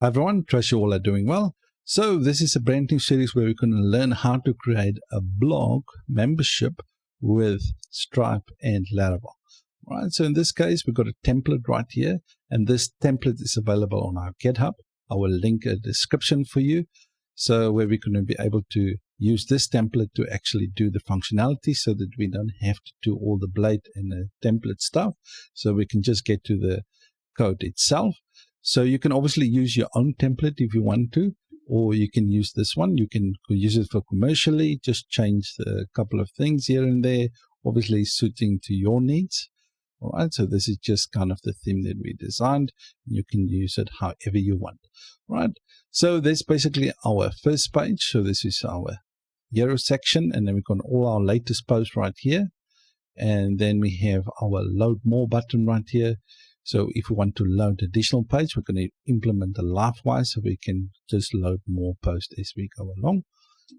Hi everyone, trust you all are doing well. So this is a brand new series where we're going to learn how to create a blog membership with Stripe and Laravel. Right, so in this case, we've got a template right here, and this template is available on our GitHub. I will link a description for you, so where we're going to be able to use this template to actually do the functionality so that we don't have to do all the blade and the template stuff. So we can just get to the code itself. So you can obviously use your own template if you want to, or you can use this one. You can use it for commercially, just change a couple of things here and there, obviously suiting to your needs. All right, so this is just kind of the theme that we designed. You can use it however you want. All right, so that's basically our first page. So this is our hero section, and then we've got all our latest posts right here. And then we have our load more button right here. So if we want to load additional page, we're going to implement the Livewire so we can just load more posts as we go along.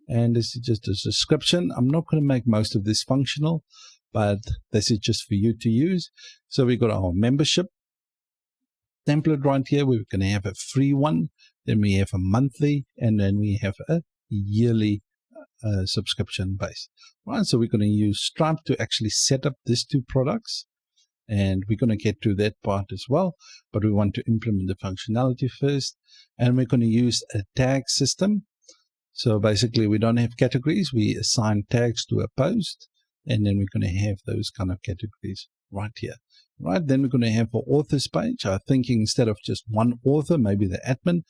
And this is just a description. I'm not going to make most of this functional, but this is just for you to use. So we've got our membership template right here. We're going to have a free one. Then we have a monthly, and then we have a yearly subscription base. Right, so we're going to use Stripe to actually set up these two products. And we're going to get to that part as well, but we want to implement the functionality first. And we're going to use a tag system. So basically, we don't have categories. We assign tags to a post, and then we're going to have those kind of categories right here. Right, then we're going to have an authors page. I'm thinking instead of just one author, maybe the admin,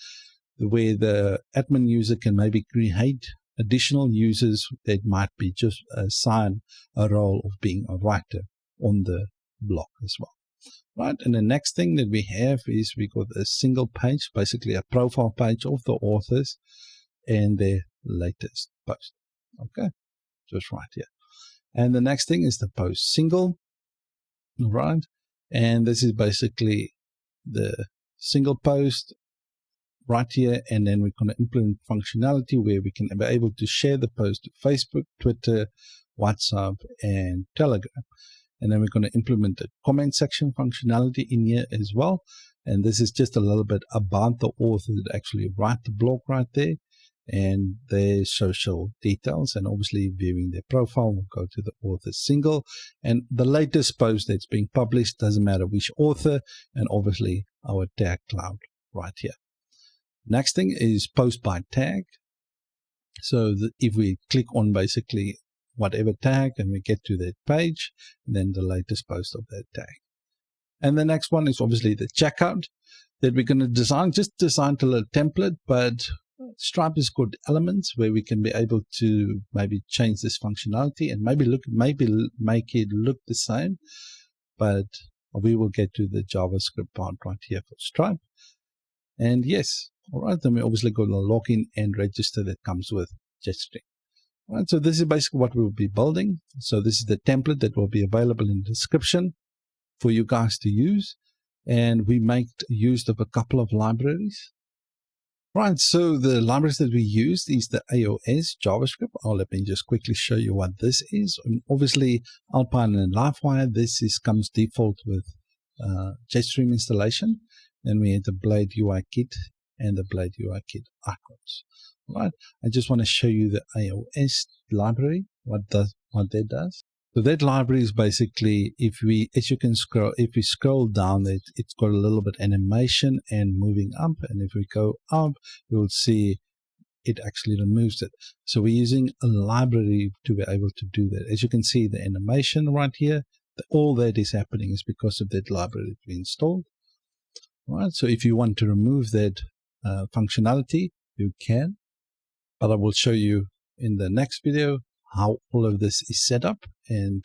where the admin user can maybe create additional users that might be just assign a role of being a writer on the blog as well. Right, and the next thing that we have is we got a single page, basically a profile page of the authors and their latest post. Okay, just right here. And the next thing is the post single. Right, and this is basically the single post right here, and then we're going to implement functionality where we can be able to share the post to Facebook, Twitter, WhatsApp, and Telegram. And then we're going to implement the comment section functionality in here as well. And this is just a little bit about the author that actually write the blog right there, and their social details, and obviously viewing their profile. We'll go to the author single, and the latest post that's being published, doesn't matter which author, and obviously our tag cloud right here. Next thing is post by tag. So if we click on basically whatever tag, and we get to that page, and then the latest post of that tag. And the next one is obviously the checkout that we're going to design, just designed a little template, but Stripe has got elements where we can be able to maybe change this functionality and maybe make it look the same, but we will get to the JavaScript part right here for Stripe. And yes, all right, then we obviously got the login and register that comes with JetStream. Right, so this is basically what we will be building. So this is the template that will be available in the description for you guys to use. And we make use of a couple of libraries. Right, so the libraries that we used is the AOS JavaScript. Let me just quickly show you what this is. And obviously, Alpine and Livewire, comes default with JetStream installation. Then we have the Blade UI kit and the Blade UI kit icons. Right, I just want to show you the AOS library, what that does. So that library is basically, if we scroll down, it's got a little bit animation and moving up, and if we go up, you'll see it actually removes it. So we're using a library to be able to do that. As you can see, the animation right here, all that is happening is because of that library that we installed. Right, so if you want to remove that functionality, you can. But I will show you in the next video how all of this is set up and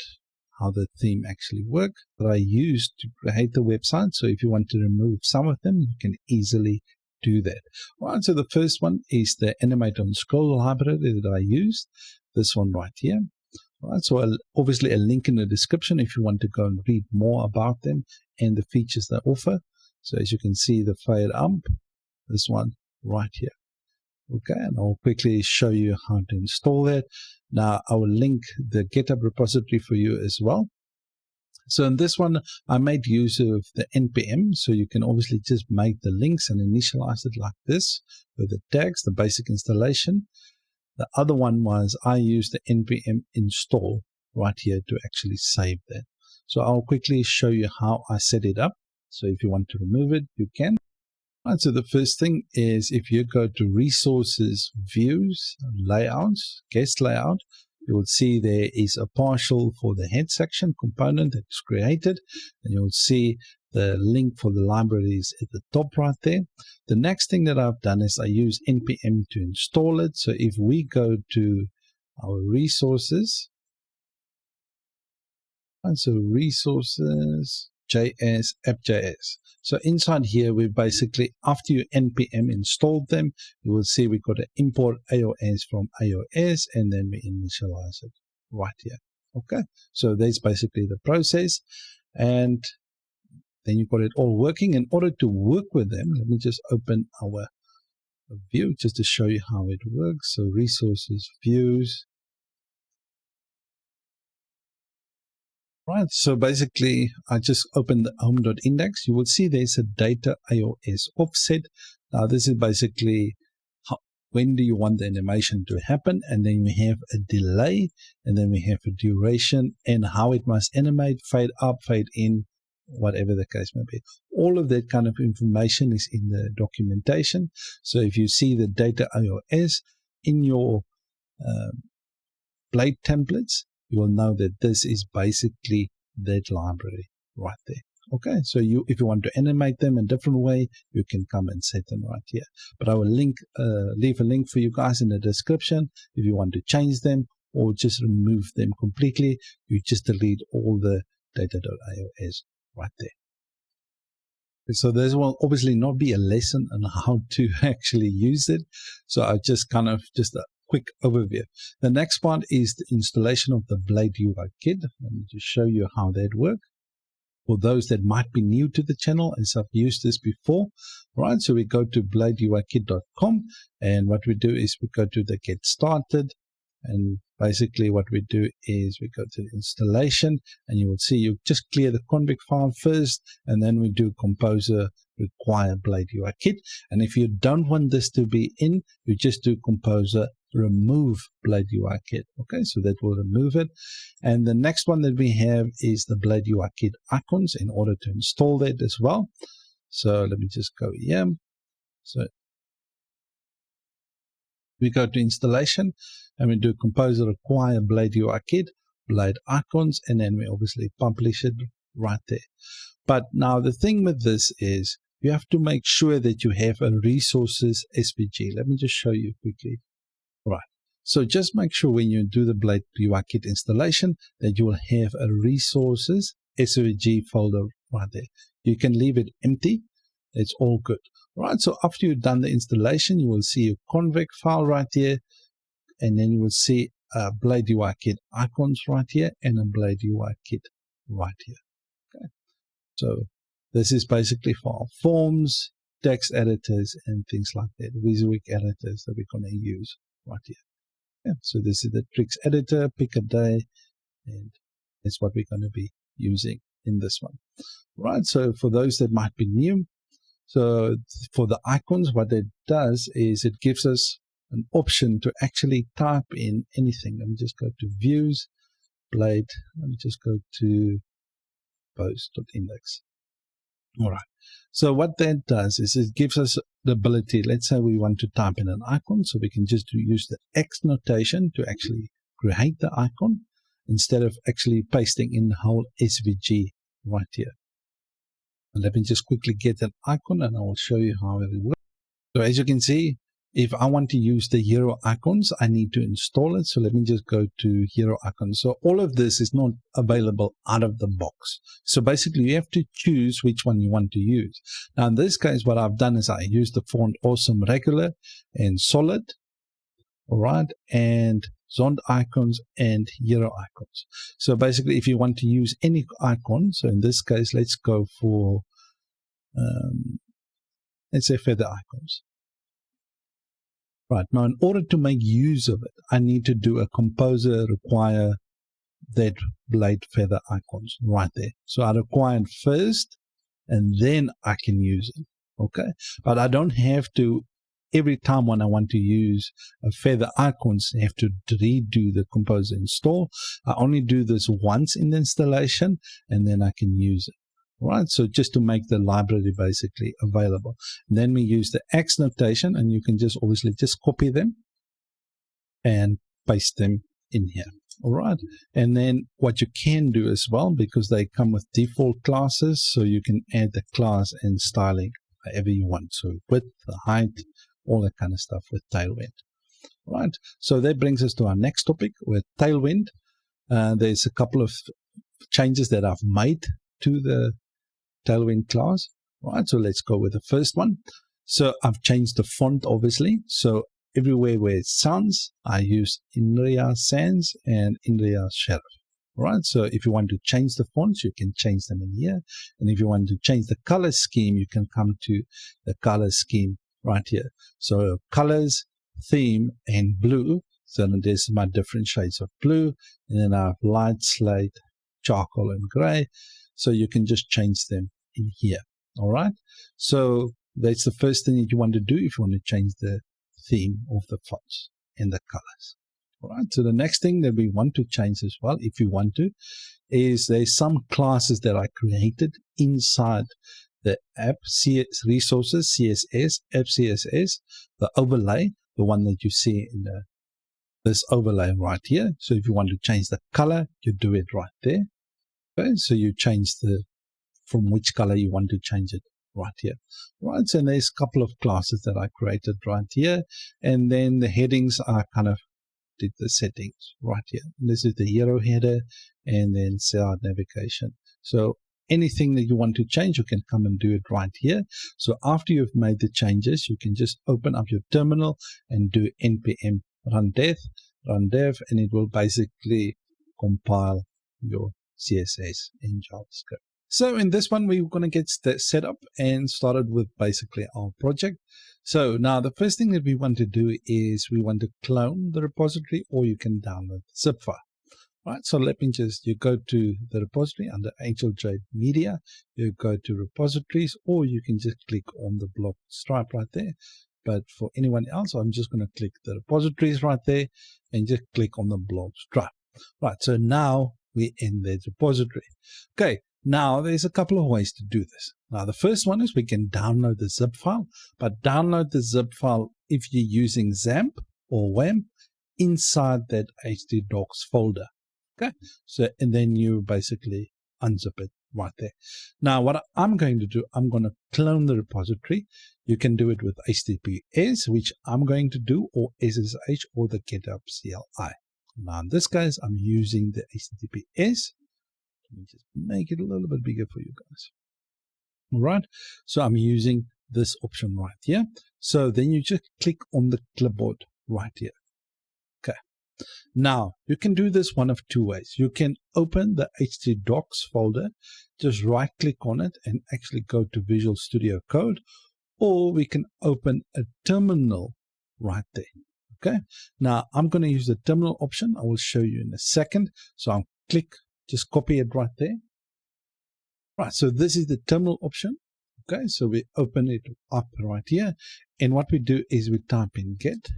how the theme actually works that I used to create the website. So if you want to remove some of them, you can easily do that. All right, so the first one is the animate on scroll library that I used, this one right here. All right, so obviously a link in the description if you want to go and read more about them and the features they offer. So as you can see, the fade up, this one right here. Okay, and I'll quickly show you how to install that. Now, I will link the GitHub repository for you as well. So in this one, I made use of the NPM. So you can obviously just make the links and initialize it like this with the tags, the basic installation. The other one was I used the npm install right here to actually save that. So I'll quickly show you how I set it up. So if you want to remove it, you can. Right, so the first thing is if you go to resources, views, layouts, guest layout, you will see there is a partial for the head section component that's created, and you'll see the link for the libraries at the top right there. The next thing that I've done is I use npm to install it. So if we go to our resources, and so resources, JS, app.js. So inside here, we basically, after you npm installed them, you will see we got to import AOS from AOS, and then we initialize it right here. Okay, so that's basically the process. And then you've got it all working. In order to work with them, let me just open our view just to show you how it works. So resources, views. Right, so basically, I just opened the home.index. You will see there's a data AOS offset. Now, this is basically when do you want the animation to happen, and then we have a delay, and then we have a duration, and how it must animate, fade up, fade in, whatever the case may be. All of that kind of information is in the documentation. So if you see the data AOS in your blade templates, you will know that this is basically that library right there. Okay, so if you want to animate them in a different way, you can come and set them right here. But I will leave a link for you guys in the description. If you want to change them or just remove them completely, you just delete all the data.ios right there. So this will obviously not be a lesson on how to actually use it. So I just just a quick overview. The next part is the installation of the Blade UI kit. Let me just show you how that works. For those that might be new to the channel, as I've used this before, right? So we go to bladeuikit.com, and what we do is we go to the get started, and basically what we do is we go to the installation, and you will see you just clear the config file first, and then we do composer require Blade UI kit. And if you don't want this to be in, you just do composer remove Blade UI kit. Okay, so that will remove it. And the next one that we have is the Blade UI kit icons in order to install that as well. So let me just go here. So we go to installation, and we do composer require Blade UI kit, Blade icons, and then we obviously publish it right there. But now the thing with this is you have to make sure that you have a resources SVG. Let me just show you quickly. Right. So just make sure when you do the Blade UI kit installation that you will have a resources SVG folder right there. You can leave it empty. It's all good. Right. So after you've done the installation, you will see a config file right here, and then you will see a Blade UI kit icons right here and a Blade UI kit right here. Okay. So this is basically for our forms, text editors, and things like that. WYSIWYG editors that we're going to use right here. Yeah, so this is the tricks editor, pick a day, and that's what we're going to be using in this one. Right, so for those that might be new, so for the icons, what it does is it gives us an option to actually type in anything. Let me just go to views, Blade, let me just go to post.index. All right. So what that does is it gives us the ability, let's say we want to type in an icon, so we can just use the X notation to actually create the icon instead of actually pasting in the whole SVG right here. And let me just quickly get an icon, and I will show you how it works. So as you can see, if I want to use the hero icons, I need to install it. So let me just go to hero icons. So all of this is not available out of the box. So basically you have to choose which one you want to use. Now in this case, what I've done is I used the font Awesome Regular and Solid. All right. And Zond icons and hero icons. So basically if you want to use any icon, so in this case, let's go for, let's say feather icons. Right, now in order to make use of it, I need to do a composer require that blade feather icons right there. So I require it first, and then I can use it. Okay, but I don't have to every time when I want to use a feather icons, I have to redo the Composer install. I only do this once in the installation, and then I can use it. Right, so just to make the library basically available. And then we use the X notation, and you can just obviously just copy them and paste them in here. All right, and then what you can do as well, because they come with default classes, so you can add the class and styling however you want. So width, the height, all that kind of stuff with Tailwind. All right, so that brings us to our next topic with Tailwind. There's a couple of changes that I've made to the Tailwind class. All right, so let's go with the first one. So I've changed the font, obviously. So everywhere where it sans, I use Inria Sans and Inria Serif. All right, so if you want to change the fonts, you can change them in here. And if you want to change the color scheme, you can come to the color scheme right here. So colors, theme, and blue. So then there's my different shades of blue. And then I have light, slate, charcoal, and gray. So you can just change them in here. All right, so that's the first thing that you want to do if you want to change the theme of the fonts and the colors. All right, so the next thing that we want to change as well, if you want to, is there's some classes that I created inside the app resources, CSS, app CSS, the overlay, the one that you see in this overlay right here. So if you want to change the color, you do it right there. Okay, so you change from which color you want to change it right here. Right, so there's a couple of classes that I created right here, and then the headings I kind of did the settings right here. This is the hero header, and then site navigation. So anything that you want to change, you can come and do it right here. So after you've made the changes, you can just open up your terminal and do npm run dev, and it will basically compile your CSS in JavaScript. So in this one, we're going to get set up and started with basically our project. So now the first thing that we want to do is we want to clone the repository, or you can download the zip file. Right, so let me you go to the repository under HLJ Media, you go to repositories, or you can just click on the block stripe right there. But for anyone else, I'm just going to click the repositories right there and just click on the block stripe. Right, so now we're in the repository. Okay, now there's a couple of ways to do this. Now the first one is we can download the zip file, but download the zip file if you're using XAMPP or WAMP inside that htdocs folder. Okay, so and then you basically unzip it right there. Now what I'm going to do, I'm going to clone the repository. You can do it with HTTPS, which I'm going to do, or SSH, or the GitHub CLI. Now in this case, I'm using the HTTPS. Let me just make it a little bit bigger for you guys. All right, so I'm using this option right here. So then you just click on the clipboard right here. Okay, now you can do this one of two ways. You can open the htdocs folder, just right click on it and actually go to Visual Studio Code, or we can open a terminal right there. Okay, now I'm going to use the terminal option. I will show you in a second. So I'll just copy it right there. Right, so this is the terminal option. Okay, so we open it up right here. And what we do is we type in get,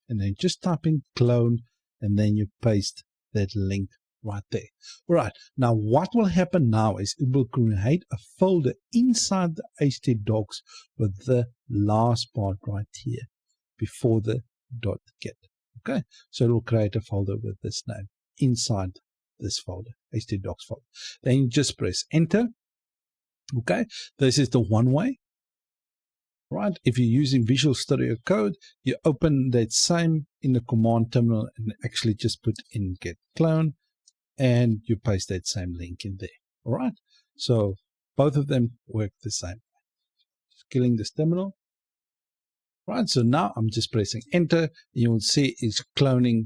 and then just type in clone, and then you paste that link right there. All right, now what will happen now is it will create a folder inside the htdocs with the last part right here before the .get. Okay, so it will create a folder with this name inside this folder, htdocs folder. Then you just press enter. Okay, this is the one way. Right, if you're using Visual Studio Code, you open that same in the command terminal and actually just put in get clone, and you paste that same link in there. All right, so both of them work the same. Just killing this terminal. Right, so now I'm just pressing enter. You will see it's cloning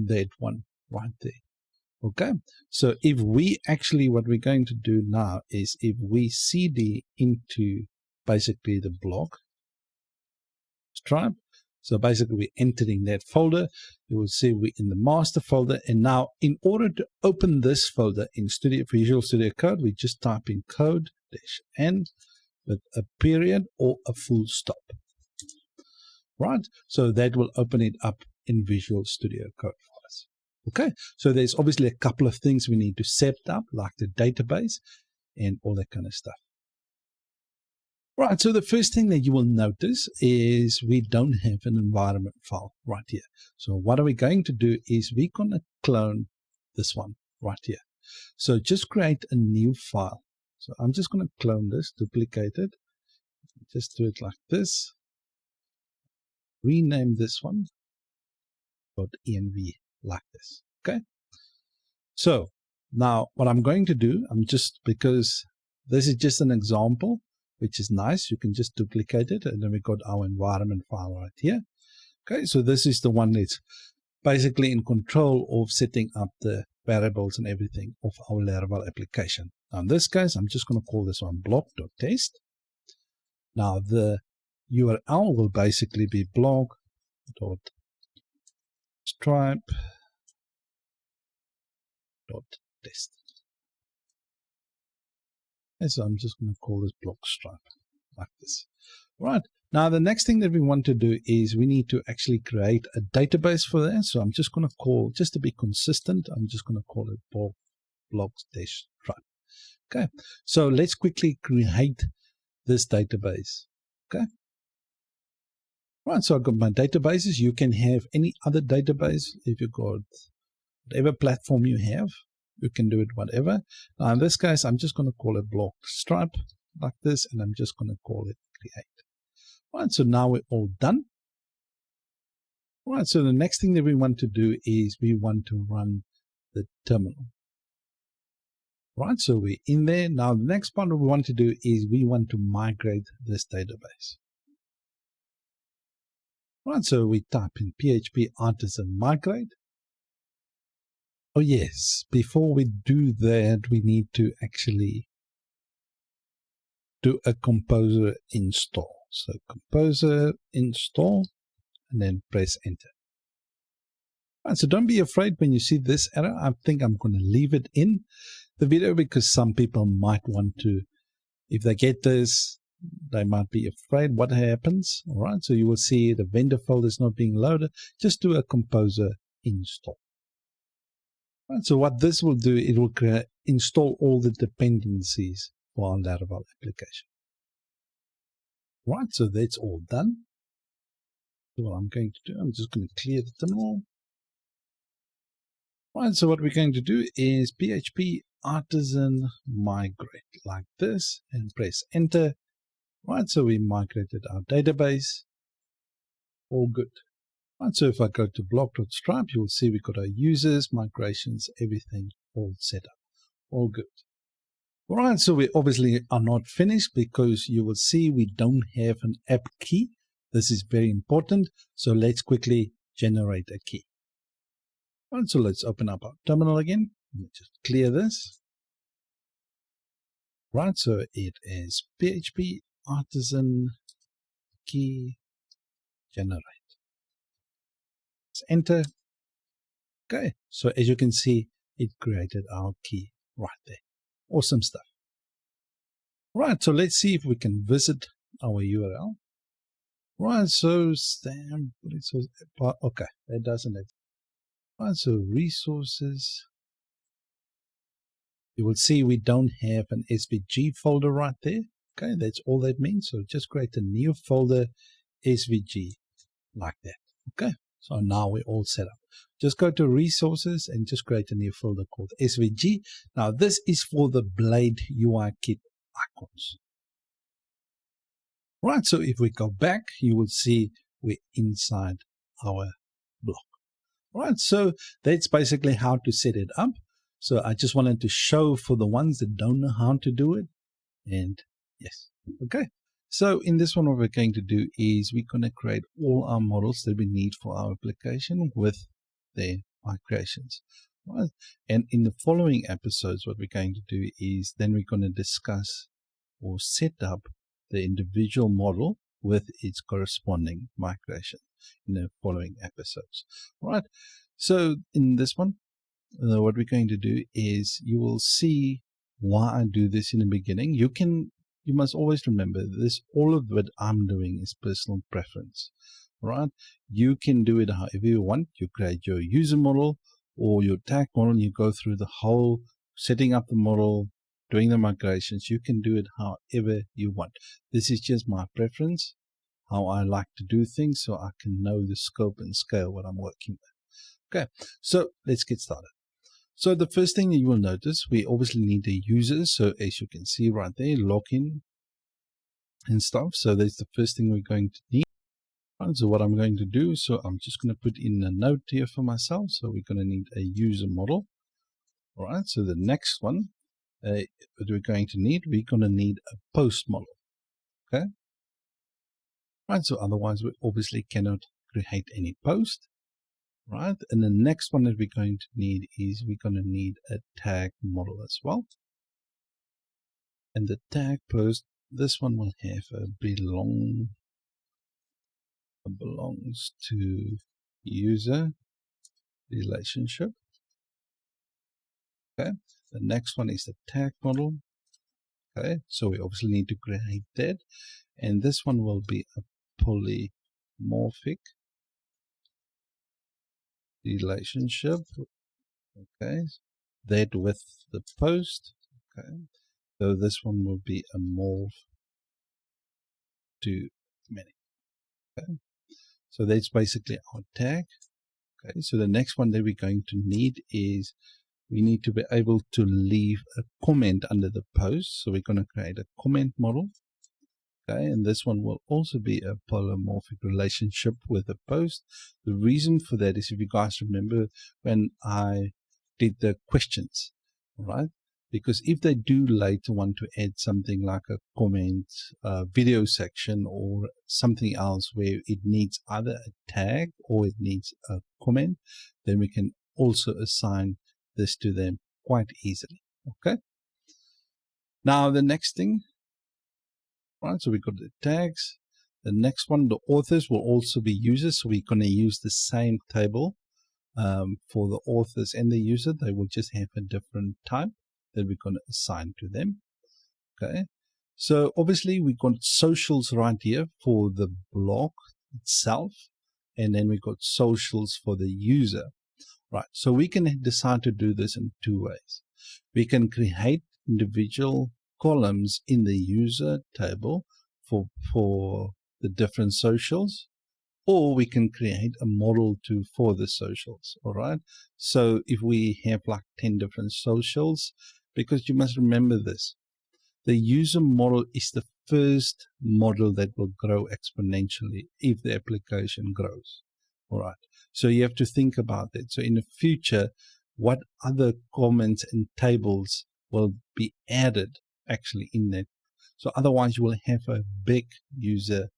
that one right there. Okay, so if we actually, what we're going to do now is if we cd into basically the block stripe, So basically we're entering that folder. You will see we're in the master folder. And now in order to open this folder in Visual Studio Code, we just type in code-n with a period or a full stop. Right? So that will open it up in Visual Studio Code for us. Okay, so there's obviously a couple of things we need to set up, like the database and all that kind of stuff. Right, so the first thing that you will notice is we don't have an environment file right here. So what are we going to do is we're going to clone this one right here. So just create a new file. So I'm just going to clone this, duplicate it, just do it like this. Rename this one .env like this. Okay. So now what I'm going to do, because this is just an example, which is nice. You can just duplicate it, and then we got our environment file right here. Okay, so this is the one that's basically in control of setting up the variables and everything of our Laravel application. Now in this case, I'm just going to call this one blog.test. Now the URL will basically be blog.stripe.test. And so I'm just going to call this blog stripe like this. Right. Now the next thing that we want to do is we need to actually create a database for that. So I'm just going to call, just to be consistent, I'm just going to call it blog-stripe. Okay. So let's quickly create this database. Okay. Right. So I've got my databases. You can have any other database if you've got whatever platform you have. You can do it whatever. Now in this case, I'm just going to call it blog stripe like this, and I'm just going to call it create. Right, so now we're all done. Right, so the next thing that we want to do is we want to run the terminal. Right, so we're in there. Now the next part we want to do is we want to migrate this database. Right, so we type in PHP artisan migrate. Oh yes, before we do that, we need to actually do a composer install. So composer install, and then press enter. Right, so don't be afraid when you see this error. I think I'm going to leave it in the video because some people might want to, if they get this, they might be afraid what happens. All right, so you will see the vendor folder is not being loaded. Just do a composer install. Right, so what this will do, it will install all the dependencies for our Laravel application. Right, so that's all done. So what I'm going to do, I'm just going to clear the terminal. Right, so what we're going to do is PHP artisan migrate like this and press enter. Right, so we migrated our database. All good. Right, so if I go to blog.stripe, you will see we've got our users, migrations, everything all set up. All good. All right, so we obviously are not finished because you will see we don't have an app key. This is very important. So let's quickly generate a key. All right, so let's open up our terminal again. Let me just clear this. Right, so it is PHP artisan key generate. Let's enter. Okay, so as you can see, it created our key right there. Awesome stuff. Right, so let's see if we can visit our URL. Right, so okay, that doesn't have. Right, so resources. You will see we don't have an SVG folder right there. Okay, that's all that means. So just create a new folder, SVG, like that. Okay, so now we're all set up. Just go to resources and just create a new folder called SVG. Now this is for the Blade UI kit icons. Right, so if we go back, you will see we're inside our block. Right, so that's basically how to set it up. So I just wanted to show for the ones that don't know how to do it. And yes, okay. So in this one, what we're going to do is we're going to create all our models that we need for our application with their migrations. Right? And in the following episodes, what we're going to do is then we're going to discuss or set up the individual model with its corresponding migration. in the following episodes. All right. So in this one, what we're going to do is you will see why I do this in the beginning. You must always remember this, all of what I'm doing is personal preference, right? You can do it however you want. You create your user model or your tag model, you go through the whole setting up the model, doing the migrations. You can do it however you want. This is just my preference, how I like to do things, so I can know the scope and scale what I'm working with. Okay, so let's get started. So the first thing that you will notice, we obviously need a user. So as you can see right there, login and stuff. So that's the first thing we're going to need. Right, so what I'm going to do, so I'm just going to put in a note here for myself. So we're going to need a user model. All right, so the next one, what we're going to need, we're going to need a post model. Okay. Right, so otherwise we obviously cannot create any post. Right, and the next one that we're going to need is we're going to need a tag model as well. And the tag post, this one will have a belongs to user relationship. Okay, the next one is the tag model. Okay, so we obviously need to create that, and this one will be a polymorphic relationship. Okay, that with the post. Okay, so this one will be a morph to many. Okay, so that's basically our tag. Okay, so the next one that we're going to need is we need to be able to leave a comment under the post. So we're going to create a comment model. Okay, and this one will also be a polymorphic relationship with a post. The reason for that is, if you guys remember when I did the questions, right? Because if they do later want to add something like a comment, video section, or something else where it needs either a tag or it needs a comment, then we can also assign this to them quite easily. Okay. Now the next thing, right? So we got the tags. The next one, the authors will also be users. So we're going to use the same table for the authors and the user. They will just have a different type that we're going to assign to them. Okay. So obviously we got socials right here for the blog itself, and then we got socials for the user. Right. So we can decide to do this in two ways. We can create individual columns in the user table for the different socials, or we can create a model for the socials. All right. So if we have like 10 different socials, because you must remember this, the user model is the first model that will grow exponentially if the application grows. All right. So you have to think about that. So in the future, what other comments and tables will be added actually in that? So otherwise you will have a big user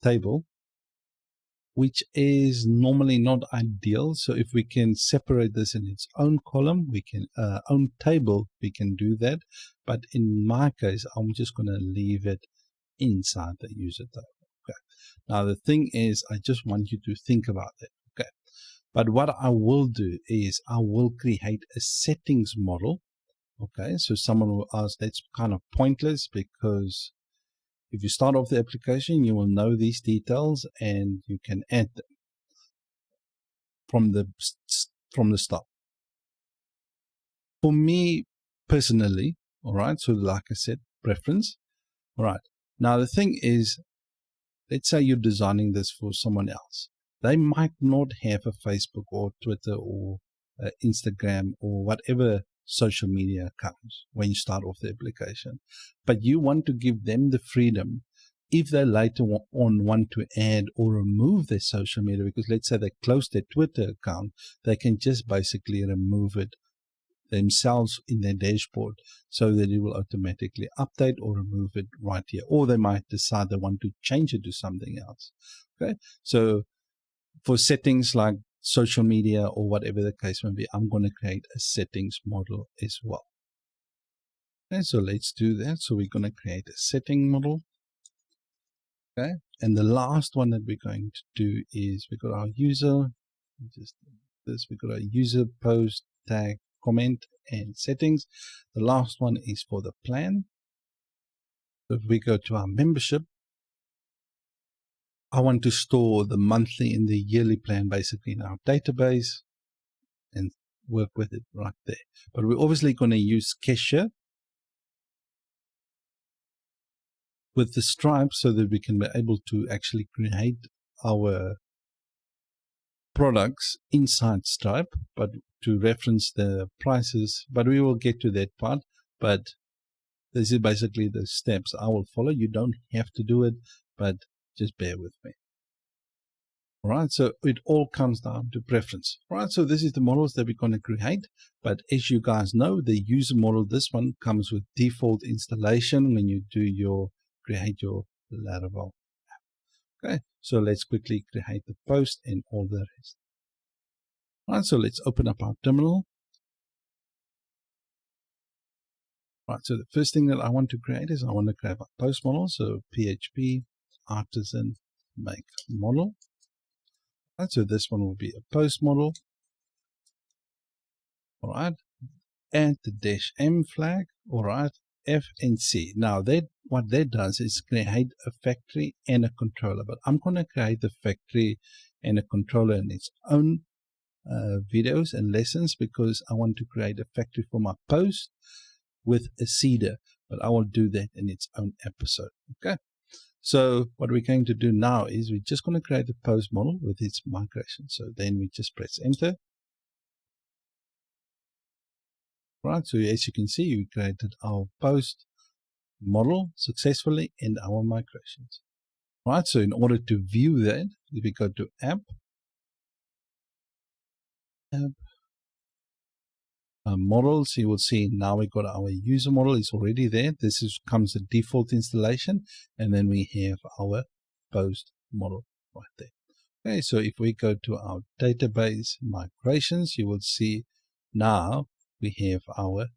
table, which is normally not ideal. So if we can separate this in its own column, we can own table, we can do that. But in my case, I'm just going to leave it inside the user table. Okay. Now the thing is, I just want you to think about that. Okay. But what I will do is I will create a settings model. Okay. So someone will ask, that's kind of pointless, because if you start off the application, you will know these details and you can add them from the start. For me personally, all right, so like I said, preference. All right. Now the thing is, let's say you're designing this for someone else. They might not have a Facebook or Twitter or Instagram or whatever social media accounts when you start off the application, but you want to give them the freedom, if they later on want to add or remove their social media, because let's say they close their Twitter account, they can just basically remove it themselves in their dashboard, so that it will automatically update or remove it right here. Or they might decide they want to change it to something else. Okay, so for settings like social media or whatever the case may be, I'm going to create a settings model as well. Okay, so let's do that. So we're going to create a setting model. Okay, And the last one that we're going to do is we got our user, we got our user, post, tag, comment, and settings. The last one is for the plan. So if we go to our membership, I want to store the monthly and the yearly plan basically in our database and work with it right there. But we're obviously going to use Cashier with the Stripe so that we can be able to actually create our products inside Stripe, but to reference the prices. But we will get to that part. But this is basically the steps I will follow. You don't have to do it, but just bear with me. All right, so it all comes down to preference. All right, so this is the models that we're going to create. But as you guys know, the user model, this one comes with default installation when you do create your Laravel app. Okay, so let's quickly create the post and all the rest. All right, so let's open up our terminal. All right, so the first thing that I want to create is I want to create a post model. So PHP artisan make model. All right, so this one will be a post model. All right, and the -m flag. All right, F and C. Now what that does is create a factory and a controller. But I'm going to create the factory and a controller in its own videos and lessons because I want to create a factory for my post with a seeder, but I will do that in its own episode. Okay, so what we're going to do now is we're just going to create a post model with its migration. So then we just press enter. Right, so as you can see, we created our post model successfully in our migrations. Right, so in order to view that, if we go to app, models, you will see now we got our user model is already there. This comes the default installation, and then we have our post model right there. Okay, so if we go to our database migrations, you will see now we have our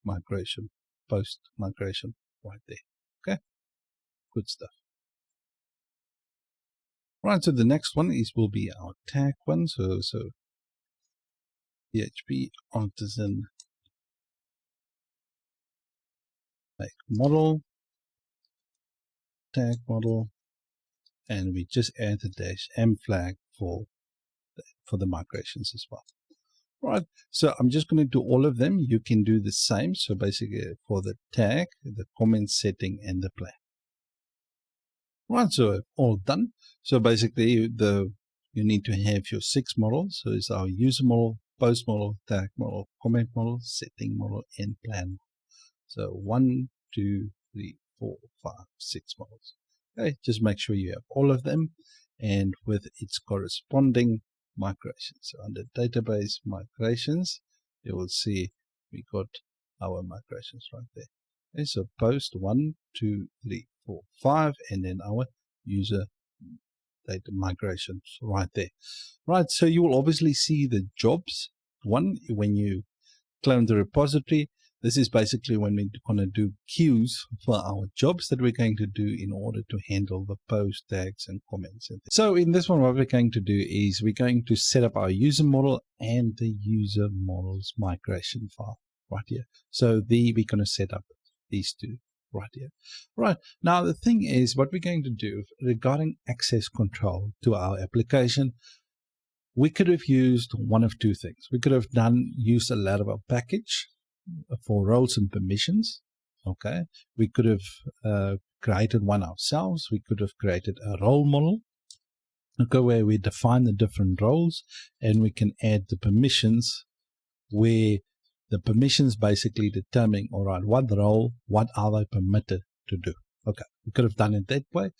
migration, post migration right there. Okay, good stuff. Right, so the next one will be our tag one. So PHP artisan make model, tag model, and we just add the -m flag for the migrations as well. Right, so I'm just going to do all of them. You can do the same. So basically for the tag, the comment setting, and the plan. Right, so all done. So basically you need to have your 6 models. So it's our user model, post model, tag model, comment model, setting model, and plan. So 1, 2, 3, 4, 5, 6 models. Okay, just make sure you have all of them and with its corresponding migrations. So under database migrations, you will see we got our migrations right there. Okay, so post 1, 2, 3, 4, 5, and then our user data migrations right there. Right, so you will obviously see the jobs one when you clone the repository. This is basically when we're going to do queues for our jobs that we're going to do in order to handle the post, tags, and comments. So in this one, what we're going to do is we're going to set up our user model and the user model's migration file right here. So we're going to set up these two right here. Right, now the thing is what we're going to do regarding access control to our application, we could have used one of two things. We could have used a Laravel package for roles and permissions. Okay, we could have created one ourselves. We could have created a role model, okay, where we define the different roles and we can add the permissions, where the permissions basically determine, all right, what role, what are they permitted to do. Okay, we could have done it that way,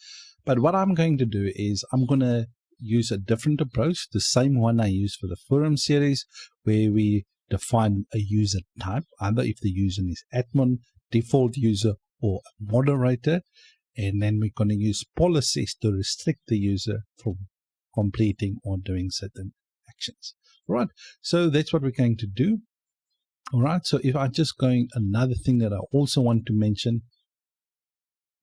but what I'm going to do is I'm going to use a different approach, the same one I used for the forum series, where we define a user type, either if the user is admin, default user, or a moderator, and then we're going to use policies to restrict the user from completing or doing certain actions. Right, so that's what we're going to do. All right, so if I just going, another thing that I also want to mention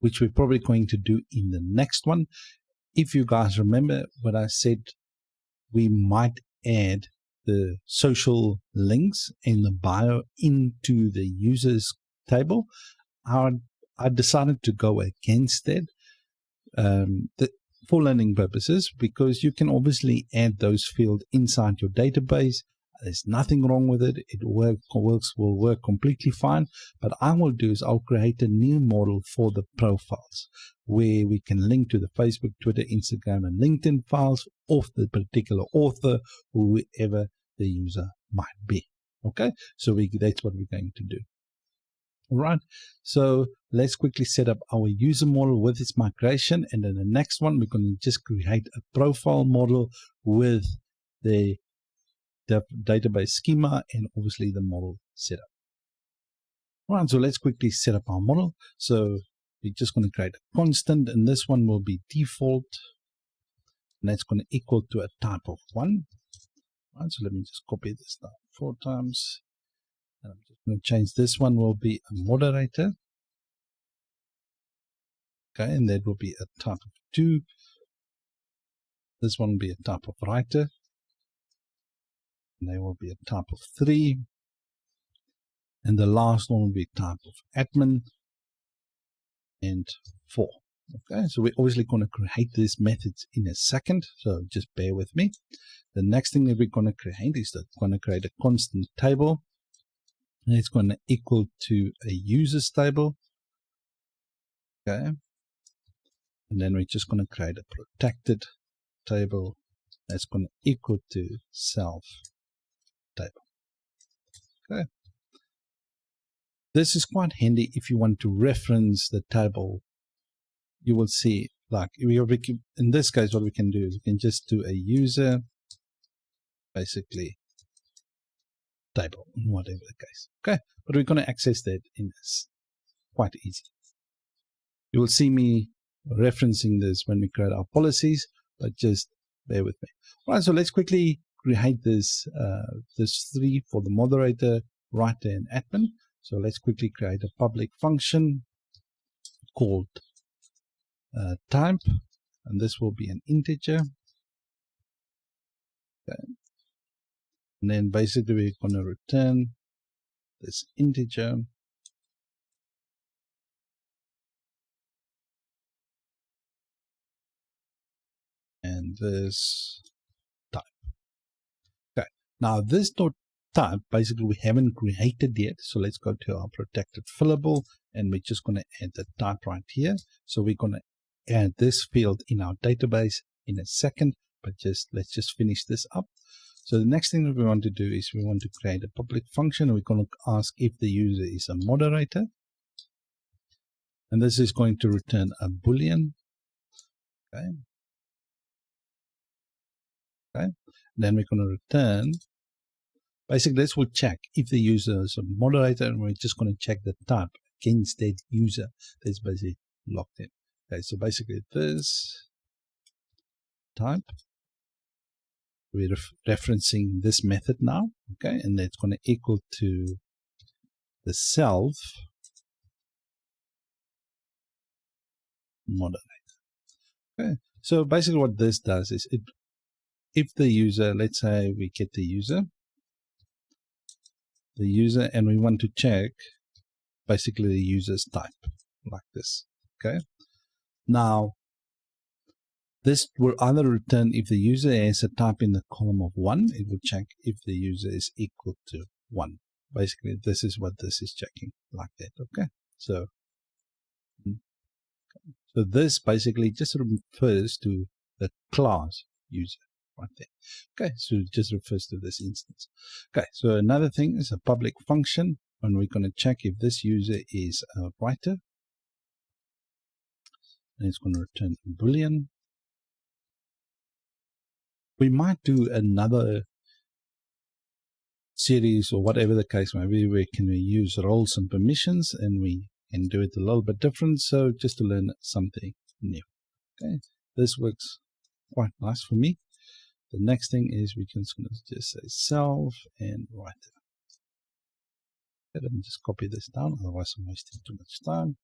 which we're probably going to do in the next one. If you guys remember what I said, we might add the social links in the bio into the users table. I decided to go against that for learning purposes, because you can obviously add those fields inside your database. There's nothing wrong with it. It will work completely fine. But I will do is I'll create a new model for the profiles where we can link to the Facebook, Twitter, Instagram, and LinkedIn files of the particular author, whoever the user might be. Okay, so that's what we're going to do. All right, so let's quickly set up our user model with its migration, and then the next one we're going to just create a profile model with the database schema and obviously the model setup. All right, so let's quickly set up our model. So we're just going to create a constant, and this one will be default, and that's going to equal to a type of 1. All right, so let me just copy this down 4 times. And I'm just going to change this one will be a moderator. Okay, and that will be a type of 2. This one will be a type of writer. And there will be a type of 3. And the last one will be type of admin and 4. Okay, so we're obviously going to create these methods in a second, so just bear with me. The next thing that we're going to create is that we're going to create a constant table. And it's going to equal to a users table. Okay, and then we're just going to create a protected table that's going to equal to self table. Okay, this is quite handy if you want to reference the table. You will see, like in this case, what we can do is we can just do a user, basically table, whatever the case. Okay, but we're going to access that in this quite easy. You will see me referencing this when we create our policies, but just bear with me. All right, so let's quickly create this this 3 for the moderator, writer, and admin. So let's quickly create a public function called type, and this will be an integer. Okay. And then basically we're going to return this integer. And this type. Okay. Now this dot type, basically we haven't created yet. So let's go to our protected fillable, and we're just going to add the type right here. So we're going to add this field in our database in a second, but let's just finish this up. So the next thing that we want to do is we want to create a public function, and we're going to ask if the user is a moderator. And this is going to return a Boolean. Okay. Okay. Then we're going to return, basically this will check if the user is a moderator, and we're just going to check the type against that user that's basically logged in. Okay, so basically this type, we're referencing this method now, okay, and that's going to equal to the self moderator. Okay, so basically what this does is if the user, let's say we get the user, and we want to check basically the user's type like this. Okay, now this will either return if the user has a type in the column of 1, it will check if the user is equal to 1. Basically, this is what this is checking like that. Okay, so this basically just refers to the class user right there. Okay, so it just refers to this instance. Okay, so another thing is a public function, and we're going to check if this user is a writer, and it's going to return a Boolean. We might do another series or whatever the case may be, where can we use roles and permissions, and we can do it a little bit different, so just to learn something new. Okay, this works quite nice for me. The next thing is we can just say self and writer. Okay, let me just copy this down, otherwise I'm wasting too much time.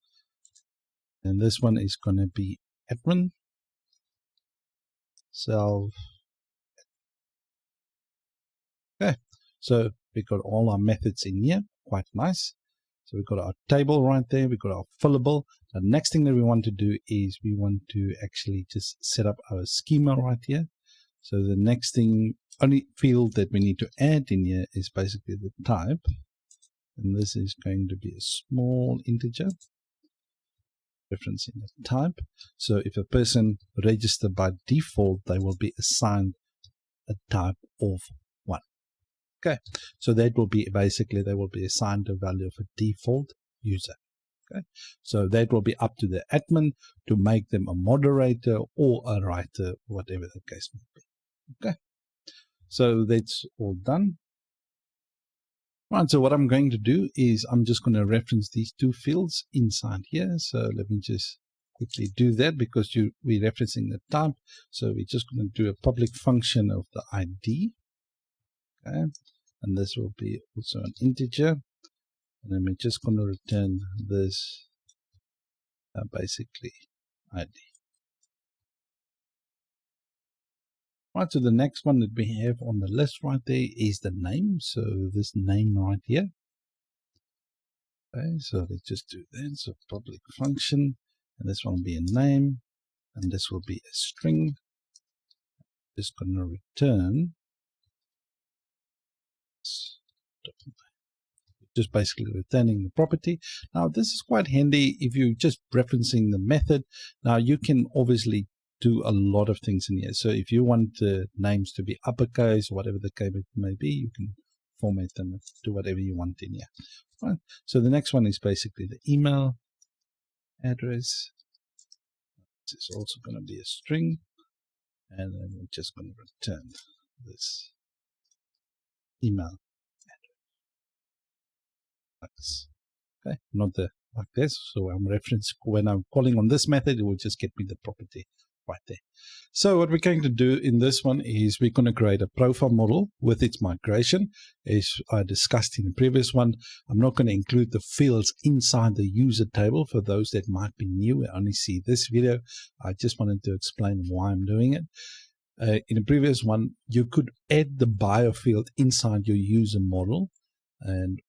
And this one is going to be admin, self. Okay, so we got all our methods in here, quite nice. So we've got our table right there, we've got our fillable. The next thing that we want to do is we want to actually just set up our schema right here. So the next thing, only field that we need to add in here is basically the type. And this is going to be a small integer, referencing the type. So if a person registered by default, they will be assigned a type of 1. Okay, so that will be basically, they will be assigned a value of a default user. Okay, so that will be up to the admin to make them a moderator or a writer, whatever the case may be. Okay, so that's all done. Right, so what I'm going to do is I'm just going to reference these 2 fields inside here. So let me just quickly do that because we're referencing the type. So we're just going to do a public function of the ID. Okay, and this will be also an integer. And then we're just going to return this basically ID. Right, so the next one that we have on the list right there is the name. So this name right here. Okay, so let's just do that. So public function, and this one will be a name, and this will be a string. Just going to return just basically returning the property. Now this is quite handy if you're just referencing the method. Now you can obviously do a lot of things in here. So if you want the names to be uppercase, whatever the case may be, you can format them, do whatever you want in here. Right. So the next one is basically the email address. This is also going to be a string, and then we're just going to return this email address like this. Okay, not the like this. So I'm reference when I'm calling on this method, it will just get me the property right there. So what we're going to do in this one is we're going to create a profile model with its migration. As I discussed in the previous one, I'm not going to include the fields inside the user table for those that might be new and only see this video. I just wanted to explain why I'm doing it. In the previous one, you could add the bio field inside your user model and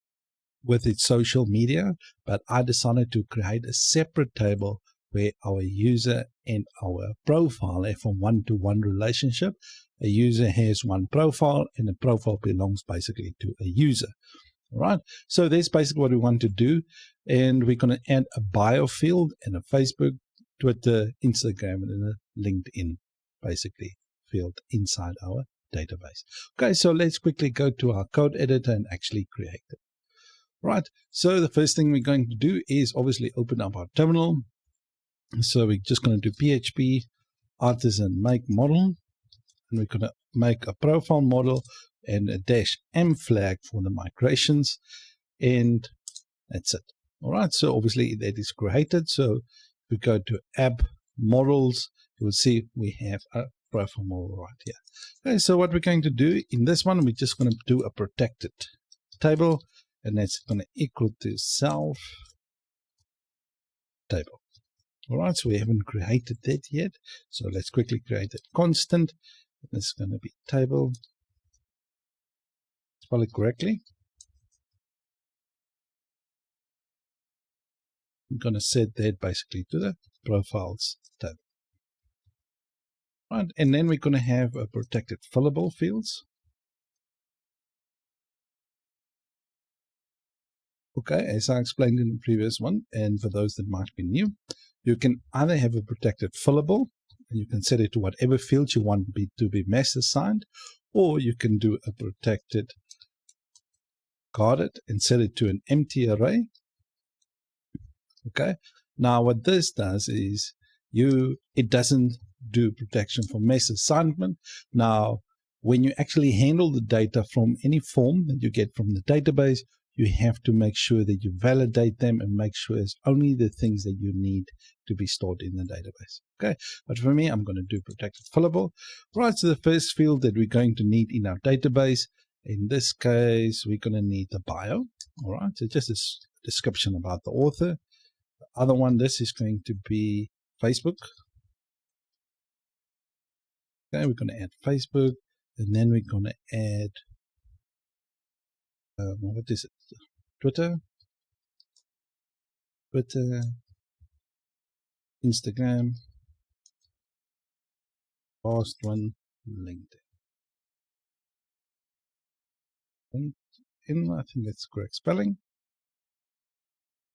with its social media, but I decided to create a separate table where our user and our profile have a one-to-one relationship. A user has one profile, and the profile belongs basically to a user. All right, so that's basically what we want to do, and we're going to add a bio field and a Facebook, Twitter, Instagram, and a LinkedIn basically field inside our database. Okay, so let's quickly go to our code editor and actually create it. Right, so the first thing we're going to do is obviously open up our terminal. So we're just going to do PHP artisan make model, and we're going to make a profile model and a -m flag for the migrations, and that's it. All right, so obviously that is created. So if we go to app models, you will see we have a profile model right here. Okay, so what we're going to do in this one, we're just going to do a protected table, and that's going to equal to self table. All right, so we haven't created that yet. So let's quickly create a constant. It's going to be table. Spell it correctly. I'm going to set that basically to the profiles table. Right, and then we're going to have a protected fillable fields. Okay, as I explained in the previous one, and for those that might be new, you can either have a protected fillable, and you can set it to whatever field you want to be mass assigned, or you can do a protected guarded and set it to an empty array. Okay, now what this does is it doesn't do protection for mass assignment. Now, when you actually handle the data from any form that you get from the database, you have to make sure that you validate them and make sure it's only the things that you need to be stored in the database. Okay, but for me, I'm going to do protected fillable. Right, so the first field that we're going to need in our database, in this case, we're going to need the bio. All right, so just a description about the author. The other one, this is going to be Facebook. Okay, we're going to add Facebook, and then we're going to add, what is it? Twitter, Instagram, last one, LinkedIn. I think that's correct spelling.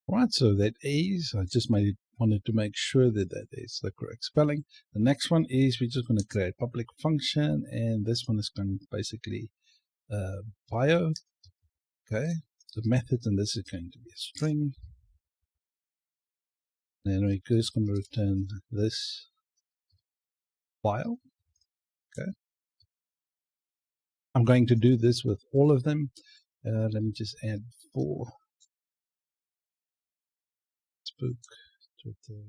Right, so that is, I just wanted to make sure that that is the correct spelling. The next one is we're just going to create public function, and this one is going to basically bio. Okay, the method, and this is going to be a string. And we're just going to return this file. Okay, I'm going to do this with all of them. Let me just add 4. Facebook, Twitter,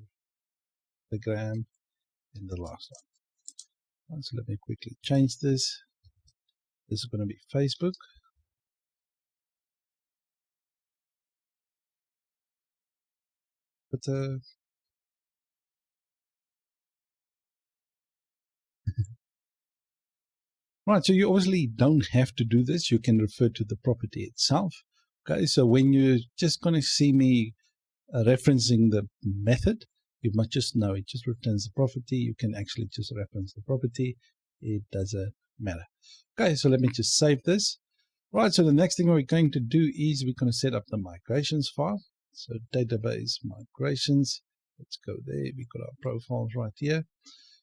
Instagram, and the last one. So let me quickly change this. This is going to be Facebook. Twitter. Right, so you obviously don't have to do this. You can refer to the property itself. Okay, so when you're just going to see me referencing the method, you must just know it just returns the property. You can actually just reference the property. It doesn't matter. Okay, so let me just save this. Right, so the next thing we're going to do is we're going to set up the migrations file. So database migrations. Let's go there. We've got our profiles right here.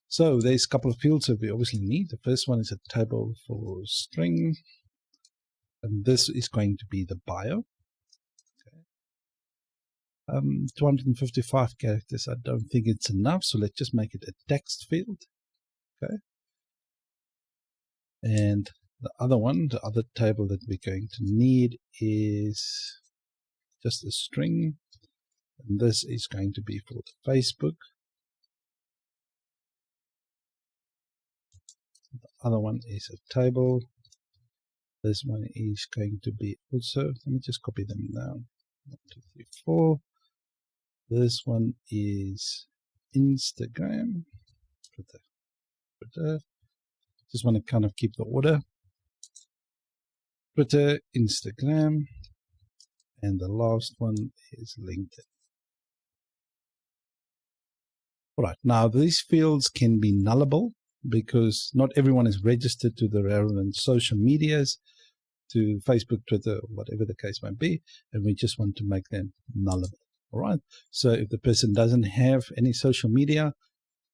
So there's a couple of fields that we obviously need. The first one is a table for string. And this is going to be the bio. 255 characters, I don't think it's enough, so let's just make it a text field. Okay. And the other one, the other table that we're going to need is just a string. And this is going to be for the Facebook. The other one is a table. This one is going to be also, let me just copy them down. 1, 2, 3, 4. This one is Instagram. Twitter. Just want to kind of keep the order. Twitter, Instagram, and the last one is LinkedIn. All right, now these fields can be nullable because not everyone is registered to the relevant social medias, to Facebook, Twitter, or whatever the case might be, and we just want to make them nullable. All right, so if the person doesn't have any social media,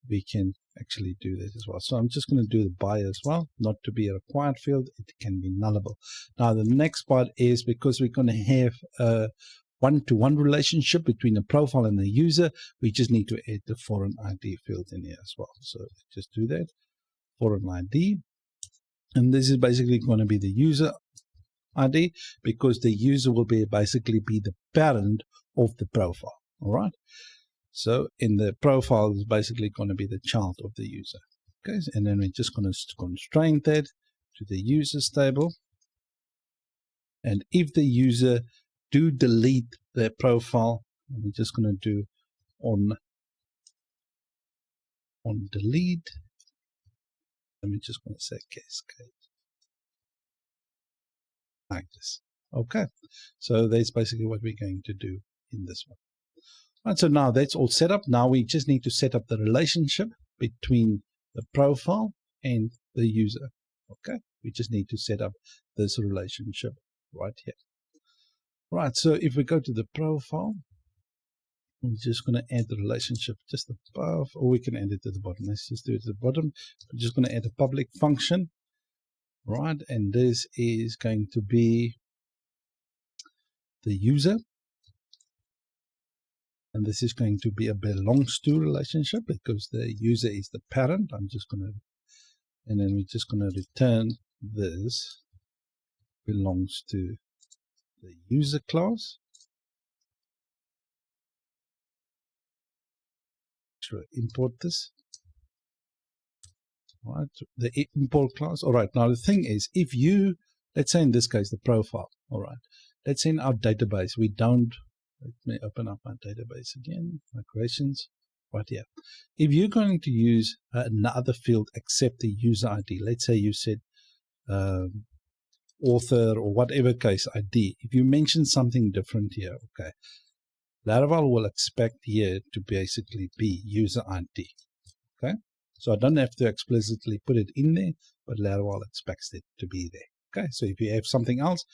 we can actually do this as well. So I'm just going to do the bio as well, not to be a required field. It can be nullable. Now the next part is because we're going to have a one-to-one relationship between the profile and the user, we just need to add the foreign ID field in here as well. So just do that, foreign ID. And this is basically going to be the user ID because the user will basically be the parent of the profile. All right. So in the profile is basically going to be the child of the user. Okay, and then we're just going to constrain that to the users table. And if the user do delete their profile, we're just going to do on delete. And we're just going to say cascade like this. Okay, so that's basically what we're going to do in this one. Right, so now that's all set up. Now we just need to set up the relationship between the profile and the user. Okay, we just need to set up this relationship right here. Right, so if we go to the profile, we're just going to add the relationship just above, or we can add it to the bottom. Let's just do it at the bottom. We're just going to add a public function, right? And this is going to be the user. And this is going to be a belongs to relationship because the user is the parent. I'm just going to, and then we're just going to return this belongs to the user class. Should I import this? All right, the import class. All right, now the thing is, if you, let's say in this case, the profile, all right, let's say in our database, we don't Let me open up my database again, migrations, right here. If you're going to use another field except the user ID, let's say you said author or whatever case ID, if you mention something different here, okay, Laravel will expect here to basically be user ID, okay? So I don't have to explicitly put it in there, but Laravel expects it to be there, okay? So if you have something else,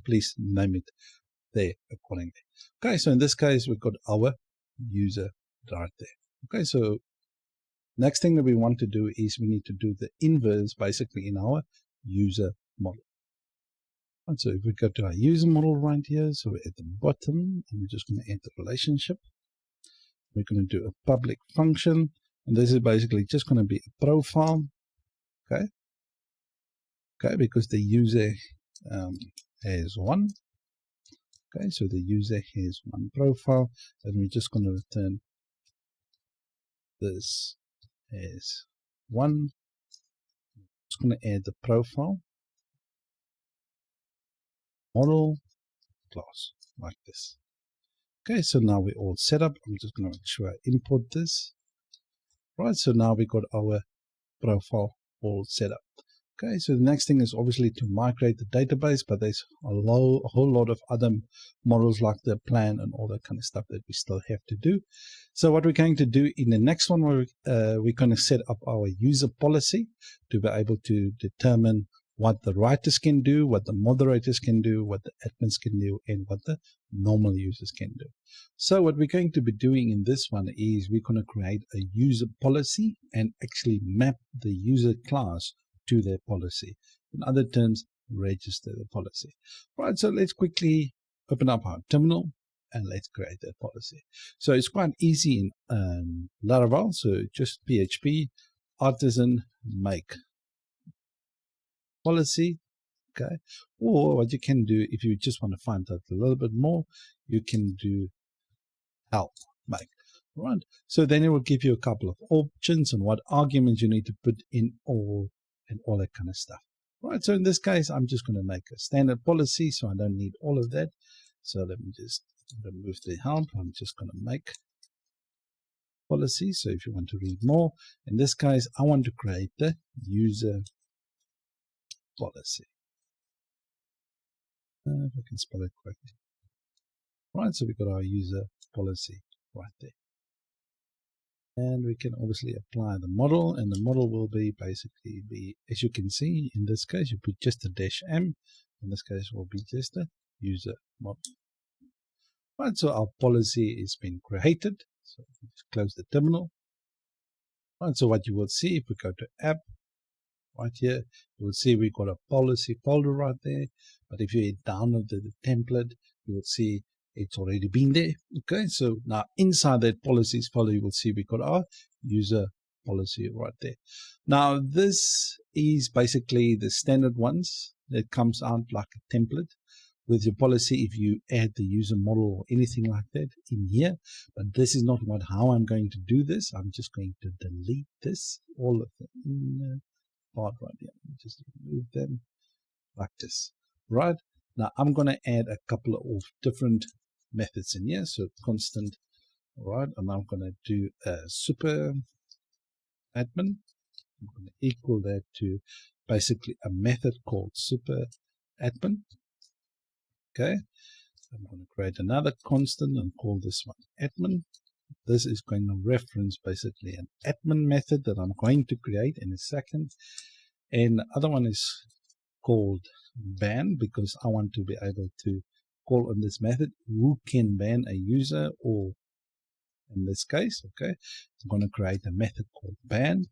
please name it there accordingly. Okay, so in this case, we've got our user right there. Okay, so next thing that we want to do is we need to do the inverse basically in our user model. And so if we go to our user model right here, so we're at the bottom, and we're just going to add the relationship. We're going to do a public function, and this is basically just going to be a profile, okay? Okay, because the user has one. Okay, so the user has one profile, and we're just going to return this as one. Just going to add the profile model class like this. Okay, so now we're all set up. I'm just going to make sure I import this. Right, so now we got our profile all set up. Okay, so the next thing is obviously to migrate the database, but there's a whole lot of other models like the plan and all that kind of stuff that we still have to do. So what we're going to do in the next one, we're going to set up our user policy to be able to determine what the writers can do, what the moderators can do, what the admins can do, and what the normal users can do. So what we're going to be doing in this one is we're going to create a user policy and actually map the user class to their policy. In other terms, register the policy. Right, so let's quickly open up our terminal and let's create that policy. So it's quite easy in Laravel. So just PHP artisan make policy. Okay, or what you can do if you just want to find out a little bit more, you can do help make. Right, so then it will give you a couple of options and what arguments you need to put in all and all that kind of stuff. Right, so in this case, I'm just going to make a standard policy, so I don't need all of that. So let me just remove the help. I'm just going to make policy. So if you want to read more, in this case, I want to create the user policy. If I can spell it correctly. Right, so we've got our user policy right there. And we can obviously apply the model, and the model will be basically as you can see, in this case, you put just a -m. In this case, will be just a user model. Right, so our policy is being created. So just close the terminal. Right, so what you will see if we go to app, right here, you will see we've got a policy folder right there. But if you download the template, you will see it's already been there. Okay, so now inside that policies folder, you will see we got our user policy right there. Now this is basically the standard ones that comes out like a template with your policy if you add the user model or anything like that in here. But this is not how I'm going to do this. I'm just going to delete this, all of the inner part right here. Just remove them like this, right? Now I'm going to add a couple of different methods in here. So constant, right? And I'm going to do a super admin. I'm going to equal that to basically a method called super admin. Okay. I'm going to create another constant and call this one admin. This is going to reference basically an admin method that I'm going to create in a second. And the other one is called ban, because I want to be able to call on this method who can ban a user, or in this case, okay, I'm going to create a method called ban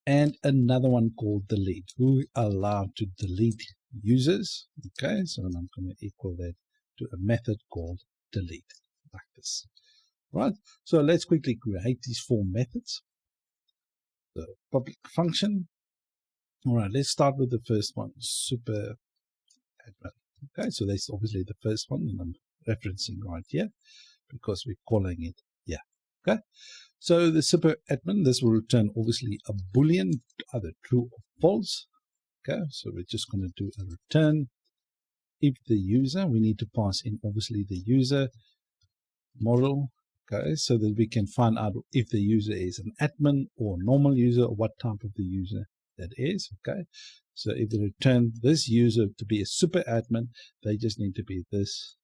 and another one called delete, who are allowed to delete users. Okay, so I'm going to equal that to a method called delete like this. Right, so let's quickly create these four methods. The public function. All right, let's start with the first one, super admin. Okay, so that's obviously the first one, and I'm referencing right here because we're calling it here. Okay, so the super admin, this will return obviously a boolean, either true or false. Okay, so we're just going to do a return if the user, we need to pass in obviously the user model, okay, so that we can find out if the user is an admin or normal user or what type of the user that is, okay. So if they return this user to be a super admin, they just need to be this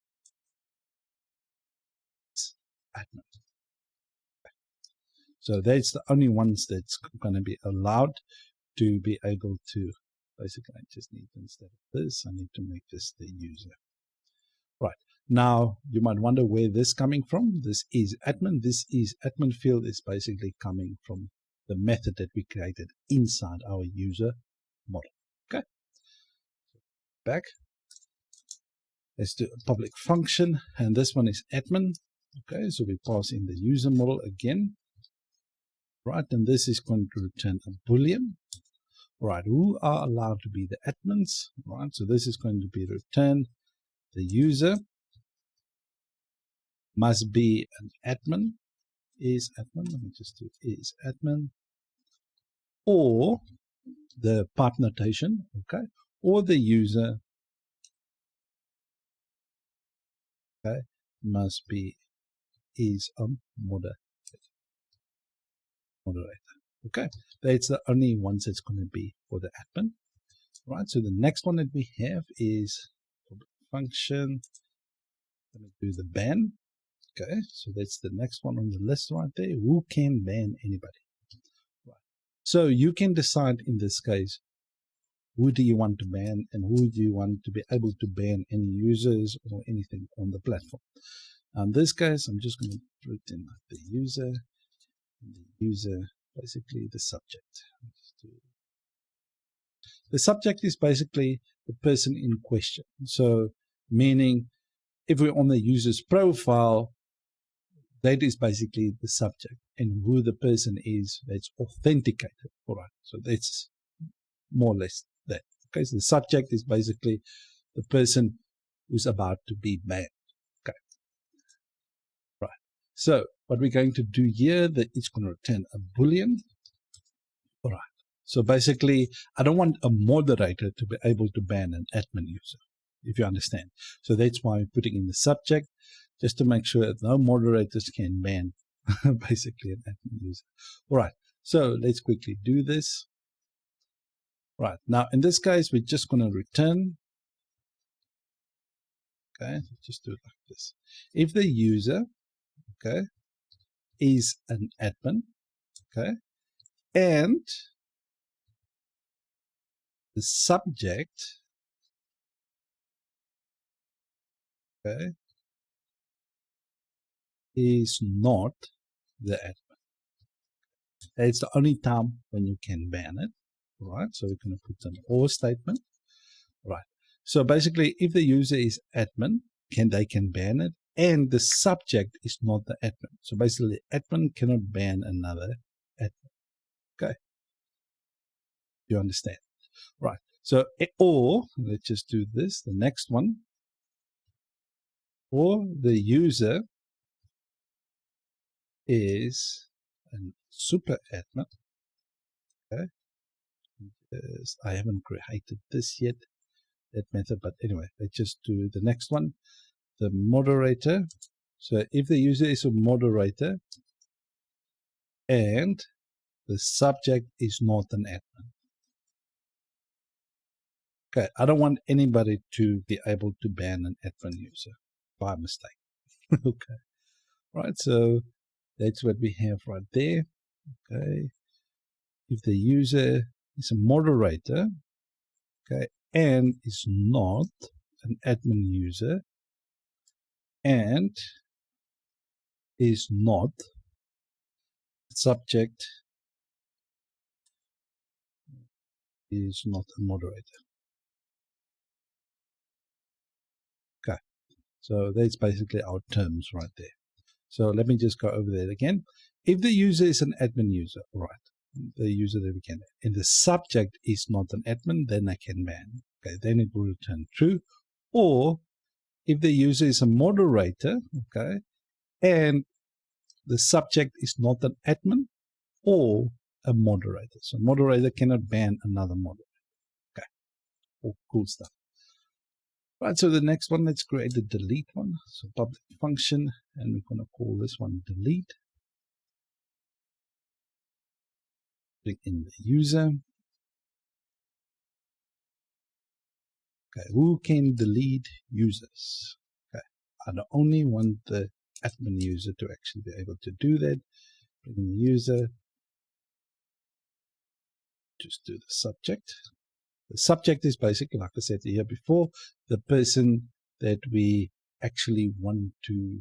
admin. So that's the only ones that's going to be allowed to be able to, basically I just need, instead of this, I need to make this the user. Right. Now, you might wonder where this is coming from. This is admin. This is admin field is basically coming from the method that we created inside our user model. Okay. Back. Let's do a public function, and this one is admin. Okay, so we pass in the user model again. Right, and this is going to return a boolean. Right, who are allowed to be the admins? Right, so this is going to be return the user must be an admin, is admin, let me just do is admin, or the pipe notation, okay, or the user, okay, must be is a moderator. Okay, that's the only ones that's going to be for the admin. Right, so the next one that we have is function. Let me do the ban. Okay, so that's the next one on the list right there. Who can ban anybody? Right. So you can decide in this case, who do you want to ban and who do you want to be able to ban any users or anything on the platform. In this case, I'm just going to put in the user, basically the subject. The subject is basically the person in question. So meaning if we're on the user's profile, that is basically the subject and who the person is that's authenticated. All right. So that's more or less that. Okay. So the subject is basically the person who's about to be banned. Okay. Right. So what we're going to do here, that it's going to return a boolean. All right. So basically, I don't want a moderator to be able to ban an admin user, if you understand. So that's why I'm putting in the subject, just to make sure that no moderators can ban basically an admin user. All right, so let's quickly do this. Right, now in this case, we're just going to return. Okay, just do it like this. If the user, okay, is an admin, okay, and the subject, okay, is not the admin. It's the only time when you can ban it, right? So we're going to put an or statement, right? So basically, if the user is admin, they can ban it, and the subject is not the admin. So basically, admin cannot ban another admin. Okay, you understand, right? So or let's just do this. The next one, or the user is a super admin. Okay. I haven't created this yet, that method, but anyway, let's just do the next one, the moderator. So if the user is a moderator and the subject is not an admin. Okay, I don't want anybody to be able to ban an admin user by mistake. Okay, right, so that's what we have right there. Okay, if the user is a moderator, okay, and is not an admin user and is not subject is not a moderator. Okay, so that's basically our terms right there. So let me just go over that again. If the user is an admin user, right, the user that we can, and the subject is not an admin, then I can ban. Okay, then it will return true. Or if the user is a moderator, okay, and the subject is not an admin or a moderator. So moderator cannot ban another moderator. Okay, all cool stuff. Right, so the next one, let's create a delete one. So public function, and we're going to call this one delete. Click in the user. Okay, who can delete users? Okay, I only want the admin user to actually be able to do that. Bring in the user. Just do the subject. The subject is basically, like I said here before, the person that we actually want to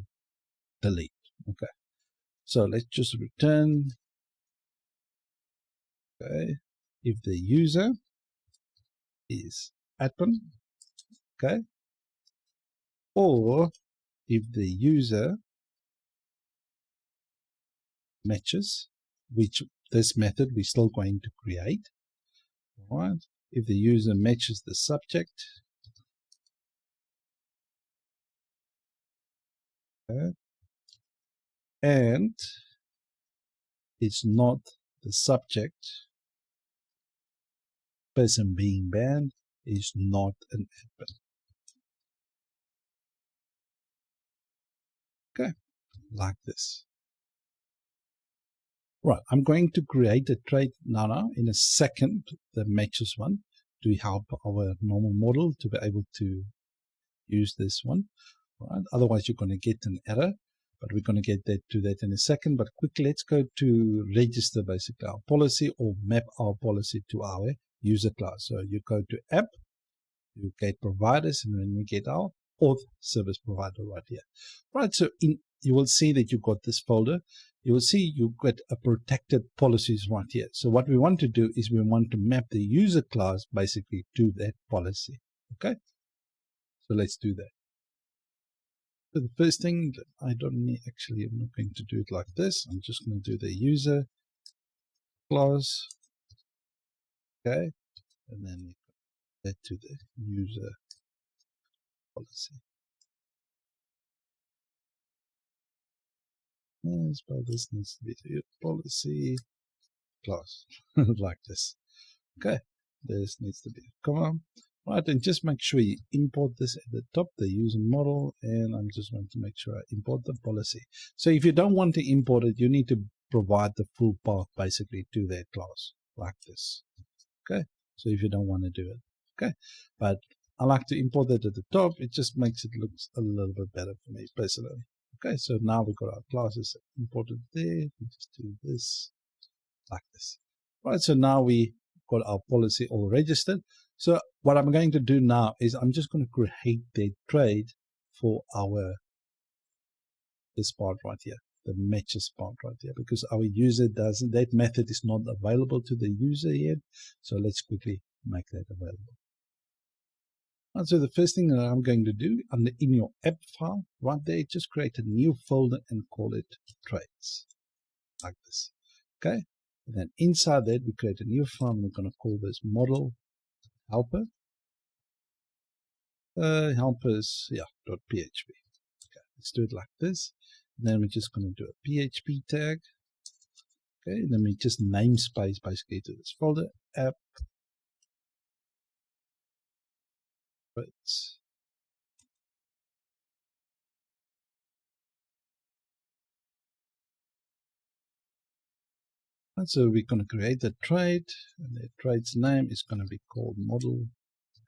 delete. Okay, so let's just return. Okay, if the user is admin, okay, or if the user matches, which this method we're still going to create. All right, if the user matches the subject, okay, and it's not the subject, person being banned is not an admin. Okay, like this. Right, I'm going to create a trait now in a second that matches one to help our normal model to be able to use this one. Right, otherwise you're going to get an error, but we're going to get to that in a second. But quickly, let's go to register basically our policy or map our policy to our user class. So you go to app, you get providers, and then we get our auth service provider right here. Right, so you will see that you've got this folder. You will see you've got a protected policies right here. So what we want to do is we want to map the user class basically to that policy. Okay, so let's do that. So the first thing that I don't need, actually, I'm not going to do it like this. I'm just going to do the user class. Okay, and then that to the user policy. Yes, but this needs to be the policy class like this. Okay, this needs to be a comma. Right, and just make sure you import this at the top, the user model, and I'm just going to make sure I import the policy. So if you don't want to import it, you need to provide the full path basically to that class like this. Okay, so if you don't want to do it, okay, but I like to import that at the top. It just makes it look a little bit better for me personally. Okay, so now we've got our classes imported there. We just do this like this. Right, so now we got our policy all registered. So what I'm going to do now is I'm just going to create the trade for our this part right here, the matches part right here, because our user doesn't, that method is not available to the user yet. So let's quickly make that available. And so the first thing that I'm going to do in your app file right there, just create a new folder and call it trades like this. Okay, and then inside that we create a new file and we're going to call this model helper. Helpers, yeah, .php. Okay, let's do it like this. And then we're just going to do a PHP tag. Okay, and then we just namespace basically to this folder app. Right. And so we're going to create the trade, and the trade's name is going to be called model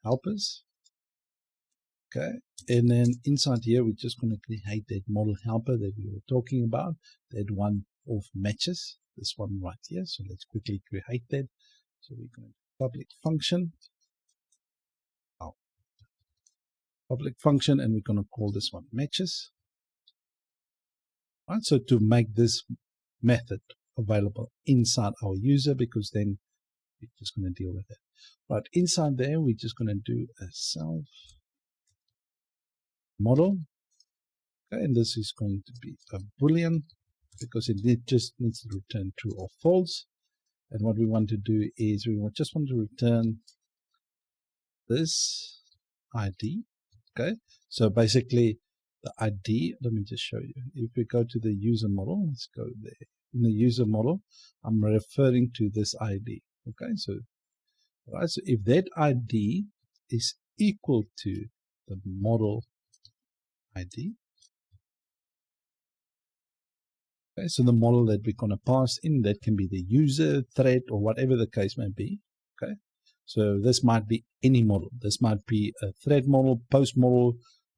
helpers. Okay, and then inside here we're just going to create that model helper that we were talking about, that one of matches, this one right here. So let's quickly create that. So we're going to public function, and we're going to call this one matches. Right, so to make this method available inside our user, because then we're just going to deal with it. Right, inside there we're just going to do a self model. Okay, and this is going to be a boolean because it just needs to return true or false. And what we want to do is we just want to return this ID. Okay, so basically the ID, let me just show you. If we go to the user model, let's go there. In the user model, I'm referring to this ID. Okay, so, right, so if that ID is equal to the model ID. Okay, so the model that we're going to pass in, that can be the user, thread, or whatever the case may be. Okay, so this might be any model. This might be a thread model, post model,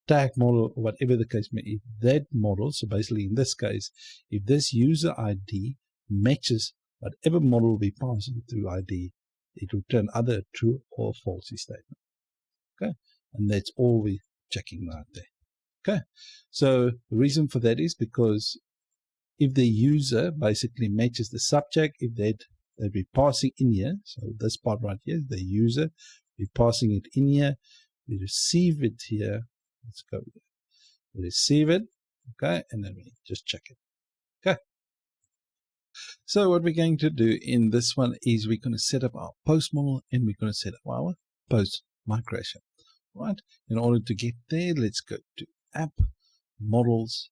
tag model, or whatever the case may be. That model, so basically in this case, if this user ID matches whatever model we pass through ID, it will turn either true or false statement. Okay, and that's all we're checking right there. Okay, so the reason for that is because if the user basically matches the subject, if that we're passing in here, so this part right here, the user, we're passing it in here, we receive it here, let's go here, we receive it, okay, and then we just check it. Okay, so what we're going to do in this one is we're going to set up our post model and we're going to set up our post migration. Right, in order to get there, let's go to app, models,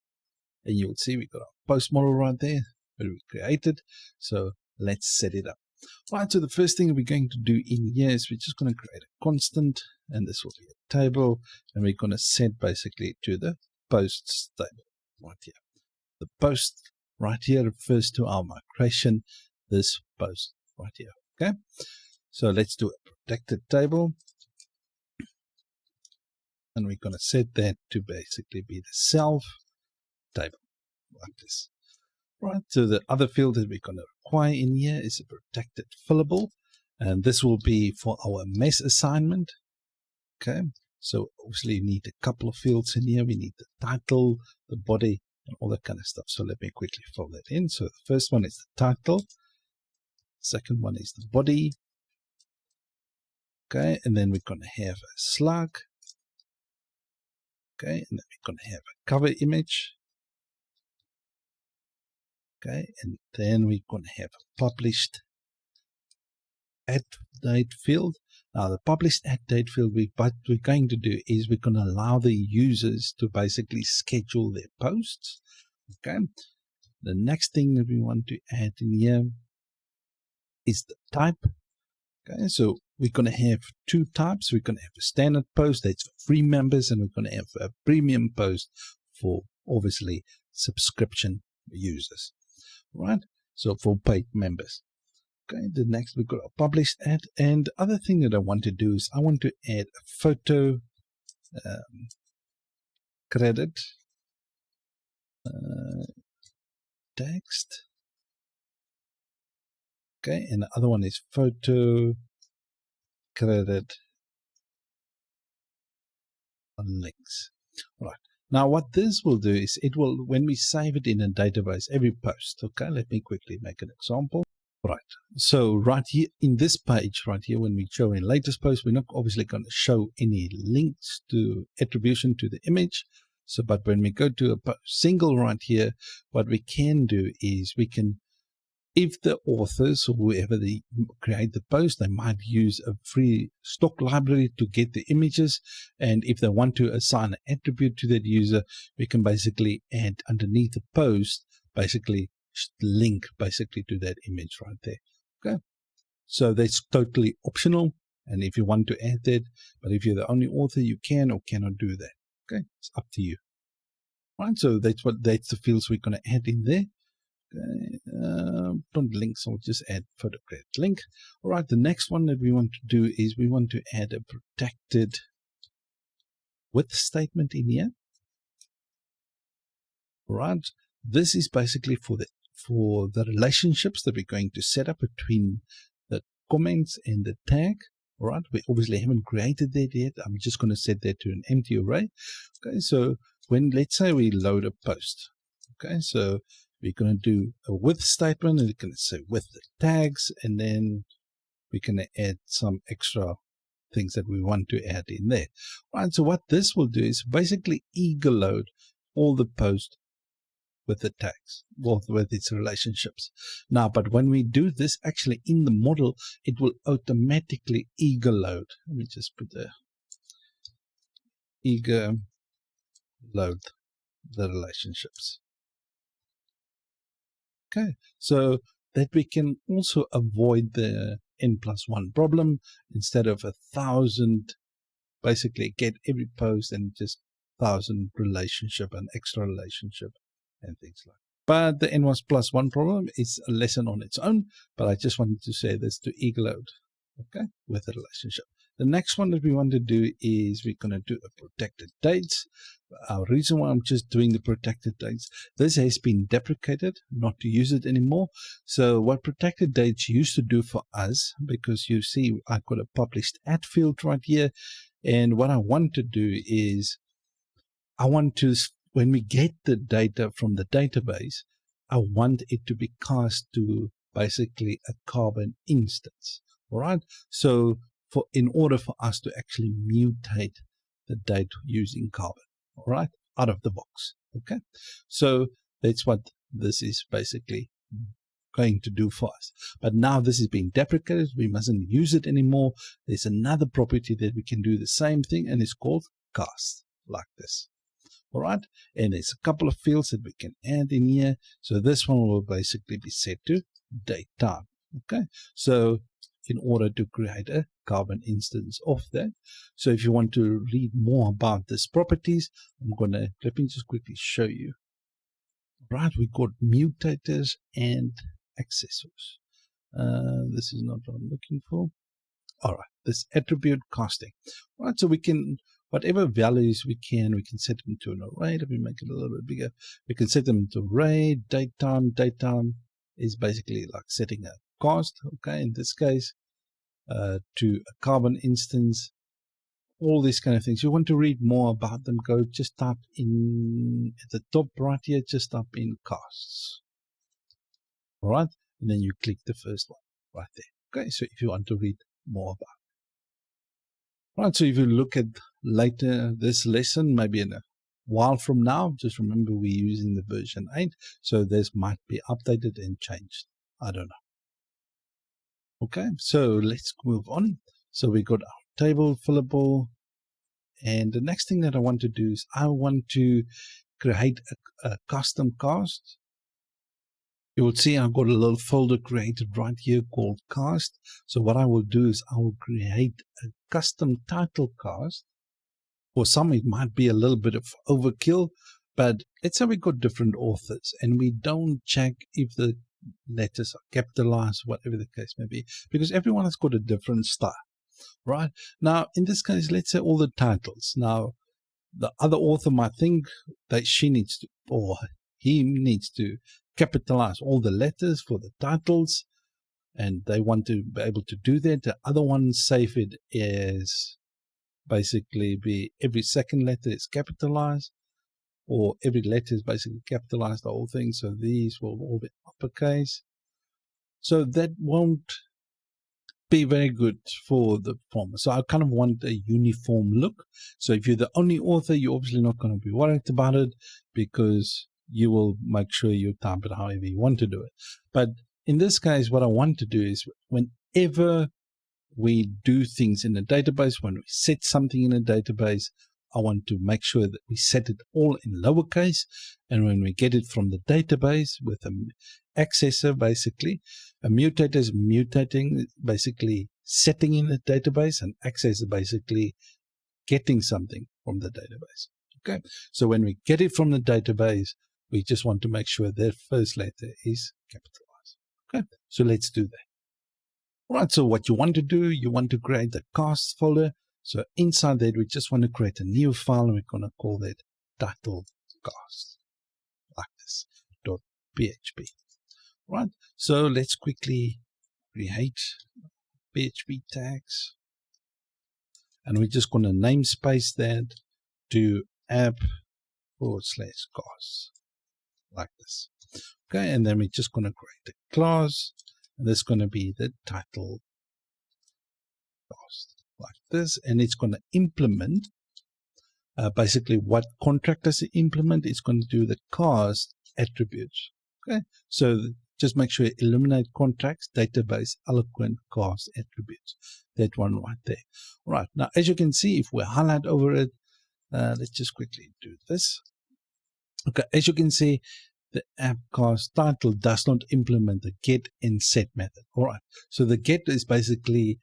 and you will see we've got our post model right there that we created. So let's set it up. Right, so the first thing we're going to do in here is we're just going to create a constant, and this will be a table, and we're going to set basically to the posts table right here. The post right here refers to our migration, this post right here. Okay, so let's do a protected table. And we're going to set that to basically be the self table like this. Right, so the other field that we're going to require in here is a protected fillable, and this will be for our mess assignment. Okay, so obviously you need a couple of fields in here. We need the title, the body, and all that kind of stuff. So let me quickly fill that in. So the first one is the title, second one is the body. Okay, and then we're going to have a slug. Okay, and then we're going to have a cover image. Okay, and then we're going to have a published add date field. Now, the published add date field, what we're going to do is we're going to allow the users to basically schedule their posts. Okay, the next thing that we want to add in here is the type. Okay, so we're going to have two types. We're going to have a standard post that's for free members, and we're going to have a premium post for obviously subscription users, right? So for paid members. Okay, the next we've got a published ad, and the other thing that I want to do is I want to add a photo credit text. Okay, and the other one is photo credit links. All right. Now what this will do is it will, when we save it in a database, every post. Okay, let me quickly make an example. Right. So right here in this page, right here, when we show in latest post, we're not obviously going to show any links to attribution to the image. So, but when we go to a single right here, what we can do is we can, if the authors or whoever they create the post, they might use a free stock library to get the images. And if they want to assign an attribute to that user, we can basically add underneath the post, basically link basically to that image right there. Okay, so that's totally optional, and if you want to add that, but if you're the only author, you can or cannot do that. Okay, it's up to you. Right, so that's the fields we're going to add in there. Okay, don't links, I'll just add photo credit link. All right, the next one that we want to do is we want to add a protected with statement in here. All right, this is basically for the relationships that we're going to set up between the comments and the tag. All right, we obviously haven't created that yet. I'm just going to set that to an empty array. Okay, so when, let's say we load a post. Okay, so we're going to do a with statement, and we're going to say with the tags, and then we're going to add some extra things that we want to add in there. All right, so what this will do is basically eager load all the posts with the tags, with its relationships. Now, but when we do this actually in the model, it will automatically eager load. Let me just put the eager load the relationships. Okay, so that we can also avoid the n+1 problem. Instead of 1,000 basically get every post and just 1,000 relationship and extra relationship and things like that. But the N1+1 problem is a lesson on its own, but I just wanted to say this to eagle out, okay, with the relationship. The next one that we want to do is we're going to do a protected dates. Our reason why I'm just doing the protected dates, this has been deprecated, not to use it anymore. So what protected dates used to do for us, because you see I've got a published at field right here, and what I want to do is I want to, when we get the data from the database, I want it to be cast to basically a carbon instance. All right. So in order for us to actually mutate the date using carbon, all right, out of the box. Okay. So that's what this is basically going to do for us. But now this is being deprecated. We mustn't use it anymore. There's another property that we can do the same thing, and it's called cast, like this. All right, and there's a couple of fields that we can add in here. So this one will basically be set to date time. Okay, so in order to create a carbon instance of that. So if you want to read more about these properties, let me just quickly show you. Right, we got mutators and accessors. This is not what I'm looking for. All right, this attribute casting. All right, so we can, whatever values we can set them to an array. Let me make it a little bit bigger. We can set them to array, date time. Date time is basically like setting a cast, okay, in this case, to a carbon instance, all these kind of things. You want to read more about them, go just type in at the top right here, just type in casts. All right, and then you click the first one right there. Okay, so if you want to read more about it. Right, so if you look at later this lesson, maybe in a while from now, just remember we're using the version 8, so this might be updated and changed. I don't know. Okay, so let's move on. So we got our table fillable, and the next thing that I want to do is I want to create a custom cast. You will see I've got a little folder created right here called cast. So what I will do is I will create a custom title cast. For some it might be a little bit of overkill, but let's say we got different authors and we don't check if the letters are capitalized, whatever the case may be, because everyone has got a different style, right? Now, in this case, let's say all the titles. Now, the other author might think that she needs to, or he needs to capitalize all the letters for the titles, and they want to be able to do that. The other ones save it as basically be every second letter is capitalized, or every letter is basically capitalized, the whole thing. So these will all be uppercase. So that won't be very good for the former. So I kind of want a uniform look. So if you're the only author, you're obviously not going to be worried about it, because you will make sure you type it however you want to do it. But in this case, what I want to do is whenever we do things in a database, when we set something in a database, I want to make sure that we set it all in lowercase, and when we get it from the database with an accessor, basically, a mutator is mutating, basically setting in the database, and accessor basically getting something from the database. Okay, so when we get it from the database, we just want to make sure that first letter is capitalized. Okay, so let's do that. All right, so what you want to do, you want to create a cast folder. So inside that, we just want to create a new file, and we're going to call that title cast, like this, .php. Right, so let's quickly create PHP tags, and we're just going to namespace that to app/cast, like this. Okay, and then we're just going to create a class, and that's going to be the title cast, like this, and it's going to implement basically what contract does it implement. It's going to do the cast attributes. Okay, so just make sure you eliminate contracts, database, eloquent, cast attributes. That one right there. All right, now as you can see, if we highlight over it, let's just quickly do this. Okay, as you can see, the app cast title does not implement the get and set method. All right, so the get is basically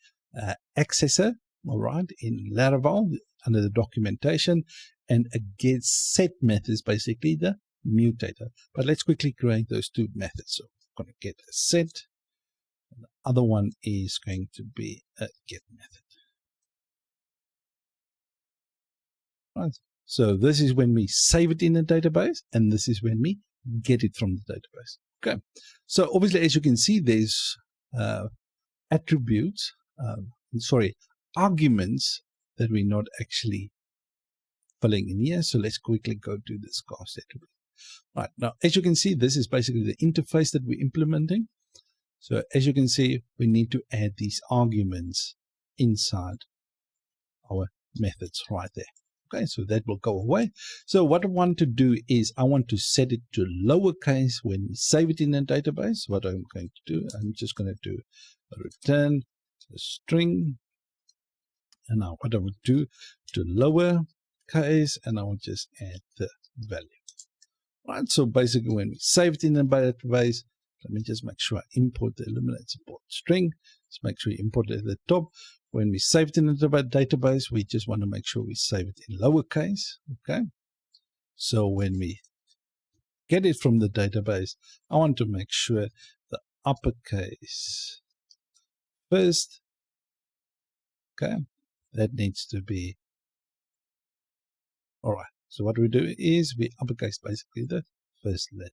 accessor all right, in Laravel under the documentation, and a get set method is basically the mutator. But let's quickly create those two methods. So I'm going to get a set, and the other one is going to be a get method. Right. So this is when we save it in the database, and this is when we get it from the database. Okay. So obviously, as you can see, there's attributes, arguments that we're not actually filling in here. So let's quickly go to this cast attribute. Right. Now, as you can see, this is basically the interface that we're implementing. So as you can see, we need to add these arguments inside our methods right there. Okay, so that will go away. So what I want to do is I want to set it to lowercase when we save it in a database. What I'm going to do, I'm just going to do a return a string. And now what I would do to lowercase, and I will just add the value. Right, so basically when we save it in a database, let me just make sure I import the eliminate support string. Just make sure you import it at the top. When we save it in the database, we just want to make sure we save it in lowercase. Okay. So when we get it from the database, I want to make sure the uppercase first. Okay. That needs to be all right. So what we do is we uppercase basically the first letter,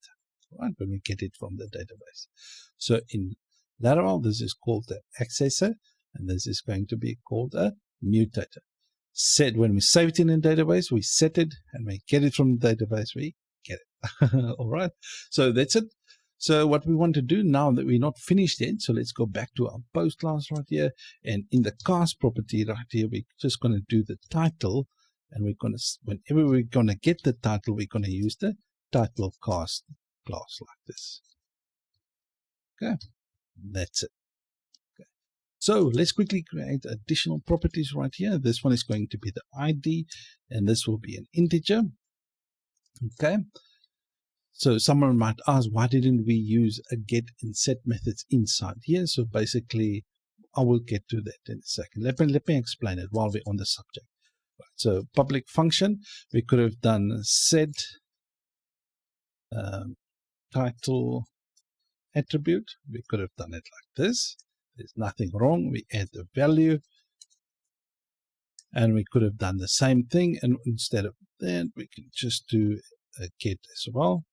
right, when we get it from the database. So in Laravel, this is called the accessor, and this is going to be called a mutator. Set when we save it in a database, we set it, and we get it from the database, we get it. All right. So that's it. So what we want to do now that we're not finished yet, so let's go back to our post class right here, and in the cast property right here, we're just going to do the title. And we're going to, whenever we're going to get the title, we're going to use the title cast class like this. Okay, that's it. Okay. So let's quickly create additional properties right here. This one is going to be the ID, and this will be an integer. Okay. So someone might ask, why didn't we use a get and set methods inside here? So basically, I will get to that in a second. Let me explain it while we're on the subject. So public function, we could have done set title attribute. We could have done it like this. There's nothing wrong. We add the value. And we could have done the same thing. And instead of that, we can just do a get as well.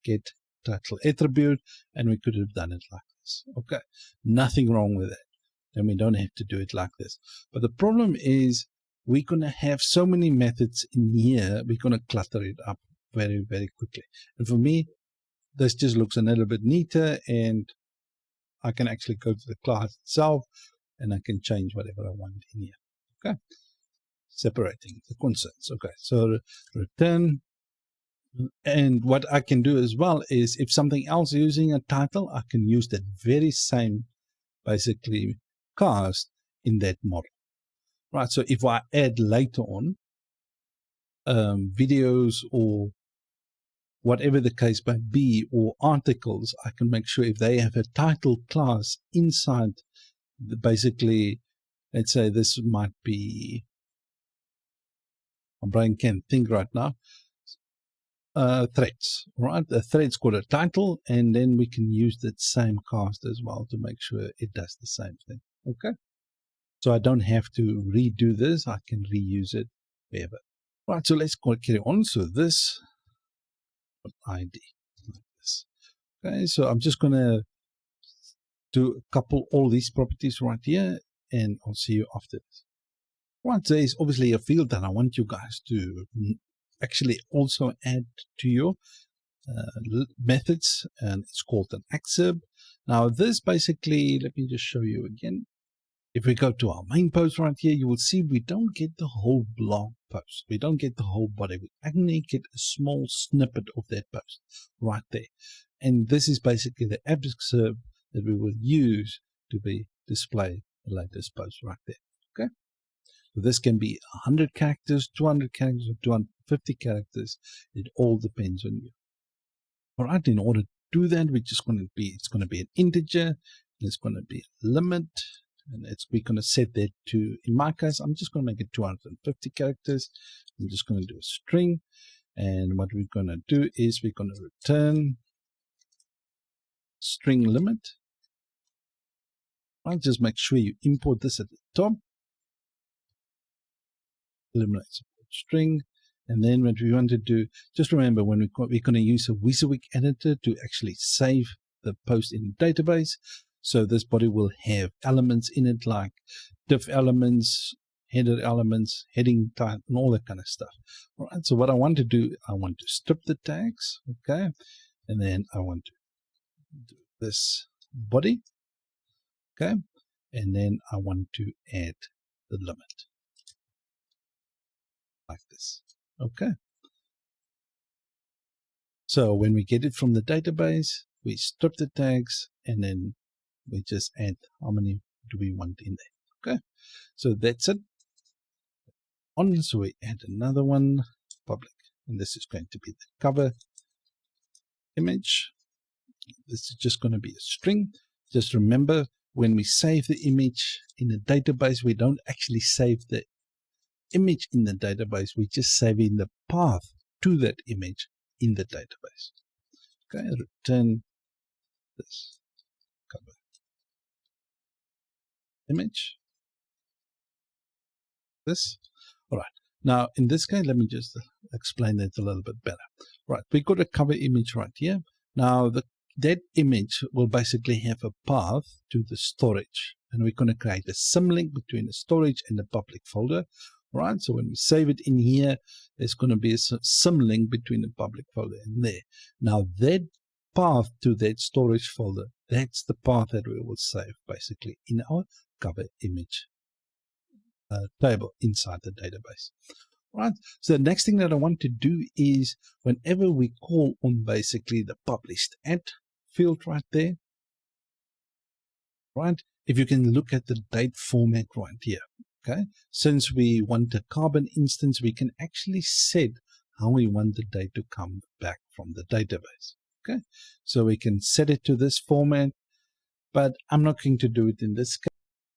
Get title attribute. And we could have done it like this. Okay. Nothing wrong with that. Then we don't have to do it like this. But the problem is, we're going to have so many methods in here, we're going to clutter it up very, very quickly. And for me, this just looks a little bit neater, and I can actually go to the class itself, and I can change whatever I want in here. Okay. Separating the concerns. Okay. So return. And what I can do as well is if something else is using a title, I can use that very same, basically, cast in that model. Right, so if I add later on videos or whatever the case may be, or articles, I can make sure if they have a title class inside, basically, let's say this might be, my brain can't think right now, threads, right? The thread's got a title, and then we can use that same cast as well to make sure it does the same thing, okay? So I don't have to redo this. I can reuse it wherever. Right, so let's carry on. So this ID like this. Okay, so I'm just going to do a couple all these properties right here, and I'll see you after this. Right, there is obviously a field that I want you guys to actually also add to your methods, and it's called an excerpt. Now this basically, let me just show you again. If we go to our main post right here, you will see we don't get the whole blog post. We don't get the whole body. We only get a small snippet of that post right there. And this is basically the excerpt that we will use to display the latest post right there. Okay. So this can be 100 characters, 200 characters, or 250 characters. It all depends on you. All right. In order to do that, we're just going to be, it's going to be an integer. It's going to be a limit. and we're going to set that to, in my case, I'm just going to make it 250 characters. I'm just going to do a string, and what we're going to do is we're going to return string limit. Right, just make sure you import this at the top. Eliminate support string. And then what we want to do, just remember when we're going to use a WYSIWYG editor to actually save the post in the database. So this body will have elements in it like div elements, header elements, heading type, and all that kind of stuff. All right, so what I want to do, I want to strip the tags, okay? And then I want to do this body, okay? And then I want to add the limit like this. Okay. So when we get it from the database, we strip the tags and then we just add how many do we want in there. Okay. So that's it. So we add another one, public, and this is going to be the cover image. This is just going to be a string. Just remember, when we save the image in the database, we don't actually save the image in the database, we just save in the path to that image in the database. Okay, return this cover image. This. All right. Now, in this case, let me just explain that a little bit better. Right, we got a cover image right here. Now, that image will basically have a path to the storage, and we're going to create a symlink between the storage and the public folder. Right, so when we save it in here, there's going to be a symlink between the public folder and there. Now that path to that storage folder, that's the path that we will save basically in our cover image table inside the database. Right, so the next thing that I want to do is whenever we call on basically the published at field right there, right, if you can look at the date format right here. Okay, since we want a carbon instance, we can actually set how we want the date to come back from the database. Okay, so we can set it to this format, but I'm not going to do it in this case.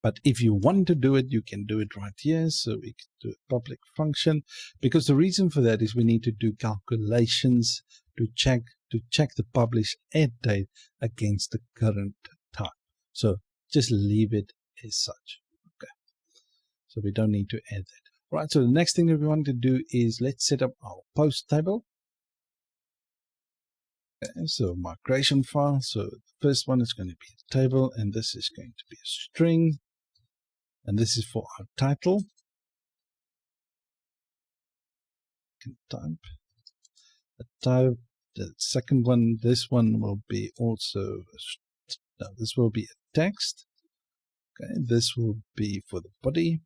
But if you want to do it, you can do it right here. So we can do a public function, because the reason for that is we need to do calculations to check the published at date against the current time. So just leave it as such. So we don't need to add that. All right, so the next thing that we want to do is let's set up our post table. Okay, so migration file. So the first one is going to be a table, and this is going to be a string. And this is for our title. You can type a type. The second one, this one will be also, this will be a text. Okay, this will be for the body.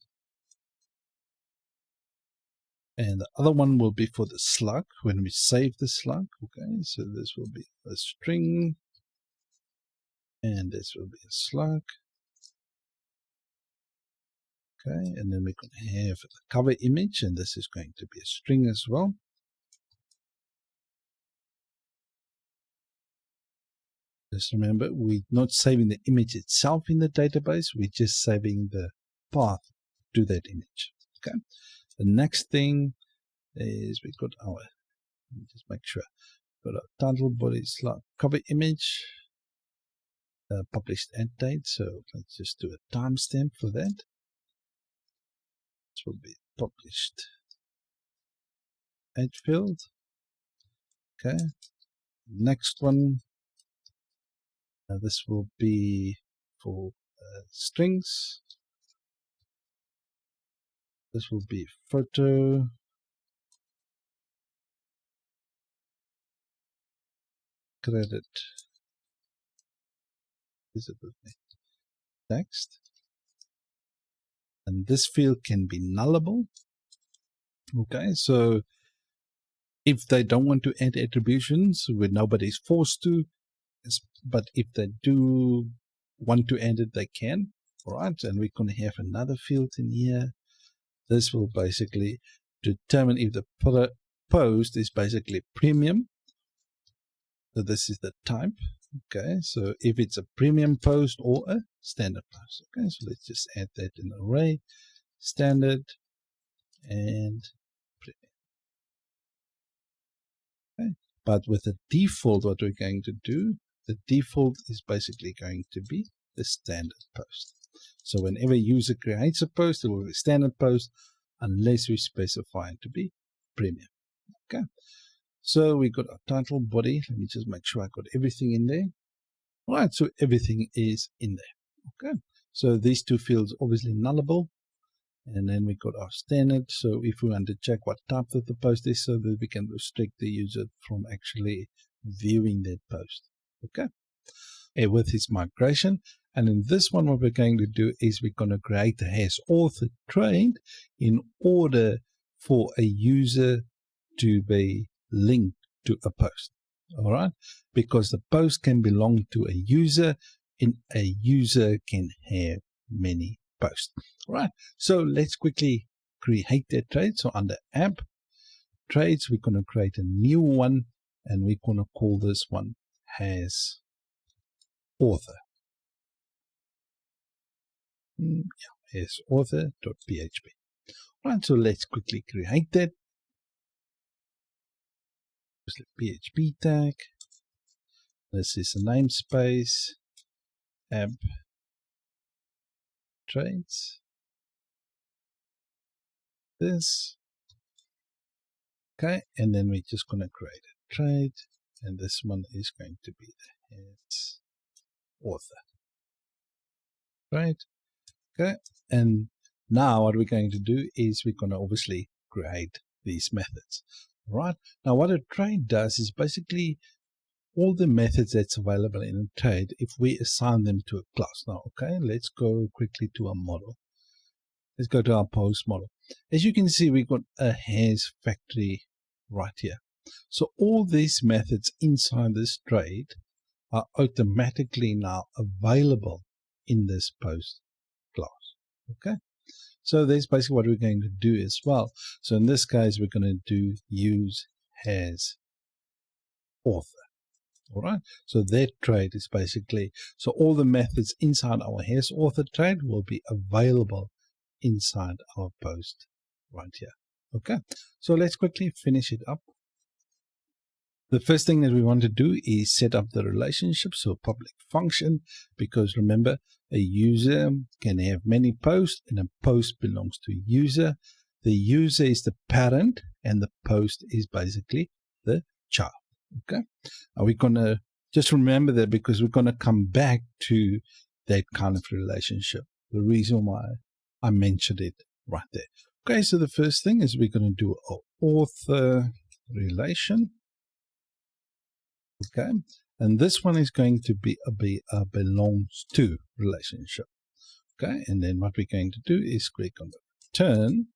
And the other one will be for the slug when we save the slug. Okay, so this will be a string, and this will be a slug. Okay, and then we're going to have the cover image, and this is going to be a string as well. Just remember, we're not saving the image itself in the database, we're just saving the path to that image. Okay. The next thing is we got our, let me just make sure, got our title, body, slug, cover image, published at date. So let's just do a timestamp for that. This will be published at field. Okay. Next one, this will be for strings. This will be photo. Credit. Visible text. And this field can be nullable. Okay, so if they don't want to add attributions, where nobody's forced to, but if they do want to add it, they can. All right, and we're going to have another field in here. This will basically determine if the post is basically premium. So this is the type. Okay, so if it's a premium post or a standard post. Okay, so let's just add that in the array, standard and premium. Okay, but with the default, what we're going to do, the default is basically going to be the standard post. So whenever a user creates a post, it will be a standard post unless we specify it to be premium. Okay, so we got our title, body. Let me just make sure I got everything in there. All right, so everything is in there. Okay, so these two fields obviously nullable. And then we got our standard. So if we want to check what type of the post is, so that we can restrict the user from actually viewing that post. Okay, and with its migration. And in this one, what we're going to do is we're going to create a HasAuthor trait in order for a user to be linked to a post. All right, because the post can belong to a user and a user can have many posts. All right, so let's quickly create that trait. So under app traits, we're going to create a new one and we're going to call this one HasAuthor. HasAuthor.php. All right, so let's quickly create that. Just the PHP tag. This is a namespace, app traits. This. Okay, and then we're just going to create a trait, and this one is going to be the HasAuthor. Right? Okay, and now what we're going to do is we're going to obviously create these methods. Right? Now what a trait does is basically all the methods that's available in a trait if we assign them to a class. Now, okay, let's go quickly to our model. Let's go to our post model. As you can see, we've got a has factory right here. So all these methods inside this trait are automatically now available in this post class. Okay, so that's basically what we're going to do as well. So in this case, we're going to do use HasAuthor. All right, so that trait is basically, so all the methods inside our HasAuthor trait will be available inside our post right here. Okay, so let's quickly finish it up. The first thing that we want to do is set up the relationship, so public function, because remember, a user can have many posts and a post belongs to a user. The user is the parent and the post is basically the child. Okay, are we going to just remember that because we're going to come back to that kind of relationship, the reason why I mentioned it right there. Okay, so the first thing is we're going to do an author relation. Okay, and this one is going to be a belongs to relationship. Okay, and then what we're going to do is click on the return.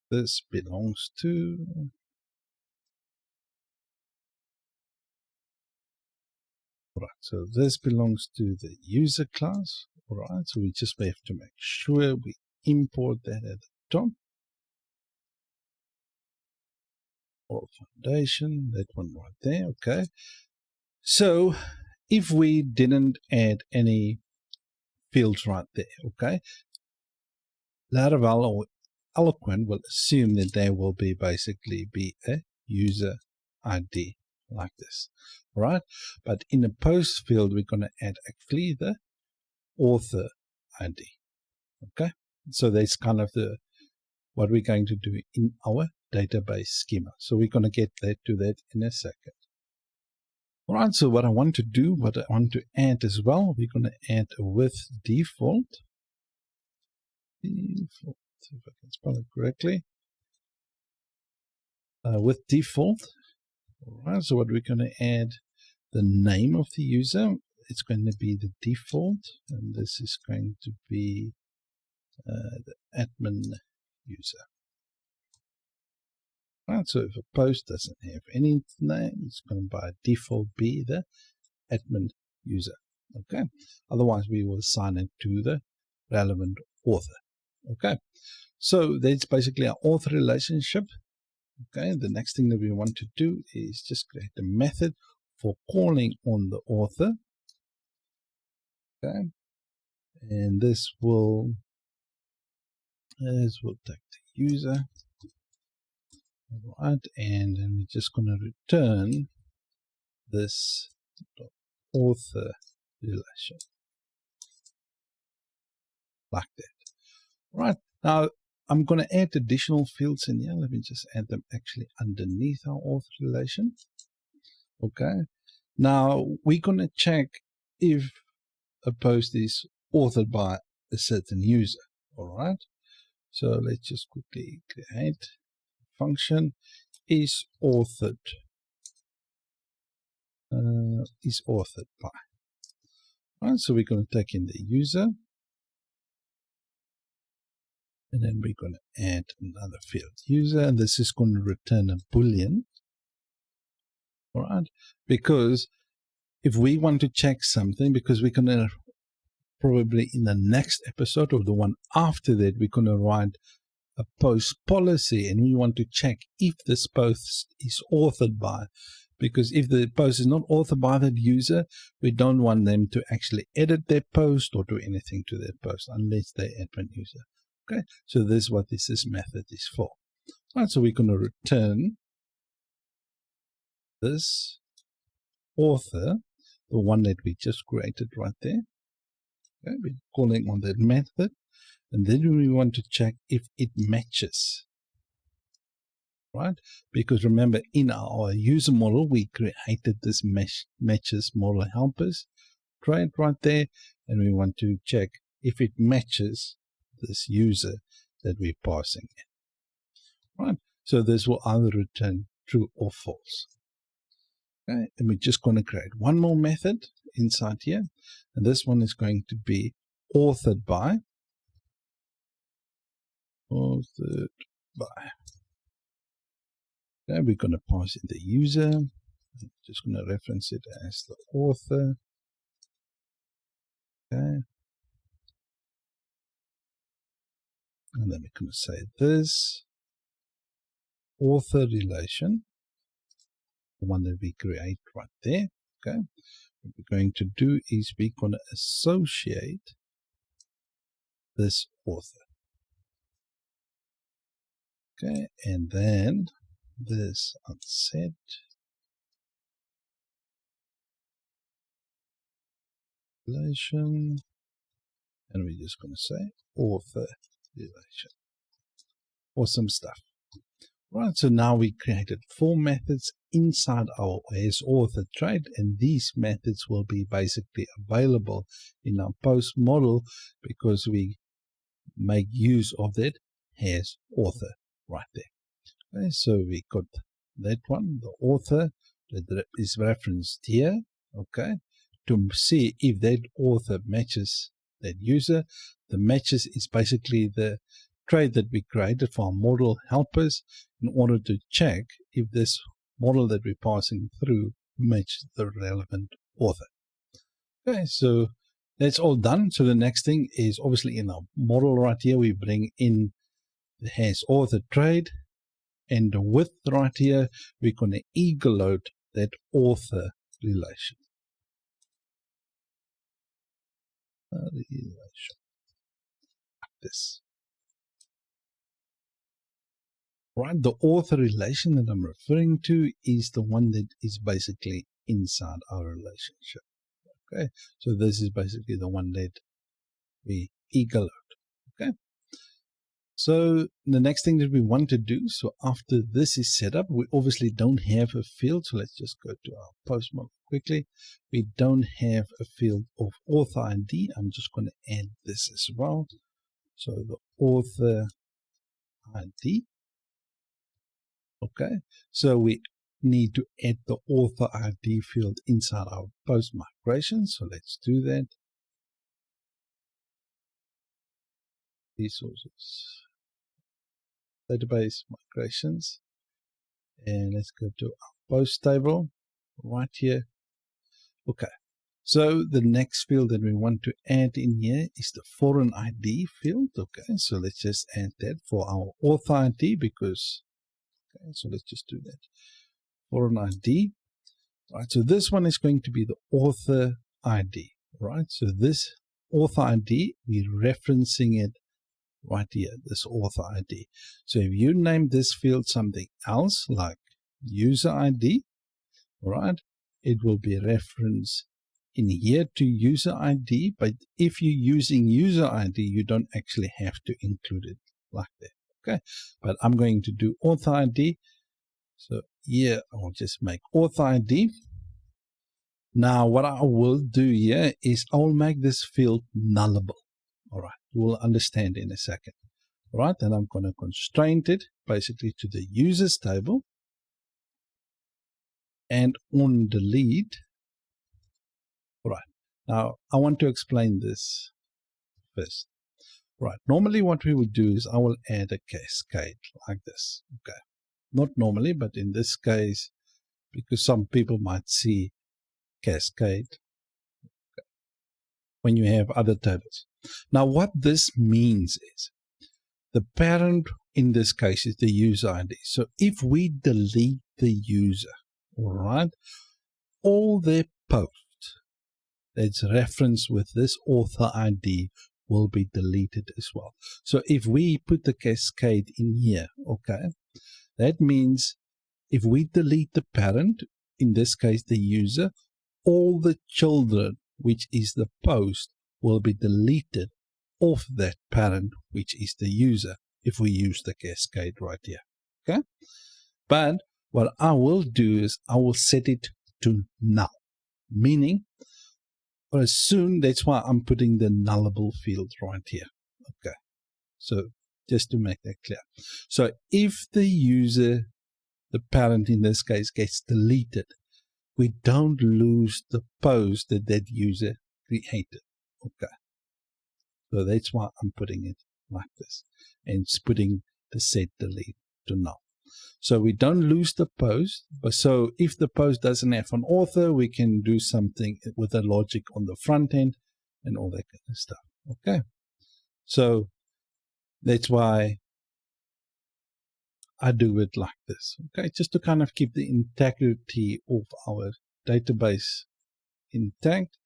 This belongs to. Right, so this belongs to the user class. All right, so we just have to make sure we import that at the top. Or foundation, that one right there. Okay, so if we didn't add any fields right there, okay, Laravel or Eloquent will assume that there will be basically a user ID like this, right? But in the post field, we're going to add actually the author ID. Okay, so that's kind of what we're going to do in our database schema. So we're going to get to that in a second. All right, so what I want to do, what I want to add as well, we're going to add a with default. Default, if I can spell it correctly. With default. All right, so what we're going to add, the name of the user, it's going to be the default, and this is going to be the admin user. Right, so if a post doesn't have any name, it's going to by default be the admin user. Okay, otherwise we will assign it to the relevant author. Okay, so that's basically our author relationship. Okay, the next thing that we want to do is just create a method for calling on the author. Okay, and this will take the user. All right, and then we're just going to return this author relation like that. All right, now I'm going to add additional fields in here. Let me just add them actually underneath our author relation. Okay, now we're going to check if a post is authored by a certain user. All right, so let's just quickly create a function is authored by. All right, so we're going to take in the user, and then we're going to add another field, user, and this is going to return a boolean. All right, because if we want to check something, because we're going to probably in the next episode or the one after that, we're going to write a post policy, and we want to check if this post is authored by, because if the post is not authored by that user, we don't want them to actually edit their post or do anything to their post unless they admin user. Okay, so this is what this method is for. All right, so we're going to return this author, the one that we just created right there. Okay, we're calling on that method, and then we want to check if it matches. Right? Because remember, in our user model, we created this matches model helpers trait right there, and we want to check if it matches this user that we're passing in. Right? So this will either return true or false. Okay, and we're just going to create one more method inside here, and this one is going to be authored by. Authored by. Okay, we're going to pass in the user. I'm just going to reference it as the author. Okay. And then we're going to say this author relation, the one that we create right there. Okay. What we're going to do is we're going to associate this author. Okay. And then this unset. Relation, and we're just going to say author relation. Awesome stuff. Right, so now we created 4 methods inside our HasAuthor trait, and these methods will be basically available in our post model because we make use of that HasAuthor right there. Okay, so we got that one, the author that is referenced here. Okay, to see if that author matches that user. The matches is basically the trait that we created for our model helpers in order to check if this model that we're passing through matches the relevant author. Okay, so that's all done. So the next thing is obviously in our model right here, we bring in the HasAuthor trait, and the width right here, we're going to eagle load that author relation. Like this. Right, the author relation that I'm referring to is the one that is basically inside our relationship. Okay, so this is basically the one that we eagle out. Okay, so the next thing that we want to do, so after this is set up, we obviously don't have a field. So let's just go to our post model quickly. We don't have a field of author ID. I'm just going to add this as well. So the author ID. Okay, so we need to add the author ID field inside our post migration. So let's do that. Resources, database migrations, and let's go to our post table right here. Okay, so the next field that we want to add in here is the foreign ID field. Okay, so let's just add that for our author ID because Okay, so let's just do that. For an ID, right? So this one is going to be the author ID, right? So this author ID, we're referencing it right here, this author ID. So if you name this field something else like user ID, right, it will be referenced in here to user ID, but if you're using user ID, you don't actually have to include it like that. Okay, but I'm going to do author ID. So here I'll just make author ID. Now what I will do here is I'll make this field nullable. All right, you will understand in a second. All right, and I'm going to constrain it basically to the users table. And on delete. All right, now I want to explain this first. Right, normally what we would do is I will add a cascade like this. Okay, not normally, but in this case, because some people might see cascade when you have other tables. Now what this means is the parent in this case is the user ID. So if we delete the user, all right, all their posts that's referenced with this author ID will be deleted as well. So if we put the cascade in here, okay, that means if we delete the parent, in this case the user, all the children, which is the post, will be deleted off that parent, which is the user, if we use the cascade right here. Okay, but what I will do is I will set it to null, meaning as soon, that's why I'm putting the nullable field right here. Okay, so just to make that clear. So if the user, the parent in this case, gets deleted, we don't lose the post that that user created. Okay, so that's why I'm putting it like this and it's putting the set delete to null. So we don't lose the post, but so if the post doesn't have an author, we can do something with the logic on the front end and all that kind of stuff. Okay, so that's why I do it like this. Okay, just to kind of keep the integrity of our database intact.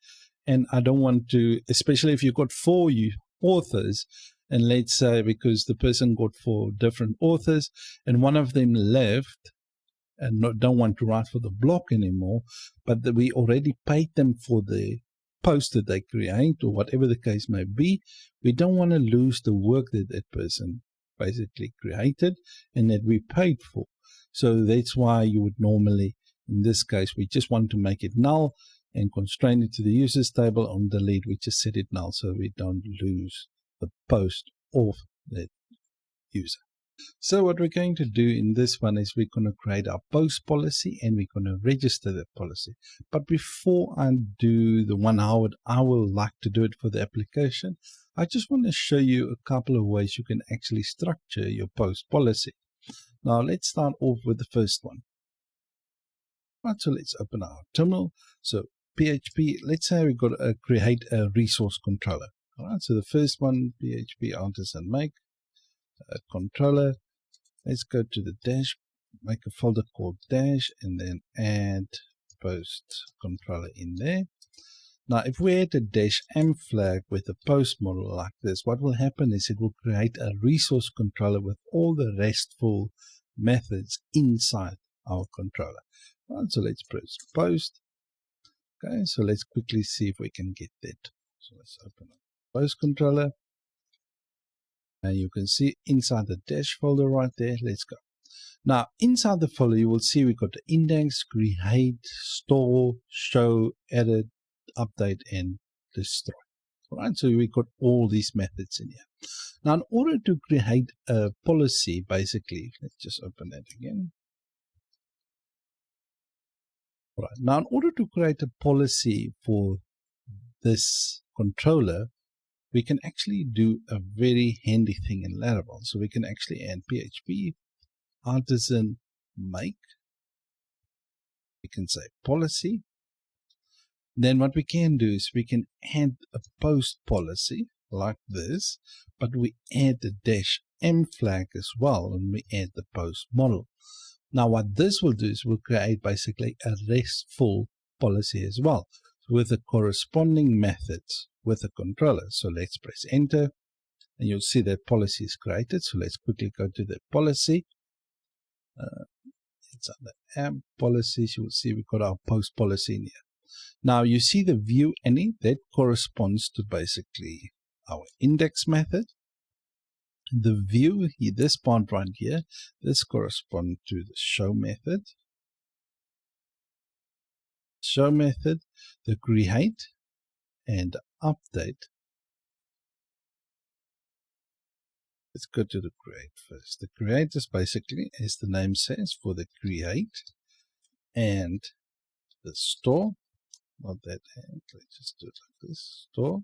And I don't want to, especially if you've got 4 authors, and let's say because the person got 4 different authors and one of them left and don't want to write for the block anymore, but that we already paid them for the post that they create or whatever the case may be, we don't want to lose the work that that person basically created and that we paid for. So that's why you would normally, in this case, we just want to make it null and constrain it to the users table. On delete, we just set it null so we don't lose the post of that user. So what we're going to do in this one is we're going to create our post policy and we're going to register that policy. But before I do the one how I will like to do it for the application, I just want to show you a couple of ways you can actually structure your post policy. Now let's start off with the first one. Right, so let's open our terminal. So PHP, let's say we've got to create a resource controller. All right, so the first one, PHP artisan make a controller. Let's go to the dash, make a folder called dash, and then add post controller in there. Now, if we add a dash m flag with a post model like this, what will happen is it will create a resource controller with all the RESTful methods inside our controller. Right, so let's press post. Okay, so let's quickly see if we can get that. So let's open up post controller. And you can see inside the dash folder right there. Let's go. Now, inside the folder, you will see we've got the index, create, store, show, edit, update, and destroy. All right, so we've got all these methods in here. Now, in order to create a policy, basically, let's just open that again. All right, now, in order to create a policy for this controller, we can actually do a very handy thing in Laravel. So we can actually add PHP artisan make. We can say policy. Then what we can do is we can add a post policy like this, but we add the dash M flag as well when we add the post model. Now what this will do is we'll create basically a RESTful policy as well with the corresponding methods with the controller. So let's press enter and you'll see that policy is created. So let's quickly go to the policy. It's under AMP policies. You will see we've got our post policy in here. Now you see the view any that corresponds to basically our index method. The view here, this part right here, this corresponds to the show method. Show method, the create and update. Let's go to the create first. The create is basically, as the name says, for the create, and the store, not that hand, let's just do it like this, store.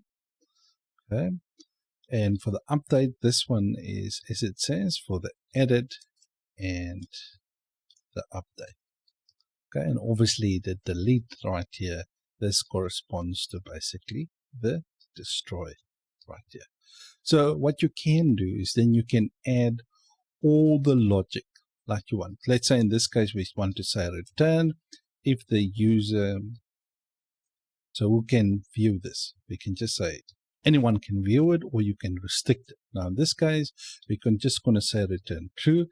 Okay. And for the update, this one is, as it says, for the edit and the update. Okay, and obviously the delete right here, this corresponds to basically the destroy right here. So what you can do is then you can add all the logic like you want. Let's say in this case we want to say return if the user, so who can view this? We can just say anyone can view it, or you can restrict it. Now in this case, we can just going to say return true,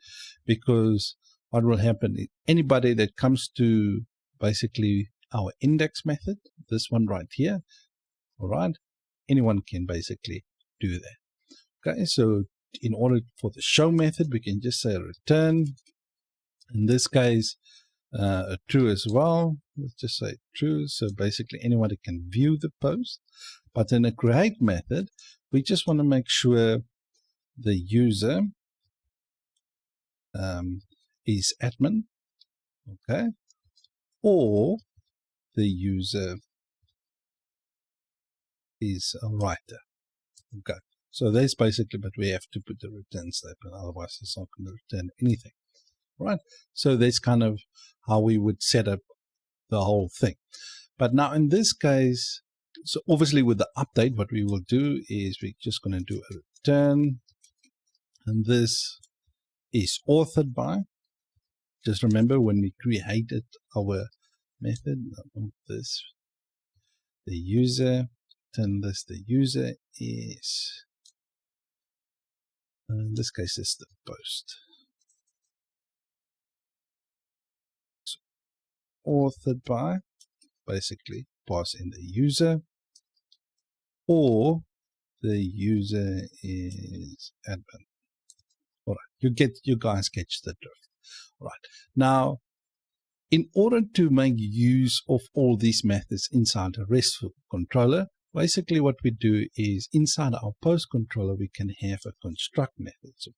because what will happen is anybody that comes to basically our index method, this one right here, all right, anyone can basically do that. Okay, so in order for the show method, we can just say return, in this case, true as well. Let's just say true, so basically anyone can view the post. But in a create method, we just want to make sure the user is admin, okay, or the user is a writer. Okay, so that's basically, but we have to put the return statement, otherwise it's not going to return anything, right? So that's kind of how we would set up the whole thing. But now in this case, so obviously with the update, what we will do is we're just going to do a return, and this is authored by. Just remember when we created our method, this, the user, and this, the user is, in this case, it's the post. So, authored by, basically pass in the user, or the user is admin. All right, you guys catch the drift. All right, now in order to make use of all these methods inside a RESTful controller, basically what we do is inside our post controller we can have a construct method. So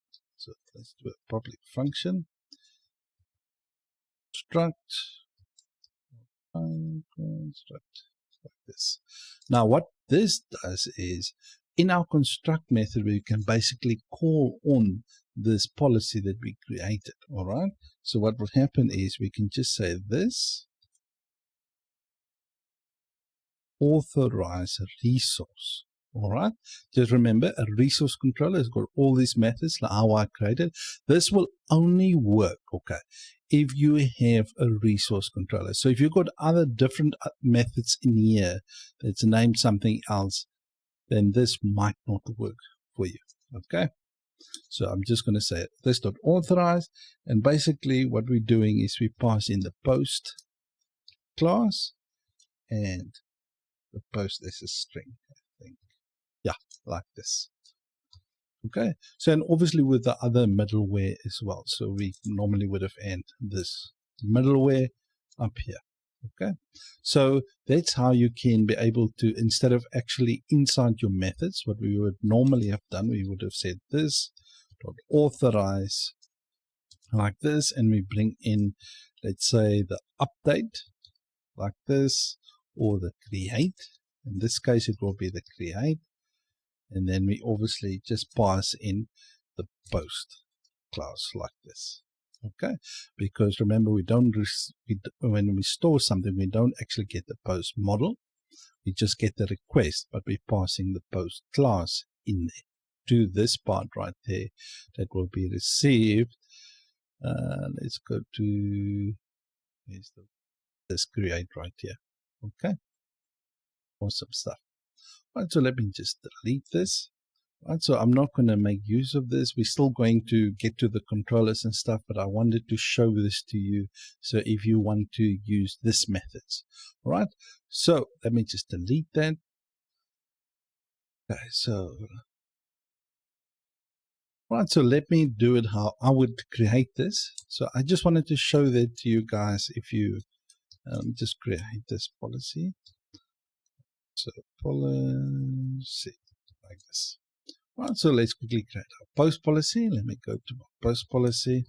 let's do a public function construct like this. Now what this does is in our construct method we can basically call on this policy that we created. All right, so what will happen is we can just say this authorize a resource. All right, just remember a resource controller has got all these methods like how I created. This will only work, okay, if you have a resource controller. So if you've got other different methods in here that's named something else, then this might not work for you. Okay, so I'm just going to say this.authorize, and basically what we're doing is we pass in the post class, and the post is a string, I think. Yeah, like this. Okay, so and obviously with the other middleware as well. So we normally would have end this middleware up here. Okay, so that's how you can be able to, instead of actually inside your methods, what we would normally have done, we would have said this dot authorize like this, and we bring in, let's say, the update like this, or the create. In this case it will be the create, and then we obviously just pass in the post class like this. Okay, because remember we don't when we store something we don't actually get the post model, we just get the request, but we're passing the post class in there. to this part right there that will be received. Let's go to this create right here. Okay, awesome stuff. Right, so let me just delete this. Right, so I'm not going to make use of this. We're still going to get to the controllers and stuff, but I wanted to show this to you. So if you want to use this methods, all right. So let me just delete that. Okay, so right, so let me do it how I would create this. So I just wanted to show that to you guys. If you just create this policy, so policy like this. Right, so let's quickly create our post policy. Let me go to my post policy.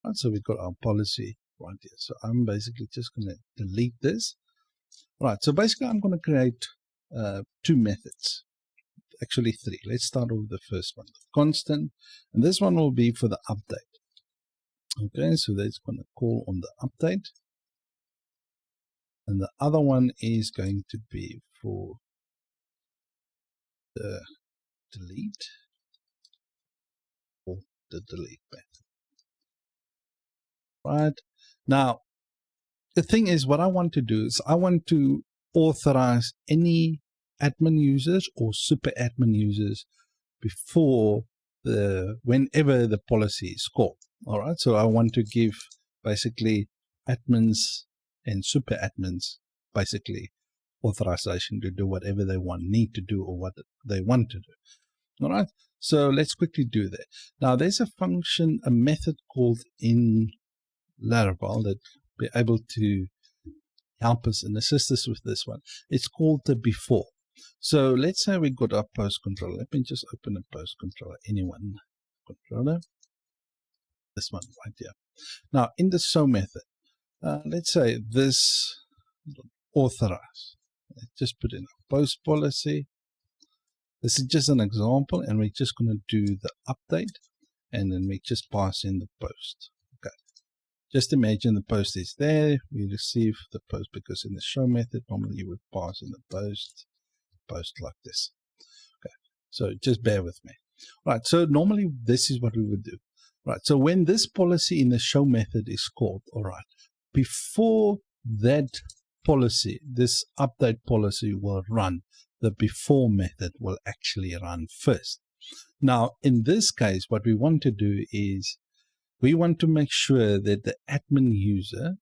Right, so we've got our policy right here. So I'm basically just going to delete this. Right, so basically I'm going to create two methods. Actually three. Let's start with the first one, the constant, and this one will be for the update. Okay, so that's going to call on the update, and the other one is going to be for the delete, or the delete method. Right, now the thing is, what I want to do is I want to authorize any admin users or super admin users before whenever the policy is called. All right, so I want to give basically admins and super admins basically authorization to do whatever they need to do or what they want to do. All right, so let's quickly do that. Now there's a function, a method called in Laravel that be able to help us and assist us with this one. It's called the before. So let's say we got our post controller. Let me just open a post controller, any one controller. This one right here. Now in the show method, let's say this authorize. Let's just put in a post policy. This is just an example, and we're just going to do the update, and then we just pass in the post. Okay. Just imagine the post is there. We receive the post because in the show method, normally you would pass in the post like this. Okay, so just bear with me. Right, so normally this is what we would do. Right, so when this policy in the show method is called, all right, before that policy, this update policy will run, the before method will actually run first. Now, in this case, what we want to do is we want to make sure that the admin user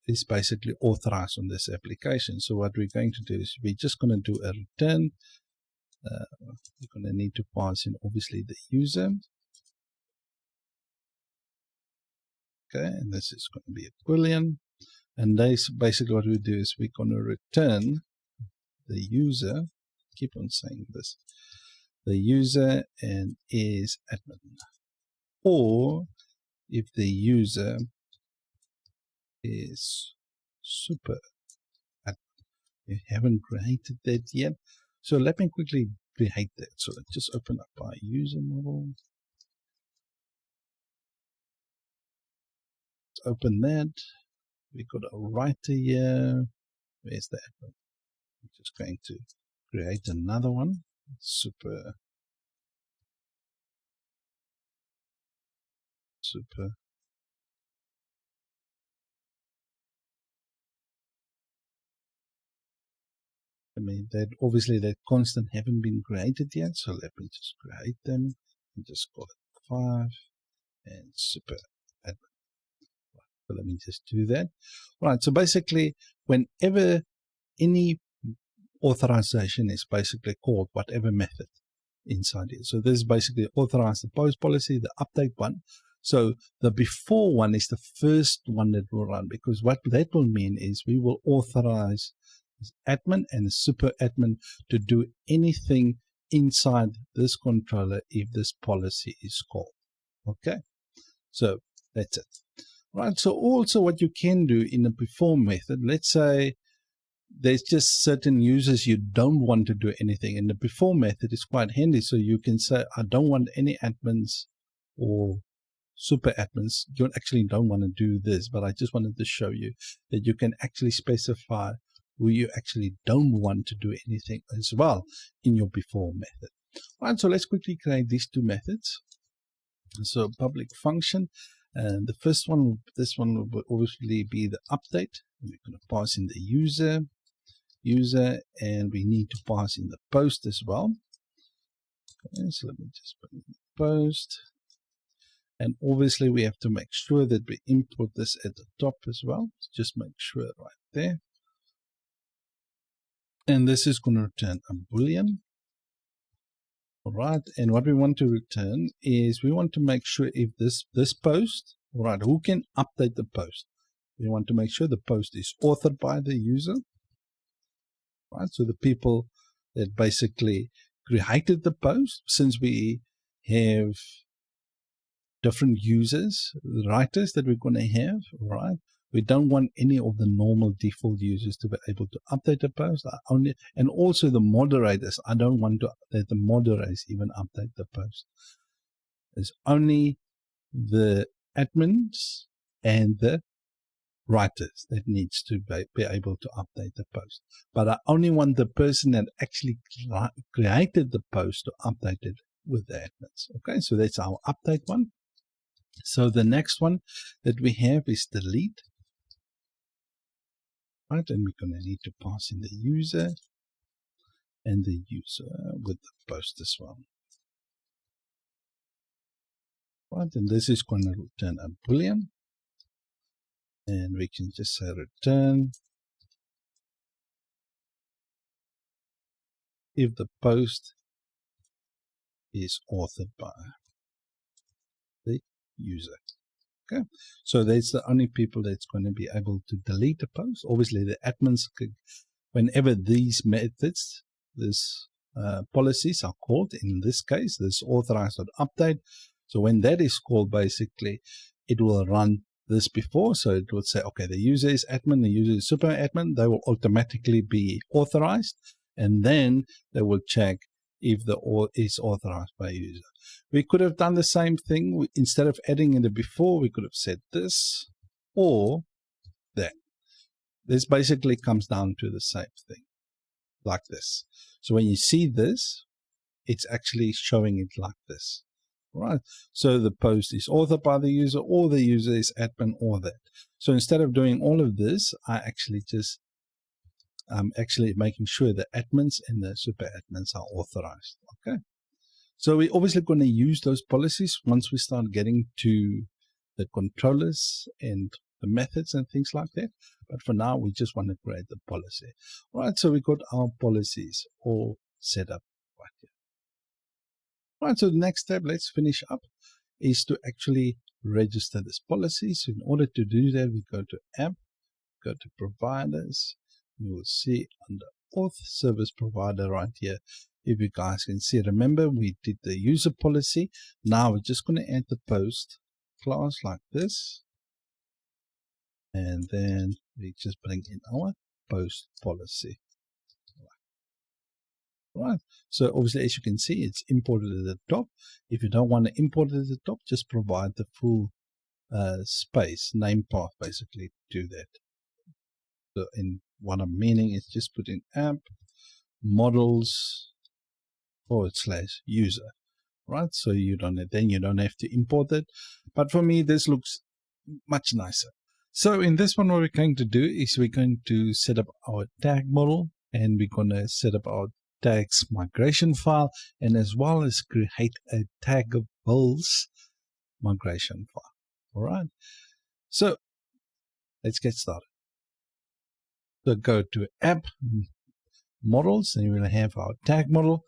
is basically authorized on this application. So what we're going to do is we're just going to do a return. You're going to need to pass in obviously the user. Okay, and this is going to be a boolean. And this basically what we do is we're going to return the user. Keep on saying this. The user and is admin. Or if the user is super admin. We haven't created that yet. So let me quickly create that. So let's just open up our user model. Let's open that. We've got a writer here. Where's the admin? I'm just going to create another one. Super I mean, that obviously that constant haven't been created yet, so let me just create them and just call it 5 and super admin. Right, so let me just do that. Right, so basically whenever any authorization is basically called, whatever method inside it. So this is basically authorize the post policy, the update one. So the before one is the first one that will run, because what that will mean is we will authorize admin and super admin to do anything inside this controller if this policy is called. Okay, so that's it. Right, so also what you can do in the before method, let's say there's just certain users you don't want to do anything, and the before method is quite handy. So you can say, I don't want any admins or super admins. You actually don't want to do this, but I just wanted to show you that you can actually specify where you actually don't want to do anything as well in your before method. All right, so let's quickly create these two methods. So public function, and the first one, this one will obviously be the update. We're going to pass in the user, and we need to pass in the post as well. Okay, so let me just put in the post. And obviously we have to make sure that we import this at the top as well. Just make sure right there. And this is going to return a boolean. All right, and what we want to return is we want to make sure if this post, all right, who can update the post? We want to make sure the post is authored by the user. Right, so the people that basically created the post, since we have different users, writers that we're going to have, right? We don't want any of the normal default users to be able to update the post. And also the moderators. I don't want to that the moderators even update the post. It's only the admins and the writers that needs to be able to update the post. But I only want the person that actually created the post to update it with the admins. Okay, so that's our update one. So the next one that we have is delete. Right, and we're going to need to pass in the user and the user with the post as well. Right, and this is going to return a boolean. And we can just say return if the post is authored by the user. Okay, so that's the only people that's going to be able to delete the post. Obviously, the admins, whenever these methods, this policies are called, in this case, this authorize.update. So when that is called, basically, it will run this before. So it would say, okay, the user is admin, the user is super admin. They will automatically be authorized, and then they will check if the is authorized by a user. We could have done the same thing. Instead of adding in the before, we could have said this or that. This basically comes down to the same thing, like this. So when you see this, it's actually showing it like this. Right? So the post is authored by the user, or the user is admin, or that. So instead of doing all of this, I actually just actually making sure the admins and the super admins are authorized. Okay. So we're obviously going to use those policies once we start getting to the controllers and the methods and things like that. But for now, we just want to create the policy. All right, so we got our policies all set up right here. All right, so the next step, let's finish up, is to actually register this policy. So in order to do that, we go to app, go to providers. You will see under auth service provider right here. If you guys can see, remember we did the user policy. Now we're just going to add the post class like this. And then we just bring in our post policy. Right. So obviously, as you can see, it's imported at the top. If you don't want to import it at the top, just provide the full space, name path, basically, to do that. So in what I'm meaning is just put in app models / user, right? So you don't have to import it. But for me, this looks much nicer. So in this one, what we're going to do is we're going to set up our tag model, and we're going to set up our tags migration file, and as well as create a tagables migration file. All right. So let's get started. So go to app models, and we'll have our tag model.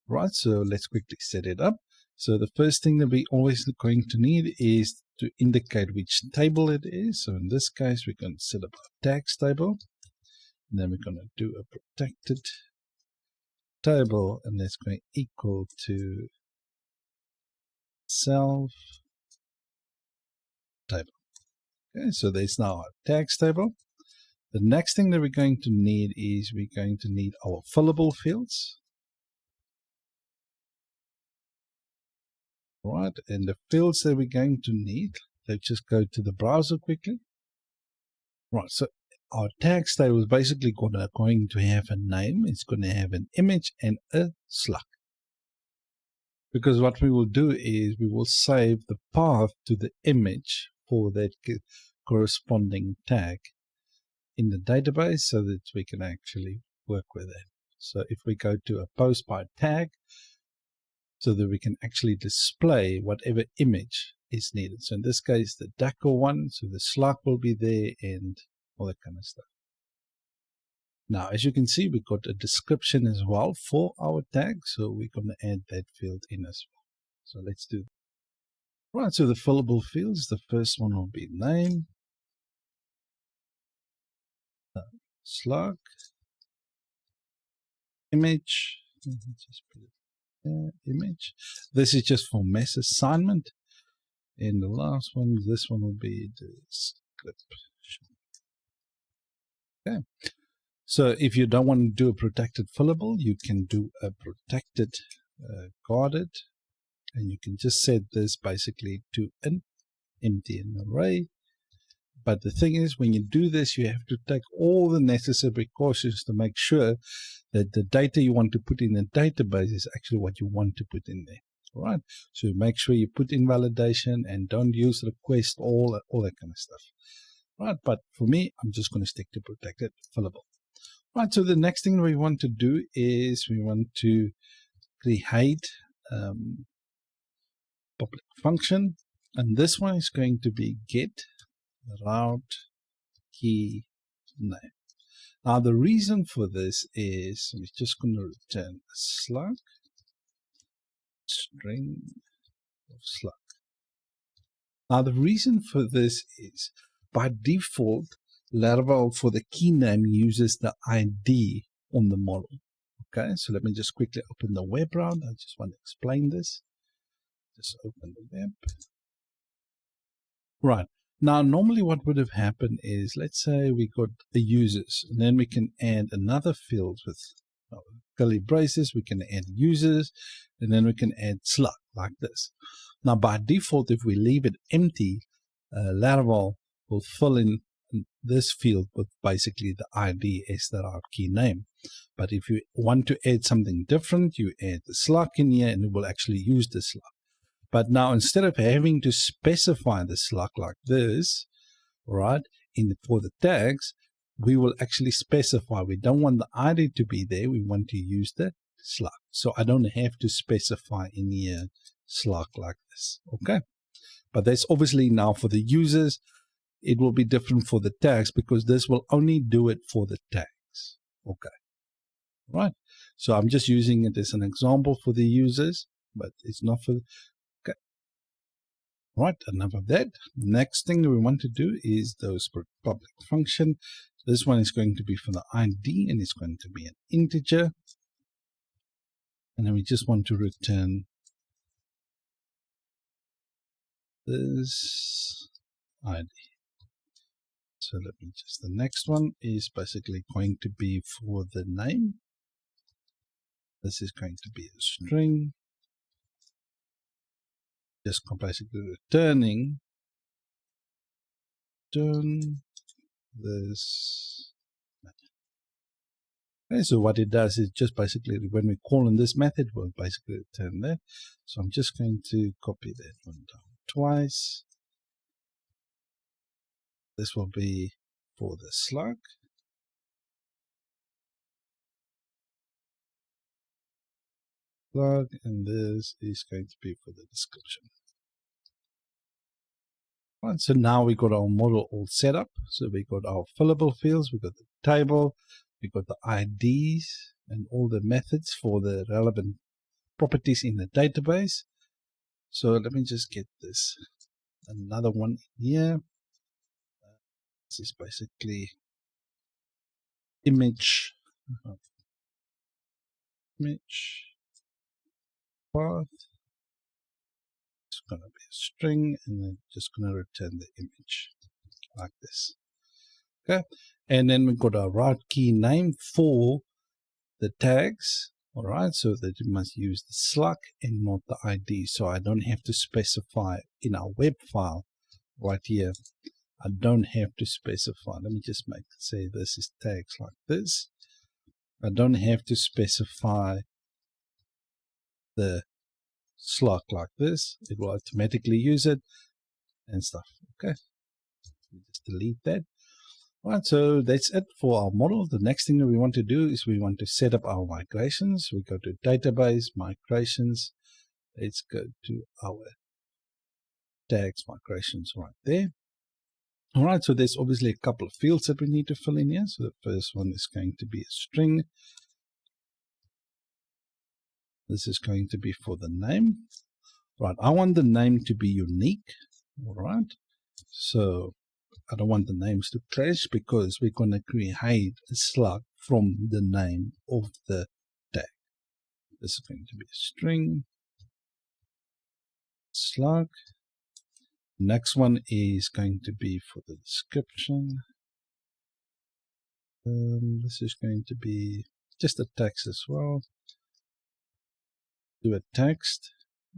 Right, so let's quickly set it up. So the first thing that we always going to need is to indicate which table it is. So in this case, we're going to set up a tags table, and then we're going to do a protected table, and that's going to equal to self table. Okay, so there's now our tags table. The next thing that we're going to need is we're going to need our fillable fields. Right, and the fields that we're going to need, let's just go to the browser quickly. Right, so our tags table is basically going to have a name, it's going to have an image and a slug. Because what we will do is we will save the path to the image for that corresponding tag in the database so that we can actually work with it. So if we go to a post by tag, so that we can actually display whatever image is needed. So in this case, the DACO one, so the slug will be there and all that kind of stuff. Now, as you can see, we've got a description as well for our tag, so we're going to add that field in as well. So let's do that. Right, so the fillable fields, the first one will be name, slug, image, just put it there, image. This is just for mass assignment. And the last one, this one will be description. Okay. So if you don't want to do a protected fillable, you can do a protected guarded, and you can just set this basically to an empty array. But the thing is, when you do this, you have to take all the necessary precautions to make sure that the data you want to put in the database is actually what you want to put in there. All right. So make sure you put invalidation and don't use request, all that kind of stuff. Right. But for me, I'm just going to stick to protected fillable. Right, so the next thing we want to do is we want to create public function, and this one is going to be get route key name. Now the reason for this is we're just going to return a slug string of slug. Now the reason for this is by default Laravel for the key name uses the ID on the model. Okay, so let me just quickly open the web browser. I just want to explain this. Just open the web. Right. Now, normally what would have happened is, let's say we got the users, and then we can add another field with curly braces. We can add users, and then we can add slug like this. Now, by default, if we leave it empty, Laravel will fill in this field with basically the ID as the route key name. But if you want to add something different, you add the slug in here and it will actually use the slug. But now instead of having to specify the slug like this, right, for the tags, we will actually specify. We don't want the ID to be there. We want to use the slug. So I don't have to specify in here slug like this. Okay. But that's obviously now for the users. It will be different for the tags because this will only do it for the tags. Okay. Right. So I'm just using it as an example for the users, but it's not for. Okay. Right. Enough of that. Next thing we want to do is those public function. This one is going to be for the ID and it's going to be an integer. And then we just want to return this ID. So let me just, the next one is basically going to be for the name. This is going to be a string. Just basically return this. Okay, so what it does is just basically when we call in this method, we'll basically return that. So I'm just going to copy that one down twice. This will be for the slug. And this is going to be for the description. Right, so now we got our model all set up. So we got our fillable fields, we got the table, we got the IDs and all the methods for the relevant properties in the database. So let me just get this another one here. This is basically image path. It's going to be a string and then just going to return the image like this. Okay, and then we've got our route key name for the tags. All right, so that you must use the slug and not the ID. So I don't have to specify in our web file right here. I don't have to specify. Let me just say this is tags like this. I don't have to specify the slug like this. It will automatically use it and stuff. Okay, just delete that. Right, so that's it for our model. The next thing that we want to do is we want to set up our migrations. We go to Database, Migrations. Let's go to our tags migrations right there. All right, so there's obviously a couple of fields that we need to fill in here. So the first one is going to be a string. This is going to be for the name. Right, I want the name to be unique. All right, so I don't want the names to clash because we're going to create a slug from the name of the tag. This is going to be a string slug. Next one is going to be for the description. This is going to be just a text as well. Do a text,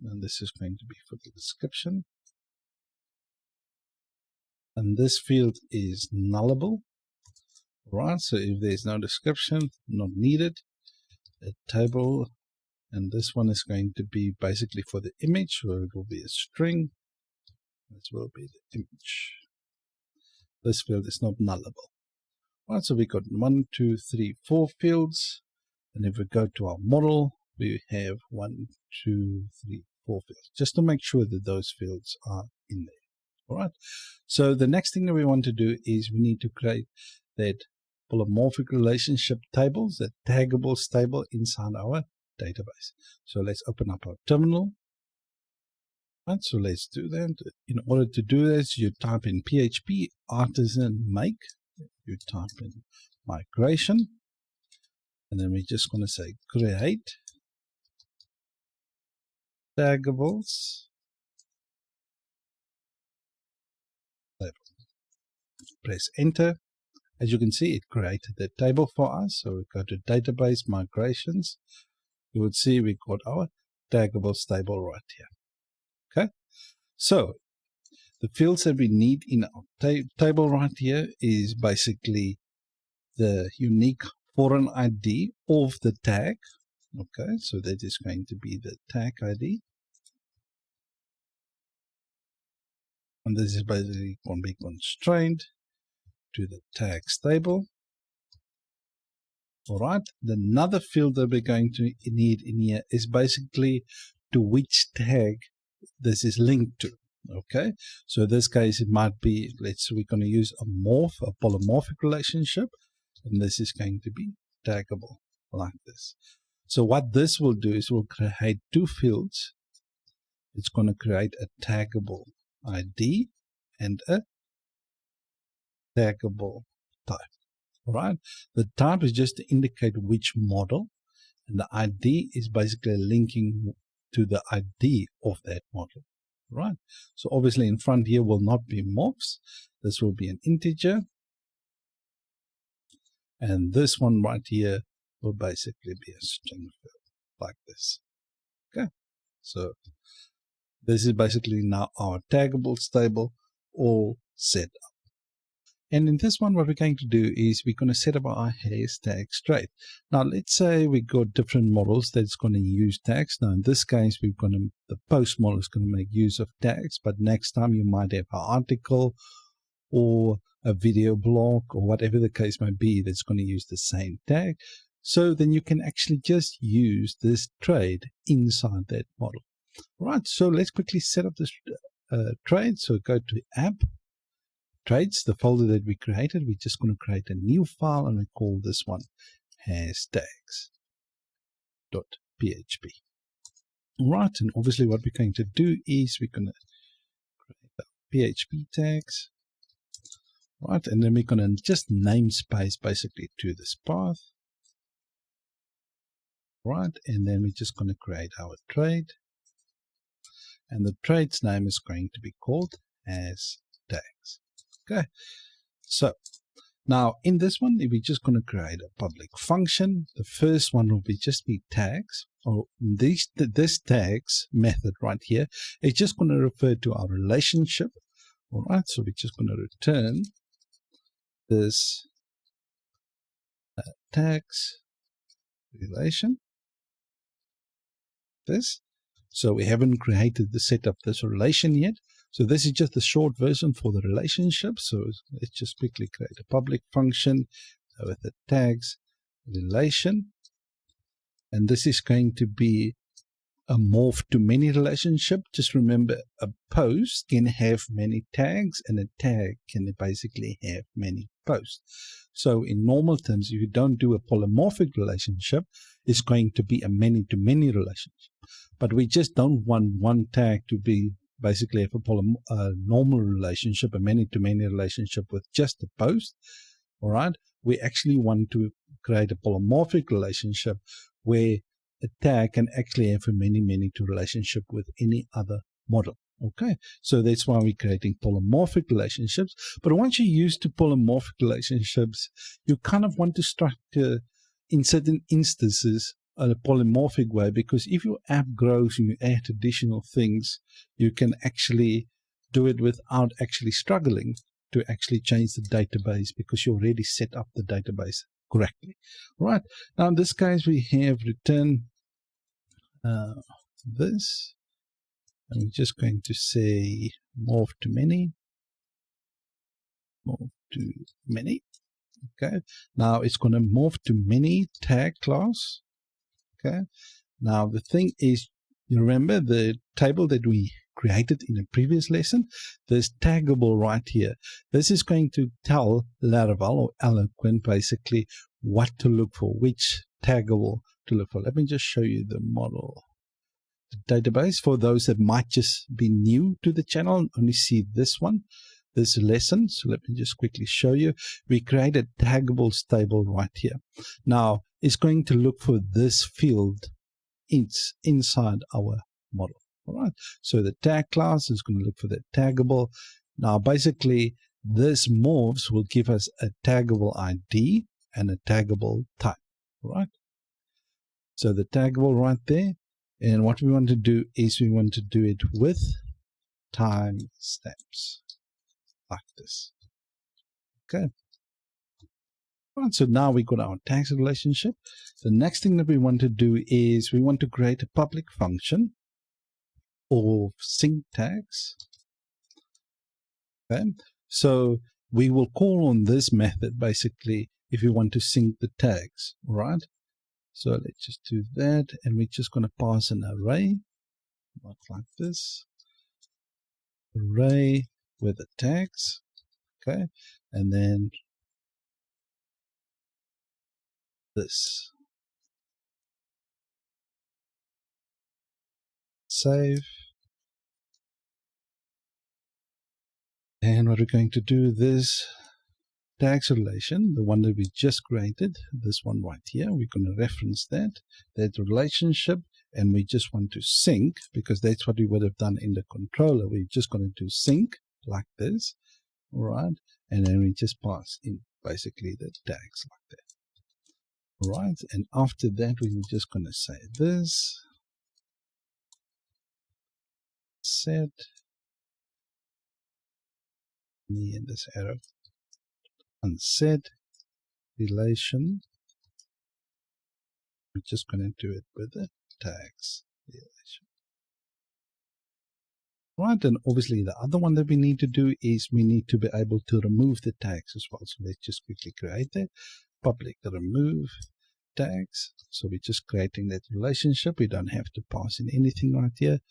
and this is going to be for the description. And this field is nullable. Right, so if there's no description, not needed. A table, and this one is going to be basically for the image, where it will be a string. This will be the image. This field is not nullable. Right, so we got 1, 2, 3, 4 fields, and if we go to our model, we have 1, 2, 3, 4 fields, just to make sure that those fields are in there. All right, so the next thing that we want to do is we need to create that polymorphic relationship tables, that taggable table inside our database. So let's open up our terminal. Right, so let's do that. In order to do this, you type in PHP artisan make, you type in migration, and then we're just going to say create taggables. Press enter. As you can see, it created the table for us. So we go to database migrations. You would see we got our taggables table right here. Okay, so the fields that we need in our table right here is basically the unique foreign ID of the tag. Okay, so that is going to be the tag ID. And this is basically going to be constrained to the tags table. All right, another field that we're going to need in here is basically to which tag this is linked to. Okay, so in this case it might be, we're going to use a polymorphic relationship, and this is going to be taggable like this. So what this will do is we'll create two fields. It's going to create a taggable ID and a taggable type. All right, the type is just to indicate which model, and the ID is basically linking to the ID of that model. Right, so obviously in front here will not be mobs. This will be an integer, and this one right here will basically be a string field like this. Okay, so this is basically now our taggables table all set up. And in this one, what we're going to do is we're going to set up our HasTags trait. Now, let's say we got different models that's going to use tags. Now, in this case, the post model is going to make use of tags, but next time you might have an article or a video blog or whatever the case might be that's going to use the same tag. So then you can actually just use this trait inside that model. All right, so let's quickly set up this trait. So go to app. Traits, the folder that we created, we're just going to create a new file and we call this one HasTags.php. All right, and obviously what we're going to do is we're going to create PHP tags, right, and then we're going to just namespace basically to this path, right, and then we're just going to create our trait, and the trait's name is going to be called HasTags. Okay, so now in this one, we're just going to create a public function. The first one will be tags, or this tags method right here is just going to refer to our relationship, All right, so we're just going to return this tags relation. This. So we haven't created the set of this relation yet. So this is just the short version for the relationship. So let's just quickly create a public function with the tags relation. And this is going to be a morph to many relationship. Just remember, a post can have many tags and a tag can basically have many posts. So in normal terms, if you don't do a polymorphic relationship, it's going to be a many-to-many relationship. But we just don't want one tag to be basically have a normal relationship, a many-to-many relationship with just a post. All right. We actually want to create a polymorphic relationship where a tag can actually have a many-to relationship with any other model. Okay, so that's why we're creating polymorphic relationships. But once you're used to polymorphic relationships, you kind of want to structure in certain instances in a polymorphic way, because if your app grows and you add additional things, you can actually do it without actually struggling to actually change the database, because you already set up the database correctly. Right, now in this case we have return this, and we're just going to say morph to many, morph to many. Okay, now it's going to morph to many tag class. Okay, now the thing is, you remember the table that we created in a previous lesson? There's taggable right here. This is going to tell Laravel or Eloquent basically what to look for, which taggable to look for. Let me just show you the model database for those that might just be new to the channel and only see this one, this lesson. So let me just quickly show you. We created taggable table right here. Now it's going to look for this field inside our model. All right. So the tag class is going to look for the taggable. Now basically this morphs will give us a taggable ID and a taggable type. All right. So the taggable right there. And what we want to do is we want to do it with time stamps like this. Okay. Right, so now we got our tags relationship. The next thing that we want to do is we want to create a public function of sync tags. Okay. So we will call on this method basically if you want to sync the tags. All right. So let's just do that, and we're just going to pass an array, like this, array with the tags, okay, and then this. Save. And what we're going to do, this tags relation, the one that we just created, this one right here, we're going to reference that relationship, and we just want to sync, because that's what we would have done in the controller. We're just going to do sync like this, all right, and then we just pass in basically the tags like that. All right, and after that we're just going to say this set me in this arrow unset relation. We're just going to do it with the tags relation. Right, and obviously the other one that we need to do is we need to be able to remove the tags as well. So let's just quickly create that. Public remove tags. So we're just creating that relationship. We don't have to pass in anything right here.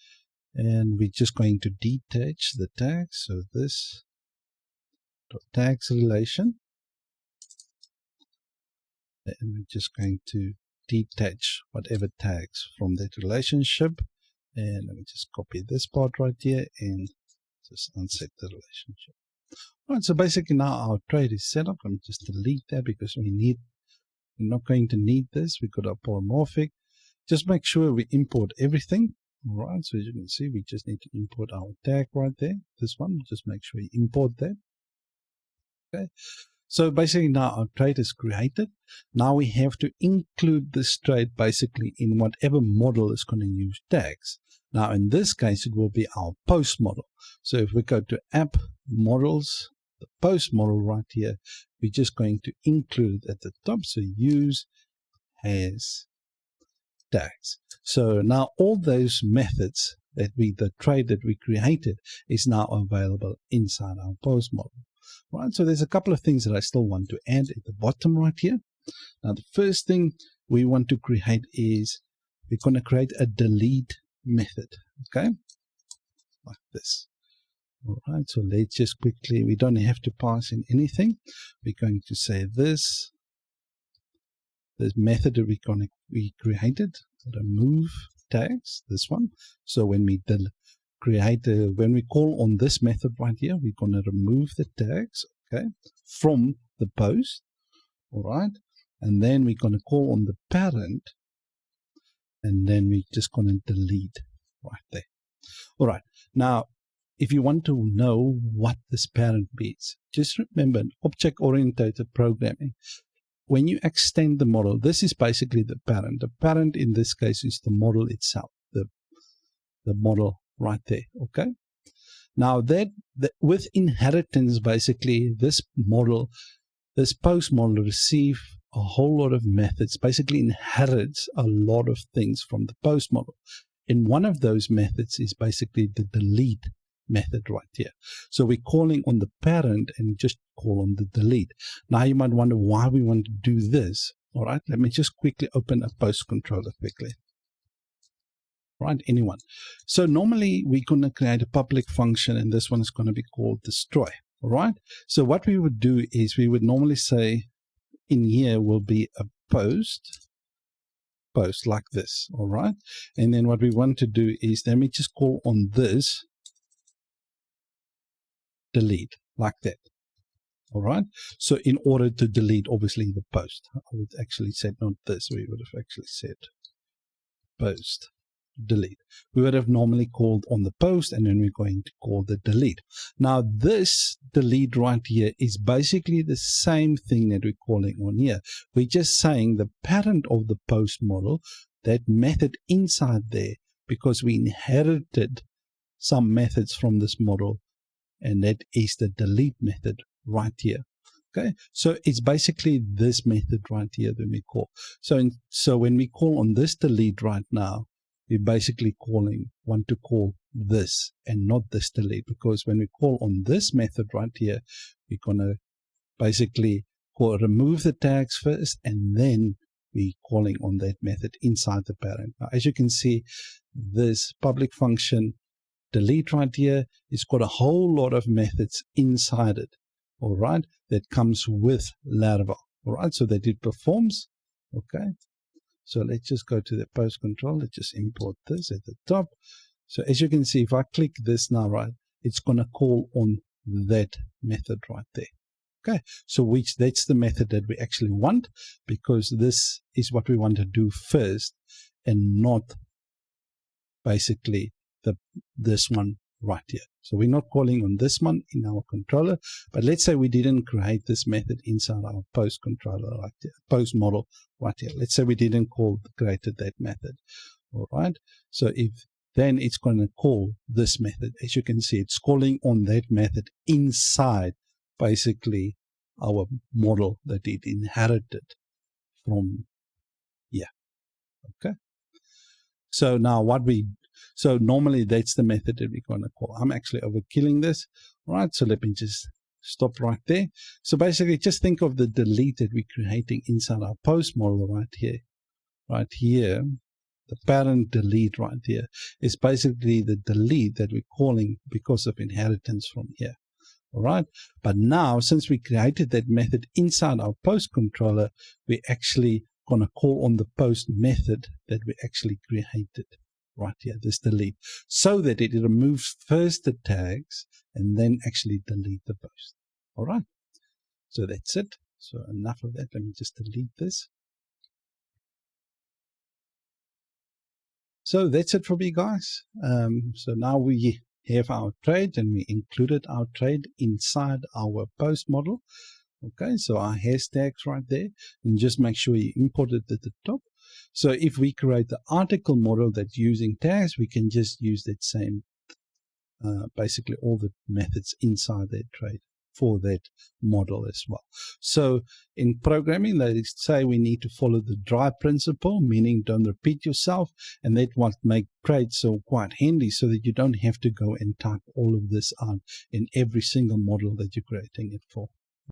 And we're just going to detach the tags. So this tags relation. And we're just going to detach whatever tags from that relationship. And let me just copy this part right here and just unset the relationship. All right, so basically now our trade is set up. Let me just delete that because we're not going to need this. We've got our polymorphic. Just make sure we import everything. All right, so as you can see, we just need to import our tag right there. This one, just make sure you import that. Okay. So basically now our trait is created. Now we have to include this trait basically in whatever model is going to use tags. Now in this case, it will be our post model. So if we go to app models, the post model right here, we're just going to include it at the top. So use HasTags. So now all those methods that the trade that we created is now available inside our post model. Right, so there's a couple of things that I still want to add at the bottom right here. Now the first thing we want to create is we're going to create a delete method, okay, like this. All right, so let's just quickly, we don't have to pass in anything. We're going to say this method that we created, remove tags, this one. So when we when we call on this method right here, we're going to remove the tags, okay, from the post. All right, and then we're going to call on the parent, and then we're just going to delete right there. All right, now if you want to know what this parent means, just remember in object-oriented programming, when you extend the model, this is basically the parent. The parent in this case is the model itself, the model right there, okay? Now with inheritance, basically this model, this post model receive a whole lot of methods, basically inherits a lot of things from the post model. And one of those methods is basically the delete method right here. So we're calling on the parent and just call on the delete. Now you might wonder why we want to do this. All right, let me just quickly open a post controller quickly. Right, anyone. So normally we're going to create a public function, and this one is going to be called destroy. All right, so what we would do is we would normally say in here will be a post like this. All right, and then what we want to do is let me just call on this delete like that. All right, so in order to delete obviously the post, I would actually say not this, we would have actually said post delete. We would have normally called on the post, and then we're going to call the delete. Now this delete right here is basically the same thing that we're calling on here. We're just saying the parent of the post model, that method inside there, because we inherited some methods from this model, and that is the delete method right here. Okay, so it's basically this method right here that we call. So when we call on this delete right now, we're basically want to call this and not this delete, because when we call on this method right here, we're going to basically remove the tags first, and then we're calling on that method inside the parent. Now, as you can see, this public function delete right here, it's got a whole lot of methods inside it, all right, that comes with Laravel, all right, so that it performs, okay. So let's just go to the post control. Let's just import this at the top. So as you can see, if I click this now, right, it's going to call on that method right there. Okay, so that's the method that we actually want, because this is what we want to do first, and not basically this one right here. So we're not calling on this one in our controller, but let's say we didn't create this method inside our post controller right here, post model right here. Let's say we didn't created that method. All right, so then it's going to call this method. As you can see, it's calling on that method inside basically our model that it inherited from here. Okay, so now so normally that's the method that we're going to call. I'm actually overkilling this. All right, so let me just stop right there. So basically just think of the delete that we're creating inside our post model right here. Right here, the parent delete right here is basically the delete that we're calling because of inheritance from here. All right, but now since we created that method inside our post controller, we're actually going to call on the post method that we actually created right here, this delete, so that it removes first the tags and then actually delete the post. All right, so that's it. So enough of that. Let me just delete this. So that's it for me, guys. So now we have our trade, and we included our trade inside our post model. Okay, so our HasTags right there, and just make sure you import it at the top. So if we create the article model that's using tags, we can just use that same basically all the methods inside that trade for that model as well. So in programming, they say we need to follow the dry principle, meaning don't repeat yourself, and that what make trades so quite handy so that you don't have to go and type all of this out in every single model that you're creating it for.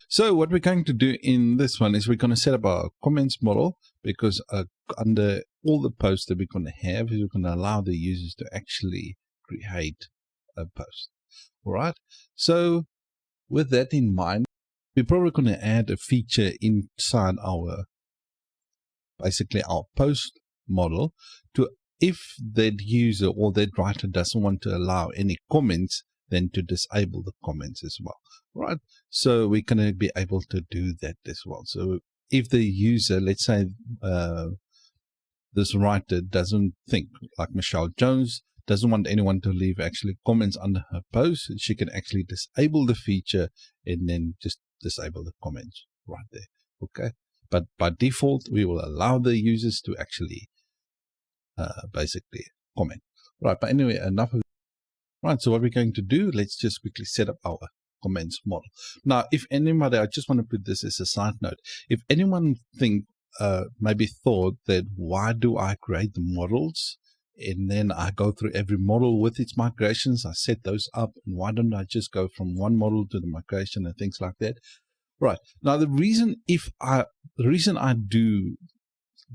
So what we're going to do in this one is we're going to set up our comments model, because under all the posts that we're going to have is we're going to allow the users to actually create a post. All right. So with that in mind, we're probably going to add a feature inside our, basically our post model, to if that user or that writer doesn't want to allow any comments, then to disable the comments as well. Right. So we're going to be able to do that as well. So if the user, let's say this writer doesn't think, like Michelle Jones, doesn't want anyone to leave actually comments under her post, she can actually disable the feature and then just disable the comments right there. Okay. But by default, we will allow the users to actually basically comment. Right. But anyway, enough of. Right. So what we're going to do, let's just quickly set up our comments model. Now, if anybody, I just want to put this as a side note. If anyone maybe thought that why do I create the models and then I go through every model with its migrations, I set those up, and why don't I just go from one model to the migration and things like that? Right. Now, the reason I do,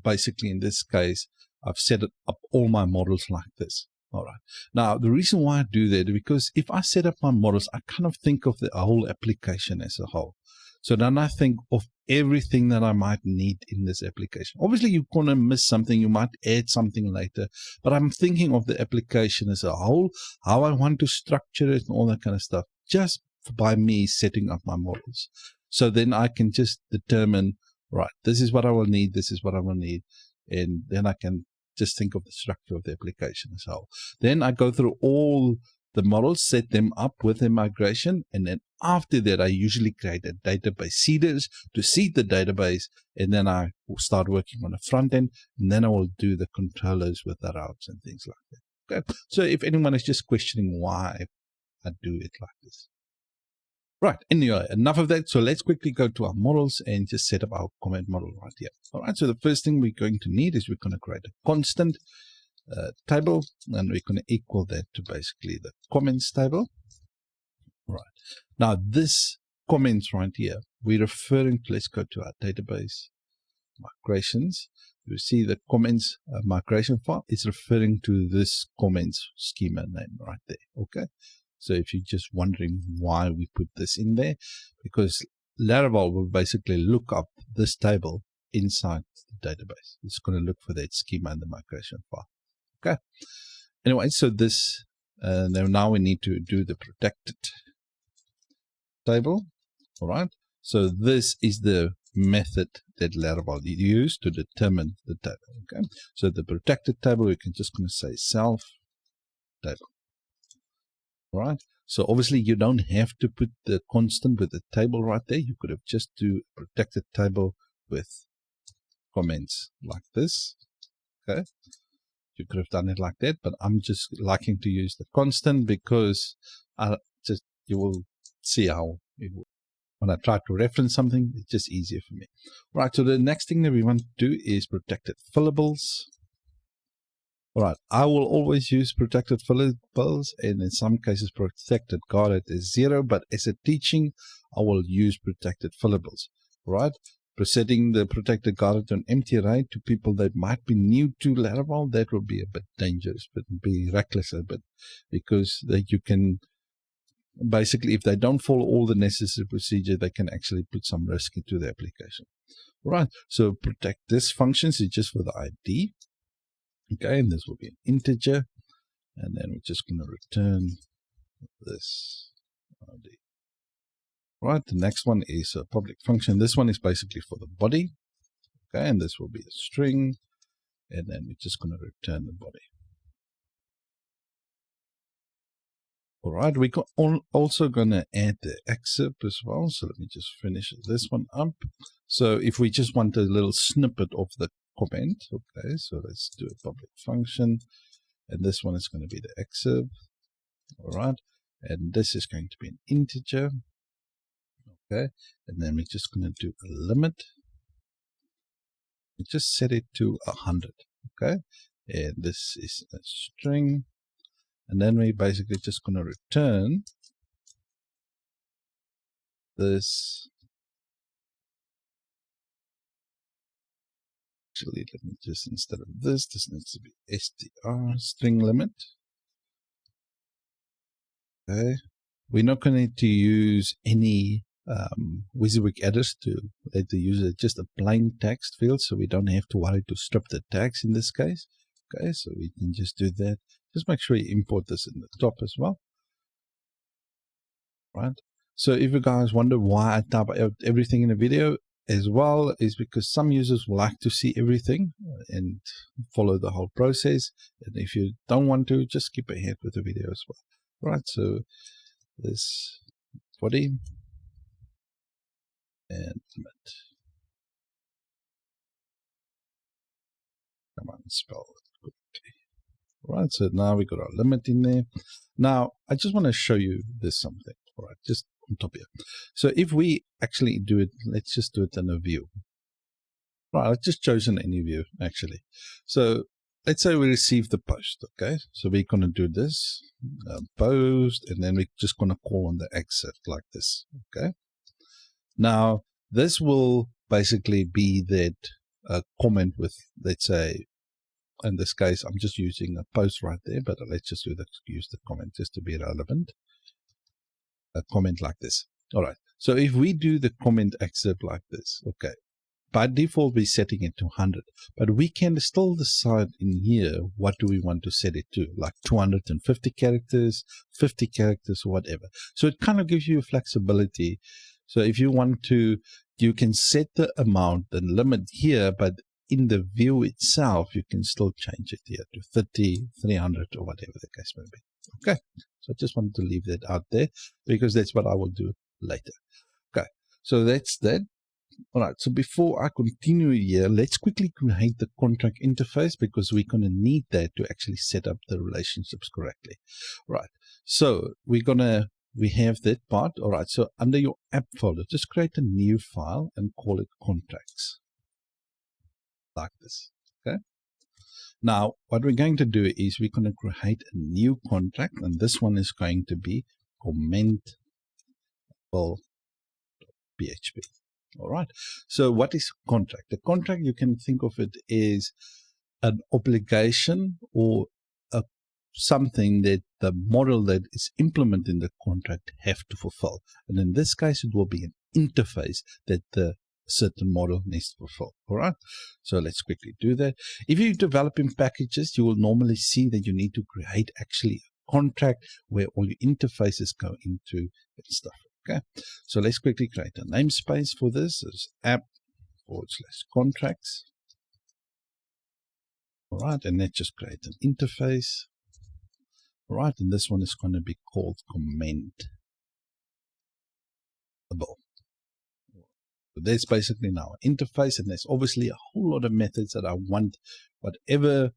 basically in this case, I've set up all my models like this. All right. Now, the reason why I do that is because if I set up my models, I kind of think of the whole application as a whole. So then I think of everything that I might need in this application. Obviously, you're going to miss something. You might add something later. But I'm thinking of the application as a whole, how I want to structure it and all that kind of stuff, just by me setting up my models. So then I can just determine, right, this is what I will need, this is what I will need. And then I can just think of the structure of the application as a whole. Then I go through all the models, set them up with the migration, and then after that, I usually create a database seeders to seed the database, and then I will start working on the front end, and then I will do the controllers with the routes and things like that. Okay. So if anyone is just questioning why I do it like this. Right. Anyway, enough of that. So let's quickly go to our models and just set up our comment model right here. All right. So the first thing we're going to need is we're going to create a constant table, and we're going to equal that to basically the comments table. Right. Now this comments right here, we're referring to, let's go to our database migrations. You see the comments migration file is referring to this comments schema name right there. Okay. So if you're just wondering why we put this in there, because Laravel will basically look up this table inside the database. It's going to look for that schema in the migration file. Okay. Anyway, so this, now we need to do the protected table. All right. So this is the method that Laravel used to determine the table. Okay. So the protected table, we can just going to say self table. Right. So obviously you don't have to put the constant with the table right there. You could have just do a protected table with comments like this. Okay. You could have done it like that, but I'm just liking to use the constant because you will see how it will. When I try to reference something, it's just easier for me. Right. So the next thing that we want to do is protected fillables. All right, I will always use protected fillables, and in some cases protected guarded is 0, but as a teaching, I will use protected fillables. All right, setting the protected guarded to an empty array to people that might be new to Laravel, that will be a bit dangerous, but be reckless a bit, because you can basically, if they don't follow all the necessary procedure, they can actually put some risk into the application. All right, so protect this function is just for the ID. Okay, and this will be an integer, and then we're just going to return this ID. Right, the next one is a public function. This one is basically for the body. Okay, and this will be a string, and then we're just going to return the body. All right, we're also going to add the excerpt as well. So let me just finish this one up. So if we just want a little snippet of the comment, okay, so let's do a public function, and this one is going to be the excerpt. All right, and this is going to be an integer. Okay, and then we're just going to do a limit. We just set it to 100. Okay, and this is a string, and then we're basically just going to return this. Actually, let me just, instead of this needs to be str string limit. Okay, we're not going to use any WYSIWYG editors to let the user just a plain text field, so we don't have to worry to strip the tags in this case. Okay, so we can just do that. Just make sure you import this in the top as well. Right. So if you guys wonder why I type out everything in a video as well, is because some users will like to see everything and follow the whole process. And if you don't want to, just skip ahead with the video as well. Right. So this body and limit. Come on, spell it quickly. Right, so now we got our limit in there. Now, I just want to show you this something. All right, just on top here. So if we actually do it, let's just do it in a view. Right, I've just chosen any view, actually. So let's say we receive the post, okay? So we're going to do this, post, and then we're just going to call on the exit like this, okay? Now, this will basically be that comment with, let's say, in this case, I'm just using a post right there, but let's just use the comment just to be relevant. A comment like this. All right. So if we do the comment excerpt like this, okay, by default, we're setting it to 100, but we can still decide in here what do we want to set it to, like 250 characters, 50 characters, or whatever. So it kind of gives you flexibility. So if you want to, you can set the amount, the limit here, but in the view itself, you can still change it here to 30, 300, or whatever the case may be. Okay, so I just wanted to leave that out there because that's what I will do later. Okay, so that's that. All right, so before I continue here, let's quickly create the contract interface because we're going to need that to actually set up the relationships correctly. Right, so we have that part. All right, so under your app folder, just create a new file and call it contracts. Like this. Okay. Now, what we're going to do is we're going to create a new contract, and this one is going to be commentable PHP. All right. So, what is a contract? A contract, you can think of it as an obligation or something that the model that is implemented in the contract have to fulfill. And in this case, it will be an interface that the certain model needs to fulfill. All right. So let's quickly do that. If you're developing packages, you will normally see that you need to create actually a contract where all your interfaces go into and stuff. Okay. So let's quickly create a namespace for this. It's app/contracts. All right. And let's just create an interface. All right. And this one is going to be called commentable. So that's basically now an interface, and there's obviously a whole lot of methods that I want whatever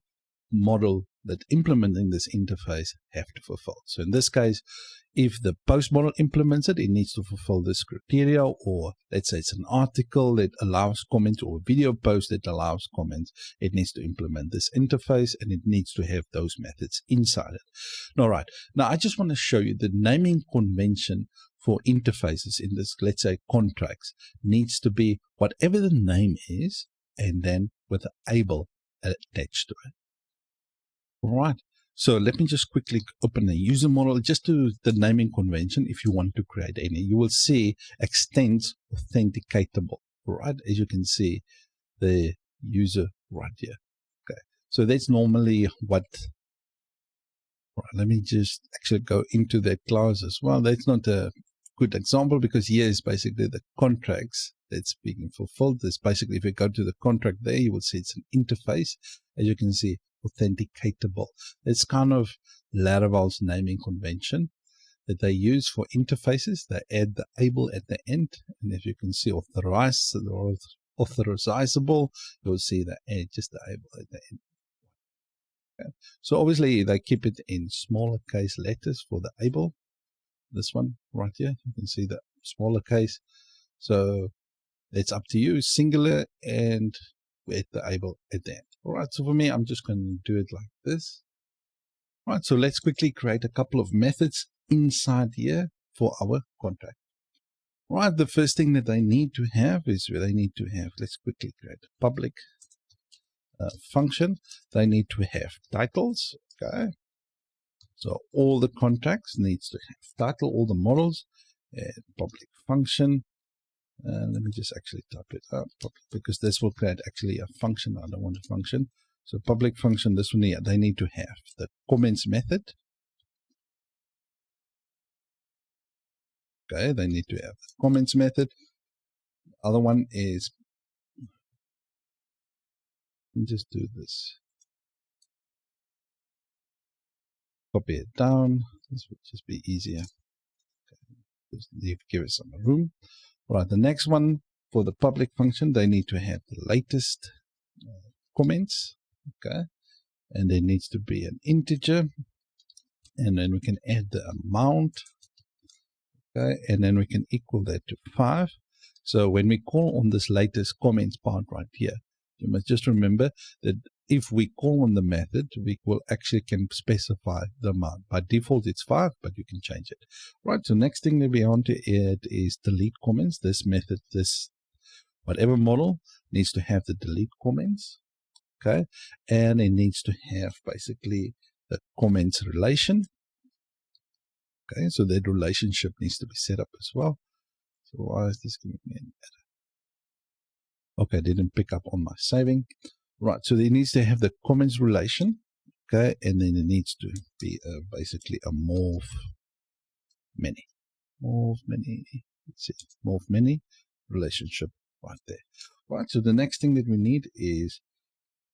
model that implementing this interface have to fulfill. So in this case, if the post model implements it, it needs to fulfill this criteria, or let's say it's an article that allows comments or a video post that allows comments, it needs to implement this interface and it needs to have those methods inside it. All right. Now I just want to show you the naming convention for interfaces in this, let's say, contracts needs to be whatever the name is and then with an able attached to it. All right. So let me just quickly open a user model, just to the naming convention. If you want to create any, you will see extends authenticatable. All right. As you can see, the user right here. Okay. So that's normally what. All right, let me just actually go into that clause as well. That's not a good example because here is basically the contracts that's being fulfilled. This basically, if you go to the contract there, you will see it's an interface. As you can see, authenticatable. It's kind of Laravel's naming convention that they use for interfaces. They add the able at the end, and if you can see authorizable, you'll see the add just the able at the end. Okay. So obviously they keep it in smaller case letters for the able. This one right here, you can see the smaller case. So it's up to you, singular and with the able at the end. All right, so for me, I'm just going to do it like this. All right, so let's quickly create a couple of methods inside here for our contract. All right, the first thing that they need to have is let's quickly create a public function. They need to have titles, okay? So all the contracts needs to have title, all the models, and public function. Let me just actually type it up because this will create actually a function. I don't want a function. So public function, this one here, they need to have the comments method. Okay, they need to have the comments method. Other one is, let me just do this. Copy it down. This would just be easier. Okay. Just give it some room. All right, the next one for the public function, they need to have the latest comments. Okay, and there needs to be an integer, and then we can add the amount. Okay, and then we can equal that to 5. So when we call on this latest comments part right here, you must just remember that if we call on the method, we will actually can specify the amount. By default, it's 5, but you can change it. Right, so next thing that we want to add is delete comments. This method, this whatever model needs to have the delete comments. Okay, and it needs to have basically the comments relation. Okay, so that relationship needs to be set up as well. So why is this giving me an error? Okay, didn't pick up on my saving. Right, so it needs to have the comments relation. Okay, and then it needs to be basically a morph many. Morph many. Let's see, morph many relationship right there. Right, so the next thing that we need is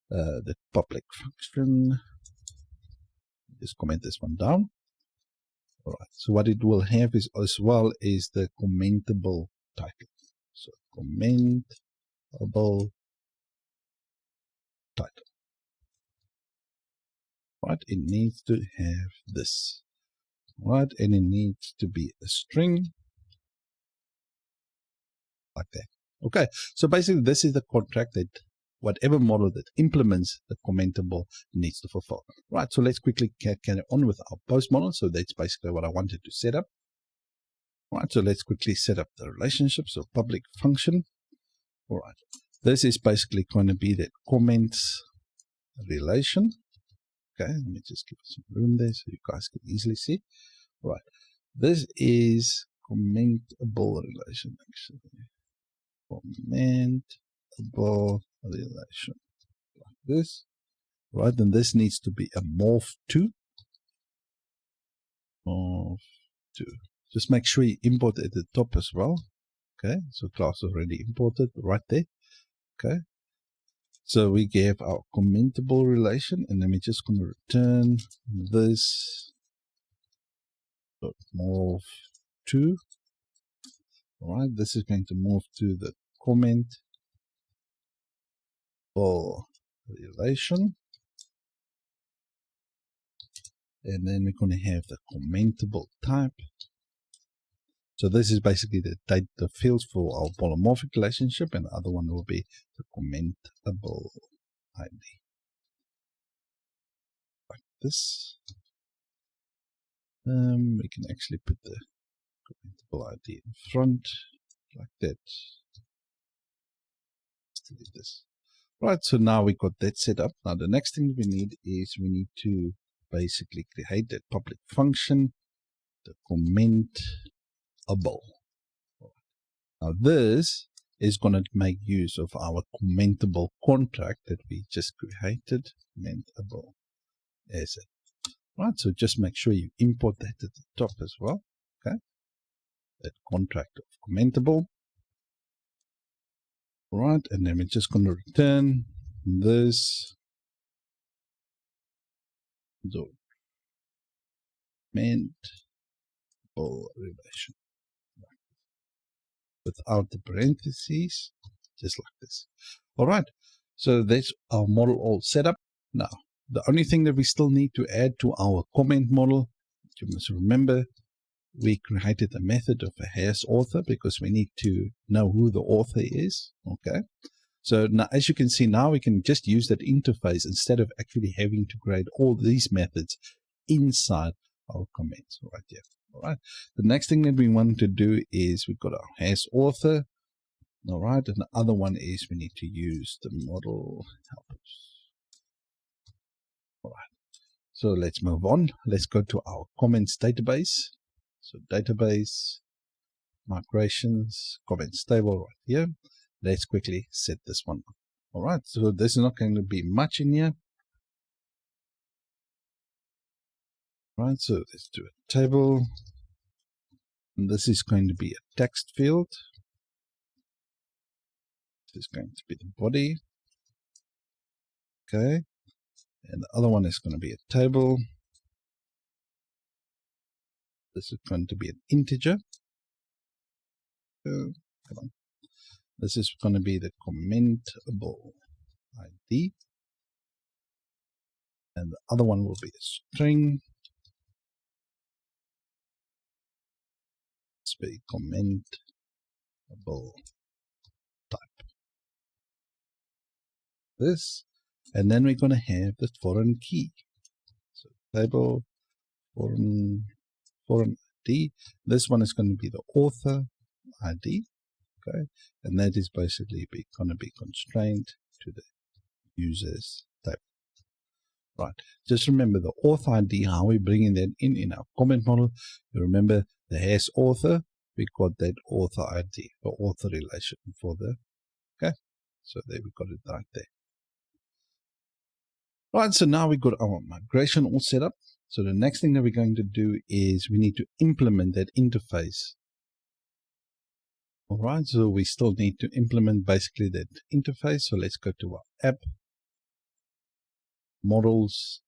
the public function. Just comment this one down. All right, so what it will have is as well is the commentable title. So commentable title. Right, it needs to have this. Right, and it needs to be a string like that. Okay, so basically this is the contract that whatever model that implements the commentable needs to fulfill. Right, so let's quickly carry on with our post model. So that's basically what I wanted to set up. Right, so let's quickly set up the relationship. So public function. All right, this is basically going to be that comments relation. Okay, let me just give some room there so you guys can easily see. All right, this is commentable relation actually. Commentable relation like this. Right, then this needs to be a morph to. Morph to. Just make sure you import at the top as well. Okay, so class already imported right there. Okay, so we gave our commentable relation, and then we're just going to return this dot morph to. All right, this is going to morph to the commentable relation, and then we're going to have the commentable type. So this is basically the fields for our polymorphic relationship, and the other one will be the commentable ID. Like this. We can actually put the commentable ID in front, like that. Let's delete this. Right, so now we got that set up. Now the next thing we need is we need to basically create that public function, the commentable. Now this is going to make use of our commentable contract that we just created, commentable as it. Right, so just make sure you import that at the top as well. Okay, that contract of commentable. Right, and then we're just going to return this commentable relation without the parentheses, just like this. All right, so that's our model all set up. Now the only thing that we still need to add to our comment model, you must remember, we created a method of a HasAuthor because we need to know who the author is. Okay. So now, as you can see, now we can just use that interface instead of actually having to create all these methods inside our comments right here. All right. The next thing that we want to do is we've got our HasAuthor. All right. And the other one is we need to use the model helpers. All right. So let's move on. Let's go to our comments database. So database, migrations, comments table right here. Let's quickly set this one up. All right, so this is not going to be much in here. All right, so let's do a table. And this is going to be a text field. This is going to be the body. Okay, and the other one is going to be a table. This is going to be an integer. Come on. This is going to be the commentable ID. And the other one will be a string. Let's be commentable type. This. And then we're going to have the foreign key. So table, foreign ID. This one is going to be the author ID. Okay. And that is basically going to be constrained to the user's table. Right. Just remember the author ID, how we're bringing that in our comment model. You remember the HasAuthor, we got that author ID, the author relation for the, okay. So there we got it right there. Right, so now we've got our migration all set up. So the next thing that we're going to do is we need to implement that interface. All right, so we still need to implement basically that interface. So let's go to our app, models,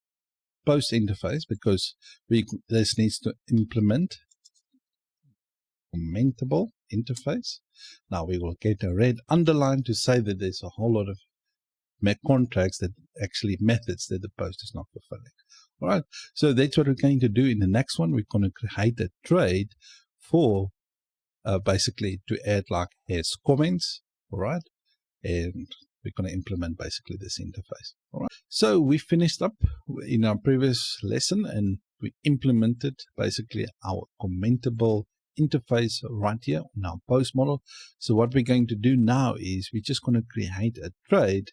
post interface, because this needs to implement commentable interface. Now we will get a red underline to say that there's a whole lot of contracts that actually methods that the post is not fulfilling. All right, so that's what we're going to do in the next one. We're going to create a trade for basically to add like HasComments. All right, and we're going to implement basically this interface. All right, so we finished up in our previous lesson and we implemented basically our commentable interface right here on our post model. So what we're going to do now is we're just going to create a trade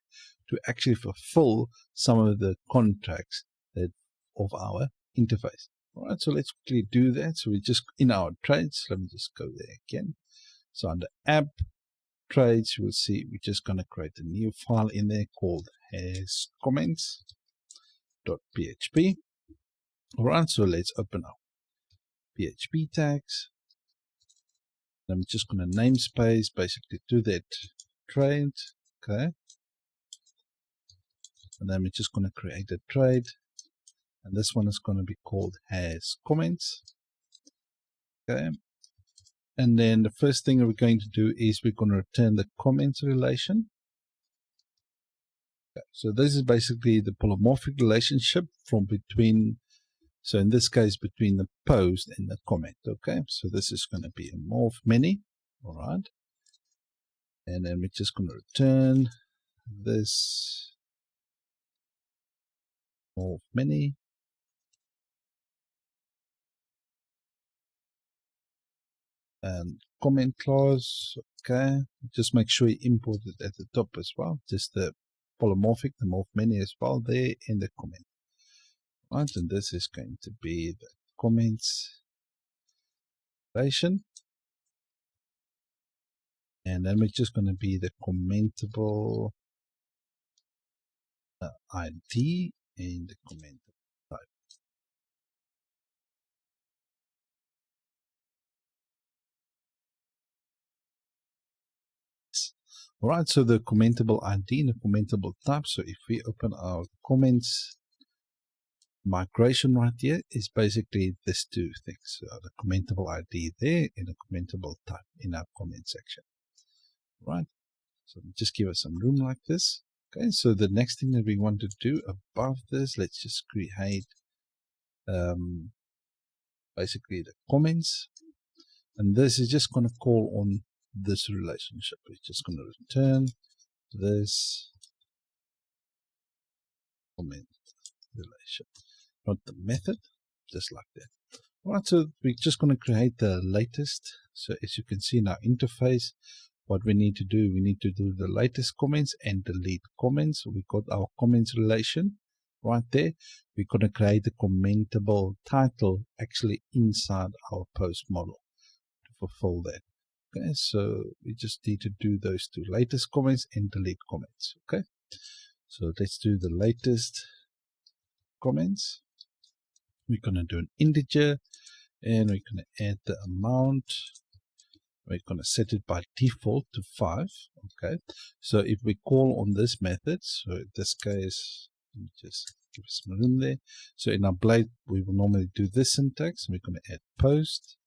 to actually fulfill some of the contracts that of our interface. All right, so let's quickly do that. So we just in our trades, let me just go there again. So under app trades, you will see we're just going to create a new file in there called HasComments.php. All right, so let's open up PHP tags. I'm just going to namespace basically to that trade. Okay. And then we're just going to create a trade. And this one is going to be called HasComments. Okay. And then the first thing that we're going to do is we're going to return the comments relation. Okay. So this is basically the polymorphic relationship from between, so in this case, between the post and the comment. Okay. So this is going to be a morph many. All right. And then we're just going to return this morph many. And comment clause, okay. Just make sure you import it at the top as well. Just the polymorphic, the morph many as well there in the comment. Right, and this is going to be the comments relation. And then we're just going to be the commentable ID and the commentable type. All right, so the commentable ID and the commentable type. So if we open our comments migration right here, is basically these two things. So the commentable ID there and the commentable type in our comment section. Right. So just give us some room like this. Okay, so the next thing that we want to do above this, let's just create basically the comments. And this is just going to call on this relationship. We're just going to return this comment relation, not the method, just like that. All right, so we're just going to create the latest. So as you can see in our interface, what we need to do, we need to do the latest comments and delete comments. So we got our comments relation right there. We're going to create a commentable title actually inside our post model to fulfill that. Okay, so we just need to do those two, latest comments and delete comments. Okay, so let's do the latest comments. We're going to do an integer and we're going to add the amount. We're going to set it by default to 5. Okay, so if we call on this method, so in this case, let me just give some room there. So in our blade, we will normally do this syntax. We're going to add post.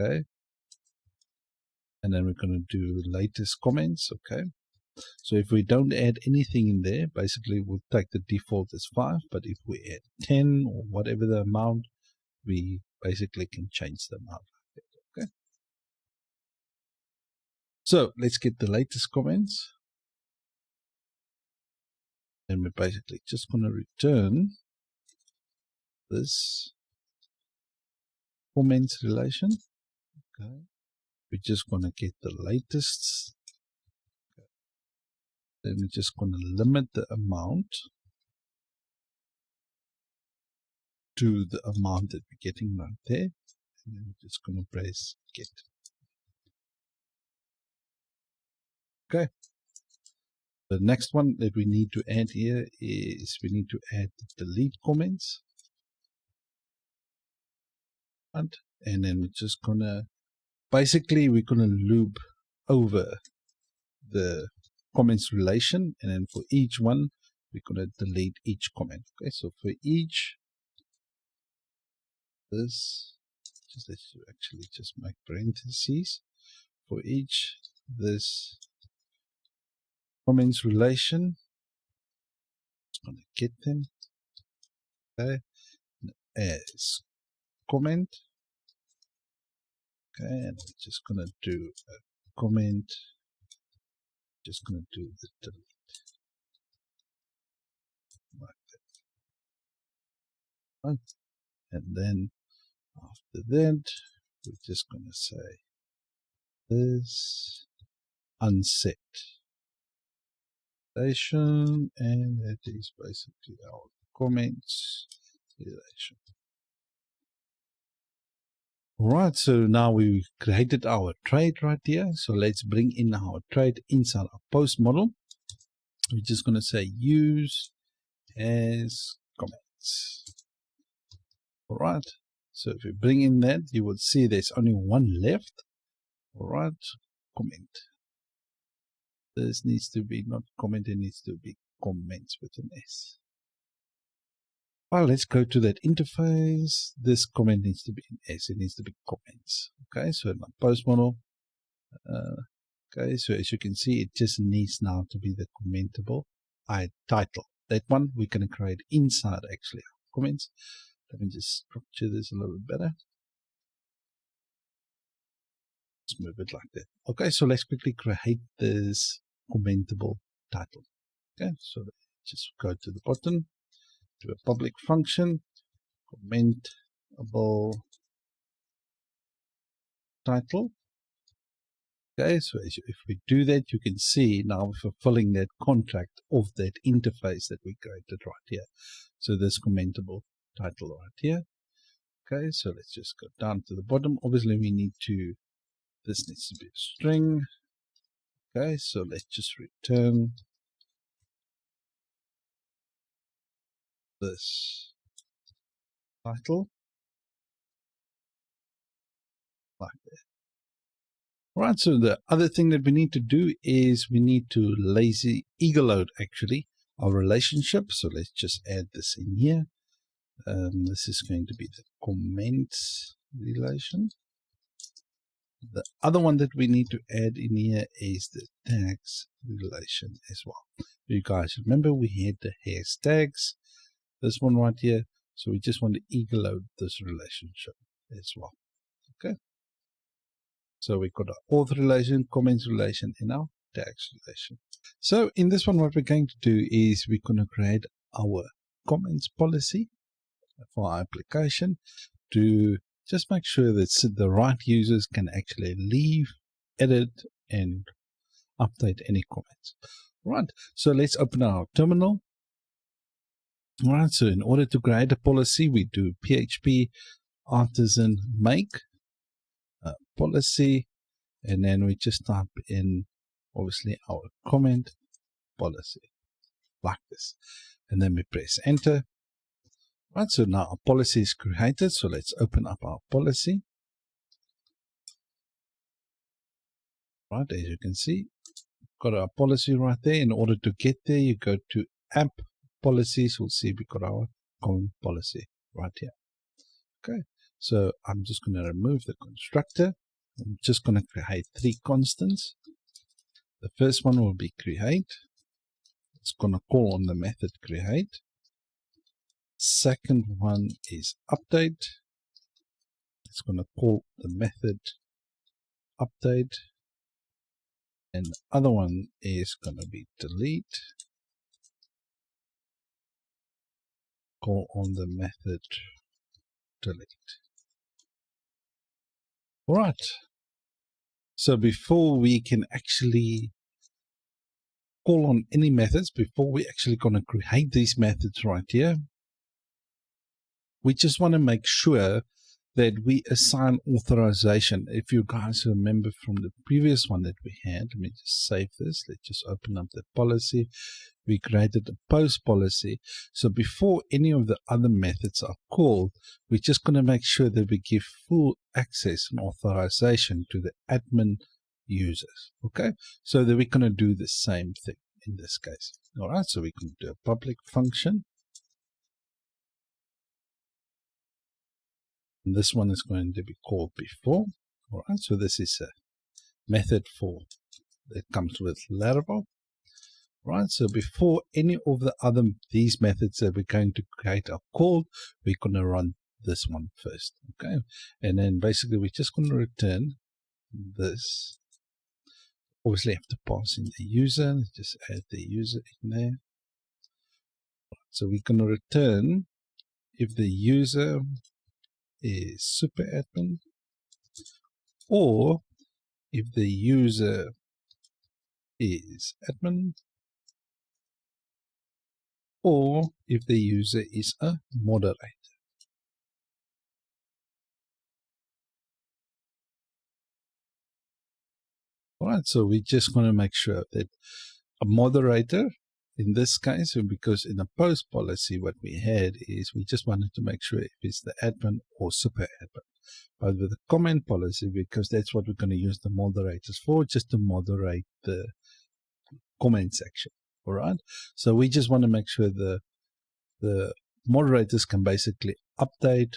Okay, and then we're going to do latest comments. Okay, so if we don't add anything in there, basically we'll take the default as 5, but if we add 10 or whatever the amount, we basically can change the amount. Okay, so let's get the latest comments, and we're basically just going to return this comments relation. Okay, we're just going to get the latest. Okay. Then we're just going to limit the amount to the amount that we're getting right there, and then we're just going to press get. Okay, the next one that we need to add here is we need to add delete comments, and then we're just going to basically we're going to loop over the comments relation, and then for each one we're going to delete each comment. Okay, so for each this, let's actually just make parentheses. For each this comments relation, just going to get them. Okay, as comment. Okay, and we're just going to do a comment. Just going to do the delete. Like that. And then after that, we're just going to say this unset relation, and that is basically our comments relation. Alright, so now we created our trade right here. So let's bring in our trade inside our post model. We're just going to say use as comments. Alright, so if you bring in that, you will see there's only one left. Alright, comment. This needs to be not comment, it needs to be comments with an S. Well, let's go to that interface. This comment needs to be an S, it needs to be comments. Okay, so in my post model, okay, so as you can see, it just needs now to be the commentable title. That one we're going to create inside actually our comments. Let me just structure this a little bit better. Let's move it like that. Okay, so let's quickly create this commentable title. Okay, so let's just go to the bottom, to a public function, commentable title. Okay, so if we do that, you can see now we're fulfilling that contract of that interface that we created right here. So this commentable title right here. Okay, so let's just go down to the bottom. Obviously, we need to, this needs to be a string. Okay, so let's just return this title like that. Right, so the other thing that we need to do is we need to lazy eagle load actually our relationship. So let's just add this in here. This is going to be the comments relation. The other one that we need to add in here is the tags relation as well. You guys remember we had the HasTags, this one right here. So we just want to eagle out this relationship as well. Okay. So we got our auth relation, comments relation, and our tags relation. So in this one, what we're going to do is we're going to create our comments policy for our application to just make sure that the right users can actually leave, edit, and update any comments. Right. So let's open our terminal. All right. So in order to create a policy, we do PHP artisan make policy, and then we just type in obviously our comment policy like this, and then we press enter. Right, so now our policy is created. So let's open up our policy. Right, as you can see, got our policy right there. In order to get there, you go to app policies. We'll see we got our comment policy right here. Okay, so I'm just going to remove the constructor. I'm just going to create 3 constants. The first one will be create. It's going to call on the method create. Second one is update. It's going to call the method update. And the other one is going to be delete. Call on the method delete. All right. So before we can actually call on any methods, before we actually going to create these methods right here, we just want to make sure that we assign authorization. If you guys remember from the previous one that we had, let me just save this. Let's just open up the policy. We created a post policy. So before any of the other methods are called, we're just going to make sure that we give full access and authorization to the admin users. Okay, so that we're going to do the same thing in this case. All right, so we can do a public function. And this one is going to be called before. All right, so this is a method for that comes with Laravel. Right, so before any of the other these methods that we're going to create are called, we're going to run this one first. Okay, and then basically we're just going to return this. Obviously, have to pass in the user. Let's just add the user in there. So we're going to return if the user is super admin, or if the user is admin, or if the user is a moderator. All right, so we're just going to make sure that a moderator, in this case, because in the post policy, what we had is we just wanted to make sure if it's the admin or super admin. But with the comment policy, because that's what we're going to use the moderators for, just to moderate the comment section. All right, so we just want to make sure the moderators can basically update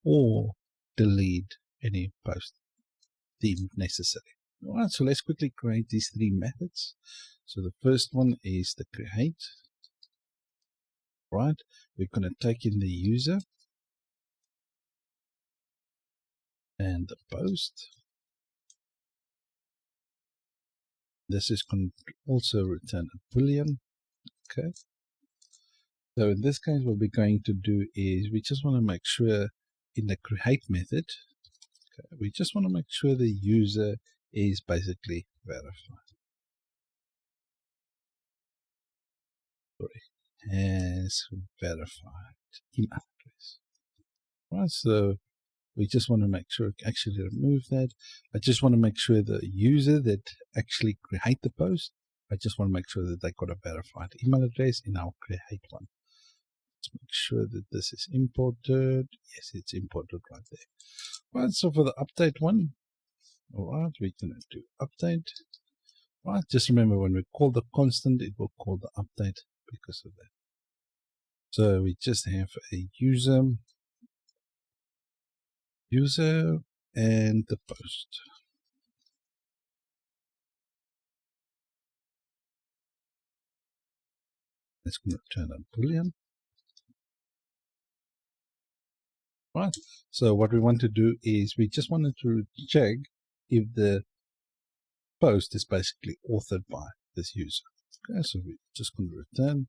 or delete any post deemed necessary. All right, so let's quickly create these 3 methods. So the first one is the create. Right, we're going to take in the user and the post. This is going to also return a boolean. Okay. So in this case, what we're going to do is we just want to make sure in the create method, okay, we just want to make sure the user is basically verified. Sorry, has verified email address. Right, so we just want to make sure, actually remove that. I just want to make sure the user that actually create the post, I just want to make sure that they got a verified email address in our create one. Let's make sure that this is imported. Yes, it's imported right there. Right, so for the update one, all right, we're going to do update. Right, just remember when we call the constant, it will call the update because of that. So we just have a user and the post. It's going to return a boolean. Right. So what we want to do is we just wanted to check if the post is basically authored by this user. Okay, so we're just going to return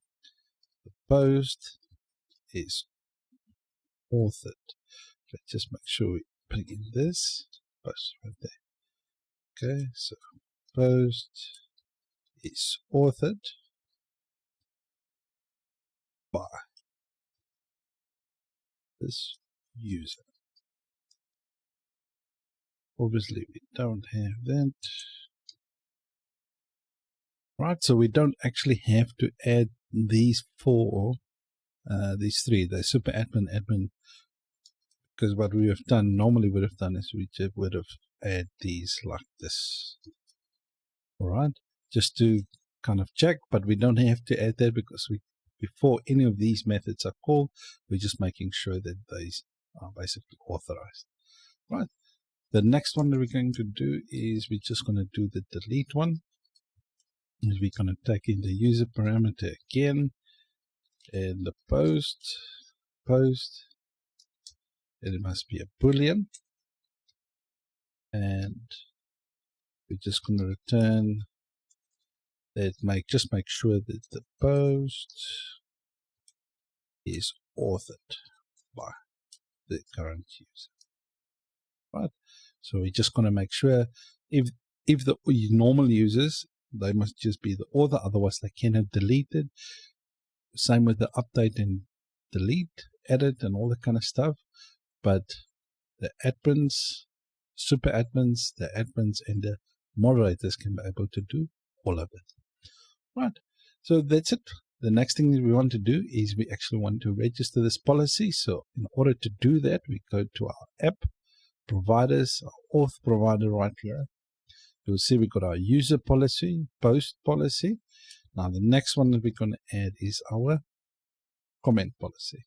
the post is authored. Let's just make sure we put in this post right there. Okay, so post is authored by this user. Obviously we don't have that. Right, so we don't actually have to add these these three, the super admin, because what we have done, normally would have done is we just would have add these like this. All right, just to kind of check, but we don't have to add that because before any of these methods are called, we're just making sure that these are basically authorized. Right. The next one that we're going to do is we're just going to do the delete one. We're going to take in the user parameter again, and the post, and it must be a boolean, and we're just going to return that. Just make sure that the post is authored by the current user. Right. So we're just going to make sure if the normal users, they must just be the author, otherwise they cannot delete it. Same with the update and delete, edit, and all that kind of stuff. But the admins, super admins, the admins, and the moderators can be able to do all of it. Right. So that's it. The next thing that we want to do is we actually want to register this policy. So in order to do that, we go to our app, providers, our auth provider right here. You'll see we've got our user policy, post policy. Now the next one that we're going to add is our comment policy.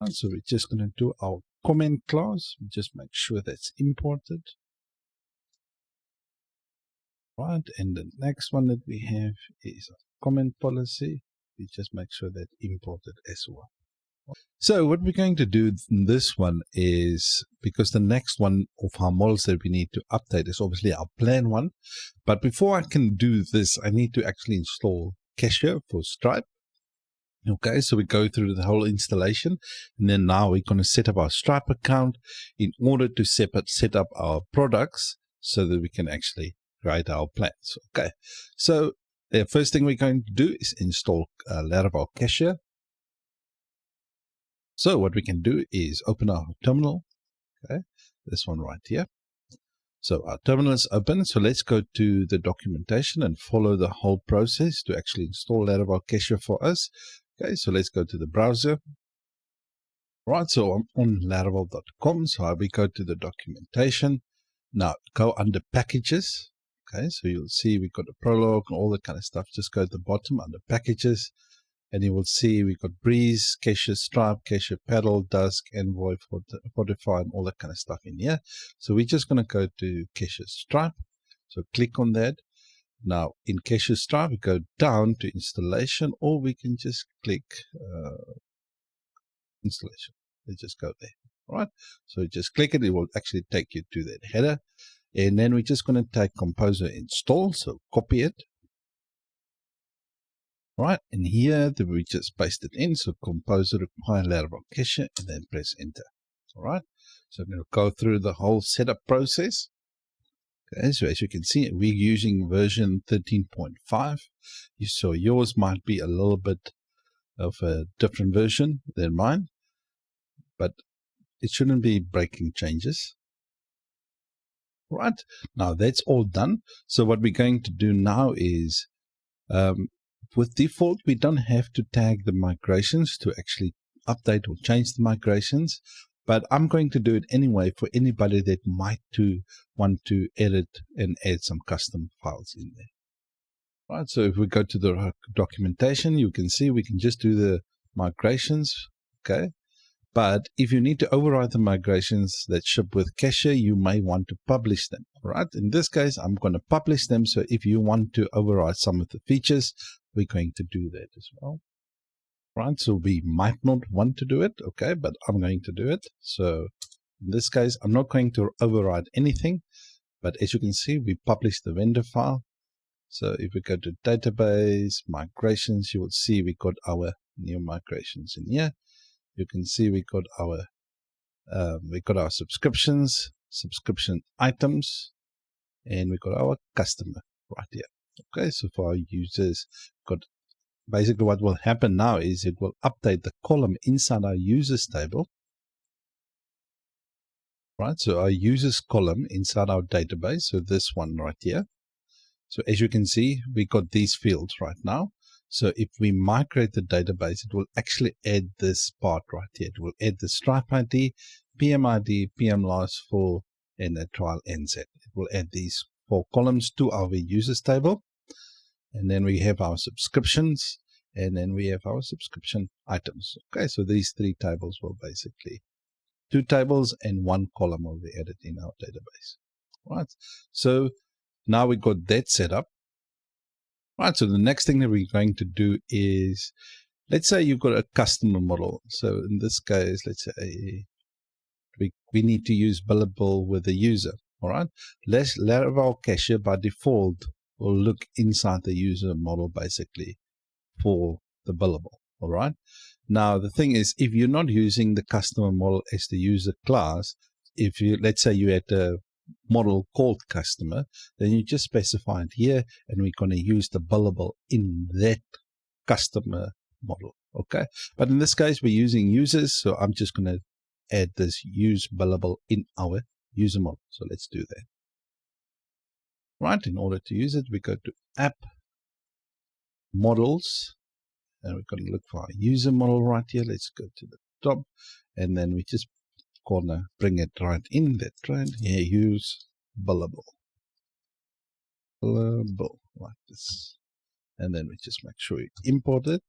And so we're just going to do our comment clause. Just make sure that's imported. Right, and the next one that we have is our comment policy. We just make sure that's imported as well. So what we're going to do in this one is, because the next one of our models that we need to update is obviously our plan one. But before I can do this, I need to actually install Cashier for Stripe. Okay, so we go through the whole installation, and then now we're going to set up our Stripe account in order to set up our products so that we can actually write our plans. Okay, so the first thing we're going to do is install Laravel Cashier. So what we can do is open our terminal. Okay, this one right here. So our terminal is open. So let's go to the documentation and follow the whole process to actually install Laravel Cashier for us. Okay, so let's go to the browser. Right, so I'm on Laravel.com. So we go to the documentation. Now go under packages. Okay, so you'll see we've got a prologue and all that kind of stuff. Just go to the bottom under packages, and you will see we've got Breeze, Cashier Stripe, Cashier Paddle, Dusk, Envoy, Fortify, and all that kind of stuff in here. So we're just going to go to Cashier Stripe. So click on that. Now in Cashier Stripe, we go down to installation, or we can just click installation. Let's just go there. All right. So just click it. It will actually take you to that header. And then we're just going to take Composer install. So copy it. Right, and here we just paste it in. So Composer require Laravel Cashier, and then press enter. All right, so I'm going to go through the whole setup process. Okay, so as you can see, we're using version 13.5. So yours might be a little bit of a different version than mine, but it shouldn't be breaking changes. Right, now that's all done. So what we're going to do now is, with default, we don't have to tag the migrations to actually update or change the migrations, but I'm going to do it anyway for anybody that might want to edit and add some custom files in there. Right, so if we go to the documentation, you can see we can just do the migrations, okay? But if you need to override the migrations that ship with Cashier, you may want to publish them. All right, in this case, I'm going to publish them. So if you want to override some of the features we're going to do that as well. Right, so we might not want to do it, okay, but I'm going to do it. So in this case, I'm not going to override anything, but as you can see, we published the vendor file. So if we go to database, migrations, you will see we got our new migrations in here. You can see we got our subscriptions, subscription items, and we got our customer right here. Okay, so for our users, got basically what will happen now is it will update the column inside our users table. Right, so our users column inside our database, so this one right here. So as you can see, we got these fields right now. So if we migrate the database, it will actually add this part right here. It will add the Stripe ID, PM ID, PM last 4, and a trial NZ. It will add these 4 columns to our users table. And then we have our subscriptions, and then we have our subscription items. Okay, so these 3 tables will basically, 2 tables and 1 column will be added in our database. Right, so now we got that set up. Right, so the next thing that we're going to do is, let's say you've got a customer model. So in this case, let's say we need to use billable with the user. All right, Laravel Cashier by default will look inside the user model basically for the billable. All right, now the thing is, if you're not using the customer model as the user class, if you, let's say you had a model called customer, then you just specify it here, and we're going to use the billable in that customer model. Okay, but in this case we're using users, so I'm just going to add this use billable in our user model. So let's do that. Right, in order to use it, we go to app models, and we're going to look for our user model right here. Let's go to the top, and then we just gonna bring it right in that trend here. Use billable like this, and then we just make sure we import it.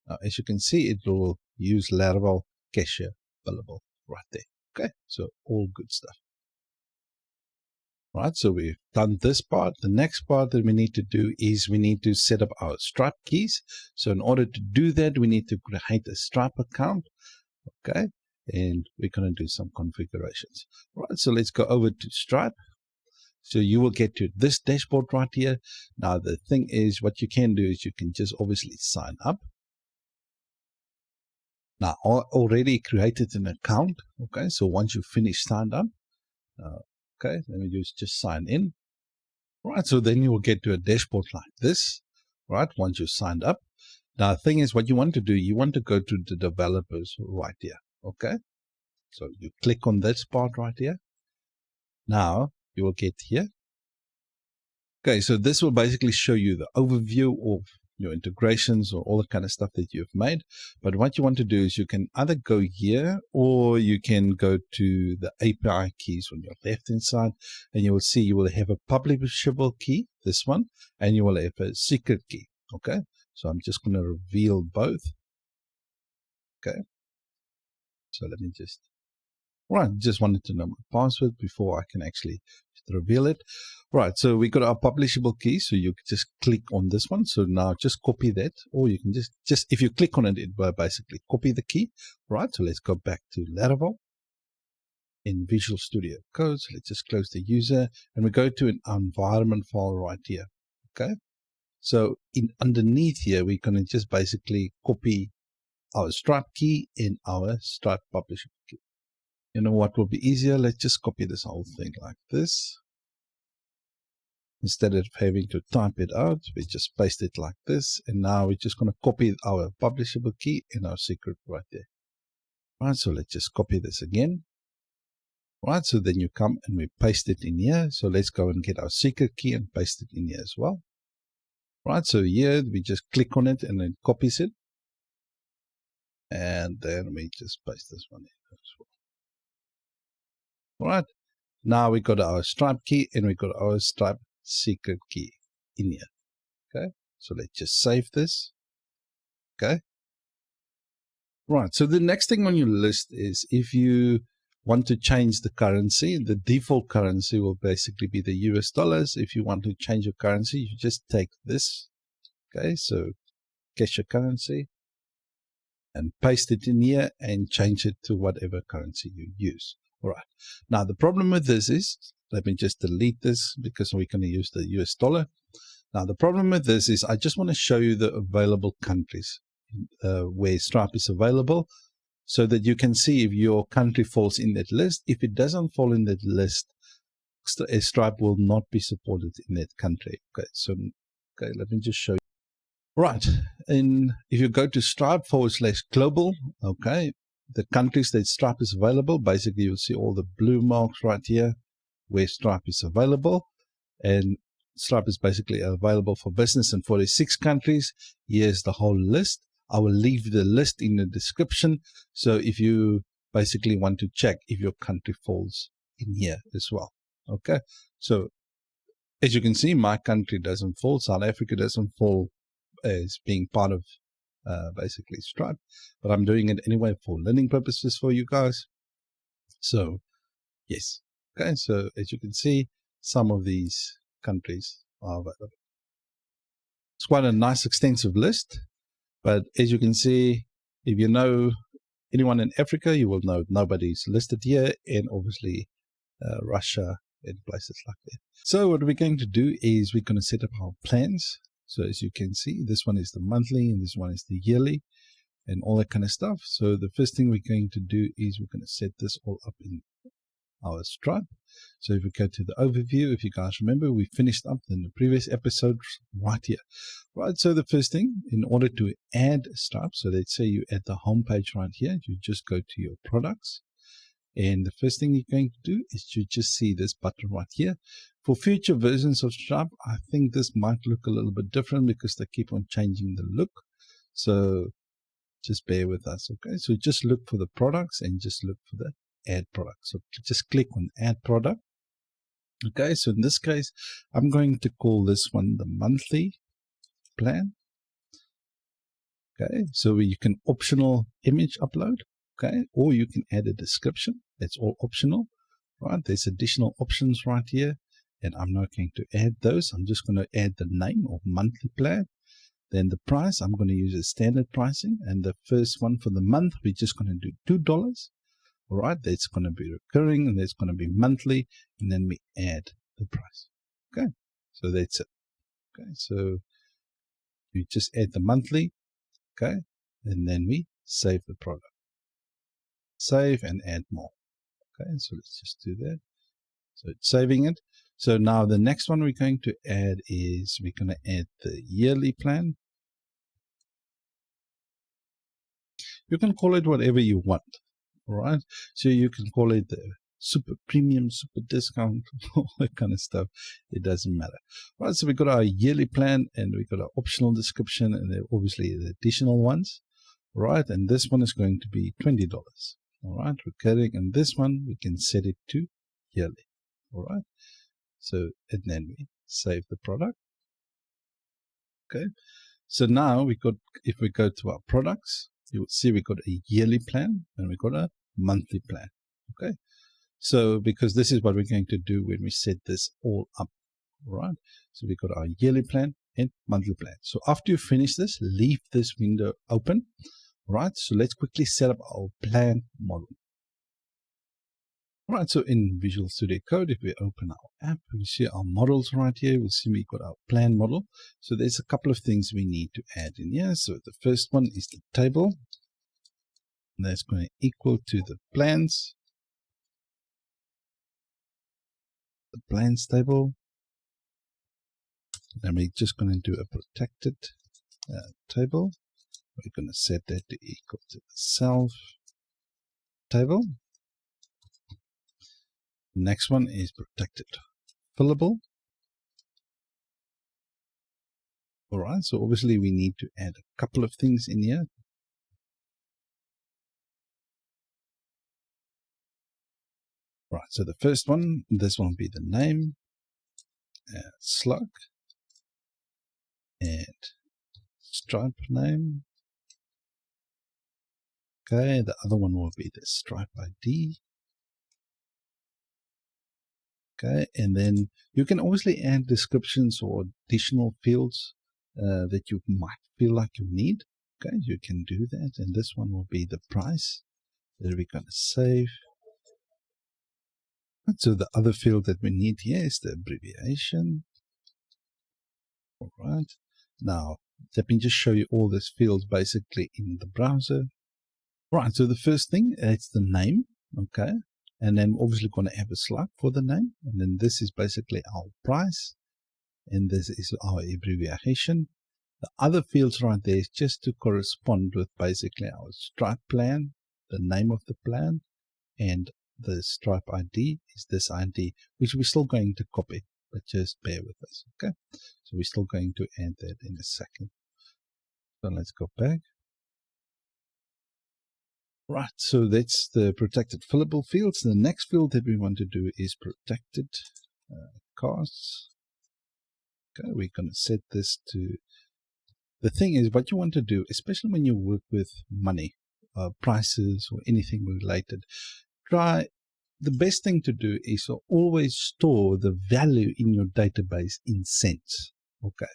Now, as you can see, it will use Laravel Cashier billable right there. Okay, so all good stuff. Right, so we've done this part. The next part that we need to do is we need to set up our Stripe keys. So in order to do that, we need to create a Stripe account. Okay, and we're going to do some configurations. Right, so let's go over to Stripe. So you will get to this dashboard right here. Now the thing is, what you can do is you can just obviously sign up. Now I already created an account. Okay, so once you finish signed up, okay, then we just sign in. Right, so then you will get to a dashboard like this. Right, once you signed up. Now the thing is, what you want to do, you want to go to the developers right here. Okay, so you click on this part right here. Now you will get here. Okay, so this will basically show you the overview of your integrations or all the kind of stuff that you've made. But what you want to do is you can either go here, or you can go to the API keys on your left hand side, and you will see you will have a publishable key, this one, and you will have a secret key. Okay, so I'm just going to reveal both. Okay, so let me just, right, just wanted to know my password before I can actually reveal it. Right, so we got our publishable key, so you can just click on this one. So now just copy that, or you can just if you click on it, it will basically copy the key. Right, so let's go back to Laravel in Visual Studio Code. So let's just close the user, and we go to an environment file right here. Okay, so underneath here, we're going to just basically copy our Stripe key in our Stripe publishable key. You know what will be easier? Let's just copy this whole thing like this. Instead of having to type it out, we just paste it like this. And now we're just going to copy our publishable key and our secret right there. Right, so let's just copy this again. Right, so then you come and we paste it in here. So let's go and get our secret key and paste it in here as well. Right, so here we just click on it and then copies it. And then we just paste this one in as well. Right, now we got our Stripe key and we got our Stripe secret key in here. Okay, so let's just save this. Okay, right, so the next thing on your list is if you want to change the currency, the default currency will basically be the US dollars. If you want to change your currency, you just take this Okay, so Cashier currency, and paste it in here and change it to whatever currency you use. All right. Now, the problem with this is, let me just delete this because we're going to use the US dollar. Now, the problem with this is I just want to show you the available countries where Stripe is available so that you can see if your country falls in that list. If it doesn't fall in that list, Stripe will not be supported in that country. Okay, so let me just show you. Right, and if you go to Stripe/global, okay, the countries that Stripe is available, basically you'll see all the blue marks right here where Stripe is available, and Stripe is basically available for business in 46 countries. Here's the whole list. I will leave the list in the description, so if you basically want to check if your country falls in here as well. Okay, so as you can see, my country doesn't fall. South Africa doesn't fall as being part of basically Stripe, but I'm doing it anyway for learning purposes for you guys. So yes, okay, so as you can see, some of these countries are available. It's quite a nice extensive list, but as you can see, if you know anyone in Africa, you will know nobody's listed here, and obviously Russia and places like that. So what we're going to do is we're going to set up our plans. So as you can see, this one is the monthly and this one is the yearly and all that kind of stuff. So the first thing we're going to do is we're going to set this all up in our Stripe. So if we go to the overview, if you guys remember, we finished up in the previous episode right here. Right, so the first thing, in order to add Stripe, so let's say you add the home page right here, you just go to your products. And the first thing you're going to do is to just see this button right here. For future versions of Stripe, I think this might look a little bit different because they keep on changing the look. So just bear with us, okay? So just look for the products and just look for the add product. So just click on add product. Okay, so in this case, I'm going to call this one the monthly plan. Okay, so you can optional image upload. Okay, or you can add a description. That's all optional, right? There's additional options right here, and I'm not going to add those. I'm just going to add the name of monthly plan. Then the price, I'm going to use a standard pricing, and the first one for the month, we're just going to do $2. All right, that's going to be recurring, and that's going to be monthly, and then we add the price. Okay, so that's it. Okay, so we just add the monthly, okay, and then we save the product. Save and add more. Okay, so let's just do that. So it's saving it. So now the next one we're going to add is we're going to add the yearly plan. You can call it whatever you want. All right. So you can call it the super premium, super discount, all that kind of stuff. It doesn't matter. All right. So we got our yearly plan and we got our optional description and then obviously the additional ones. All right. And this one is going to be $20. All right, recurring, and this one we can set it to yearly. All right, so and then we save the product. Okay, so now we got, if we go to our products, you will see we got a yearly plan and we got a monthly plan. Okay, so because this is what we're going to do when we set this all up. All right, so we got our yearly plan and monthly plan. So after you finish this, leave this window open. Right, so let's quickly set up our plan model. All right, so in Visual Studio Code, if we open our app, we see our models right here. We'll see we got our plan model. So there's a couple of things we need to add in here. So the first one is the table. And that's going to equal to the plans. The plans table. And we're just going to do a protected table. We're going to set that to equal to the self table. Next one is protected fillable. All right, so obviously we need to add a couple of things in here. Right, so the first one, this one will be the name, slug, and Stripe name. Okay, the other one will be the Stripe ID. Okay, and then you can obviously add descriptions or additional fields that you might feel like you need. Okay, you can do that, and this one will be the price that we're going to save. And so the other field that we need here is the abbreviation. All right. Now, let me just show you all these fields basically in the browser. Right, so the first thing, it's the name, okay? And then obviously going to have a slug for the name. And then this is basically our price. And this is our abbreviation. The other fields right there is just to correspond with basically our Stripe plan, the name of the plan, and the Stripe ID is this ID, which we're still going to copy, but just bear with us, okay? So we're still going to add that in a second. So let's go back. Right, so that's the protected fillable fields. The next field that we want to do is protected costs. Okay, we're going to set this to, the thing is what you want to do, especially when you work with money, prices or anything related, the best thing to do is to always store the value in your database in cents. Okay.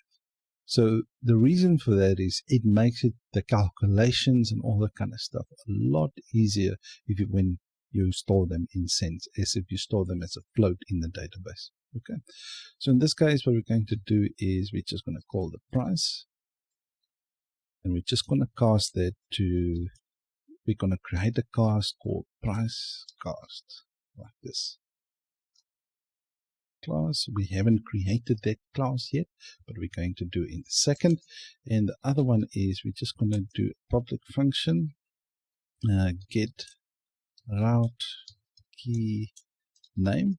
So the reason for that is it makes it, the calculations and all that kind of stuff, a lot easier when you store them in cents as if you store them as a float in the database. Okay. So in this case, what we're going to do is we're just going to call the price, and we're just going to cast that to, we're going to create a class called price cast like this. Class. We haven't created that class yet, but we're going to do in a second. And the other one is we're just going to do a public function, get route key name.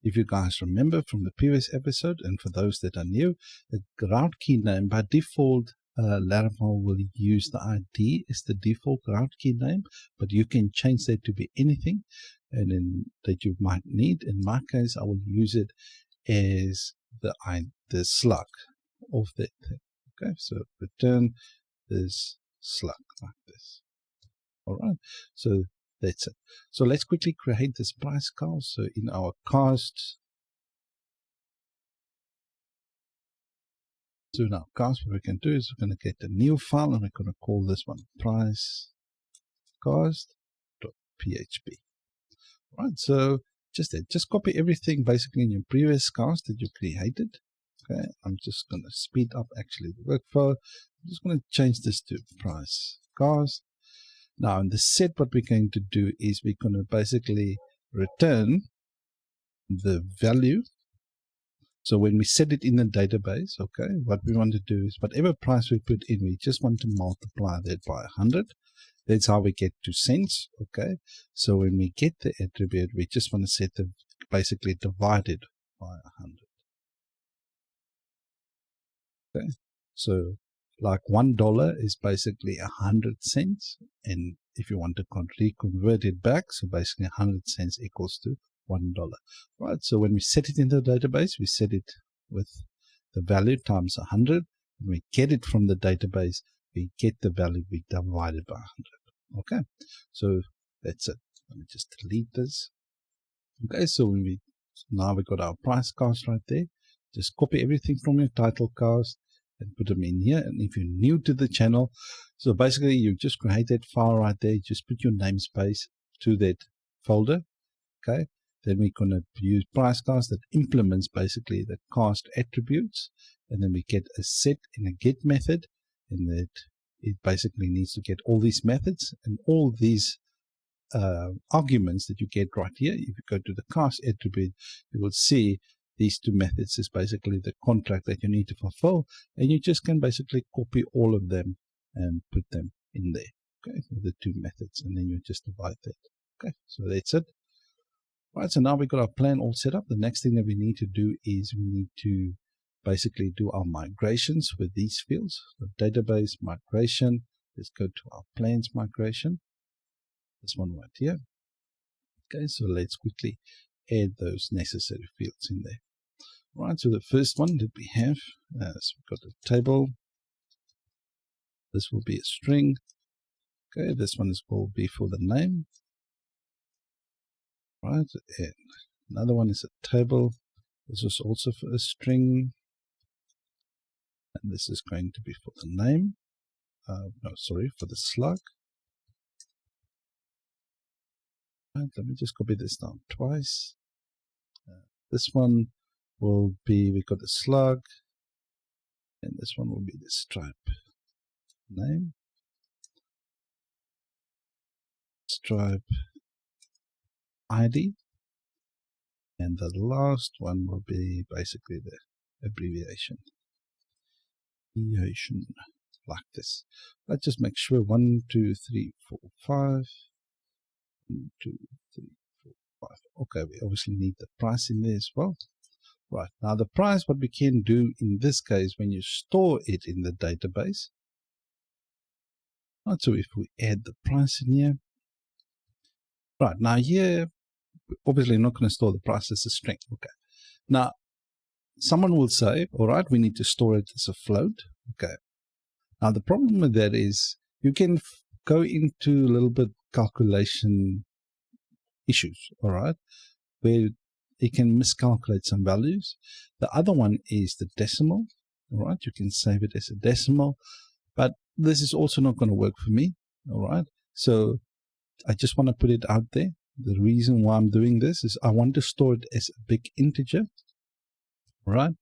If you guys remember from the previous episode, and for those that are new, the route key name by default, Laravel will use the ID as the default route key name, but you can change that to be anything and then that you might need. In my case, I will use it as the slug of that thing. Okay, so return this slug like this. All right, so that's it. So let's quickly create this price cast. So in our cast, so now cast, what we can do is we're going to get a new file and we're going to call this one price cast.php. Right, so just copy everything basically in your previous cast that you created. Okay, I'm just going to speed up actually the workflow. I'm just going to change this to price cast. Now in the set, what we're going to do is we're going to basically return the value. So when we set it in the database, okay, what we want to do is whatever price we put in, we just want to multiply that by 100. That's how we get to cents, okay? So when we get the attribute, we just want to set the basically divided by 100. Okay, so like $1 is basically 100 cents, and if you want to reconvert it back, so basically 100 cents equals to $1. Right, so when we set it in the database, we set it with the value times 100. When we get it from the database, we get the value we divided by 100. Okay, so that's it. Let me just delete this. Okay, so now we got our price cast right there. Just copy everything from your title cast and put them in here. And if you're new to the channel, so basically you just create that file right there. Just put your namespace to that folder. Okay, then we're going to use price cast that implements basically the cast attributes, and then we get a set in a get method, and that it basically needs to get all these methods and all these arguments that you get right here. If you go to the cast attribute, you will see these two methods is basically the contract that you need to fulfill, and you just can basically copy all of them and put them in there. Okay, the two methods, and then you just divide that. Okay, so that's it. Right, so now we've got our plan all set up. The next thing that we need to do is we need to basically do our migrations with these fields. So database migration. Let's go to our plans migration. This one right here. Okay, so let's quickly add those necessary fields in there. Right, so the first one that we have is we've got a table. This will be a string. Okay, this one will be for the name. Right, and another one is a table. This is also for a string. and this is going to be for the name. No, sorry, for the slug. Right, let me just copy this down twice. This one will be, we got the slug, and this one will be the stripe name. Stripe ID. And the last one will be basically the abbreviation. Like this. Let's just make sure 1, 2, 3, 4, 5. 1, 2, 3, 4, 5. Okay, we obviously need the price in there as well. Right, now the price, what we can do in this case when you store it in the database. Right, so if we add the price in here. Right, now here, we're obviously not going to store the price as a string. Okay, now someone will say, all right, we need to store it as a float. Okay, now the problem with that is you can go into a little bit calculation issues, all right, where it can miscalculate some values. The other one is the decimal, all right, you can save it as a decimal, but this is also not going to work for me, all right, so I just want to put it out there. The reason why I'm doing this is I want to store it as a big integer, right?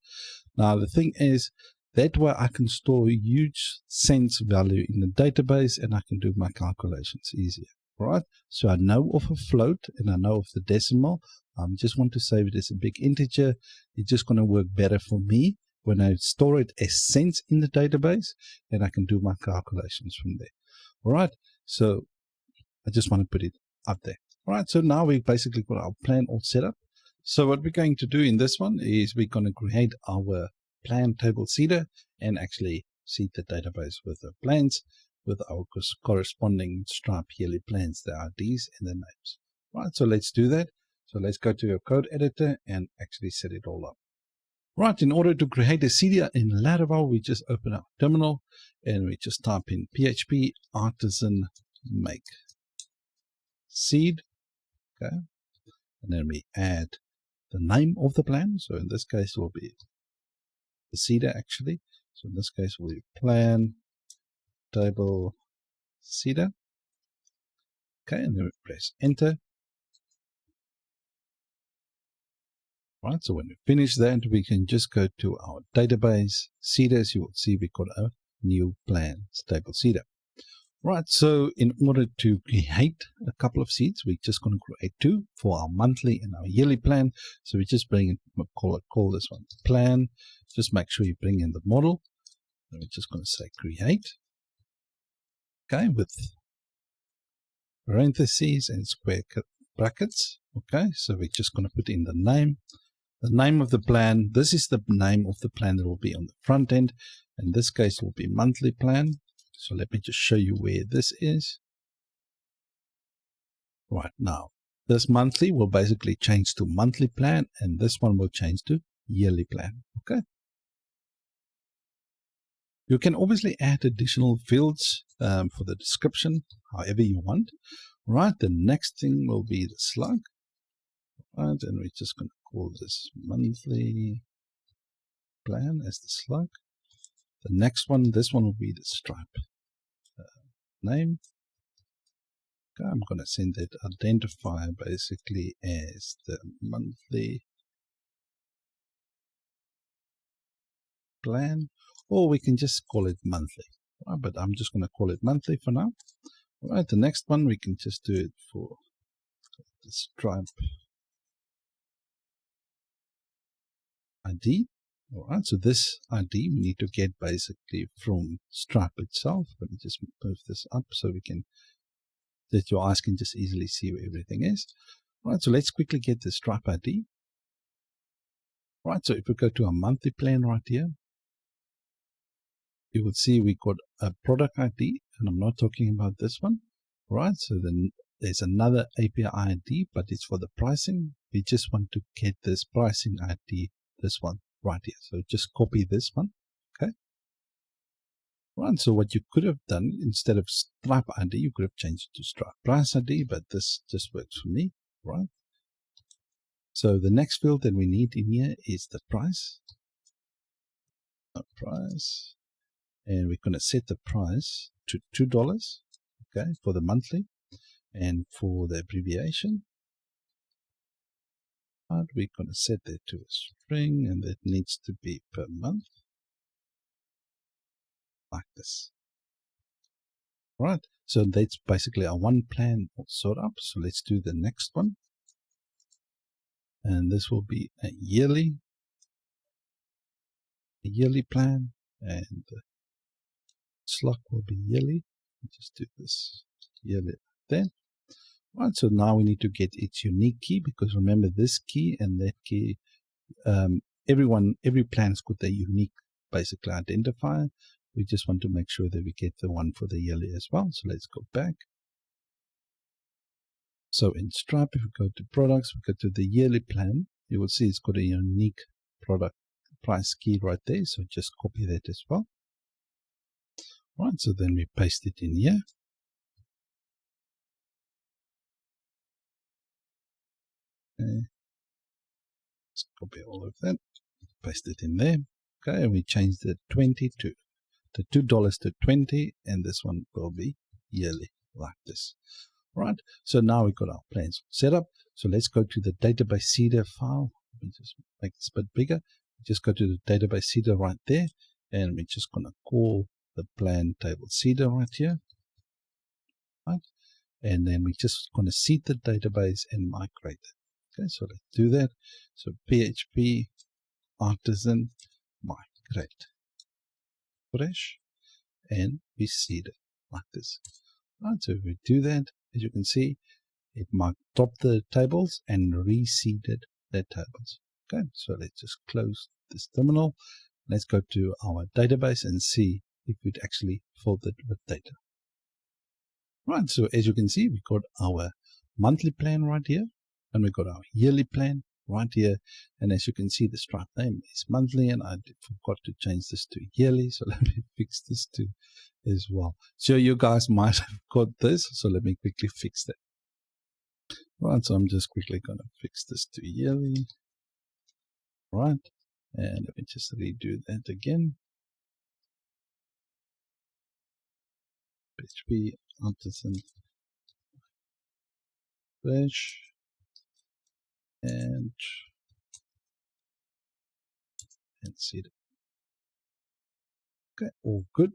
Now the thing is, that way I can store huge cents value in the database and I can do my calculations easier, right? So I know of a float and I know of the decimal. I just want to save it as a big integer. It's just going to work better for me when I store it as cents in the database, and I can do my calculations from there. All right, so I just want to put it up there. All right, so now we basically got our plan all set up. So what we're going to do in this one is we're going to create our plan table seeder and actually seed the database with the plans with our corresponding Stripe yearly plans, the IDs and the names. All right, so let's do that. So let's go to your code editor and actually set it all up. Right, in order to create a seeder in Laravel, we just open up terminal and we just type in PHP artisan make seed, okay, and then we add the name of the plan. So in this case it will be the seeder actually. So in this case we'll be plan table seeder, okay, and then we press enter. Right, so when we finish that, we can just go to our database seeders. You will see we got a new plan table seeder. Right, so in order to create a couple of seeds, we're just going to create 2 for our monthly and our yearly plan. So we just bring in, call this one plan. Just make sure you bring in the model. And we're just going to say create. Okay, with parentheses and square brackets. Okay, so we're just going to put in the name of the plan. This is the name of the plan that will be on the front end. In this case, it will be monthly plan. So let me just show you where this is. Right now, this monthly will basically change to monthly plan, and this one will change to yearly plan. Okay. You can obviously add additional fields for the description, however you want. Right. The next thing will be the slug. Right, and we're just going to call this monthly plan as the slug. The next one, this one will be the stripe name. Okay, I'm going to send that identifier basically as the monthly plan, or we can just call it monthly. Right, but I'm just going to call it monthly for now. All right, the next one we can just do it for the stripe ID. All right, so this ID we need to get basically from Stripe itself. Let me just move this up so we can, that your eyes can just easily see where everything is. All right, so let's quickly get the Stripe ID. All right, so if we go to our monthly plan right here, you will see we got a product ID, and I'm not talking about this one. All right, so then there's another API ID, but it's for the pricing. We just want to get this pricing ID, this one right here. So just copy this one, okay? Right, so what you could have done, instead of Stripe ID, you could have changed it to Stripe Price ID, but this just works for me, right? So the next field that we need in here is the price. price, and we're going to set the price to $2, okay, for the monthly, and for the abbreviation, we're going to set that to a string, and that needs to be per month, like this. Right, so that's basically our one plan all sort up. So let's do the next one, and this will be a yearly plan, and the slot will be yearly. Just do this yearly then. Right, so now we need to get its unique key, because remember, this key and that key, every plan's got their unique basically identifier. We just want to make sure that we get the one for the yearly as well. So let's go back. So in Stripe, if we go to products, we go to the yearly plan, you will see it's got a unique product price key right there. So just copy that as well. Right, so then we paste it in here. Okay. Let's copy all of that, paste it in there. Okay, and we change the 20 to the $2 to 20, and this one will be yearly, like this. Right, so now we've got our plans set up. So let's go to the database seeder file. Let me just make this a bit bigger. Just go to the database seeder right there, and we're just going to call the plan table seeder right here. Right, and then we're just going to seed the database and migrate it. Okay, so let's do that. So PHP artisan migrate fresh, and we seed it like this. Right, so if we do that, as you can see, it topped the tables and reseeded the tables. Okay, so let's just close this terminal. Let's go to our database and see if it actually filled it with data. Right, so as you can see, we got our monthly plan right here, and we got our yearly plan right here. And as you can see, the Stripe name is monthly, and I forgot to change this to yearly. So let me fix this too as well. So you guys might have got this. So let me quickly fix that. Right, so I'm just quickly going to fix this to yearly. Right, and let me just redo that again. PHP artisan fresh, and seed it. Okay, all good.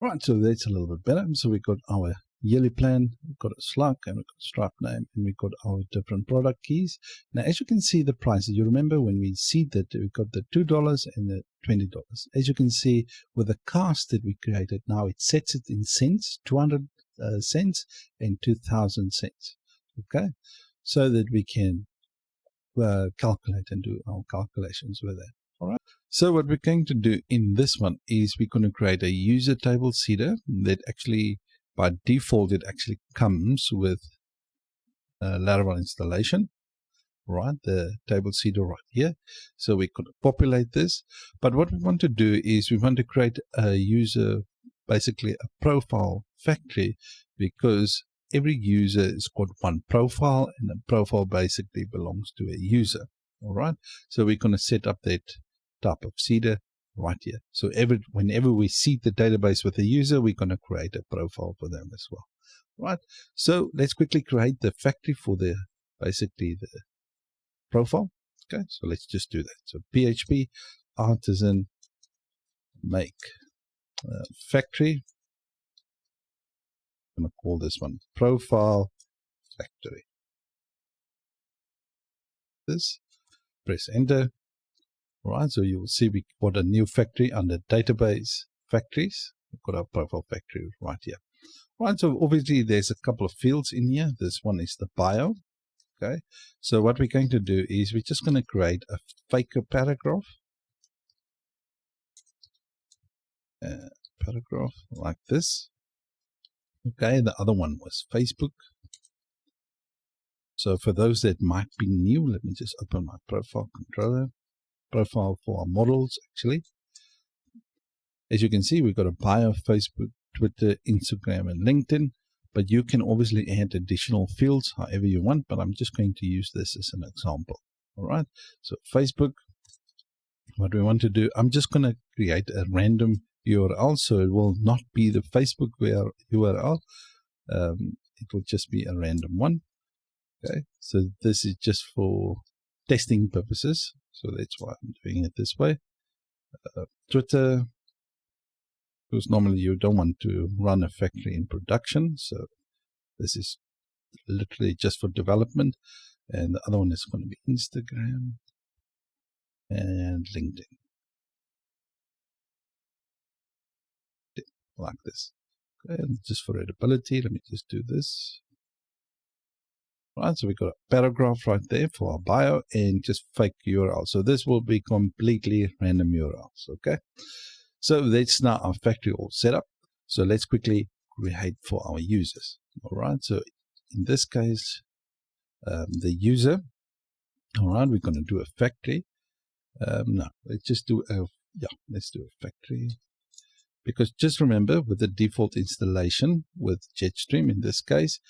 Right, so that's a little bit better. So we got our yearly plan, we've got a slug, and we've got a Stripe name, and we've got our different product keys. Now, as you can see, the prices, you remember when we seeded, we got the $2 and the $20. As you can see, with the cast that we created, now it sets it in cents, 200 cents and 2,000 cents. Okay, so that we can calculate and do our calculations with that. All right. So what we're going to do in this one is we're going to create a user table seeder that actually, by default, it actually comes with Laravel installation, right? The table seeder right here. So we could populate this. But what we want to do is we want to create a user, basically a profile factory, because every user has got one profile, and a profile basically belongs to a user. All right. So we're going to set up that type of seeder right here. So whenever we seed the database with a user, we're going to create a profile for them as well. Right. So let's quickly create the factory for basically the profile. Okay. So let's just do that. So PHP artisan make factory. I'm going to call this one profile factory. This, press enter. All right, so you will see we got a new factory under database factories. We've got our profile factory right here. All right, so obviously there's a couple of fields in here. This one is the bio. Okay, so what we're going to do is we're just going to create a fake paragraph. Paragraph like this. Okay, the other one was Facebook. So for those that might be new, let me just open my profile controller. Profile for our models, actually. As you can see, we've got a bio, Facebook, Twitter, Instagram, and LinkedIn. But you can obviously add additional fields however you want, but I'm just going to use this as an example. All right, so Facebook, what we want to do, I'm just going to create a random URL, so it will not be the Facebook URL. It will just be a random one. Okay, so this is just for testing purposes, so that's why I'm doing it this way. Twitter, because normally you don't want to run a factory in production, so this is literally just for development. And the other one is going to be Instagram and LinkedIn, like this. Okay, and just for readability, let me just do this. Right, so we got a paragraph right there for our bio and just fake URL. So this will be completely random URLs. Okay, so that's now our factory all set up. So let's quickly create for our users. All right, so in this case, the user. All right, we're going to do a factory. No, let's just do a let's do a factory. Because just remember, with the default installation with Jetstream in this case,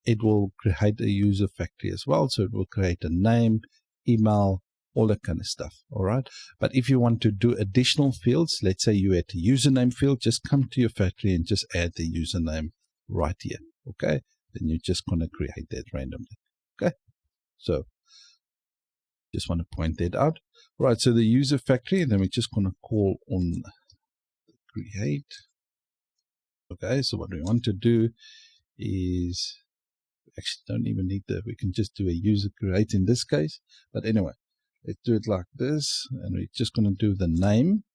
it will create a user factory as well. So it will create a name, email, all that kind of stuff. All right. But if you want to do additional fields, let's say you add a username field, just come to your factory and just add the username right here. Okay. Then you're just going to create that randomly. Okay. So just want to point that out. Right. So the user factory, and then we're just going to call on create. Okay. So what we want to do is, actually don't even need that. We can just do a user create in this case. But anyway, let's do it like this. And we're just going to do the name.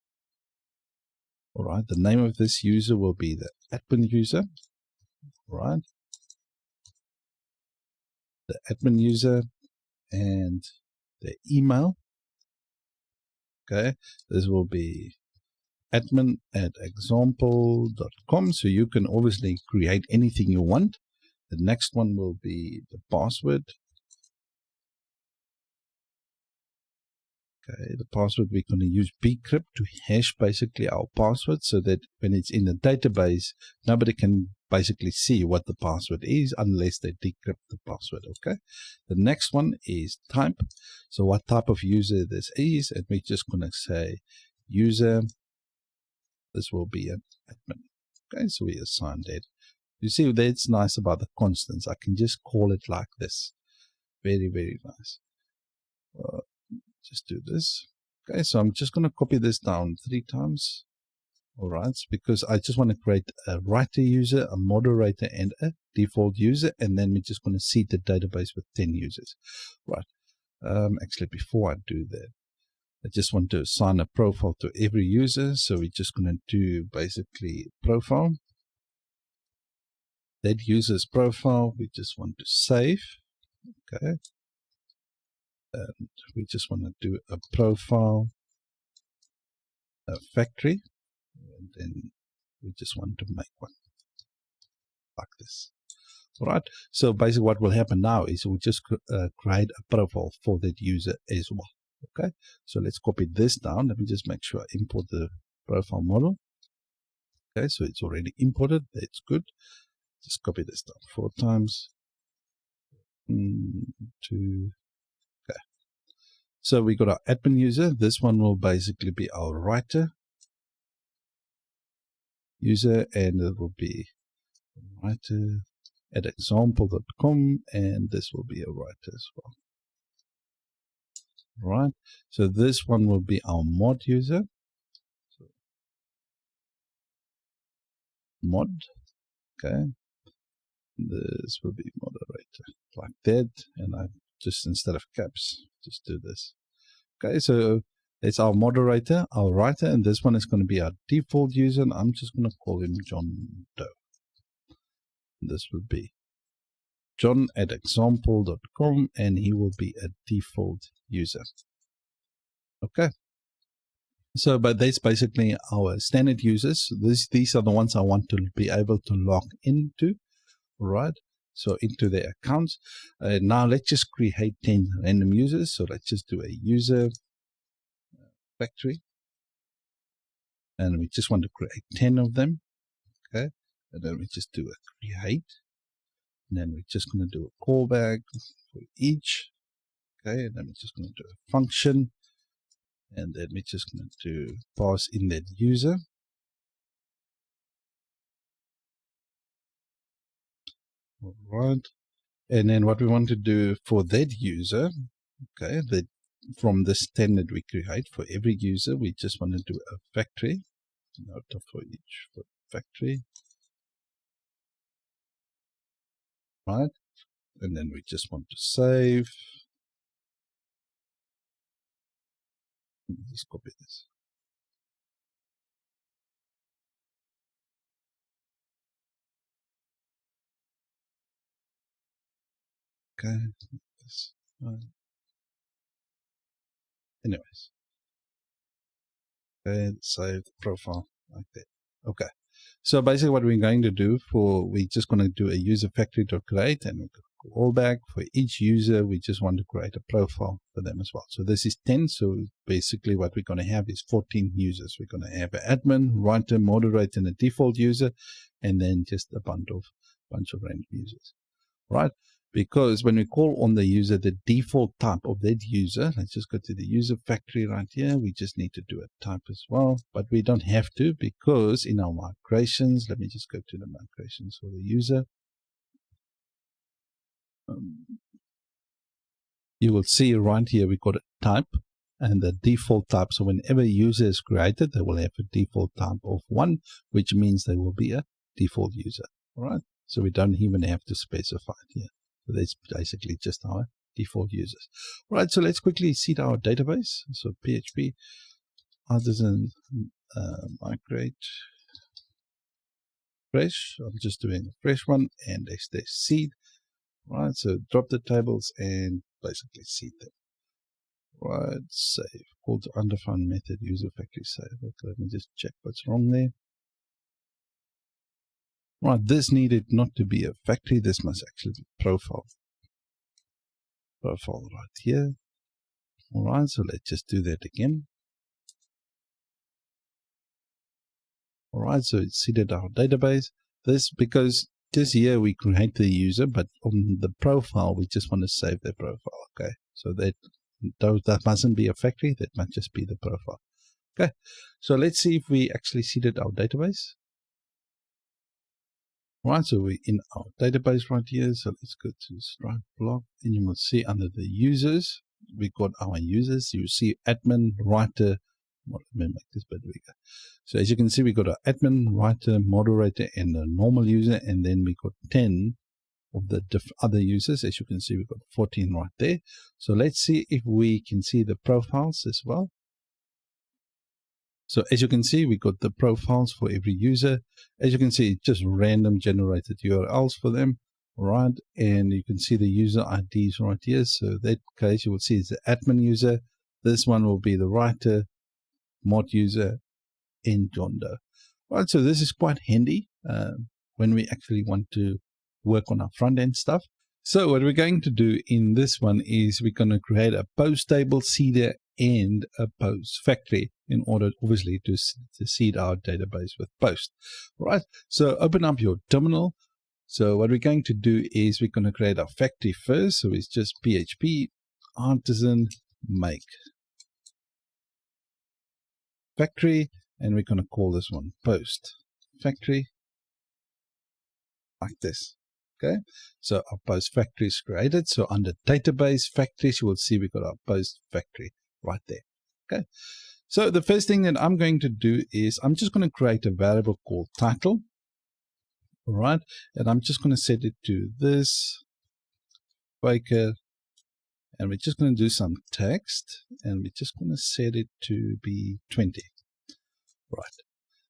All right. The name of this user will be the admin user. All right. The admin user and the email. Okay. This will be admin@example.com. So you can obviously create anything you want. The next one will be the password. Okay, the password, we're going to use bcrypt to hash basically our password so that when it's in the database, nobody can basically see what the password is unless they decrypt the password. Okay, the next one is type. So what type of user this is, and we're just going to say user. This will be an admin. Okay, so we assign that. You see, that's nice about the constants. I can just call it like this. Very, very nice. Just do this. Okay, so I'm just going to copy this down 3 times. All right, because I just want to create a writer user, a moderator, and a default user, and then we're just going to seed the database with 10 users. Right. Actually, before I do that, I just want to assign a profile to every user. So we're just going to do basically profile. That user's profile, we just want to save. Okay. And we just want to do a profile, a factory, and then we just want to make one like this. All right. So basically what will happen now is we'll just create a profile for that user as well. Okay. So let's copy this down. Let me just make sure I import the profile model. Okay. So it's already imported. That's good. Just copy this down 4 times. 2. Okay. So we got our admin user. This one will basically be our writer user, and it will be writer at example.com, and this will be a writer as well. Right. So this one will be our mod user. So mod. Okay. This will be moderator like that, and I just, instead of caps, just do this. Okay. So it's our moderator, our writer, and this one is going to be our default user, and I'm just going to call him John Doe. This will be john@example.com, and he will be a default user. Okay. So, but that's basically our standard users. These are the ones I want to be able to log into, right? So into their accounts. Now let's just create 10 random users. So let's just do a user factory. And we just want to create 10 of them. Okay. And then we just do a create. And then we're just going to do a callback for each. Okay. And then we're just going to do a function. And then we're just going to pass in that user. All right. And then what we want to do for that user, okay, that from this 10 that we create for every user, we just want to do a factory. Note for each factory. Right. And then we just want to save. Just copy this. Okay. Anyways. Okay, save the profile like that. Okay. So basically what we're going to do we're just going to do a user factory to create, and all back for each user, we just want to create a profile for them as well. So this is 10. So basically what we're going to have is 14 users. We're going to have an admin, writer, moderator, and a default user, and then just a bunch of random users, right? Because when we call on the user, the default type of that user, let's just go to the user factory right here. We just need to do a type as well, but we don't have to, because in our migrations, let me just go to the migrations for the user. You will see right here, we've got a type and the default type. So whenever a user is created, they will have a default type of 1, which means they will be a default user. All right. So we don't even have to specify it here. So that's basically just our default users. All right, so let's quickly seed our database. So PHP artisan migrate fresh. I'm just doing a fresh one, and / seed. All right, so drop the tables and basically seed them. All right, save. Call to undefined method user factory save. Okay, let me just check what's wrong there. Right, this needed not to be a factory. This must actually be profile. Profile right here. All right, so let's just do that again. All right, so it's seeded our database. This because just here we create the user, but on the profile we just want to save their profile. Okay, so that mustn't be a factory. That must just be the profile. Okay, so let's see if we actually seeded our database. Right, so we're in our database right here. So let's go to Stripe blog, and you will see under the users, we got our users. You see admin, writer. Well, let me make this bit bigger. So as you can see, we got an admin, writer, moderator, and a normal user, and then we got 10 of the other users. As you can see, we've got 14 right there. So let's see if we can see the profiles as well. So as you can see, we got the profiles for every user. As you can see, it's just random generated URLs for them, right? And you can see the user IDs right here. So that case, you will see it's the admin user. This one will be the writer, mod user, and John Doe. Right, so this is quite handy when we actually want to work on our front end stuff. So what we're going to do in this one is we're going to create a post table seeder and a post factory in order, obviously, to seed our database with post. All right, so open up your terminal. So what we're going to do is we're going to create our factory first. So it's just PHP artisan make factory, and we're going to call this one post factory like this. Okay, so our post factory is created. So under database factories, you will see we've got our post factory right there. Okay, so the first thing that I'm going to do is I'm just going to create a variable called title. All right, and I'm just going to set it to this Baker, and we're just going to do some text, and we're just going to set it to be 20. Right.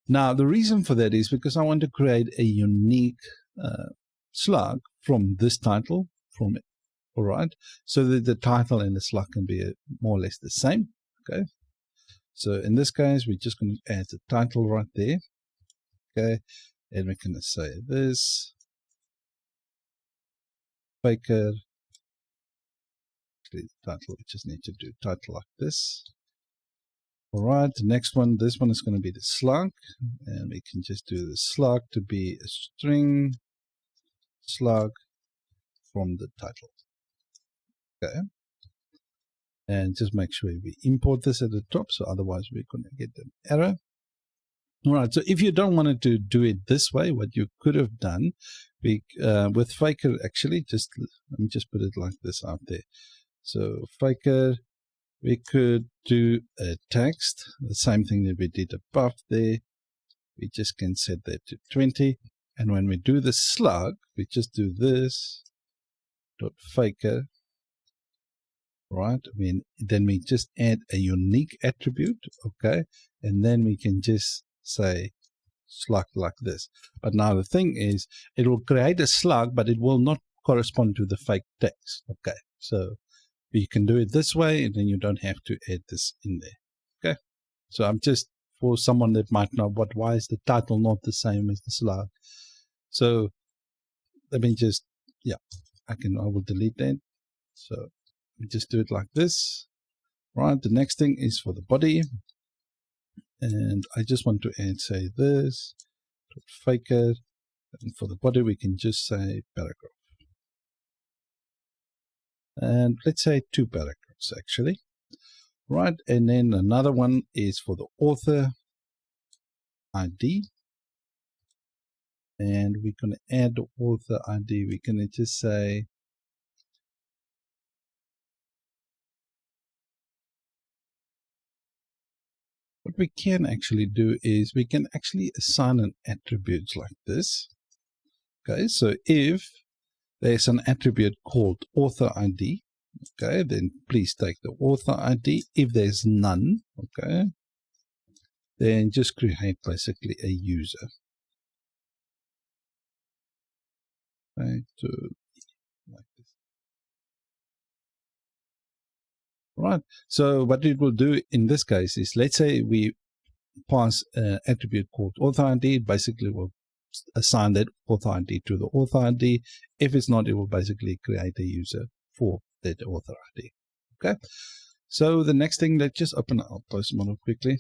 Now, the reason for that is because I want to create a unique slug from this title, from it. All right. So that the title and the slug can be more or less the same. Okay. So in this case, we're just going to add the title right there. Okay. And we're going to say this Baker. The title, we just need to do title like this. All right, the next one, this one is going to be the slug, and we can just do the slug to be a string slug from the title. Okay, And just make sure we import this at the top, so otherwise we're going to get an error. All right, so if you don't want to do it this way, what you could have done with Faker, actually, let me just put it like this out there. So Faker, we could do a text, the same thing that we did above there. We just can set that to 20. And when we do the slug, we just do this dot Faker, right? Then we just add a unique attribute, okay? And then we can just say slug like this. But now the thing is, it will create a slug, but it will not correspond to the fake text, okay? So you can do it this way, and then you don't have to add this in there, okay? So I'm just, for someone that might know why is the title not the same as the slug? So let me just, yeah, I will delete that. So we just do it like this, right? The next thing is for the body, and I just want to add, say, this, fake it, and for the body we can just say paragraph, and let's say 2 paragraphs actually, right? And then another one is for the author ID, and we're going to add the author ID. We're going to just say what we can actually do is we can actually assign an attribute like this. Okay, so if there's an attribute called author ID, okay, then please take the author ID. If there's none, okay, then just create basically a user. Okay, so like this. Right, so what it will do in this case is, let's say we pass an attribute called author ID, basically will assign that author ID to the author ID. If it's not, it will basically create a user for that author ID. Okay, so the next thing, let's just open our post model quickly.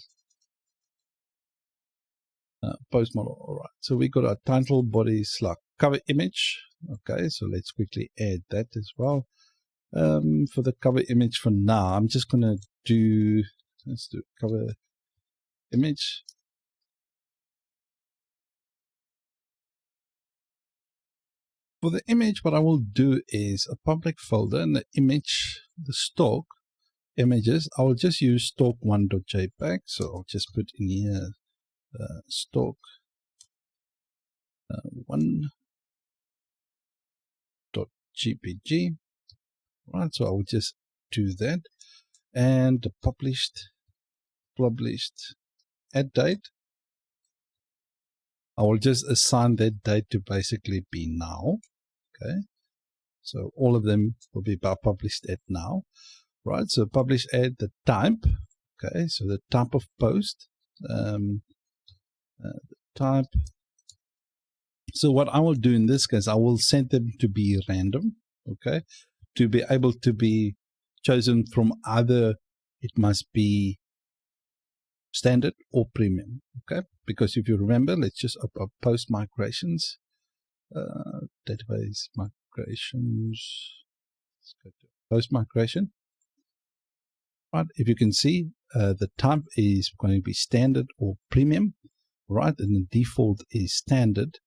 Post model, all right, so we got our title, body, slug, cover image. Okay, so let's quickly add that as well. For the cover image for now, I'm just going to do, let's do cover image. For the image, what I will do is a public folder, and the image, the stock images, I will just use stock1.jpg. So I'll just put in here stock1.jpg. Right, so I will just do that, and the published add date, I will just assign that date to basically be now. Okay, so all of them will be published at now, right? So publish at the type, okay, so the type of post, the type. So what I will do in this case, I will set them to be random, okay, to be able to be chosen from either it must be standard or premium, okay? Because if you remember, let's just up post migrations, database migrations. Let's go to post migration. Right, if you can see, the type is going to be standard or premium, right? And the default is standard.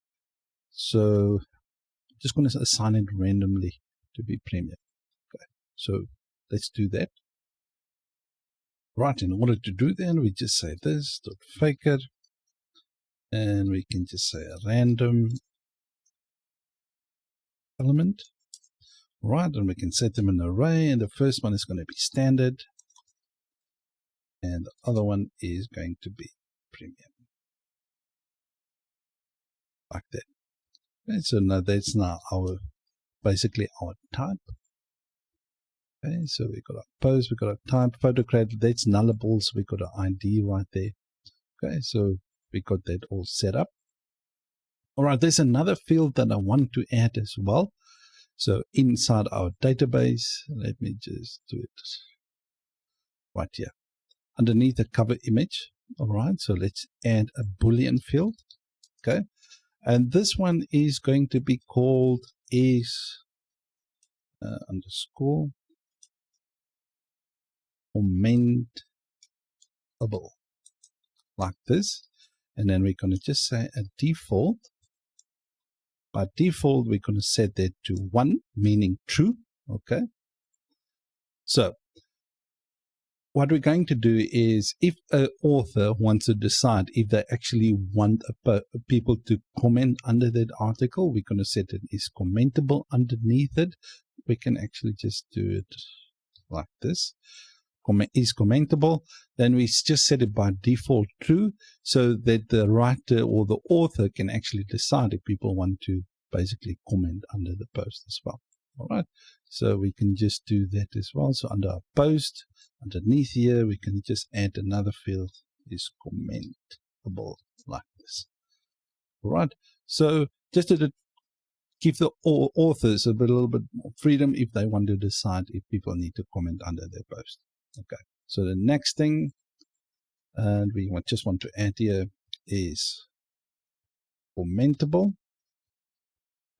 So I'm just going to assign it randomly to be premium. Okay, so let's do that. Right, in order to do that, we just say this dot faker, and we can just say a random element. Right, and we can set them in an array, and the first one is going to be standard, and the other one is going to be premium, like that. Okay, so now that's now our basically our type. Okay, so we got our post, we got our type, photo created, that's nullables, we got our ID right there. Okay, so we got that all set up. All right, there's another field that I want to add as well. So inside our database, let me just do it right here, underneath the cover image. All right, so let's add a Boolean field. Okay, and this one is going to be called is underscore commentable like this. And then we're going to just say a default. By default, we're going to set that to 1, meaning true. Okay. So what we're going to do is, if an author wants to decide if they actually want people to comment under that article, we're going to set it is commentable underneath it. We can actually just do it like this. Is commentable. Then we just set it by default true, so that the writer or the author can actually decide if people want to basically comment under the post as well. All right. So we can just do that as well. So under our post, underneath here, we can just add another field is commentable like this. All right. So just to give the authors a little bit more freedom if they want to decide if people need to comment under their post. Okay. So the next thing, and we just want to add here is commentable.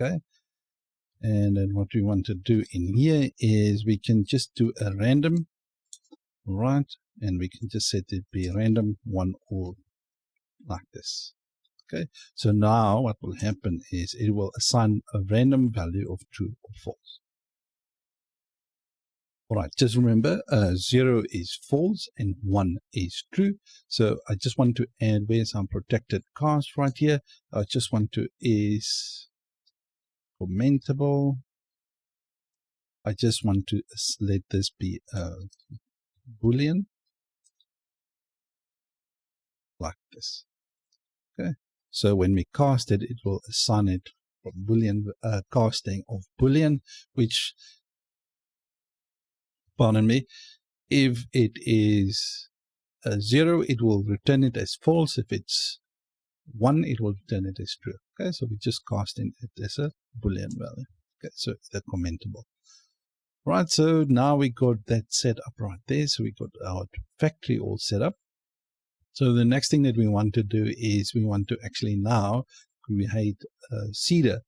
Okay. And then what we want to do in here is we can just do a random, right? And we can just set it be random 1 or like this. Okay. So now what will happen is it will assign a random value of true or false. All right. Just remember 0 is false and 1 is true. So I just want to add where's some protected cast right here. I just want to is commentable. I just want to let this be a Boolean like this. Okay. So when we cast it, it will assign it from Boolean casting of Boolean, which, pardon me, if it is 0, it will return it as false. If it's 1, it will return it as true. Okay. So we just casting it as a Boolean value. Okay. So they're commentable. Right, so now we got that set up right there. So we got our factory all set up. So the next thing that we want to do is we want to actually now create a seeder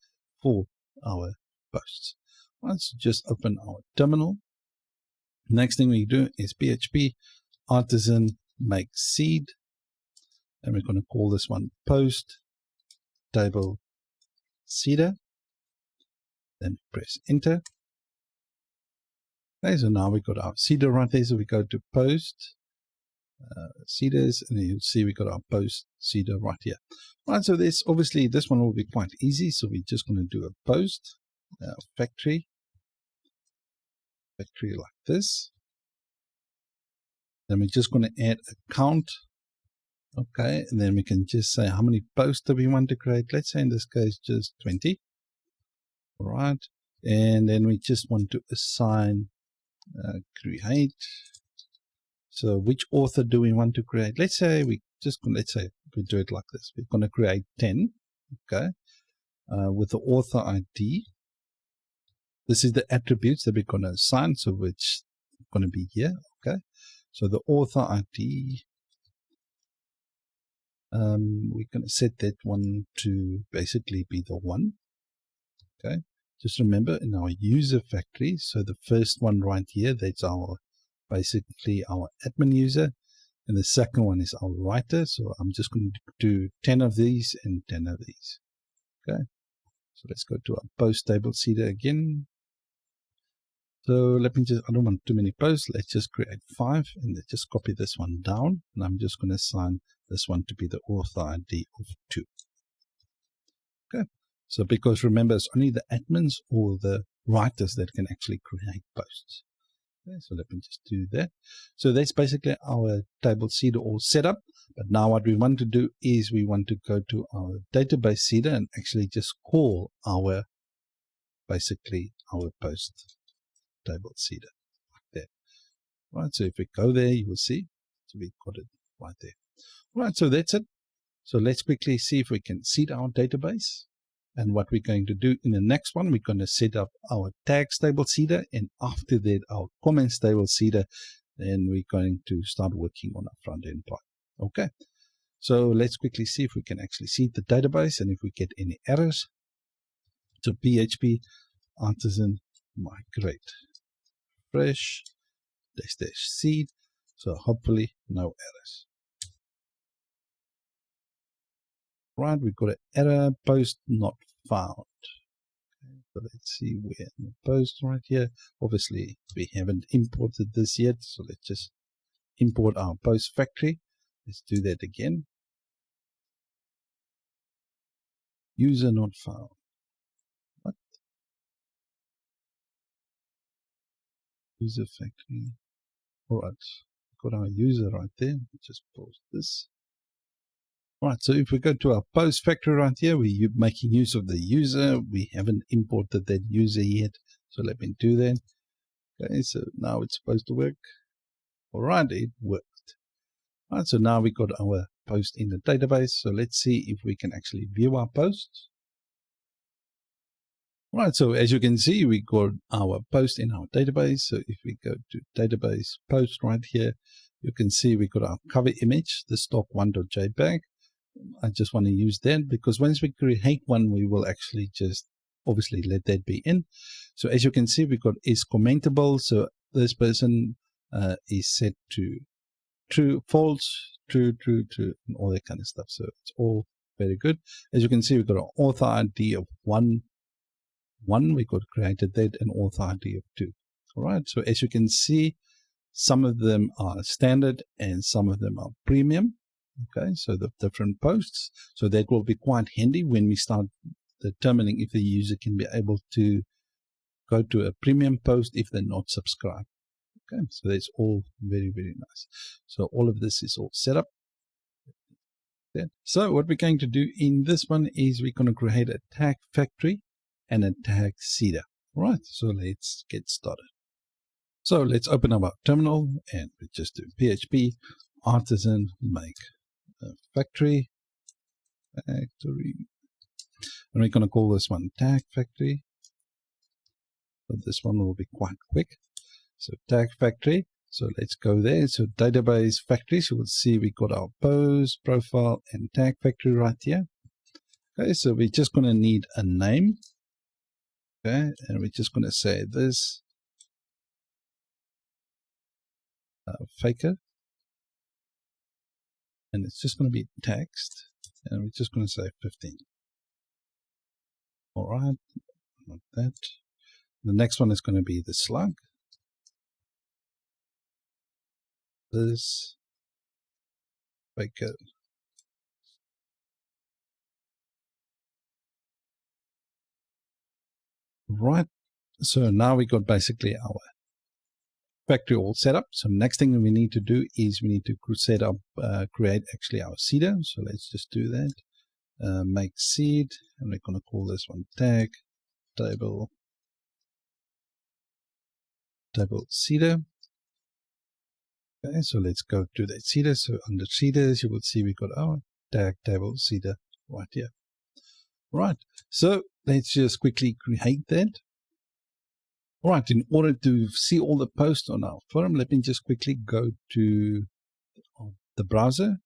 for our posts. Right, so just open our terminal. Next thing we do is PHP artisan make seed. And we're going to call this one post table seeder. Then press enter. Okay, so now we got our seeder right there. So we go to post seeders, and you'll see we got our post seeder right here. Right, so this obviously this one will be quite easy. So we're just going to do a post factory like this. Then we're just going to add a count. Okay, and then we can just say how many posts do we want to create. Let's say in this case just 20. All right, and then we just want to assign create. So which author do we want to create? Let's say we do it like this. We're going to create 10. Okay, with the author ID. This is the attributes that we're going to assign. So which going to be here. Okay, so the author ID. We're going to set that one to basically be the 1. Okay. Just remember in our user factory, so the first one right here, that's our basically our admin user, and the second one is our writer. So I'm just going to do 10 of these and 10 of these. Okay, so let's go to our post table seeder again. So let me just, I don't want too many posts. Let's just create 5 and let's just copy this one down, and I'm just going to assign this one to be the author ID of 2. Okay. So because remember, it's only the admins or the writers that can actually create posts. Okay, so let me just do that. So that's basically our table seeder all set up. But now what we want to do is we want to go to our database seeder and actually just call our basically our post table seeder like that. Right. So if we go there, you will see. So we got it right there. Right. So that's it. So let's quickly see if we can seed our database. And what we're going to do in the next one, we're going to set up our tags table seeder, and after that, our comments table seeder. Then we're going to start working on our front end part. Okay. So let's quickly see if we can actually seed the database and if we get any errors. So PHP artisan migrate fresh /seed. So hopefully no errors. Right, we've got an error, post not found. Okay, so let's see where in the post right here. Obviously, we haven't imported this yet, so let's just import our post factory. Let's do that again. User not found. What? User factory. All right, got our user right there. Just pause this. All right, so if we go to our post factory right here, we're making use of the user. We haven't imported that user yet, so let me do that. Okay, so now it's supposed to work. All right, it worked. All right, so now we got our post in the database. So let's see if we can actually view our posts. All right, so as you can see, we got our post in our database. So if we go to database post right here, you can see we got our cover image, the stock 1.jpg. I just want to use that because once we create one, we will actually just obviously let that be in. So as you can see, we got is commentable. So this person is set to true, false, true, and all that kind of stuff. So it's all very good. As you can see, we've got an author ID of one. We got created that, an author ID of 2. All right. So as you can see, some of them are standard and some of them are premium. Okay, so the different posts. So that will be quite handy when we start determining if the user can be able to go to a premium post if they're not subscribed. Okay, so that's all very, very nice. So all of this is all set up. So what we're going to do in this one is we're going to create a tag factory and a tag seeder. All right, so let's get started. So let's open up our terminal and we just do PHP artisan make factory, and we're going to call this one tag factory. But this one will be quite quick. So tag factory. So let's go there. So database factory. So we'll see we got our post, profile, and tag factory right here. Okay, so we're just going to need a name. Okay, and we're just going to say this faker. And it's just going to be text. And we're just going to say 15. All right, not that. The next one is going to be the slug. This faker. Right, so now we got basically our factory all set up. So next thing we need to do is we need to set up, create actually our seeder. So let's just do that. Make seed, and we're going to call this one tag table seeder. Okay, so let's go to that seeder. So under seeders, you will see we got our tag table seeder right here. Right, so let's just quickly create that. All right, in order to see all the posts on our forum, let me just quickly go to the browser.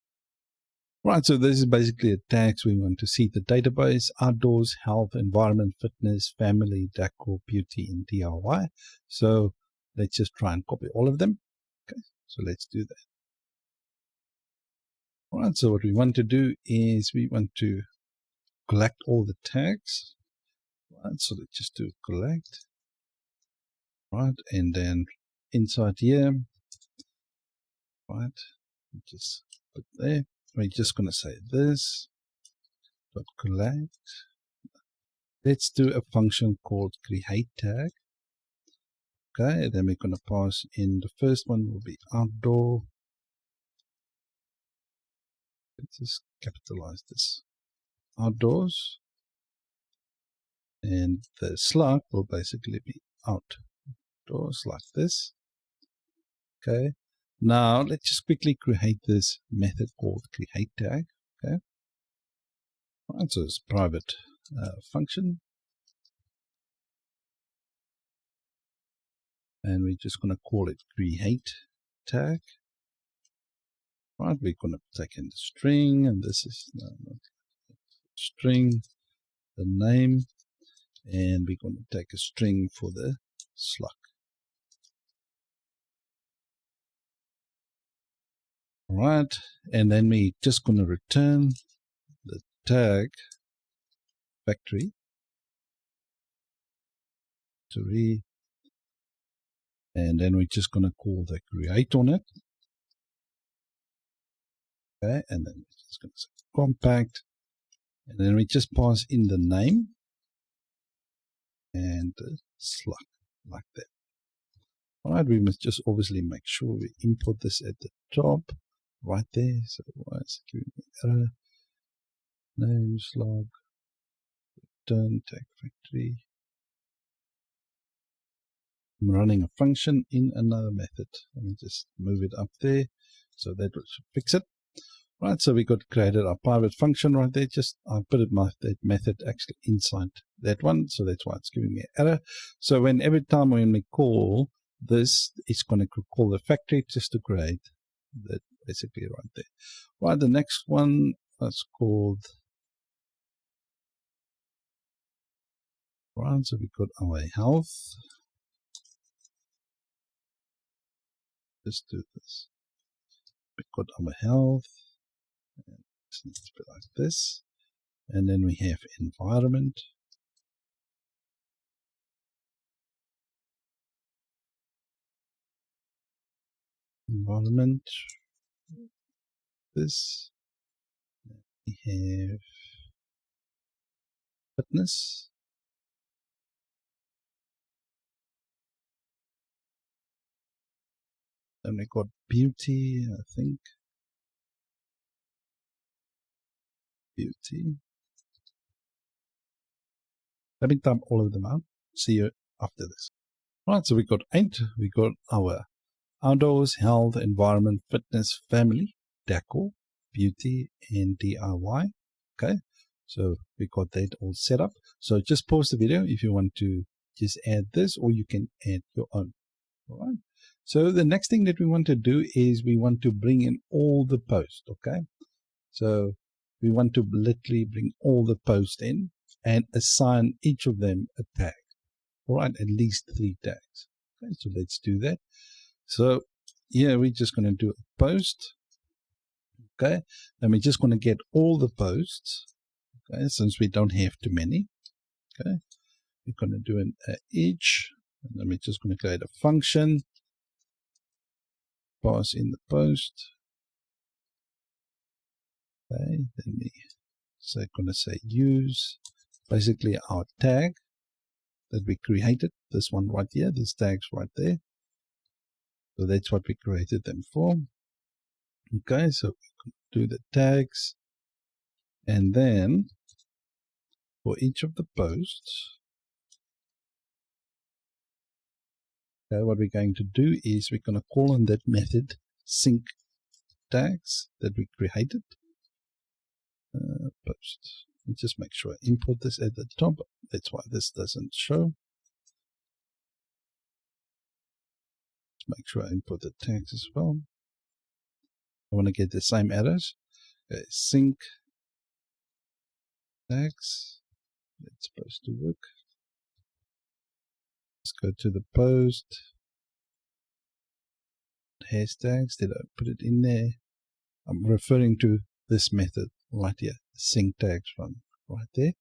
Right, so this is basically a tags we want to see the database, outdoors, health, environment, fitness, family, decor, beauty, and DIY. So let's just try and copy all of them. Okay, so let's do that. All right, so what we want to do is we want to collect all the tags. Right, so let's just do collect. Right, and then inside here, right, just put there. We're just going to say this, dot collect. Let's do a function called create tag. Okay, then we're going to pass in the first one will be outdoor. Let's just capitalize this. Outdoors. And the slug will basically be outdoors like this. Okay. Now let's just quickly create this method called create tag. Okay. All right, so it's private function. And we're just going to call it create tag. Right, we're going to take in the string, and this is string, the name, and we're going to take a string for the slug. All right, and then we just going to return the tag factory to read, and then we're just going to call the create on it. Okay, and then we're just going to say compact, and then we just pass in the name and the slug like that. All right, we must just obviously make sure we import this at the top right there. So why is it giving me error? Name slug return tag factory. I'm running a function in another method. Let me just move it up there so that will fix it. Right, so we got created our private function right there. Just I put it that method actually inside that one, so that's why it's giving me an error. So every time when we call this, it's going to call the factory just to create that basically right there. Right, the next one is called. Right, so we got our health. Let's do this. We got our health. And it needs to be like this. And then we have environment. Environment. This. We have fitness. Then we got beauty, I think. Beauty. Let me dump all of them out. See you after this. Right, so we got 8. We got our outdoors, health, environment, fitness, family, decor, beauty, and DIY. Okay, so we got that all set up. So just pause the video if you want to just add this, or you can add your own. All right. So the next thing that we want to do is we want to bring in all the posts. Okay. So we want to literally bring all the posts in and assign each of them a tag. All right, at least 3 tags. Okay, so let's do that. So yeah, we're just going to do a post. Okay, and we're just going to get all the posts. Okay, since we don't have too many. Okay, we're going to do an each, and then we're just going to create a function. Pass in the post. Okay, then we're going to say use basically our tag that we created. This one right here, this tag's right there. So that's what we created them for. Okay, so we can do the tags, and then for each of the posts, okay, what we're going to do is we're going to call on that method sync tags that we created. Post. And just make sure I import this at the top. That's why this doesn't show. Make sure I import the tags as well. I want to get the same errors. Okay, sync tags. It's supposed to work. Let's go to the post. HasTags. Did I put it in there? I'm referring to this method right here. Sync tags one right there.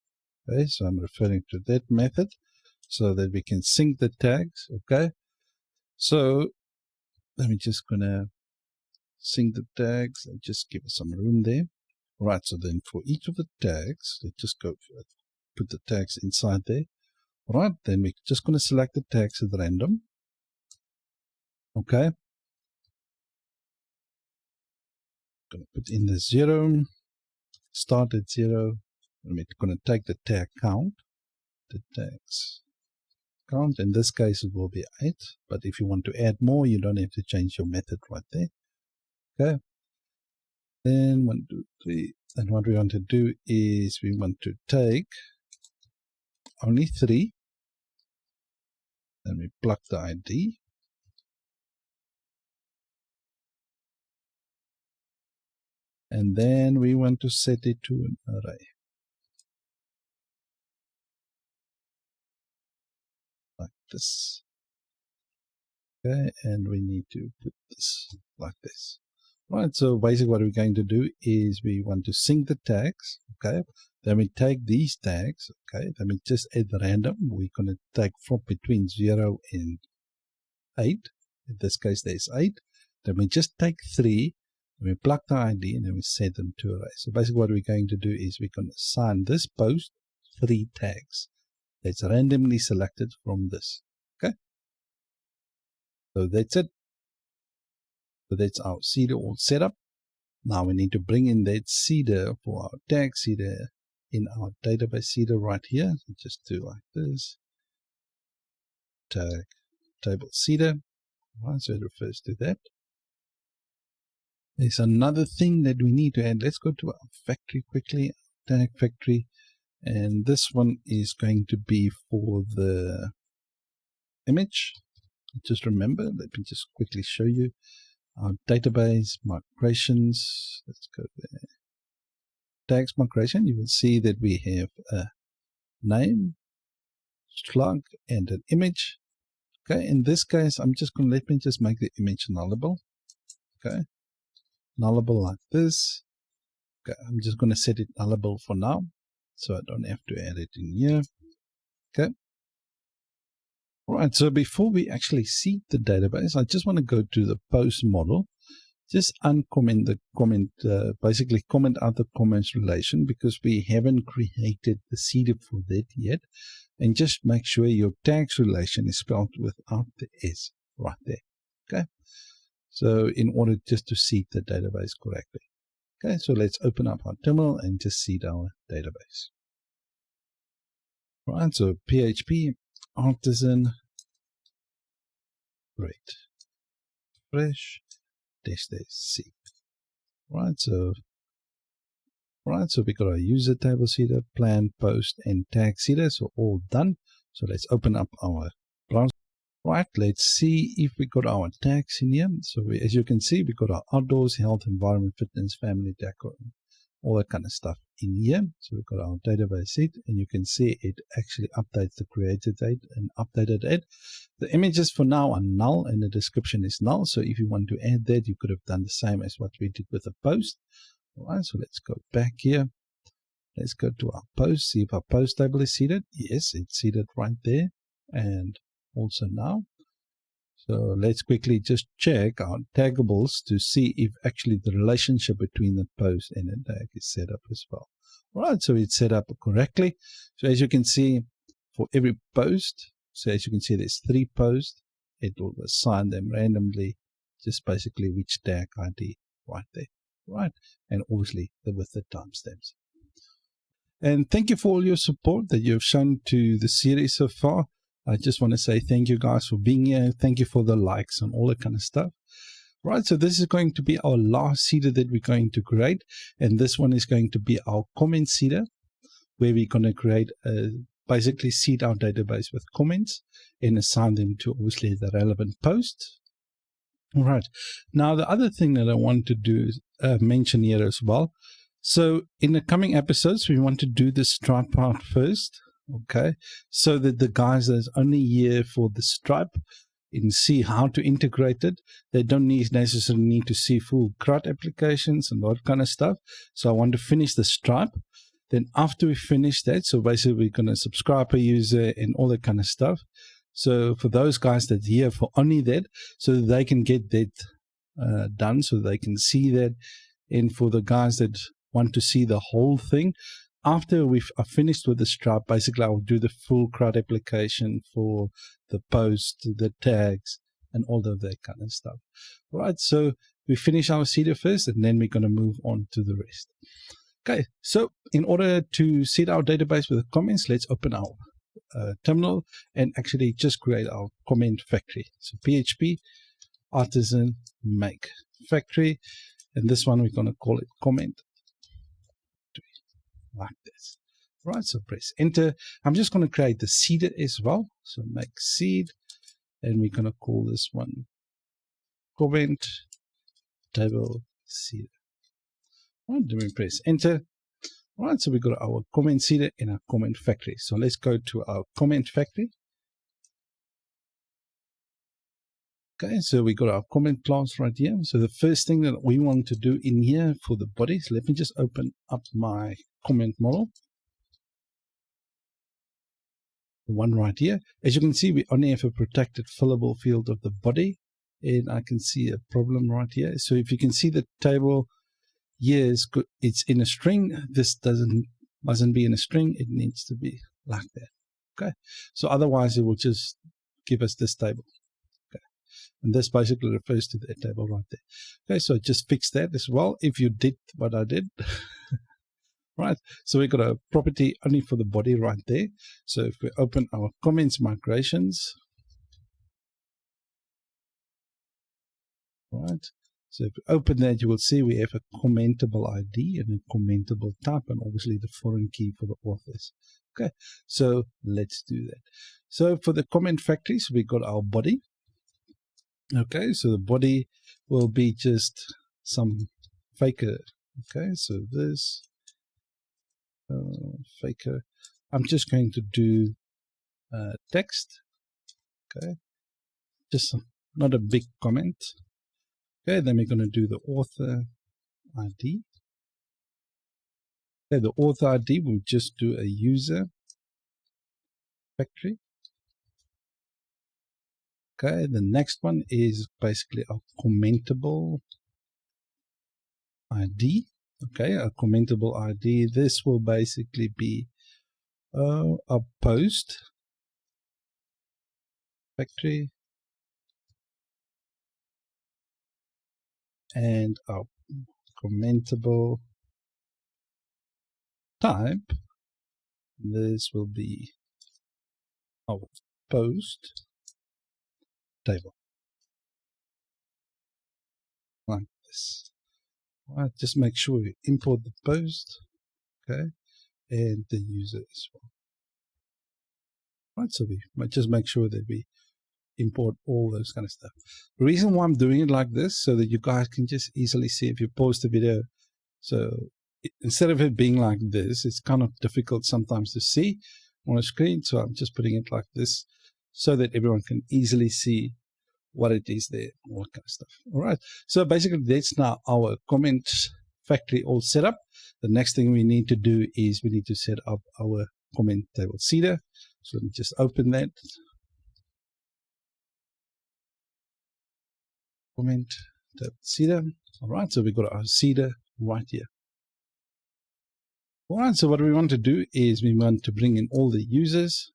Okay, so I'm referring to that method so that we can sync the tags. Okay, so let me just gonna sync the tags and just give it some room there. Right, so then for each of the tags, let's just go put the tags inside there. Right, then we're just going to select the tags at random. Okay. Going to put in the 0, start at 0. And we're going to take the tag count, the tags count. In this case, it will be 8. But if you want to add more, you don't have to change your method right there. Okay. Then 1, 2, 3. And what we want to do is we want to take only 3. Then we plug the ID. And then we want to set it to an array. Like this. Okay, and we need to put this like this. Right, so basically what we're going to do is we want to sync the tags, okay? Then we take these tags, okay? Then we just add random. We're going to take from between 0 and 8. In this case, there's 8. Then we just take 3, and we plug the ID, and then we set them to array. So basically what we're going to do is we're going to assign this post 3 tags. That's randomly selected from this, okay? So that's it. So that's our seeder all set up. Now we need to bring in that seeder for our tag seeder in our database seeder right here. So just do like this. Tag table seeder. Right, so it refers to that. There's another thing that we need to add. Let's go to our factory quickly. Tag factory. And this one is going to be for the image. Just remember, let me just quickly show you. Our database migrations, let's go there. Tags migration, you will see that we have a name, slug, and an image. Okay, in this case, I'm just going to let me just make the image nullable. Okay, nullable like this. Okay, I'm just going to set it nullable for now, so I don't have to add it in here. Okay. All right, so before we actually seed the database, I just want to go to the post model. Just uncomment the comment, basically comment out the comments relation because we haven't created the seeder for that yet. And just make sure your tags relation is spelled without the S right there. Okay. So in order just to seed the database correctly. Okay. So let's open up our terminal and just seed our database. All right. So PHP artisan great fresh -c. Right, so we got our user table seeder, plan, post, and tag seeder, so all done. So let's open up our browser. Right, let's see if we got our tags in here. So as you can see, we got our outdoors, health, environment, fitness, family, decor, all that kind of stuff in here. So we got our database seed, and you can see it actually updates the created date and updated it. The images for now are null and the description is null. So if you want to add that, you could have done the same as what we did with the post. All right, so let's go back here. Let's go to our post, see if our post table is seeded. Yes, it's seeded right there. And also now. So let's quickly just check our taggables to see if actually the relationship between the post and the tag is set up as well. All right, so it's set up correctly. So as you can see, for every post, so as you can see, there's 3 posts. It will assign them randomly, just basically which tag ID right there, right? And obviously with the timestamps. And thank you for all your support that you've shown to the series so far. I just want to say thank you guys for being here. Thank you for the likes and all that kind of stuff. Right, so this is going to be our last seeder that we're going to create. And this one is going to be our comment seeder, where we're going to create basically seed our database with comments and assign them to obviously the relevant posts. All right, now the other thing that I want to do is mention here as well. So in the coming episodes, we want to do the Stripe part first. Okay, so that the guys that's only here for the Stripe and see how to integrate it, they don't necessarily need to see full CRUD applications and that kind of stuff. So I want to finish the Stripe. Then after we finish that, so basically we're going to subscribe a user and all that kind of stuff. So for those guys that are here for only that, so that they can get that done, so they can see that. And for the guys that want to see the whole thing, after we've finished with the Stripe, basically I will do the full CRUD application for the post, the tags, and all of that kind of stuff. Right, so we finish our seeder first, and then we're going to move on to the rest. Okay, so in order to seed our database with the comments, let's open our terminal and actually just create our comment factory. So PHP artisan make factory, and this one we're going to call it comment. Like this. Right, so press enter. I'm just going to create the seeder as well. So make seed, and we're going to call this one comment table seeder. Right, then we press enter. All right, so we've got our comment seeder in our comment factory. So let's go to our comment factory. Okay, so we got our comment class right here. So the first thing that we want to do in here for the bodies, let me just open up my comment model. The one right here. As you can see, we only have a protected fillable field of the body, and I can see a problem right here. So if you can see the table here, it's in a string. This mustn't be in a string. It needs to be like that. Okay, so otherwise it will just give us this table. Okay, and this basically refers to that table right there. Okay, so just fix that as well if you did what I did. Right, so we've got a property only for the body right there. So if we open our comments migrations, right, so if we open that, you will see we have a commentable ID and a commentable type, and obviously the foreign key for the authors. Okay, so let's do that. So for the comment factories, we got our body. Okay, so the body will be just some faker. Okay, so this faker. I'm just going to do text. Okay, just not a big comment. Okay, then we're going to do the author ID. Okay, the author ID will just do a user factory. Okay, the next one is basically a commentable ID. Okay, a commentable ID. This will basically be a post factory and a commentable type. This will be our post table, like this. All right, just make sure we import the post, okay, and the user as well. Right, so we might just make sure that we import all those kind of stuff. The reason why I'm doing it like this, so that you guys can just easily see if you post a video. So instead of it being like this, it's kind of difficult sometimes to see on a screen. So I'm just putting it like this so that everyone can easily see what it is there, all that kind of stuff. All right. So basically that's now our comment factory all set up. The next thing we need to do is we need to set up our comment table seeder. So let me just open that. Comment table seeder. All right. So we've got our seeder right here. All right. So what we want to do is we want to bring in all the users.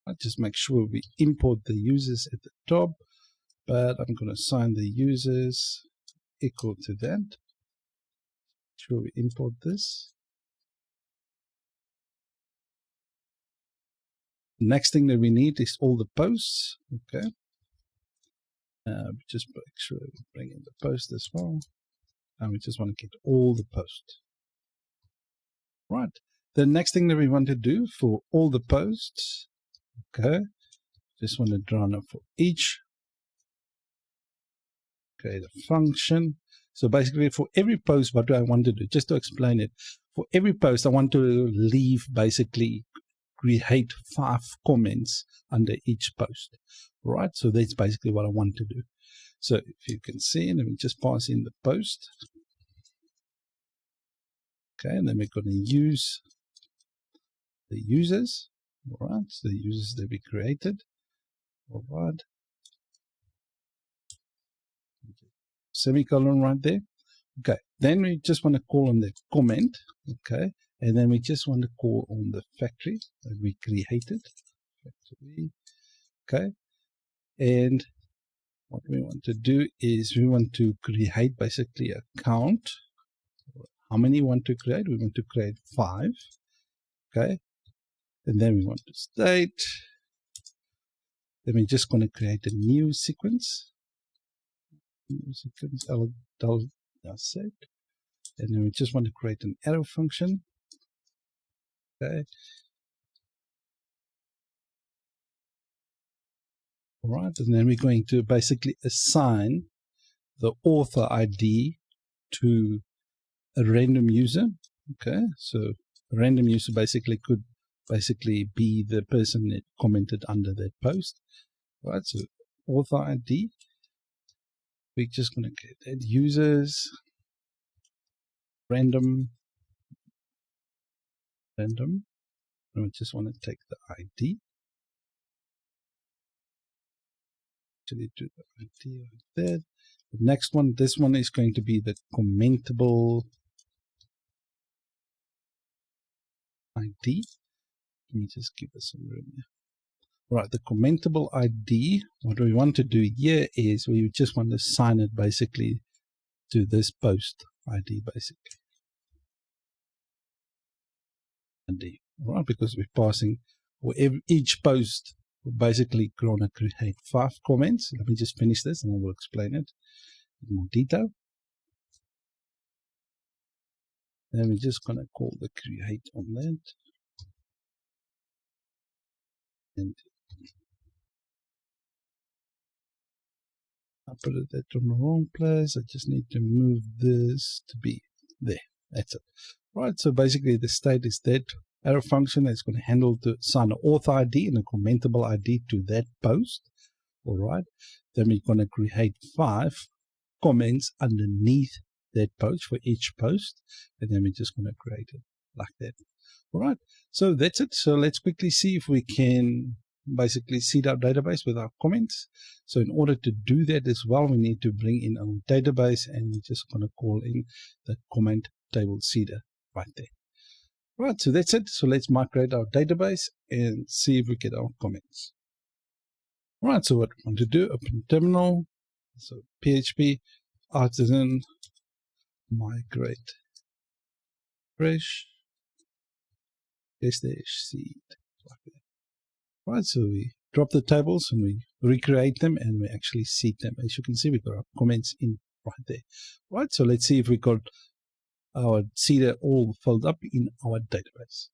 I'll just make sure we import the users at the top, but I'm going to assign the users equal to that. Make sure we import this. Next thing that we need is all the posts. Okay. Just make sure we bring in the post as well. And we just want to get all the posts. Right. The next thing that we want to do for all the posts, okay, just want to draw up for each. Okay, the function. So basically for every post, what do I want to do? Just to explain it. For every post, I want to leave basically create 5 comments under each post. Right? So that's basically what I want to do. So if you can see, let me just pass in the post. Okay, and then we're going to use the users. All right, so the users that we created. All right. Semicolon right there. Okay, then we just want to call on the comment. Okay, and then we just want to call on the factory that we created. Factory. Okay, and what we want to do is we want to create basically a count. How many we want to create? We want to create 5. Okay, and then we want to state. Then we're just going to create a new sequence. New sequence set. And then we just want to create an arrow function. Okay. All right, and then we're going to basically assign the author ID to a random user. Okay, so a random user basically could be the person that commented under that post. All right, so author ID. We're just going to get that users random, and we just want to take the ID. Actually, do the ID like that. The next one, this one is going to be the commentable ID. Let me just give us some room here. Right, the commentable ID, what we want to do here is we just want to assign it basically to this post ID basically. ID, right, because we're passing each post, we're basically going to create 5 comments. Let me just finish this and I will explain it in more detail. Then we're just going to call the create on that. And I put it on the wrong place. I just need to move this to be there. That's it. Right, so basically the state is that arrow function that's going to handle to assign an author ID and a commentable ID to that post. All right, then we're going to create 5 comments underneath that post for each post, and then we're just going to create it like that. All right, so that's it. So let's quickly see if we can basically seed our database with our comments. So in order to do that as well, we need to bring in our database, and we're just going to call in the comment table seeder right there. Right, so that's it. So let's migrate our database and see if we get our comments. All right, so what we want to do, open terminal, so PHP artisan migrate fresh /seed like that. Right, so we drop the tables and we recreate them and we actually seed them. As you can see, we've got our comments in right there. Right, so let's see if we got our seeder all filled up in our database.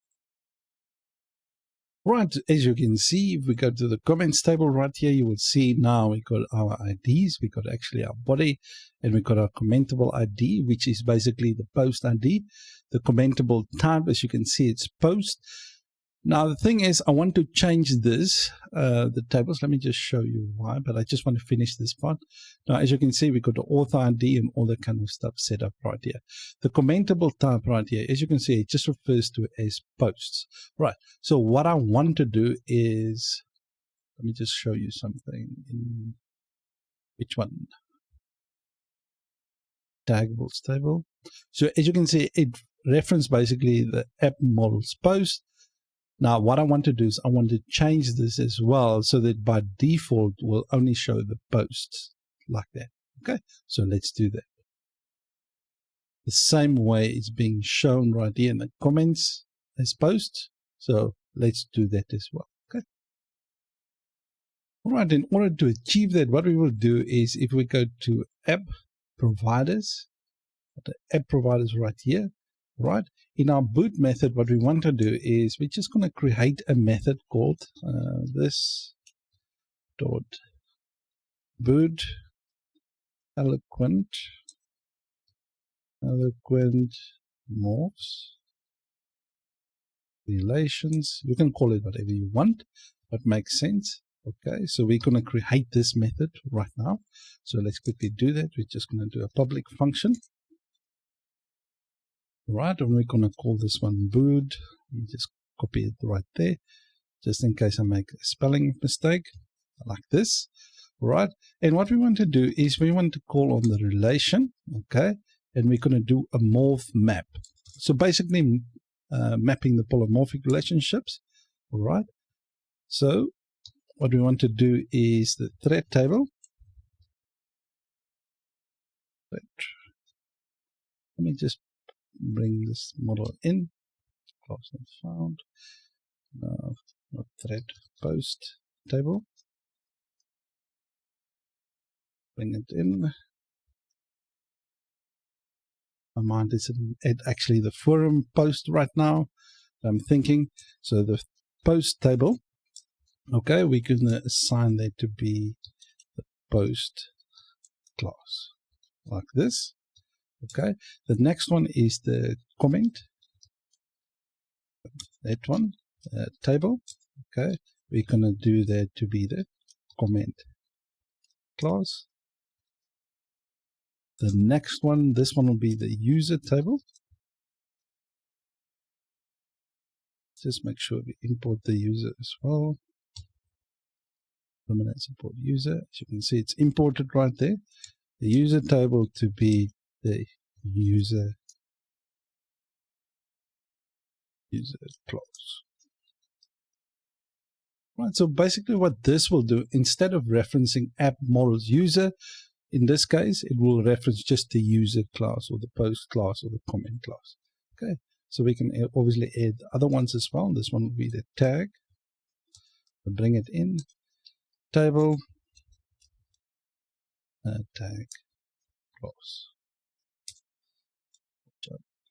Right, as you can see, if we go to the comments table right here, you will see now we got our IDs, we got actually our body, and we got our commentable ID, which is basically the post ID. The commentable type, as you can see, it's post. Now the thing is, I want to change this, the tables. Let me just show you why, but I just want to finish this part. Now, as you can see, we got the author ID and all that kind of stuff set up right here. The commentable type right here, as you can see, it just refers to as posts. Right, so what I want to do is, let me just show you something in which one? Taggable table. So as you can see, it references basically the app models post. Now, what I want to do is I want to change this as well so that by default will only show the posts like that. Okay, so let's do that. The same way it's being shown right here in the comments as posts. So let's do that as well. Okay. All right, in order to achieve that, what we will do is if we go to app providers, the app providers right here, right? In our boot method, what we want to do is we're just going to create a method called this dot boot eloquent morphs relations. You can call it whatever you want, but makes sense. Okay, so we're going to create this method right now. So let's quickly do that. We're just going to do a public function. Right, and we're going to call this one boot. Let me just copy it right there, just in case I make a spelling mistake, like this. Right, and what we want to do is we want to call on the relation, okay, and we're going to do a morph map. So basically mapping the polymorphic relationships. All right, so what we want to do is the thread table. Let me just bring this model in. Class not found. Not thread post table. Bring it in. My mind is at actually the forum post right now. I'm thinking. So the post table. Okay, we're going to assign that to be the post class, like this. Okay, the next one is the comment. That one, table. Okay, we're going to do that to be the comment class. The next one, this one will be the user table. Just make sure we import the user as well. Eliminate import user. As you can see, it's imported right there. The user table to be the user class. Right, so basically what this will do, instead of referencing app models user, in this case, it will reference just the user class or the post class or the comment class. Okay, so we can obviously add other ones as well. This one will be the tag. We'll bring it in, table, tag class.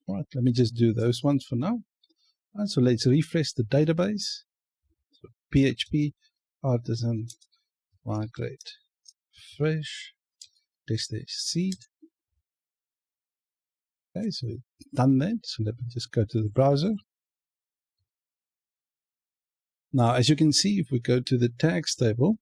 All right, let me just do those ones for now. All right, so let's refresh the database. So PHP, artisan, migrate, fresh, test-seed. Okay, so done that. So let me just go to the browser. Now, as you can see, if we go to the tags table,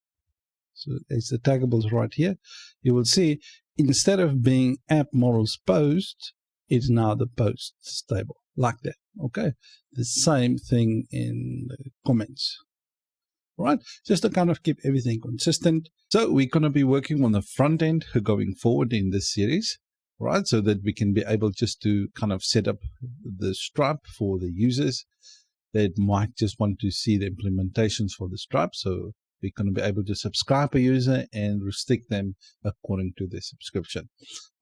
so it's the taggables right here, you will see instead of being app models post, it's now the posts table, like that. Okay, the same thing in the comments. Right, just to kind of keep everything consistent. So we're going to be working on the front end going forward in this series, right? So that we can be able just to kind of set up the Stripe for the users that might just want to see the implementations for the Stripe. So we're going to be able to subscribe a user and restrict them according to their subscription.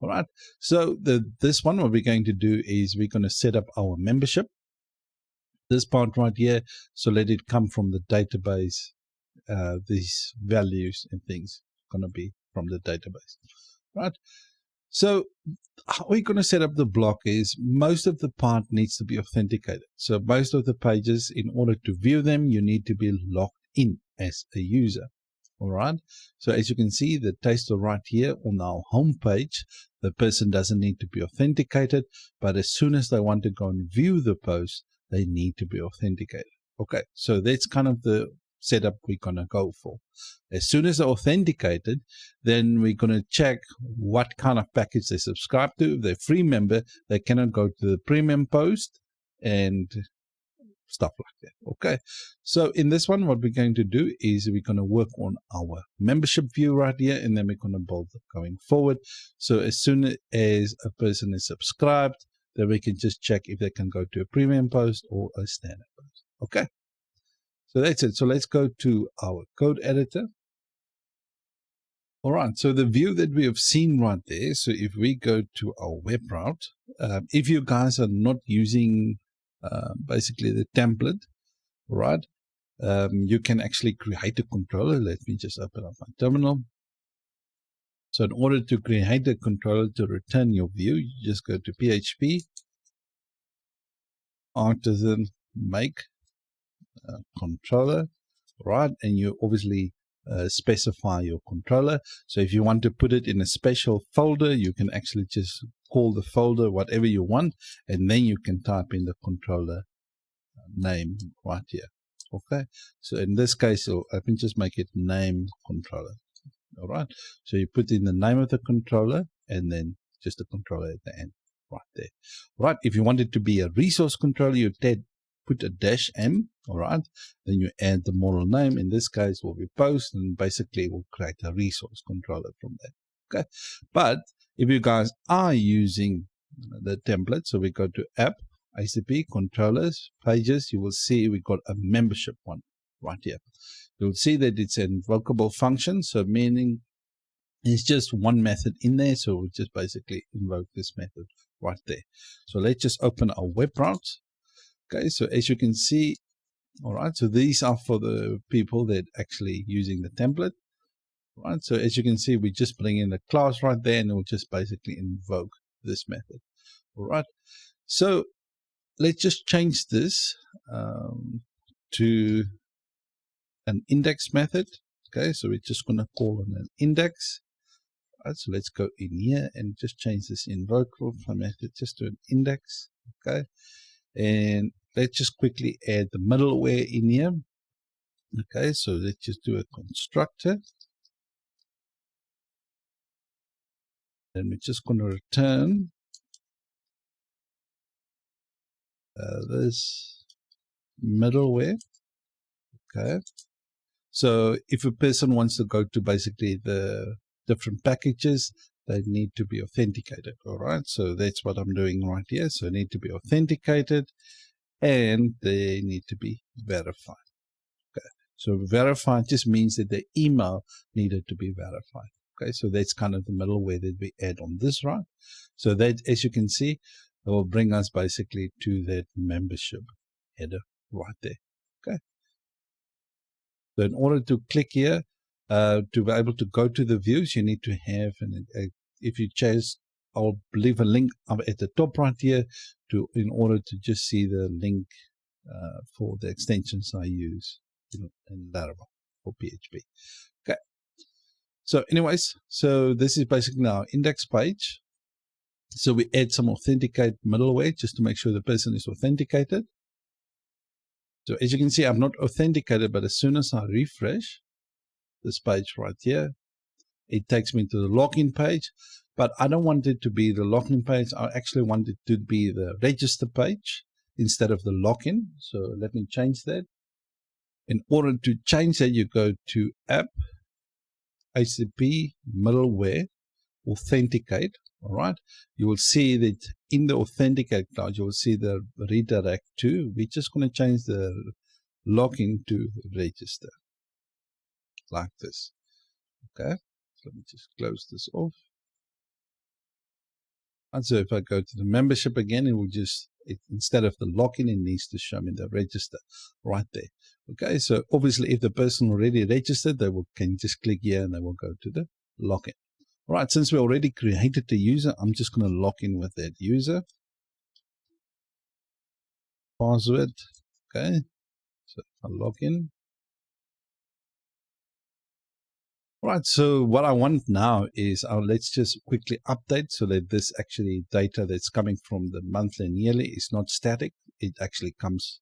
All right. So this one, what we're going to do is we're going to set up our membership. This part right here, so let it come from the database. These values and things are going to be from the database, right? So how we're going to set up the block is most of the part needs to be authenticated. So most of the pages, in order to view them, you need to be logged in as a user. All right. So as you can see, the taster right here on our home page, the person doesn't need to be authenticated, but as soon as they want to go and view the post, they need to be authenticated. Okay, so that's kind of the setup we're going to go for. As soon as they're authenticated, then we're going to check what kind of package they subscribe to. If they're free member, they cannot go to the premium post and stuff like that. Okay, so in this one, what we're going to do is we're going to work on our membership view right here, and then we're going to build it going forward. So as soon as a person is subscribed, then we can just check if they can go to a premium post or a standard post. Okay, so that's it. So let's go to our code editor. All right, so the view that we have seen right there, so if we go to our web route, if you guys are not using basically the template, right, you can actually create a controller. Let me just open up my terminal. So in order to create a controller to return your view, you just go to PHP, artisan, make controller, right? And you obviously specify your controller. So if you want to put it in a special folder, you can actually just call the folder whatever you want, and then you can type in the controller name right here. Okay, so in this case, I can just make it name controller. All right, so you put in the name of the controller and then just the controller at the end right there. Right, if you want it to be a resource controller, you put a -m, all right, then you add the model name. In this case will be post, and basically we'll create a resource controller from there. Okay, but if you guys are using the template, so we go to app, ICP, controllers, pages, you will see we got a membership one right here. You'll see that it's an invocable function, so meaning it's just one method in there, so we'll just basically invoke this method right there. So let's just open our web route. Okay, so as you can see, all right, so these are for the people that actually using the template. Right, so as you can see, we just bring in the class right there, and we'll just basically invoke this method. All right, so let's just change this to an index method. Okay, so we're just going to call on an index. All right, so let's go in here and just change this invocable method just to an index. Okay, and let's just quickly add the middleware in here. Okay, so let's just do a constructor. And we're just going to return this middleware. Okay. So if a person wants to go to basically the different packages, they need to be authenticated. All right. So that's what I'm doing right here. So they need to be authenticated and they need to be verified. Okay. So verified just means that the email needed to be verified. Okay. So that's kind of the middleware that we add on this, right? So that, as you can see, it will bring us basically to that membership header right there. Okay. So in order to click here, to be able to go to the views, you need to have, if you choose, I'll leave a link up at the top right here in order to just see the link for the extensions I use in Laravel for PHP. Okay. So anyways, so this is basically our index page. So we add some authenticate middleware just to make sure the person is authenticated. So as you can see, I'm not authenticated, but as soon as I refresh this page right here, it takes me to the login page. But I don't want it to be the login page. I actually want it to be the register page instead of the login. So let me change that. In order to change that, you go to App, HTTP, Middleware, Authenticate. All right. You will see that in the Authenticate cloud, you will see the redirect to. We're just going to change the login to register like this. Okay. So let me just close this off. And so if I go to the membership again, it will just, instead of the login, it needs to show me the register right there. Okay, so obviously if the person already registered, they can just click here and they will go to the login. All right, since we already created the user, I'm just going to log in with that user. Password. Okay, so if I log in. All right, so what I want now is let's just quickly update so that this actually data that's coming from the monthly and yearly is not static. It actually comes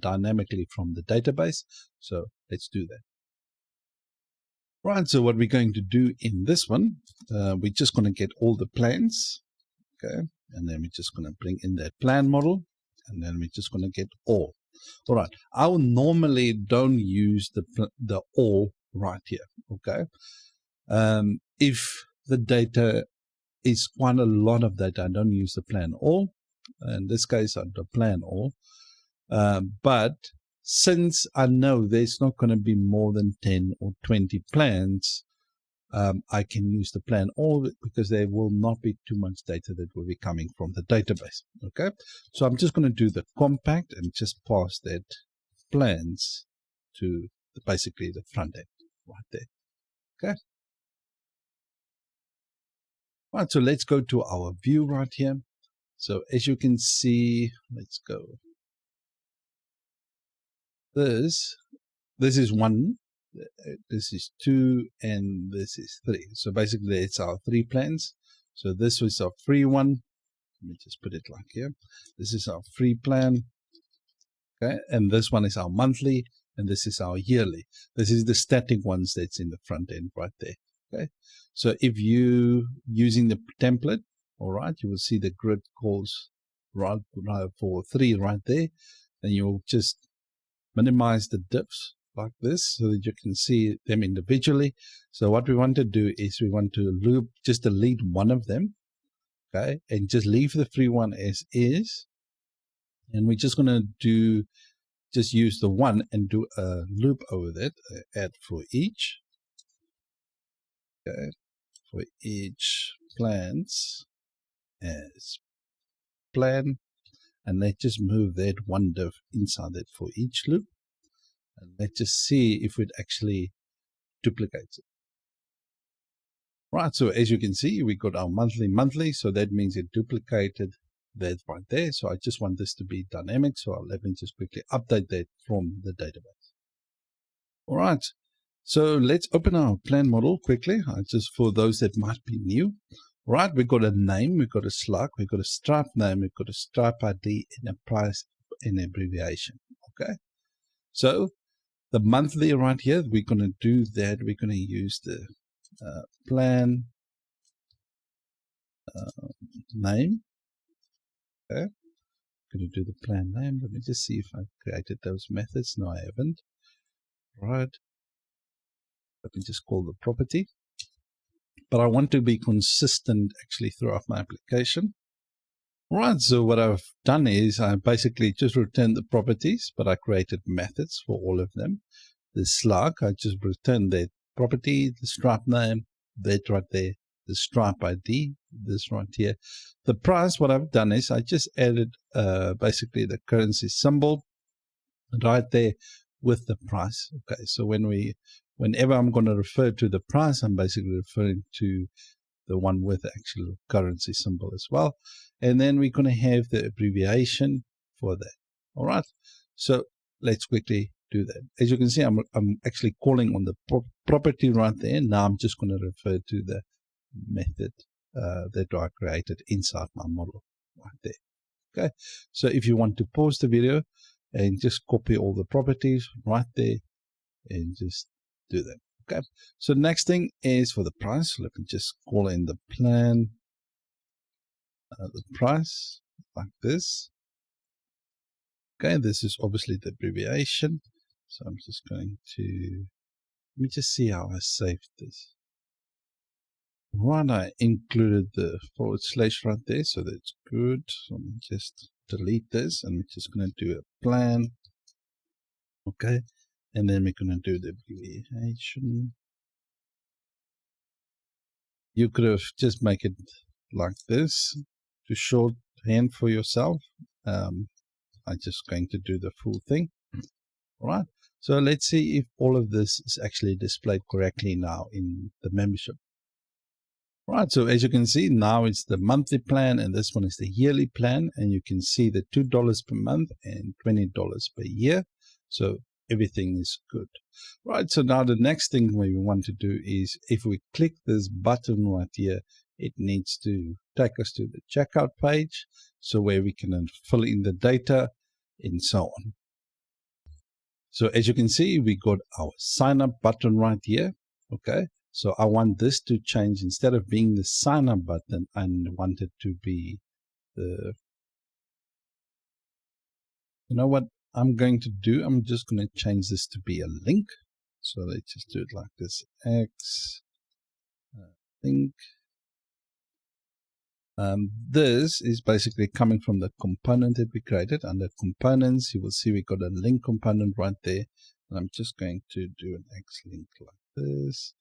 dynamically from the database. So let's do that. Right, so what we're going to do in this one, we're just going to get all the plans. Okay, and then we're just going to bring in that plan model, and then we're just going to get all. All right, I will normally don't use the all right here. Okay, if the data is quite a lot of data, I don't use the plan all. In this case, I don't plan all. But since I know there's not going to be more than 10 or 20 plans, I can use the plan all because there will not be too much data that will be coming from the database. Okay, so I'm just going to do the compact and just pass that plans to basically the front end right there. Okay. All right, so let's go to our view right here. So as you can see, let's go. This is 1, this is 2, and this is 3. So basically it's our 3 plans. So this was our free one. Let me just put it like here. This is our free plan. Okay, and this one is our monthly, and this is our yearly. This is the static ones that's in the front end right there. Okay, so if you using the template, all right, you will see the grid calls right for 3 right there, and you'll just minimize the diffs like this so that you can see them individually. So what we want to do is we want to just delete one of them, okay, and just leave the free one as is. And we're just going to just use the one and do a loop over that, add for each. Okay, for each plans as plan, and let's just move that one div inside that for each loop. And let's just see if it actually duplicates it. Right, so as you can see, we got our monthly, so that means it duplicated that right there. So I just want this to be dynamic, so let me just quickly update that from the database. All right, so let's open our plan model quickly, just for those that might be new. All right, we've got a name, we've got a slug, we've got a Stripe name, we've got a Stripe ID, and a price and abbreviation. Okay, so the monthly right here, we're going to do that. We're going to use the plan name. Okay, I'm going to do the plan name. Let me just see if I've created those methods. No, I haven't. Right. Let me just call the property. But I want to be consistent actually throughout my application. Right, so what I've done is I basically just returned the properties, but I created methods for all of them. The slug, I just returned the property, the Stripe name, that right there, the Stripe ID, this right here. The price, what I've done is I just added basically the currency symbol right there with the price. Okay, so whenever I'm going to refer to the price, I'm basically referring to the one with the actual currency symbol as well. And then we're going to have the abbreviation for that. All right. So let's quickly do that. As you can see, I'm actually calling on the property right there. Now I'm just going to refer to the method that I created inside my model right there. Okay. So if you want to pause the video and just copy all the properties right there and just do that. Okay, so next thing is for the price. Let me just call in the plan, the price like this. Okay, this is obviously the abbreviation. So I'm just going to, let me just see how I saved this. Right, I included the / right there, so that's good. So let me just delete this and we're just going to do a plan. Okay, and then we're going to do the abbreviation. You could have just make it like this to shorthand for yourself. I'm just going to do the full thing. All right. So let's see if all of this is actually displayed correctly now in the membership. Right, so as you can see, now it's the monthly plan and this one is the yearly plan, and you can see the $2 per month and $20 per year. So everything is good. Right, so now the next thing we want to do is if we click this button right here, it needs to take us to the checkout page, so where we can fill in the data and so on. So as you can see, we got our sign up button right here. Okay. So I want this to change. Instead of being the sign up button, I want it to be the, you know what I'm going to do? I'm just going to change this to be a link. So let's just do it like this. X link. This is basically coming from the component that we created. Under components, you will see we got a link component right there. And I'm just going to do an X link like this.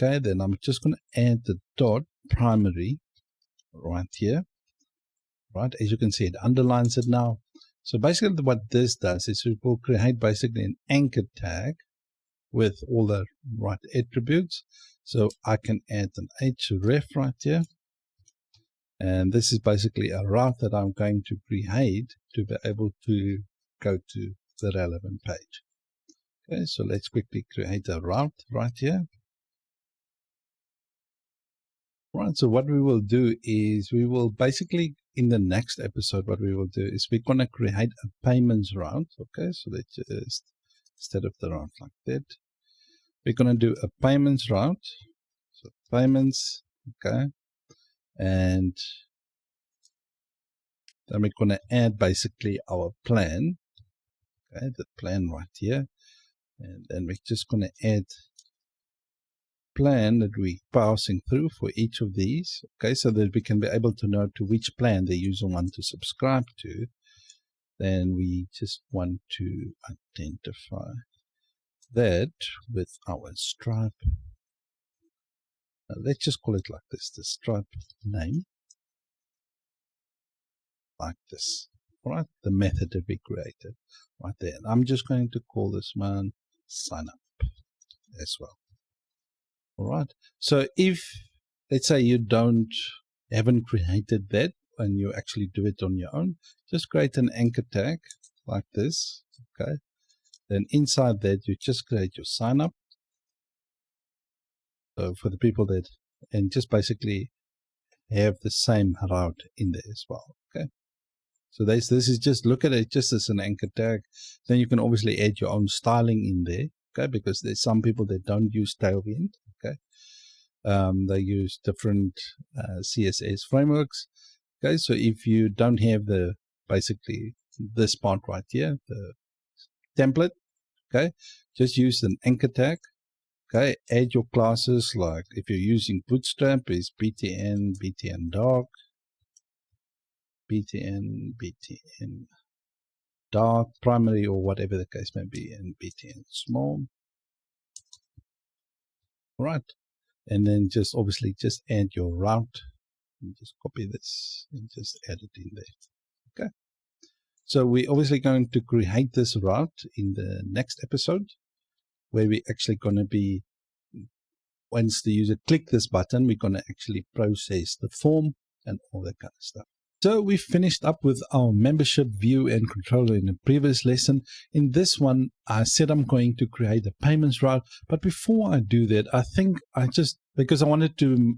Okay, then I'm just going to add the dot primary right here. Right, as you can see, it underlines it now. So basically what this does is it will create basically an anchor tag with all the right attributes. So I can add an href right here. And this is basically a route that I'm going to create to be able to go to the relevant page. Okay, so let's quickly create a route right here. Right, so what we will do is we will basically, in the next episode, what we will do is we're going to create a payments route. Okay, so let's just, instead of the route like that, we're going to do a payments route. So payments, okay, and then we're going to add basically our plan, okay, the plan right here, and then we're just going to add plan that we're passing through for each of these, okay, so that we can be able to know to which plan the user wants to subscribe to. Then we just want to identify that with our Stripe. Let's just call it like this, the Stripe name, like this. All right, the method that we created right there. And I'm just going to call this one sign up as well. All right, so if, let's say you haven't created that and you actually do it on your own, just create an anchor tag like this, okay? Then inside that, you just create your sign up. So for the people that, and just basically have the same route in there as well, okay? So this is just, look at it just as an anchor tag. Then you can obviously add your own styling in there, okay? Because there's some people that don't use Tailwind, okay? They use different CSS frameworks. Okay, so if you don't have the basically this part right here, the template, okay, just use an anchor tag. Okay, add your classes, like if you're using Bootstrap, is btn, btn dark, btn, btn dark, primary, or whatever the case may be, and btn small. All right, and then just obviously just add your route. And just copy this and just add it in there. Okay, so we're obviously going to create this route in the next episode, where we're actually going to be, once the user click this button, we're going to actually process the form and all that kind of stuff. So we finished up with our membership view and controller in the previous lesson. In this one, I said I'm going to create a payments route, but before I do that, I think because I wanted to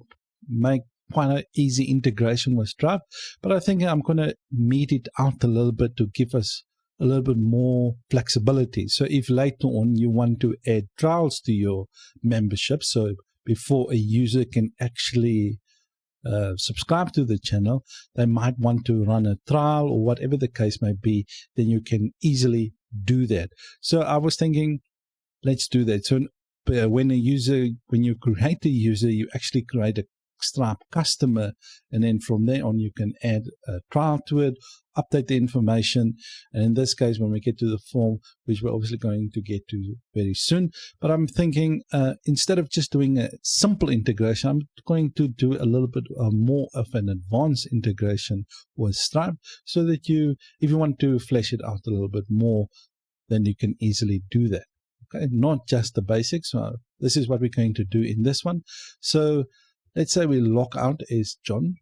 make quite an easy integration with Stripe, but I think I'm going to meet it out a little bit to give us a little bit more flexibility. So if later on you want to add trials to your membership, so before a user can actually subscribe to the channel, they might want to run a trial or whatever the case may be, then you can easily do that. So I was thinking, let's do that. So when you create a user, you actually create a Stripe customer, and then from there on you can add a trial to it, update the information, and in this case when we get to the form, which we're obviously going to get to very soon, but I'm thinking instead of just doing a simple integration, I'm going to do a little bit more of an advanced integration with Stripe, so that if you want to flesh it out a little bit more, then you can easily do that. Okay, not just the basics. So this is what we're going to do in this one. So let's say we log out as John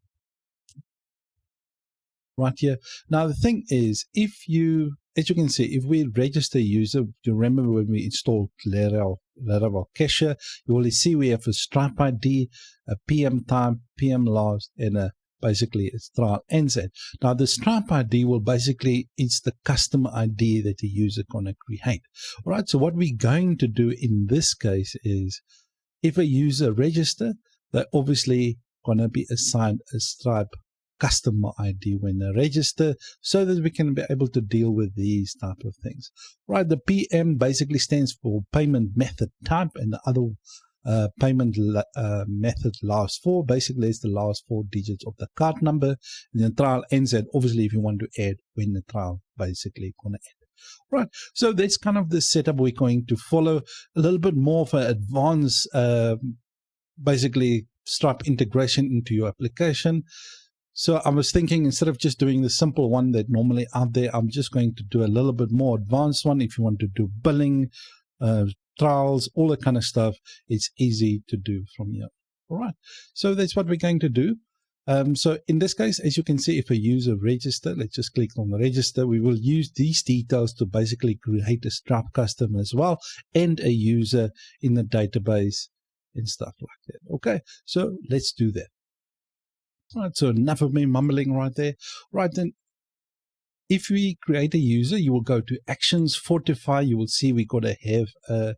right here. Now the thing is, as you can see, if we register a user, you remember when we installed Laravel Cashier, you will see we have a Stripe ID, a PM type, PM last, and basically it's trial NZ. Now the Stripe ID will it's the customer ID that the user going to create. All right, so what we're going to do in this case is, if a user register, they're obviously going to be assigned a Stripe customer ID when they register, so that we can be able to deal with these type of things. Right, the PM basically stands for payment method type, and the other payment method last four. Basically, it's the last 4 digits of the card number. And then trial NZ, obviously, if you want to add when the trial basically going to end. Right, so that's kind of the setup we're going to follow. A little bit more of an advanced basically Stripe integration into your application. So I was thinking, instead of just doing the simple one that normally out there, I'm just going to do a little bit more advanced one. If you want to do billing, trials, all that kind of stuff, it's easy to do from here. All right, so that's what we're going to do. So in this case, as you can see, if a user register, let's just click on the register, we will use these details to basically create a Stripe customer as well, and a user in the database and stuff like that. Okay, so let's do that. All right, so enough of me mumbling right there. Right, then if we create a user, you will go to Actions, Fortify. You will see we got to have a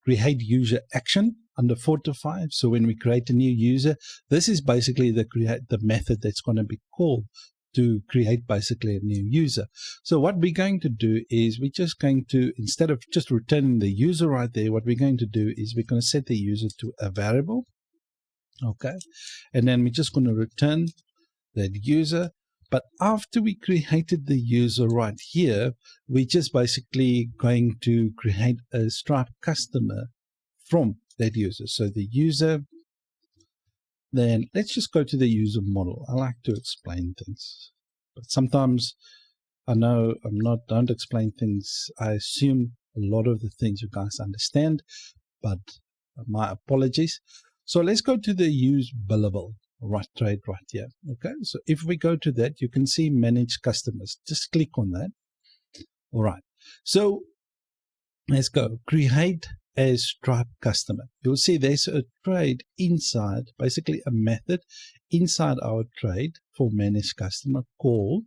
Create User Action under Fortify. So when we create a new user, this is basically the method that's going to be called to create basically a new user. So what we're going to do is we're just going to, instead of just returning the user right there, what we're going to do is we're going to set the user to a variable. Okay, and then we're just going to return that user. But after we created the user right here, we're just basically going to create a Stripe customer from that user. So the user, then let's just go to the user model. I like to explain things, but sometimes I know don't explain things. I assume a lot of the things you guys understand, but my apologies. So let's go to the use billable trade right here. Okay, so if we go to that, you can see manage customers. Just click on that. All right, so let's go create as Stripe customer. You'll see there's a trade inside, basically a method inside our trade for manage customer called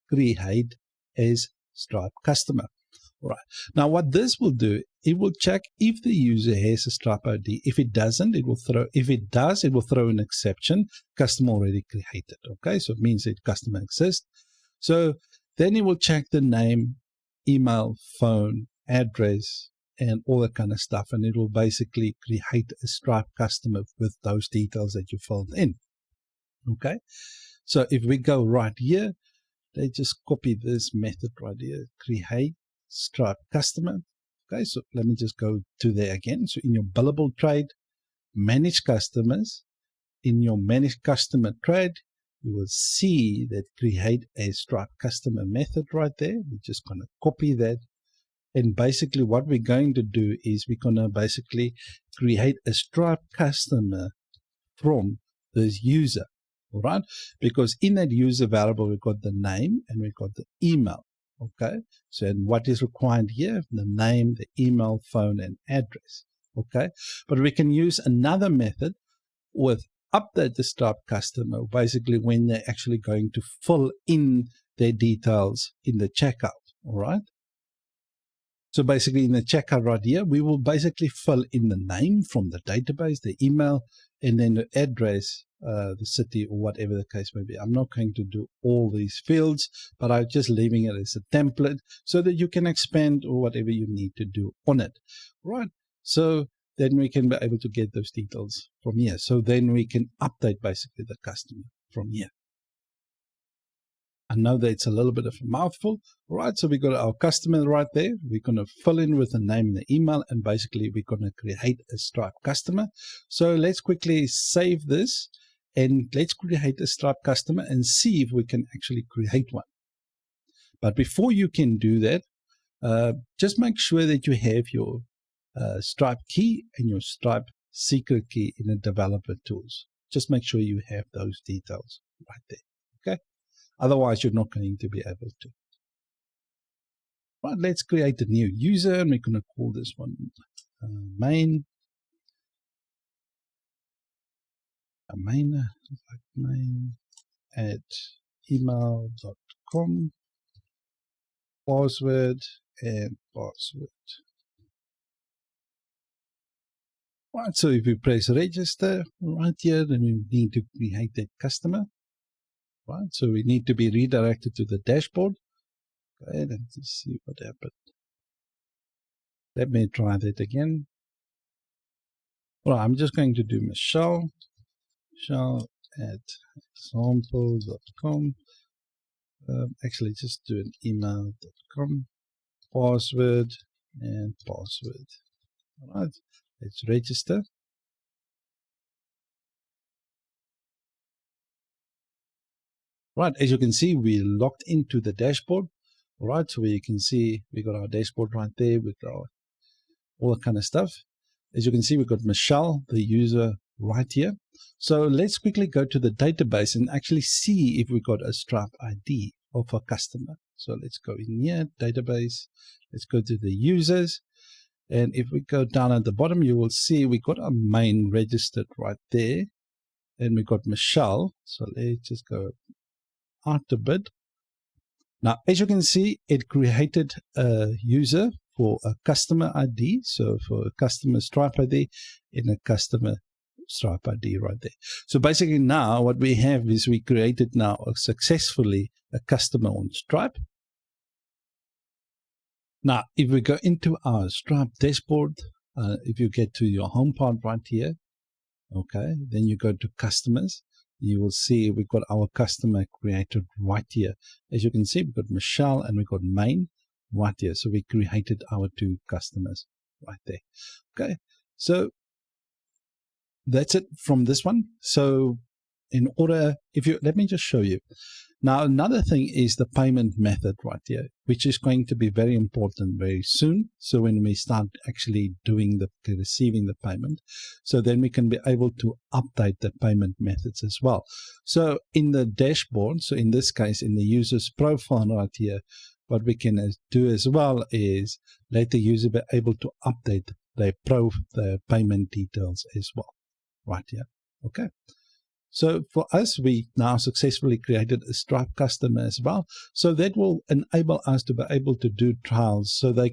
create as Stripe customer. All right. Now, what this will do, it will check if the user has a Stripe ID. If it doesn't, it will throw. If it does, it will throw an exception. Customer already created. Okay, so it means that customer exists. So then it will check the name, email, phone, address, and all that kind of stuff, and it will basically create a Stripe customer with those details that you filled in. Okay, so if we go right here, they just copy this method right here, create Stripe customer. Okay, so let me just go to there again. So in your billable trade, manage customers. In your manage customer trade, you will see that create a Stripe customer method right there. We're just going to copy that. And basically what we're going to do is we're going to basically create a Stripe customer from this user. All right, because in that user variable, we've got the name and we've got the email. Okay, so and what is required here? The name, the email, phone, and address. Okay, but we can use another method with update the Stripe customer, basically when they're actually going to fill in their details in the checkout. All right. So basically in the checkout right here, we will basically fill in the name from the database, the email, and then the address, the city, or whatever the case may be. I'm not going to do all these fields, but I'm just leaving it as a template so that you can expand or whatever you need to do on it. Right. So then we can be able to get those details from here. So then we can update basically the customer from here. I know that it's a little bit of a mouthful. All right, so we got our customer right there. We're going to fill in with the name and the email, and basically we're going to create a Stripe customer. So let's quickly save this, and let's create a Stripe customer and see if we can actually create one. But before you can do that, just make sure that you have your Stripe key and your Stripe secret key in the developer tools. Just make sure you have those details right there. Okay. Otherwise, you're not going to be able to. Right, let's create a new user, and we're going to call this one main. Main at email.com. Password and password. Right, so if we press register right here, then we need to create that customer. Right, so we need to be redirected to the dashboard. Okay, let's just see what happened. Let me try that again. Well, I'm just going to do Michelle at example.com. Actually, just do an email.com. Password and password. All right, let's register. Right, as you can see, we logged into the dashboard. All right, so you can see we got our dashboard right there with our all that kind of stuff. As you can see, we've got Michelle, the user, right here. So let's quickly go to the database and actually see if we got a Stripe ID of a customer. So let's go in here, database. Let's go to the users. And if we go down at the bottom, you will see we got our main registered right there. And we got Michelle. So let's just go out a bit. Now, as you can see, it created a user for a customer ID. So for a customer Stripe ID and a customer Stripe ID right there. So basically now what we have is we created now successfully a customer on Stripe. Now, if we go into our Stripe dashboard, if you get to your home part right here, okay, then you go to customers. You will see we've got our customer created right here. As you can see, we've got Michelle and we've got main right here. So we created our two customers right there. Okay, so that's it from this one. So in order, let me just show you. Now, another thing is the payment method right here, which is going to be very important very soon. So when we start actually doing receiving the payment, so then we can be able to update the payment methods as well. So in the dashboard, so in this case, in the user's profile right here, what we can do as well is let the user be able to update their payment details as well right here. Okay. So for us, we now successfully created a Stripe customer as well. So that will enable us to be able to do trials. So they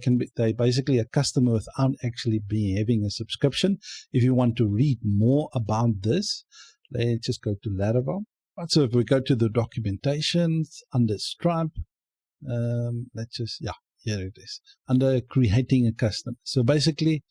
basically a customer without actually having a subscription. If you want to read more about this, let's just go to Laravel. Right, so if we go to the documentation under Stripe, here it is, under creating a customer. So basically,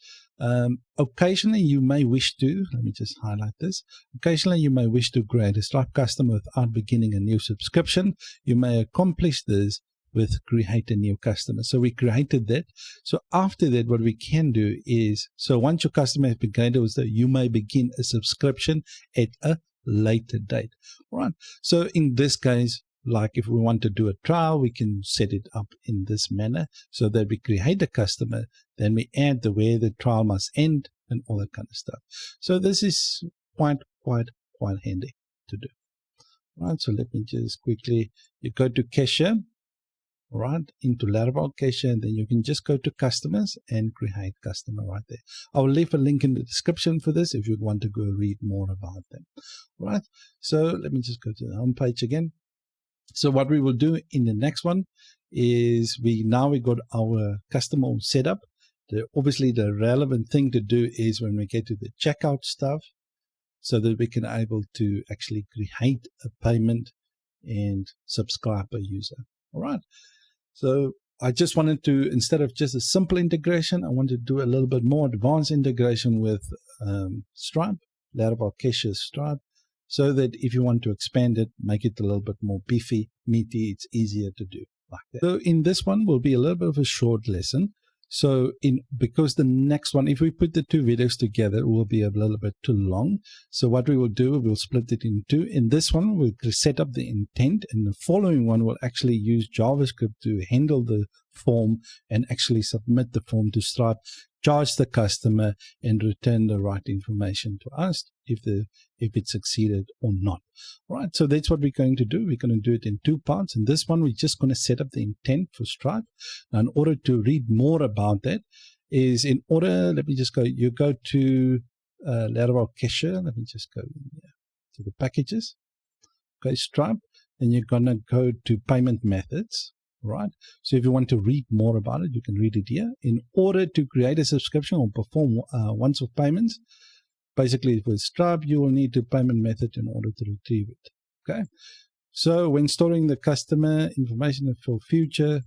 occasionally you may wish to, let me just highlight this, occasionally you may wish to create a Stripe customer without beginning a new subscription. You may accomplish this with create a new customer. So we created that. So after that, what we can do is, so once your customer has been created, you may begin a subscription at a later date. All right. So in this case, like if we want to do a trial, we can set it up in this manner so that we create a customer, then we add where the trial must end and all that kind of stuff. So this is quite handy to do. All right, so let me just quickly, you go to Cashier, all right, into Laravel Cashier, and then you can just go to customers and create customer right there. I'll leave a link in the description for this if you want to go read more about them. All right, so let me just go to the home page again. So what we will do in the next one is we got our customer set up. Obviously, the relevant thing to do is when we get to the checkout stuff, so that we can able to actually create a payment and subscribe a user. All right. So I just wanted to, instead of just a simple integration, I wanted to do a little bit more advanced integration with Stripe, Laravel Cashier Stripe, so that if you want to expand it, make it a little bit more beefy, meaty, it's easier to do like that. So in this one will be a little bit of a short lesson. So because the next one, if we put the two videos together, it will be a little bit too long. So what we will do, we'll split it in two. In this one, we'll set up the intent, and the following one will actually use JavaScript to handle the form and actually submit the form to Stripe, charge the customer, and return the right information to us if it succeeded or not. All right, so that's what we're going to do. We're going to do it in two parts. In this one, we're just going to set up the intent for Stripe. Now, in order to read more about that, let me just go, you go to Laravel Cashier. Let me just go to the packages. Okay, Stripe, and you're going to go to payment methods. Right. So if you want to read more about it, you can read it here. In order to create a subscription or perform once-off payments, basically with Stripe, you will need a payment method in order to retrieve it. Okay. So when storing the customer information for future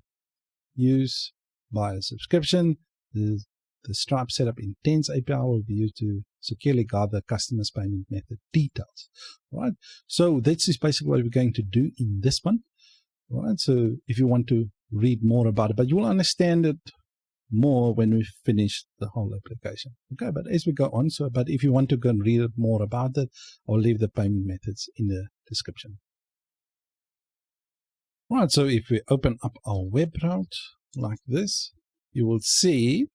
use via subscription, the Stripe setup intents API will be used to securely gather customer's payment method details. Right. So this is basically what we're going to do in this one. Right, so if you want to read more about it, but you will understand it more when we finish the whole application. Okay, but as we go on, but if you want to go and read more about it, I'll leave the payment methods in the description. Right, so if we open up our web route like this, you will see,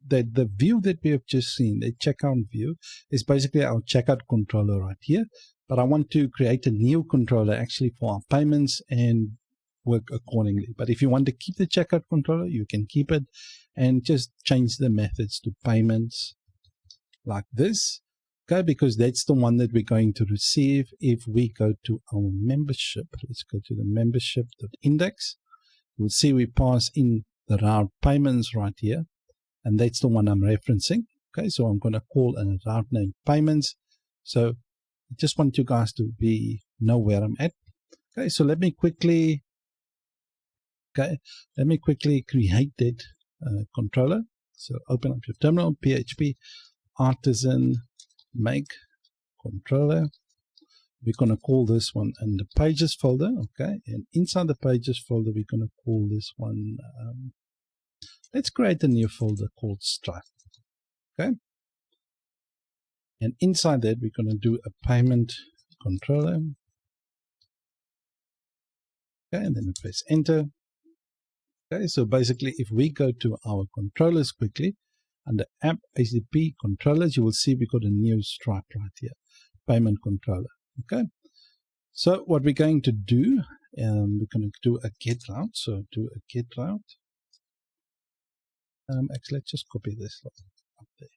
that the view that we have just seen, the checkout view, is basically our checkout controller right here. But I want to create a new controller actually for our payments and work accordingly. But if you want to keep the checkout controller, you can keep it and just change the methods to payments like this. Okay, because that's the one that we're going to receive if we go to our membership. Let's go to the membership.index. You'll see we pass in the route payments right here, and that's the one I'm referencing. Okay, so I'm going to call a route name payments. So I just want you guys to know where I'm at. Okay, so let me quickly create that controller. So open up your terminal, PHP artisan make controller. We're going to call this one in the pages folder. Okay, and inside the pages folder, we're going to call this one. Let's create a new folder called Stripe. Okay. And inside that, we're going to do a payment controller. Okay, and then we press enter. Okay, so basically, if we go to our controllers quickly, under app ACP controllers, you will see we've got a new Stripe right here, payment controller. Okay, so what we're going to do, we're going to do a get route. So do a get route. Actually, let's just copy this up there.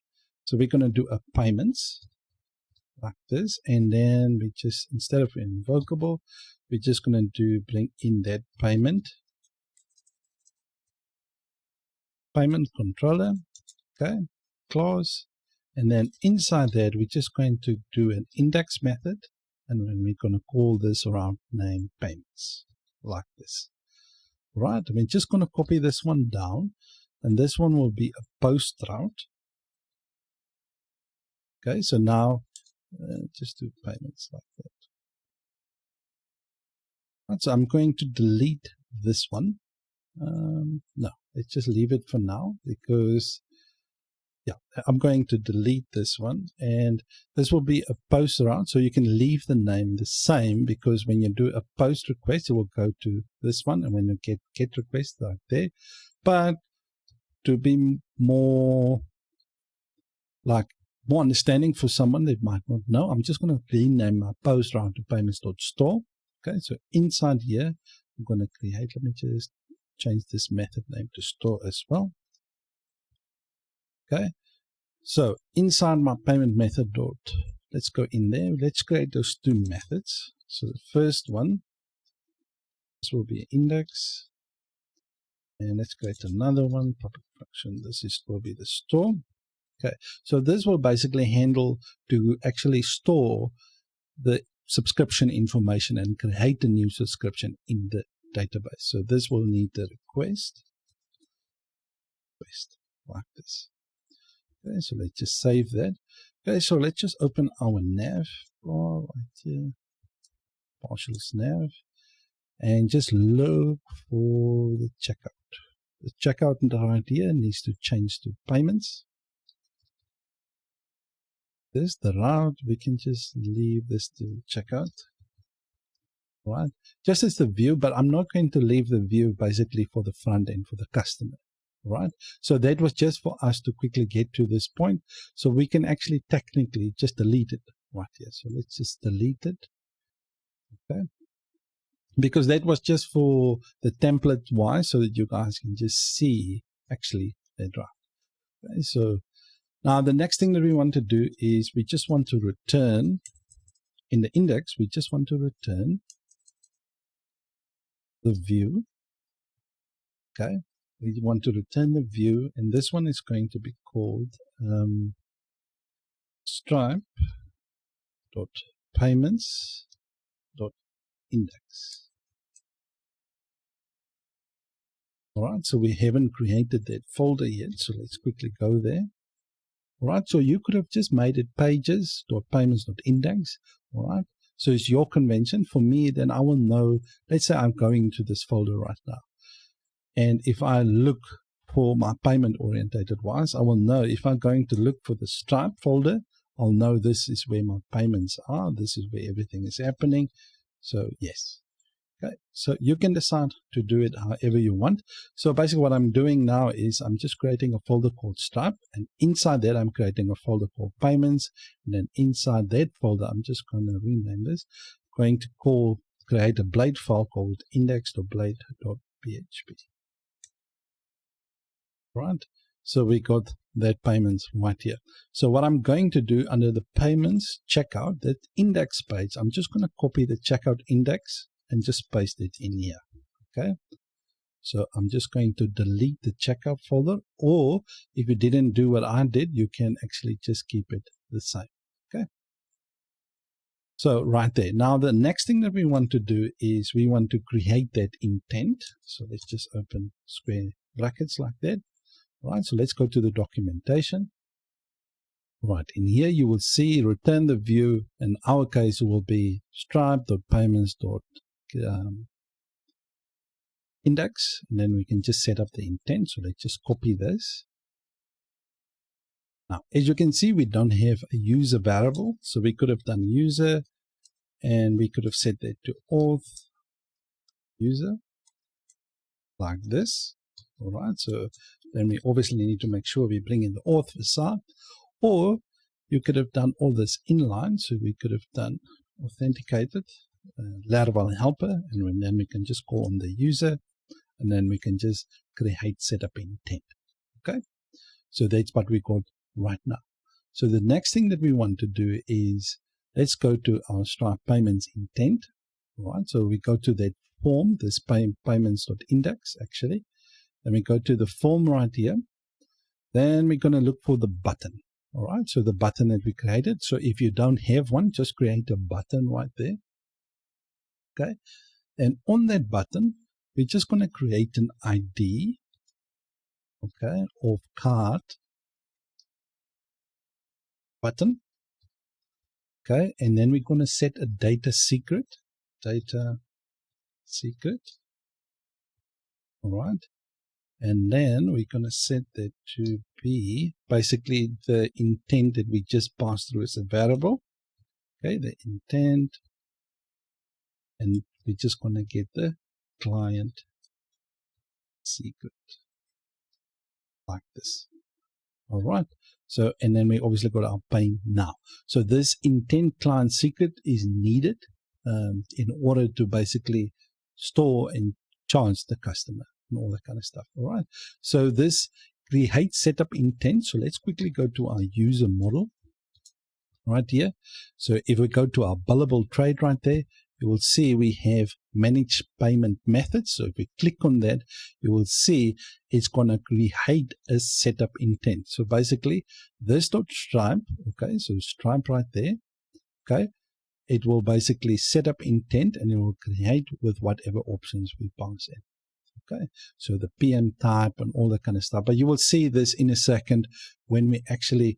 So we're going to do a payments like this, and then we just, instead of invocable, we're just going to bring in that payment controller, okay, clause, and then inside that we're just going to do an index method, and then we're going to call this around name payments like this. Right, we're just going to copy this one down, and this one will be a post route. Okay, so now just do payments like that. Right, so I'm going to delete this one. No, let's just leave it for now, because yeah, I'm going to delete this one, and this will be a post route, so you can leave the name the same, because when you do a post request, it will go to this one, and when you get requests like there. But to be more understanding for someone that might not know, I'm just going to rename my post route to payments.store. Okay, so inside here, I'm going to create, let me just change this method name to store as well. Okay, so inside my payment method let's go in there, let's create those two methods. So the first one, this will be index, and let's create another one, public function, will be the store. Okay, so this will basically handle to actually store the subscription information and create a new subscription in the database. So this will need the request like this. Okay, so let's just save that. Okay, so let's just open our nav bar right here, partials nav, and just look for the checkout. The checkout right here needs to change to payments. This, the route, we can just leave this to checkout. Right, just as the view, but I'm not going to leave the view basically for the front end for the customer. Right, so that was just for us to quickly get to this point, so we can actually technically just delete it right here. So let's just delete it. Okay, because that was just for the template wise, so that you guys can just see actually that right. Okay, so now the next thing that we want to do is we just want to return in the index, we just want to return the view. Okay, we want to return the view, and this one is going to be called stripe.payments.index. All right, so we haven't created that folder yet, so let's quickly go there. All right, so you could have just made it pages.payments.index. All right, so it's your convention. For me, then I will know, let's say I'm going to this folder right now, and if I look for my payment orientated wise, I will know if I'm going to look for the Stripe folder, I'll know this is where my payments are, this is where everything is happening. So yes. Okay, so you can decide to do it however you want. So basically what I'm doing now is I'm just creating a folder called Stripe, and inside that I'm creating a folder called payments, and then inside that folder I'm just going to rename this, going to create a blade file called index.blade.php. Right, so we got that payments right here. So what I'm going to do under the payments checkout, that index page, I'm just going to copy the checkout index and just paste it in here. Okay, so I'm just going to delete the checkout folder, or if you didn't do what I did, you can actually just keep it the same. Okay, so right there. Now the next thing that we want to do is we want to create that intent. So let's just open square brackets like that. Right, so let's go to the documentation. Right, in here you will see return the view. In our case, it will be stripe.payments.index, and then we can just set up the intent. So let's just copy this. Now, as you can see, we don't have a user variable, so we could have done user, and we could have set that to auth user like this. All right, so then we obviously need to make sure we bring in the auth aside, or you could have done all this inline, so we could have done authenticated Laravel helper, and then we can just call on the user, and then we can just create setup intent. Okay, so that's what we got right now. So the next thing that we want to do is let's go to our Stripe payments intent. All right, so we go to that form, this payments.index actually, and we go to the form right here. Then we're going to look for the button. All right, so the button that we created. So if you don't have one, just create a button right there. Okay, and on that button, we're just going to create an ID, okay, of card button. Okay, and then we're going to set a data secret. All right, and then we're going to set that to be basically the intent that we just passed through as a variable. Okay, the intent, and we're just going to get the client secret like this. All right, so and then we obviously got our pay now. So this intent client secret is needed in order to basically store and charge the customer and all that kind of stuff. All right, so this create setup intent. So let's quickly go to our user model right here. So if we go to our billable trade right there, you will see we have manage payment methods. So if we click on that, you will see it's going to create a setup intent. So basically this .stripe, okay, so Stripe right there, okay, it will basically set up intent and it will create with whatever options we pass in. Okay, so the PM type and all that kind of stuff. But you will see this in a second when we actually,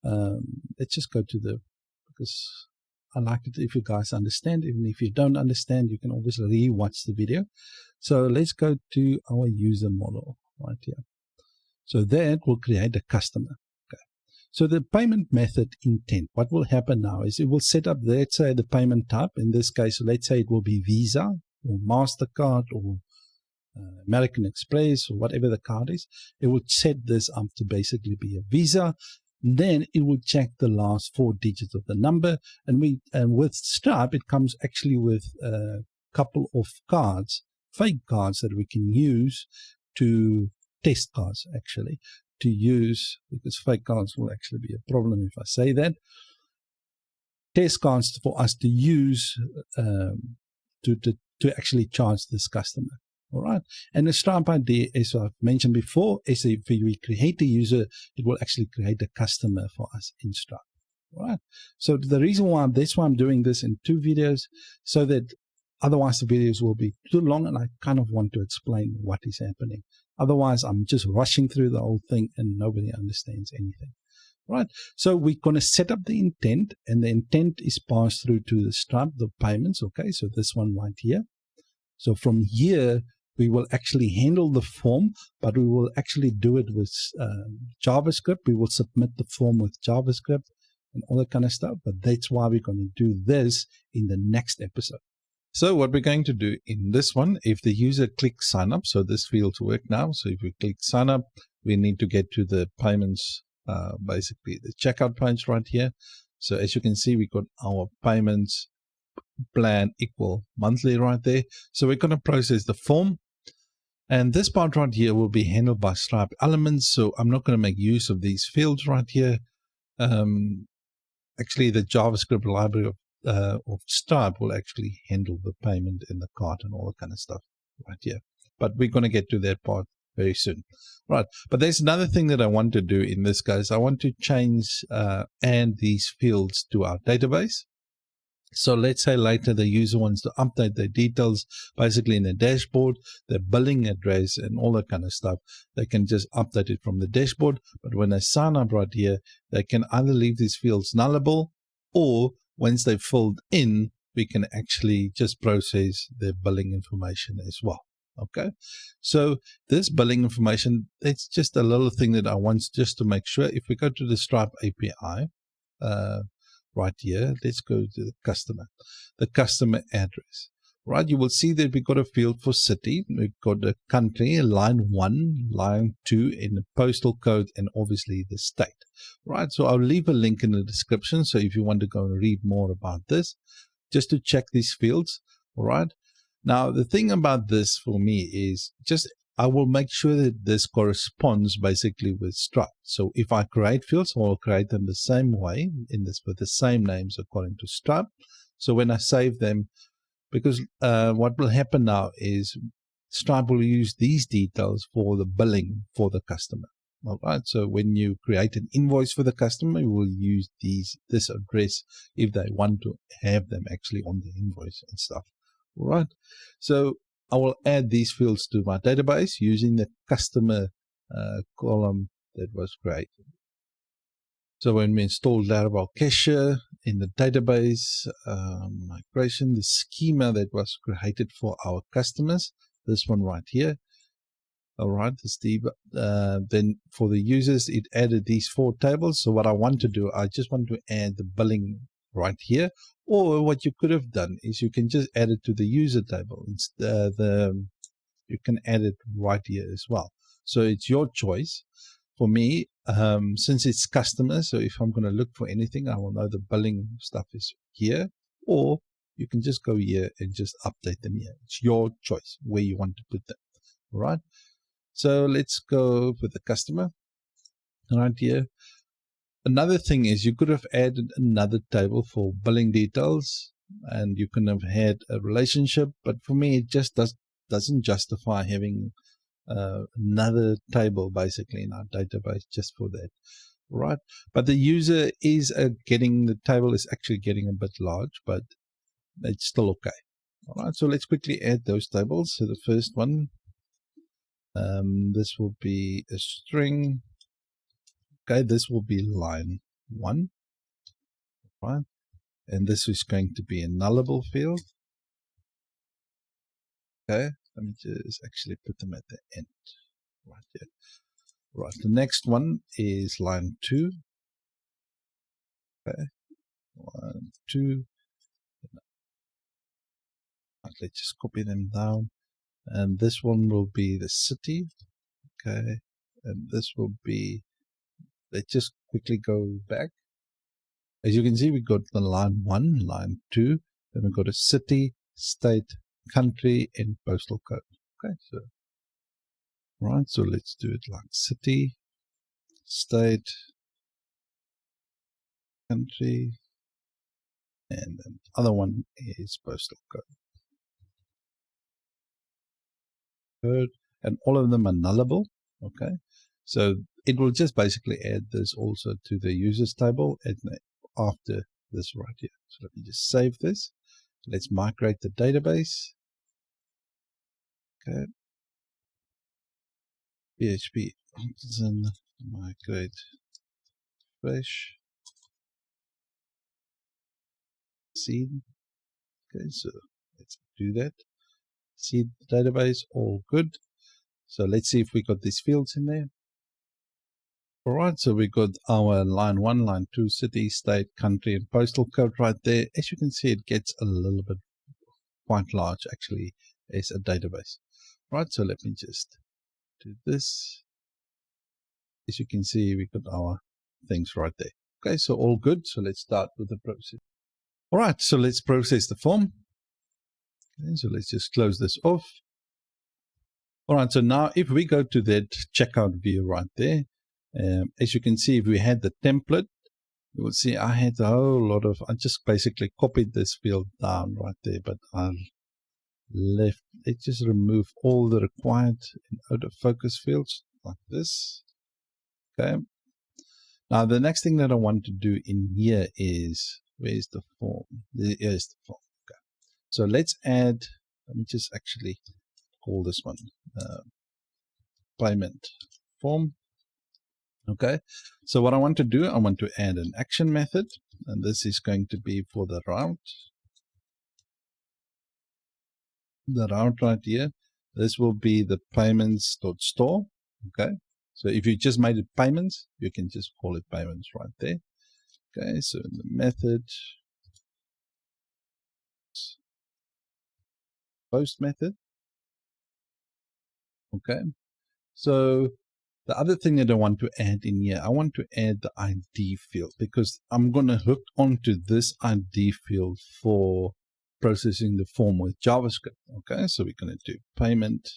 let's just go to the, because I like it if you guys understand. Even if you don't understand, you can always re-watch the video. So let's go to our user model right here. So that will create a customer. Okay. So the payment method intent, what will happen now is it will set up, let's say, the payment type. In this case, let's say it will be Visa or MasterCard or American Express or whatever the card is. It would set this up to basically be a Visa. Then it will check the last 4 digits of the number, and with Stripe it comes actually with a couple of cards, fake cards that we can use to test cards actually to use, because fake cards will actually be a problem if I say that. Test cards for us to use to actually charge this customer. All right, and the Stripe ID, as I've mentioned before, is if we create a user, it will actually create a customer for us in Stripe. All right, so the reason why that's why I'm doing this in 2 videos, so that otherwise the videos will be too long, and I kind of want to explain what is happening. Otherwise, I'm just rushing through the whole thing and nobody understands anything. All right, so we're going to set up the intent, and the intent is passed through to the Stripe, the payments. Okay, so this one right here. So from here, we will actually handle the form, but we will actually do it with JavaScript. We will submit the form with JavaScript and all that kind of stuff. But that's why we're going to do this in the next episode. So what we're going to do in this one, if the user clicks sign up, so this field's work now. So if we click sign up, we need to get to the payments, basically the checkout page right here. So as you can see, we got our payments plan equal monthly right there. So we're going to process the form. And this part right here will be handled by Stripe elements. So I'm not going to make use of these fields right here. Actually, the JavaScript library of Stripe will actually handle the payment in the cart and all that kind of stuff right here. But we're going to get to that part very soon. Right. But there's another thing that I want to do in this, guys. I want to change and these fields to our database. So let's say later the user wants to update their details basically in the dashboard, their billing address and all that kind of stuff. They can just update it from the dashboard. But when they sign up right here, they can either leave these fields nullable, or once they've filled in, we can actually just process their billing information as well. Okay, so this billing information, it's just a little thing that I want just to make sure. If we go to the Stripe API, right here, let's go to the customer address. Right, you will see that we got a field for city, we've got the country, line 1, line 2, in the postal code, and obviously the state. Right, so I'll leave a link in the description. So if you want to go and read more about this, just to check these fields. All right. Now, the thing about this for me is just I will make sure that this corresponds basically with Stripe. So if I create fields, I will create them the same way with the same names according to Stripe. So when I save them, because what will happen now is Stripe will use these details for the billing for the customer. All right. So when you create an invoice for the customer, you will use this address if they want to have them actually on the invoice and stuff. All right. So I will add these fields to my database using the customer column that was created. So when we install Laravel Cashier in the database migration, the schema that was created for our customers, this one right here. All right, then for the users, it added these 4 tables. So what I want to do, I just want to add the billing right here. Or what you could have done is you can just add it to the user table. You can add it right here as well. So it's your choice. For me, since it's customer, so if I'm going to look for anything, I will know the billing stuff is here. Or you can just go here and just update them here. It's your choice where you want to put them. All right. So let's go with the customer right here. Another thing is you could have added another table for billing details, and you can have had a relationship, but for me it just doesn't justify having another table basically in our database just for that. Right, but the user is the table is actually getting a bit large, but it's still okay. All right, so let's quickly add those tables. So the first one, this will be a string. Okay, this will be line 1, right? And this is going to be a nullable field. Okay, let me just actually put them at the end, right here. Right, the next one is line 2. Okay, 1, 2. Right, let's just copy them down. And this one will be the city. Okay, and this will be, let's just quickly go back. As you can see, we got the line 1, line 2, then we got a city, state, country, and postal code. Okay, so right, so let's do it like city, state, country, and then the other one is postal code, and all of them are nullable. Okay, so it will just basically add this also to the users table after this right here. So let me just save this. Let's migrate the database. Okay, PHP migrate fresh seed. Okay, so let's do that. Seed database, all good. So let's see if we got these fields in there. All right, so we got our line 1, line 2, city, state, country, and postal code right there. As you can see, it gets a little bit quite large actually as a database. Right, so let me just do this. As you can see, we got our things right there. Okay, so all good. So let's start with the process. All right, so let's process the form. Okay, so let's just close this off. All right, so now if we go to that checkout view right there, as you can see, if we had the template, you will see I had a whole lot of, I just basically copied this field down right there, but I left, it just remove all the required out of focus fields like this. Okay. Now the next thing that I want to do in here is, where's the form? Here's the form. Okay. So let's add, let me just actually call this one payment form. Okay, so what I want to do, I want to add an action method, and this is going to be for the route. The route right here, this will be the payments.store. Okay, so if you just made it payments, you can just call it payments right there. Okay, so in the method, post method. Okay, so the other thing that I want to add in here, I want to add the ID field because I'm going to hook onto this ID field for processing the form with JavaScript. Okay, so we're going to do payment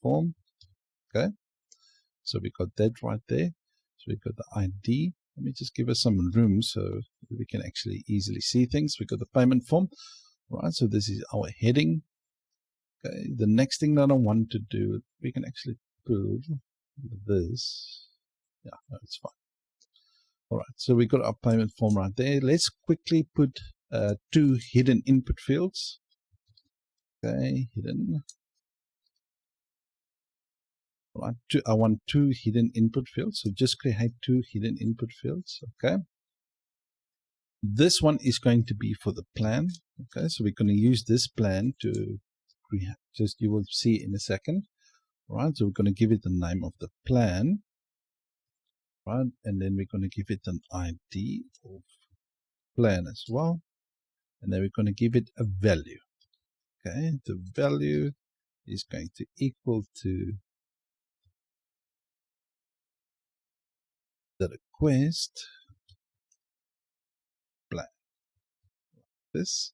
form. Okay, so we got that right there. So we got the ID. Let me just give us some room so we can actually easily see things. We got the payment form. Right, so this is our heading. Okay, the next thing that I want to do, we can actually put this. Yeah, no, it's fine. All right, so we got our payment form right there. Let's quickly put 2 hidden input fields. Okay, hidden. All right, I want 2 hidden input fields. So just create 2 hidden input fields. Okay. This one is going to be for the plan. Okay, so we're going to use this plan to create. Just you will see in a second. All right, so we're going to give it the name of the plan. Right, and then we're going to give it an ID of plan as well, and then we're going to give it a value. Okay, the value is going to equal to the request plan. This,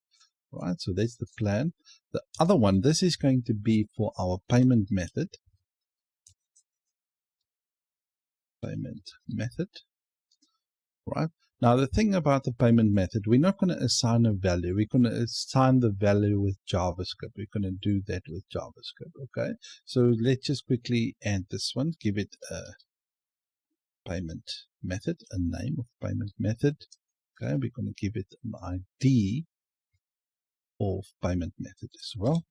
right? So that's the plan. The other one, this is going to be for our payment method. Payment method. Right. Now, the thing about the payment method, we're not going to assign a value. We're going to assign the value with JavaScript. We're going to do that with JavaScript. Okay. So let's just quickly add this one. Give it a payment method, a name of payment method. Okay. We're going to give it an ID of payment method as well.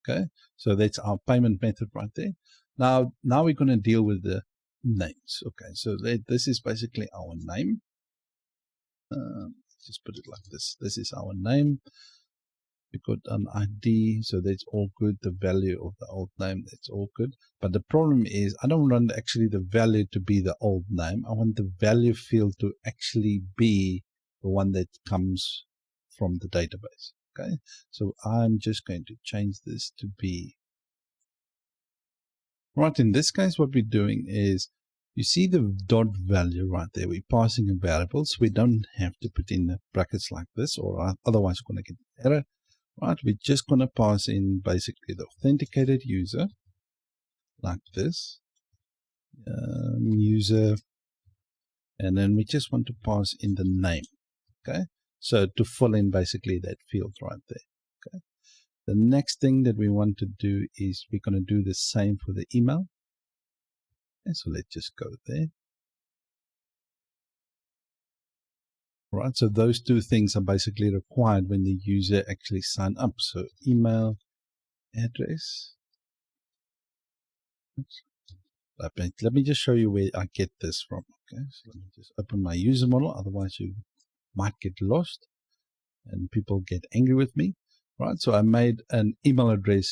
Okay. So that's our payment method right there. Now we're going to deal with the names. Okay, so this is basically our name. Just put it like this. This is our name. We got an ID, so that's all good. The value of the old name, that's all good. But the problem is, I don't want actually the value to be the old name. I want the value field to actually be the one that comes from the database. Okay, so I'm just going to change this to be. Right, in this case, what we're doing is, you see the dot value right there. We're passing a variable, so we don't have to put in the brackets like this, or otherwise we're going to get an error. Right, we're just going to pass in basically the authenticated user, like this, user, and then we just want to pass in the name. Okay, so to fill in basically that field right there. Okay. The next thing that we want to do is we're going to do the same for the email. Okay, so let's just go there. Right, so those 2 things are basically required when the user actually sign up. So email address. Let me just show you where I get this from. Okay, so let me just open my user model. Otherwise, you might get lost and people get angry with me. Right, so I made an email address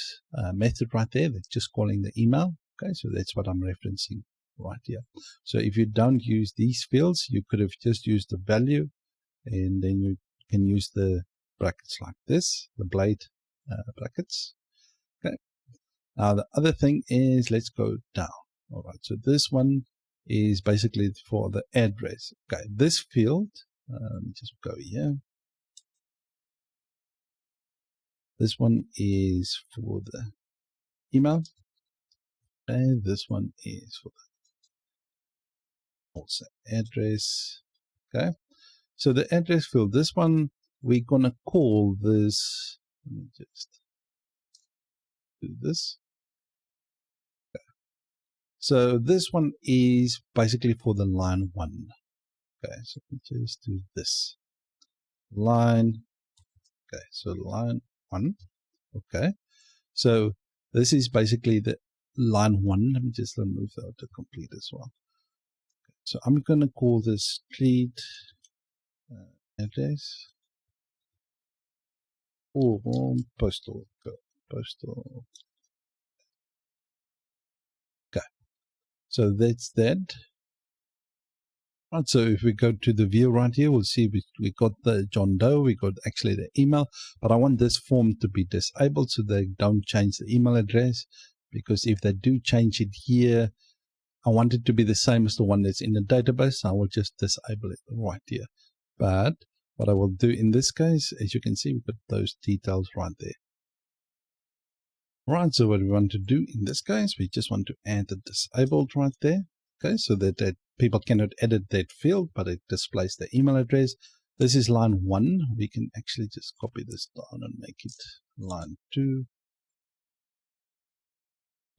method right there that's just calling the email. Okay, so that's what I'm referencing right here. So if you don't use these fields, you could have just used the value, and then you can use the brackets like this, the blade brackets. Okay. Now the other thing is, let's go down. All right, so this one is basically for the address. Okay, this field, let me just go here. This one is for the email, and this one is for the also address. Okay, so the address field, this one we're gonna call this. Let me just do this. Okay. So this one is basically for the line 1. Okay, so let's just do this line. Okay, so line 1. Okay, so this is basically the line 1. Let me just remove the autocomplete as well. Okay, so I'm going to call this street address or postal code. Postal. Okay, so that's that. Right, so if we go to the view right here, we'll see we got the John Doe, we got actually the email, but I want this form to be disabled so they don't change the email address, because if they do change it here, I want it to be the same as the one that's in the database. So I will just disable it right here. But what I will do in this case, as you can see, we've got those details right there. Right, so what we want to do in this case, we just want to add the disabled right there. Okay, so that people cannot edit that field, but it displays the email address. This is line 1. We can actually just copy this down and make it line 2.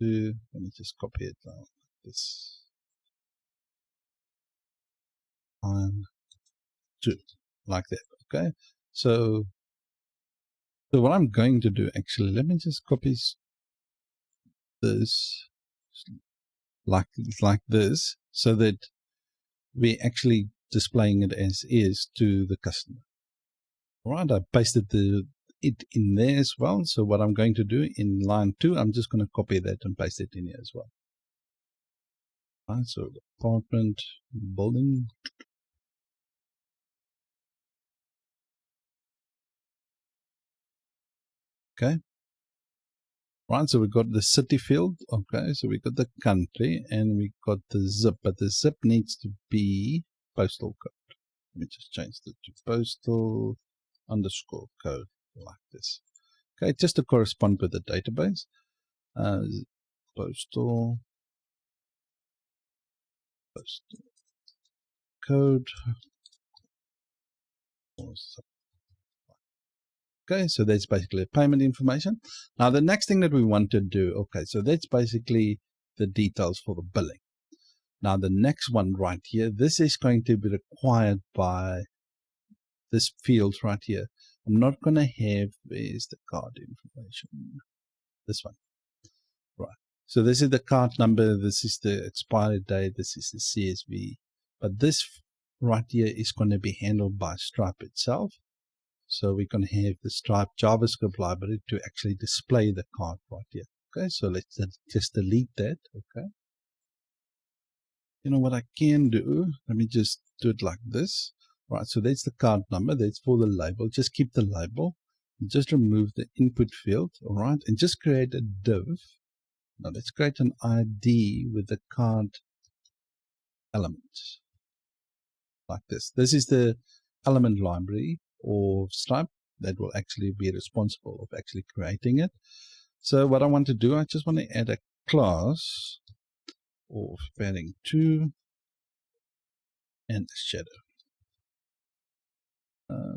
Let me just copy it down like this. Line 2, like that. Okay, so what I'm going to do, actually, let me just copy this like this, so that we're actually displaying it as is to the customer. All right, I pasted it in there as well. So what I'm going to do in line 2, I'm just going to copy that and paste it in here as well. All right, so apartment building. Okay. Right, so we got the city field. Okay, so we got the country and we got the zip, but the zip needs to be postal code. Let me just change that to postal underscore code like this. Okay, just to correspond with the database. Postal code. Okay, so that's basically payment information. Now the next thing that we want to do, okay, so that's basically the details for the billing. Now the next one right here, this is going to be required by this field right here. I'm not going to have, where's the card information? This one. Right. So this is the card number, this is the expiry date, this is the CSV. But this right here is going to be handled by Stripe itself. So we're going to have the Stripe JavaScript library to actually display the card right here. Okay, so let's just delete that. Okay. You know what I can do? Let me just do it like this. Right, so that's the card number. That's for the label. Just keep the label. Just remove the input field. All right, and just create a div. Now let's create an ID with the card element. Like this. This is the element library of Stripe that will actually be responsible of actually creating it. So what I want to do, I just want to add a class of padding 2 and a shadow.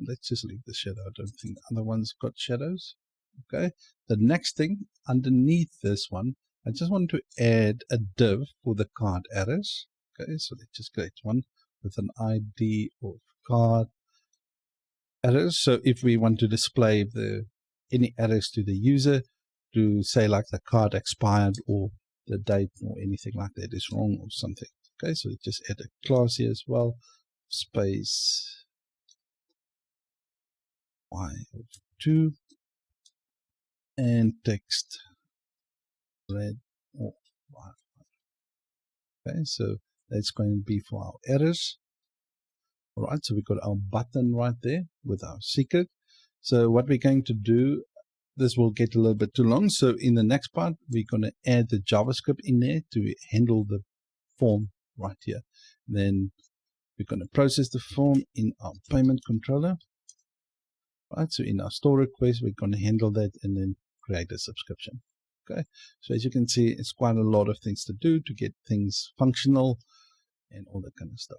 Let's just leave the shadow. I don't think the other ones got shadows. Okay. The next thing underneath this one, I just want to add a div for the card errors. Okay, so let's just create one with an ID of card errors. So if we want to display any errors to the user, to say like the card expired or the date or anything like that is wrong or something. Okay, so just add a class here as well, space y2 and text red or y. Okay, so that's going to be for our errors. All right, so we've got our button right there with our secret. So what we're going to do, this will get a little bit too long. So in the next part, we're going to add the JavaScript in there to handle the form right here. Then we're going to process the form in our payment controller. Right, so in our store request, we're going to handle that and then create a subscription. Okay, so as you can see, it's quite a lot of things to do to get things functional and all that kind of stuff.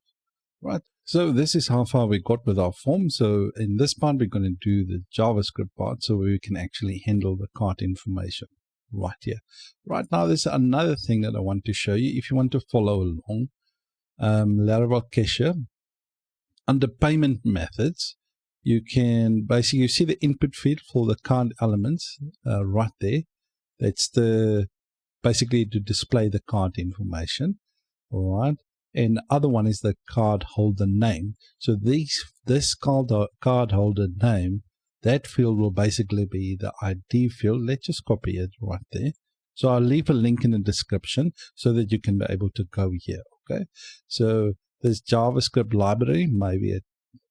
Right, so this is how far we got with our form. So in this part, we're going to do the JavaScript part so we can actually handle the cart information right here. Right now, there's another thing that I want to show you. If you want to follow along, Laravel Cashier, under payment methods, you can basically, you see the input field for the card elements right there. That's basically to display the card information. All right. And the other one is the card holder name. So this card holder name, that field will basically be the ID field. Let's just copy it right there. So I'll leave a link in the description so that you can be able to go here. Okay. So this JavaScript library, maybe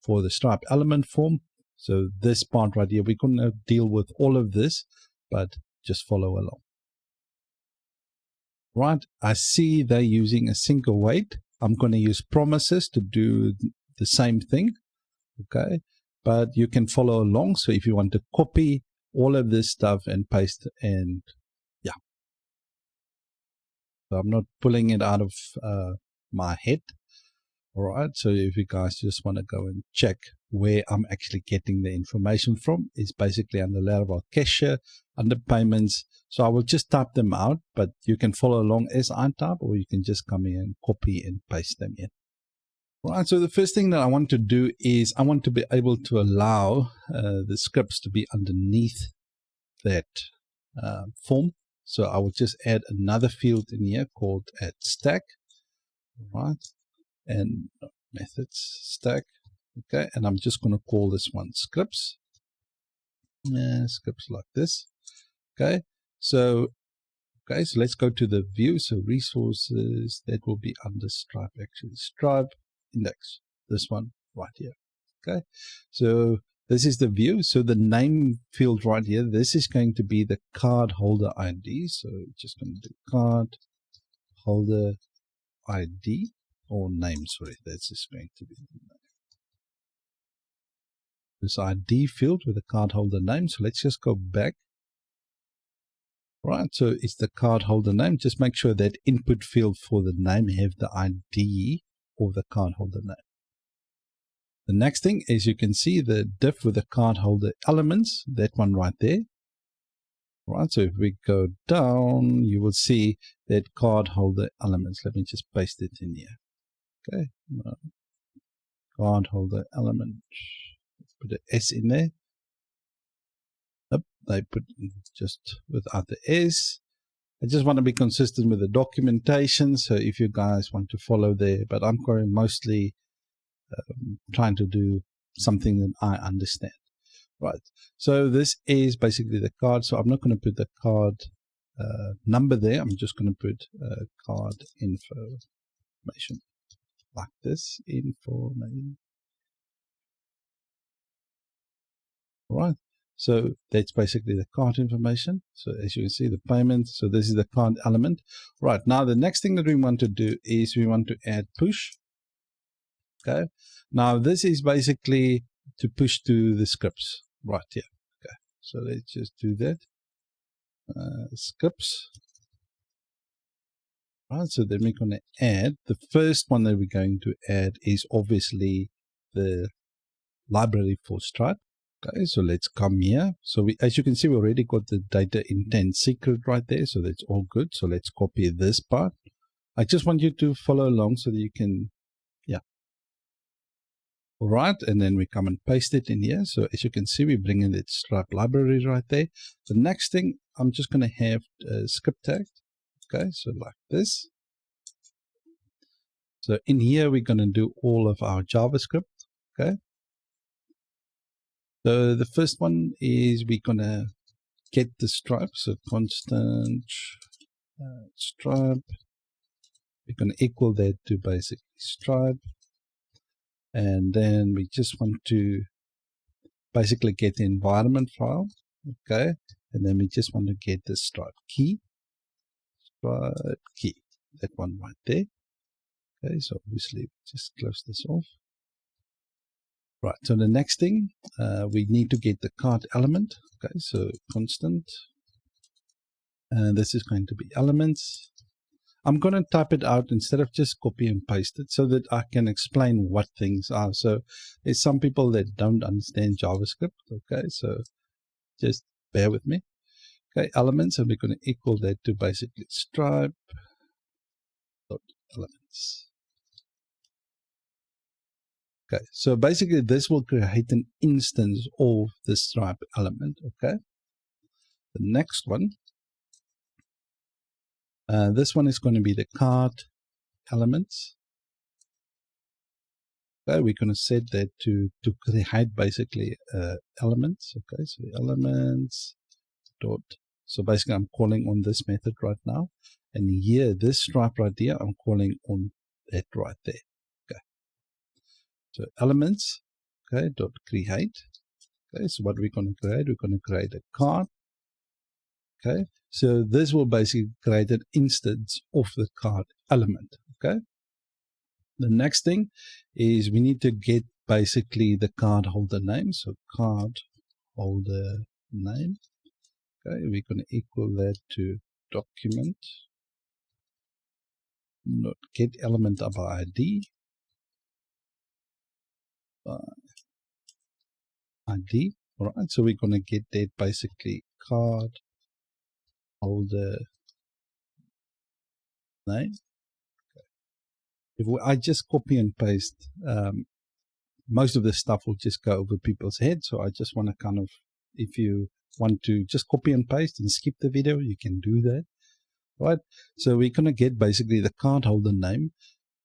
for the Stripe element form. So this part right here, we're going to deal with all of this, but just follow along. Right, I see they're using a sync await. I'm going to use promises to do the same thing. Okay, but you can follow along. So if you want to copy all of this stuff and paste, and yeah, so I'm not pulling it out of my head. All right, so if you guys just want to go and check where I'm actually getting the information from, it's basically under Laravel Cashier, under payments. So I will just type them out, but you can follow along as I type, or you can just come in and copy and paste them in. All right, so the first thing that I want to do is I want to be able to allow the scripts to be underneath that form. So I will just add another field in here called add stack. All right. And methods stack. Okay, and I'm just going to call this one scripts. Scripts like this. Okay, so let's go to the view. So resources, that will be under Stripe, actually Stripe index, this one right here. Okay, so this is the view. So the name field right here, this is going to be the card holder ID. So just going to do card holder ID. Or name, sorry, that's just going to be the name. This ID field with the cardholder name. So let's just go back. Right, so it's the cardholder name. Just make sure that input field for the name have the ID or the cardholder name. The next thing is you can see the diff with the cardholder elements, that one right there. Right, so if we go down, you will see that cardholder elements. Let me just paste it in here. Okay, cardholder element. Put an S in there. Nope, they put just without the S. I just want to be consistent with the documentation. So if you guys want to follow there, but I'm going mostly trying to do something that I understand. Right. So this is basically the card. So I'm not going to put the card number there. I'm just going to put card information. Like this, information. All right, so that's basically the card information. So as you can see, the payment. So this is the card element. Right, now the next thing that we want to do is we want to add push. Okay, now this is basically to push to the scripts right here. Okay, so let's just do that. Scripts. Right, so then we're going to add, the first one that we're going to add is obviously the library for Stripe. Okay, so let's come here. So as you can see, we already got the data intent secret right there. So that's all good. So let's copy this part. I just want you to follow along so that you can, yeah. All right, and then we come and paste it in here. So as you can see, we bring in that Stripe library right there. The next thing, I'm just going to have script tag. Okay, so like this. So in here, we're going to do all of our JavaScript. Okay. So the first one is we're going to get the Stripe. So constant Stripe. We're going to equal that to basically Stripe. And then we just want to basically get the environment file. Okay. And then we just want to get the Stripe key. Stripe key. That one right there. Okay. So obviously just close this off. Right, so the next thing, we need to get the card element. Okay, so constant. And this is going to be elements. I'm going to type it out instead of just copy and paste it so that I can explain what things are. So there's some people that don't understand JavaScript. Okay, so just bear with me. Okay, elements, and we're going to equal that to basically Stripe dot elements. Okay, so basically this will create an instance of the Stripe element. Okay, the next one, this one is going to be the card elements. Okay, we're going to set that to create basically elements. Okay, so elements dot. So basically, I'm calling on this method right now, and here this Stripe right there, I'm calling on that right there. Okay. So elements, okay, dot create. Okay, so what we're going to create, we're going to create a card. Okay, so this will basically create an instance of the card element. Okay. The next thing is we need to get basically the card holder name. So card holder name. Okay, we're going to equal that to document dot get element by ID by ID. All right, so we're going to get that basically card holder name. If I just copy and paste, most of this stuff will just go over people's heads. So I just want to kind of, if you want to just copy and paste and skip the video, you can do that. Right. So we're going to get basically the card holder name,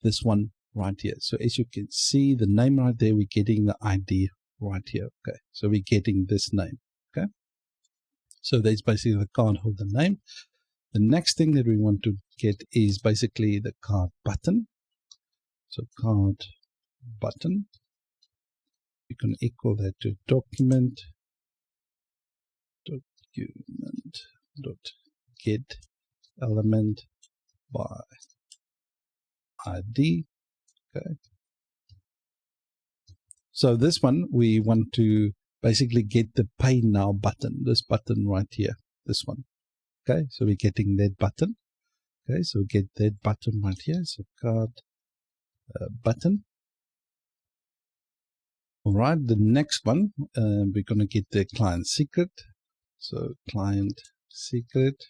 this one right here. So as you can see, the name right there, we're getting the ID right here. Okay. So we're getting this name. Okay. So that's basically the card holder name. The next thing that we want to get is basically the card button. So card button. We can equal that to document get element by ID. Okay. So this one, we want to basically get the pay now button, this button right here, this one. Okay, so we're getting that button. Okay, so get that button right here. So card button. All right, the next one, we're going to get the client secret. So client secret.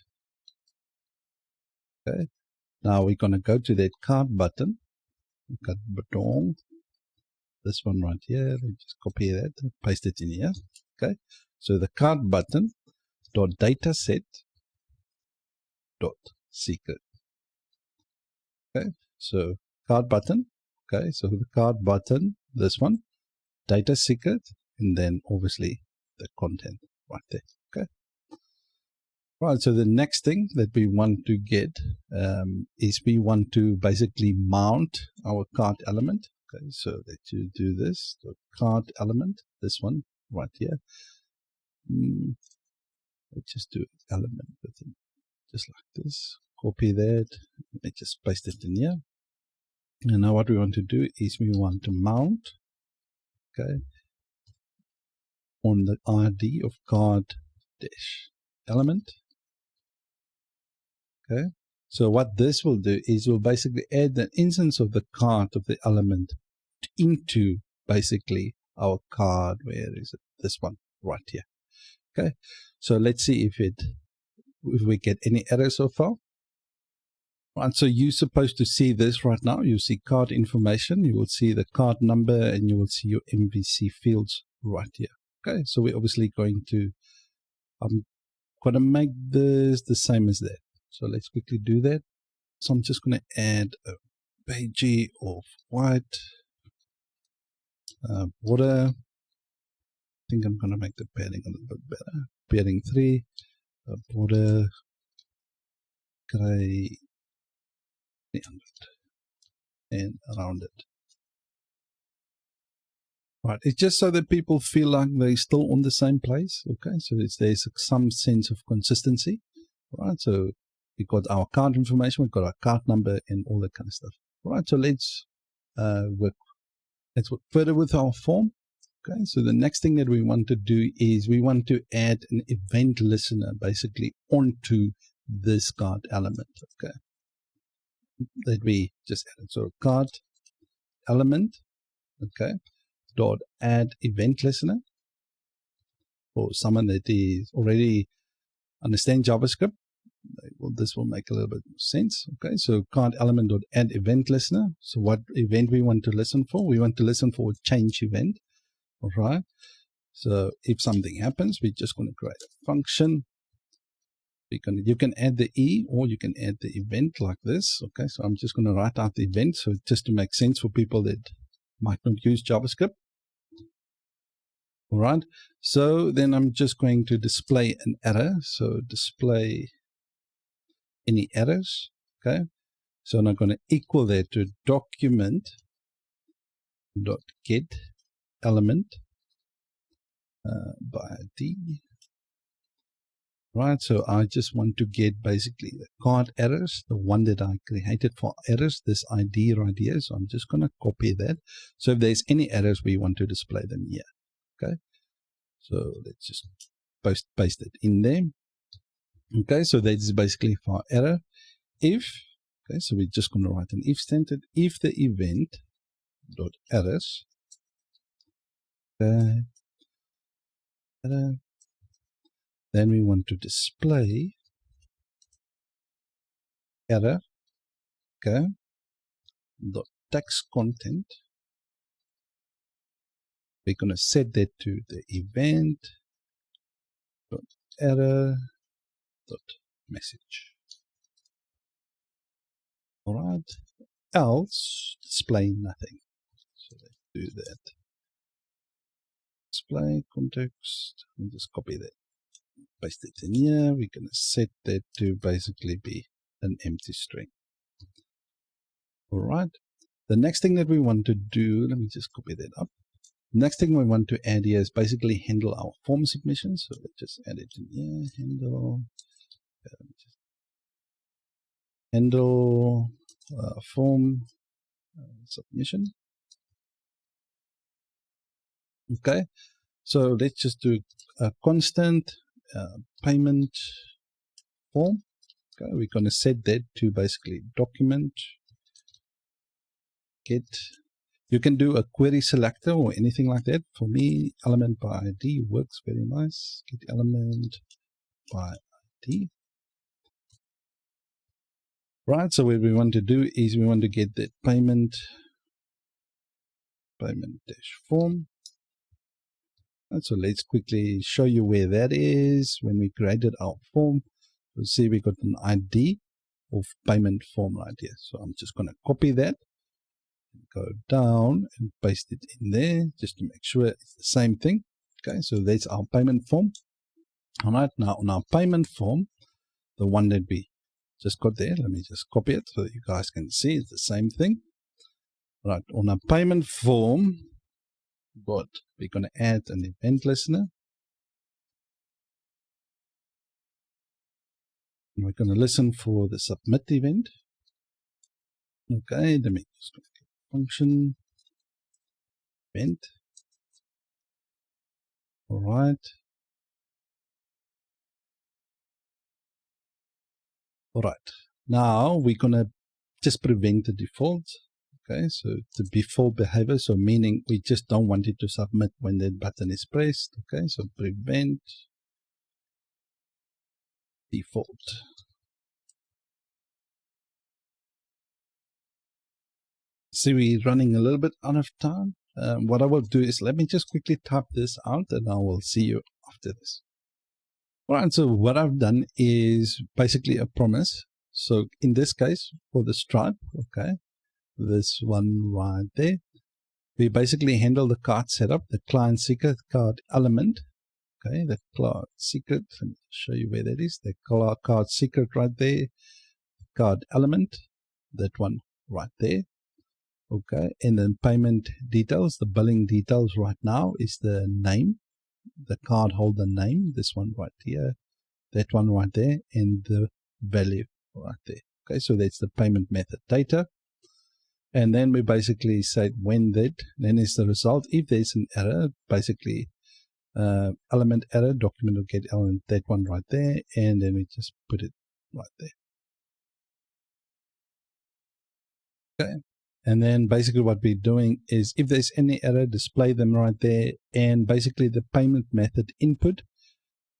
Okay, now we're going to go to that card button. Card button. This one right here. Let me just copy that and paste it in here. Okay, so the card button dot data set dot secret. Okay, so card button. Okay, so the card button, this one, data secret, and then obviously the content right there. Okay. Right, so the next thing that we want to get is we want to basically mount our card element. Okay, so that you do this, the card element, this one right here. Let's just do element with it, just like this. Copy that. Let me just paste it in here. And now what we want to do is we want to mount, okay, on the ID of card dash element. Okay, so what this will do is we'll basically add an instance of the card of the element into basically our card. Where is it? This one right here. Okay, so let's see if we get any errors so far. Right, so you're supposed to see this right now. You see card information, you will see the card number, and you will see your MVC fields right here. Okay, so we're obviously going to, I'm going to make this the same as that. So let's quickly do that. So I'm just going to add a page of white, border. I think I'm going to make the padding a little bit better. Padding 3, border, gray, 300, and around it. Right, it's just so that people feel like they're still on the same place. Okay, so there's some sense of consistency. Right, so we got our card information, we've got our card number, and all that kind of stuff. Right, so let's work further with our form. Okay, so the next thing that we want to do is we want to add an event listener basically onto this card element. Okay, that we just added. So card element, okay, dot add event listener for someone that is already understand JavaScript. Well, this will make a little bit more sense. Okay, so card element dot add event listener. So what event we want to listen for? We want to listen for a change event. All right. So if something happens, we're just going to create a function. You can add the E or you can add the event like this. Okay, so I'm just going to write out the event, so just to make sense for people that might not use JavaScript. All right. So then I'm just going to display an error. So display any errors. Okay. So I'm going to equal that to document dot get element by ID right? So I just want to get basically the card errors, the one that I created for errors, this ID right here. So I'm just going to copy that. So if there's any errors, we want to display them here. Okay. So let's just paste it in there. Okay. So that is basically for error. If, okay, so we're just going to write an if statement. If the event dot errors, okay, error, then we want to display error, okay, dot text content. We're going to set that to the event dot error dot message. All right, else display nothing. So let's do that. Display context, and just copy that, paste it in here. We're going to set that to basically be an empty string. All right. The next thing that we want to do, let me just copy that up. Next thing we want to add here is basically handle our form submissions. So let's just add it in here. Handle form submission. Okay. So let's just do a constant payment form. Okay. We're going to set that to basically document get. You can do a query selector or anything like that. For me, element by ID works very nice. Get element by ID. Right, so what we want to do is we want to get the payment dash form. And so let's quickly show you where that is. When we created our form, you'll see we got an ID of payment form right here. So I'm just going to copy that, go down and paste it in there just to make sure it's the same thing. Okay, so that's our payment form. All right, now on our payment form, the one that we just got there, let me just copy it so you guys can see it's the same thing. Right, on our payment form, but we're going to add an event listener. And we're going to listen for the submit event. Okay, let me just function event. All right. All right. Now we're going to just prevent the default. Okay, so the default behavior, so meaning we just don't want it to submit when that button is pressed. Okay, so prevent default. See, we're running a little bit out of time. What I will do is let me just quickly type this out and I will see you after this. All right, so what I've done is basically a promise. So in this case, for the Stripe, okay, this one right there, we basically handle the card setup, the client secret card element. Okay, the card secret, let me show you where that is. The card secret right there, card element, that one right there. Okay, and then payment details, the billing details right now is the name, the card holder name, this one right here, that one right there, and the value right there. Okay, so that's the payment method data. And then we basically say when that, then is the result. If there's an error, basically element error, document will get element, that one right there, and then we just put it right there. Okay. And then basically what we're doing is if there's any error, display them right there. And basically the payment method input,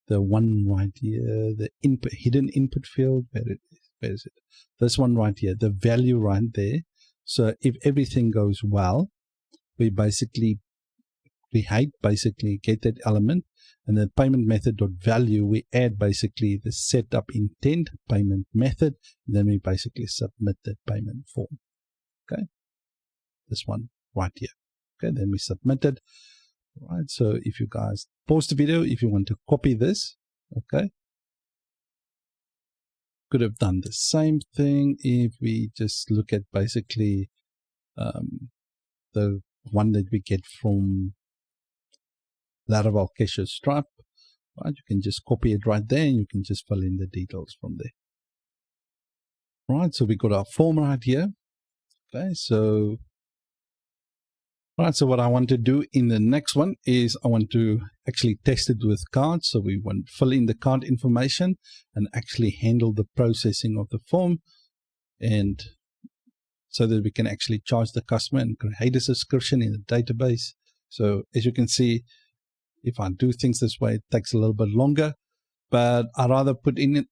the one right here, the input hidden input field, where is it? This one right here, the value right there. So if everything goes well, we basically get that element, and the payment method dot value, we add basically the setup intent payment method, and then we basically submit that payment form. Okay, this one right here. Okay, then we submit it. All right, so if you guys pause the video, if you want to copy this, okay, could have done the same thing if we just look at basically the one that we get from Laravel Cashier Stripe. Right, you can just copy it right there and you can just fill in the details from there. Right, so we got our form right here. Okay, so right, so what I want to do in the next one is I want to actually test it with cards. So we want to fill in the card information and actually handle the processing of the form, and so that we can actually charge the customer and create a subscription in the database. So as you can see, if I do things this way, it takes a little bit longer, but I'd rather put in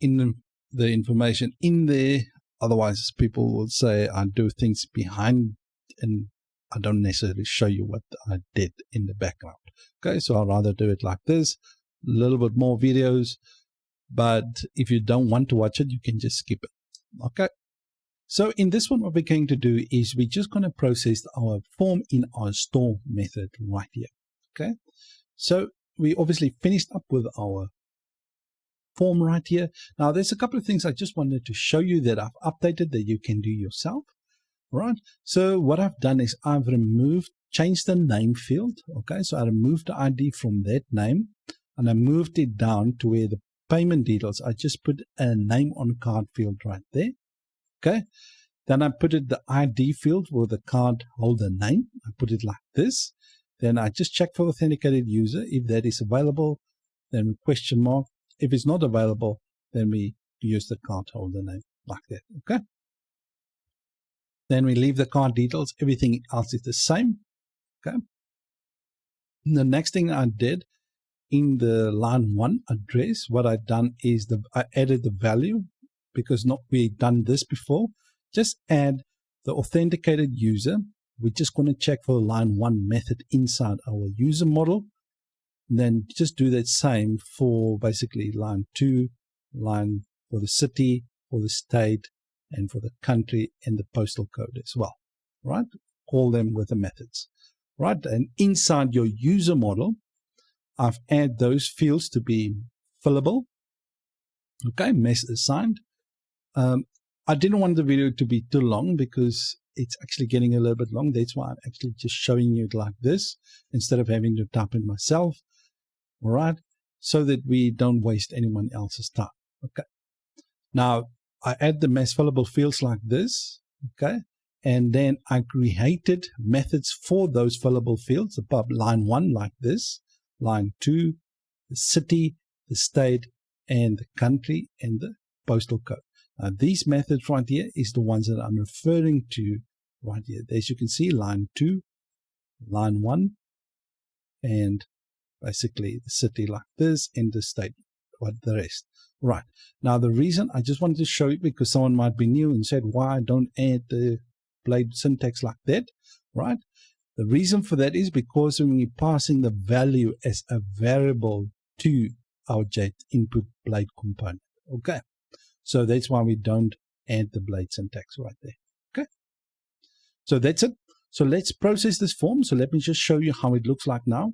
the information in there. Otherwise, people will say I do things behind and I don't necessarily show you what I did in the background. Okay, so I'd rather do it like this, a little bit more videos, but if you don't want to watch it, you can just skip it. Okay, so in this one, what we're going to do is we're just going to process our form in our store method right here. Okay, so we obviously finished up with our form right here. Now, there's a couple of things I just wanted to show you that I've updated that you can do yourself. Right, so what I've done is I've changed the name field. Okay, so I removed the ID from that name and I moved it down to where the payment details, I just put a name on card field right there. Okay, then I put it the ID field with the card holder name. I put it like this. Then I just check for authenticated user. If that is available, then we question mark. If it's not available, then we use the card holder name like that. Okay. Then we leave the card details. Everything else is the same. Okay. The next thing I did in the line 1 address, what I've done is I added the value, because we've done this before. Just add the authenticated user. We're just going to check for the line 1 method inside our user model. And then just do that same for basically line 2, line for the city, for the state, and for the country and the postal code as well, right? Call them with the methods, right? And inside your user model, I've added those fields to be fillable. Okay, mess assigned. I didn't want the video to be too long because it's actually getting a little bit long. That's why I'm actually just showing you it like this instead of having to type it myself, all right? So that we don't waste anyone else's time, okay? Now, I add the mass fillable fields like this, okay? And then I created methods for those fillable fields above line 1 like this, line 2, the city, the state, and the country, and the postal code. Now, these methods right here is the ones that I'm referring to right here. As you can see, line 2, line 1, and basically the city like this, and the state, what the rest. Right. Now, the reason I just wanted to show you, because someone might be new and said, why don't add the blade syntax like that, right? The reason for that is because when we're passing the value as a variable to our Jet input blade component, okay? So that's why we don't add the blade syntax right there, okay? So that's it. So let's process this form. So let me just show you how it looks like now.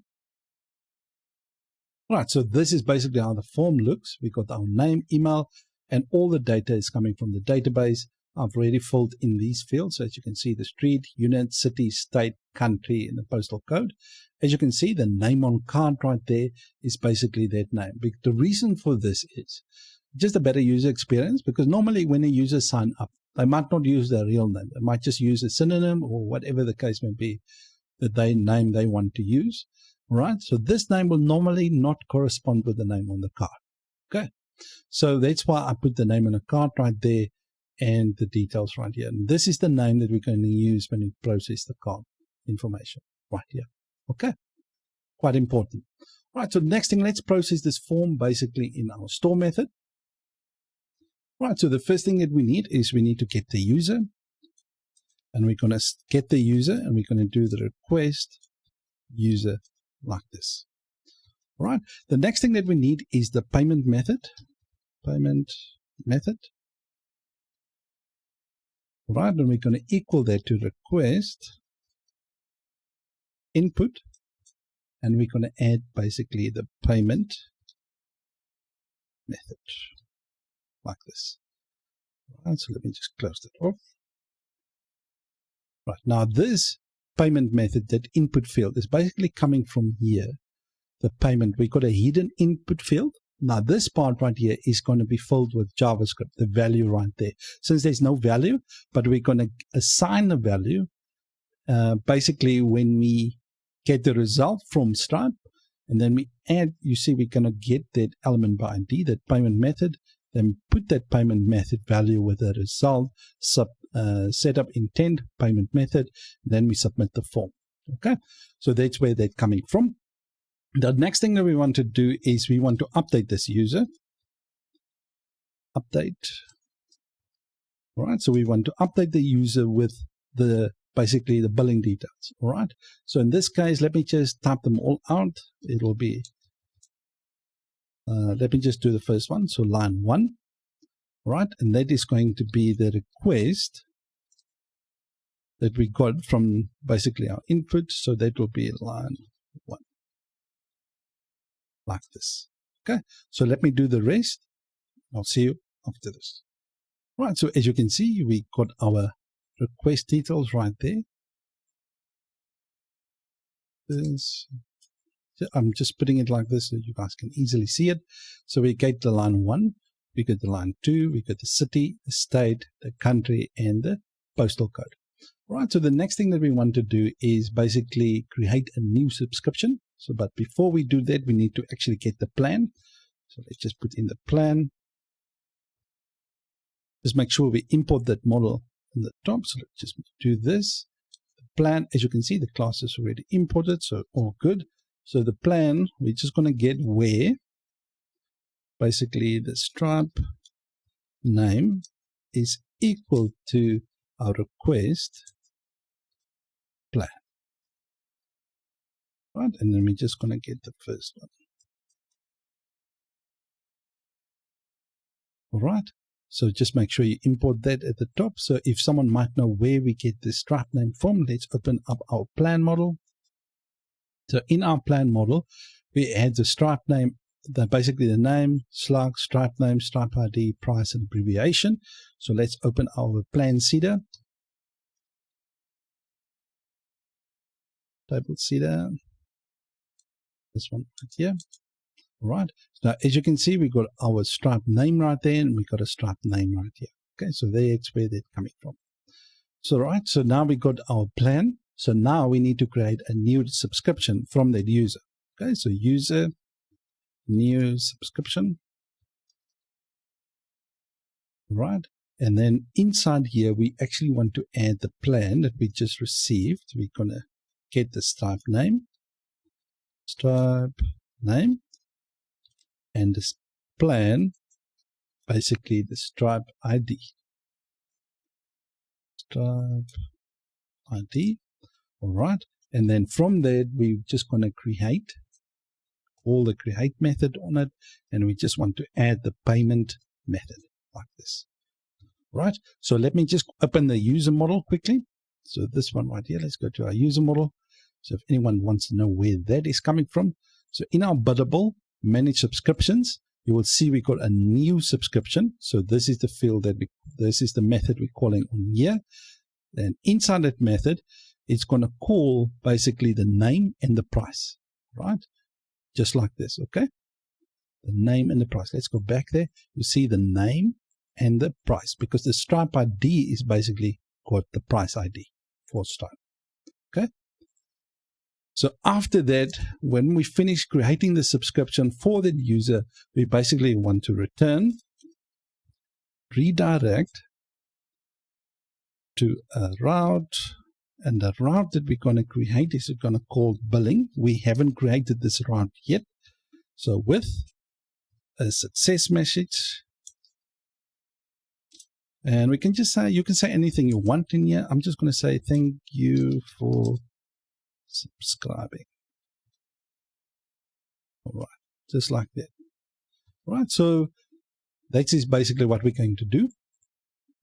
Right, so this is basically how the form looks. We got our name, email, and all the data is coming from the database. I've already filled in these fields. So as you can see, the street, unit, city, state, country, and the postal code. As you can see, the name on card right there is basically that name. The reason for this is just a better user experience, because normally when a user sign up, they might not use their real name. They might just use a synonym or whatever the case may be, name they want to use. Right, so this name will normally not correspond with the name on the card. Okay, so that's why I put the name on the card right there and the details right here. And this is the name that we're going to use when we process the card information right here. Okay, quite important. Right, so the next thing, let's process this form basically in our store method. Right, so the first thing that we need is we need to get the user. And we're going to get the user and we're going to do the request user like this. Right. The next thing that we need is the payment method. Payment method. Right. And we're going to equal that to request input. And we're going to add basically the payment method like this. Right. So let me just close that off. Right. Now this payment method, that input field, is basically coming from here. the payment. We got a hidden input field. Now this part right here is going to be filled with JavaScript, the value right there. Since there's no value, but we're going to assign a value basically when we get the result from Stripe, and then we add, you see we're going to get that element by ID, that payment method, then put that payment method value with the result, setup intent, payment method, then we submit the form. Okay, so that's where that's coming from. The next thing that we want to do is we want to update this user. Update. All right, so we want to update the user with the basically the billing details. All right, so in this case, let me just type them all out. It will be, let me just do the first one. So line 1, all right, and that is going to be the request that we got from basically our input. So that will be line 1, like this. Okay, so let me do the rest. I'll see you after this. All right, so as you can see, we got our request details right there. I'm just putting it like this so you guys can easily see it. So we get the line 1, we get the line 2, we get the city, the state, the country, and the postal code. All right, so the next thing that we want to do is basically create a new subscription. So, but before we do that, we need to actually get the plan. So let's just put in the plan. Just make sure we import that model in the top. So let's just do this. The plan, as you can see, the class is already imported, so all good. So the plan, we're just going to get where basically the Stripe name is equal to our request plan. Right, and then we're just going to get the first one. All right. So just make sure you import that at the top. So if someone might know where we get the Stripe name from, let's open up our plan model. So in our plan model, we add the Stripe name, basically the name, slug, Stripe name, Stripe ID, price, and abbreviation. So let's open our plan seeder. Table seeder. This one right here. All right. Now, as you can see, we got our Stripe name right there, and we got a Stripe name right here. Okay, so that's where they're coming from. So, right, so now we got our plan. So now we need to create a new subscription from that user. Okay, so user, new subscription. Right. And then inside here, we actually want to add the plan that we just received. We're going to get the Stripe name, and this plan, basically the Stripe ID. Stripe ID. All right. And then from there, we're just going to call the create method on it. And we just want to add the payment method like this. Right. So let me just open the user model quickly. So this one right here, let's go to our user model. So if anyone wants to know where that is coming from. So in our biddable, manage subscriptions, you will see we got a new subscription. So this is the field this is the method we're calling on here. Then inside that method, it's going to call basically the name and the price, right? Just like this, okay? The name and the price. Let's go back there. You see the name and the price, because the Stripe ID is basically got the price ID for Stripe, okay? So after that, when we finish creating the subscription for the user, we basically want to redirect to a route, and the route that we're going to create is going to call billing. We haven't created this route yet. So with a success message, and we can just say, you can say anything you want in here. I'm just going to say thank you for subscribing. All right, just like that. All right, so that is basically what we're going to do.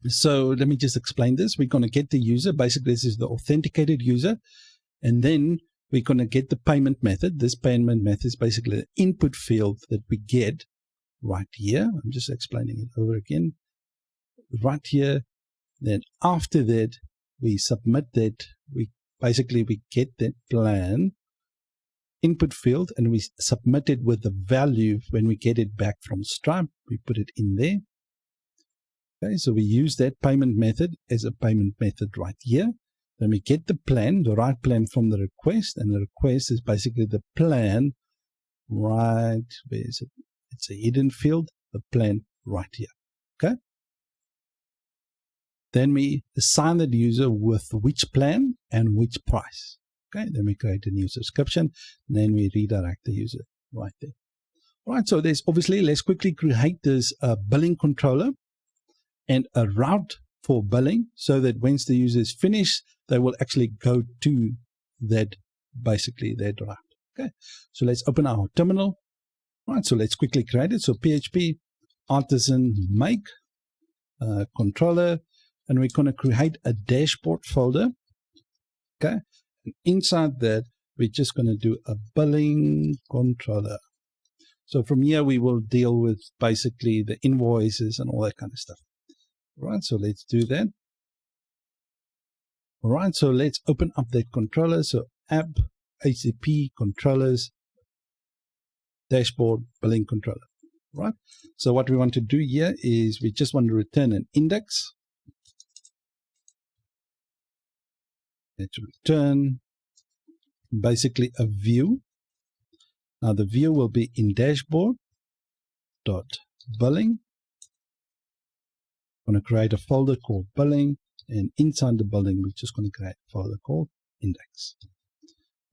So let me just explain this. We're going to get the user. Basically, this is the authenticated user. And then we're going to get the payment method. This payment method is basically the input field that we get right here. I'm just explaining it over again. Right here. Then after that, we submit that. We get that plan input field and we submit it with the value when we get it back from Stripe. We put it in there. Okay, so we use that payment method as a payment method right here. Then we get the plan, the right plan from the request, and the request is basically the plan right, where is it? It's a hidden field, the plan right here. Okay. Then we assign the user with which plan and which price. Okay, then we create a new subscription, and then we redirect the user right there. All right, so there's obviously, let's quickly create this billing controller and a route for billing so that once the user is finished, they will actually go to that, basically that route. Okay, so let's open our terminal. All right, so let's quickly create it. So PHP artisan make controller, and we're going to create a dashboard folder. Okay, and inside that, we're just going to do a billing controller. So from here, we will deal with basically the invoices and all that kind of stuff. All right, so let's do that. All right, so let's open up that controller. So app, HTTP, controllers, dashboard, billing controller. All right, so what we want to do here is we just want to return an index. Let's return basically a view. Now the view will be in dashboard dot billing. I'm going to create a folder called billing, and inside the billing we're just going to create a folder called index.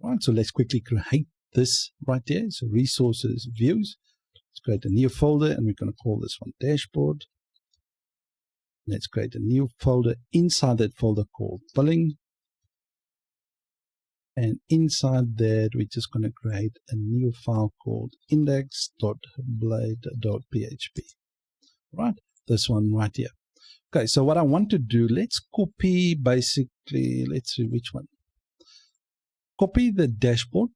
All right, so let's quickly create this right there. So resources, views. Let's create a new folder, and we're going to call this one dashboard. Let's create a new folder inside that folder called billing. And inside that, we're just going to create a new file called index.blade.php. Right, this one right here. Okay, so what I want to do, let's copy basically, let's see which one. Copy the dashboard,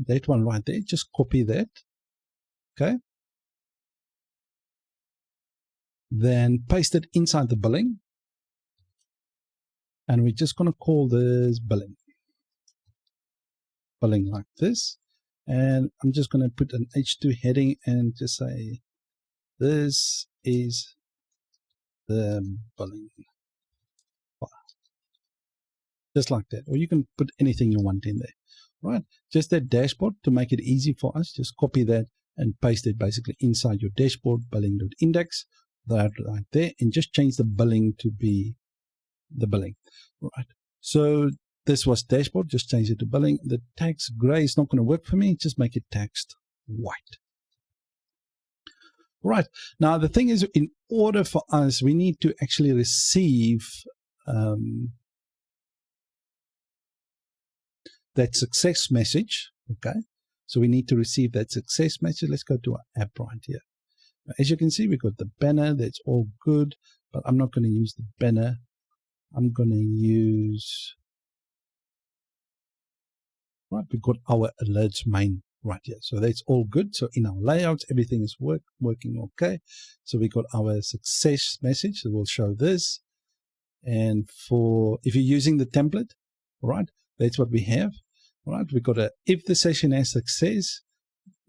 that one right there, just copy that. Okay. Then paste it inside the billing. And we're just going to call this billing. Billing like this. And I'm just going to put an H2 heading and just say, this is the billing file. Just like that. Or you can put anything you want in there. Right? Just that dashboard to make it easy for us. Just copy that and paste it basically inside your dashboard, billing.index, that right there, and just change the billing to be the billing. Right. So this was dashboard, just change it to billing. The text gray is not going to work for me. Just make it text white. Right. Now, the thing is, in order for us, we need to actually receive that success message. Okay. So we need to receive that success message. Let's go to our app right here. Now, as you can see, we've got the banner. That's all good, but I'm not going to use the banner. I'm going to use, right, we've got our alerts main right here. So that's all good. So in our layouts, everything is working okay. So we got our success message. So we'll show this. And for, if you're using the template, right, that's what we have. Right, we got a, if the session has success,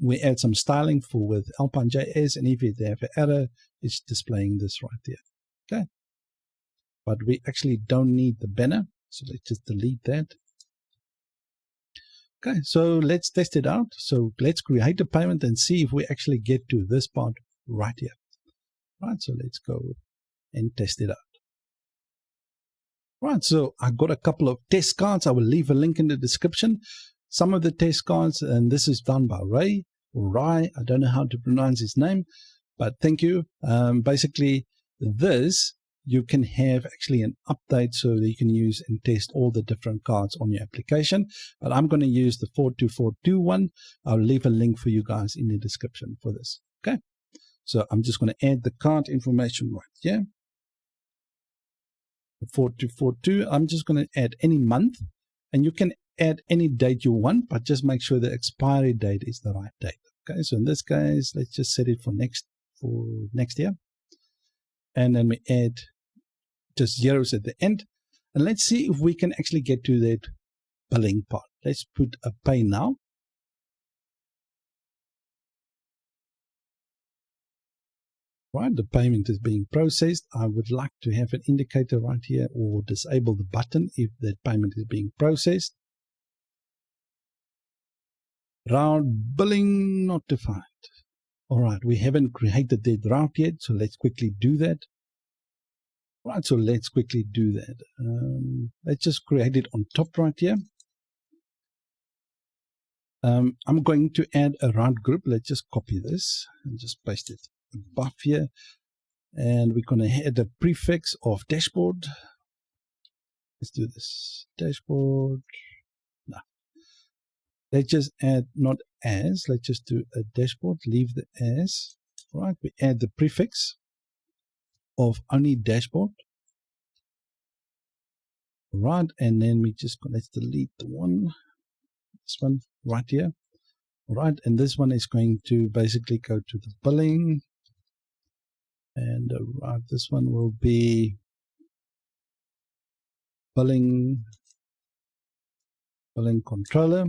we add some styling for with Alpine.js, and if they have an error, it's displaying this right there. Okay. But we actually don't need the banner, so let's just delete that. Okay, so let's test it out. So let's create a payment and see if we actually get to this part right here. Right, so let's go and test it out. Right, so I got a couple of test cards. I will leave a link in the description. Some of the test cards, and this is done by Ray, or Rai, I don't know how to pronounce his name, but thank you. Basically, this, you can have actually an update so that you can use and test all the different cards on your application. But I'm going to use the 42421 one. I'll leave a link for you guys in the description for this. Okay, so I'm just going to add the card information right here. The 4242, I'm just going to add any month, and you can add any date you want, but just make sure the expiry date is the right date. Okay, so in this case, let's just set it for next year, and then we add just zeros at the end, and let's see if we can actually get to that billing part. Let's put a pay now. right? The payment is being processed. I would like to have an indicator right here, or disable the button if that payment is being processed. Route billing not defined. All right, we haven't created that route yet, so let's quickly do that. Right, so let's quickly do that. Let's just create it on top right here. I'm going to add a route group. Let's just copy this and just paste it above here. And we're going to add a prefix of dashboard. Let's do this. Dashboard. No. Let's just add not as. Let's just do a dashboard. Leave the as. Right. We add the prefix of only dashboard. Right. And then we just, let's delete the one. This one right here. Right. And this one is going to basically go to the billing. And right, this one will be billing controller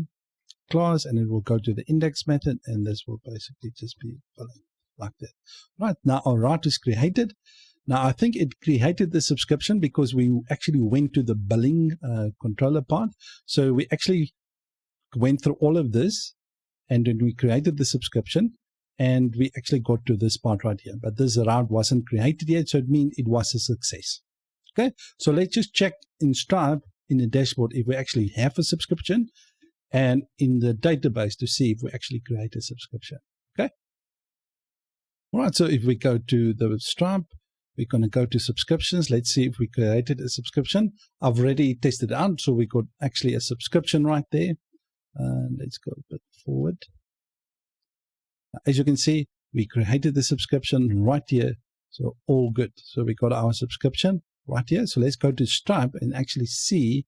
class, and it will go to the index method, and this will basically just be billing like that. Right, now our route is created. Now I think it created the subscription because we actually went to the billing controller part. So we actually went through all of this, and then we created the subscription, and we actually got to this part right here. But this route wasn't created yet, so it means it was a success. Okay, so let's just check in Stripe in the dashboard if we actually have a subscription, and in the database to see if we actually create a subscription. Okay. All right, so if we go to the Stripe, we're going to go to subscriptions. Let's see if we created a subscription. I've already tested it out, so we got actually a subscription right there. Let's go a bit forward. As you can see, we created the subscription right here. So all good. So we got our subscription right here. So let's go to Stripe and actually see.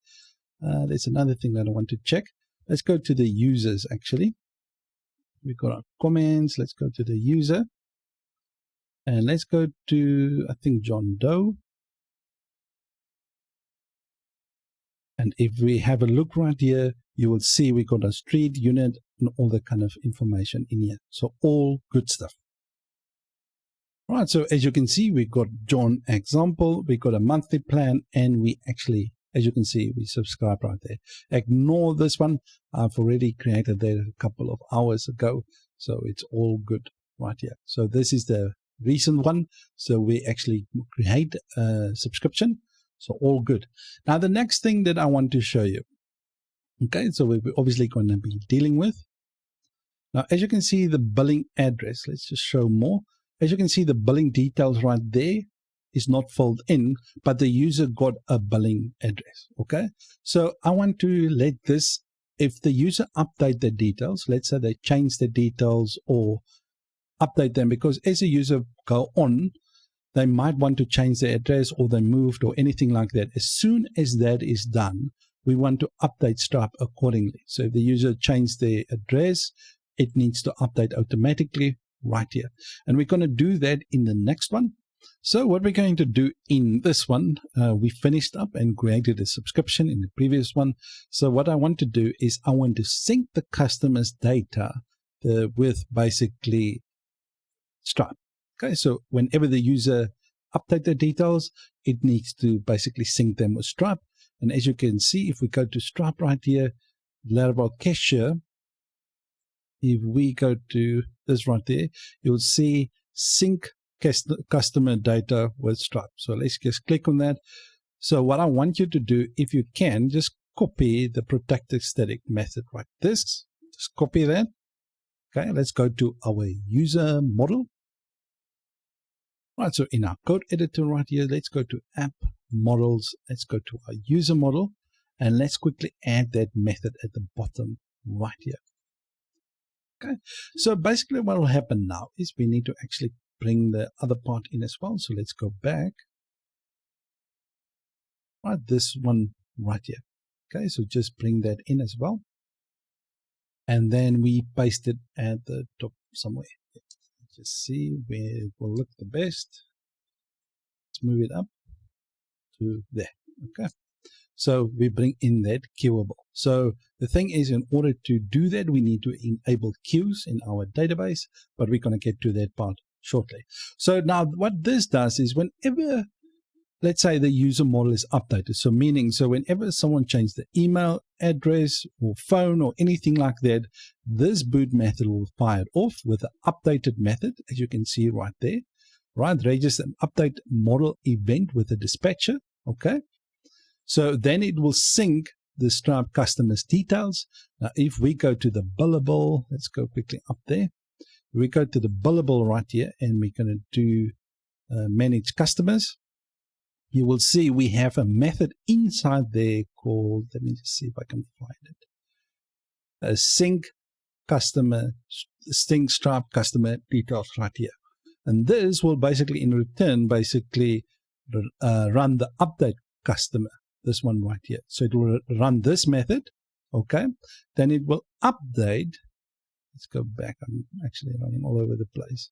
There's another thing that I want to check. Let's go to the users actually. We've got our comments. Let's go to the user. And let's go to, I think, John Doe. And if we have a look right here, you will see we got a street, unit, and all that kind of information in here. So all good stuff. Right, so as you can see, we got John example, we got a monthly plan, and we actually, as you can see, we subscribe right there. Ignore this one. I've already created that a couple of hours ago. So it's all good right here. So this is the recent one. So we actually create a subscription. So all good. Now the next thing that I want to show you. Okay, so we're obviously going to be dealing with. Now, as you can see, the billing address, let's just show more. As you can see, the billing details right there is not filled in, but the user got a billing address. Okay, so I want to let this, if the user update the details, let's say they change the details or update them, because as a user go on, they might want to change the address or they moved or anything like that. As soon as that is done, we want to update Stripe accordingly. So if the user changed their address, it needs to update automatically right here. And we're going to do that in the next one. So what we're going to do in this one, we finished up and created a subscription in the previous one. So what I want to do is I want to sync the customer's data with basically Stripe. Okay, so whenever the user update the details, it needs to basically sync them with Stripe. And as you can see, if we go to Stripe right here, Laravel Cashier, if we go to this right there, you'll see sync customer data with Stripe. So let's just click on that. So what I want you to do, if you can, just copy the protected static method like this. Just copy that. Okay, let's go to our user model. Right, so in our code editor right here, let's go to app models. Let's go to our user model, and let's quickly add that method at the bottom right here. Okay, so basically what will happen now is we need to actually bring the other part in as well. So let's go back. Right, this one right here. Okay, so just bring that in as well. And then we paste it at the top somewhere. Just see where it will look the best. Let's move it up to there. Okay, so we bring in that queuable. So the thing is, in order to do that, we need to enable queues in our database, but we're going to get to that part shortly. So now what this does is whenever, let's say, the user model is updated, so meaning, so whenever someone changes the email address or phone or anything like that, this boot method will fire off with the updated method, as you can see right there, right? Register an update model event with the dispatcher, okay? So then it will sync the Stripe customers details. Now, if we go to the billable, let's go quickly up there. We go to the billable right here, and we're going to do manage customers. You will see we have a method inside there called, let me just see if I can find it, a sync Stripe customer details right here. And this will basically, in return, basically run the update customer, this one right here. So it will run this method, okay? Then it will update. Let's go back. I'm actually running all over the place.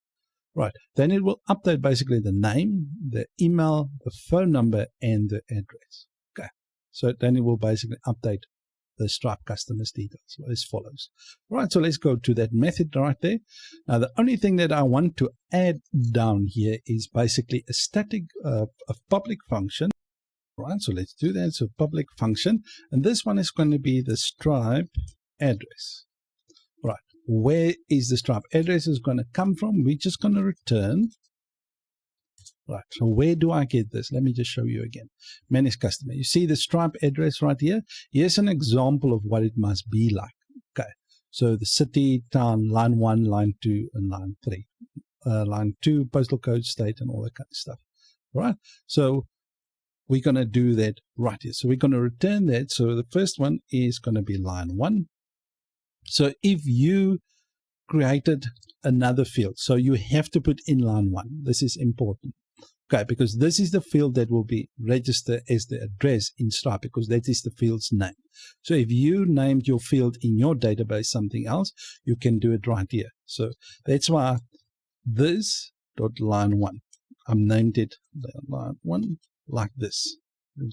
Right. Then it will update basically the name, the email, the phone number, and the address. Okay. So then it will basically update the Stripe customers details as follows. Right. So let's go to that method right there. Now, the only thing that I want to add down here is basically a static, a public function. Right. So let's do that. So public function. And this one is going to be the Stripe address. Right. Where is the Stripe address is going to come from? We're just going to return. Right. So where do I get this? Let me just show you again. Manage customer. You see the Stripe address right here? Here's an example of what it must be like. Okay. So the city, town, line 1, line 2, and line 3. Line 2, postal code, state, and all that kind of stuff. Right. So we're going to do that right here. So we're going to return that. So the first one is going to be line 1. So if you created another field, so you have to put in line 1. This is important. Okay, because this is the field that will be registered as the address in Stripe, because that is the field's name. So if you named your field in your database something else, you can do it right here. So that's why this dot line 1, I've named it line 1 like this.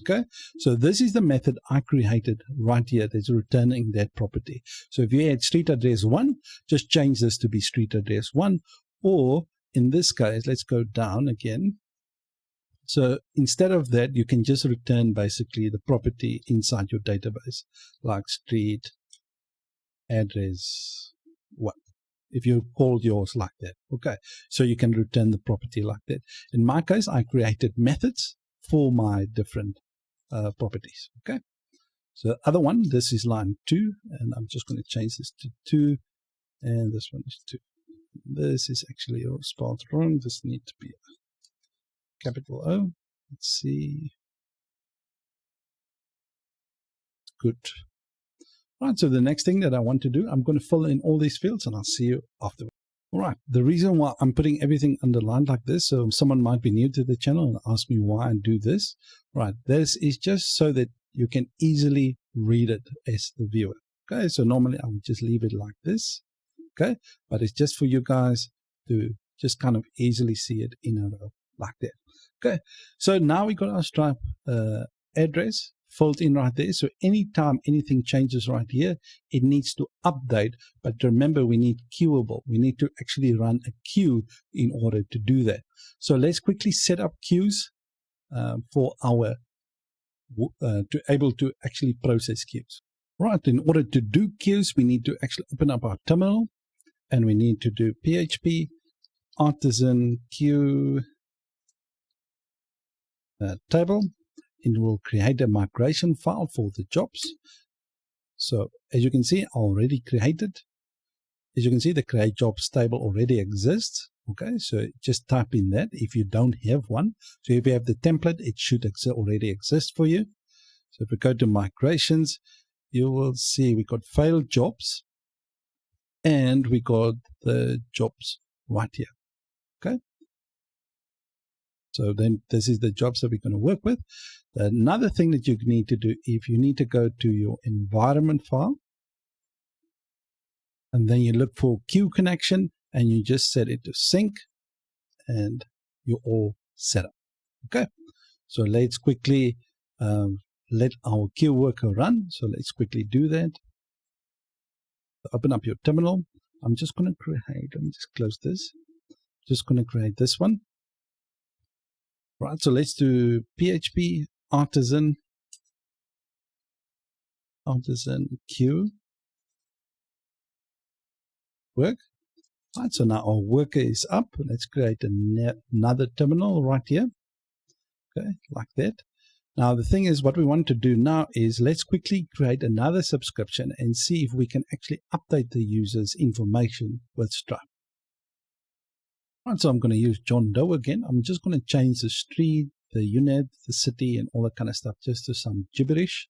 Okay, so this is the method I created right here that's returning that property. So if you had street address 1, just change this to be street address 1, or in this case, let's go down again. So instead of that, you can just return basically the property inside your database, like street address 1. If you called yours like that, okay, so you can return the property like that. In my case, I created methods for my different properties. Okay, so the other one, this is line 2, and I'm just going to change this to 2, and this one is 2. This is actually spelled wrong. This needs to be a capital O. Let's see. Good. Right, so the next thing that I want to do, I'm going to fill in all these fields, and I'll see you afterwards. All right, the reason why I'm putting everything underlined like this, so someone might be new to the channel and ask me why I do this. Right, this is just so that you can easily read it as the viewer. Okay, so normally I would just leave it like this. Okay, but it's just for you guys to just kind of easily see it in a row like that. Okay, so now we got our Stripe address filled in right there. So anytime anything changes right here, it needs to update. But remember, we need queuable. We need to actually run a queue in order to do that. So let's quickly set up queues for our to able to actually process queues. Right, in order to do queues, we need to actually open up our terminal, and we need to do PHP artisan queue table. It will create a migration file for the jobs. So as you can see, I already created. As you can see, the create jobs table already exists. Okay, so just type in that if you don't have one. So if you have the template, it should already exist for you. So if we go to migrations, you will see we got failed jobs, and we got the jobs right here. Okay. So then this is the jobs that we're going to work with. Another thing that you need to do, if you need to go to your environment file, and then you look for queue connection, and you just set it to sync, and you're all set up. Okay. So let's quickly let our queue worker run. So let's quickly do that. Open up your terminal. I'm just going to create, let me just close this. just going to create this one. Right, so let's do PHP artisan queue work. Right, so now our worker is up. Let's create another terminal right here. Okay, like that. Now the thing is, what we want to do now is let's quickly create another subscription and see if we can actually update the user's information with Stripe. Right, so I'm going to use John Doe again. I'm just going to change the street, the unit, the city, and all that kind of stuff just to some gibberish.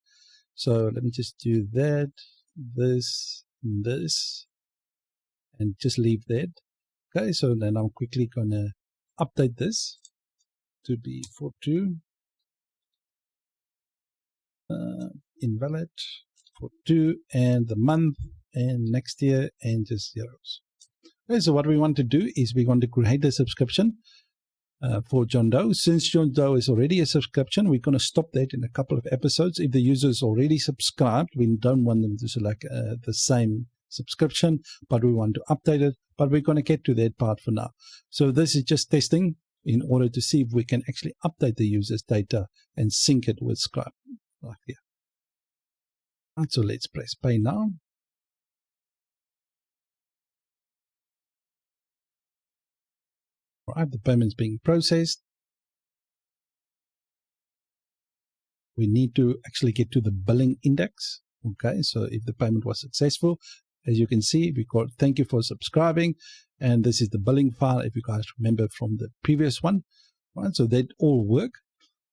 So let me just do that, this, and just leave that. Okay, so then I'm quickly going to update this to be 42. Invalid for 2 and the month and next year and just zeros. Okay, so what we want to do is we want to create a subscription for John Doe. Since John Doe is already a subscription, we're going to stop that in a couple of episodes. If the user is already subscribed, we don't want them to select the same subscription, but we want to update it. But we're going to get to that part for now. So this is just testing in order to see if we can actually update the user's data and sync it with Stripe. Like here. Right, so let's press pay now. Right, the payment's being processed. We need to actually get to the billing index. Okay, so if the payment was successful, as you can see, we got thank you for subscribing, and this is the billing file if you guys remember from the previous one. Right, so that all work.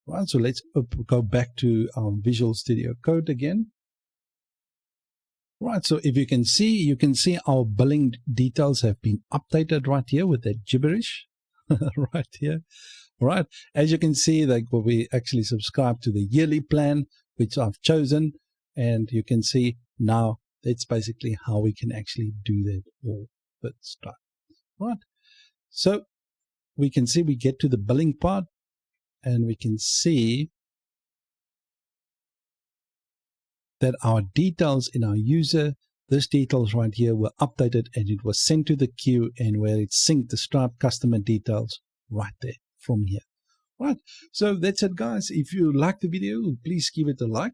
Right, so let's go back to our Visual Studio Code again. Right, so if you can see our billing details have been updated right here with that gibberish right here. Right, as you can see, like we actually subscribe to the yearly plan, which I've chosen, and you can see now that's basically how we can actually do that all with Stripe. Right, so we can see we get to the billing part, and we can see that our details in our user, this details right here were updated and it was sent to the queue, and where it synced the Stripe customer details right there from here. Right, so that's it guys. If you like the video, please give it a like,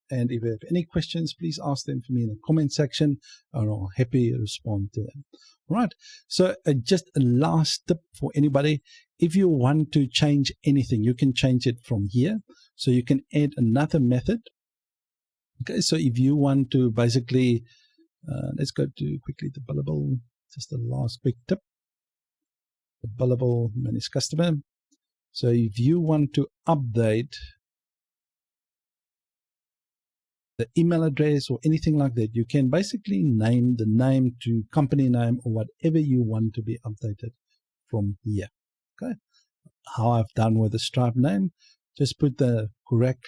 and if you have any questions, please ask them for me in the comment section, and I'll happily respond to them. Right, so just a last tip for anybody: if you want to change anything, you can change it from here. So you can add another method. Okay, so if you want to basically, let's go to quickly the billable, just the last big tip, the billable managed customer. So if you want to update the email address or anything like that, you can basically name the name to company name or whatever you want to be updated from here. Okay, how I've done with the Stripe name, just put the correct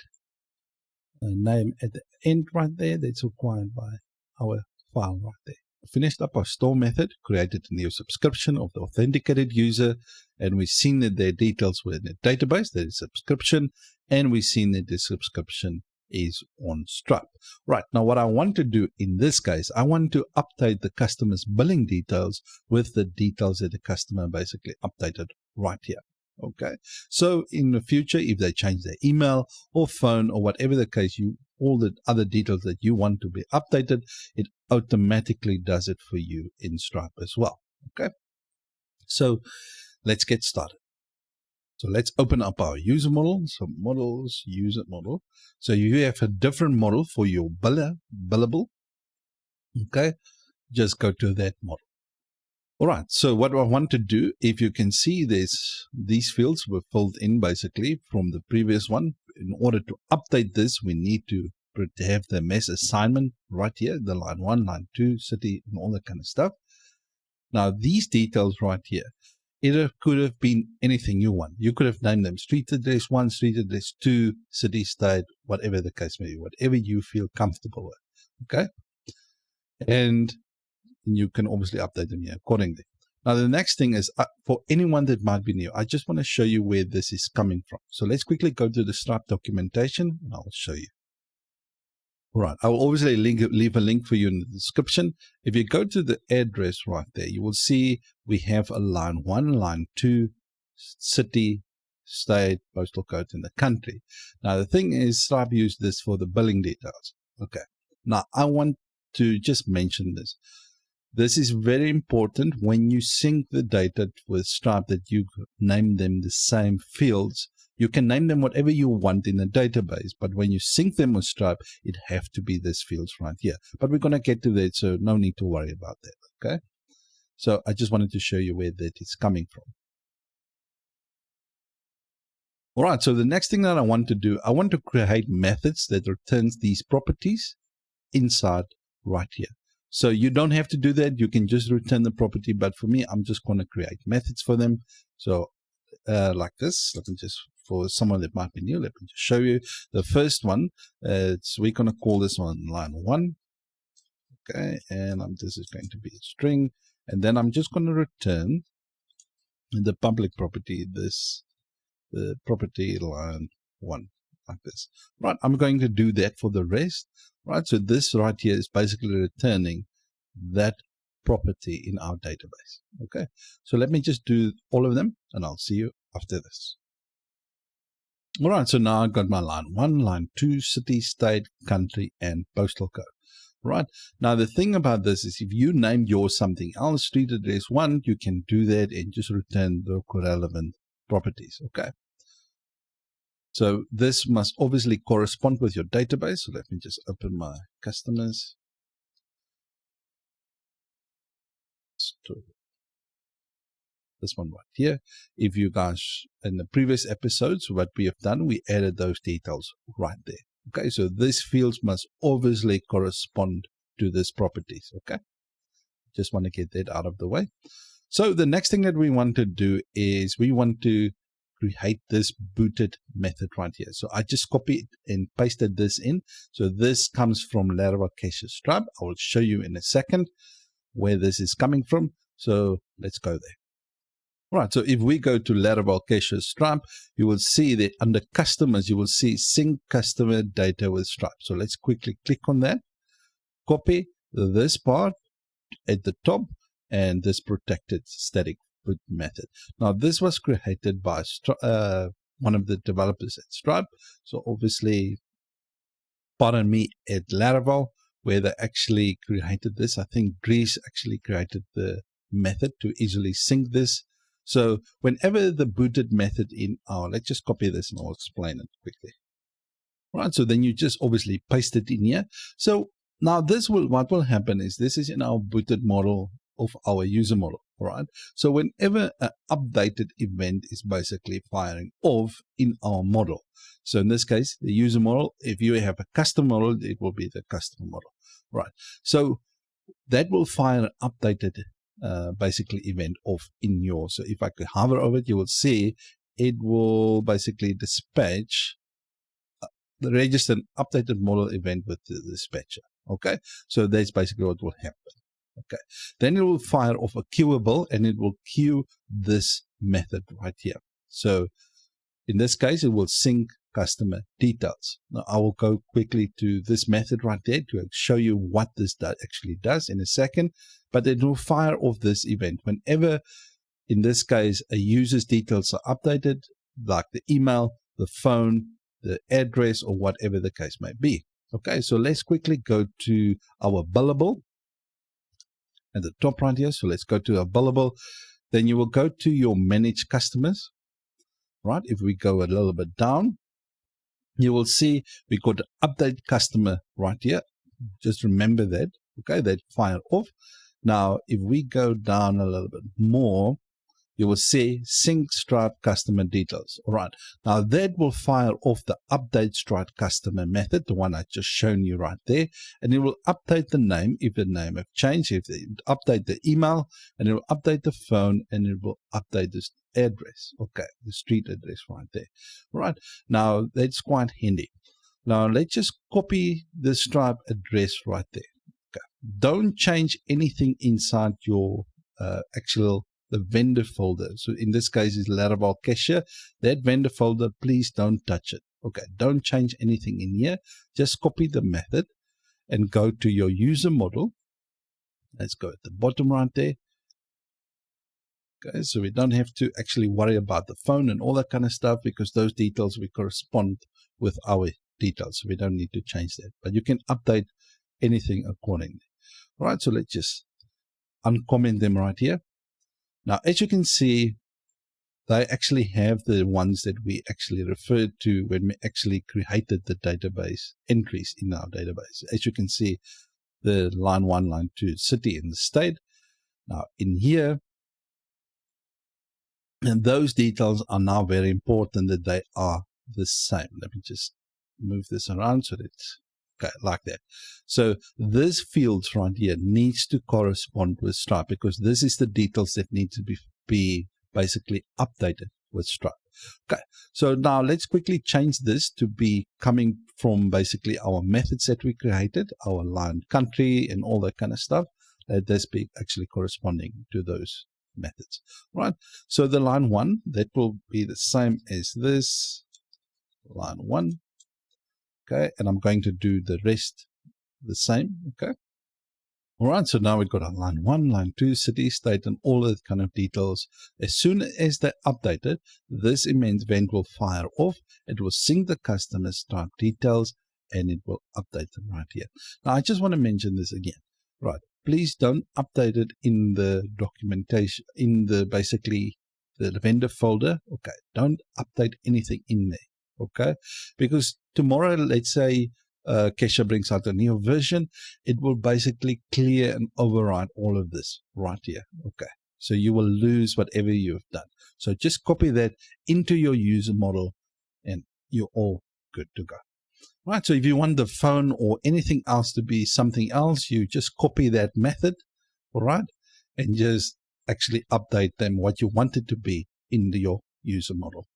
name at the end right there. That's required by our file right there. Finished up our store method, created a new subscription of the authenticated user, and we've seen that their details were in the database, that is subscription, and we've seen that the subscription is on Stripe. Right, now what I want to do in this case, I want to update the customer's billing details with the details that the customer basically updated right here. Okay, so in the future, if they change their email or phone or whatever the case, all the other details that you want to be updated, it automatically does it for you in Stripe as well. Okay, so let's get started. So let's open up our user model. So models, user model. So you have a different model for your billable. Okay, just go to that model. All right, so what I want to do, if you can see these fields were filled in basically from the previous one. In order to update this, we need to have the mess assignment right here, the line 1, line 2, city, and all that kind of stuff. Now, these details right here, it could have been anything you want. You could have named them street address 1, street address 2, city, state, whatever the case may be, whatever you feel comfortable with. Okay? And you can obviously update them here accordingly. Now, the next thing is for anyone that might be new, I just want to show you where this is coming from. So let's quickly go to the Stripe documentation and I'll show you. All right, I will obviously leave a link for you in the description. If you go to the address right there, you will see we have a line 1, line 2, city, state, postal code, in the country. Now, the thing is, Stripe used this for the billing details. Okay. Now, I want to just mention this. This is very important when you sync the data with Stripe, that you name them the same fields. You can name them whatever you want in the database, but when you sync them with Stripe, it have to be these fields right here. But we're going to get to that, so no need to worry about that, okay? So I just wanted to show you where that is coming from. All right, so the next thing that I want to do, I want to create methods that returns these properties inside right here. So you don't have to do that. You can just return the property, but for me, I'm just going to create methods for them. So like this, let me just, for someone that might be new, let me just show you the first one. We're going to call this one line 1. Okay, and this is going to be a string, and then I'm just going to return the public property, the property line 1, like this. Right, I'm going to do that for the rest. Right, so this right here is basically returning that property in our database. Okay, so let me just do all of them, and I'll see you after this. All right, so now I've got my line 1, line 2, city, state, country, and postal code. Right, now the thing about this is, if you named yours something else, street address 1, you can do that and just return the relevant properties. Okay, so this must obviously correspond with your database. So let me just open my customers. This one right here. If you guys, in the previous episodes, what we have done, we added those details right there. Okay, so these fields must obviously correspond to these properties. Okay, just want to get that out of the way. So the next thing that we want to do is we want to create this booted method right here. So I just copied and pasted this in. So this comes from Laravel Cashier Stripe. I will show you in a second where this is coming from. So let's go there. All right, so if we go to Laravel Cashier Stripe, you will see that under customers, you will see sync customer data with Stripe. So let's quickly click on that, copy this part at the top, and this protected static boot method. Now, this was created by one of the developers at Stripe. So obviously, pardon me, at Laravel, where they actually created this. I think Dries actually created the method to easily sync this. So whenever the booted method in our, let's just copy this and I'll explain it quickly. Right, so then you just obviously paste it in here. So now what will happen is, this is in our booted model of our user model. All right, so whenever an updated event is basically firing off in our model. So in this case, the user model, if you have a custom model, it will be the custom model. Right, so that will fire an updated basically event off in yours. So if I could hover over it, you will see it will basically dispatch the register an updated model event with the dispatcher. Okay, so that's basically what will happen. Okay, then it will fire off a queuable, and it will queue this method right here. So in this case, it will sync customer details. Now I will go quickly to this method right there to show you what this actually does in a second, but it will fire off this event whenever, in this case, a user's details are updated, like the email, the phone, the address, or whatever the case may be. Okay, so let's quickly go to our billable at the top right here. So let's go to our billable. Then you will go to your manage customers. Right, if we go a little bit down, you will see we got to update customer right here. Just remember that. Okay, that fire off. Now, if we go down a little bit more, you will see sync Stripe customer details. All right, now that will fire off the update Stripe customer method, the one I just shown you right there, and it will update the name if the name have changed, if they update the email, and it will update the phone, and it will update the address. Okay, the street address right there. All right, now that's quite handy. Now let's just copy the Stripe address right there. Okay, don't change anything inside your the vendor folder. So in this case is Laravel Cashier. That vendor folder, please don't touch it. Okay, don't change anything in here. Just copy the method and go to your user model. Let's go at the bottom right there. Okay, so we don't have to actually worry about the phone and all that kind of stuff, because those details will correspond with our details. So we don't need to change that, but you can update anything accordingly. All right, so let's just uncomment them right here. Now, as you can see, they actually have the ones that we actually referred to when we actually created the database entries in our database. As you can see, the line 1, line 2, city and the state. Now, in here, and those details are now very important that they are the same. Let me just move this around so that it's okay, like that. So this fields right here needs to correspond with Stripe, because this is the details that need to be basically updated with Stripe. Okay, so now let's quickly change this to be coming from basically our methods that we created, our line country and all that kind of stuff. Let this be actually corresponding to those methods, right? So the line 1, that will be the same as this, line 1. Okay, and I'm going to do the rest the same. Okay. All right, so now we've got our line 1, line 2, city, state, and all that kind of details. As soon as they're updated, this event will fire off. It will sync the customer's Stripe details, and it will update them right here. Now, I just want to mention this again. Right, please don't update it in the documentation, in the basically the vendor folder. Okay, don't update anything in there. Okay, because tomorrow, let's say, Cashier brings out a new version, it will basically clear and override all of this right here. Okay, so you will lose whatever you've done. So just copy that into your user model and you're all good to go. Right, so if you want the phone or anything else to be something else, you just copy that method, all right, and just actually update them what you want it to be in your user model.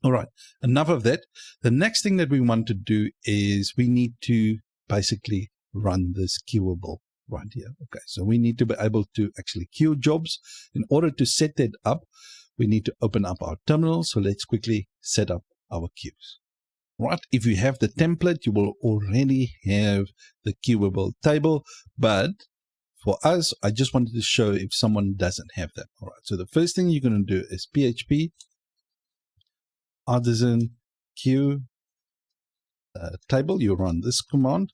All right, enough of that. The next thing that we want to do is we need to basically run this queuable right here. Okay, so we need to be able to actually queue jobs. In order to set that up, we need to open up our terminal. So let's quickly set up our queues. Right, if you have the template, you will already have the queuable table, but for us, I just wanted to show if someone doesn't have that. All right, so the first thing you're going to do is PHP artisan queue table. You run this command.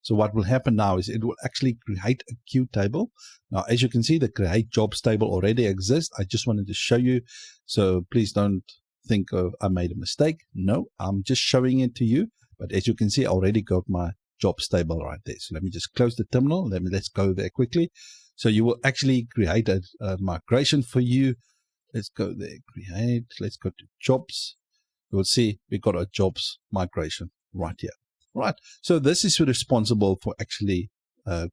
So what will happen now is it will actually create a queue table. Now, as you can see, the create jobs table already exists. I just wanted to show you. So please don't think of I made a mistake. No, I'm just showing it to you. But as you can see, I already got my jobs table right there. So let me just close the terminal. Let's go there quickly. So you will actually create a migration for you. Let's go there, create. Let's go to jobs. You'll see we got a jobs migration right here. Right. So this is responsible for actually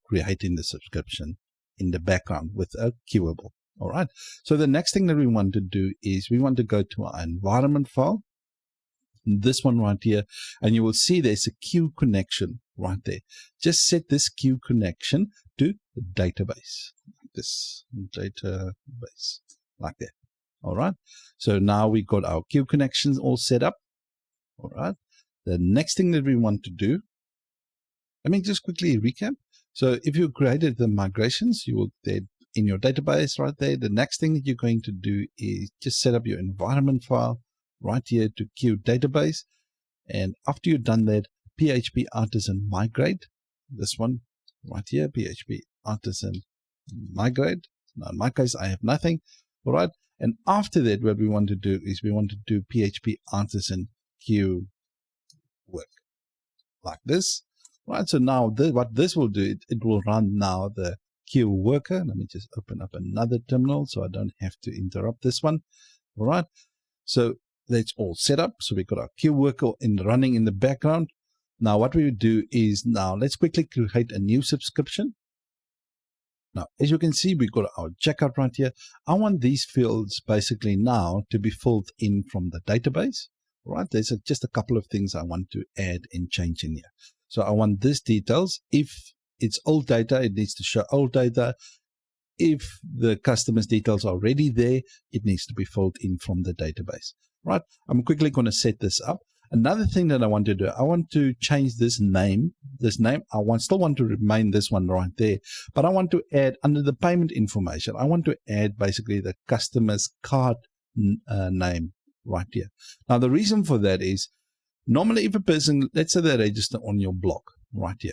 creating the subscription in the background with a queuable. All right. So the next thing that we want to do is we want to go to our environment file, this one right here, and you will see there's a queue connection right there. Just set this queue connection to the database, this database like that. All right. So now we got our queue connections all set up. All right. The next thing that we want to do, let me just quickly recap. So if you created the migrations, you will then in your database right there. The next thing that you're going to do is just set up your environment file right here to queue database. And after you've done that, PHP artisan migrate, this one right here, PHP artisan migrate. Now in my case, I have nothing. All right. And after that, what we want to do is we want to do PHP artisan queue work like this. Right. So now what this will do, it will run now the queue worker. Let me just open up another terminal so I don't have to interrupt this one. All right. So that's all set up. So we've got our queue worker running in the background. Now what we would do is now let's quickly create a new subscription. Now, as you can see, we've got our checkout right here. I want these fields basically now to be filled in from the database. All right. There's just a couple of things I want to add and change in here. So I want this details. If it's old data, it needs to show old data. If the customer's details are already there, it needs to be filled in from the database. Right. I'm quickly going to set this up. Another thing that I want to do, I want to change this name. Still want to remain this one right there, but I want to add under the payment information, I want to add basically the customer's card name right here. Now, the reason for that is normally if a person, let's say they register on your blog right here.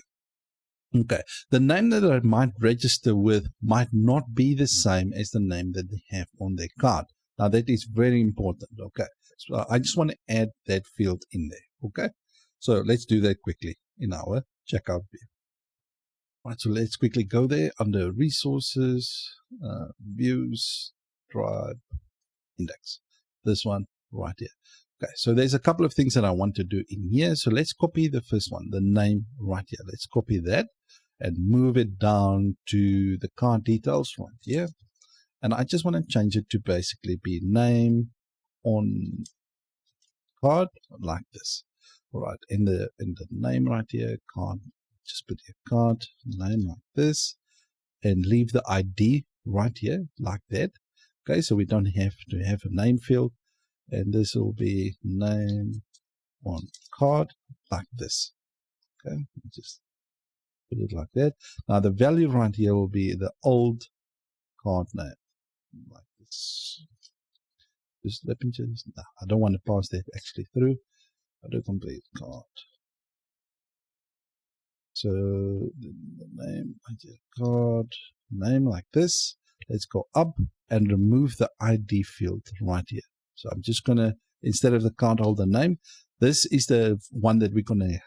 Okay, the name that I might register with might not be the same as the name that they have on their card. Now, that is very important, okay? So I just want to add that field in there, okay? So let's do that quickly in our checkout view. Right, so let's quickly go there under Resources, Views, Drive, Index. This one right here. Okay, so there's a couple of things that I want to do in here. So let's copy the first one, the name right here. Let's copy that and move it down to the card details right here. And I just want to change it to basically be name on card like this. All right, in the name right here, card, just put your card name like this and leave the ID right here like that. Okay, so we don't have to have a name field. And this will be name on card like this. Okay, just put it like that. Now the value right here will be the old card name like this. Just let me just, no, I don't want to pass that actually through. Autocomplete card. So the name, card name like this. Let's go up and remove the ID field right here. So I'm just going to, instead of the card holder name, this is the one that we're going to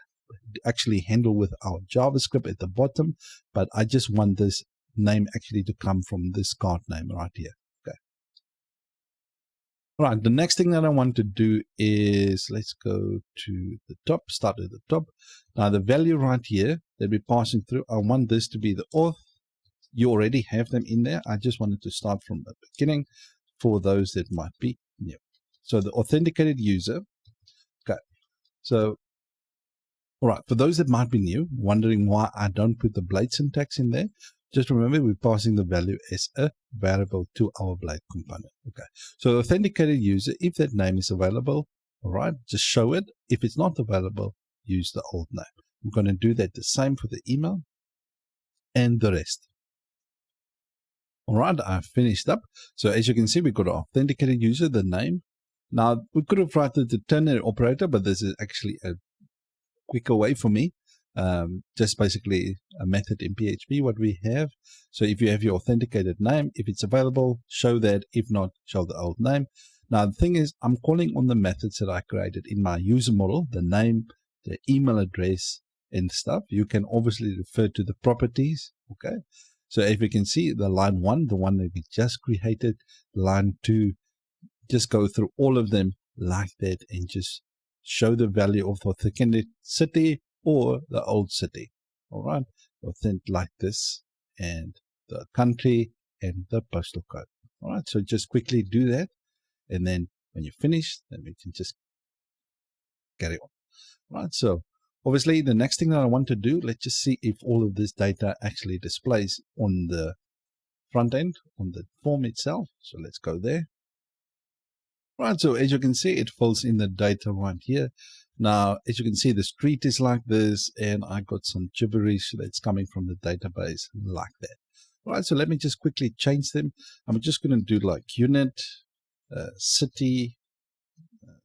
actually handle with our JavaScript at the bottom. But I just want this name actually to come from this card name right here. Okay. All right. The next thing that I want to do is let's go to the top, start at the top. Now the value right here that we're passing through, I want this to be the auth. You already have them in there. I just wanted to start from the beginning for those that might be new. So the authenticated user. Okay. So, all right. For those that might be new, wondering why I don't put the blade syntax in there, just remember we're passing the value as a variable to our blade component. Okay. So authenticated user, if that name is available, all right, just show it. If it's not available, use the old name. I'm going to do that the same for the email and the rest. All right, I've finished up. So as you can see, we've got an authenticated user, the name. Now, we could have written the ternary operator, but this is actually a quicker way for me. Just basically a method in PHP, what we have. So if you have your authenticated name, if it's available, show that. If not, show the old name. Now, the thing is, I'm calling on the methods that I created in my user model, the name, the email address, and stuff. You can obviously refer to the properties, okay? So if you can see the line 1, the one that we just created, line 2, just go through all of them like that and just show the value of the authenticated city or the old city. All right, authentic like this, and the country and the postal code. All right, so just quickly do that. And then when you're finished, then we can just carry on. All right, so obviously, the next thing that I want to do, let's just see if all of this data actually displays on the front end, on the form itself. So let's go there. Right, so as you can see, it fills in the data right here. Now, as you can see, the street is like this, and I got some gibberish that's coming from the database like that. All right, so let me just quickly change them. I'm just going to do like unit, city,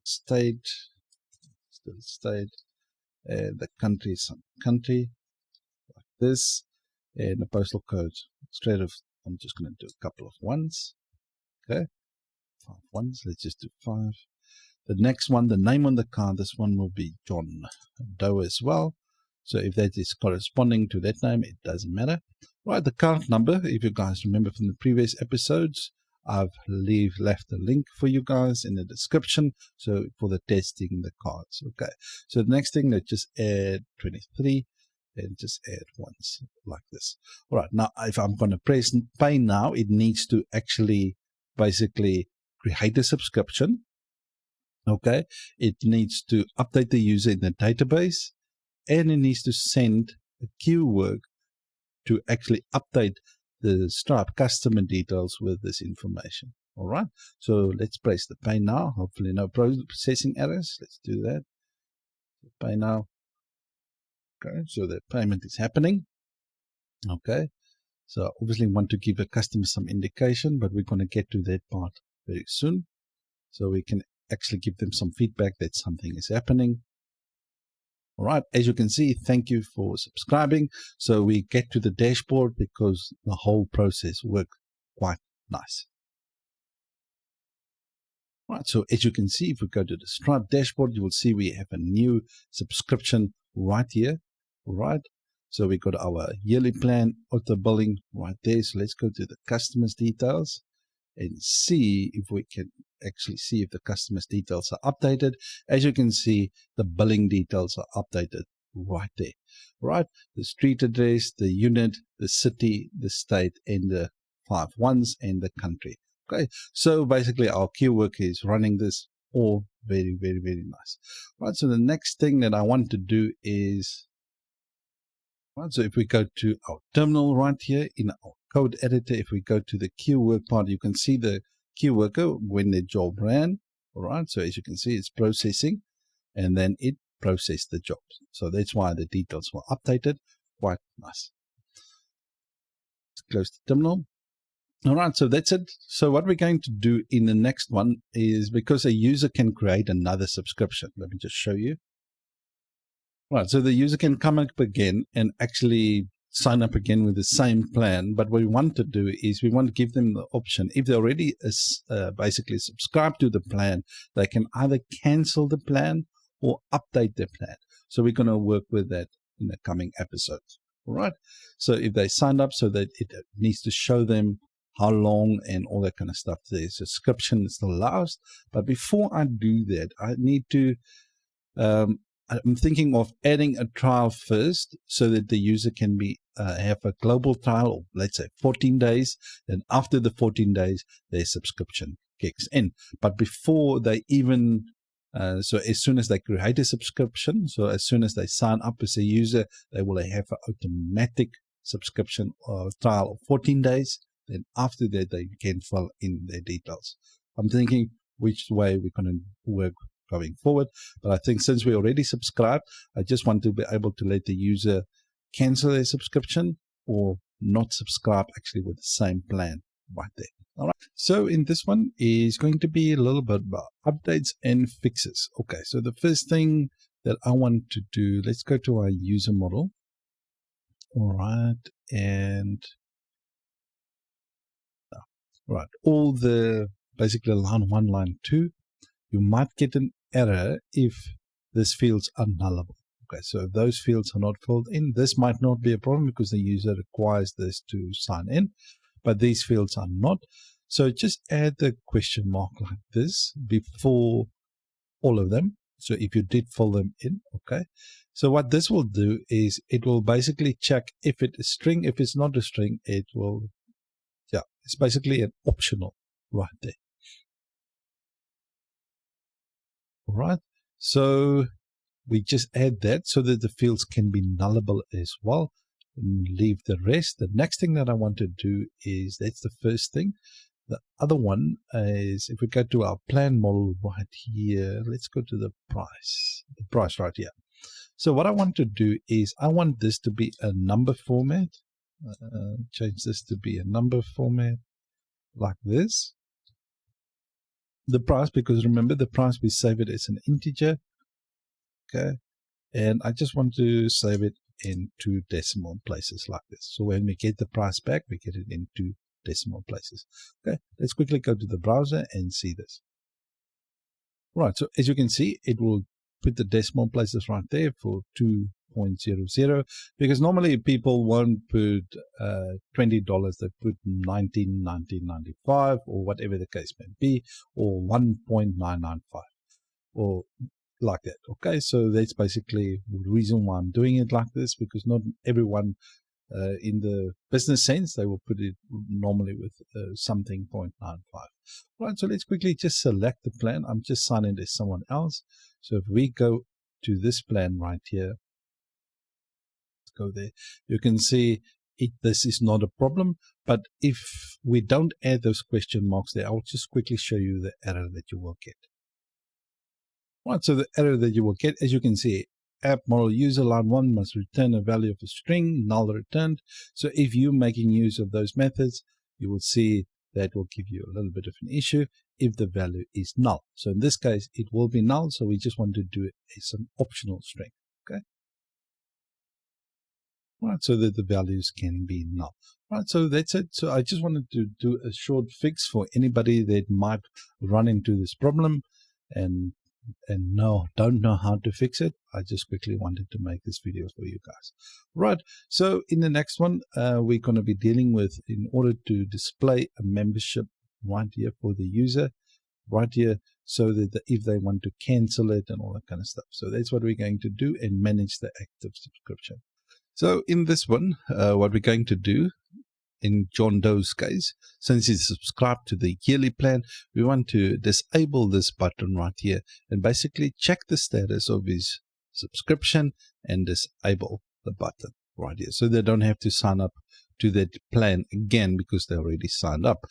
state, still state, and the country is some country like this, and the postal code straight off. I'm just going to do a couple of ones. Okay, 5 ones. Let's just do 5. The next one, the name on the card, this one will be John Doe as well. So if that is corresponding to that name, it doesn't matter. Right, the card number, if you guys remember from the previous episodes, I've left a link for you guys in the description. So for the testing the cards. Okay. So the next thing, let's just add 23 and just add ones like this. All right. Now, if I'm going to press pay now, it needs to actually basically create a subscription. Okay. It needs to update the user in the database, and it needs to send a keyword to actually update the Stripe customer details with this information. All right. So let's press the pay now. Hopefully no processing errors. Let's do that. Pay now. Okay, so the payment is happening. Okay, so obviously want to give the customer some indication, but we're going to get to that part very soon. So we can actually give them some feedback that something is happening. All right, as you can see, thank you for subscribing. So we get to the dashboard because the whole process worked quite nice. All right, so as you can see, if we go to the Stripe dashboard, you will see we have a new subscription right here. All right, so we got our yearly plan, auto billing right there. So let's go to the customer's details and see if we can actually see if the customer's details are updated. As you can see, the billing details are updated right there. Right, the street address, the unit, the city, the state, and the 5 ones and the country. Okay, so basically our queue worker is running this all very, very, very nice. Right, so the next thing that I want to do is, right, so if we go to our terminal right here in our code editor, if we go to the queue work part, you can see the queue worker when the job ran. All right, so as you can see, it's processing and then it processed the jobs. So that's why the details were updated. Quite nice. Let's close the terminal. All right, so that's it. So what we're going to do in the next one is, because a user can create another subscription. Let me just show you. Right, so the user can come up again and actually sign up again with the same plan. But what we want to do is we want to give them the option. If they already basically subscribe to the plan, they can either cancel the plan or update their plan. So we're going to work with that in the coming episodes. All right. So if they signed up, so that it needs to show them how long and all that kind of stuff the subscription still lasts. But before I do that, I need to I'm thinking of adding a trial first so that the user can be have a global trial of, let's say, 14 days. Then after the 14 days, their subscription kicks in. But before they even, so as soon as they create a subscription, so as soon as they sign up as a user, they will have an automatic subscription trial of 14 days. Then after that, they can fill in their details. I'm thinking which way we're going to work going forward. But I think since we already subscribed, I just want to be able to let the user cancel their subscription or not subscribe actually with the same plan right there. All right. So in this one is going to be a little bit about updates and fixes. Okay. So the first thing that I want to do, let's go to our user model. All right. And right, all the basically line 1, line 2, you might get an error if these fields are nullable. Okay, so if those fields are not filled in, this might not be a problem because the user requires this to sign in, but these fields are not. So just add the question mark like this before all of them. So if you did fill them in, okay. So what this will do is it will basically check if it is string. If it's not a string, it will, yeah, it's basically an optional right there. All right, so we just add that so that the fields can be nullable as well. And leave the rest. The next thing that I want to do is, that's the first thing. The other one is, if we go to our plan model right here, let's go to the price right here. So what I want to do is I want this to be a number format. Change this to be a number format like this. The price, because remember the price, we save it as an integer. Okay. And I just want to save it in 2 decimal places like this. So when we get the price back, we get it in 2 decimal places. Okay. Let's quickly go to the browser and see this. Right. So as you can see, it will put the decimal places right there for 2.00, because normally people won't put $20, they put 19.95 or whatever the case may be, or 1.995 or like that. Okay, so that's basically the reason why I'm doing it like this, because not everyone in the business sense, they will put it normally with something 0.95. Right, so let's quickly just select the plan. I'm just signing as someone else. So if we go to this plan right here, let's go there, you can see this is not a problem. But if we don't add those question marks there, I'll just quickly show you the error that you will get. Right, so the error that you will get, as you can see, app model user line 1 must return a value of a string, null returned. So if you're making use of those methods, you will see that will give you a little bit of an issue if the value is null. So in this case, it will be null. So we just want to do it as an optional string. Okay. Right, so that the values can be null. Right, so that's it. So I just wanted to do a short fix for anybody that might run into this problem and don't know how to fix it. I just quickly wanted to make this video for you guys. Right, so in the next one, we're going to be dealing with, in order to display a membership right here for the user, right here, so that if they want to cancel it and all that kind of stuff. So that's what we're going to do and manage the active subscription. So in this one, what we're going to do in John Doe's case, since he's subscribed to the yearly plan, we want to disable this button right here and basically check the status of his subscription and disable the button right here. So they don't have to sign up to that plan again because they already signed up.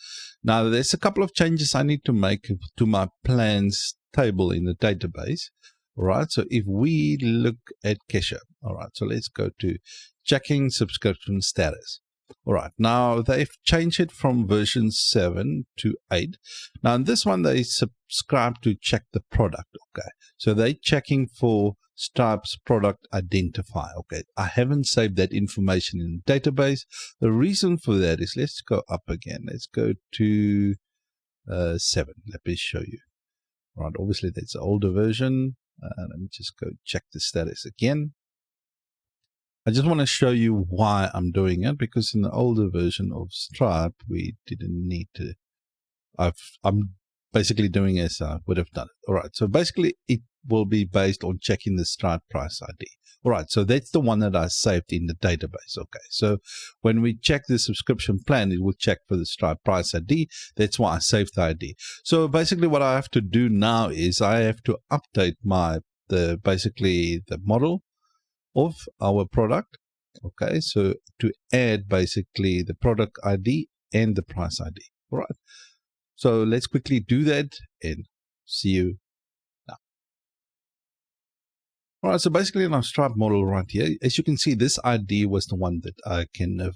Now there's a couple of changes I need to make to my plans table in the database. All right, so if we look at Cashier, all right, so let's go to checking subscription status. All right, now they've changed it from version 7 to 8. Now in this one, they subscribe to check the product, okay? So they're checking for Stripe's product identifier, okay? I haven't saved that information in the database. The reason for that is, let's go up again. Let's go to 7. Let me show you. All right, obviously that's the older version. Let me just go check the status again. I just want to show you why I'm doing it, because in the older version of Stripe, we didn't need to. I'm basically doing as I would have done it. All right, so basically it will be based on checking the Stripe price ID. All right, so that's the one that I saved in the database. Okay, so when we check the subscription plan, it will check for the Stripe price ID. That's why I saved the ID. So basically what I have to do now is I have to update basically the model of our product. Okay, so to add basically the product ID and the price ID. All right, so let's quickly do that and see you now. All right, so basically in our Stripe model right here, as you can see, this ID was the one that I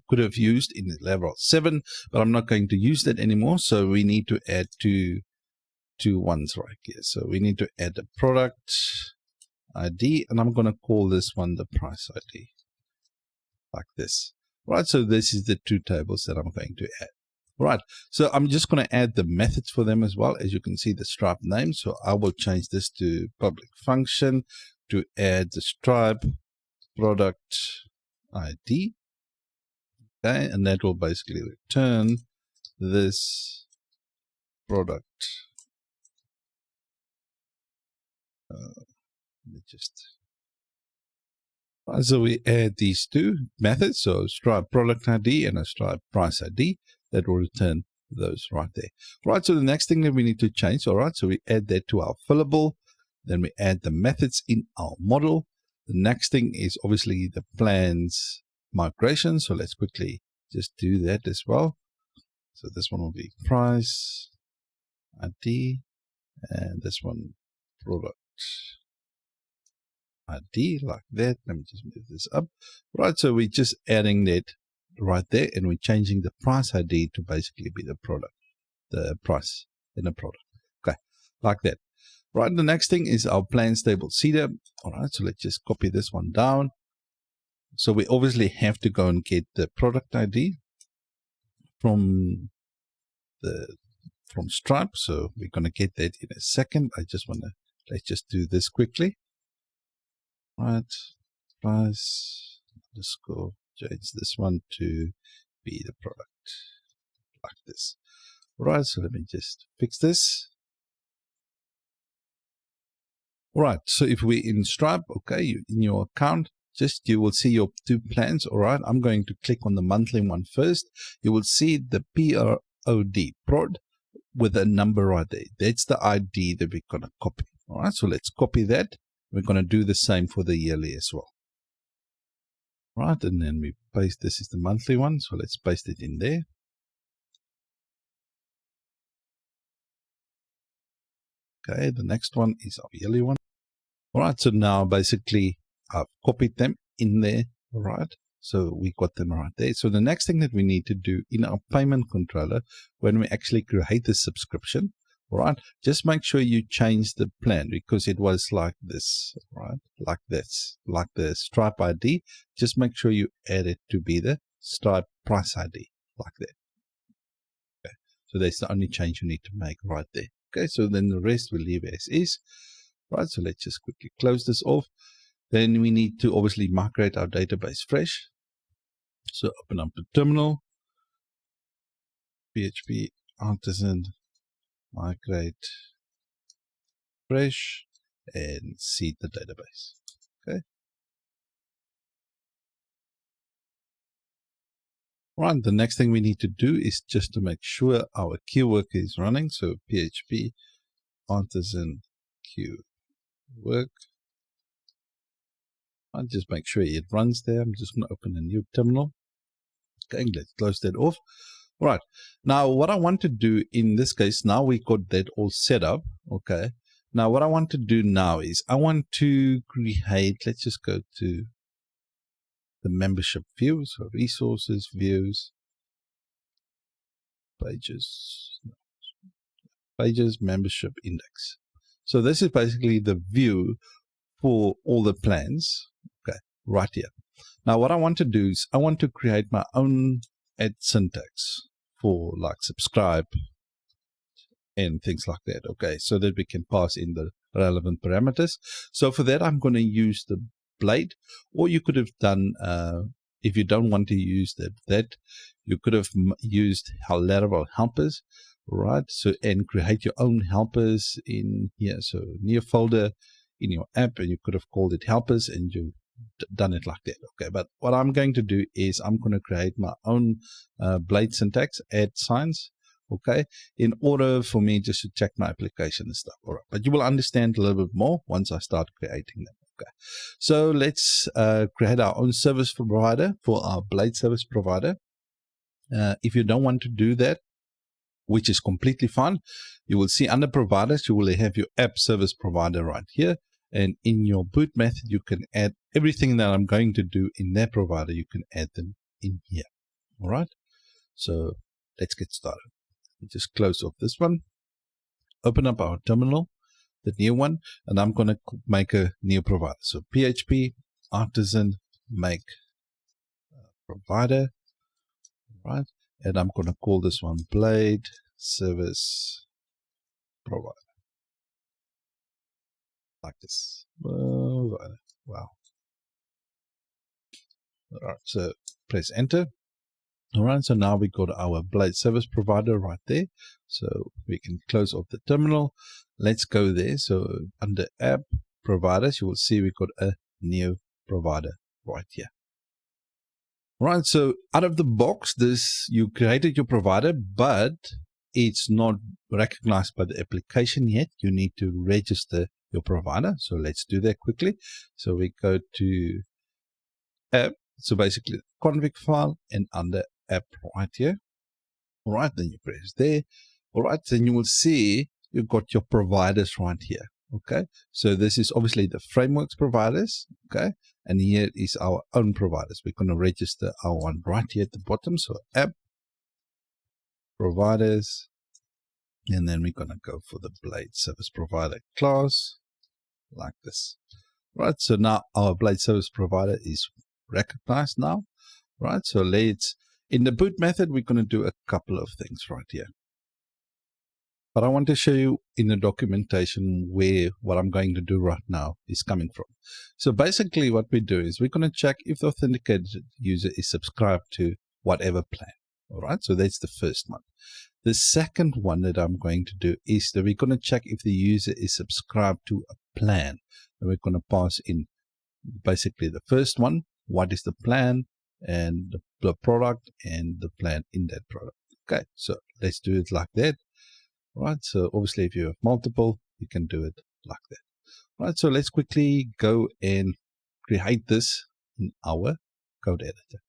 could have used in the Laravel 7, but I'm not going to use that anymore. So we need to add two ones right here. So we need to add a product ID, and I'm going to call this one the price ID, like this. Right, so this is the two tables that I'm going to add. Right, so I'm just going to add the methods for them as well. As you can see, the Stripe name. So I will change this to public function to add the Stripe product ID. Okay, and that will basically return this product. So we add these two methods, so Stripe product ID and a Stripe price ID, that will return those right there. Right, so the next thing that we need to change, all right, so we add that to our fillable, then we add the methods in our model. The next thing is obviously the plans migration, so let's quickly just do that as well. So this one will be price ID, and this one product ID, like that. Let me just move this up. Right, so we're just adding that right there, and we're changing the price ID to basically be the product, the price in the product. Okay, like that. Right, the next thing is our plans table seeder. All right, so let's just copy this one down. So we obviously have to go and get the product ID from Stripe. So we're going to get that in a second. Let's just do this quickly. Right, price underscore, change this one to be the product, like this. Right, so let me just fix this. All right, so if we're in Stripe, okay, in your account, you will see your two plans. All right, I'm going to click on the monthly one first. You will see the prod with a number right there. That's the ID that we're going to copy. All right, so let's copy that. We're going to do the same for the yearly as well. Right, and then we paste, this is the monthly one, so let's paste it in there. Okay, the next one is our yearly one. All right, so now basically I've copied them in there, right? So we got them right there. So the next thing that we need to do in our payment controller, when we actually create the subscription, right, just make sure you change the plan, because it was like this, right, like this, like the Stripe ID. Just make sure you add it to be the Stripe price ID, like that. Okay, so that's the only change you need to make right there. Okay, so then the rest we'll leave as is, right? So let's just quickly close this off. Then we need to obviously migrate our database fresh. So open up the terminal, PHP artisan migrate fresh, and seed the database. Okay. Right. The next thing we need to do is just to make sure our queue work is running. So PHP artisan queue work. I'll just make sure it runs there. I'm just going to open a new terminal. Okay, let's close that off. All right. Now, what I want to do in this case, now we got that all set up. Okay. Now, what I want to do now is I want to create, let's just go to the membership view. So resources, views, pages, membership index. So this is basically the view for all the plans. Okay, right here. Now, what I want to do is I want to create my own ad syntax for like subscribe and things like that. Okay, so that we can pass in the relevant parameters. So for that, I'm going to use the blade, or you could have done, if you don't want to use that, you could have used Laravel helpers, right? So, and create your own helpers in here. So new folder in your app, and you could have called it helpers, and you've done it like that. Okay, but what I'm going to do is I'm going to create my own blade syntax, add signs, okay, in order for me just to check my application and stuff. All right, but you will understand a little bit more once I start creating them. Okay, so let's create our own service provider for our blade service provider. If you don't want to do that, which is completely fine, you will see under providers, you will have your app service provider right here. And in your boot method, you can add everything that I'm going to do in that provider. You can add them in here. All right. So let's get started. Just close off this one. Open up our terminal, the new one, and I'm going to make a new provider. So PHP artisan make provider, right? And I'm going to call this one blade service provider. Like this. Wow. All right, so press enter. All right, so now we got our blade service provider right there. So we can close off the terminal. Let's go there. So under app providers, you will see we got a new provider right here. All right, so out of the box, you created your provider, but it's not recognized by the application yet. You need to register your provider. So let's do that quickly. So we go to app. So basically config file, and under app right here. All right, then you press there. All right, then you will see you've got your providers right here. Okay, so this is obviously the frameworks providers. Okay, and here is our own providers. We're going to register our one right here at the bottom. So app providers, and then we're going to go for the blade service provider class like this. Right, so now our blade service provider is recognized now. Right, so let's, in the boot method, we're going to do a couple of things right here. But I want to show you in the documentation where what I'm going to do right now is coming from. So basically what we do is we're going to check if the authenticated user is subscribed to whatever plan. All right, so that's the first one. The second one that I'm going to do is that we're going to check if the user is subscribed to a plan. And we're going to pass in basically the first one, what is the plan, and the product and the plan in that product. Okay, so let's do it like that. Right, so obviously if you have multiple, you can do it like that. Right, so let's quickly go and create this in our code editor.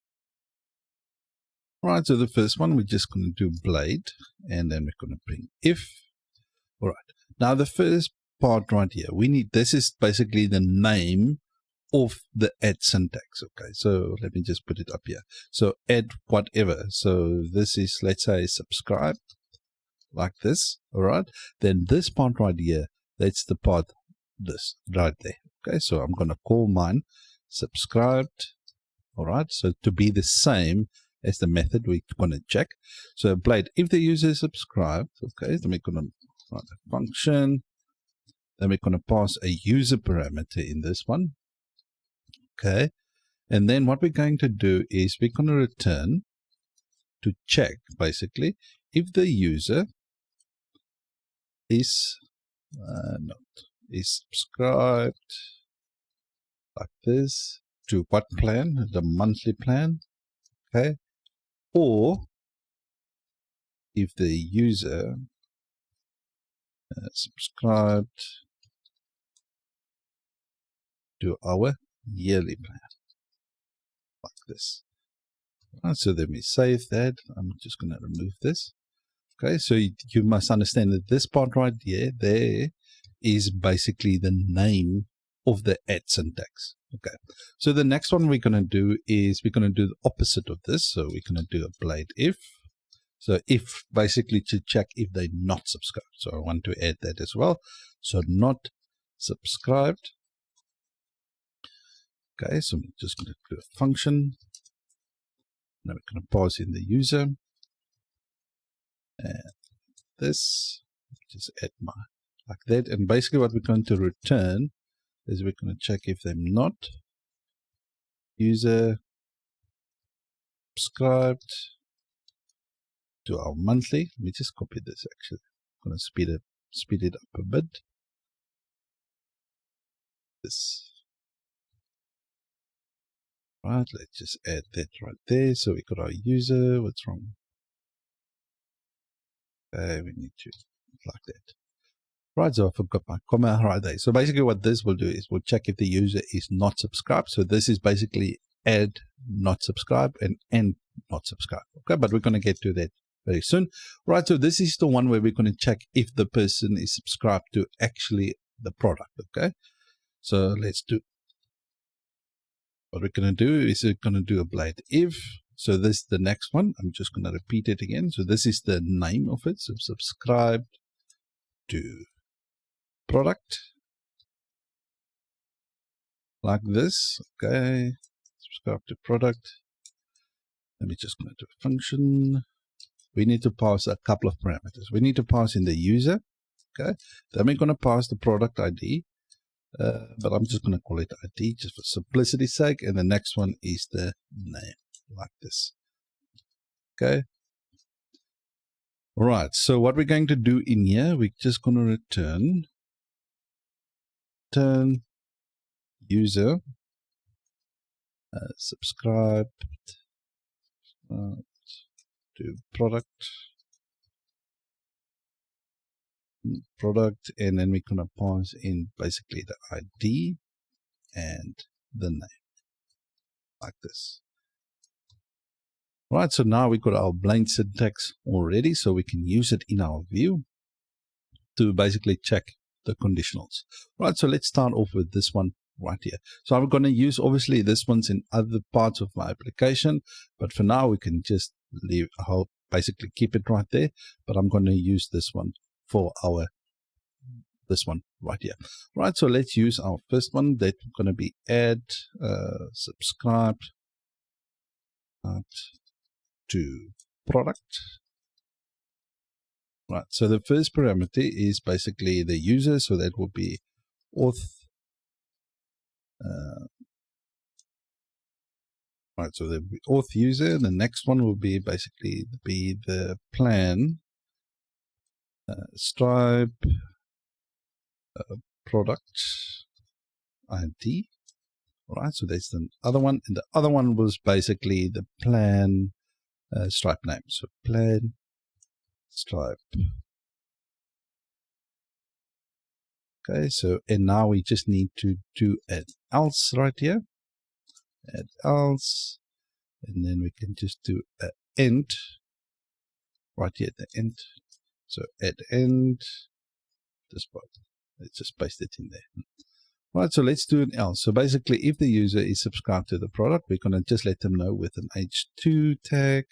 All right, so the first one, we're just going to do blade, and then we're going to bring if. All right, now the first part right here, we need, this is basically the name of the add syntax. Okay, so let me just put it up here. So add whatever. So this is, let's say, subscribe, like this. All right, then this part right here, that's the part, this right there. Okay, so I'm going to call mine subscribed. All right, so to be the same as the method we're going to check. So blade, if the user is subscribed, okay, then we're going to write a function. Then we're going to pass a user parameter in this one. Okay, and then what we're going to do is we're going to return to check basically if the user is is subscribed like this to what plan, the monthly plan. Okay, or if the user subscribed to our yearly plan, like this. Right, so then we save that. I'm just going to remove this. Okay, so you must understand that this part right here, there is basically the name of the add syntax. Okay, so the next one we're going to do is we're going to do the opposite of this. So we're going to do a blade if. So if basically to check if they're not subscribed. So I want to add that as well. So not subscribed. Okay, so I'm just going to do a function. Now we're going to pass in the user. And this, just add my, like that. And basically what we're going to return is we're going to check if they're not user subscribed to our monthly. Let me just copy this actually. I'm going to speed it up a bit. This. Right, let's just add that right there. So we got our user. What's wrong? We need to like that. Right, so I forgot my comma right there. So basically what this will do is we'll check if the user is not subscribed. So this is basically add not subscribe and end not subscribe. Okay, but we're going to get to that very soon. Right, so this is the one where we're going to check if the person is subscribed to actually the product. Okay, so let's do. What we're going to do is we're going to do a blade if. So this is the next one. I'm just going to repeat it again. So this is the name of it. So subscribed to product. Like this. Okay. Subscribe to product. Let me just go to a function. We need to pass a couple of parameters. We need to pass in the user. Okay. Then we're going to pass the product ID. But I'm just going to call it ID just for simplicity's sake. And the next one is the name, like this. Okay. All right. So what we're going to do in here, we're just going to return user subscribed to product, and then we're going to pass in basically the ID and the name, like this. Right, so now we've got our blind syntax already, so we can use it in our view to basically check the conditionals. Right, so let's start off with this one right here. So I'm going to use, obviously, this one's in other parts of my application, but for now we can just leave, I'll basically keep it right there, but I'm going to use this one for this one right here. Right, so let's use our first one. That's going to be add subscribed to product. Right, so the first parameter is basically the user, so that will be auth. Right, so the auth user. The next one will be basically the plan Stripe product ID. Right, so that's the other one, and the other one was basically the plan Stripe name. So plan Stripe. Okay, so and now we just need to do an else right here. Add else, and then we can just do an end right here at the end. So add end this part. Let's just paste it in there. Right, so let's do an else. So basically, if the user is subscribed to the product, we're going to just let them know with an H2 tag.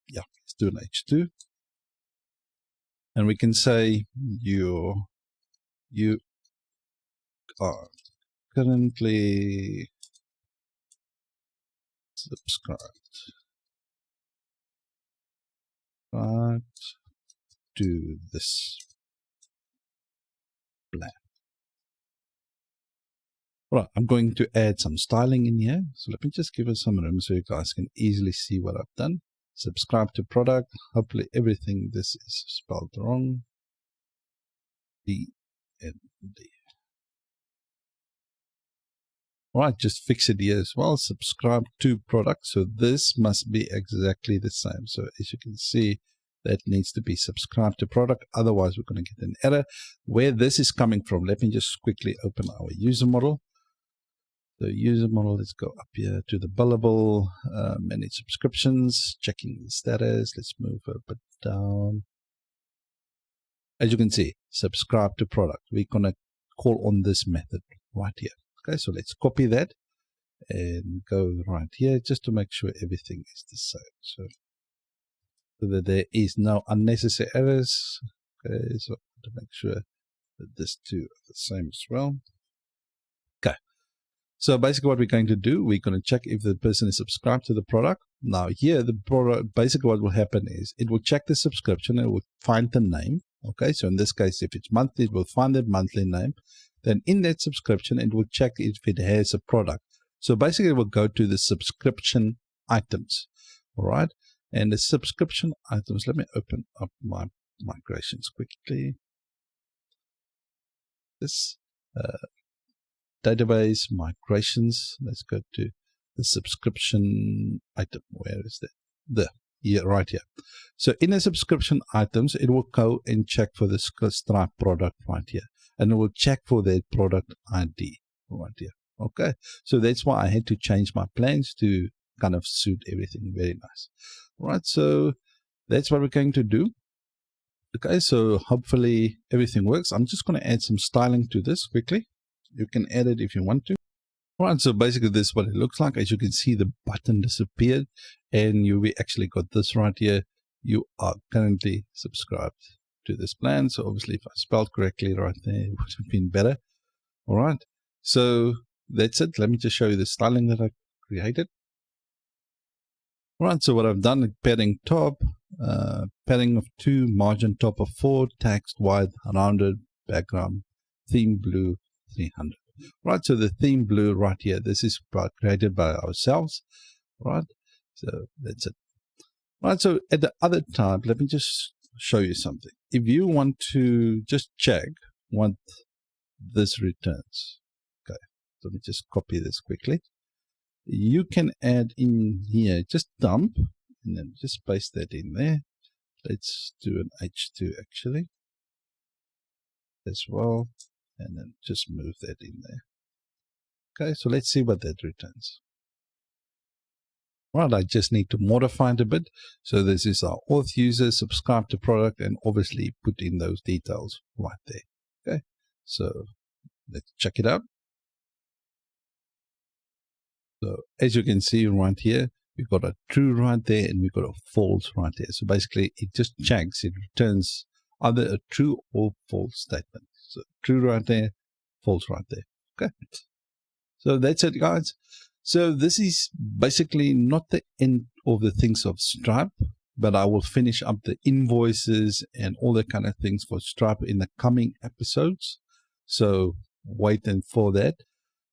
Yeah, let's do an H2. And we can say you are currently subscribed to this plan. Right, I'm going to add some styling in here. So let me just give it some room so you guys can easily see what I've done. Subscribe to product. Hopefully everything this is spelled wrong. D and D. All right, just fix it here as well. Subscribe to product. So this must be exactly the same. So as you can see, that needs to be subscribed to product. Otherwise, we're going to get an error. Where this is coming from, let me just quickly open our user model. The user model, let's go up here to the billable, manage subscriptions, checking the status. Let's move a bit down. As you can see, subscribe to product. We're going to call on this method right here. Okay, so let's copy that and go right here just to make sure everything is the same. So that there is no unnecessary errors. Okay, so to make sure that this two are the same as well. Okay. So basically what we're going to do, we're going to check if the person is subscribed to the product. Now here, the product, basically what will happen is it will check the subscription and it will find the name. Okay, so in this case, if it's monthly, it will find the monthly name. Then in that subscription, it will check if it has a product. So basically it will go to the subscription items. All right. And the subscription items, let me open up my migrations quickly. This database migrations. Let's go to the subscription item. Where is that? Yeah, right here. So in the subscription items, it will go and check for the Stripe product right here. And it will check for that product ID right here. Okay. So that's why I had to change my plans to kind of suit everything. Very nice. All right. So that's what we're going to do. Okay. So hopefully everything works. I'm just going to add some styling to this quickly. You can add it if you want to. All right, so basically this is what it looks like. As you can see, the button disappeared and we actually got this right here. You are currently subscribed to this plan. So obviously if I spelled correctly right there, it would have been better. All right, so that's it. Let me just show you the styling that I created. All right, so what I've done, padding top, padding of 2, margin top of 4, text wide, rounded, background, theme blue, 300. Right, so the theme blue right here, this is created by ourselves. Right, so that's it. Right, so at the other tab, let me just show you something. If you want to just check what this returns, okay, so let me just copy this quickly. You can add in here, just dump, and then just paste that in there. Let's do an H2 actually as well. And then just move that in there. Okay, so let's see what that returns. Right, I just need to modify it a bit. So this is our auth user, subscribe to product, and obviously put in those details right there. Okay, so let's check it out. So as you can see right here, we've got a true right there and we've got a false right there. So basically it just checks, it returns either a true or false statement. So true right there, false right there. Okay. So that's it, guys. So this is basically not the end of the things of Stripe, but I will finish up the invoices and all that kind of things for Stripe in the coming episodes. So wait for that.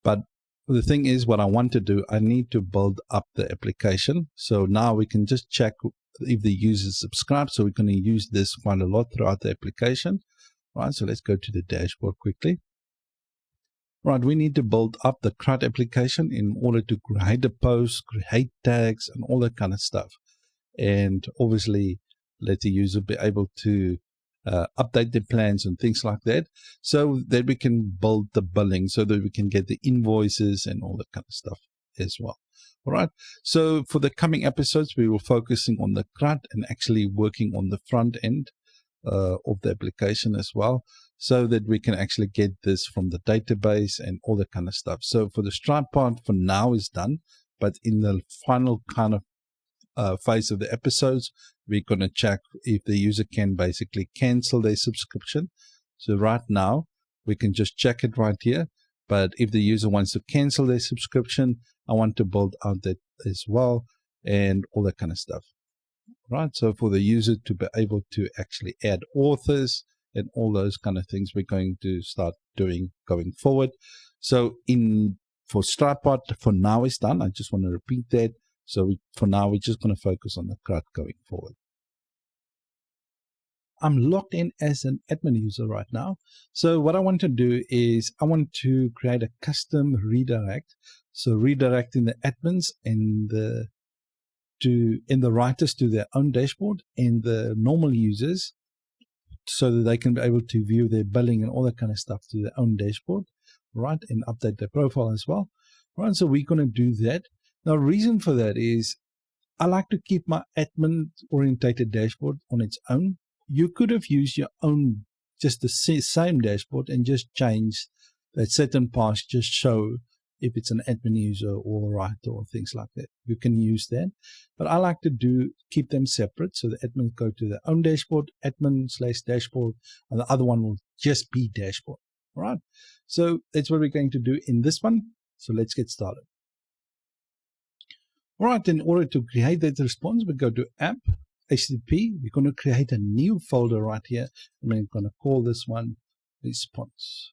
But the thing is, what I want to do, I need to build up the application. So now we can just check if the user subscribes. So we're going to use this quite a lot throughout the application. Right, so let's go to the dashboard quickly. Right, we need to build up the CRUD application in order to create a post, create tags, and all that kind of stuff. And obviously, let the user be able to update their plans and things like that, so that we can build the billing, so that we can get the invoices and all that kind of stuff as well. All right, so for the coming episodes, we will focusing on the CRUD and actually working on the front end of the application as well. so that we can actually get this from the database and all that kind of stuff. So for the Stripe part for now is done, but in the final kind of phase of the episodes, we're going to check if the user can basically cancel their subscription. So right now, we can just check it right here. But if the user wants to cancel their subscription, I want to build out that as well and all that kind of stuff. Right, so for the user to be able to actually add authors and all those kind of things we're going to start doing going forward. So for Stripe part, for now is done. I just want to repeat that. So for now, we're just going to focus on the CRUD going forward. I'm logged in as an admin user right now. So what I want to do is I want to create a custom redirect. So redirecting the admins and the writers to their own dashboard and the normal users so that they can be able to view their billing and all that kind of stuff to their own dashboard, right, and update their profile as well. Right, so we're going to do that. Now, the reason for that is I like to keep my admin-orientated dashboard on its own. You could have used your own, just the same dashboard and just change that certain parts, just show if it's an admin user or a writer or things like that. You can use that. But I like to keep them separate. So the admins go to their own dashboard, admin/dashboard, and the other one will just be dashboard. All right. So that's what we're going to do in this one. So let's get started. All right, in order to create that response, we go to app, HTTP. We're going to create a new folder right here. And we're going to call this one response.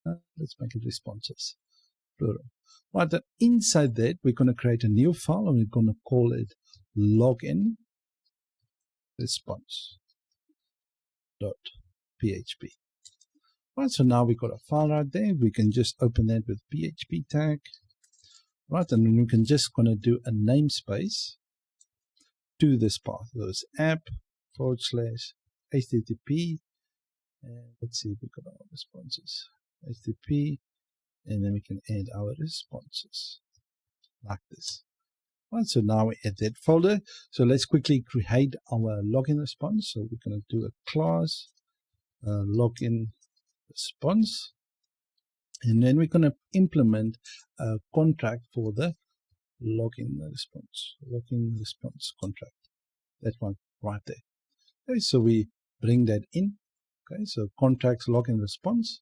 Let's make it responses, plural. Right, then inside that, we're going to create a new file and we're going to call it login response.php. Right, so now we've got a file right there. We can just open that with PHP tag. Right, and then we can just going to do a namespace to this path. So it's app/http. And let's see if we got our responses. HTTP, and then we can add our responses like this. Right, so now we add that folder. So let's quickly create our login response. So we're going to do a class login response. And then we're going to implement a contract for the login response contract. That one right there. Okay, so we bring that in. Okay, so contracts login response.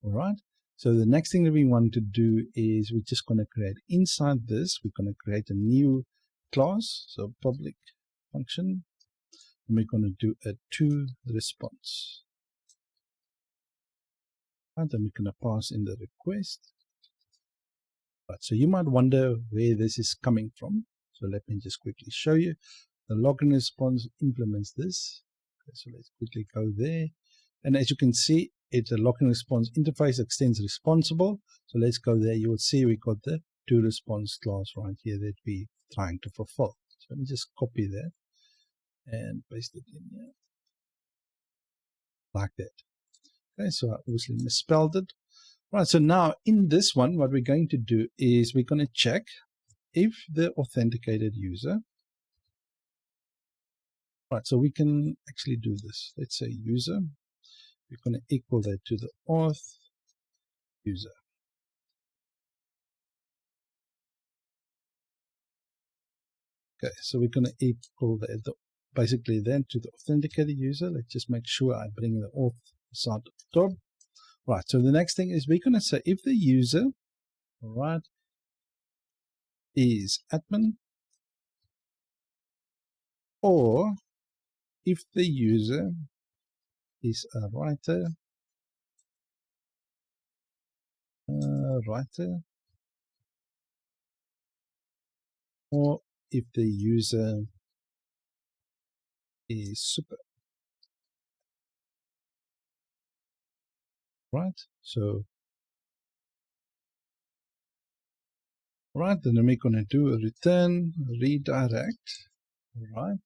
All right. So the next thing that we want to do is we're just going to create inside this. We're going to create a new class. So public function. And we're going to do a toResponse. And then we're going to pass in the request. Right, so you might wonder where this is coming from. So let me just quickly show you. The login response implements this. Okay, so let's quickly go there. And as you can see, it's a login response interface extends responsible. So let's go there. You will see we got the toResponse class right here that we're trying to fulfill. So let me just copy that and paste it in here like that. Okay, so I obviously misspelled it. Right, so now in this one, what we're going to do is we're going to check if the authenticated user. Right, so we can actually do this. Let's say user. We're going to equal that to the auth user. Okay, so we're going to equal that basically then to the authenticated user. Let's just make sure I bring the auth side at the top. Right, so the next thing is we're going to say if the user, right, is admin, or if the user is a writer, or if the user is super. Right, so right, then we're going to do a return redirect. Right,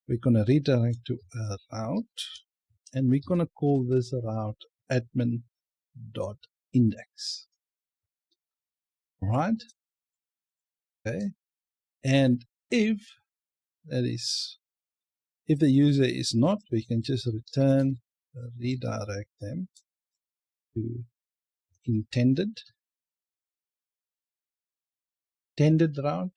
we're going to redirect to a route, and we're going to call this route admin.index. Right, okay, and if the user is not, we can just return redirect them to intended route.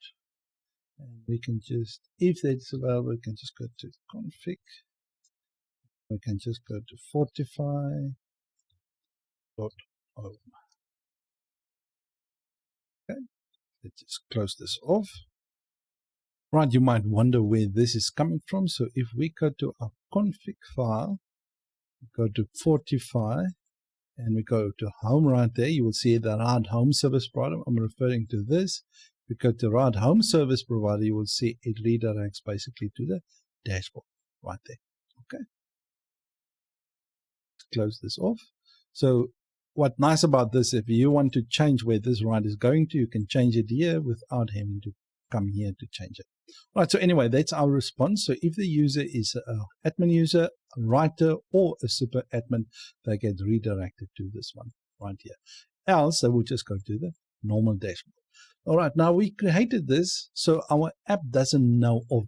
And we can just, if that's available, we can just go to config. We can just go to fortify.home. Okay, let's just close this off. Right, you might wonder where this is coming from. So if we go to our config file, go to fortify, and we go to home right there, you will see the right home service provider. I'm referring to this. If we go to right home service provider, you will see it redirects basically to the dashboard right there. Okay. Close this off. So what's nice about this, if you want to change where this right is going to, you can change it here without having to come here to change it. Right, so anyway, that's our response. So if the user is an admin user, a writer, or a super admin, they get redirected to this one right here. Else, they will just go to the normal dashboard. All right, now we created this, so our app doesn't know of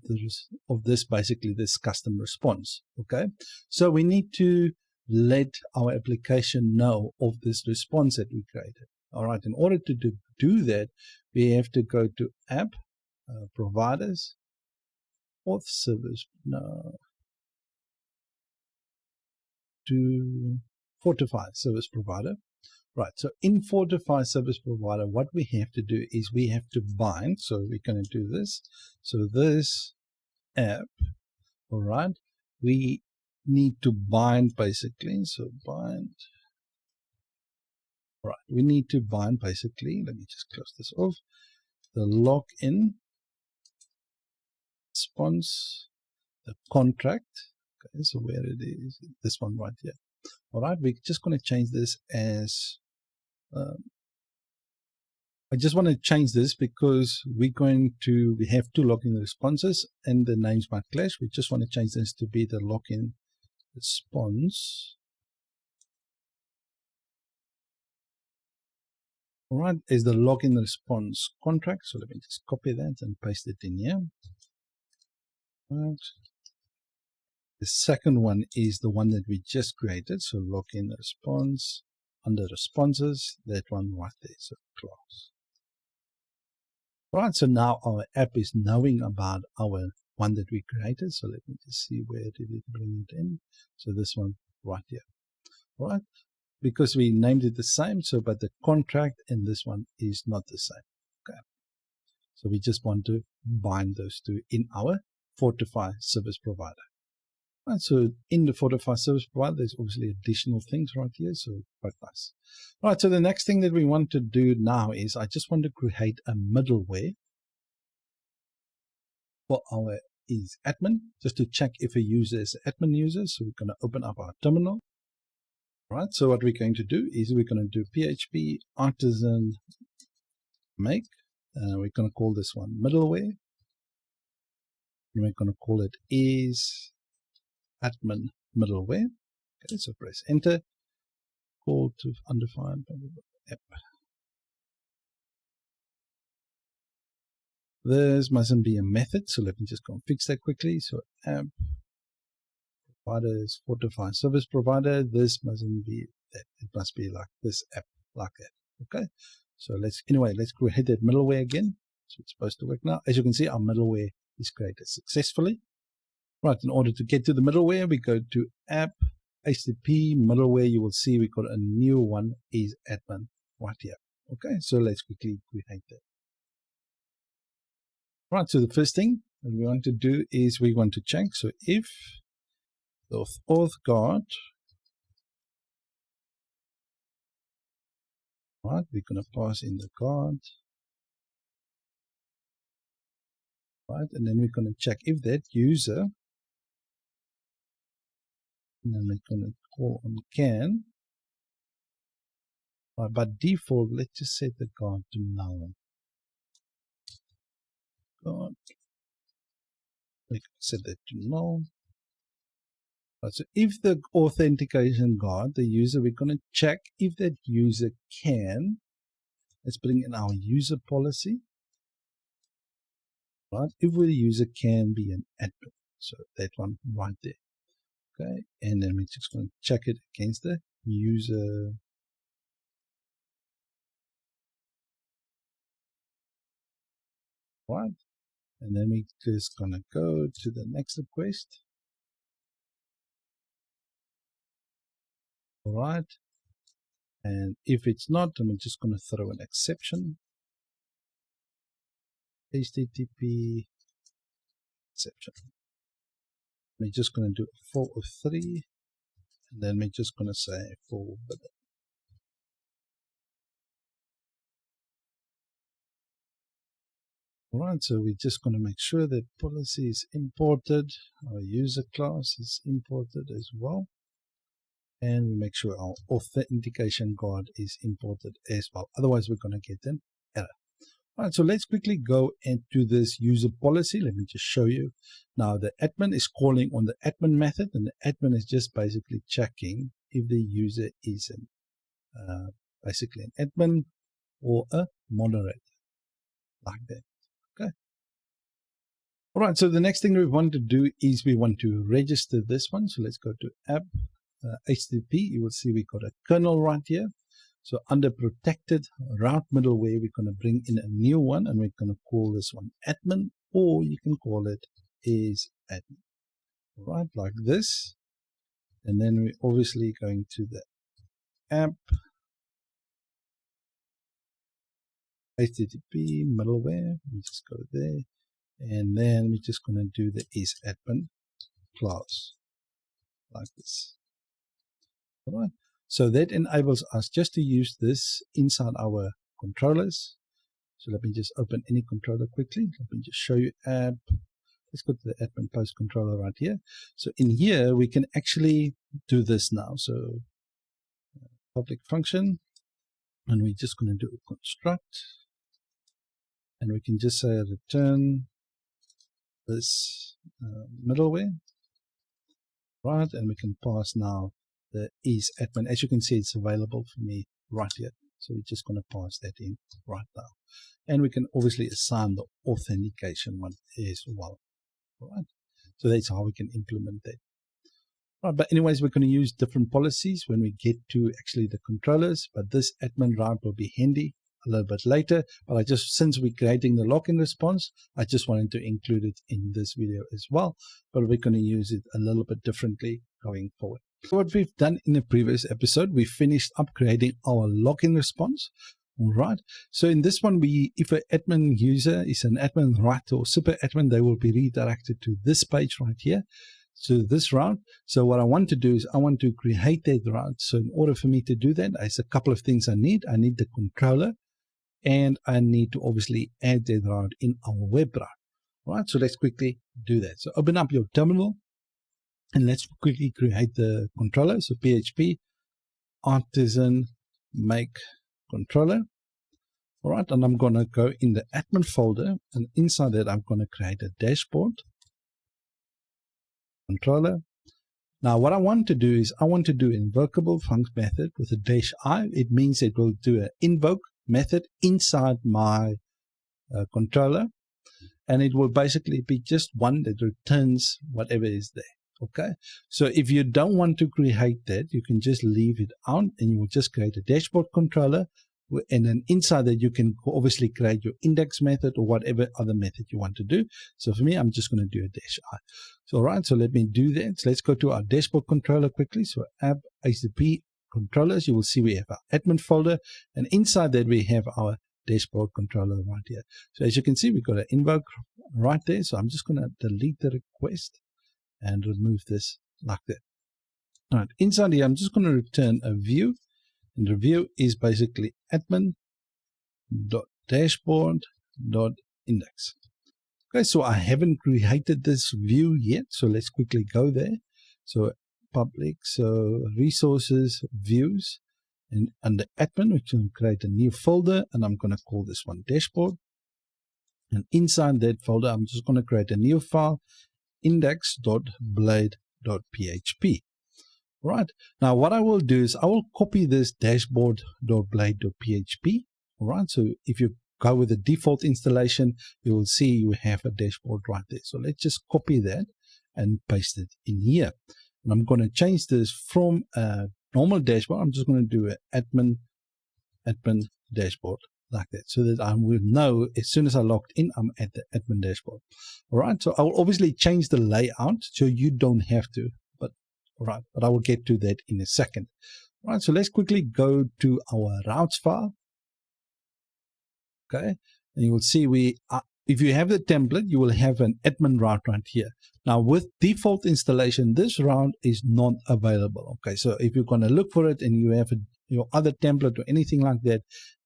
this basically this custom response. Okay, so we need to let our application know of this response that we created. All right, in order to do that, we have to go to app, providers, auth service, to Fortify service provider. Right, so in Fortify service provider, what we have to do is we have to bind. So we're going to do this. So this app, all right, we need to bind basically. So bind. Right, we need to bind basically. Let me just close this off. The login response, the contract. Okay, so where it is, this one right here. All right, we're just going to change this as. I just want to change this because we have two login responses and the names might clash. We just want to change this to be the login response. All right, is the login response contract. So let me just copy that and paste it in here. All right. The second one is the one that we just created. So login response under responses, that one right there. So class. Right, so now our app is knowing about our one that we created. So let me just see where did it bring it in. So this one right here. All right, because we named it the same, so but the contract and this one is not the same. Okay, so we just want to bind those two in our Fortify service provider. Right, so in the Fortify service provider, there's obviously additional things right here, so quite nice. All right, so the next thing that we want to do now is I just want to create a middleware for our is admin, just to check if a user is an admin user. So we're going to open up our terminal. All right, so what we're going to do is we're going to do PHP artisan make. We're going to call this one middleware. And we're going to call it is admin middleware. Okay, so press enter. Call to undefined app. This mustn't be a method, so let me just go and fix that quickly. So app provider is Fortify service provider. This mustn't be that. It must be like this app, like that. Okay. So let's create that middleware again. So it's supposed to work now. As you can see, our middleware is created successfully. Right, in order to get to the middleware, we go to app, HTTP, middleware. You will see we got a new one is admin right here. Okay, so let's quickly create that. Right, so the first thing that we want to do is we want to check. So if the auth guard, right, we're going to pass in the guard. Right, and then we're going to check if that user, and then we're going to call on can. Right, by default, let's just set the guard to null. Guard. We can set that to null. Right, so if the authentication guard, the user, we're going to check if that user can. Let's bring in our user policy. Right, if the user can be an admin, so that one right there. Okay, and then we're just going to check it against the user. Right, and then we're just going to go to the next request. All right, and if it's not, then we're just going to throw an exception. HTTP exception. We're just going to do a 403, and then we're just going to say forbidden. All right, so we're just going to make sure that policy is imported, our user class is imported as well, and we make sure our authentication guard is imported as well. Otherwise, we're going to get an error. All right, so let's quickly go into this user policy. Let me just show you. Now, the admin is calling on the admin method, and the admin is just basically checking if the user is basically an admin or a moderator, like that. Okay. All right, so the next thing we want to do is we want to register this one. So let's go to app HTTP. You will see we got a kernel right here. So under protected route middleware, we're going to bring in a new one, and we're going to call this one admin, or you can call it is admin. All right, like this. And then we're obviously going to the app HTTP middleware. We just go there, and then we're just going to do the is admin class like this. All right. So that enables us just to use this inside our controllers. So let me just open any controller quickly. Let me just show you app. Let's go to the admin post controller right here. So in here, we can actually do this now. So public function, and we're just going to do a construct. And we can just say return this middleware. Right, and we can pass now the is admin. As you can see, it's available for me right here. So we're just going to pass that in right now. And we can obviously assign the authentication one as well. All right. So that's how we can implement that. All right, but anyways, we're going to use different policies when we get to actually the controllers. But this admin route will be handy a little bit later. But since we're creating the login response, I just wanted to include it in this video as well. But we're going to use it a little bit differently going forward. So what we've done in the previous episode, we finished up creating our login response. All right. So in this one, if an admin user is an admin right or super admin, they will be redirected to this page right here. So this route. So what I want to do is I want to create that route. So in order for me to do that, there's a couple of things I need. I need the controller, and I need to obviously add that route in our web route. All right. So let's quickly do that. So open up your terminal, and let's quickly create the controller. So PHP artisan make controller. All right, and I'm going to go in the admin folder, and inside that I'm going to create a dashboard controller. Now what I want to do is I want to do an invocable function method with a -i. It means it will do an invoke method inside my controller, and it will basically be just one that returns whatever is there. Okay, so if you don't want to create that, you can just leave it out, and you will just create a dashboard controller, and then inside that you can obviously create your index method or whatever other method you want to do. So for me, I'm just going to do a -i. So all right, so let me do that. So let's go to our dashboard controller quickly. So app HTTP controllers, you will see we have our admin folder, and inside that we have our dashboard controller right here. So as you can see, we've got an invoke right there. So I'm just going to delete the request and remove this like that. All right, inside here, I'm just going to return a view, and the view is basically admin.dashboard.index. Okay, so I haven't created this view yet, so let's quickly go there. So public, so resources, views, and under admin, we can create a new folder, and I'm going to call this one dashboard. And inside that folder, I'm just going to create a new file, index.blade.php. Right. Now what I will do is I will copy this dashboard.blade.php. All right. So if you go with the default installation, you will see you have a dashboard right there. So let's just copy that and paste it in here. And I'm going to change this from a normal dashboard. I'm just going to do an admin dashboard like that, so that I will know as soon as I logged in, I'm at the admin dashboard. All right, so I will obviously change the layout so you don't have to, but I will get to that in a second. All right, so let's quickly go to our routes file. Okay, and you will see if you have the template, you will have an admin route right here. Now, with default installation, this route is not available. Okay, so if you're going to look for it and you have your other template or anything like that,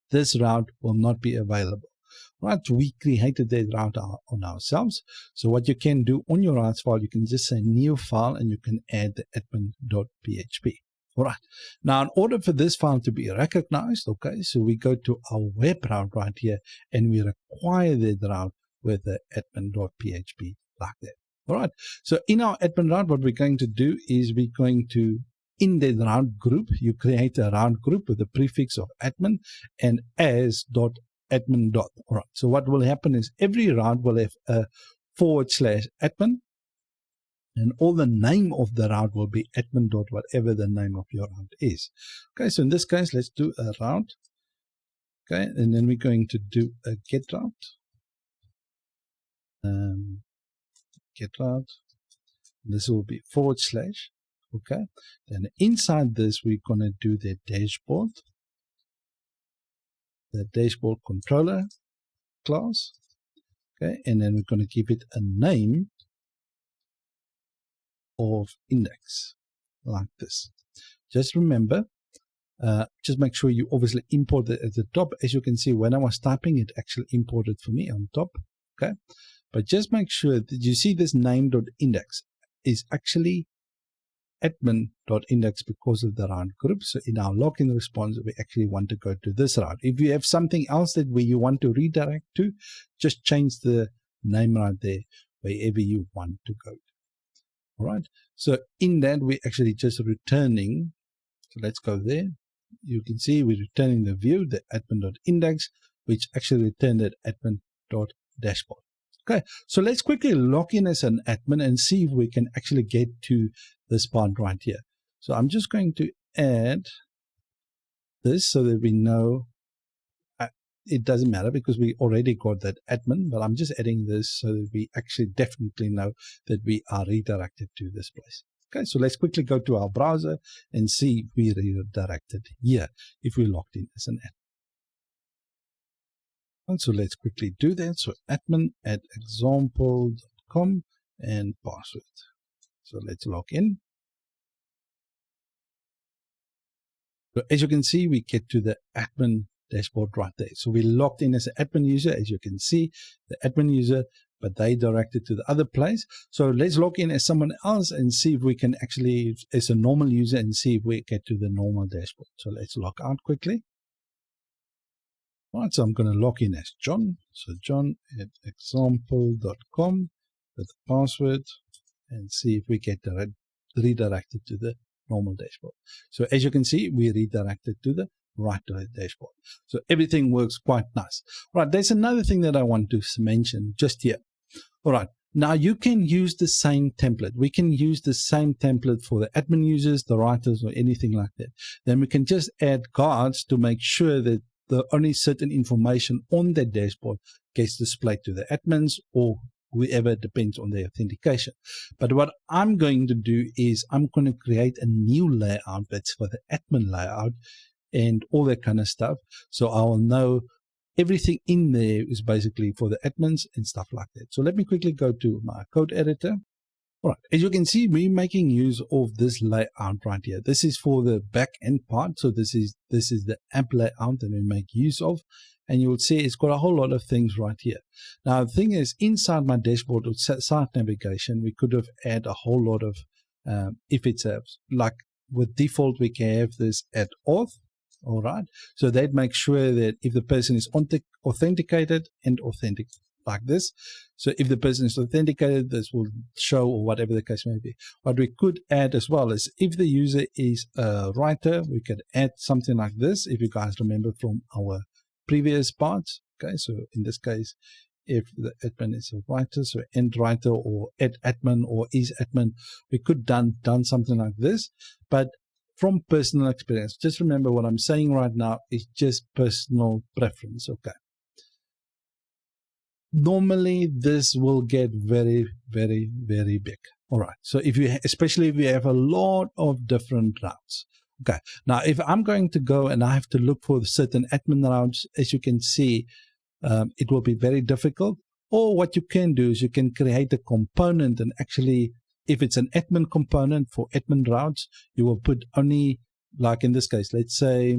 this route will not be available. Right, so we created that route on ourselves. So what you can do on your routes file, you can just say new file and you can add the admin.php. All right, now in order for this file to be recognized, okay, so we go to our web route right here and we require that route with the admin.php like that. All right, so in our admin route, what we're going to do is we're going to, in the route group, you create a route group with the prefix of admin and as.admin. All right, so what will happen is every route will have a /admin, and all the name of the route will be admin. Whatever the name of your route is. Okay, so in this case, let's do a route. Okay, and then we're going to do a get route. Get route. This will be /. Okay, then inside this, we're going to do the dashboard controller class. Okay, and then we're going to give it a name of index like this. Just remember, just make sure you obviously import it at the top. As you can see, when I was typing, it actually imported for me on top. Okay, but just make sure that you see this name.index is actually admin.index because of the route group. So in our login response, we actually want to go to this route. If you have something else that where you want to redirect to, just change the name right there wherever you want to go. All right, so in that, we're actually just returning. So let's go there. You can see we're returning the view, the admin.index, which actually returned at admin.dashboard. Okay, so let's quickly log in as an admin and see if we can actually get to this part right here. So I'm just going to add this so that we know it doesn't matter because we already got that admin, but I'm just adding this so that we actually definitely know that we are redirected to this place. Okay, so let's quickly go to our browser and see if we redirected here if we logged in as an admin. And so let's quickly do that. So admin@example.com and password. So let's log in. So as you can see, we get to the admin dashboard right there. So we logged in as an admin user, as you can see, the admin user, but they directed to the other place. So let's log in as someone else and see if we can actually, as a normal user, and see if we get to the normal dashboard. So let's log out quickly. All right, so I'm going to log in as John. So john@example.com with the password and see if we get redirected to the normal dashboard. So as you can see, we redirected to the right dashboard. So everything works quite nice. All right, there's another thing that I want to mention just here. All right, now you can use the same template. We can use the same template for the admin users, the writers, or anything like that. Then we can just add guards to make sure that the only certain information on that dashboard gets displayed to the admins or whoever, depends on their authentication. But what I'm going to do is I'm going to create a new layout that's for the admin layout and all that kind of stuff. So I will know everything in there is basically for the admins and stuff like that. So let me quickly go to my code editor. All right, as you can see, we're making use of this layout right here. This is for the back end part. So this is the app layout that we make use of. And you will see it's got a whole lot of things right here. Now, the thing is, inside my dashboard or site navigation, we could have added a whole lot of, if it's like with default, we can have this at auth. All right, so that makes sure that if the person is authenticated and authentic like this. So if the person is authenticated, this will show, or whatever the case may be. What we could add as well is if the user is a writer, we could add something like this. If you guys remember from our previous parts. Okay, so in this case, if the admin is a writer, so end writer or admin or is admin. We could done something like this, but from personal experience, just remember what I'm saying right now is just personal preference. Okay. Normally this will get very, very, very big. All right. So if you, especially if you have a lot of different routes. Okay. Now, if I'm going to go and I have to look for certain admin routes, as you can see, it will be very difficult. Or what you can do is you can create a component, and actually, if it's an admin component for admin routes, you will put only, like in this case, let's say,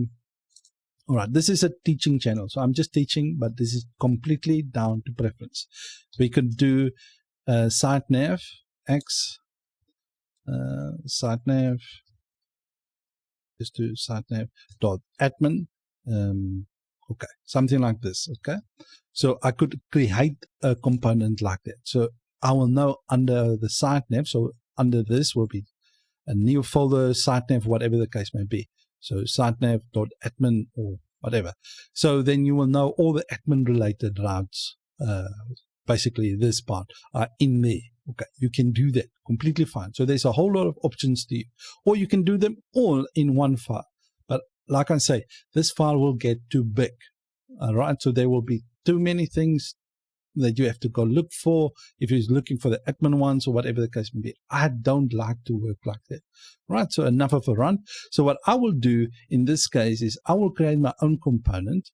all right, this is a teaching channel. So I'm just teaching, but this is completely down to preference. We could do sitenav x, sitenav, just do sitenav.admin. Okay, something like this. Okay, so I could create a component like that. So I will know under the sitenav, so under this will be a new folder, sitenav, whatever the case may be. So sitenav.admin or whatever. So then you will know all the admin related routes, basically this part, are in there. Okay, you can do that completely fine. So there's a whole lot of options to you, or you can do them all in one file. But like I say, this file will get too big. All right, so there will be too many things that you have to go look for if you're looking for the admin ones or whatever the case may be. I don't like to work like that. Right, so enough of a run. So what I will do in this case is I will create my own component,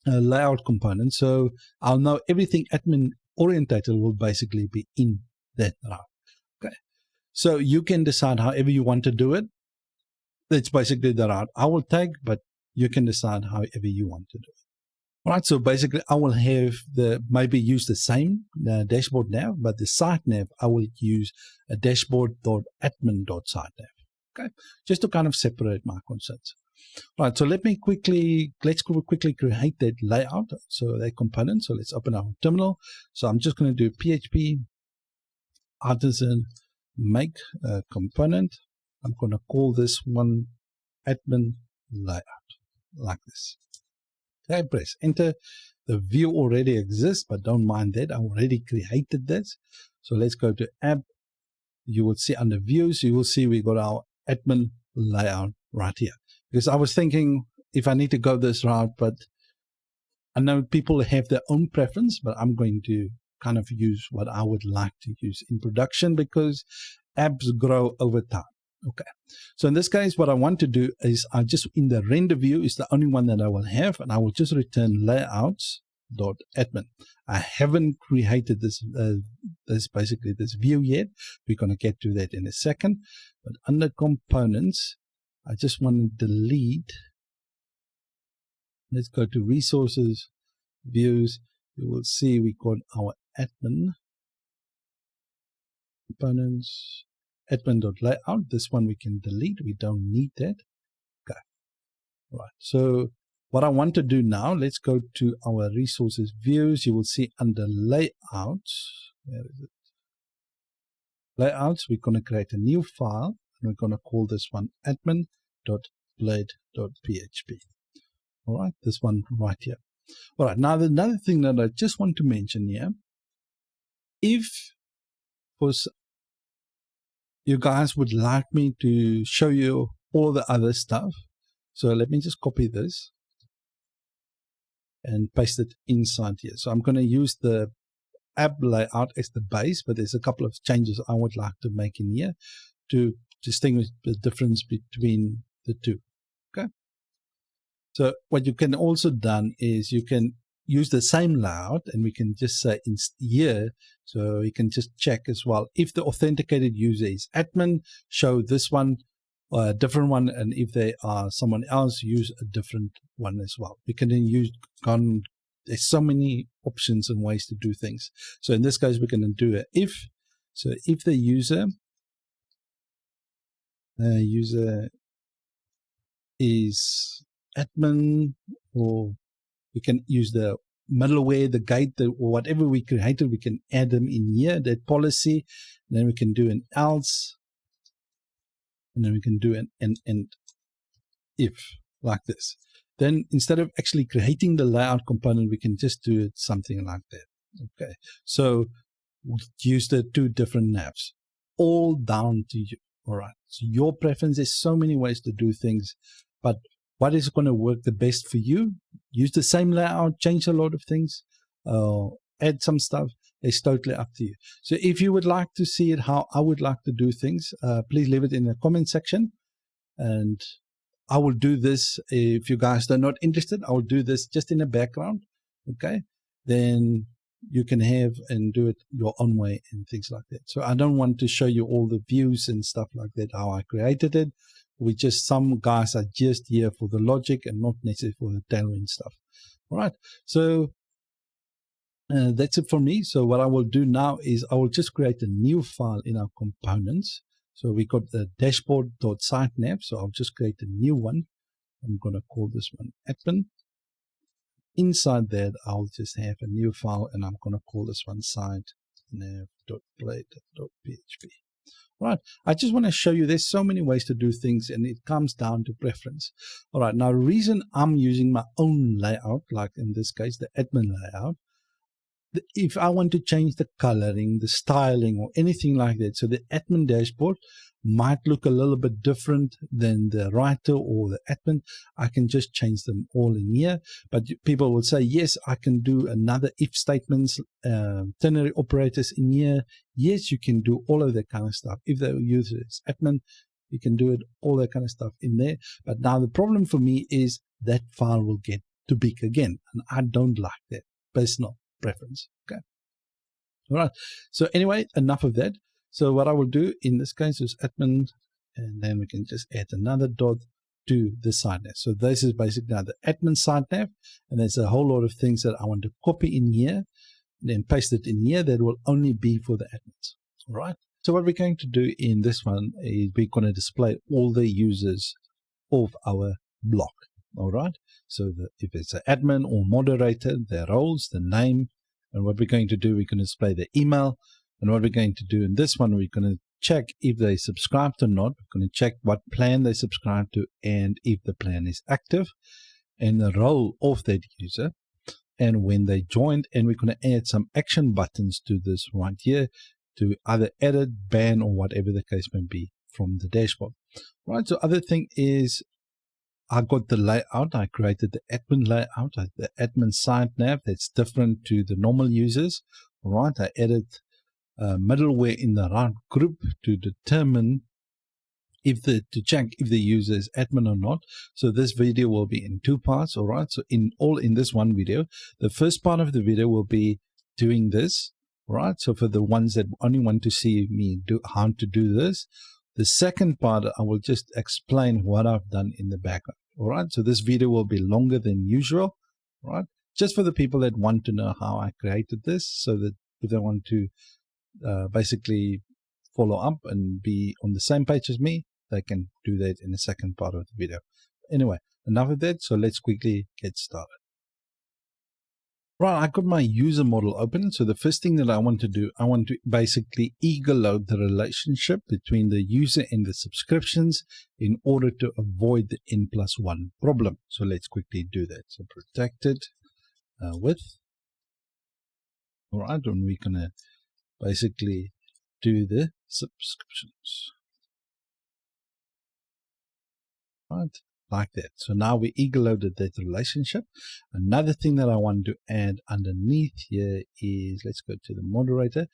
a layout component. So I'll know everything admin orientated will basically be in that route. Okay, so you can decide however you want to do it. That's basically the route I will take, but you can decide however you want to do it. All right, so basically I will have maybe use the same dashboard nav, but the site nav I will use a dashboard.admin.sitenav. Okay, just to kind of separate my concerns. All right, so let's quickly create that layout, so that component. So let's open our terminal. So I'm just going to do PHP artisan make a component. I'm going to call this one admin layout, like this. Okay, press enter. The view already exists, but don't mind that. I already created this. So let's go to app. You will see under views, you will see we got our admin layout right here. Because I was thinking if I need to go this route, but I know people have their own preference, but I'm going to kind of use what I would like to use in production because apps grow over time. Okay, so in this case, what I want to do is I just, in the render view is the only one that I will have, and I will just return layouts.admin. I haven't created this basically this view yet. We're going to get to that in a second. But under components, I just want to delete. Let's go to resources, views. You will see we got our admin components. Admin.layout. This one we can delete. We don't need that. Okay. Right. So what I want to do now, let's go to our resources views. You will see under layouts. Where is it? Layouts. We're going to create a new file and we're going to call this one admin.blade.php. All right. This one right here. All right. Now, another thing that I just want to mention here, if for you guys would like me to show you all the other stuff. So let me just copy this and paste it inside here. So I'm going to use the app layout as the base, but there's a couple of changes I would like to make in here to distinguish the difference between the two. Okay. So what you can also done is you can use the same layout and we can just say in here, so you can just check as well. If the authenticated user is admin, show this one or a different one, and if they are someone else, use a different one as well. We can then use, there's so many options and ways to do things. So in this case, we're going to do a if. So if the user is admin, or we can use the middleware, the gate, or whatever we created, we can add them in here, that policy. And then we can do an else. And then we can do an if, like this. Then instead of actually creating the layout component, we can just do it something like that. Okay, so use the two different navs, all down to you. All right, so your preference. There's so many ways to do things, but what is going to work the best for you? Use the same layout, change a lot of things, add some stuff. It's totally up to you. So if you would like to see it how I would like to do things, please leave it in the comment section, and I will do this. If you guys are not interested, I will do this just in the background. Okay, then you can have and do it your own way and things like that. So I don't want to show you all the views and stuff like that, how I created it. We just, some guys are just here for the logic and not necessarily for the tailwind stuff. All right, so that's it for me. So what I will do now is I will just create a new file in our components. So we got the dashboard.siteNav. So I'll just create a new one. I'm going to call this one admin. Inside that, I'll just have a new file, and I'm going to call this one sitenav.blade.php. Right. I just want to show you there's so many ways to do things, and it comes down to preference. All right. Now, the reason I'm using my own layout, like in this case, the admin layout, if I want to change the coloring, the styling, or anything like that, so the admin dashboard might look a little bit different than the writer or the admin, I can just change them all in here. But people will say, yes, I can do another if statements, ternary operators in here. Yes, you can do all of that kind of stuff. If they use it as admin, you can do it, all that kind of stuff in there. But now the problem for me is that file will get too big again, and I don't like that. Personal preference. Okay. All right. So anyway, enough of that. So what I will do in this case is admin, and then we can just add another dot to the sitenav. So this is basically now the admin sitenav, and there's a whole lot of things that I want to copy in here, and then paste it in here that will only be for the admins. All right. So what we're going to do in this one is we're going to display all the users of our block. All right. So if it's an admin or moderator, their roles, the name, and what we're going to do, we're going to display the email. And what we're going to do in this one, we're going to check if they subscribed or not. We're going to check what plan they subscribe to and if the plan is active, and the role of that user, and when they joined. And we're going to add some action buttons to this right here to either edit, ban, or whatever the case may be from the dashboard. Right. So other thing is, I got the layout. I created the admin layout, the admin sitenav that's different to the normal users. All right. I added middleware in the right group to determine to check if the user is admin or not. So this video will be in two parts. All right. So in this one video, the first part of the video will be doing this. All right. So for the ones that only want to see me do how to do this, the second part, I will just explain what I've done in the background. All right. So this video will be longer than usual. All right. Just for the people that want to know how I created this, so that if they want to basically follow up and be on the same page as me, they can do that in the second part of the video. Anyway, enough of that. So let's quickly get started. Right, I got my user model open. So the first thing that I want to do, I want to basically eager load the relationship between the user and the subscriptions in order to avoid the n+1 problem. So let's quickly do that. So protected with. All right, and we're going to basically do the subscriptions. Right, like that. So now we eager loaded that relationship. Another thing that I want to add underneath here is, let's go to the moderator.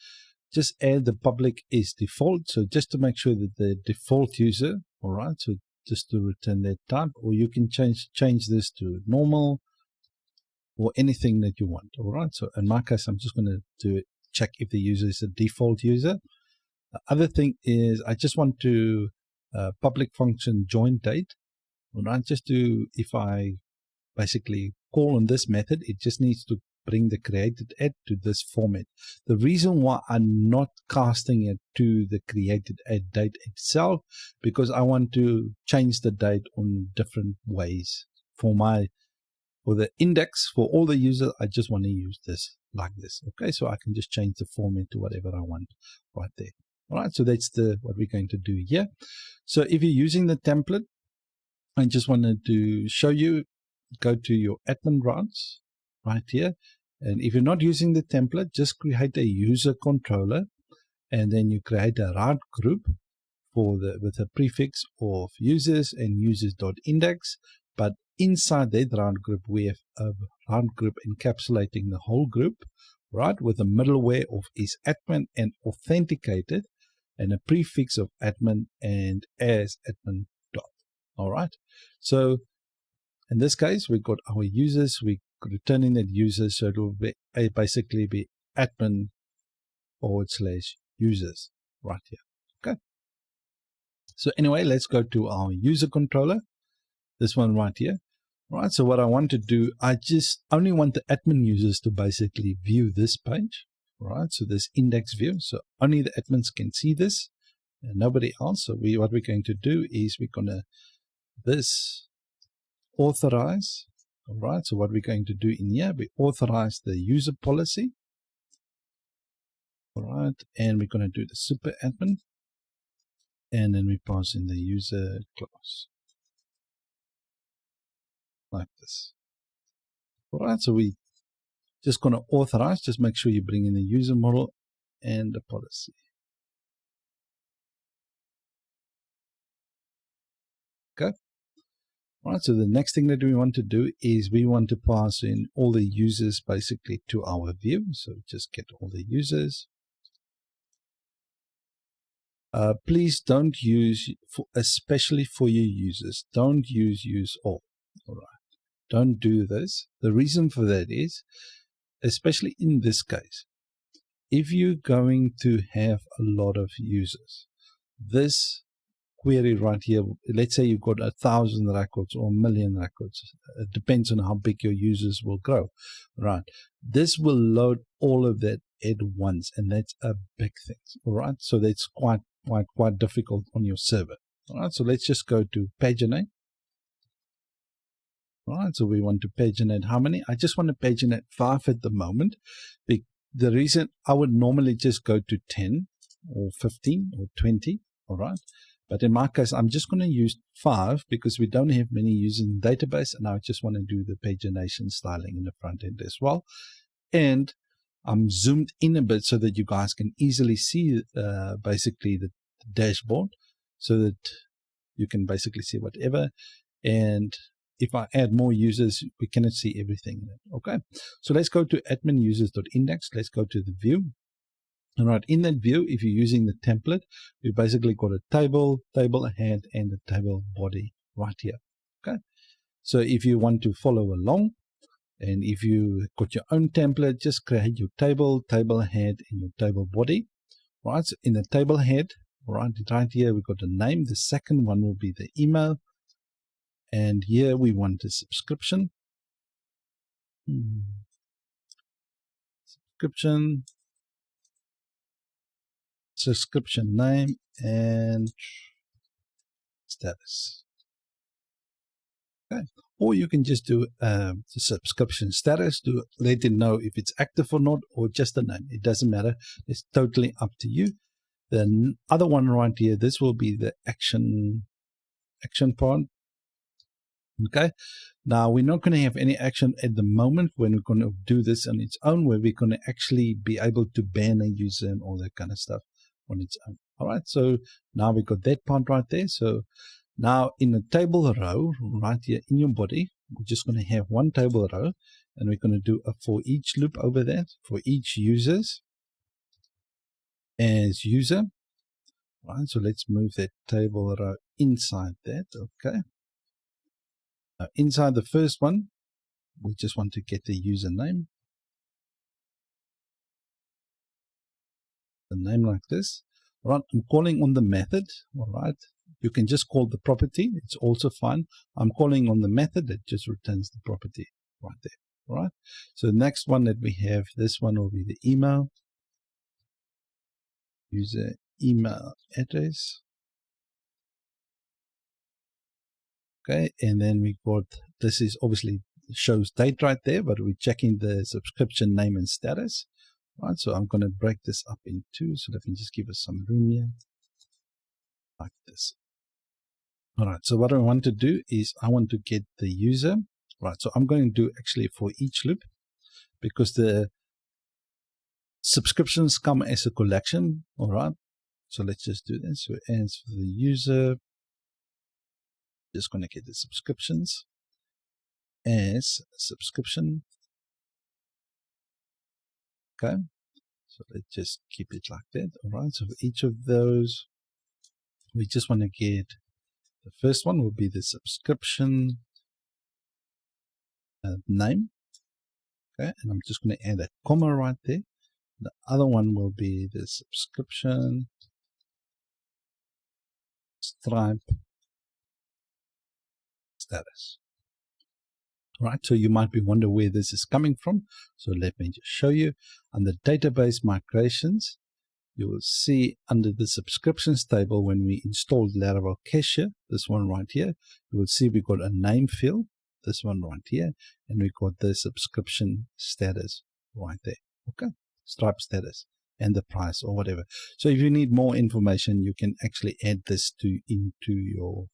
Just add the public is default. So just to make sure that the default user, all right, so just to return that type, or you can change this to normal or anything that you want. All right. So in my case, I'm just going to do it. Check if the user is a default user. The other thing is I just want to public function join date. All right, just to, if I basically call on this method, it just needs to bring the created ad to this format. The reason why I'm not casting it to the created ad date itself, because I want to change the date on different ways. For the index for all the users, I just want to use this like this. Okay, so I can just change the format to whatever I want right there. All right, so that's what we're going to do here. So if you're using the template, I just wanted to show you, go to your admin routes right here, And if you're not using the template, just create a user controller, and then you create a route group with a prefix of users and users.index. But inside that route group, we have a route group encapsulating the whole group, right, with a middleware of is admin and authenticated, and a prefix of admin and as admin dot. All right. So in this case, we've got our users. We're returning that user, so it will basically be admin / users right here. Okay. So anyway, let's go to our user controller. This one right here. Right. So what I want to do, I just only want the admin users to basically view this page. Right. So this index view. So only the admins can see this and nobody else. So what we're going to do is we're going to this authorize. All right. So what we're going to do in here, we authorize the user policy. All right. And we're going to do the super admin. And then we pass in the user class. Like this. All right. So we just going to authorize. Just make sure you bring in the user model and the policy. Okay. All right. So the next thing that we want to do is we want to pass in all the users basically to our view. So just get all the users. Please don't use, especially for your users, don't use all. All right. Don't do this. The reason for that is, especially in this case, if you're going to have a lot of users, this query right here, let's say you've got 1,000 records or 1,000,000 records. It depends on how big your users will grow, right? This will load all of that at once, and that's a big thing, all right? So that's quite difficult on your server. All right, so let's just go to paginate. All right, so we want to paginate how many? I just want to paginate 5 at the moment. The reason I would normally just go to 10 or 15 or 20, all right? But in my case, I'm just going to use 5 because we don't have many users in the database, and I just want to do the pagination styling in the front end as well. And I'm zoomed in a bit so that you guys can easily see basically the dashboard, so that you can basically see whatever. And if I add more users, we cannot see everything in it. Okay, so let's go to admin users.index. Let's go to the view. All right, in that view, if you're using the template, we basically got a table head, and a table body right here. Okay, so if you want to follow along, and if you got your own template, just create your table head, and your table body. Right, so in the table head, right here, we've got a name. The second one will be the email. And here we want a subscription. Subscription name, and status. Okay. Or you can just do the subscription status to let it know if it's active or not, or just the name. It doesn't matter. It's totally up to you. The other one right here, this will be the action part. Okay. Now we're not going to have any action at the moment when we're going to do this on its own, where we're going to actually be able to ban a user and all that kind of stuff on its own. All right. So now we got that part right there. So now in the table row right here in your body, we're just going to have one table row, and we're going to do a for each loop over that for each users as user. All right. So let's move that table row inside that. Okay. Inside the first one, we just want to get the username. The name like this. All right, I'm calling on the method. All right, you can just call the property. It's also fine. I'm calling on the method that just returns the property right there. All right. So the next one that we have, this one will be the email. User email address. Okay, and then we got, this is obviously shows date right there, but we're checking the subscription name and status. Right, so I'm going to break this up in 2 so that I can just give us some room here, like this. All right, so what I want to do is I want to get the user. Right, so I'm going to do actually for each loop, because the subscriptions come as a collection. All right. So let's just do this. So as for the user, just going to get the subscriptions as a subscription. Okay. So let's just keep it like that. All right. So for each of those, we just want to get the first one will be the subscription name. Okay. And I'm just going to add a comma right there. The other one will be the subscription Stripe status. Right, so you might be wondering where this is coming from. So let me just show you. Under database migrations, you will see under the subscriptions table when we installed Laravel Cashier, this one right here, you will see we got a name field, this one right here, and we got the subscription status right there. Okay, Stripe status and the price or whatever. So if you need more information, you can actually add this into your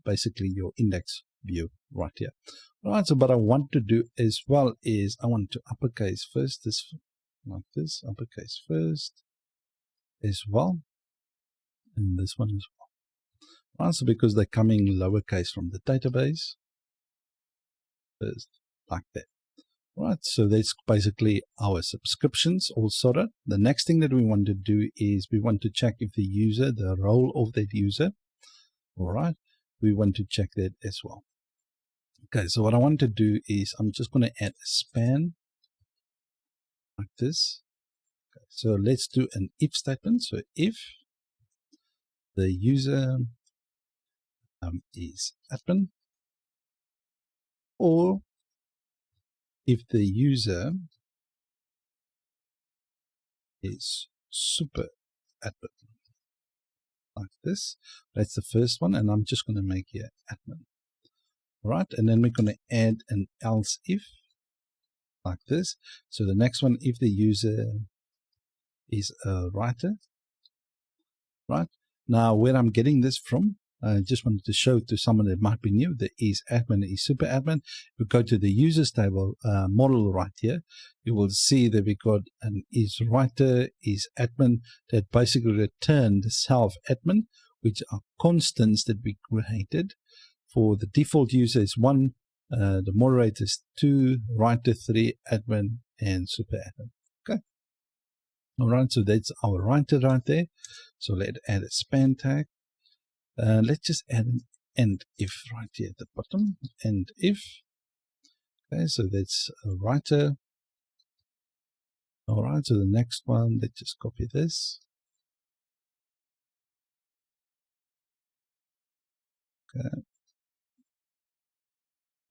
basically your index view right here. All right, so what I want to do as well is I want to uppercase first, this like this, uppercase first as well, and this one as well. All right, so because they're coming lowercase from the database, first like that. All right, so that's basically our subscriptions all sorted. The next thing that we want to do is we want to check if the user, the role of that user, all right, we want to check that as well. Okay, so what I want to do is I'm just going to add a span like this. Okay, so let's do an if statement. So if the user is admin, or if the user is super admin, like this. That's the first one, and I'm just going to make here admin. Right, and then we're going to add an else if like this. So the next one, if the user is a writer, right? Now where I'm getting this from, I just wanted to show to someone that might be new, the is admin, is super admin. We go to the users table model right here. You will see that we got an is writer, is admin, that basically return the self admin, which are constants that we created. For the default user is 1, the moderator is 2, writer 3, admin, and super admin. Okay. All right, so that's our writer right there. So let's add a span tag. Let's just add an end if right here at the bottom. End if. Okay, so that's a writer. All right, so the next one, let's just copy this. Okay.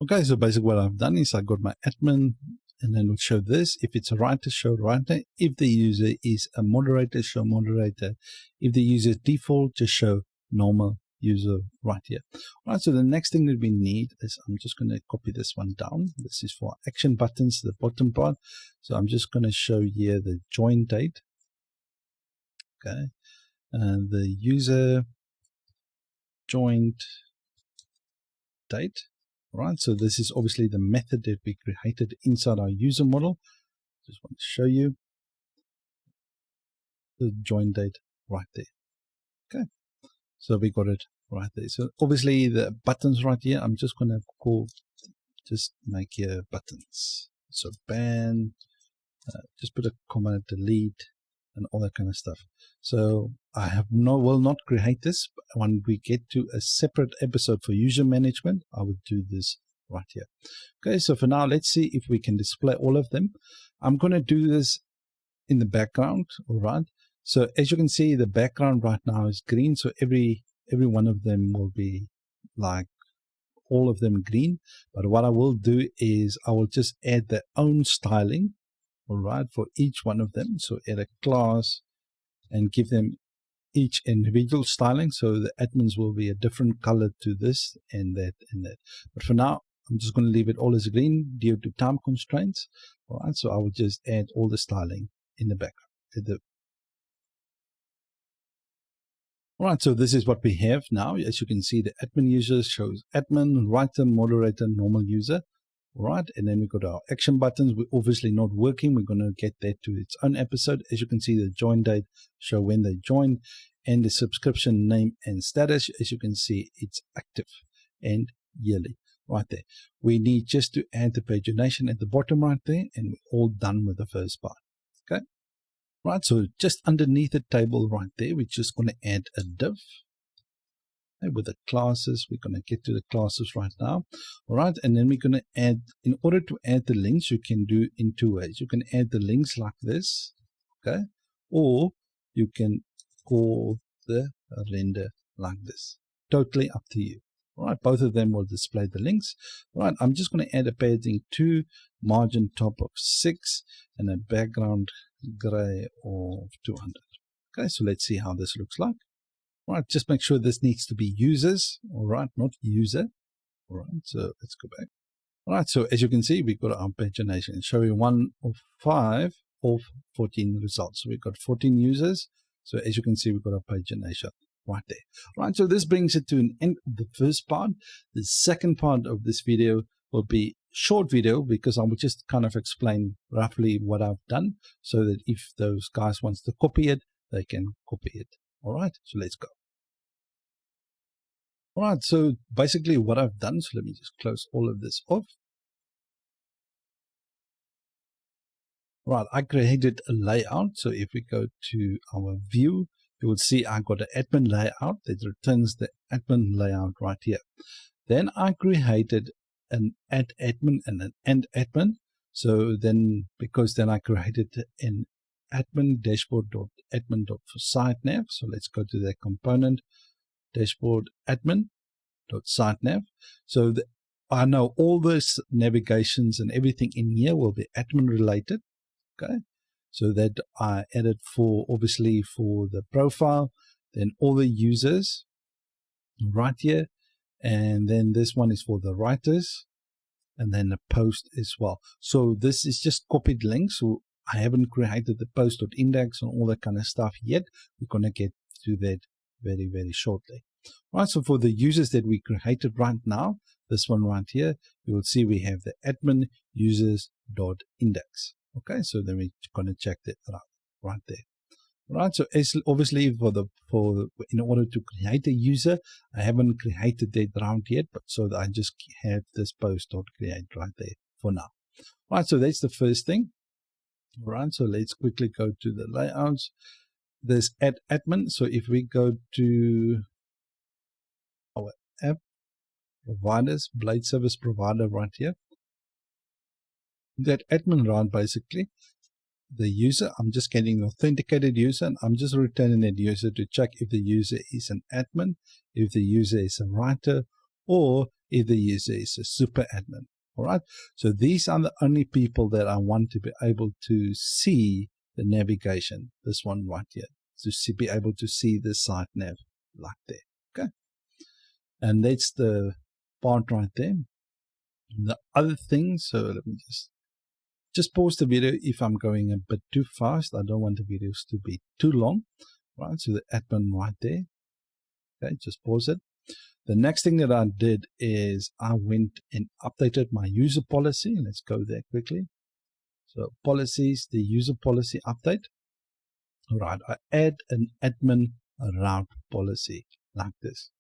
Okay, so basically what I've done is I got my admin, and then we'll show this. If it's a writer, show writer. If the user is a moderator, show moderator. If the user is default, just show normal user right here. All right, so the next thing that we need is I'm just going to copy this one down. This is for action buttons, the bottom part. So I'm just going to show here the join date. Okay, and the user joined date. Right, so this is obviously the method that we created inside our user model. Just want to show you the join date right there. Okay, so we got it right there. So obviously the buttons right here, I'm just going to call, just make here buttons. So ban, just put a comma, delete, and all that kind of stuff. So I have will not create this. When we get to a separate episode for user management, I will do this right here. Okay, so for now, let's see if we can display all of them. I'm going to do this in the background, all right? So as you can see, the background right now is green. So every one of them will be like all of them green. But what I will do is I will just add their own styling, all right, for each one of them. So add a class and give them each individual styling. So the admins will be a different color to this and that and that. But for now, I'm just going to leave it all as green due to time constraints. All right, so I will just add all the styling in the background. All right, so this is what we have now. As you can see, the admin user shows admin, writer, moderator, normal user. right? And then we've got our action buttons. We're obviously not working. We're going to get that to its own episode. As you can see, the join date show when they joined, and the subscription name and status. As you can see, it's active and yearly right there. We need just to add the pagination at the bottom right there, and we're all done with the first part. Okay, right, so just underneath the table right there, we're just going to add a div. Okay, with the classes, we're going to get to the classes right now. All right, and then we're going to add, in order to add the links, you can do in two ways. You can add the links like this, okay, or you can call the render like this. Totally up to you. All right, both of them will display the links. All right, I'm just going to add a padding 2, margin top of 6, and a background gray of 200. Okay, so let's see how this looks like. All right, just make sure this needs to be users. All right, not user. All right, so let's go back. All right, so as you can see, we've got our pagination showing 1 of 5 of 14 results. So we've got 14 users. So as you can see, we've got our pagination right there. All right, so this brings it to an end of the first part. The second part of this video will be short video, because I will just kind of explain roughly what I've done, so that if those guys wants to copy it, they can copy it. All right, so let's go. All right, so basically what I've done, so let me just close all of this off. Right, I created a layout. So if we go to our view, you will see I got an admin layout that returns the admin layout right here. Then I created an add admin and an end admin. So then, because then I created an admin dashboard.admin.siteNav. So let's go to that component, dashboard admin.siteNav. So I know all those navigations and everything in here will be admin related. Okay, so that I added for, obviously, for the profile, then all the users right here, and then this one is for the writers, and then the post as well. So this is just copied links. So I haven't created the post.index and all that kind of stuff yet. We're going to get to that very, very shortly. All right, so for the users that we created right now, this one right here, you will see we have the admin users.index. Okay, so then we're going to check that out right there. All right, so as obviously in order to create a user, I haven't created that round yet, but so I just have this post.create right there for now. All right, so that's the first thing. All right, so let's quickly go to the layouts. There's add admin. So if we go to our app providers, Blade Service Provider right here, that admin round, basically the user, I'm just getting an authenticated user, and I'm just returning that user to check if the user is an admin, if the user is a writer, or if the user is a super admin. All right, so these are the only people that I want to be able to see the navigation, this one right here, to be able to see the site nav like there. Okay, and that's the part right there. The other thing, so let me just pause the video if I'm going a bit too fast. I don't want the videos to be too long. Right, so the admin right there. Okay, just pause it. The next thing that I did is I went and updated my user policy. Let's go there quickly. So policies, the user policy update. All right, I add an admin route policy like this.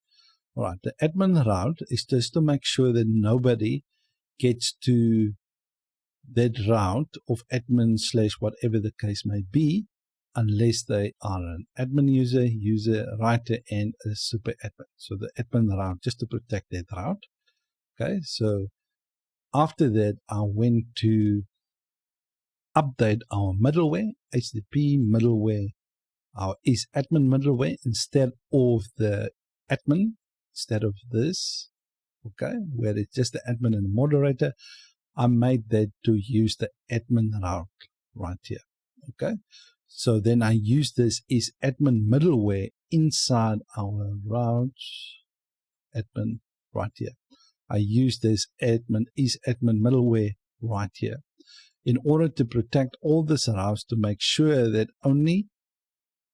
All right, the admin route is just to make sure that nobody gets to that route of admin / whatever the case may be, unless they are an admin user, writer, and a super admin. So the admin route, just to protect that route. Okay, so after that, I went to update our middleware, HTTP middleware, our is admin middleware, instead of the admin, instead of this, okay, where it's just the admin and the moderator. I made that to use the admin route right here. Okay, so then I use this is admin middleware inside our routes admin right here. I use this is admin middleware right here in order to protect all this routes, to make sure that only,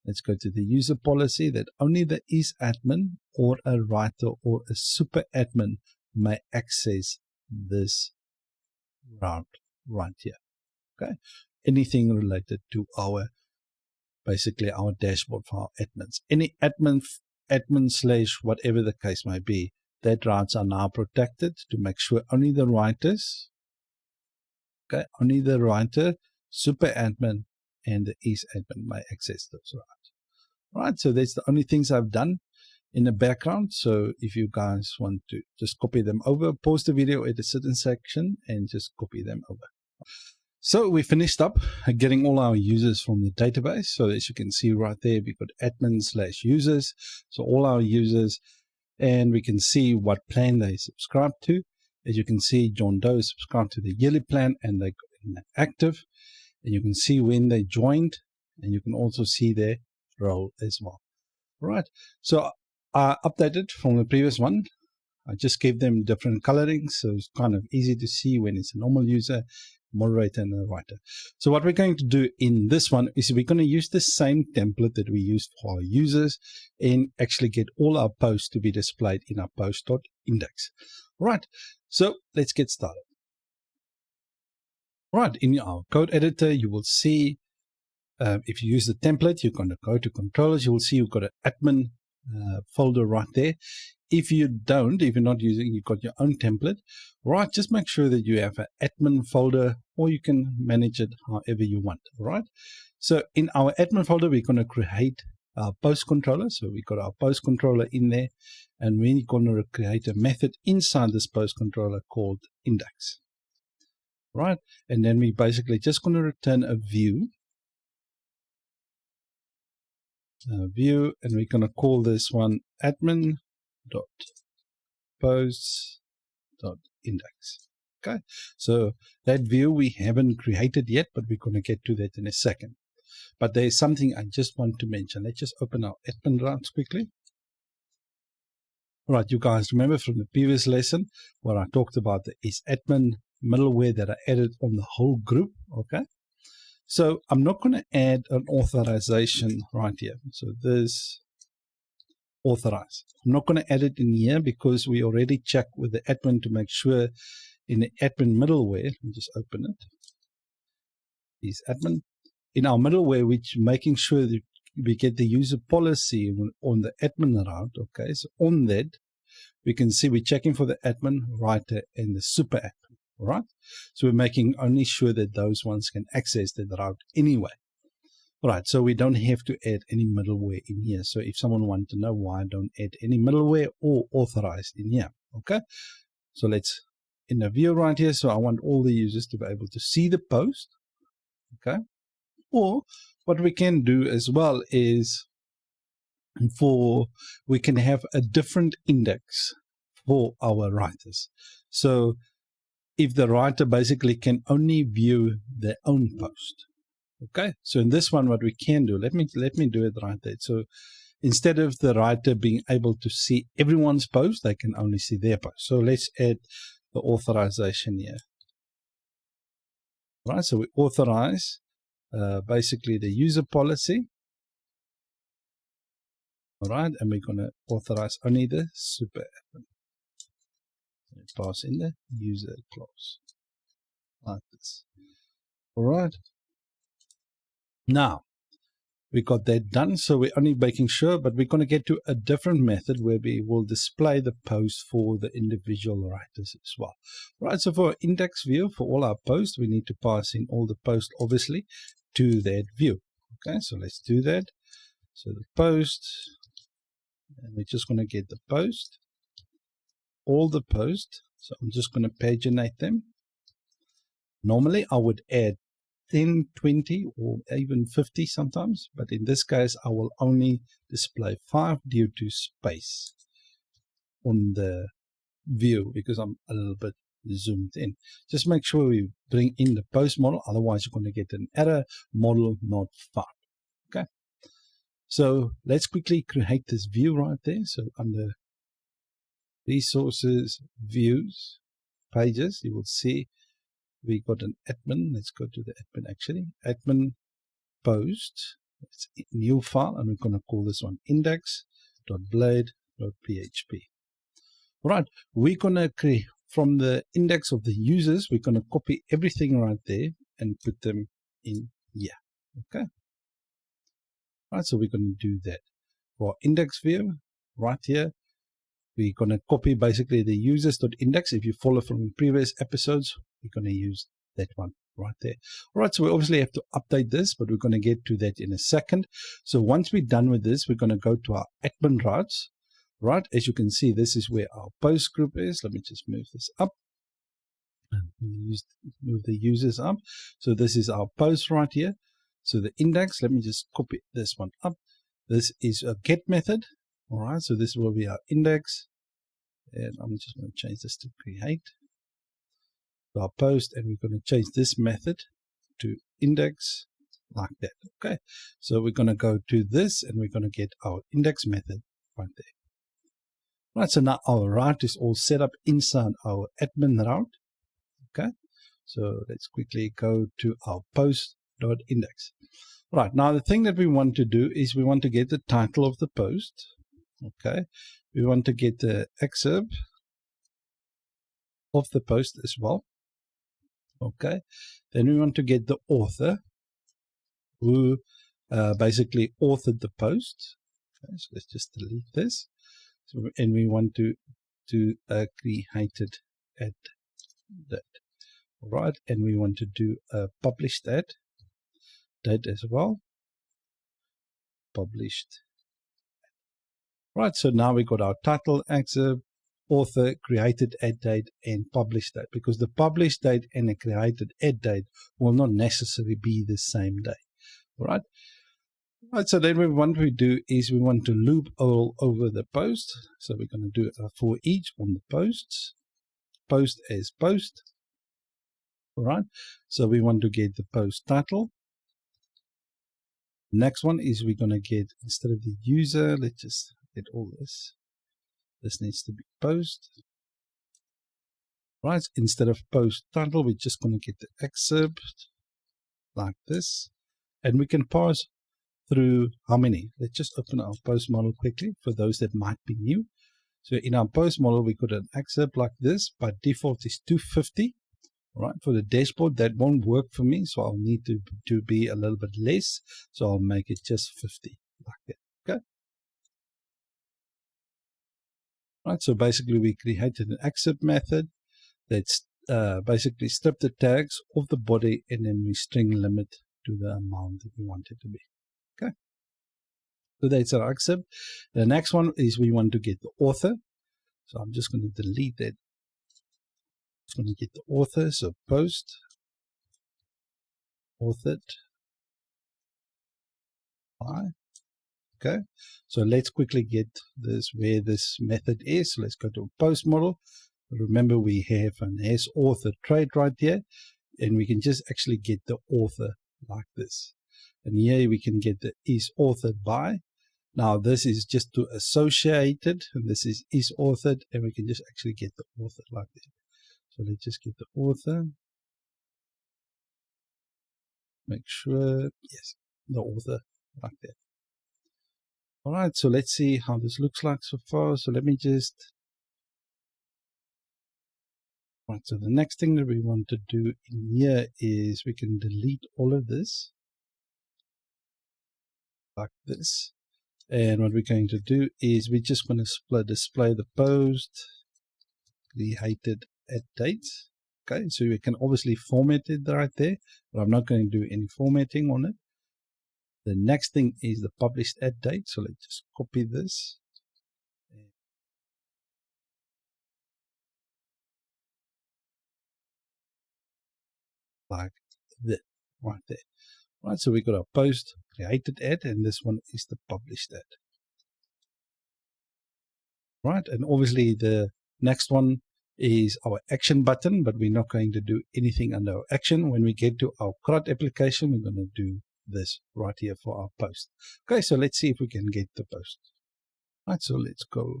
let's go to the user policy, that only the is admin or a writer or a super admin may access this route right here. Okay, anything related to our basically our dashboard for our admins. Any admin slash whatever the case may be, that routes are now protected to make sure only the writers, okay, only the writer, super admin, and the east admin may access those routes. All right, so that's the only things I've done in the background. So if you guys want to just copy them over, pause the video at a certain section and just copy them over. So we finished up getting all our users from the database. So as you can see right there, we've got admin slash users. So all our users, and we can see what plan they subscribe to. As you can see, John Doe subscribed to the yearly plan and they got active. And you can see when they joined, and you can also see their role as well. All right. So I updated from the previous one. I just gave them different colorings, so it's kind of easy to see when it's a normal user, moderator, and a writer. So what we're going to do in this one is we're going to use the same template that we used for our users and actually get all our posts to be displayed in our post.index. Right, so let's get started. Right, in our code editor, you will see if you use the template, you're going to go to controllers, you will see you've got an admin folder right there. If you don't, if you're not using, you've got your own template, right, just make sure that you have an admin folder, or you can manage it however you want, right? So in our admin folder, we're going to create our post controller. So we've got our post controller in there, and we're going to create a method inside this post controller called index, right? And then we're basically just going to return a view, and we're going to call this one admin dot posts dot index. Okay, so that view we haven't created yet, but we're going to get to that in a second. But there's something I just want to mention. Let's just open our admin routes quickly. All right, you guys remember from the previous lesson where I talked about the isAdmin middleware that I added on the whole group. Okay, so I'm not going to add an authorization right here. So this authorize. I'm not going to add it in here because we already checked with the admin to make sure in the admin middleware. Let me just open it. Is admin in our middleware, which making sure that we get the user policy on the admin route. Okay, so on that we can see we're checking for the admin, writer, and the super admin. All right, so we're making only sure that those ones can access the route anyway. Right, so we don't have to add any middleware in here. So if someone wants to know why I don't add any middleware or authorized in here, okay? So let's, in the view right here, so I want all the users to be able to see the post, okay? Or what we can do as well is we can have a different index for our writers. So if the writer basically can only view their own post, okay, so in this one, what we can do, let me do it right there. So instead of the writer being able to see everyone's post, they can only see their post. So let's add the authorization here. All right, so we authorize basically the user policy. All right, and we're going to authorize only the super admin. Pass in the user clause like this. All right. Now, we got that done, so we're only making sure, but we're going to get to a different method where we will display the post for the individual writers as well. Right, so for our index view, for all our posts, we need to pass in all the posts, obviously, to that view. Okay, so let's do that. So the post, and we're just going to get the post, all the posts. So I'm just going to paginate them. Normally, I would add 10, 20, or even 50 sometimes, but in this case I will only display 5 due to space on the view because I'm a little bit zoomed in. Just make sure we bring in the post model, otherwise you're going to get an error, model not found. Okay, so let's quickly create this view right there. So under resources, views, pages, you will see we got an admin. Let's go to the admin actually. Admin post. It's a new file, and we're going to call this one index.blade.php. Right, we're going to from the index of the users, we're going to copy everything right there and put them in here. Okay. Right, so we're going to do that. For index view, right here, we're going to copy basically the users.index. If you follow from previous episodes, we're going to use that one right there. All right, so we obviously have to update this, but we're going to get to that in a second. So once we're done with this, we're going to go to our admin routes. Right, as you can see, this is where our post group is. Let me just move this up and move the users up. So this is our post right here. So the index, let me just copy this one up. This is a get method. All right, so this will be our index. And I'm just going to change this to create. So our post, and we're going to change this method to index like that. Okay, so we're going to go to this and we're going to get our index method right there. Right, so now our route is all set up inside our admin route. Okay, so let's quickly go to our post.index. Right, now the thing that we want to do is we want to get the title of the post. Okay, we want to get the excerpt of the post as well. Okay, then we want to get the author who basically authored the post. Okay, so let's just delete this. So, and we want to do a created at that. All right, and we want to do a published at date as well. Published. Right, so now we got our title, excerpt, author, created at date, and published date, because the published date and the created at date will not necessarily be the same day. All right. Right, so then what we do is we want to loop all over the post. So we're going to do a for each on the posts, post as post. All right, so we want to get the post title. Next one is we're going to get, instead of the user, let's just get all this. This needs to be post. Right, instead of post title, we're just going to get the excerpt like this. And we can parse through how many. Let's just open our post model quickly for those that might be new. So in our post model, we got an excerpt like this. By default is 250. Right, for the dashboard, that won't work for me, so I'll need to be a little bit less. So I'll make it just 50 like that. Okay. Right, so basically we created an excerpt method that's basically strip the tags of the body and then we string limit to the amount that we want it to be. Okay. So that's our excerpt. The next one is we want to get the author. So I'm just going to delete that. Just going to get the author. So post authored by. Okay. So let's quickly get this where this method is. So let's go to a post model. Remember we have an HasAuthor trait right here, and we can just actually get the author like this. And here we can get the is authored by. Now this is just to associate it, and this is authored, and we can just actually get the author like that. So let's just get the author. Make sure, yes, the author like that. All right, so let's see how this looks like so far. So let me just, right, so the next thing that we want to do in here is we can delete all of this like this. And what we're going to do is we're just going to display the post created at date. Okay, so we can obviously format it right there, but I'm not going to do any formatting on it. The next thing is the published at date. So let's just copy this. Like that, right there. Right, so we got our post created at, and this one is the published at. Right, and obviously the next one is our action button, but we're not going to do anything under our action. When we get to our CRUD application, we're going to do this right here for our post. Okay, so let's see if we can get the post. Right, so let's go.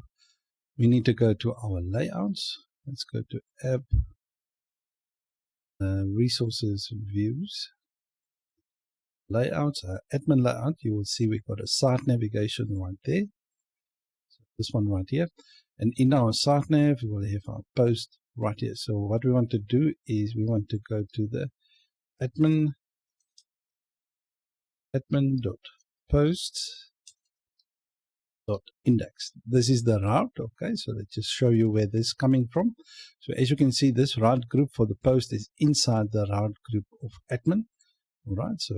We need to go to our layouts. Let's go to app, resources, views, layouts, admin layout. You will see we've got a site navigation right there. So this one right here. And in our site nav, we will have our post right here. So what we want to do is we want to go to the admin.posts.index. This is the route. Okay, so let's just show you where this is coming from. So as you can see, this route group for the post is inside the route group of admin. All right, so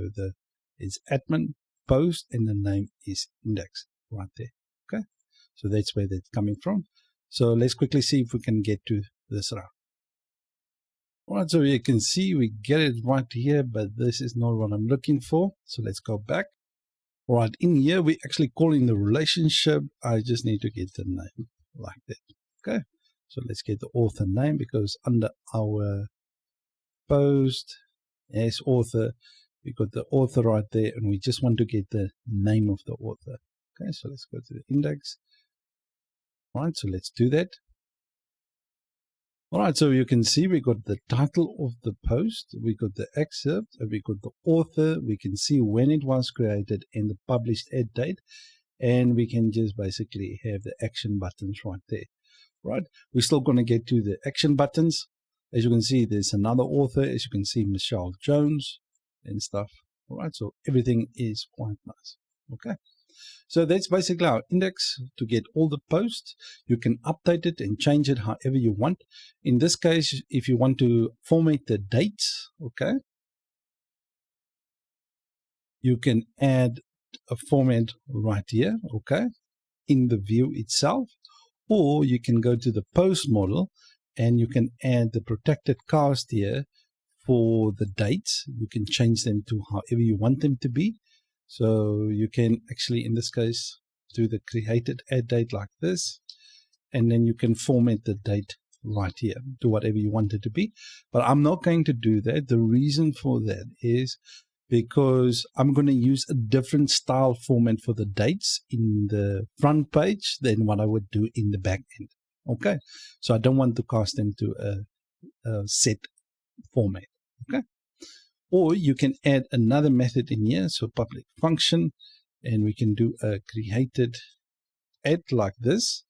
it's admin post and the name is index right there. Okay, so that's where that's coming from. So let's quickly see if we can get to this route. All right, so you can see we get it right here, but this is not what I'm looking for. So let's go back. All right, in here, we actually calling the relationship. I just need to get the name like that. Okay, so let's get the author name, because under our post as author, we got the author right there, and we just want to get the name of the author. Okay, so let's go to the index. All right, so let's do that. All right, so you can see we got the title of the post, we got the excerpt, and we got the author. We can see when it was created and the published add date, and we can just basically have the action buttons right there. Right, we're still going to get to the action buttons. As you can see, there's another author. As you can see, Michelle Jones and stuff. All right, so everything is quite nice. Okay. So that's basically our index to get all the posts. You can update it and change it however you want. In this case, if you want to format the dates, okay, you can add a format right here, okay, in the view itself, or you can go to the post model and you can add the protected cast here for the dates. You can change them to however you want them to be. So you can actually, in this case, do the created add date like this, and then you can format the date right here to whatever you want it to be. But I'm not going to do that. The reason for that is because I'm going to use a different style format for the dates in the front page than what I would do in the back end. Okay, so I don't want to cast them to a set format. Okay. Or you can add another method in here, so public function, and we can do a created add like this,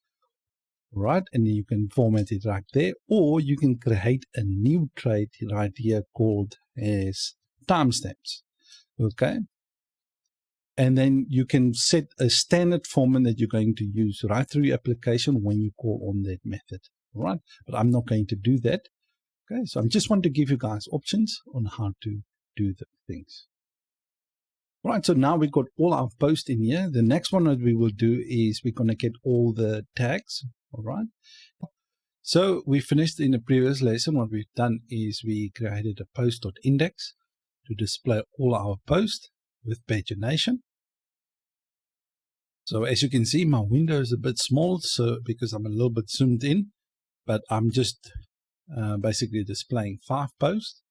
right? And then you can format it right there, or you can create a new trait right here called as timestamps, okay? And then you can set a standard format that you're going to use right through your application when you call on that method, all right? But I'm not going to do that. Okay, so I just want to give you guys options on how to do the things. All right, so now we've got all our posts in here. The next one that we will do is we're going to get all the tags. All right. So we finished in the previous lesson. What we've done is we created a post.index to display all our posts with pagination. So as you can see, my window is a bit small, so because I'm a little bit zoomed in, but I'm just basically displaying 5 posts.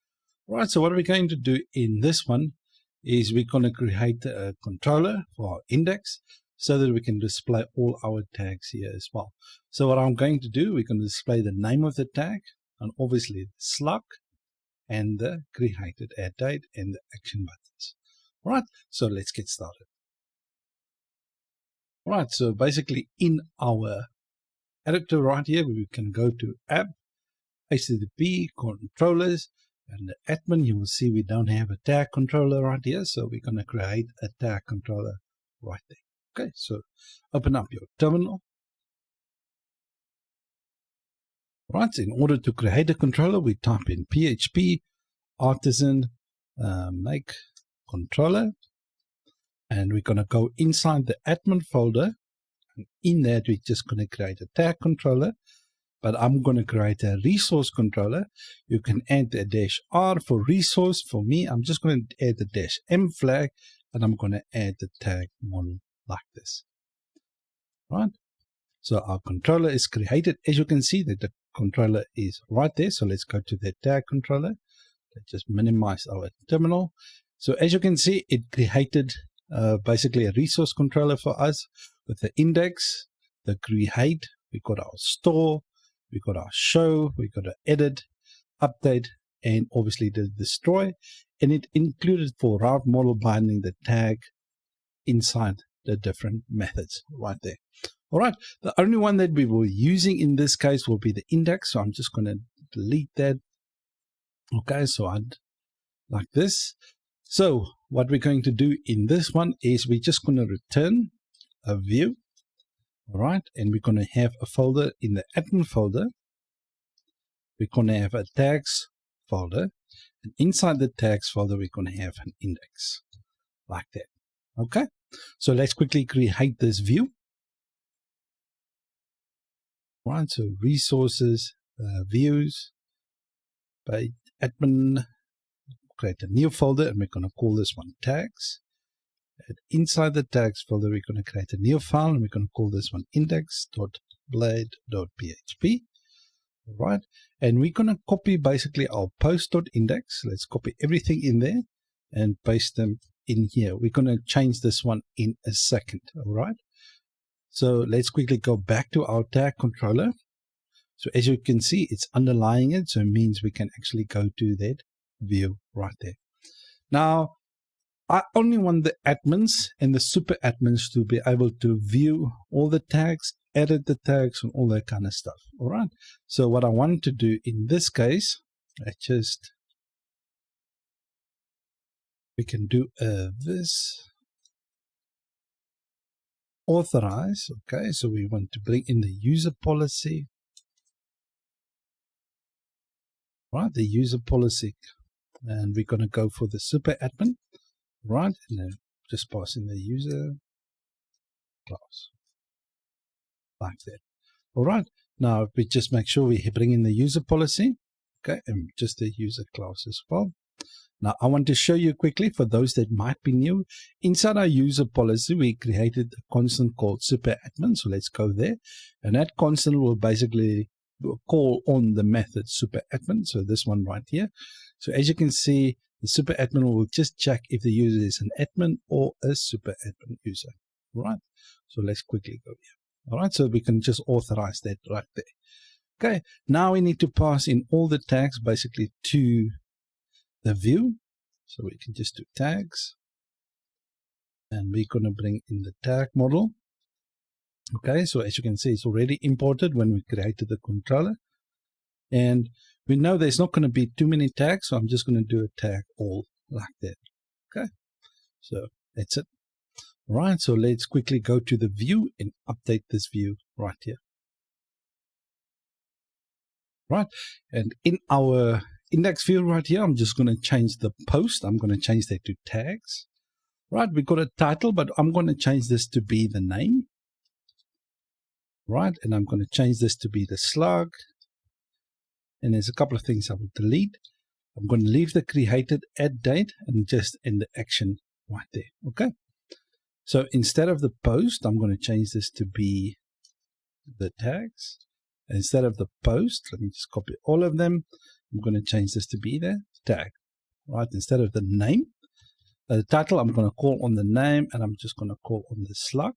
All right, so what are we going to do in this one is we're going to create a controller for our index so that we can display all our tags here as well. So what I'm going to do, we're going to display the name of the tag and obviously the slug and the created add date and the action buttons. All right, so let's get started. All right, so basically in our editor right here, we can go to app, HTTP, controllers, and the admin. You will see we don't have a tag controller right here, so we're going to create a tag controller right there. Okay, so open up your terminal. Right, in order to create a controller, we type in PHP artisan make controller, and we're going to go inside the admin folder, and in that we're just going to create a tag controller. But I'm going to create a resource controller. You can add a -r for resource. For me, I'm just going to add the -m flag, and I'm going to add the tag model like this. Right? So our controller is created. As you can see, that the controller is right there. So let's go to the tag controller. Let's just minimize our terminal. So as you can see, it created basically a resource controller for us with the index, the create, we got our store, we got our show, we got our edit, update, and obviously the destroy. And it included for route model binding the tag inside the different methods right there. All right, the only one that we were using in this case will be the index. So I'm just going to delete that. Okay, so I'd like this. So what we're going to do in this one is we're just going to return a view. All right, and we're going to have a folder in the admin folder. We're going to have a tags folder. And inside the tags folder, we're going to have an index like that. Okay, so let's quickly create this view. Right, so resources, views, page admin, create a new folder, and we're going to call this one tags. And inside the tags folder, we're going to create a new file, and we're going to call this one index.blade.php. All right, and we're going to copy basically our post.index. Let's copy everything in there and paste them in here. We're going to change this one in a second. All right. So let's quickly go back to our tag controller. So as you can see, it's underlying it. So it means we can actually go to that view right there. Now, I only want the admins and the super admins to be able to view all the tags, edit the tags, and all that kind of stuff. All right. So what I want to do in this case, we can do this. Authorize. Okay, so we want to bring in the user policy. Right, the user policy, and we're going to go for the super admin. Right, and then just pass in the user class like that. All right, now we just make sure we bring in the user policy. Okay, and just the user class as well. Now, I want to show you quickly, for those that might be new, inside our user policy, we created a constant called super admin. So let's go there. And that constant will basically call on the method super admin. So this one right here. So as you can see, the super admin will just check if the user is an admin or a super admin user. All right. So let's quickly go here. All right. So we can just authorize that right there. Okay. Now we need to pass in all the tags basically to the view. So we can just do tags, and we're going to bring in the tag model. Okay, so as you can see, it's already imported when we created the controller, and we know there's not going to be too many tags, so I'm just going to do a tag all like that. Okay, so that's it. All right, so let's quickly go to the view and update this view right here. Right, and in our index view right here, I'm just going to change the post. I'm going to change that to tags. Right, we got a title, but I'm going to change this to be the name. Right, and I'm going to change this to be the slug. And there's a couple of things I will delete. I'm going to leave the created add date and just end the action right there. Okay, so instead of the post, I'm going to change this to be the tags. Instead of the post, let me just copy all of them. I'm going to change this to be the tag. Right, instead of the name, the title, I'm going to call on the name, and I'm just going to call on the slug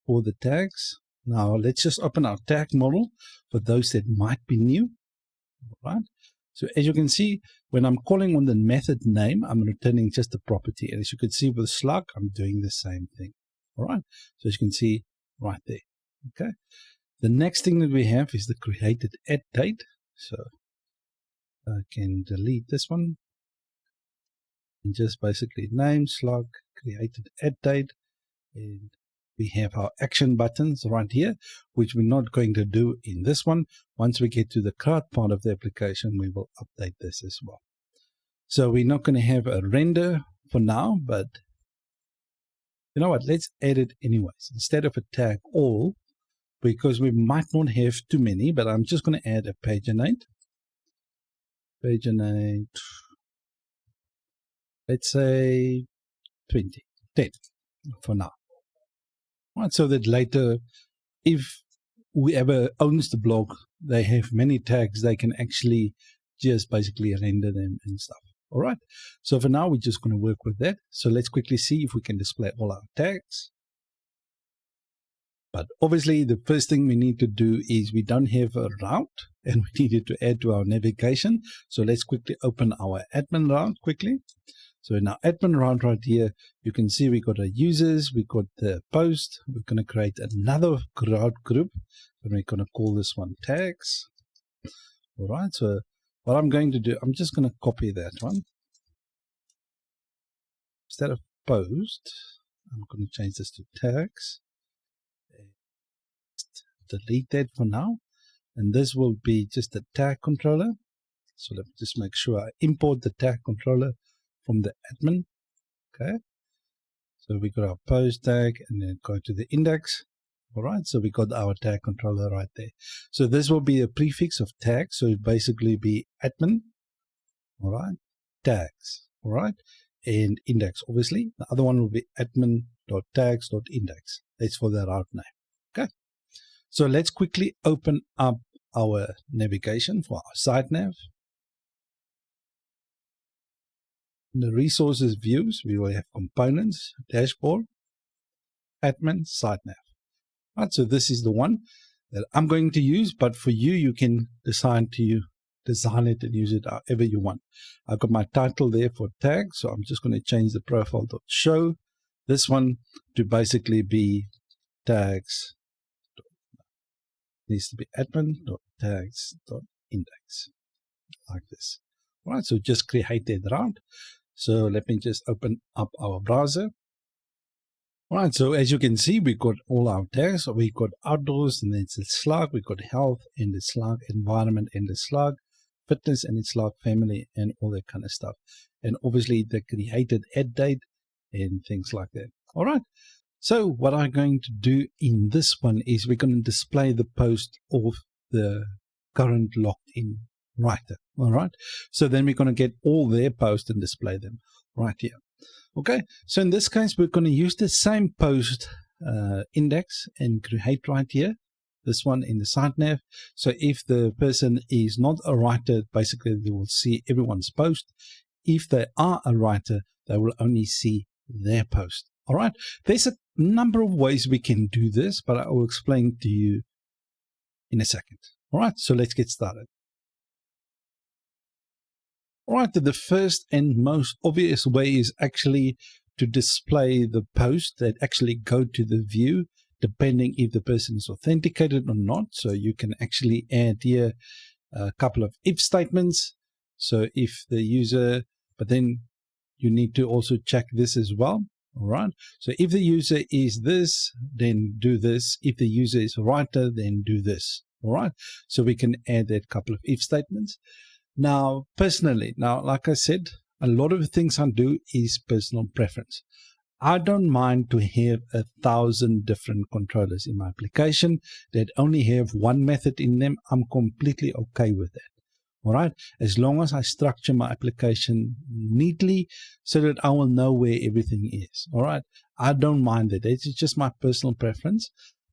for the tags. Now let's just open our tag model for those that might be new. All right, so as you can see, when I'm calling on the method name, I'm returning just the property, and as you can see with slug, I'm doing the same thing. All right, so as you can see right there. Okay, the next thing that we have is the created add date. So I can delete this one and just basically name, slug, created add date, and we have our action buttons right here, which we're not going to do in this one. Once we get to the card part of the application, we will update this as well. So we're not going to have a render for now, but you know what, let's add it anyways. Instead of a tag all, because we might not have too many, but I'm just going to add a paginate. Paginate, let's say 10 for now. Right, so that later, if whoever owns the blog, they have many tags, they can actually just basically render them and stuff. All right, so for now, we're just going to work with that. So let's quickly see if we can display all our tags. But obviously, the first thing we need to do is we don't have a route, and we needed to add to our navigation. So let's quickly open our admin route quickly. So in our admin round right here, you can see we got our users, we got the post. We're going to create another route group, and we're going to call this one tags. All right, so what I'm going to do, I'm just going to copy that one. Instead of post, I'm going to change this to tags. Delete that for now. And this will be just a tag controller. So let me just make sure I import the tag controller from the admin. Okay. So we got our post tag and then go to the index. All right. So we got our tag controller right there. So this will be a prefix of tag. So it basically be admin. All right. Tags. All right. And index, obviously. The other one will be admin.tags.index. That's for the route name. Okay. So let's quickly open up our navigation for our site nav. In the resources views, we will have components, dashboard, admin, site nav. Right, so this is the one that I'm going to use, but for you, you can decide to design it and use it however you want. I've got my title there for tags, so I'm just going to change the profile.show. This one to basically be tags. Needs to be admin.tags.index, like this. All right, so just create that route. So let me just open up our browser. All right, so as you can see, we got all our tags. So we got outdoors, and then it's a slug. We got health and the slug, environment and the slug, fitness and the slug, family, and all that kind of stuff. And obviously the created add date and things like that. All right. So what I'm going to do in this one is we're going to display the post of the current logged in writer. All right. So then we're going to get all their posts and display them right here. Okay. So in this case, we're going to use the same post index and create right here. This one in the site nav. So if the person is not a writer, basically they will see everyone's post. If they are a writer, they will only see their post. All right. There's a number of ways we can do this, but I will explain to you in a second. All right. So let's get started. All right. The first and most obvious way is actually to display the post that actually go to the view, depending if the person is authenticated or not. So you can actually add here a couple of if statements. So if the user, but then you need to also check this as well. All right. So if the user is this, then do this. If the user is a writer, then do this. All right. So we can add that couple of if statements. Now, personally, like I said, a lot of the things I do is personal preference. I don't mind to have 1,000 different controllers in my application that only have one method in them. I'm completely okay with that. All right, as long as I structure my application neatly so that I will know where everything is. All right, I don't mind that. It's just my personal preference.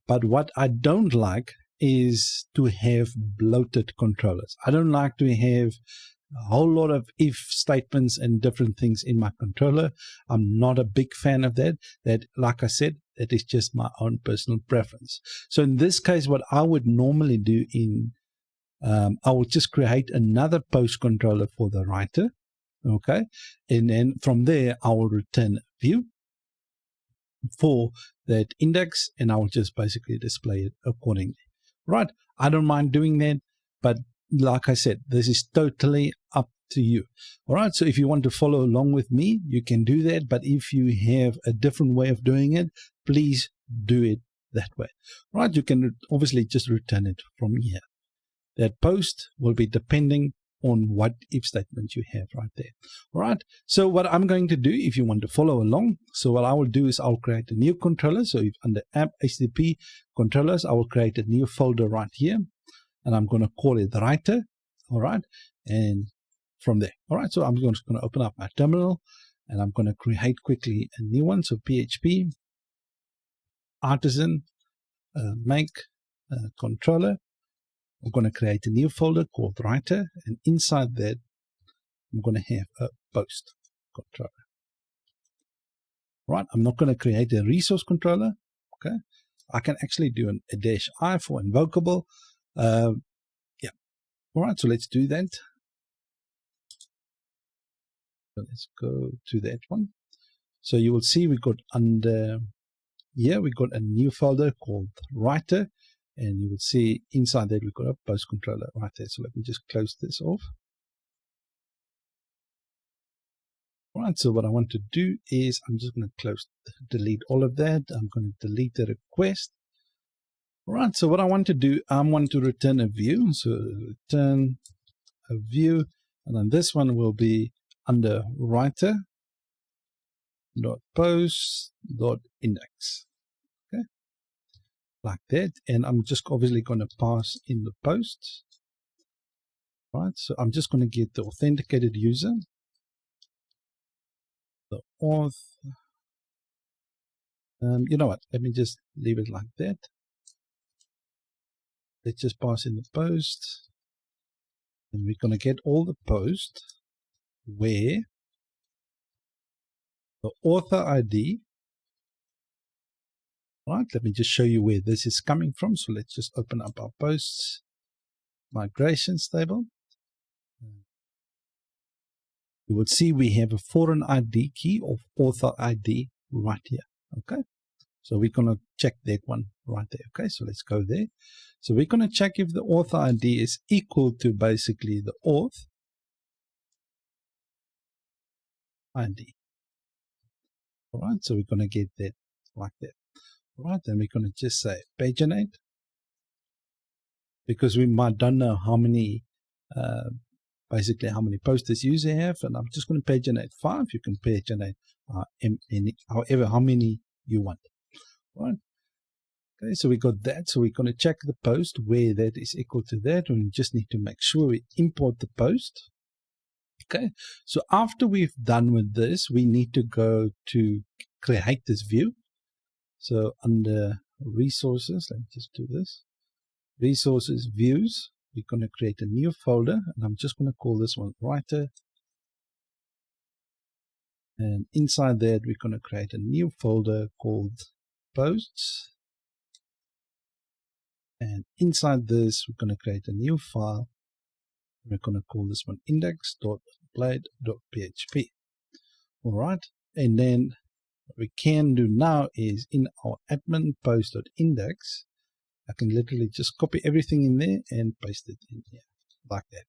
But what I don't like is to have bloated controllers. I don't like to have a whole lot of if statements and different things in my controller. I'm not a big fan of that. That, like I said, that is just my own personal preference. So in this case, what I would normally do I will just create another post controller for the writer. Okay. And then from there, I will return a view for that index, and I will just basically display it accordingly. Right. I don't mind doing that, but like I said, this is totally up to you. All right. So if you want to follow along with me, you can do that. But if you have a different way of doing it, please do it that way. All right. You can obviously just return it from here. That post will be depending on what if statement you have right there. All right. So what I'm going to do, if you want to follow along, so what I will do is I'll create a new controller. So if under app HTTP controllers, I will create a new folder right here, and I'm going to call it writer. All right. And from there. All right. So I'm just going to open up my terminal, and I'm going to create quickly a new one. So PHP artisan make controller. I'm going to create a new folder called writer, and inside that, I'm going to have a post controller. Right, I'm not going to create a resource controller. Okay, I can actually do a -I for invocable. Yeah. All right, so let's do that. So let's go to that one. So you will see we got under here, we got a new folder called Writer, and you will see inside that we've got a post controller right there. So let me just close this off. All right, so what I want to do is I'm just going to delete all of that. I'm going to delete the request. All right, so what I want to do, I want to return a view. So return a view, and then this one will be under writer dot post dot index. Okay, like that. And I'm just obviously going to pass in the post. Right, so I'm just going to get the authenticated user, the auth. You know what? Let me just leave it like that. Let's just pass in the post, and we're going to get all the posts where the author ID. Right, let me just show you where this is coming from. So let's just open up our posts migrations table. You will see we have a foreign ID key of author ID right here. Okay, so we're going to check that one right there. Okay, so let's go there. So we're going to check if the author ID is equal to basically the auth ID. All right, so we're going to get that like that. All right, then we're going to just say paginate, because we don't know how many basically how many posts this user have, and I'm just going to paginate 5. You can paginate however how many you want. All right. Okay, so we got that. So we're going to check the post where that is equal to that, and we just need to make sure we import the post. Okay, so after we've done with this, we need to go to create this view. So under resources, let me just do this. Resources, views, we're going to create a new folder, and I'm just going to call this one writer. And inside that, we're going to create a new folder called posts. And inside this, we're going to create a new file. We're going to call this one index.blade.php. All right. And then what we can do now is in our admin post.index, I can literally just copy everything in there and paste it in here like that.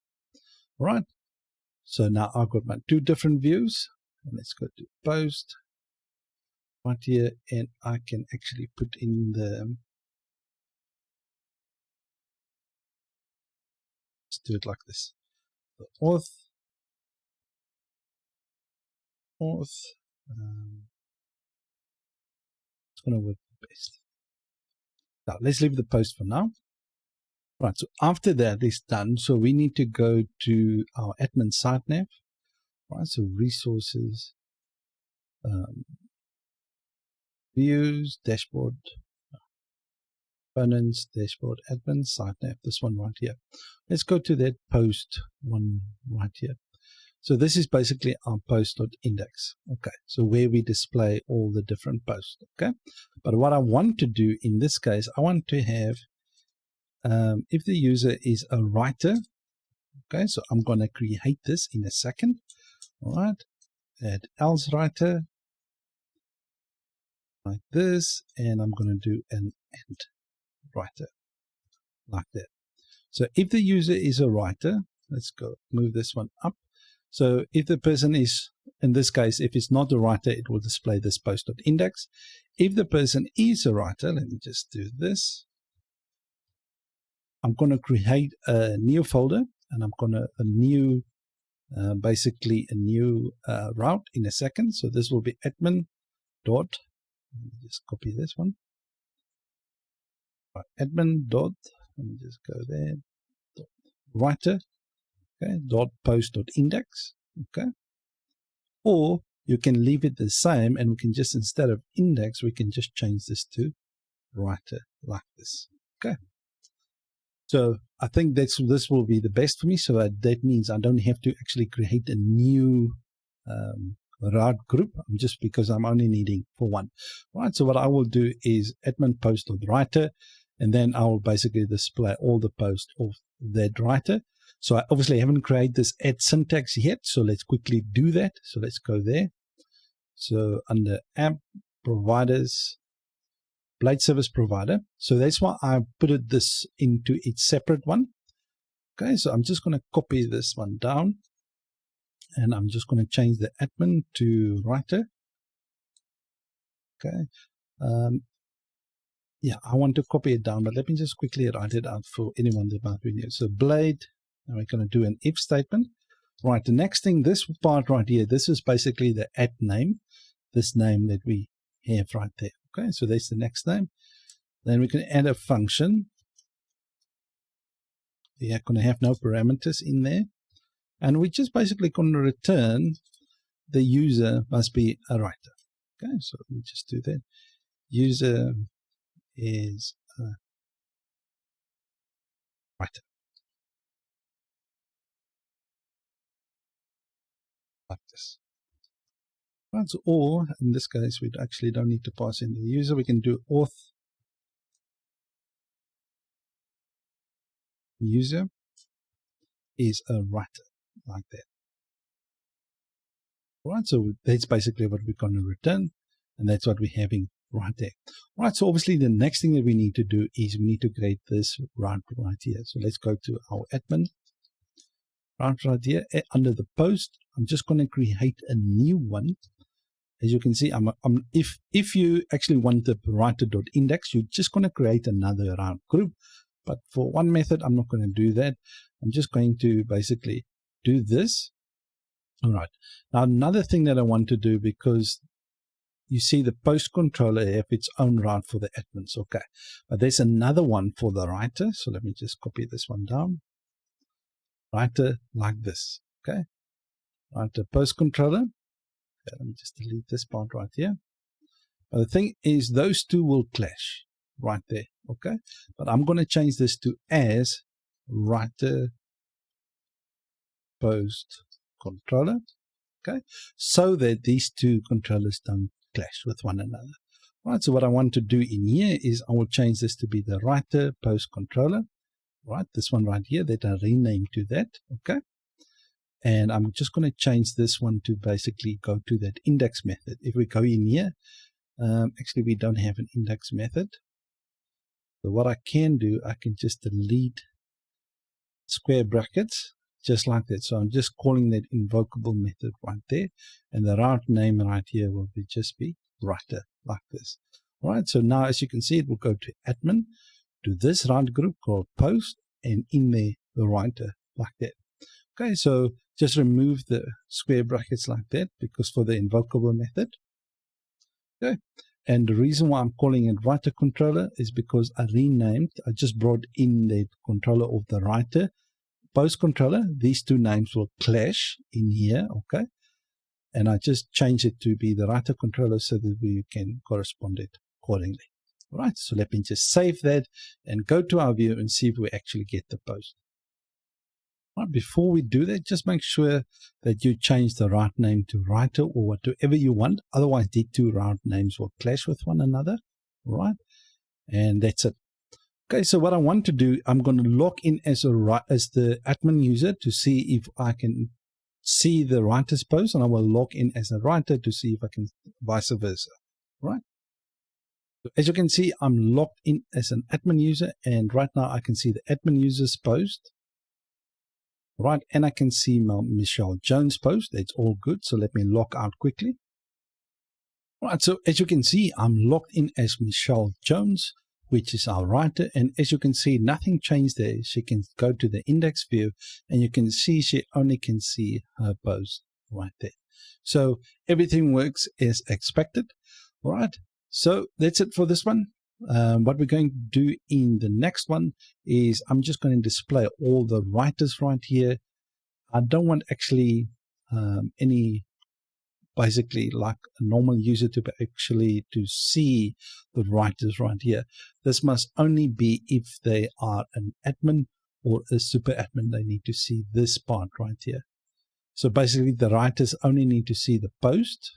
All right. So now I've got my 2 different views. And let's go to post right here, and I can actually put in the, let's do it like this. The auth, it's going to work best. Now let's leave the post for now. Right, so after that is done, so we need to go to our admin site nav. Right, so resources, views, dashboard, components, dashboard, admin, site nav, this one right here. Let's go to that post one right here. So this is basically our post.index. Okay, so where we display all the different posts. Okay, but what I want to do in this case, I want to have, if the user is a writer, okay, so I'm going to create this in a second. All right, add else writer like this, and I'm going to do an end writer like that. So if the user is a writer, let's go move this one up. So if the person is, in this case, if it's not a writer, it will display this post.index. If the person is a writer, let me just do this. I'm going to create a new folder, and I'm going to basically a new route in a second. So this will be admin dot, let me just copy this one. Right, admin dot, let me just go there, dot writer, okay, dot post dot index, okay. Or you can leave it the same, and we can just, instead of index, we can just change this to writer like this. Okay. So I think this will be the best for me. So that means I don't have to actually create a new route group, just because I'm only needing for one. Right. So what I will do is admin post.writer, and then I will basically display all the posts of that writer. So I obviously haven't created this add syntax yet. So let's quickly do that. So let's go there. So under app providers, Blade Service Provider. So that's why I put this into its separate one. Okay, so I'm just going to copy this one down. And I'm just going to change the admin to writer. Okay. Yeah, I want to copy it down, but let me just quickly write it out for anyone that might be new. So Blade, and we're going to do an if statement. Right, the next thing, this part right here, this is basically the add name, this name that we have right there. Okay, so that's the next name. Then we can add a function. We are going to have no parameters in there. And we're just basically going to return the user must be a writer. Okay, so let me just do that. User is a writer. Like this. Right, so, or in this case, we actually don't need to pass in the user. We can do auth user is a writer, like that. Right, so that's basically what we're going to return, and that's what we're having right there. Right, so obviously the next thing that we need to do is we need to create this route right here. So let's go to our admin route right here. Under the post, I'm just going to create a new one. As you can see, if you actually want the writer.index, you're just going to create another route group. But for one method, I'm not going to do that. I'm just going to basically do this. All right. Now, another thing that I want to do, because you see the post controller have its own route for the admins. Okay. But there's another one for the writer. So let me just copy this one down. Writer like this. Okay. Writer post controller. Okay, let me just delete this part right here. But the thing is, those two will clash right there. Okay. But I'm going to change this to as writer post controller. Okay. So that these two controllers don't clash with one another. Right. So what I want to do in here is I will change this to be the writer post controller. Right. This one right here that I renamed to that. Okay. And I'm just going to change this one to basically go to that index method. If we go in here, actually we don't have an index method. So what I can do, I can just delete square brackets just like that. So I'm just calling that invocable method right there. And the route name right here will just be writer like this. All right. So now as you can see, it will go to admin, to this route group called post, and in there the writer like that. Okay. So just remove the square brackets like that because for the invocable method. Okay. And the reason why I'm calling it writer controller is because I just brought in the controller of the writer post controller. These two names will clash in here. Okay. And I just change it to be the writer controller so that we can correspond it accordingly. All right. So let me just save that and go to our view and see if we actually get the post. Right, before we do that, just make sure that you change the route name to writer or whatever you want. Otherwise, the two route names will clash with one another. All right. And that's it. Okay, so what I want to do, I'm going to log in as the admin user to see if I can see the writer's post, and I will log in as a writer to see if I can vice versa. All right. So as you can see, I'm logged in as an admin user, and right now I can see the admin user's post. Right, and I can see my Michelle Jones post. That's all good. So let me log out quickly. Right, so as you can see, I'm logged in as Michelle Jones, which is our writer. And as you can see, nothing changed there. She can go to the index view, and you can see she only can see her post right there. So everything works as expected. All right, so that's it for this one. What we're going to do in the next one is I'm just going to display all the writers right here. I don't want actually any basically like a normal user to actually to see the writers right here. This must only be if they are an admin or a super admin. They need to see this part right here. So basically the writers only need to see the post,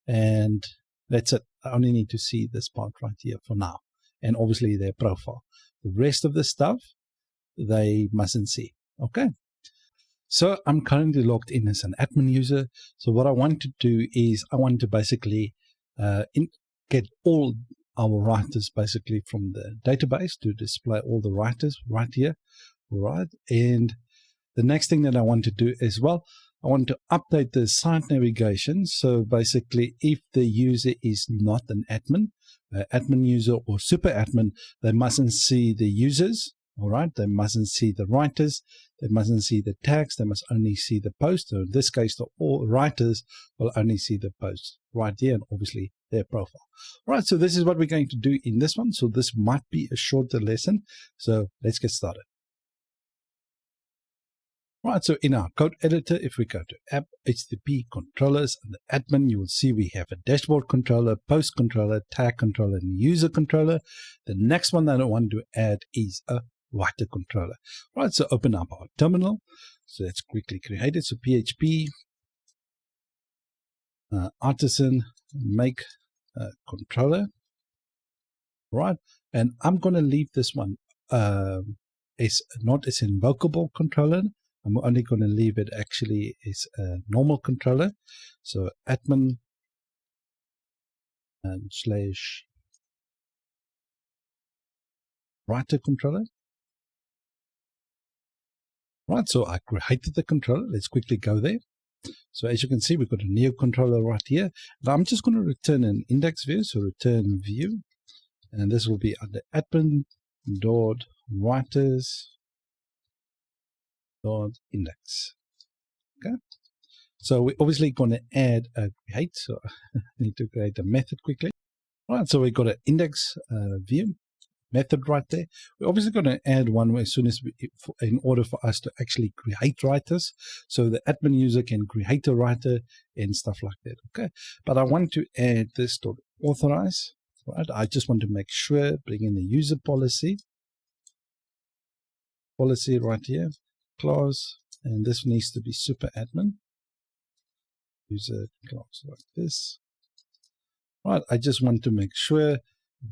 and that's it. I only need to see this part right here for now, and obviously their profile. The rest of the stuff they mustn't see. Okay. So I'm currently logged in as an admin user. So what I want to do is I want to basically get all our writers basically from the database to display all the writers right here. Right. And the next thing that I want to do as well, I want to update the site navigation. So basically, if the user is not an admin, admin user or super admin, they mustn't see the users. All right. They mustn't see the writers. They mustn't see the tags. They must only see the post. So in this case, the all writers will only see the post right there and obviously their profile. All right. So this is what we're going to do in this one. So this might be a shorter lesson. So let's get started. Right, so in our code editor, if we go to App, HTTP, Controllers, and the Admin, you will see we have a Dashboard Controller, Post Controller, Tag Controller, and User Controller. The next one that I want to add is a Writer Controller. Right, so open up our terminal. So let's quickly create it. So PHP, artisan, make controller. Right, and I'm going to leave this one as not as invocable controller. I'm only going to leave it actually as a normal controller. So admin and / writer controller. Right, so I created the controller. Let's quickly go there. So as you can see, we've got a new controller right here. Now I'm just going to return an index view. So return view. And this will be under admin.writers.index. Okay. So we're obviously going to add a create. So I need to create a method quickly. All right, so we've got an index view method right there. We're obviously going to add one as soon as in order for us to actually create writers. So the admin user can create a writer and stuff like that. Okay, but I want to add this to authorize. Right, I just want to make sure, bring in the user policy right here, clause, and this needs to be super admin. User clause like this. Right, I just want to make sure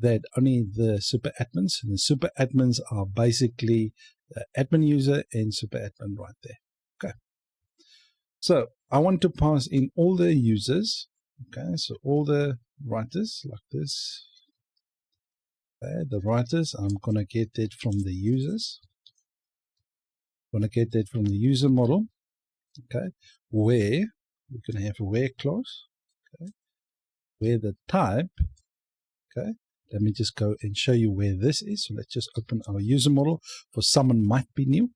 that only the super admins, and the super admins are basically the admin user and super admin right there. Okay. So I want to pass in all the users. Okay, so all the writers like this. Okay, the writers, I'm going to get that from the users. I'm going to get that from the user model. Okay, where we're going to have a where clause. Okay, where the type. Okay, let me just go and show you where this is. So let's just open our user model. For someone might be new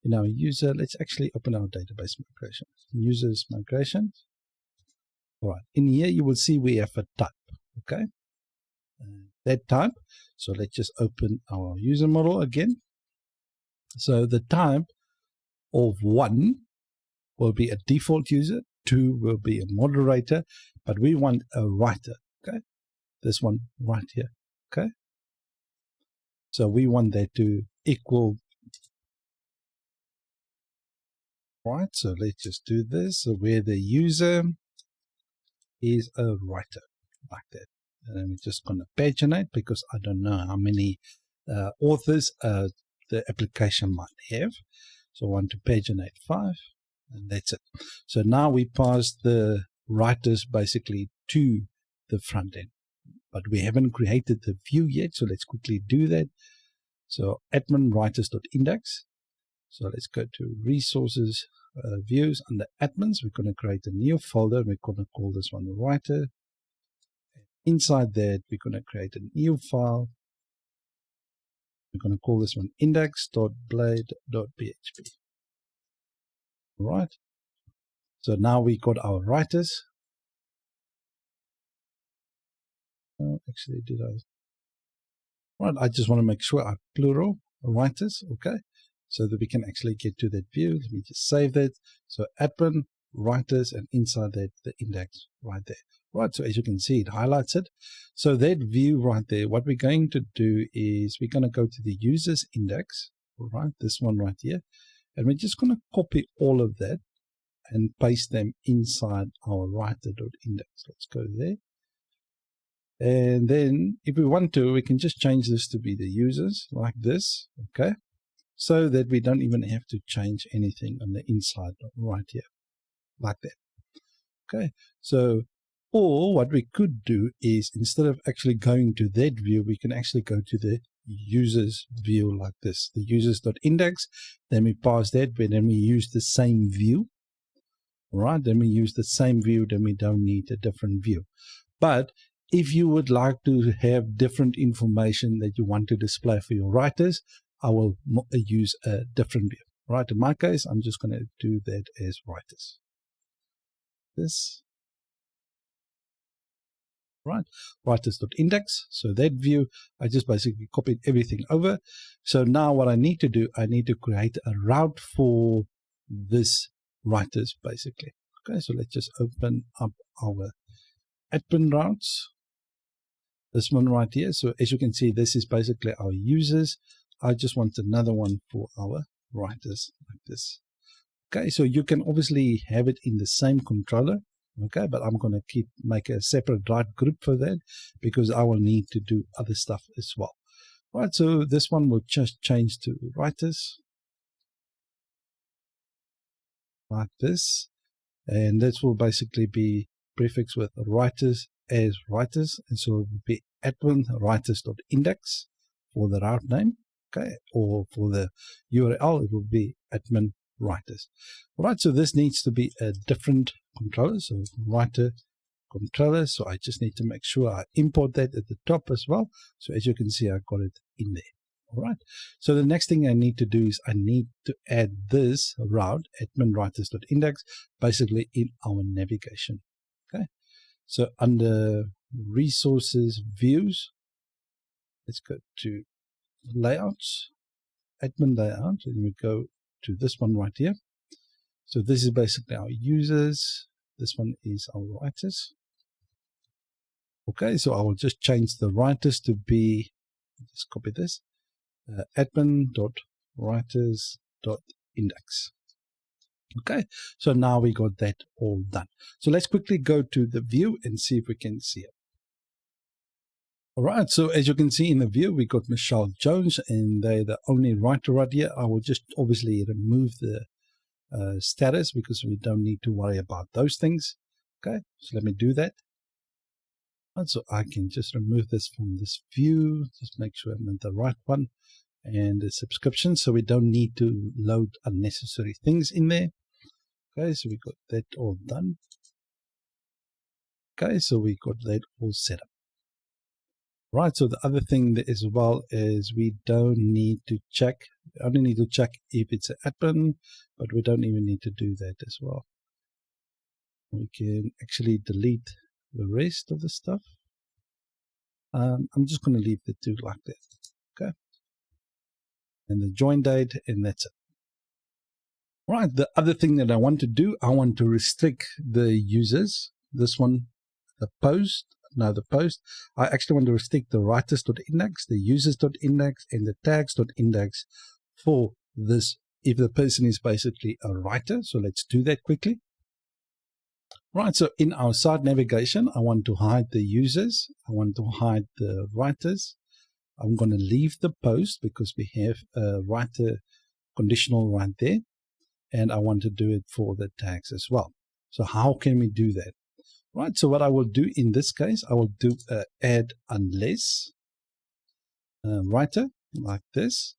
in our user, let's actually open our database migration. Users migration. All right, in here you will see we have a type. Okay, that type. So let's just open our user model again. So the type of 1 will be a default user, 2 will be a moderator, but we want a writer. Okay, this one right here. Okay, so we want that to equal. Right, so let's just do this. So where the user is a writer, like that. And we're just going to paginate because I don't know how many authors the application might have. So I want to paginate 5, and that's it. So now we pass the writers basically to the front end, but we haven't created the view yet. So let's quickly do that. So admin writers.index. So let's go to resources, views under admins. We're going to create a new folder. We're going to call this one writer. Inside that, we're going to create a new file. We're going to call this one index.blade.php. All right. So now we got our writers. Actually, did I? Right. I just want to make sure I plural writers. Okay. So that we can actually get to that view. Let me just save that. So admin, writers, and inside that, the index right there. Right, so as you can see, it highlights it. So that view right there, what we're going to do is we're going to go to the users index, right, this one right here, and we're just going to copy all of that and paste them inside our writer.index. Let's go there. And then if we want to, we can just change this to be the users like this, okay? so that we don't even have to change anything on the inside right here, like that. Okay, so, or what we could do is, instead of actually going to that view, we can actually go to the users view like this, the users.index, then we pass that, but then we use the same view, right? Then we use the same view, then we don't need a different view. But if you would like to have different information that you want to display for your writers, I will use a different view, right? In my case, I'm just going to do that as writers. This, right? Writers.index. So that view, I just basically copied everything over. So now what I need to do, I need to create a route for this writers basically. Okay, so let's just open up our admin routes. This one right here. So as you can see, this is basically our users. I just want another one for our writers like this. Okay, so you can obviously have it in the same controller. Okay, but I'm going to make a separate write group for that because I will need to do other stuff as well. Right, so this one will just change to writers like this, and this will basically be prefixed with writers as writers, and so it will be admin writers.index for the route name, okay, or for the URL it will be admin writers. Right, so this needs to be a different controller, so writer controller, so I just need to make sure I import that at the top as well. So as you can see, I got it in there. All right, so the next thing I need to do is I need to add this route, admin writers.index, basically in our navigation. Okay, so under resources views, let's go to layouts, admin layout, and we go to this one right here. So this is basically our users. This one is our writers. Okay, so I will just change the writers to be, just copy this, admin.writers.index. Okay, so now we got that all done. So let's quickly go to the view and see if we can see it. All right, so as you can see in the view, we got Michelle Jones, and they're the only writer right here. I will just obviously remove the status because we don't need to worry about those things. Okay, so let me do that. And so I can just remove this from this view, just make sure I'm in the right one, and the subscription, so we don't need to load unnecessary things in there. Okay, so we got that all done. Okay, so we got that all set up. Right, so the other thing that as well is we don't need to check, we only need to check if it's an admin, but we don't even need to do that as well. We can actually delete the rest of the stuff. I'm just going to leave the two like that. Okay, and the join date, and that's it. Right, the other thing that I want to do, I want to restrict the users. This one, the post. Now the post, I actually want to restrict the writers.index, the users.index, and the tags.index for this if the person is basically a writer. So let's do that quickly. Right, so in our site navigation, I want to hide the users. I want to hide the writers. I'm going to leave the post because we have a writer conditional right there. And I want to do it for the tags as well. So how can we do that? Right, so what I will do in this case, I will do add unless writer like this,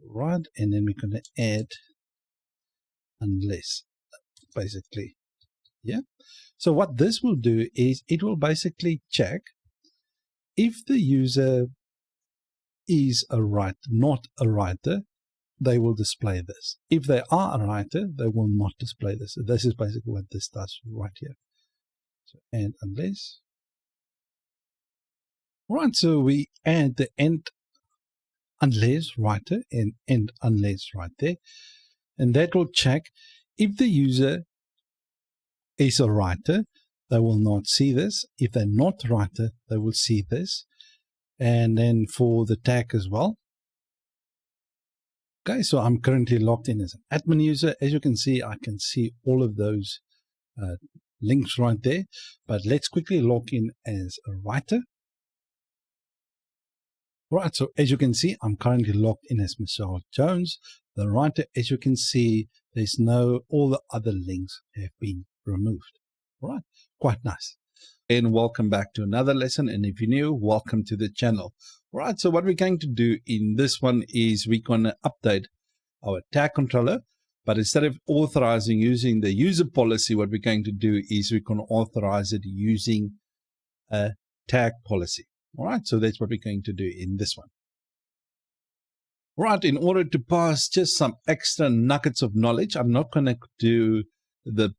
right, and then we're going to add unless basically, yeah. So what this will do is it will basically check if the user is a writer, not a writer, they will display this. If they are a writer, they will not display this. So this is basically what this does right here. So and unless. Right, so we add the end unless writer and end unless right there. And that will check if the user is a writer, they will not see this. If they're not a writer, they will see this. And then for the tag as well. Okay, so I'm currently logged in as an admin user. As you can see, I can see all of those links right there. But let's quickly log in as a writer. Right, so as you can see, I'm currently logged in as Michelle Jones, the writer. As you can see, there's all the other links have been removed. All right, quite nice. And welcome back to another lesson. And if you're new, welcome to the channel. All right, so what we're going to do in this one is we're going to update our tag controller. But instead of authorizing using the user policy, what we're going to do is we're going to authorize it using a tag policy. All right, so that's what we're going to do in this one. Right, in order to pass just some extra nuggets of knowledge, I'm not going to do the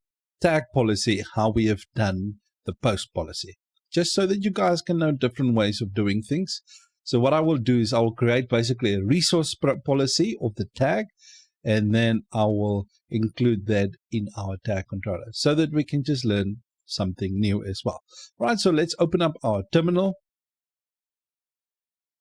tag policy how we have done the post policy, just so that you guys can know different ways of doing things. So what I will do is I will create basically a resource policy of the tag, and then I will include that in our tag controller so that we can just learn something new as well. Right, so let's open up our terminal.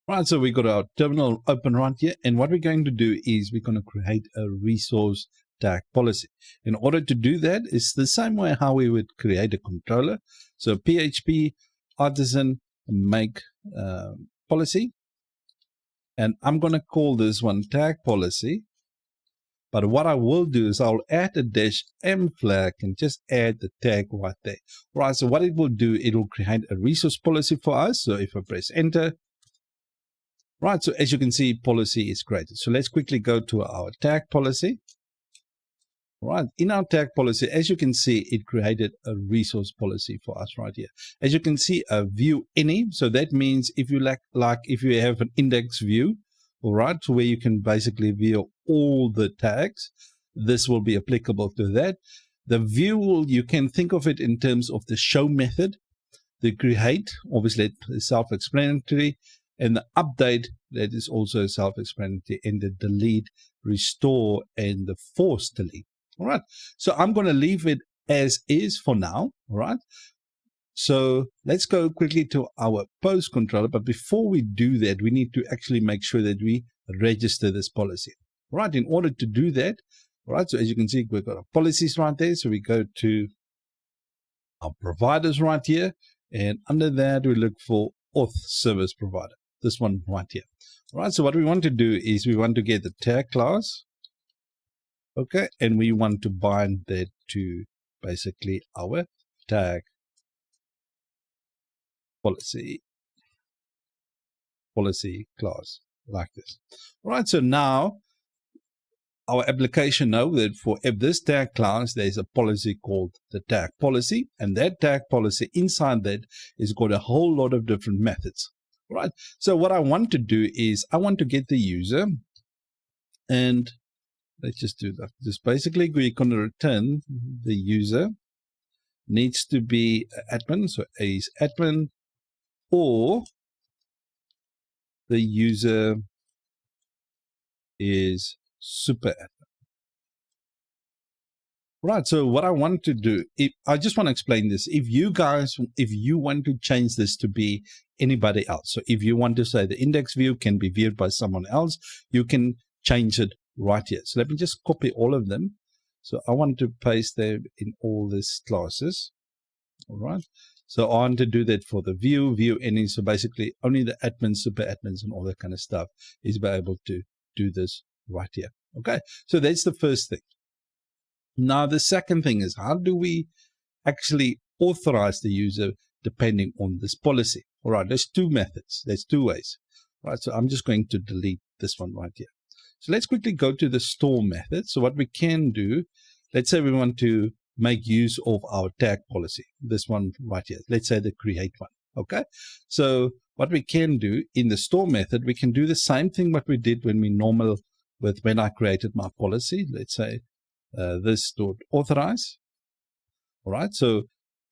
Right, so we got our terminal open right here, and what we're going to do is we're going to create a resource tag policy. In order to do that, it's the same way how we would create a controller. So PHP artisan make policy, and I'm going to call this one tag policy. But what I will do is I'll add a -m flag and just add the tag right there. Right, so what it will do, it will create a resource policy for us. So if I press enter, right, so as you can see, policy is created. So let's quickly go to our tag policy. Right, in our tag policy, as you can see, it created a resource policy for us right here. As you can see, a view any. So that means if you like if you have an index view, all right, so where you can basically view all the tags, this will be applicable to that. The view, you can think of it in terms of the show method, the create, obviously is self-explanatory, and the update, that is also self-explanatory, and the delete, restore, and the force delete. All right, so I'm going to leave it as is for now. All right, so let's go quickly to our post controller. But before we do that, we need to actually make sure that we register this policy. All right, in order to do that, all right, so as you can see, we've got our policies right there. So we go to our providers right here, and under that, we look for auth service provider. This one right here. All right, so what we want to do is we want to get the tag class. Okay, and we want to bind that to basically our tag policy class like this. All right, so now our application knows that for this tag class, there's a policy called the tag policy, and that tag policy inside that is got a whole lot of different methods. All right, so what I want to do is I want to get the user, and let's just do that. Just basically, we're going to return the user needs to be admin. So A is admin, or the user is super admin. Right. So what I want to do, I just want to explain this. If you want to change this to be anybody else, so if you want to say the index view can be viewed by someone else, you can change it right here. So let me just copy all of them. So I want to paste them in all these classes. All right. So I want to do that for the view any. So basically only the admins, super admins, and all that kind of stuff is be able to do this right here. Okay. So that's the first thing. Now, the second thing is, how do we actually authorize the user depending on this policy? All right. There's two methods. There's two ways. All right. So I'm just going to delete this one right here. So let's quickly go to the store method. So what we can do, let's say we want to make use of our tag policy, this one right here. Let's say the create one. Okay. So what we can do in the store method, we can do the same thing what we did when I created my policy. Let's say this dot authorize. All right. So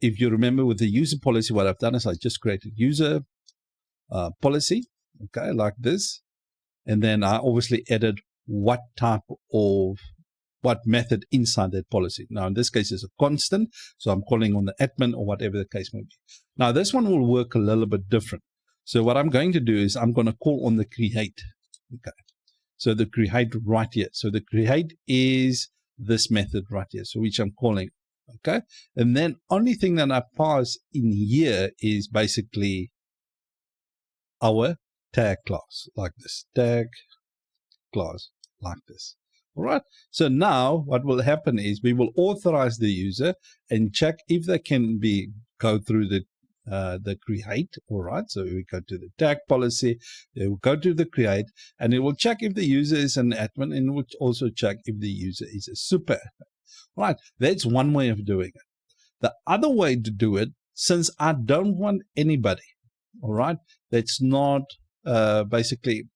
if you remember with the user policy, what I've done is I just created user policy. Okay, like this. And then I obviously added what method inside that policy. Now, in this case, it's a constant. So I'm calling on the admin or whatever the case may be. Now, this one will work a little bit different. So what I'm going to do is I'm going to call on the create. Okay. So the create right here. So the create is this method right here. So which I'm calling. Okay. And then only thing that I pass in here is basically our tag class like this, tag class like this. All right. So now what will happen is we will authorize the user and check if they can go through the create. All right. So we go to the tag policy, it will go to the create, and it will check if the user is an admin, and it will also check if the user is a super admin. All right. That's one way of doing it. The other way to do it, since I don't want anybody, all right, that's not basically,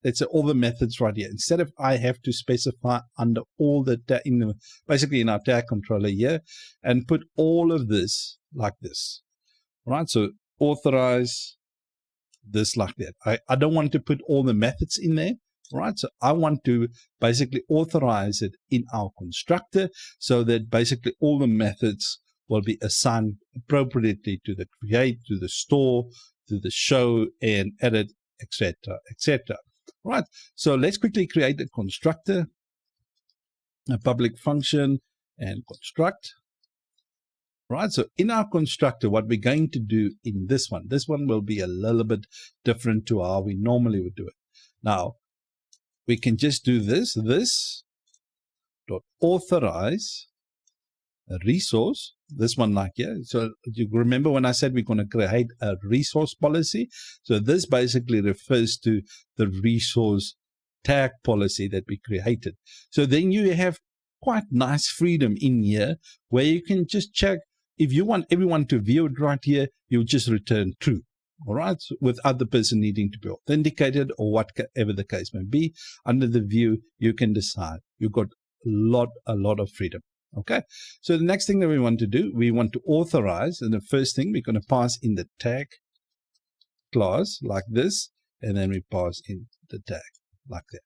let's say all the methods right here. Instead of I have to specify under all the basically in our tag controller here and put all of this like this. All right, so authorize this like that. I don't want to put all the methods in there. Right, so I want to basically authorize it in our constructor so that basically all the methods will be assigned appropriately to the create, to the store, to the show and edit, etc., etc. Right, so let's quickly create a constructor, a public function, and construct. Right, so in our constructor, what we're going to do in this one will be a little bit different to how we normally would do it. Now, we can just do this dot authorize a resource, this one like here. So you remember when I said we're going to create a resource policy? So this basically refers to the resource tag policy that we created. So then you have quite nice freedom in here where you can just check if you want everyone to view it right here, you just return true. All right, so without the person needing to be authenticated or whatever the case may be. Under the view, you can decide. You've got a lot of freedom. Okay, so the next thing that we want to do, we want to authorize, and the first thing we're going to pass in the tag class like this, and then we pass in the tag like that.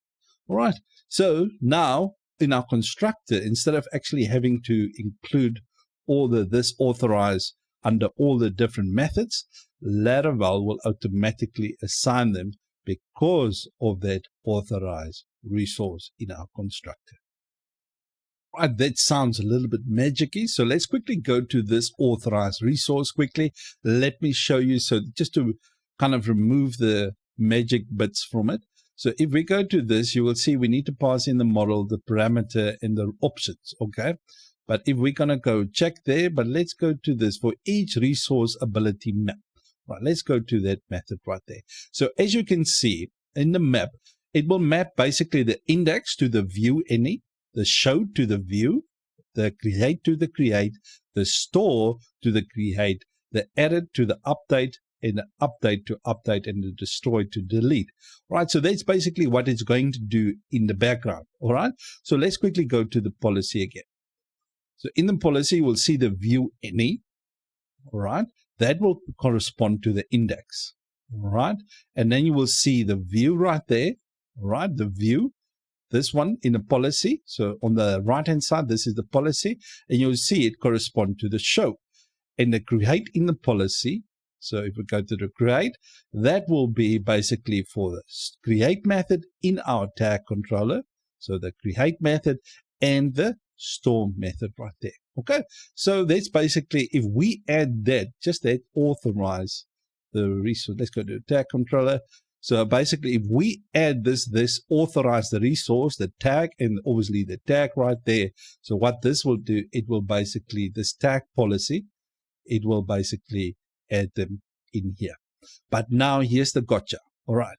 All right, so now in our constructor, instead of actually having to include all this authorize under all the different methods, Laravel will automatically assign them because of that authorized resource in our constructor. Right, that sounds a little bit magic-y. So let's quickly go to this authorized resource quickly. Let me show you. So just to kind of remove the magic bits from it. So if we go to this, you will see we need to pass in the model, the parameter, and the options. Okay. But if we're going to go check there, but let's go to this for each resource ability map. Right, let's go to that method right there. So as you can see in the map, it will map basically the index to the view any, the show to the view, the create to the create, the store to the create, the edit to the update, and the update to update, and the destroy to delete. All right, so that's basically what it's going to do in the background. All right, so let's quickly go to the policy again. So in the policy, we'll see the view any. All right, that will correspond to the index. All right, and then you will see the view right there. All right, the view. This one in the policy. So on the right hand side, this is the policy, and you'll see it correspond to the show. And the create in the policy. So if we go to the create, that will be basically for the create method in our tag controller. So the create method and the store method right there. Okay. So that's basically, if we add that, just that authorize the resource. Let's go to the tag controller. So basically, if we add this authorize the resource, the tag, and obviously the tag right there. So what this will do, it will basically, this tag policy, it will basically add them in here. But now here's the gotcha. All right.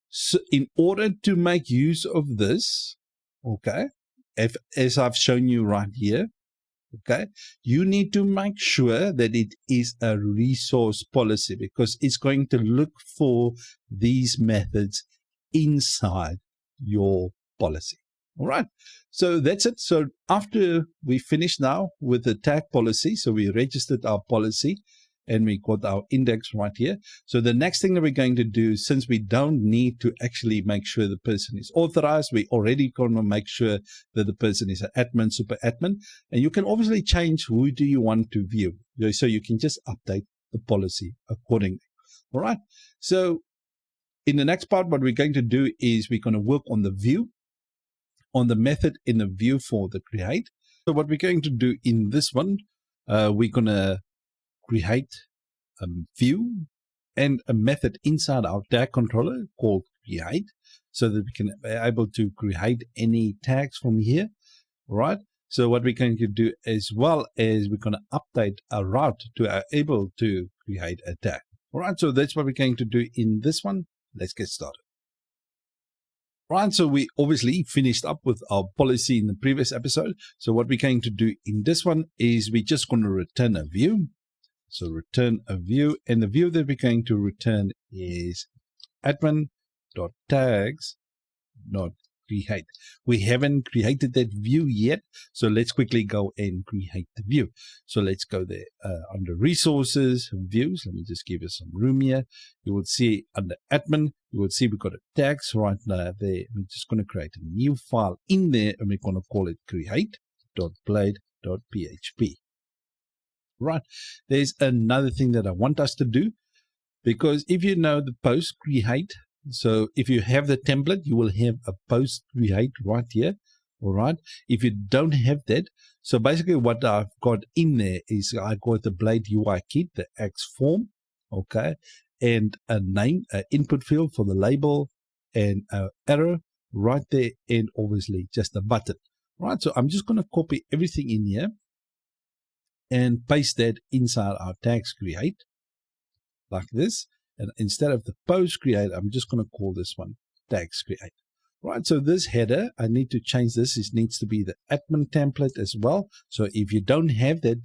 So in order to make use of this, okay, as I've shown you right here, okay, you need to make sure that it is a resource policy because it's going to look for these methods inside your policy. All right, so that's it. So after we finish now with the tag policy, so we registered our policy and we got our index right here. So the next thing that we're going to do, since we don't need to actually make sure the person is authorized, we already going to make sure that the person is an admin, super admin. And you can obviously change who do you want to view. So you can just update the policy accordingly. All right. So in the next part, what we're going to do is we're going to work on the view, on the method in the view for the create. So what we're going to do in this one, we're going to create a view and a method inside our tag controller called create, so that we can be able to create any tags from here. All right. So what we're going to do as well is we're going to update our route to be able to create a tag. All right. So that's what we're going to do in this one. Let's get started. Right, so we obviously finished up with our policy in the previous episode. So what we're going to do in this one is we're just going to return a view. So return a view, and the view that we're going to return is admin.tags.create. We haven't created that view yet, so let's quickly go and create the view. So let's go there under resources, views. Let me just give you some room here. You will see under admin, you will see we've got a tags right now there. We're just going to create a new file in there, and we're going to call it create.blade.php. Right, there's another thing that I want us to do, because if you know the post create, so if you have the template, you will have a post create right here. All right, if you don't have that, so basically what I've got in there is I got the Blade UI kit, the X form, okay, and a name, an input field for the label, and an arrow right there, and obviously just a button. Right, so I'm just going to copy everything in here and paste that inside our tags create like this. And instead of the post create, I'm just going to call this one tags create. Right, so this header, I need to change this. It needs to be the admin template as well. So if you don't have that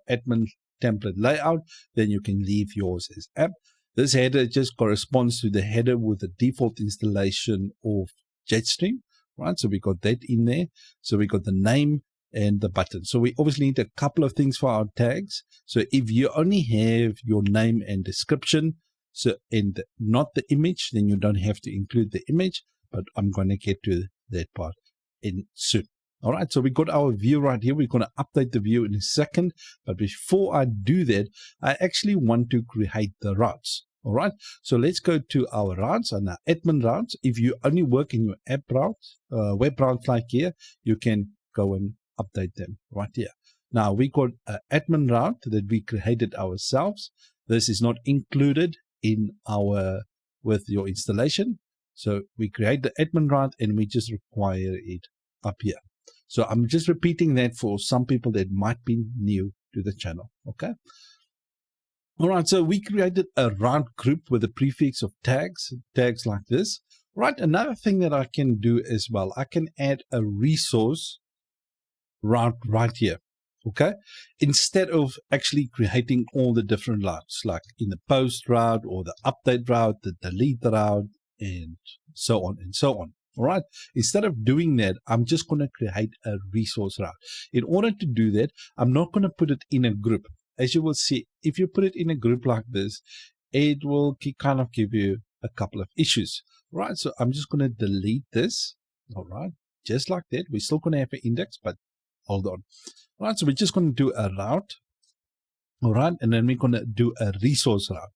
admin template layout, then you can leave yours as app. This header just corresponds to the header with the default installation of Jetstream. Right, so we got that in there. So we got the name and the button. So we obviously need a couple of things for our tags. So if you only have your name and description, so and not the image, then you don't have to include the image, but I'm going to get to that part in soon. All right, so we got our view right here. We're going to update the view in a second, but before I do that, I actually want to create the routes. All right, so let's go to our routes and our admin routes. If you only work in your app routes, web routes like here, you can go and update them right here. Now we got an admin route that we created ourselves. This is not included in our with your installation. So we create the admin route and we just require it up here. So I'm just repeating that for some people that might be new to the channel. Okay. All right. So we created a route group with a prefix of tags like this. Right. Another thing that I can do as well, I can add a resource route right here. Okay, instead of actually creating all the different routes, like in the post route or the update route, the delete route, and so on and so on. All right, instead of doing that, I'm just going to create a resource route. In order to do that, I'm not going to put it in a group. As you will see, if you put it in a group like this, it will kind of give you a couple of issues. Right, so I'm just going to delete this. All right, just like that. We're still going to have an index, but hold on. All right, so we're just going to do a route. All right, and then we're going to do a resource route.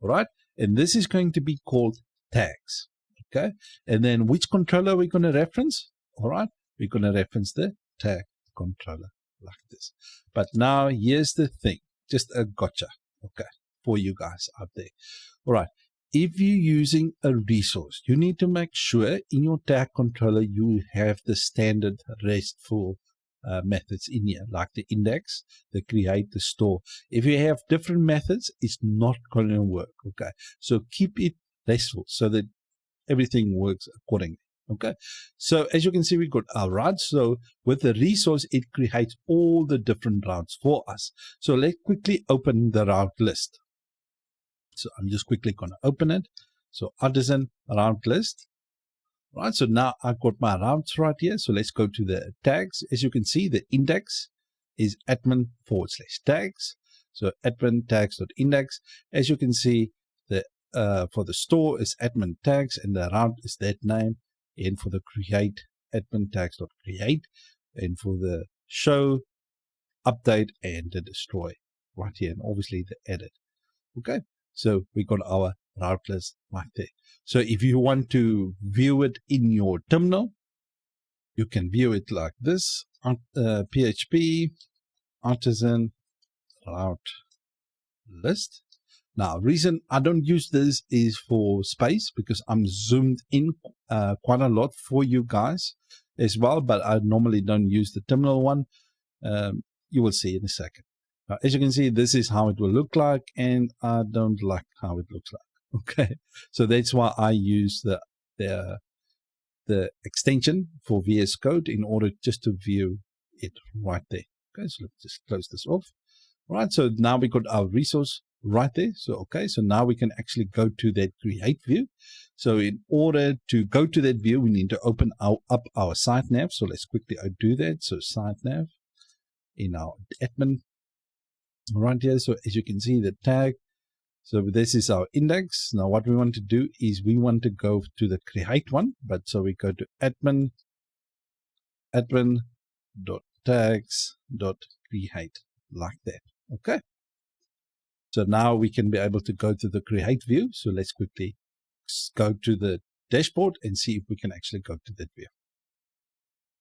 All right, and this is going to be called tags. Okay, and then which controller are we going to reference? All right, we're going to reference the tag controller like this. But now here's the thing, just a gotcha. Okay, for you guys out there. All right, if you're using a resource, you need to make sure in your tag controller you have the standard RESTful methods in here, like the index, the create, the store. If you have different methods, it's not going to work. Okay, so keep it RESTful so that everything works accordingly. Okay, so as you can see, we've got our routes. So with the resource, it creates all the different routes for us. So let's quickly open the route list. So I'm just quickly going to open it. So artisan route list. Right, so now I've got my routes right here. So let's go to the tags. As you can see, the index is admin/tags. So admin tags.index. As you can see, the for the store is admin tags and the route is that name. And for the create, admin tags.create. And for the show, update, and the destroy right here. And obviously the edit. Okay, so we got our route list right there. So if you want to view it in your terminal, you can view it like this, PHP artisan route list. Now, reason I don't use this is for space, because I'm zoomed in quite a lot for you guys as well, but I normally don't use the terminal one. You will see in a second. As you can see, this is how it will look like, and I don't like how it looks like. Okay, so that's why I use the extension for VS Code in order just to view it right there. Okay, so let's just close this off. All right, so now we got our resource right there. So, okay, so now we can actually go to that create view. So in order to go to that view, we need to open up our site nav. So let's quickly do that. So site nav in our admin right here. So as you can see, the tag. So this is our index. Now what we want to do is we want to go to the create one, but so we go to admin.tags.create like that. Okay. So now we can be able to go to the create view. So let's quickly go to the dashboard and see if we can actually go to that view.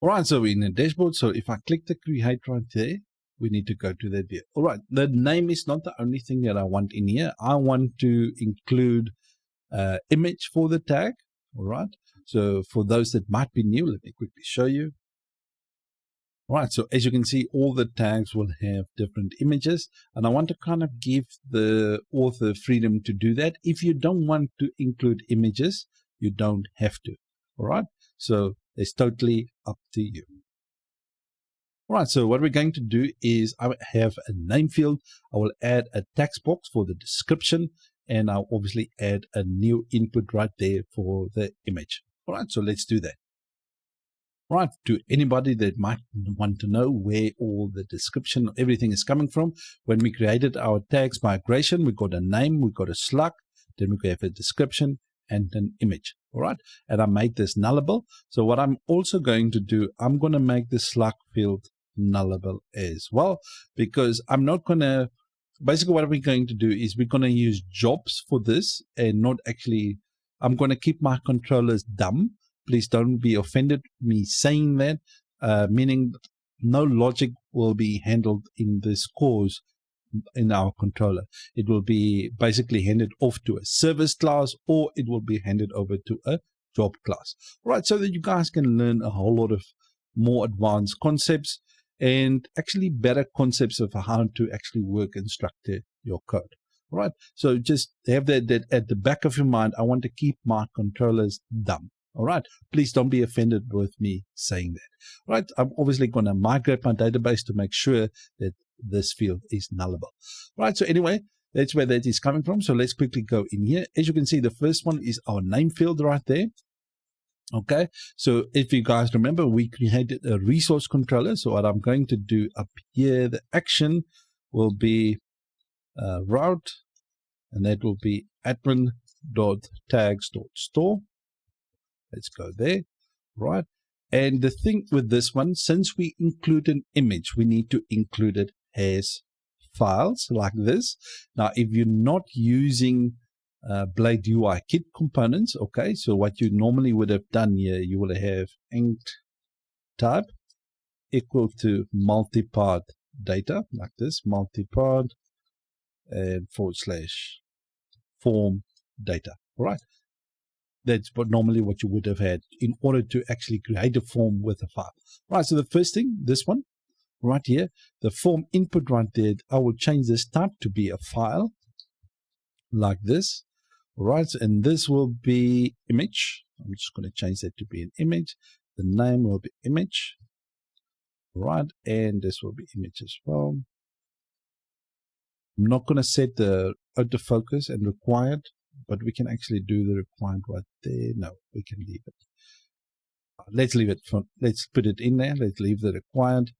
All right, so we're in the dashboard. So if I click the create right there, we need to go to that view. All right, the name is not the only thing that I want in here. I want to include image for the tag. All right, so for those that might be new, let me quickly show you. All right, so as you can see, all the tags will have different images, and I want to kind of give the author freedom to do that. If you don't want to include images, you don't have to. All right, so it's totally up to you. All right, so what we're going to do is I have a name field. I will add a text box for the description, and I'll obviously add a new input right there for the image. All right, so let's do that. Right, to anybody that might want to know where all the description, everything is coming from, when we created our tags migration, we got a name, we got a slug, then we have a description and an image. All right, and I made this nullable. So what I'm also going to do, I'm going to make the slug field nullable as well, because I'm not going to, basically what we're going to do is we're going to use jobs for this and not actually, I'm going to keep my controllers dumb. Please don't be offended me saying that, meaning no logic will be handled in this course in our controller. It will be basically handed off to a service class, or it will be handed over to a job class. All right, so that you guys can learn a whole lot of more advanced concepts and actually better concepts of how to actually work and structure your code. All right, so just have that at the back of your mind. I want to keep my controllers dumb. All right, please don't be offended with me saying that. All right, I'm obviously going to migrate my database to make sure that this field is nullable. All right, so anyway, that's where that is coming from. So let's quickly go in here. As you can see, the first one is our name field right there. Okay, so if you guys remember, we created a resource controller. So what I'm going to do up here, the action will be route, and that will be admin.tags.store. Let's go there, right? And the thing with this one, since we include an image, we need to include it as files like this. Now, if you're not using Blade UI kit components, okay, so what you normally would have done here, you will have int type equal to multipart data, like this, multipart and / form data, all right? That's normally what you would have had in order to actually create a form with a file. Right, so the first thing, this one right here, the form input right there, I will change this type to be a file like this. Right, and this will be image. I'm just going to change that to be an image. The name will be image. Right, and this will be image as well. I'm not going to set the autofocus and required, but we can actually do the required right there. No, we can leave it. Let's leave it for, let's put it in there. Let's leave the required,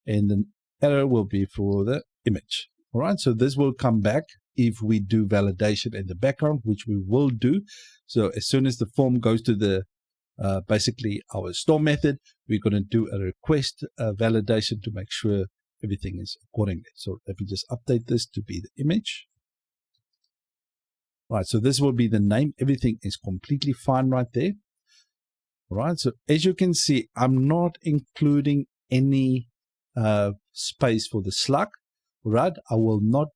and the error will be for the image. All right, so this will come back if we do validation in the background, which we will do. So as soon as the form goes to the basically our store method, we're going to do a request validation to make sure everything is accordingly. So let me just update this to be the image. Right, so this will be the name. Everything is completely fine right there. All right, so as you can see, I'm not including any space for the slug. Right, I will not,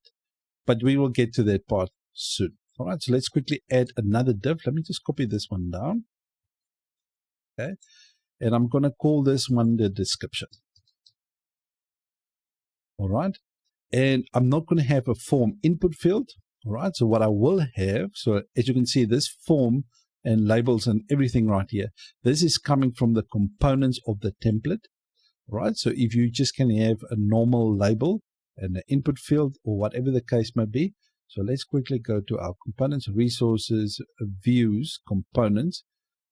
but we will get to that part soon. All right, so let's quickly add another div. Let me just copy this one down. Okay, and I'm going to call this one the description. All right, and I'm not going to have a form input field. All right, so what I will have, so as you can see, this form and labels and everything right here, this is coming from the components of the template. All right, so if you just can have a normal label and an input field or whatever the case may be. So let's quickly go to our components, resources, views, components.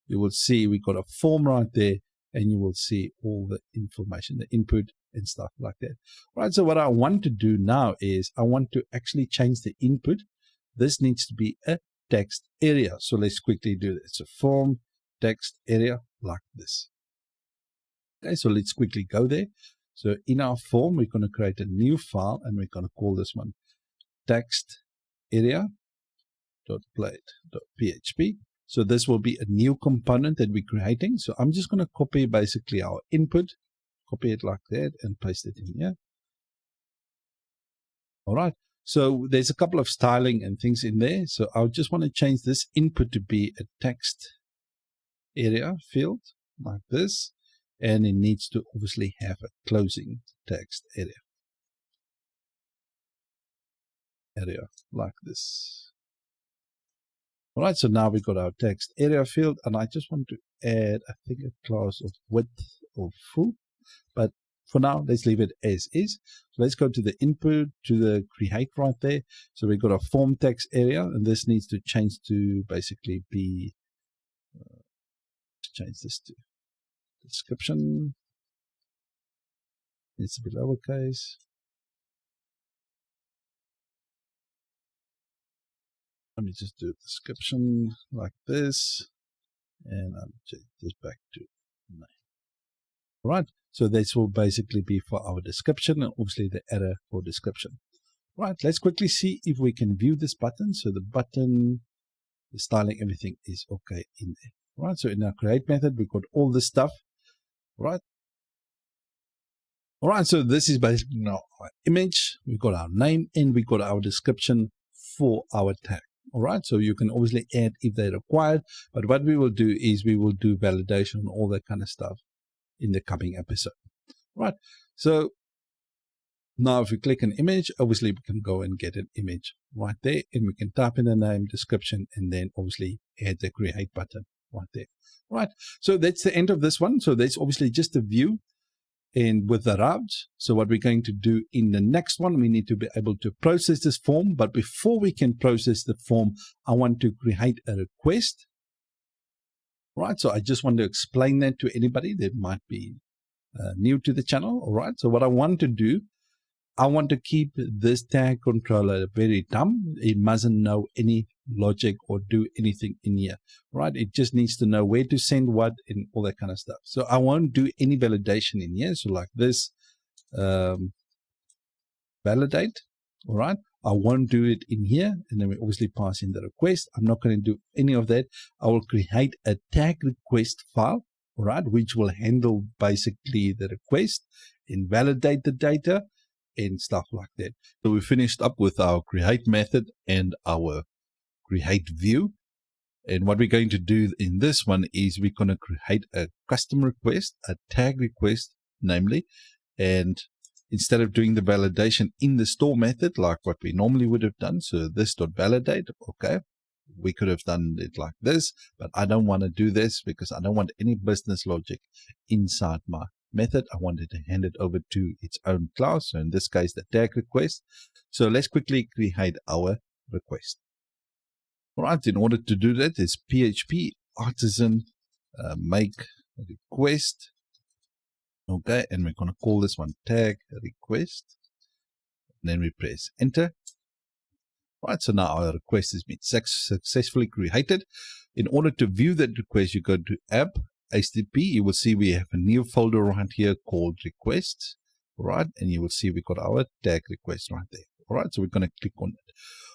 You will see we got a form right there, and you will see all the information, the input and stuff like that. All right, so what I want to do now is I want to actually change the input. This needs to be a text area. So let's quickly do this. So form text area like this. Okay, so let's quickly go there. So in our form, we're going to create a new file, and we're going to call this one text area.plate.php. So this will be a new component that we're creating. So I'm just going to copy basically our input, copy it like that, and paste it in here. All right. So there's a couple of styling and things in there. So I just want to change this input to be a text area field like this. And it needs to obviously have a closing text area like this. All right, so now we've got our text area field, and I just want to add, I think, a class of width or full, but for now, let's leave it as is. So let's go to the input, to the create right there. So we've got a form text area, and this needs to change to basically be, change this to description. Needs to be lowercase. Let me just do a description like this, and I'll change this back to 9. All right, so this will basically be for our description, and obviously the error for description. All right, let's quickly see if we can view this button. So the button, the styling, everything is okay in there. All right, so in our create method, we've got all this stuff. All right. All right, so this is basically now our image. We've got our name, and we've got our description for our tag. All right, so you can obviously add if they're required, but what we will do is we will do validation and all that kind of stuff in the coming episode. All right, so now if we click an image, obviously we can go and get an image right there, and we can type in the name, description, and then obviously add the create button right there. All right, so that's the end of this one. So that's obviously just a view and with the routes. So what we're going to do in the next one, we need to be able to process this form. But before we can process the form, I want to create a request. Right, so I just want to explain that to anybody that might be new to the channel. All right, so what I want to do, I want to keep this tag controller very dumb. It mustn't know any logic or do anything in here, right? It just needs to know where to send what and all that kind of stuff. So I won't do any validation in here. So like this, validate, all right? I won't do it in here, and then we obviously pass in the request. I'm not going to do any of that. I will create a tag request file, all right, which will handle basically the request and validate the data and stuff like that. So we finished up with our create method and our create view. And what we're going to do in this one is we're going to create a custom request, a tag request, namely, and instead of doing the validation in the store method, like what we normally would have done, so this.validate, okay, we could have done it like this, but I don't want to do this because I don't want any business logic inside my method. I wanted to hand it over to its own class, so in this case, the tag request. So let's quickly create our request. All right, in order to do that, is PHP artisan make request. Okay, and we're going to call this one tag request. And then we press enter. All right, so now our request has been successfully created. In order to view that request, you go to app, HTTP. You will see we have a new folder right here called requests. All right, and you will see we got our tag request right there. All right, so we're going to click on it.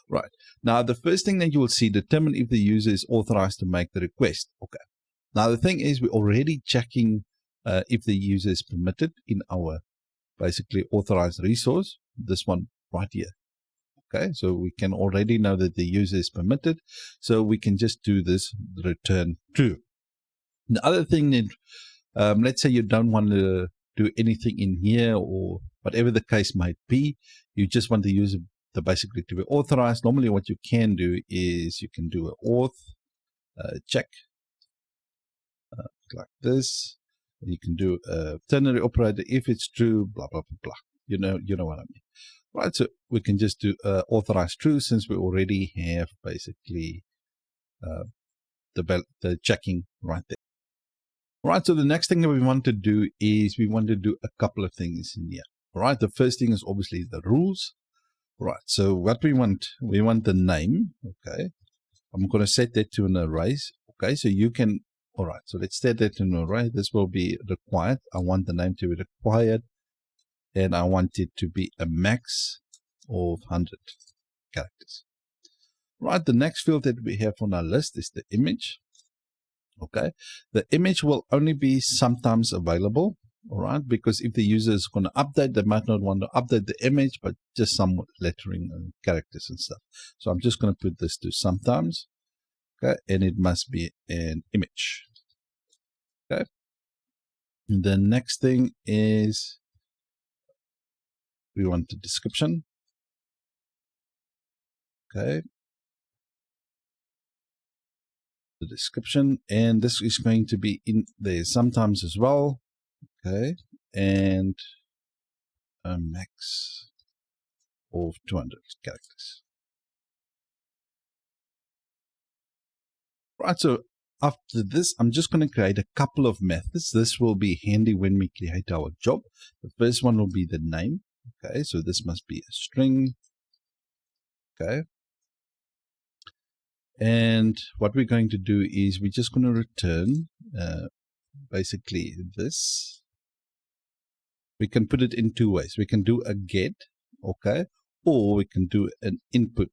Right, now the first thing that you will see, determine if the user is authorized to make the request. Okay, now the thing is we're already checking if the user is permitted in our basically authorized resource, this one right here. Okay, so we can already know that the user is permitted, so we can just do this return true. The other thing that, let's say you don't want to do anything in here, or whatever the case might be, you just want the user to basically to be authorized. Normally what you can do is you can do an auth check like this. You can do a ternary operator if it's true, blah, blah, blah, blah. You know what I mean. Right, so we can just do authorize true since we already have basically the checking right there. Right, so the next thing that we want to do is we want to do a couple of things in here. Right, the first thing is obviously the rules. Right, so what we want the name. Okay, I'm going to set that to an array. Okay, so you can, all right, so let's set that to an array. This will be required. I want the name to be required, and I want it to be a max of 100 characters. Right, the next field that we have on our list is the image. Okay, the image will only be sometimes available, all right, because if the user is going to update, they might not want to update the image, but just some lettering and characters and stuff. So I'm just going to put this to sometimes, okay, and it must be an image. Okay, and the next thing is we want the description. Okay, the description, and this is going to be in there sometimes as well. Okay, and a max of 200 characters. Right, so after this, I'm just going to create a couple of methods. This will be handy when we create our job. The first one will be the name. Okay, so this must be a string. Okay, and what we're going to do is we're just going to return basically this. We can put it in two ways. We can do a get, okay, or we can do an input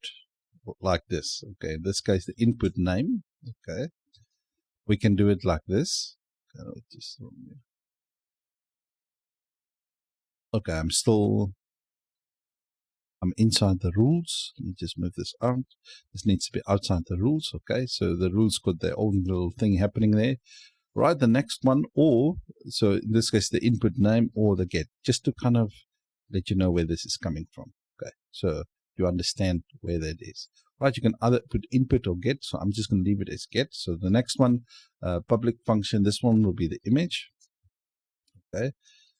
like this. Okay, in this case, the input name. Okay, we can do it like this. Okay, I'm inside the rules. Let me just move this out. This needs to be outside the rules. Okay, so the rules got their own little thing happening there. Right, the next one, or, so in this case, the input name or the get, just to kind of let you know where this is coming from. Okay, so you understand where that is. Right, you can either put input or get, so I'm just going to leave it as get. So the next one, public function, this one will be the image. Okay,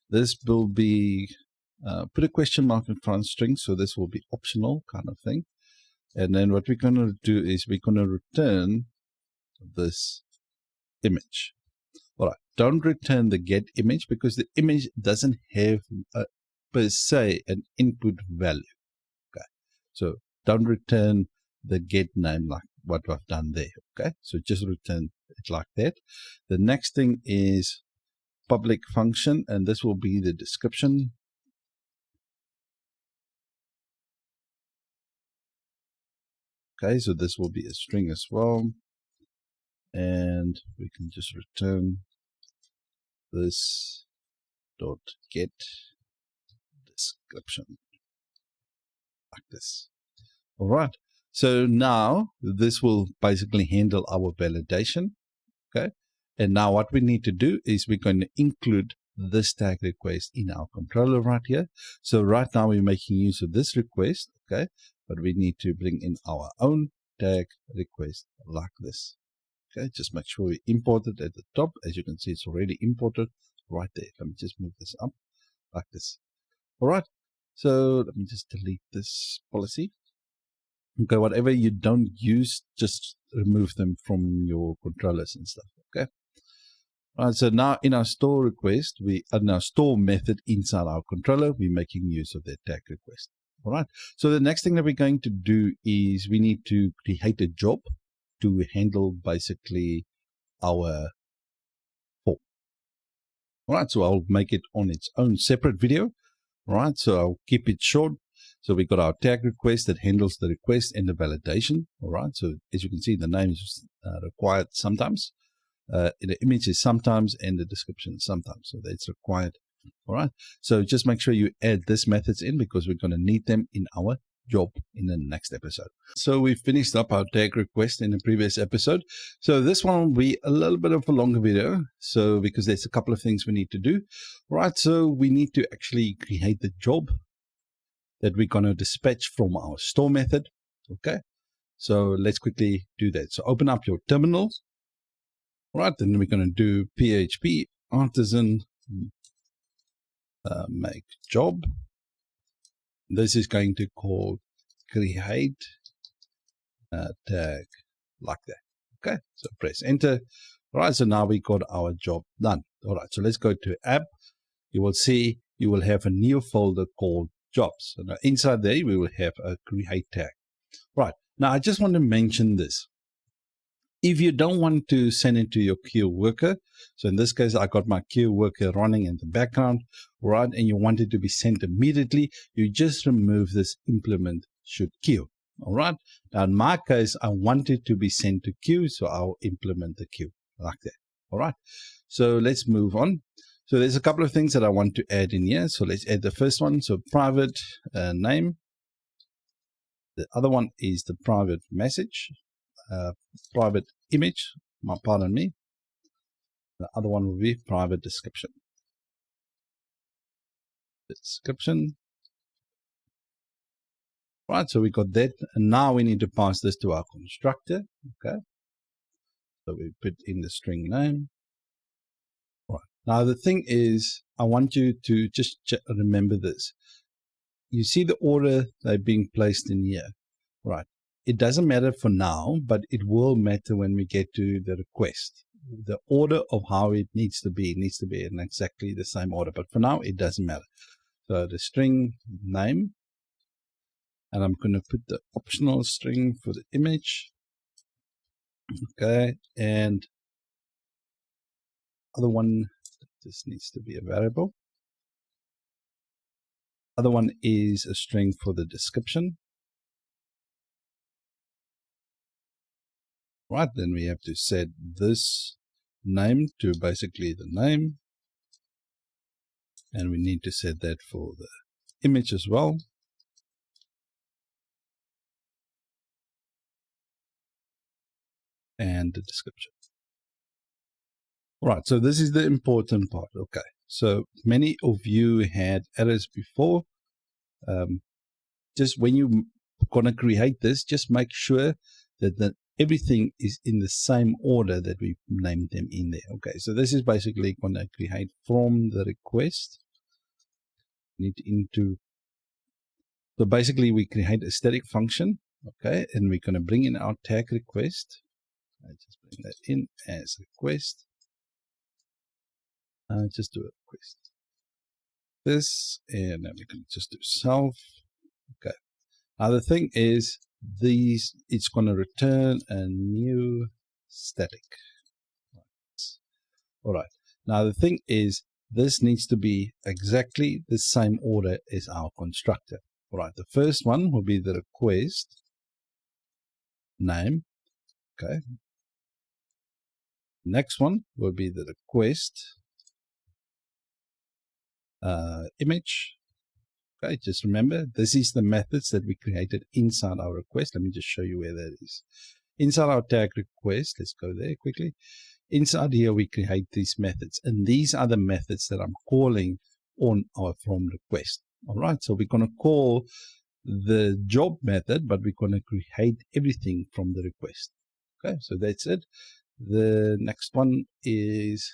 this will be, put a question mark in front of string, so this will be optional kind of thing. And then what we're going to do is we're going to return this image. All right, don't return the get image because the image doesn't have per se an input value. Okay, so don't return the get name like what I've done there. Okay, so just return it like that. The next thing is public function, and this will be the description. Okay, so this will be a string as well, and we can just return this dot get description like this. All right, so now this will basically handle our validation. Okay, and now what we need to do is we're going to include this tag request in our controller right here. So right now we're making use of this request, okay, but we need to bring in our own tag request like this. Okay, just make sure we import it at the top. As you can see, it's already imported right there. Let me just move this up like this. All right, so let me just delete this policy. Okay, whatever you don't use, just remove them from your controllers and stuff. Okay. All right, so now in our store request, in our store method inside our controller, we're making use of that tag request. All right. So the next thing that we're going to do is we need to create a job to handle basically our form. All right. So I'll make it on its own separate video. All right. So I'll keep it short. So we got our tag request that handles the request and the validation. All right. So as you can see, the name is required sometimes. The image is sometimes, and the description is sometimes. So that's required. All right. So just make sure you add these methods in because we're going to need them in our job in the next episode. So we finished up our tag request in the previous episode. So this one will be a little bit of a longer video. So because there's a couple of things we need to do. Right, so we need to actually create the job that we're going to dispatch from our store method. Okay, so let's quickly do that. So open up your terminal. Right, then we're going to do PHP artisan make job. This is going to call create tag like that. Okay, so press enter. All right, so now we got our job done. All right, so let's go to app. You will see you will have a new folder called jobs. So now inside there, we will have a create tag. Right, now I just want to mention this. If you don't want to send it to your queue worker, so in this case, I got my queue worker running in the background, right, and you want it to be sent immediately, you just remove this implement should queue. All right. Now, in my case, I want it to be sent to queue, so I'll implement the queue like that. All right. So let's move on. So there's a couple of things that I want to add in here. So let's add the first one. So private name. The other one is the private message. Private image, pardon me. The other one will be private description. Description. Right, so we got that, and now we need to pass this to our constructor. Okay, so we put in the string name. Right, now the thing is, I want you to just remember this. You see the order they're being placed in here, right? It doesn't matter for now, but it will matter when we get to the request. The order of how it needs to be in exactly the same order, but for now it doesn't matter. So the string name, and I'm going to put the optional string for the image. Okay, and other one, this needs to be a variable. Other one is a string for the description. Right, then we have to set this name to basically the name. And we need to set that for the image as well. And the description. Right, so this is the important part. Okay, so many of you had errors before. Just when you're going to create this, just make sure that everything is in the same order that we named them in there. Okay, so this is basically going to create from the request. So basically we create a static function. Okay, and we're going to bring in our tag request. I just bring that in as request. Just do a request. This, and then we can just do self. Okay. Now the thing is, it's going to return a new static. All right. Now the thing is, this needs to be exactly the same order as our constructor. All right. The first one will be the request name. Okay. Next one will be the request image. Okay, just remember, this is the methods that we created inside our request. Let me just show you where that is. Inside our tag request, let's go there quickly. Inside here, we create these methods, and these are the methods that I'm calling on our from request. All right, so we're going to call the job method, but we're going to create everything from the request. Okay, so that's it. The next one is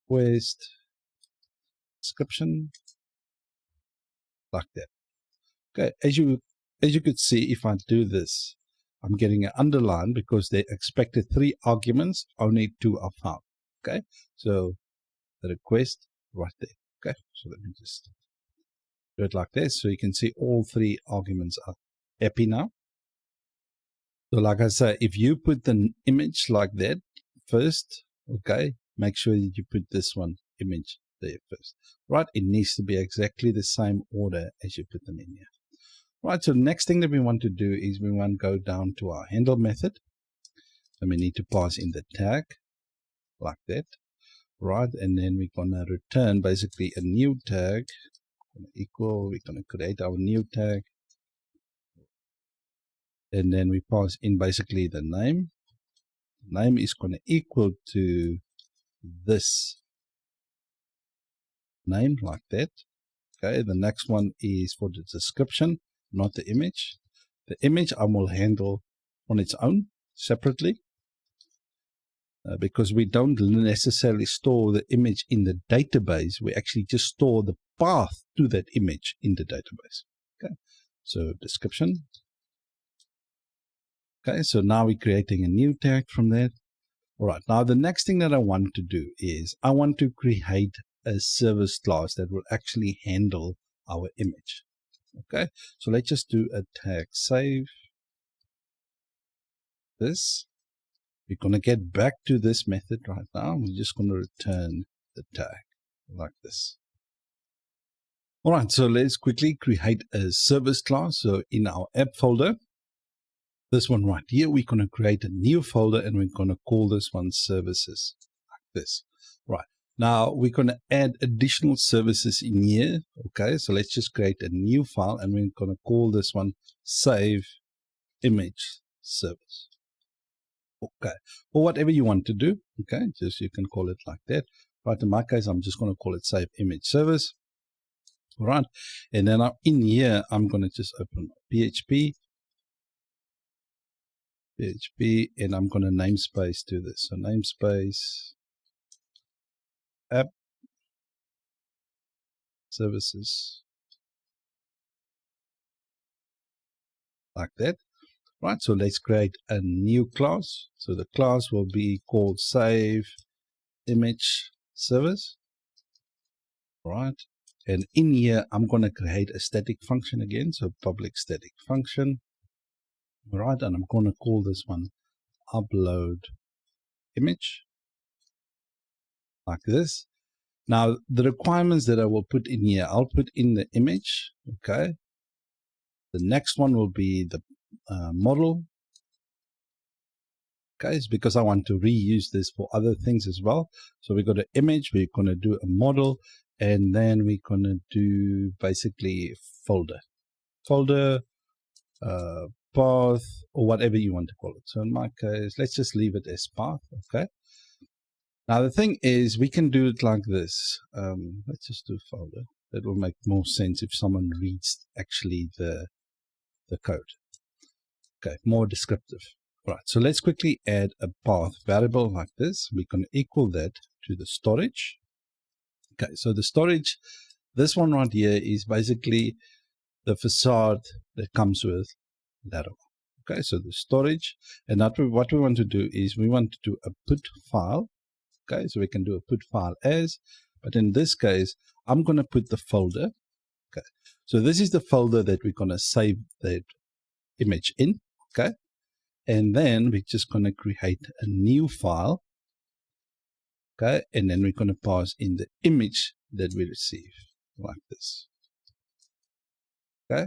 request description, like that. Okay, as you could see, if I do this, I'm getting an underline because they expected 3 arguments, only 2 are found. Okay, so the request right there. Okay, so let me just do it like this, so you can see all 3 arguments are happy now. So like I say, if you put the image like that first, okay, make sure that you put this one image there first. Right, it needs to be exactly the same order as you put them in here. Right, so the next thing that we want to do is we want to go down to our handle method, and we need to pass in the tag like that. Right, and then we're going to return basically a new tag equal, we're going to create our new tag, and then we pass in basically the name. The name is going to equal to this name like that. Okay, the next one is for the description, not the image. The image I will handle on its own separately because we don't necessarily store the image in the database. We actually just store the path to that image in the database. Okay, so description. Okay, so now we're creating a new tag from that. All right, now the next thing that I want to do is I want to create a service class that will actually handle our image. Okay, so let's just do a tag save this. We're going to get back to this method right now. We're just going to return the tag like this. All right, so let's quickly create a service class. So in our app folder, this one right here, we're going to create a new folder and we're going to call this one services like this. Right. Now we're going to add additional services in here. Okay, so let's just create a new file and we're going to call this one save image service. Okay, or whatever you want to do. Okay, just you can call it like that. Right, in my case, I'm just going to call it save image service. All right, and then in here, I'm going to just open PHP, and I'm going to namespace to this. So namespace app services like that. Right, so let's create a new class. So the class will be called save image service. Right, and in here I'm going to create a static function again. So public static function. Right, and I'm going to call this one upload image like this. Now the requirements that I will put in here, I'll put in the image. Okay, the next one will be the model. Okay, it's because I want to reuse this for other things as well. So we got an image, we're going to do a model, and then we're going to do basically folder, path, or whatever you want to call it. So in my case, let's just leave it as path. Okay. Now the thing is, we can do it like this. Let's just do folder. That will make more sense if someone reads actually the code. Okay, more descriptive. Right, so let's quickly add a path variable like this. We're going to equal that to the storage. Okay, so the storage, this one right here is basically the facade that comes with Laravel. Okay, so the storage, and that what we want to do is we want to do a put file. Okay, so we can do a put file as, but in this case, I'm going to put the folder. Okay, so this is the folder that we're going to save that image in. Okay. And then we're just going to create a new file. Okay. And then we're going to pass in the image that we receive like this. Okay.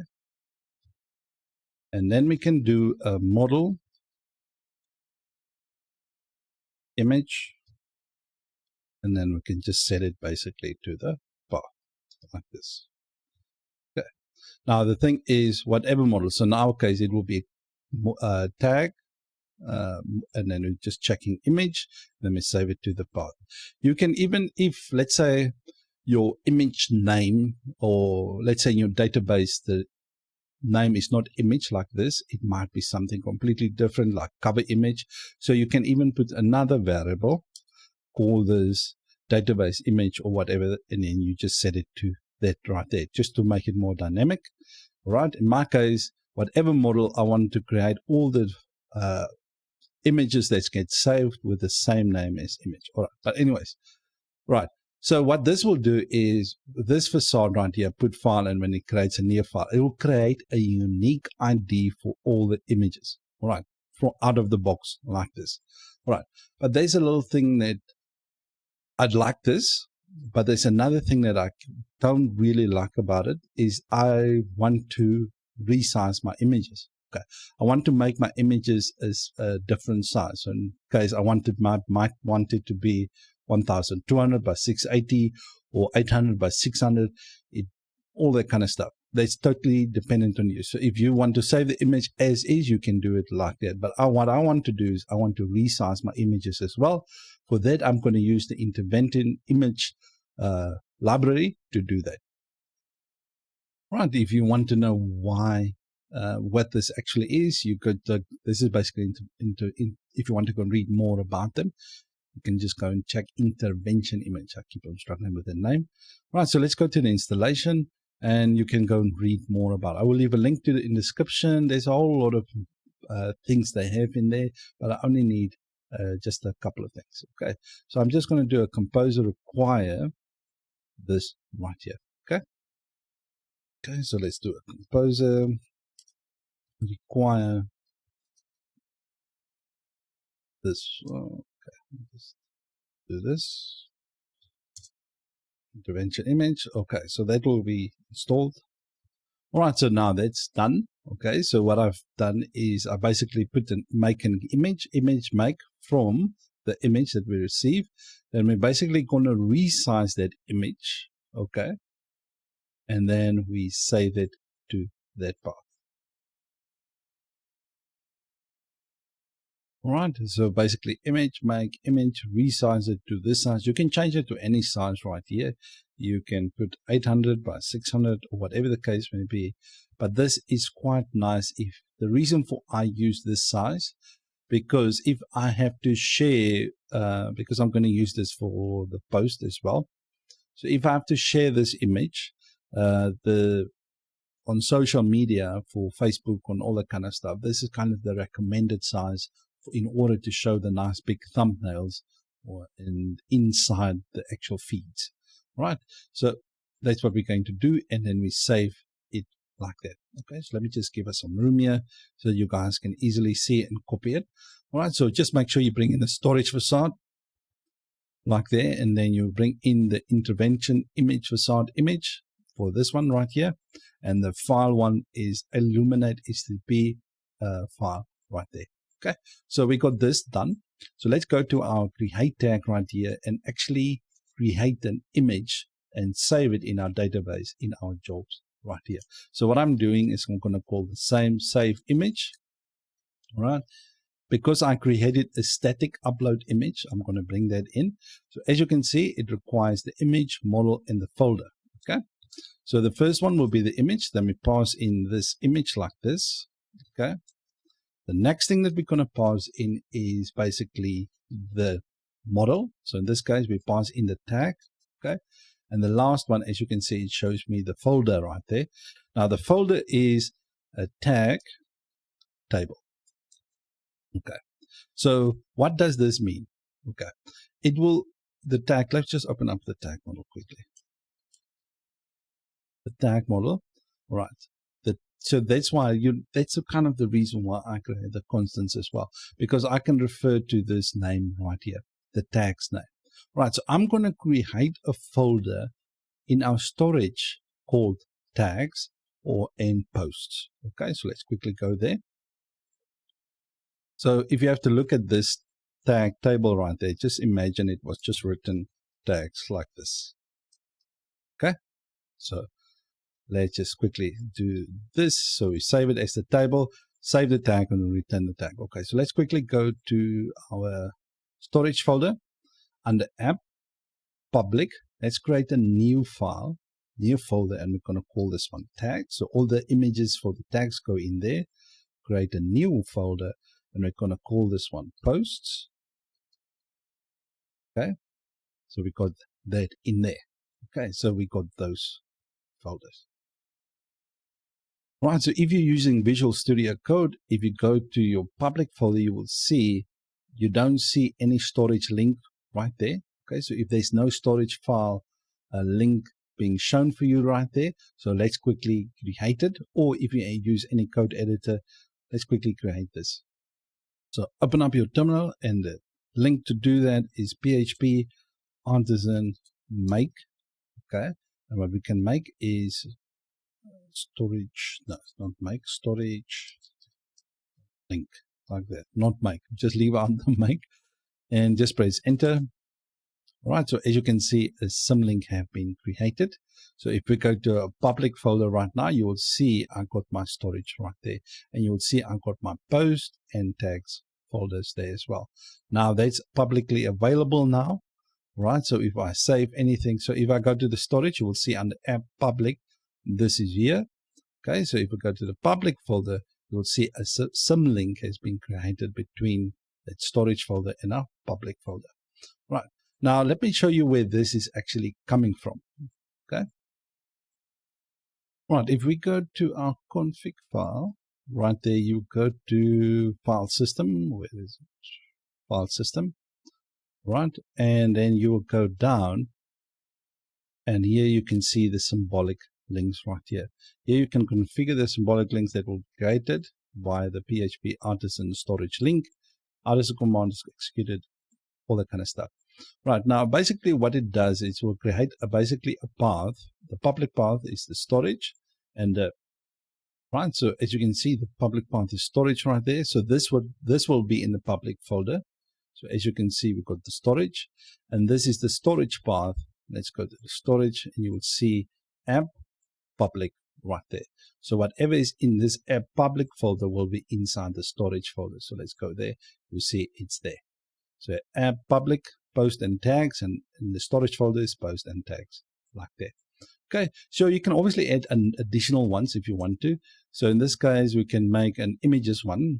And then we can do a model image. And then we can just set it basically to the path like this. Okay. Now the thing is, whatever model. So in our case, it will be tag, and then we're just checking image, then we save it to the path. You can even, if let's say your image name, or let's say in your database the name is not image like this, it might be something completely different like cover image. So you can even put another variable, call this database image or whatever, and then you just set it to that right there, just to make it more dynamic. Right, in my case, whatever model I want to create, all the images that get saved with the same name as image. All right, but anyways, right. So what this will do is this facade right here, put file, and when it creates a new file, it will create a unique ID for all the images. All right, from out of the box like this. All right, but there's a little thing that I'd like this, but there's another thing that I don't really like about it is I want to resize my images. Okay, I want to make my images as a different size. So in case I wanted might want it to be 1200 by 680 or 800 by 600, all that kind of stuff. that's totally dependent on you. So if you want to save the image as is, you can do it like that. But what I want to do is I want to resize my images as well. For that, I'm going to use the intervention image library to do that. Right, if you want to know why, what this actually is, you could, this is basically if you want to go and read more about them, you can just go and check intervention image. I keep on struggling with the name. Right, so let's go to the installation and you can go and read more about it. I will leave a link to it in the description. There's a whole lot of things they have in there, but I only need just a couple of things. Okay, so I'm just going to do a composer require this right here. Okay. Okay, so let's do a composer require this. Okay, just do this intervention image. Okay, so that will be installed. All right, so now that's done. Okay, so what I've done is I basically put an make an image make from the image that we receive. Then we're basically going to resize that image. Okay, and then we save it to that path. All right, so basically image make image, resize it to this size. You can change it to any size right here. You can put 800 by 600 or whatever the case may be. But this is quite nice. If the reason for I use this size, because if I have to share, because I'm going to use this for the post as well. So if I have to share this image, on social media for Facebook and all that kind of stuff, this is kind of the recommended size in order to show the nice big thumbnails inside the actual feeds. Right, so that's what we're going to do, and then we save it like that. Okay, so let me just give us some room here so you guys can easily see it and copy it. All right, so just make sure you bring in the storage facade like there, and then you bring in the intervention image facade image for this one right here, and the file one is illuminate HTTP file right there. Okay, so we got this done. So let's go to our create tag right here and actually create an image and save it in our database in our jobs right here. So what I'm doing is I'm going to call the same save image. All right, because I created a static upload image, I'm going to bring that in. So as you can see, it requires the image, model, and the folder. Okay, so the first one will be the image. Then we pass in this image like this. Okay, the next thing that we're going to pass in is basically the model. So in this case, we pass in the tag. Okay, and the last one, as you can see, it shows me the folder right there. Now the folder is a tag table. Okay, so what does this mean? Okay, it will, the tag, let's just open up the tag model quickly. The tag model, all right. So that's why that's kind of the reason why I create the constants as well, because I can refer to this name right here, the tag's name. Right, so I'm going to create a folder in our storage called tags or end posts. Okay, so let's quickly go there. So if you have to look at this tag table right there, just imagine it was just written tags like this. Okay, so let's just quickly do this. So we save it as the table, save the tag, and return the tag. Okay, so let's quickly go to our storage folder under app, public. Let's create a new file, new folder, and we're going to call this one tag. So all the images for the tags go in there. Create a new folder, and we're going to call this one posts. Okay, so we got that in there. Okay, so we got those folders. Right, so if you're using Visual Studio Code, if you go to your public folder, you will see you don't see any storage link right there. Okay, so if there's no storage file link being shown for you right there, so let's quickly create it. Or if you use any code editor, let's quickly create this. So open up your terminal, and the link to do that is PHP artisan make. Okay, and what we can make is storage, no, it's not make, storage link like that, not make, just leave out the make and just press enter. All right, so as you can see, a symlink have been created. So if we go to a public folder right now, you will see I got my storage right there, and you will see I got my post and tags folders there as well. Now that's publicly available now, right? So if I save anything, so if I go to the storage, you will see under app public, this is here. Okay, so if we go to the public folder, you will see a symlink has been created between that storage folder and our public folder. Right. Now, let me show you where this is actually coming from. Okay. Right. If we go to our config file, right there, you go to file system. Where is it? File system. Right. And then you will go down. And here you can see the symbolic links right here. Here you can configure the symbolic links that will be created by the PHP artisan storage link. Artisan command is executed, all that kind of stuff. Right, now basically what it does is it will create basically a path. The public path is the storage, and right, so as you can see, the public path is storage right there. So this will be in the public folder. So as you can see, we've got the storage, and this is the storage path. Let's go to the storage, and you will see app public right there. So whatever is in this app public folder will be inside the storage folder. So let's go there. You see it's there. So app public, post and tags, and in the storage folder is post and tags like that. Okay, so you can obviously add an additional ones if you want to. So in this case, we can make an images one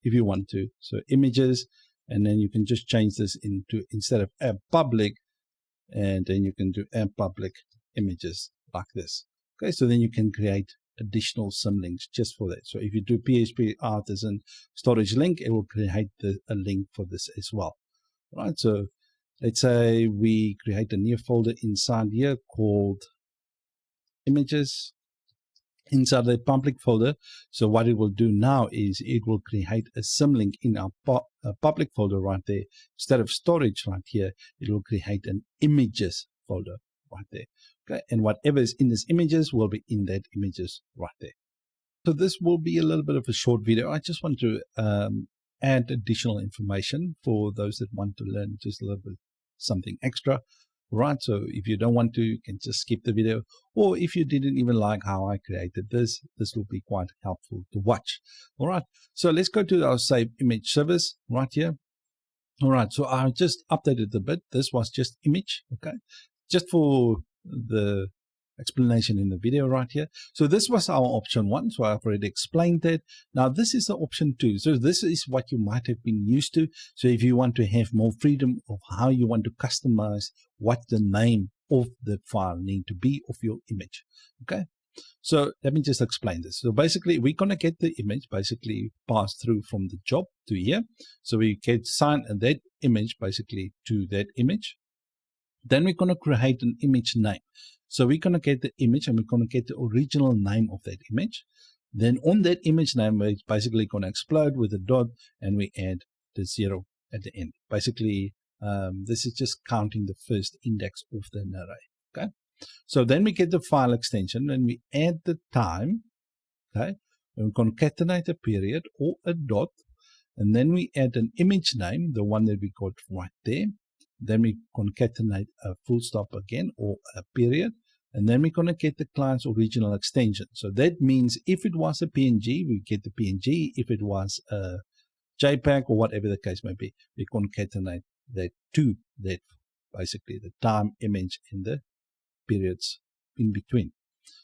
if you want to. So images, and then you can just change this into, instead of app public, and then you can do app public images like this. Okay, so then you can create additional symlinks just for that. So if you do PHP artisan storage link, it will create a link for this as well. Right, so let's say we create a new folder inside here called images inside the public folder. So what it will do now is it will create a symlink in our public folder right there. Instead of storage right here, it will create an images folder right there. Okay, and whatever is in this images will be in that images right there. So this will be a little bit of a short video. I just want to add additional information for those that want to learn just a little bit something extra. Right, so if you don't want to, you can just skip the video, or if you didn't even like how I created this will be quite helpful to watch. All right, so let's go to our save image service right here. All right, so I just updated a bit. This was just image, okay, just for the explanation in the video right here. So this was our option 1, so I've already explained that. Now this is the option 2. So this is what you might have been used to. So if you want to have more freedom of how you want to customize what the name of the file need to be of your image. Okay, so let me just explain this. So basically we're going to get the image basically passed through from the job to here. So we can assign that image basically to that image. Then we're going to create an image name. So we're going to get the image, and we're going to get the original name of that image. Then on that image name, we're basically going to explode with a dot, and we add the 0 at the end. Basically, this is just counting the first index of the array. Okay. So then we get the file extension, and we add the time. Okay. And we concatenate a period or a dot, and then we add an image name, the one that we got right there. Then we concatenate a full stop again or a period, and then we're going to get the client's original extension. So that means if it was a PNG, we get the PNG. If it was a JPEG or whatever the case may be, we concatenate that to that, basically the time, image, and the periods in between.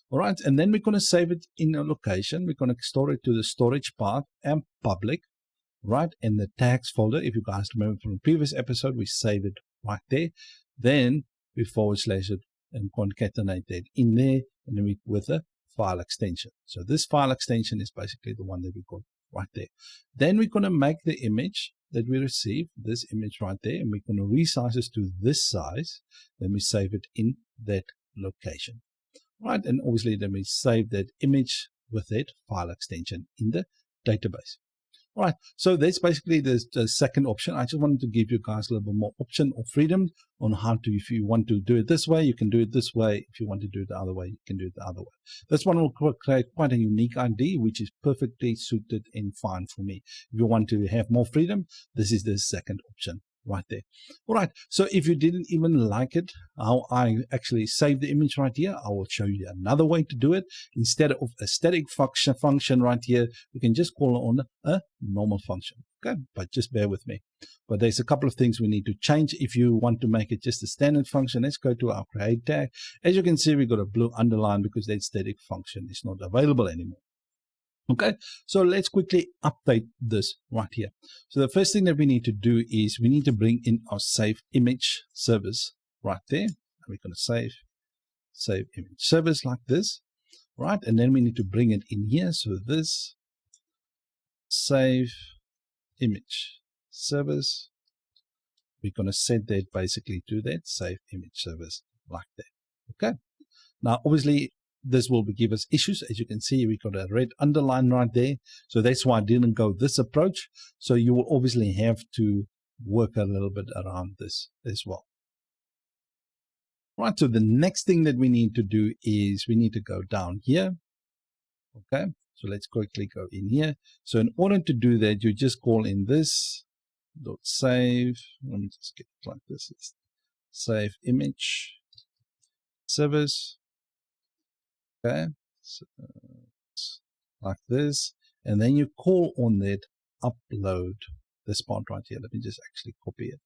All right, and then we're going to save it in a location. We're going to store it to the storage path and public. Right, in the tags folder. If you guys remember from the previous episode, we save it right there. Then we / it and concatenate that in there, and then we with a file extension. So this file extension is basically the one that we got right there. Then we're going to make the image that we receive, this image right there, and we're going to resize it to this size. Then we save it in that location. Right, and obviously then we save that image with that file extension in the database. All right, so that's basically the second option. I just wanted to give you guys a little bit more option or freedom on how to, if you want to do it this way, you can do it this way. If you want to do it the other way, you can do it the other way. This one will create quite a unique ID, which is perfectly suited and fine for me. If you want to have more freedom, this is the second option. right there. All right, so if you didn't even like it, how I actually save the image right here, I will show you another way to do it. Instead of a static function right here, we can just call on a normal function. Okay, but just bear with me. But there's a couple of things we need to change if you want to make it just a standard function. Let's go to our create tag. As you can see, we've got a blue underline because that static function is not available anymore. Okay, so let's quickly update this right here. So the first thing that we need to do is we need to bring in our save image service right there. And we're going to save image service like this, right? And then we need to bring it in here. So this save image service, we're going to set that basically to that save image service like that. Okay, now obviously this will give us issues. As you can see, we got a red underline right there. So that's why I didn't go this approach. So you will obviously have to work a little bit around this as well. Right, so the next thing that we need to do is we need to go down here. Okay, so let's quickly go in here. So in order to do that, you just call in this dot save. Let me just get it like this. It's save image service. Okay, so like this, and then you call on that upload this part right here. Let me just actually copy it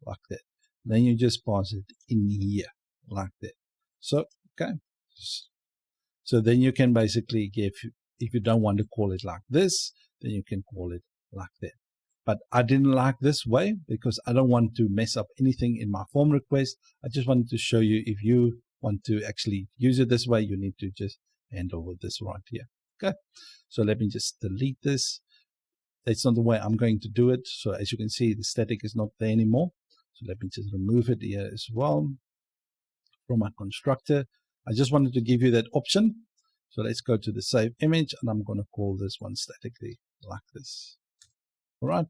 like that. Then you just pass it in here like that. So okay, so then you can basically give, if you don't want to call it like this, then you can call it like that. But I didn't like this way because I don't want to mess up anything in my form request. I just wanted to show you, if you want to actually use it this way, you need to just hand over this right here. Okay, so let me just delete this. That's not the way I'm going to do it. So as you can see, the static is not there anymore. So let me just remove it here as well from my constructor. I just wanted to give you that option. So let's go to the save image, and I'm going to call this one statically like this. All right,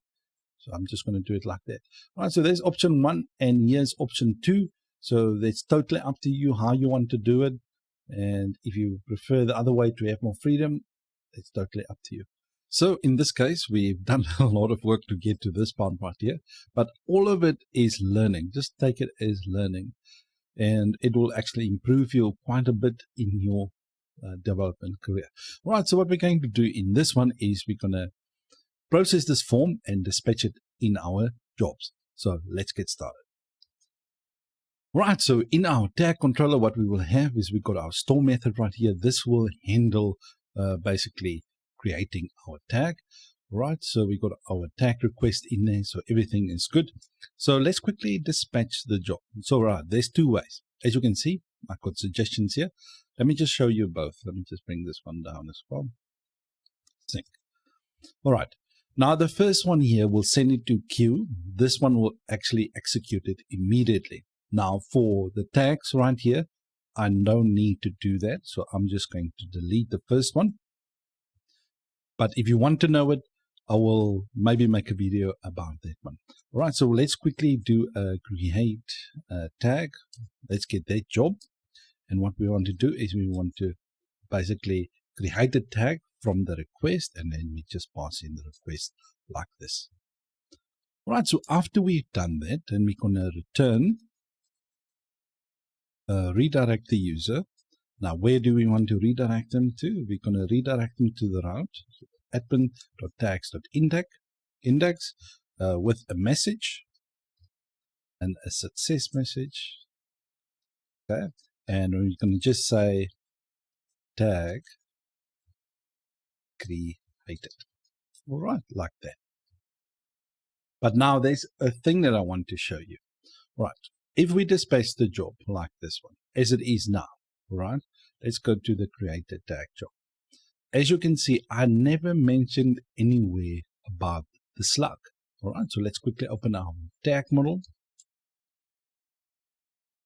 so I'm just going to do it like that. All right, so there's option 1, and here's option 2. So that's totally up to you how you want to do it. And if you prefer the other way to have more freedom, it's totally up to you. So in this case, we've done a lot of work to get to this part right here, but all of it is learning. Just take it as learning, and it will actually improve you quite a bit in your development career. All right, so what we're going to do in this one is we're going to process this form and dispatch it in our jobs. So let's get started. Right, so in our tag controller, what we will have is we've got our store method right here. This will handle basically creating our tag. Right, so we got our tag request in there, so everything is good. So let's quickly dispatch the job. So right, there's 2 ways. As you can see, I've got suggestions here. Let me just show you both. Let me just bring this one down as well. Sync. All right. Now the first one here will send it to queue. This one will actually execute it immediately. Now for the tags right here, I don't need to do that. So I'm just going to delete the first one. But if you want to know it, I will maybe make a video about that one. All right, so let's quickly do a create tag. Let's get that job. And what we want to do is we want to basically create a tag from the request, and then we just pass in the request like this. All right, so after we've done that, then we're going to return, redirect the user. Now, where do we want to redirect them to? We're going to redirect them to the route, so admin.tags.index with a message and a success message. Okay, and we're going to just say tag created. All right, like that. But now there's a thing that I want to show you. Right, if we dispatch the job like this one, as it is now, right, let's go to the created tag job. As you can see, I never mentioned anywhere about the slug. All right, so let's quickly open our tag model.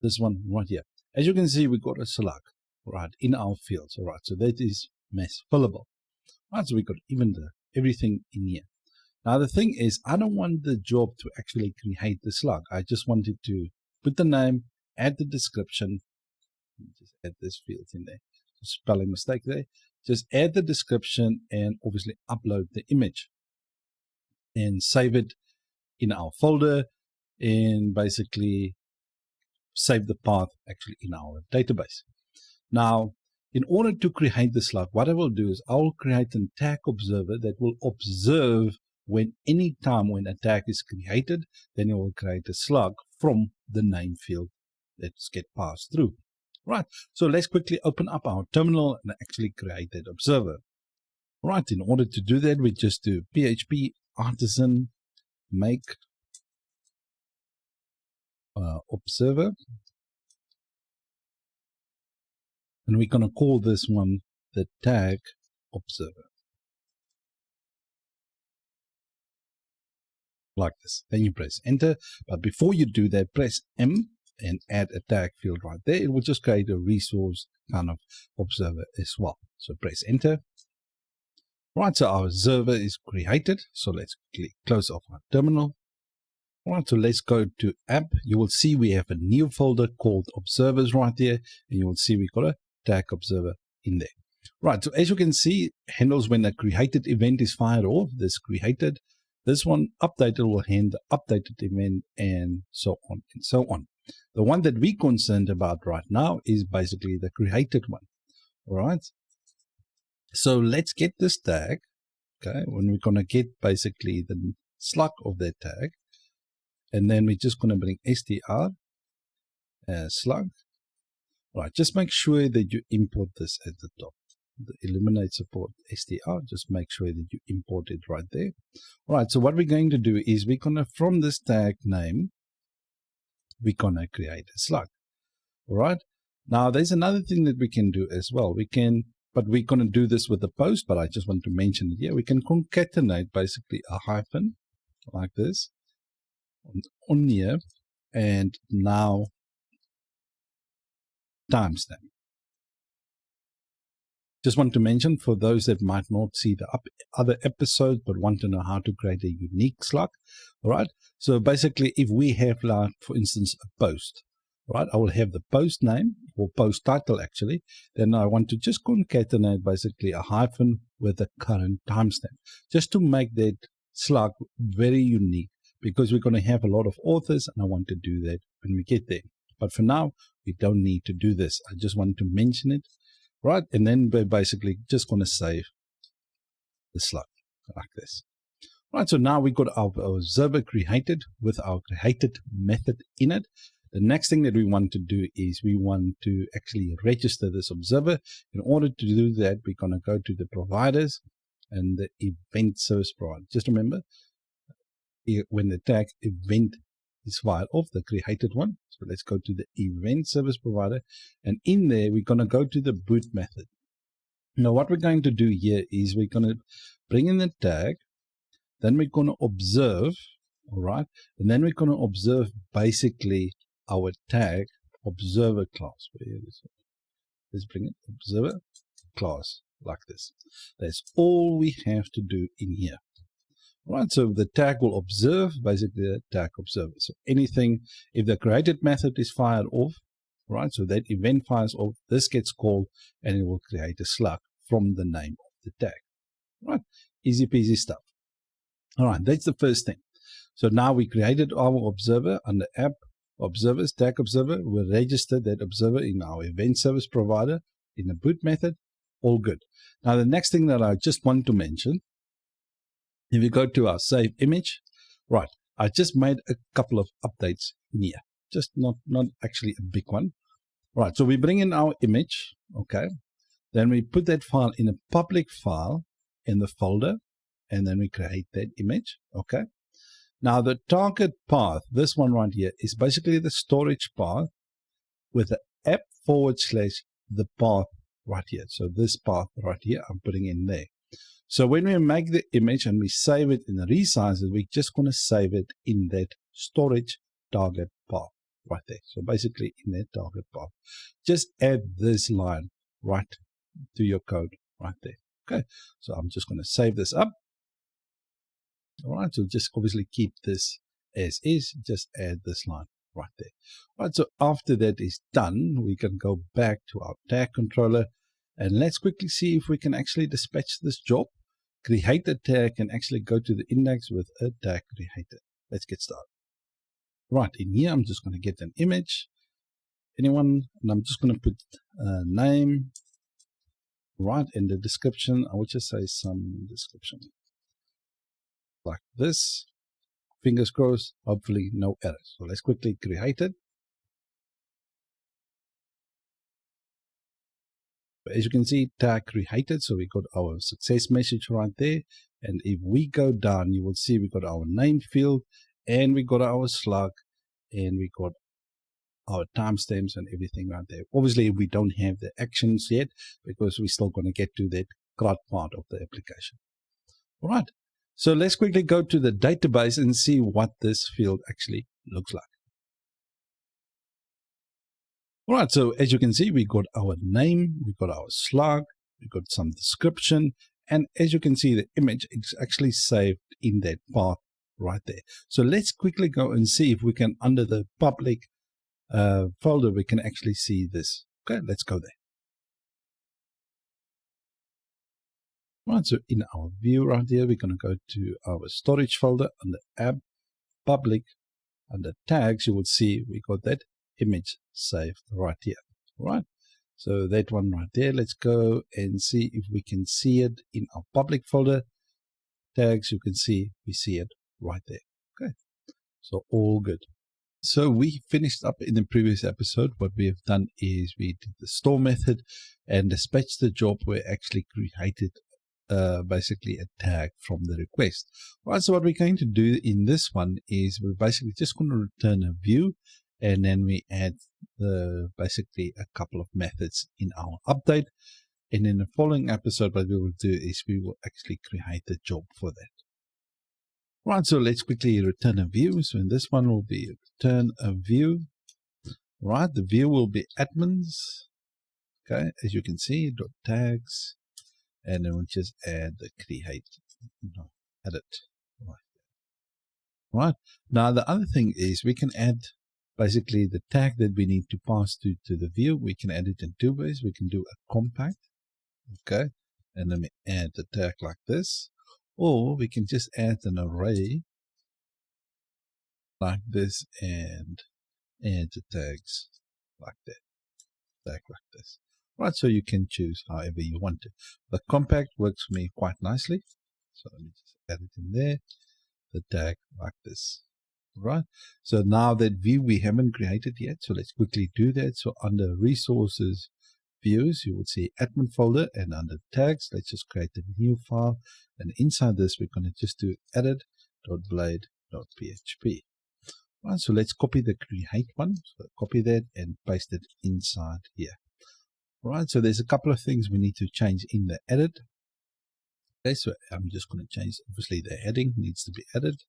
This one right here. As you can see, we got a slug right in our fields. All right, so that is mass fillable. Right, so we got even everything in here. Now the thing is, I don't want the job to actually create the slug. I just wanted to put the name, add the description. Just add this field in there. Spelling mistake there. Just add the description and obviously upload the image and save it in our folder. and basically save the path actually in our database. Now, in order to create the slug, what I will do is I will create a tag observer that will observe when any time when a tag is created, then it will create a slug from the name field that's get passed through. Right, so let's quickly open up our terminal and actually create that observer. Right, in order to do that, we just do PHP artisan make observer. And we're going to call this one the tag observer. Like this. Then you press enter. But before you do that, press M and add a tag field right there. It will just create a resource kind of observer as well. So press enter. Right, so our observer is created. So let's close off our terminal. Right, so let's go to app. You will see we have a new folder called observers right there. And you will see we got a tag observer in there. Right, so as you can see, handles when a created event is fired off. This created. This one updated will handle the updated event and so on and so on. The one that we're concerned about right now is basically the created one. All right. So let's get this tag. Okay, when we're going to get basically the slug of that tag. And then we're just going to bring str as slug. Right, just make sure that you import this at the top. The eliminate support str, just make sure that you import it right there. All right, so what we're going to do is we're going to, from this tag name, we're going to create a slug. All right, now there's another thing that we can do as well. We can, but we're going to do this with the post, but I just want to mention it here. We can concatenate basically a hyphen like this on here, and now timestamp. Just want to mention for those that might not see the other episodes but want to know how to create a unique slug. All right. So basically, if we have, like, for instance, a post, right, I will have the post name or post title actually. Then I want to just concatenate basically a hyphen with the current timestamp, just to make that slug very unique, because we're going to have a lot of authors and I want to do that when we get there. But for now, we don't need to do this. I just want to mention it. Right, and then we're basically just going to save the slug like this. Right, so now we got our observer created with our created method in it. The next thing that we want to do is we want to actually register this observer. In order to do that, we're going to go to the providers and the event service provider. Just remember, when the tag event is fired off, the created one. So let's go to the event service provider, and in there we're going to go to the boot method. Now what we're going to do here is we're going to bring in the tag, then we're going to observe, all right, and then we're going to observe basically our tag observer class. Where is it? Let's bring it observer class like this. That's all we have to do in here. Right, so the tag will observe basically the tag observer. So anything, if the created method is fired off, right, so that event fires off, this gets called and it will create a slug from the name of the tag. Right, easy peasy stuff. All right, that's the first thing. So now we created our observer under app observers, tag observer. We'll register that observer in our event service provider in the boot method. All good. Now the next thing that I just want to mention, if you go to our save image, right, I just made a couple of updates in here, just not actually a big one. Right, so we bring in our image, okay, then we put that file in a public file in the folder, and then we create that image, okay. Now the target path, this one right here, is basically the storage path with the app / the path right here. So this path right here, I'm putting in there. So when we make the image and we save it and resize it, we're just going to save it in that storage target path right there. So basically in that target path, just add this line right to your code right there. Okay, so I'm just going to save this up. All right, so just obviously keep this as is, just add this line right there. All right, so after that is done, we can go back to our tag controller. And let's quickly see if we can actually dispatch this job, create a tag, and actually go to the index with a tag created. Let's get started. Right, in here, I'm just going to get an image, anyone, and I'm just going to put a name, right, in the description. I would just say some description like this. Fingers crossed, hopefully no errors. So let's quickly create it. As you can see, tag created, so we got our success message right there. And if we go down, you will see we got our name field, and we got our slug, and we got our timestamps and everything right there. Obviously, we don't have the actions yet because we're still going to get to that CRUD part of the application. All right, so let's quickly go to the database and see what this field actually looks like. All right, so as you can see, we got our name, we got our slug, we got some description, and as you can see, the image is actually saved in that part right there. So let's quickly go and see if we can, under the public folder, we can actually see this. Okay, let's go there. All right, so in our view right here, we're going to go to our storage folder under app, public, under tags, you will see we got that image saved right here. All right, so that one right there, let's go and see if we can see it in our public folder. Tags, you can see, we see it right there. Okay, so all good. So we finished up in the previous episode. What we have done is we did the store method and dispatched the job where actually created basically a tag from the request. All right, so what we're going to do in this one is we're basically just going to return a view, and then we add basically a couple of methods in our update. And in the following episode, what we will do is we will actually create the job for that. Right, so let's quickly return a view. So in this one will be return a view. Right, the view will be admins. Okay, as you can see, dot tags. And then we'll just add the create, edit. Right. Now the other thing is we can add basically the tag that we need to pass to the view. We can add it in two ways. We can do a compact, okay, and then we add the tag like this, or we can just add an array like this and add the tags like that, tag like this. Right, so you can choose however you want to. The compact works for me quite nicely. So let me just add it in there, the tag like this. Right, so now that view we haven't created yet, so let's quickly do that. So under resources views, you will see admin folder, and under tags, let's just create a new file. And inside this, we're going to just do edit.blade.php. Right, so let's copy the create one. So copy that and paste it inside here. Right, so there's a couple of things we need to change in the edit. Okay, so I'm just going to change, obviously the heading needs to be added.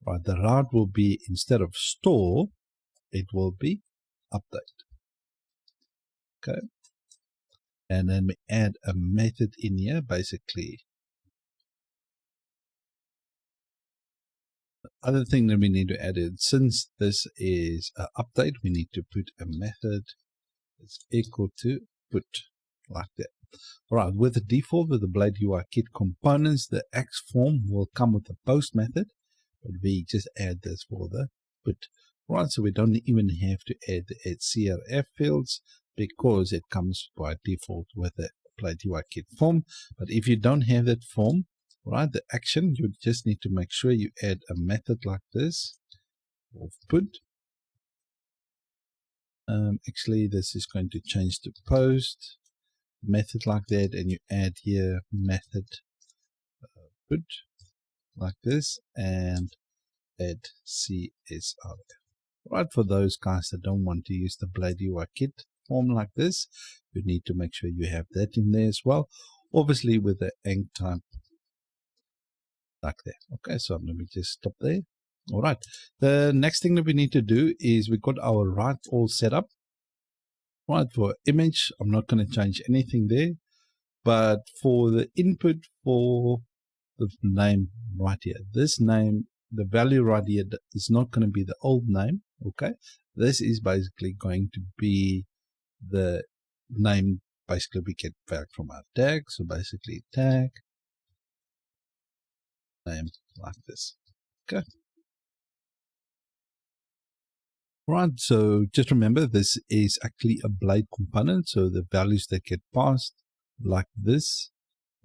Right, the route will be, instead of store, it will be update. Okay, and then we add a method in here, basically. The other thing that we need to add is, since this is an update, we need to put a method that's equal to put, like that. All right, with the default with the Blade UI Kit components, the X form will come with the post method, but we just add this for the put. Right, so we don't even have to add the CRF fields because it comes by default with the Blade UI Kit form. But if you don't have that form, right, the action, you just need to make sure you add a method like this of put. Actually, this is going to change to post method like that, and you add here method put like this and add CSR. Right, for those guys that don't want to use the Blade UI Kit form like this, you need to make sure you have that in there as well, obviously with the ang type like that. Okay, so let me just stop there. All right, the next thing that we need to do is we got our right all set up. Right, for image, I'm not going to change anything there, but for the input for the name right here, this name, the value right here is not going to be the old name. Okay, this is basically going to be the name basically we get back from our tag. So basically tag name like this. Okay, Right, so just remember this is actually a blade component, so the values that get passed like this,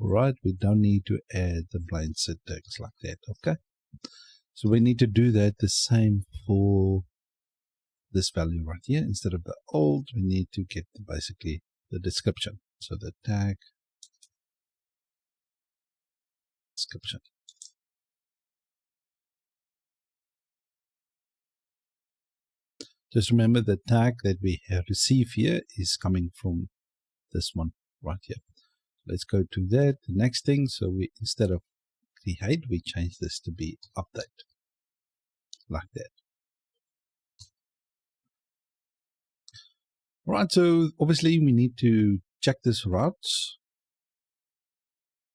right, we don't need to add the blade syntax like that, okay? So we need to do that the same for this value right here. Instead of the old, we need to get basically the description. So the tag description. Just remember the tag that we have received here is coming from this one right here. Let's go to that. The next thing, so we instead of create, we change this to be update, like that. Right, so obviously we need to check this routes.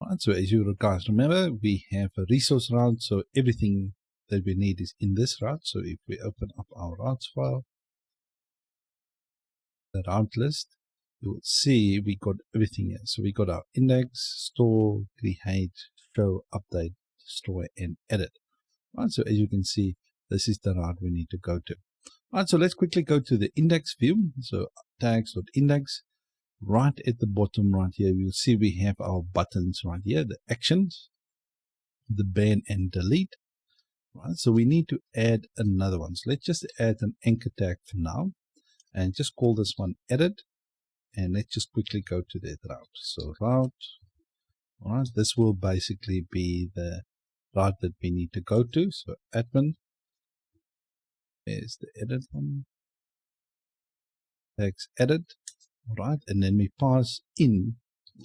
Right, so as you guys remember, we have a resource route, so everything that we need is in this route. So if we open up our routes file, the route list, you will see we got everything here. So we got our index, store, create, show, update, destroy, and edit. Right, so as you can see, this is the route we need to go to. Right, so let's quickly go to the index view. So tags.index, right at the bottom right here, you'll see we have our buttons right here, the actions, the ban and delete. Right, so we need to add another one. So let's just add an anchor tag for now and just call this one edit. And let's just quickly go to that route. So route, all right, this will basically be the route that we need to go to. So admin is the edit one, text edit, all right, and then we pass in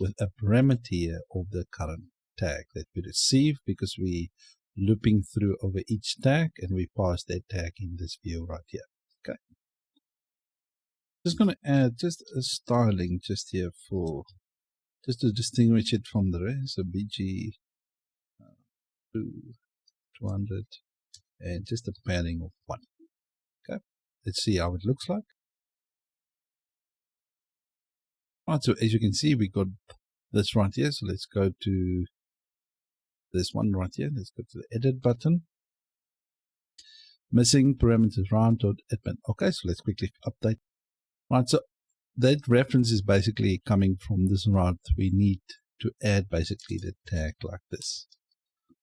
with a parameter of the current tag that we receive because we looping through over each tag and we pass that tag in this view right here. Okay. Just going to add just a styling just here for just to distinguish it from the rest. So BG 200 and just a padding of 1. Okay. Let's see how it looks like. Right, so as you can see, we got this right here. So let's go to this one right here. Let's go to the edit button. Missing parameters round.admin. Okay, so let's quickly update. Right, so that reference is basically coming from this route. We need to add basically the tag like this.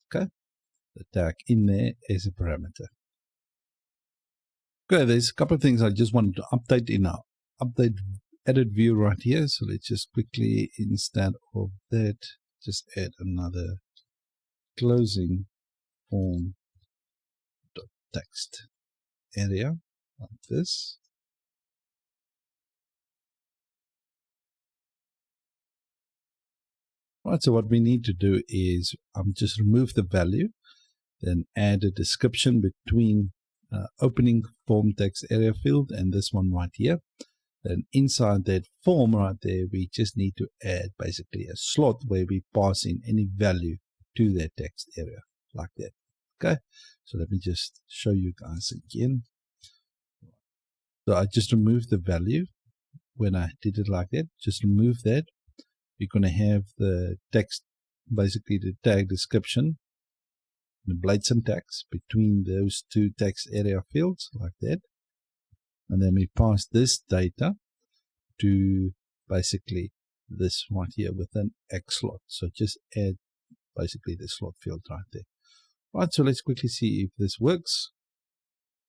Okay, the tag in there as a parameter. Okay, there's a couple of things I just wanted to update in our update edit view right here. So let's just quickly, instead of that, just add another closing form text area like this. Right, so what we need to do is just remove the value, then add a description between opening form text area field and this one right here. Then inside that form right there, we just need to add basically a slot where we pass in any value to that text area like that. Okay, so let me just show you guys again. So I just removed the value when I did it like that. Just remove that. We're going to have the text, basically the tag description, the blade syntax between those two text area fields like that. And then we pass this data to basically this right here with an X slot. So just add basically the slot field right there. Right, so let's quickly see if this works.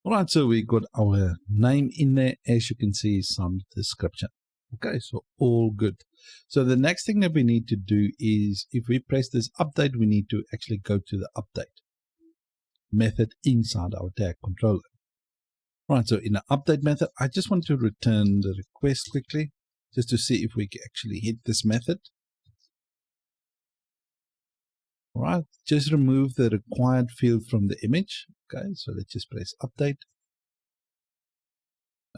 All right, so we got our name in there. As you can see, some description. Okay, so all good. So the next thing that we need to do is if we press this update, we need to actually go to the update method inside our tag controller. Right, so in the update method, I just want to return the request quickly just to see if we can actually hit this method. All right, just remove the required field from the image. Okay, so let's just press update.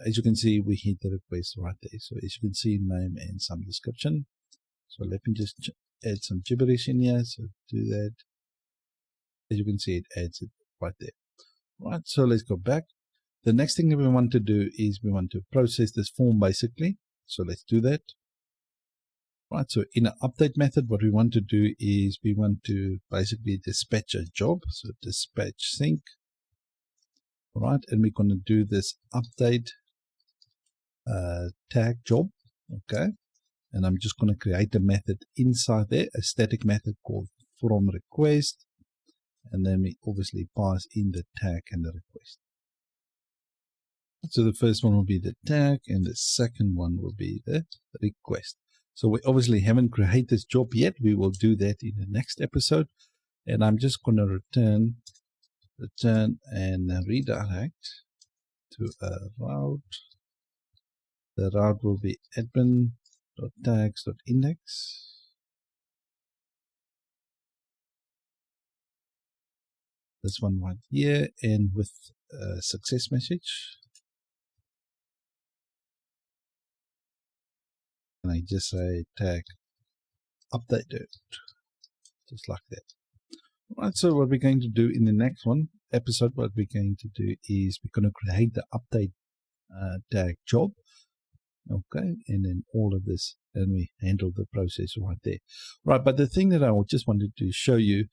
As you can see, we hit the request right there. So as you can see, name and some description. So let me just add some gibberish in here. So do that. As you can see, it adds it right there. Right, so let's go back. The next thing that we want to do is we want to process this form basically. So let's do that. Right, so in an update method, what we want to do is we want to basically dispatch a job. So dispatch sync. All right, and we're going to do this update tag job. Okay, and I'm just going to create a method inside there, a static method called from request, and then we obviously pass in the tag and the request. So the first one will be the tag, and the second one will be the request. So we obviously haven't created this job yet. We will do that in the next episode. And I'm just going to return and redirect to a route. The route will be admin.tags.index. This one right here, and with a success message. And I just say tag updated, just like that. All right, so what we're going to do in the next episode, what we're going to do is we're going to create the update tag job. Okay, and then all of this, and we handle the process right there. Right, but the thing that I just wanted to show you,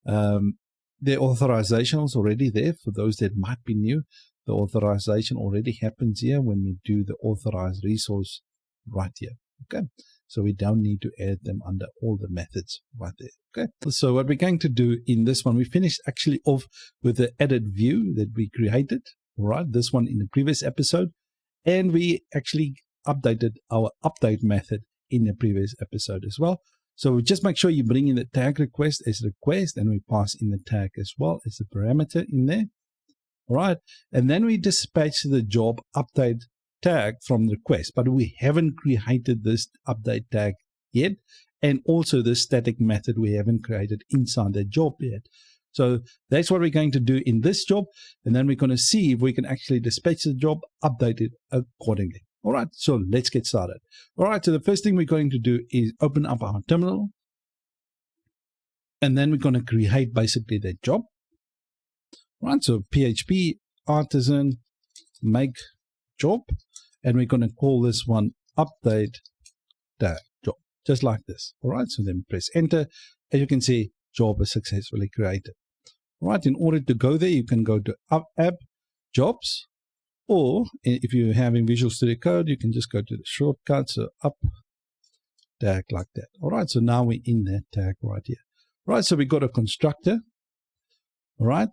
the authorization is already there for those that might be new. The authorization already happens here when we do the authorized resource right here. Okay, so we don't need to add them under all the methods right there. Okay, so what we're going to do in this one, we finished actually off with the edit view that we created. Right, this one in the previous episode, and we actually updated our update method in the previous episode as well. So we just make sure you bring in the tag request as request, and we pass in the tag as well as the parameter in there. All right, and then we dispatch the job update tag from the request, but we haven't created this update tag yet, and also the static method we haven't created inside the job yet. So that's what we're going to do in this job, and then we're going to see if we can actually dispatch the job, update it accordingly. All right, so let's get started. All right, so the first thing we're going to do is open up our terminal, and then we're going to create basically that job. All right, so PHP artisan make job, and we're going to call this one update tag job, just like this. All right, so then press enter. As you can see, job is successfully created. All right, in order to go there, you can go to app jobs, or if you're having Visual Studio Code, you can just go to the shortcut, so up tag like that. All right, so now we're in that tag right here. All right, so we got a constructor. All right,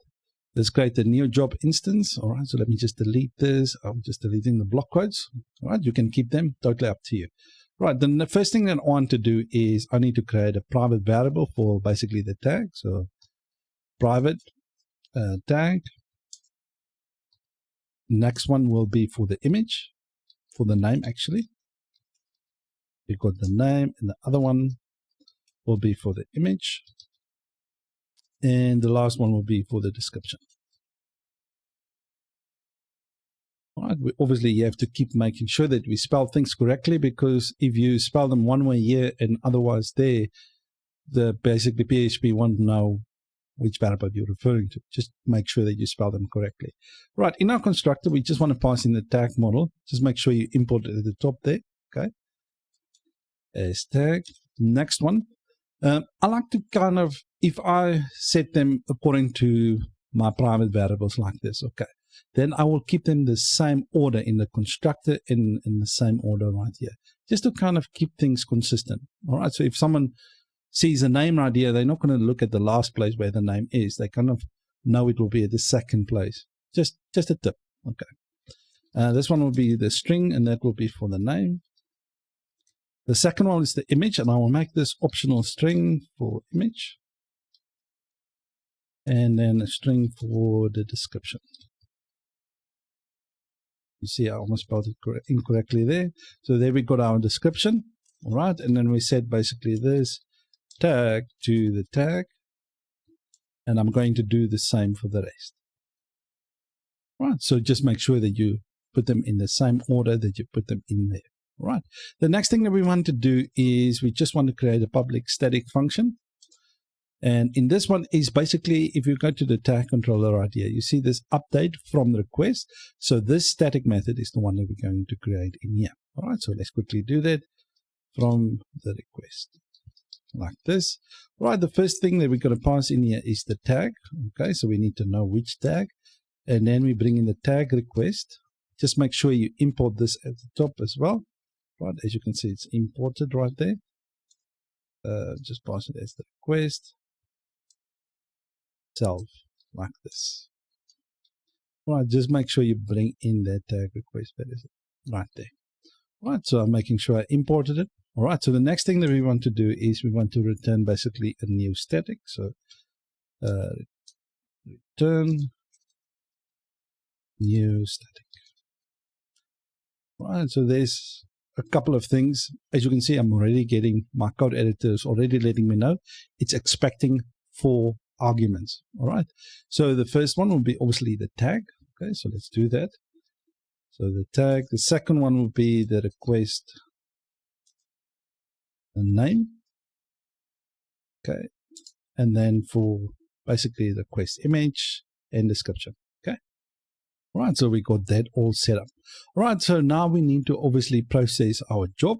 let's create a new job instance. All right, so let me just delete this. I'm just deleting the block quotes. All right, you can keep them, totally up to you. Right, then the first thing that I want to do is I need to create a private variable for basically the tag. So private tag. Next one will be for the image, for the name actually. We got the name, and the other one will be for the image. And the last one will be for the description. All right, obviously you have to keep making sure that we spell things correctly, because if you spell them one way here and otherwise there, basically PHP won't know which variable you're referring to. Just make sure that you spell them correctly. Right, in our constructor, we just want to pass in the tag model. Just make sure you import it at the top there. Okay, as tag. Next one, I like to kind of, if I set them according to my private variables like this, okay, then I will keep them the same order in the constructor, in the same order right here, just to kind of keep things consistent. All right, so if someone sees a name right here, they're not going to look at the last place where the name is. They kind of know it will be at the second place. Just a tip. Okay. This one will be the string, and that will be for the name. The second one is the image, and I will make this optional string for image, and then a string for the description. You see, I almost spelled it incorrectly there. So there we got our description. All right, and then we set basically this tag to the tag, and I'm going to do the same for the rest. Right, so just make sure that you put them in the same order that you put them in there. Right, the next thing that we want to do is we just want to create a public static function, and in this one is basically, if you go to the tag controller right here, you see this update from the request. So this static method is the one that we're going to create in here. All right, so let's quickly do that from the request. Like this. Right, the first thing that we're going to pass in here is the tag. Okay, so we need to know which tag. and then we bring in the tag request. Just make sure you import this at the top as well. Right, as you can see, it's imported right there. Just pass it as the request itself, like this. Right, just make sure you bring in that tag request that is right there. Right, so I'm making sure I imported it. All right, so the next thing that we want to do is we want to return basically a new static. So return new static. Right, so there's a couple of things. As you can see, I'm already getting my code editor is already letting me know it's expecting 4 arguments. All right, so the first one will be obviously the tag. Okay, so let's do that. So the tag, the second one will be the request name. Okay, and then for basically the request image and description. Okay, all right, so we got that all set up. All right, so now we need to obviously process our job.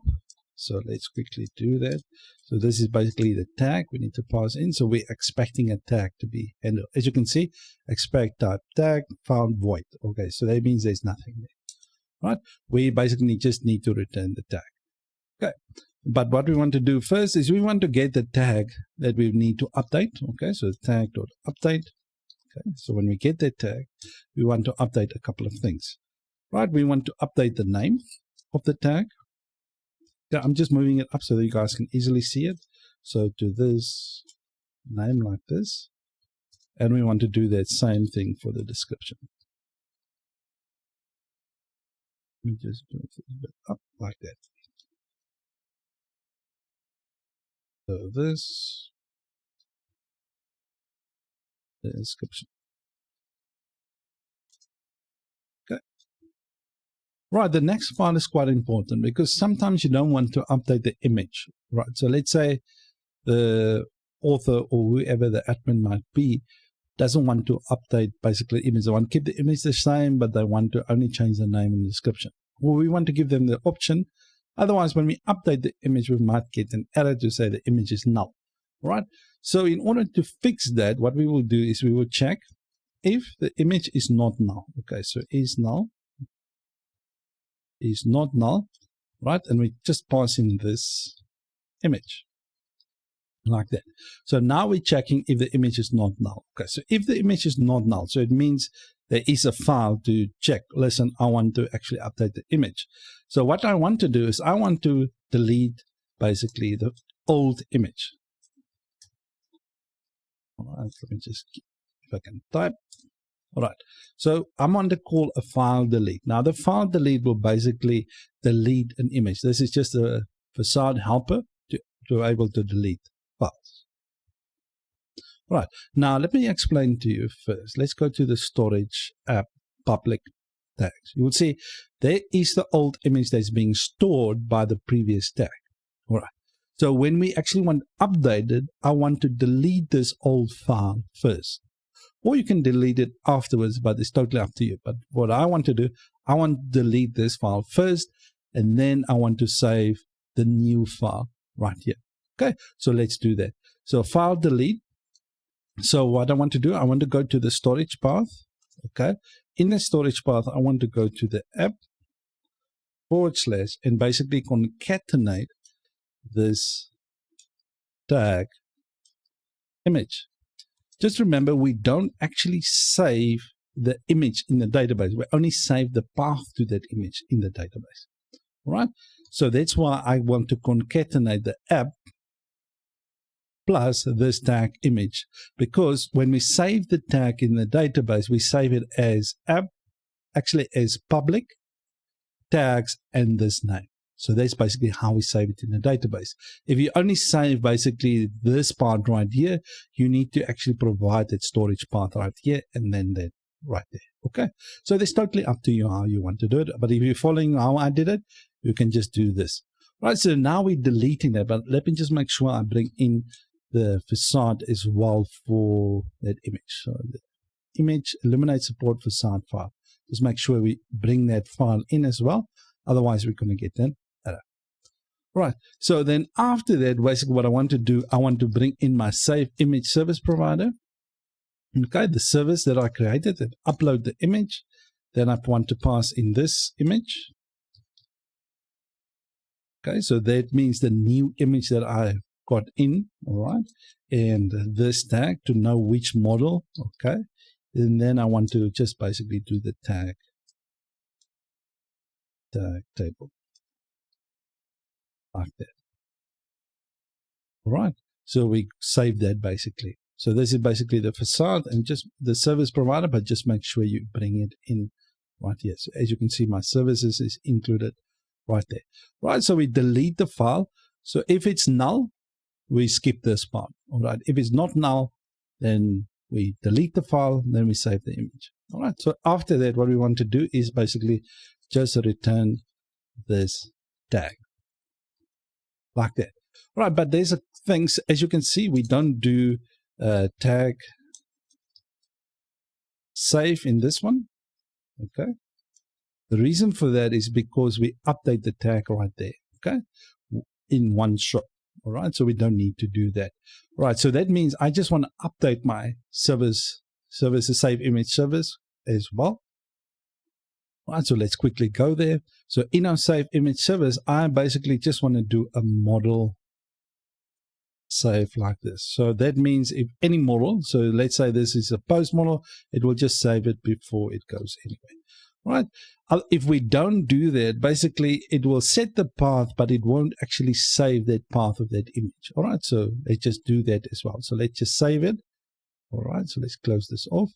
So let's quickly do that. So this is basically the tag we need to pass in. So we're expecting a tag to be handled. As you can see, expect type tag found void. Okay, so that means there's nothing there. Right, we basically just need to return the tag. Okay, but what we want to do first is we want to get the tag that we need to update. Okay, so tag.update. Okay, so when we get that tag, we want to update a couple of things. Right, we want to update the name of the tag. Yeah, I'm just moving it up so that you guys can easily see it. So to this name like this, and we want to do that same thing for the description. We just move it a bit up like that. So this, the description. Okay. Right, the next part is quite important because sometimes you don't want to update the image. Right, so let's say the author or whoever the admin might be doesn't want to update basically image. They want to keep the image the same, but they want to only change the name and the description. Well, we want to give them the option. Otherwise, when we update the image, we might get an error to say the image is null. Right? So in order to fix that, what we will do is we will check if the image is not null. Okay, so is null, is not null, right? And we just pass in this image. Like that. So now we're checking if the image is not null. Okay, so if the image is not null, so it means there is a file to check. Listen, I want to actually update the image. So what I want to do is I want to delete basically the old image. All right, let me just, if I can type. All right, so I'm going to call a file delete. Now the file delete will basically delete an image. This is just a facade helper to be able to delete files. Right, now let me explain to you first. Let's go to the storage app public tags. You will see there is the old image that's being stored by the previous tag. All right, so when we actually want updated, I want to delete this old file first. Or you can delete it afterwards, but it's totally up to you. But what I want to do, I want to delete this file first, and then I want to save the new file right here. Okay, so let's do that. So file delete. So what I want to do, I want to go to the storage path. Okay, in the storage path, I want to go to the app / and basically concatenate this tag image. Just remember, we don't actually save the image in the database. We only save the path to that image in the database. All right, so that's why I want to concatenate the app plus this tag image, because when we save the tag in the database, we save it as app, actually as public tags and this name. So that's basically how we save it in the database. If you only save basically this part right here, you need to actually provide that storage path right here and then that right there. Okay, so it's totally up to you how you want to do it. But if you're following how I did it, you can just do this. Right, so now we're deleting that, but let me just make sure I bring in the facade as well for that image. So the image eliminate support facade file. Just make sure we bring that file in as well. Otherwise, we're going to get that error. Right. So then after that, basically what I want to do, I want to bring in my save image service provider. Okay, the service that I created, and upload the image. Then I want to pass in this image. Okay, so that means the new image that I got in, all right, and this tag to know which model, okay, and then I want to just basically do the tag table like that. All right, so we save that basically. So this is basically the facade and just the service provider, but just make sure you bring it in right here. So as you can see, my services is included right there. Right, so we delete the file. So if it's null, we skip this part. All right, if it's not null, then we delete the file, then we save the image. All right, so after that, what we want to do is basically just return this tag like that. All right, but there's things, as you can see, we don't do tag save in this one. Okay, the reason for that is because we update the tag right there, okay, in one shot. All right, so we don't need to do that. All right, so that means I just want to update my service save image service as well. All right, so let's quickly go there. So in our save image service, I basically just want to do a model save like this. So that means if any model, so let's say this is a post model, it will just save it before it goes anyway. Right? If we don't do that, basically it will set the path, but it won't actually save that path of that image. All right, so let's just do that as well. So let's just save it. All right, so let's close this off.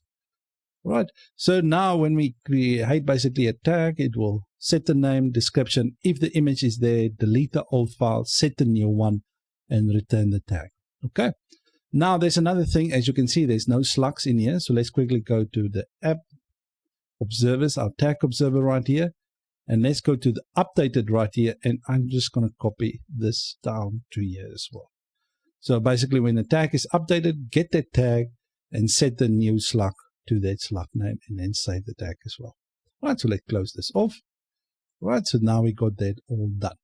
All right, so now when we create basically a tag, it will set the name, description. If the image is there, delete the old file, set the new one, and return the tag. Okay, now there's another thing. As you can see, there's no slugs in here. So let's quickly go to the app observers, our tag observer right here, and let's go to the updated right here, and I'm just going to copy this down to here as well. So basically when the tag is updated, get that tag and set the new slug to that slug name, and then save the tag as well. All right, so let's close this off. All right, so now we got that all done.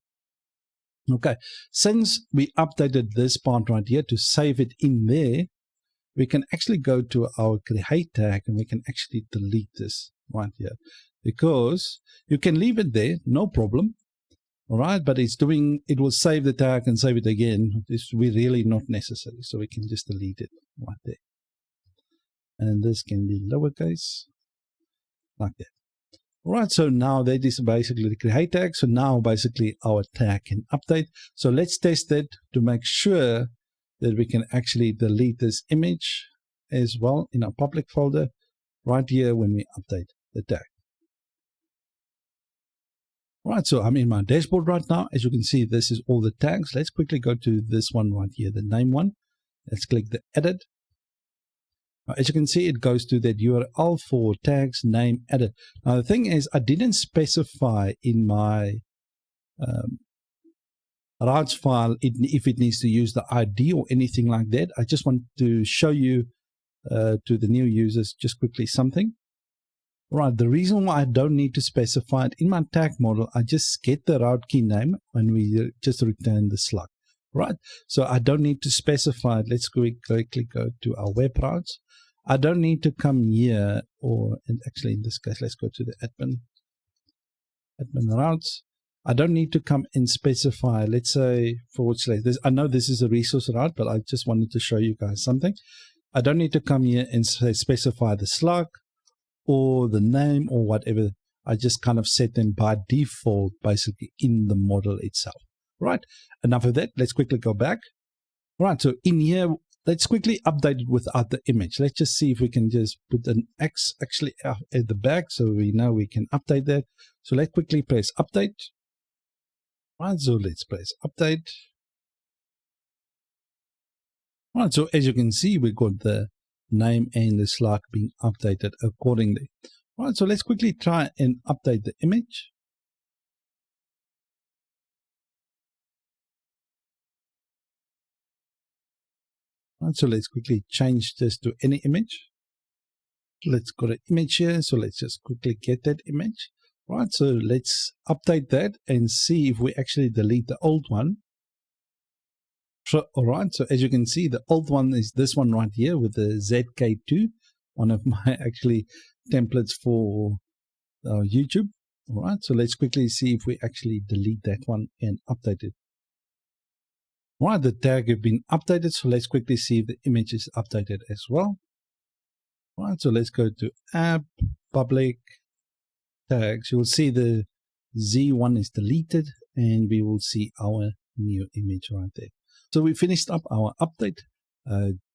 Okay, since we updated this part right here to save it in there, we can actually go to our create tag and we can actually delete this right here, because you can leave it there, no problem. All right, but it will save the tag and save it again. This will really not necessary, so we can just delete it right there. And this can be lowercase like that. All right, so now that is basically the create tag. So now basically our tag can update. So let's test that to make sure that we can actually delete this image as well in our public folder right here when we update the tag. All right, so I'm in my dashboard right now. As you can see, this is all the tags. Let's quickly go to this one right here, the name one. Let's click the edit. Now, as you can see, it goes to that URL for tags, name, edit. Now, the thing is, I didn't specify in my routes file if it needs to use the ID or anything like that. I just want to show you to the new users just quickly something. Right, the reason why I don't need to specify it in my tag model, I just get the route key name when we just return the slug. Right, so I don't need to specify it. Let's quickly go to our web routes. I don't need to come here, or actually in this case, let's go to the admin routes. I don't need to come and specify, let's say / this. I know this is a resource route, but I just wanted to show you guys something. I don't need to come here and say specify the slug or the name or whatever. I just kind of set them by default basically in the model itself. Right, enough of that. Let's quickly go back. Right, so in here, let's quickly update it without the image. Let's just see if we can just put an X actually at the back so we know we can update that. So let's quickly press update. Right, so let's press update. Right, so as you can see, we got the name and the slug being updated accordingly. Right, so let's quickly try and update the image. Right, so let's quickly change this to any image. Let's go to image here. So let's just quickly get that image. Right, so let's update that and see if we actually delete the old one. So, all right, so as you can see, the old one is this one right here with the ZK2. one of my actually templates for YouTube. All right, so let's quickly see if we actually delete that one and update it. All right, the tag has been updated, so let's quickly see if the image is updated as well. All right, so let's go to app, public, tags. You'll see the Z1 is deleted, and we will see our new image right there. So we finished up our update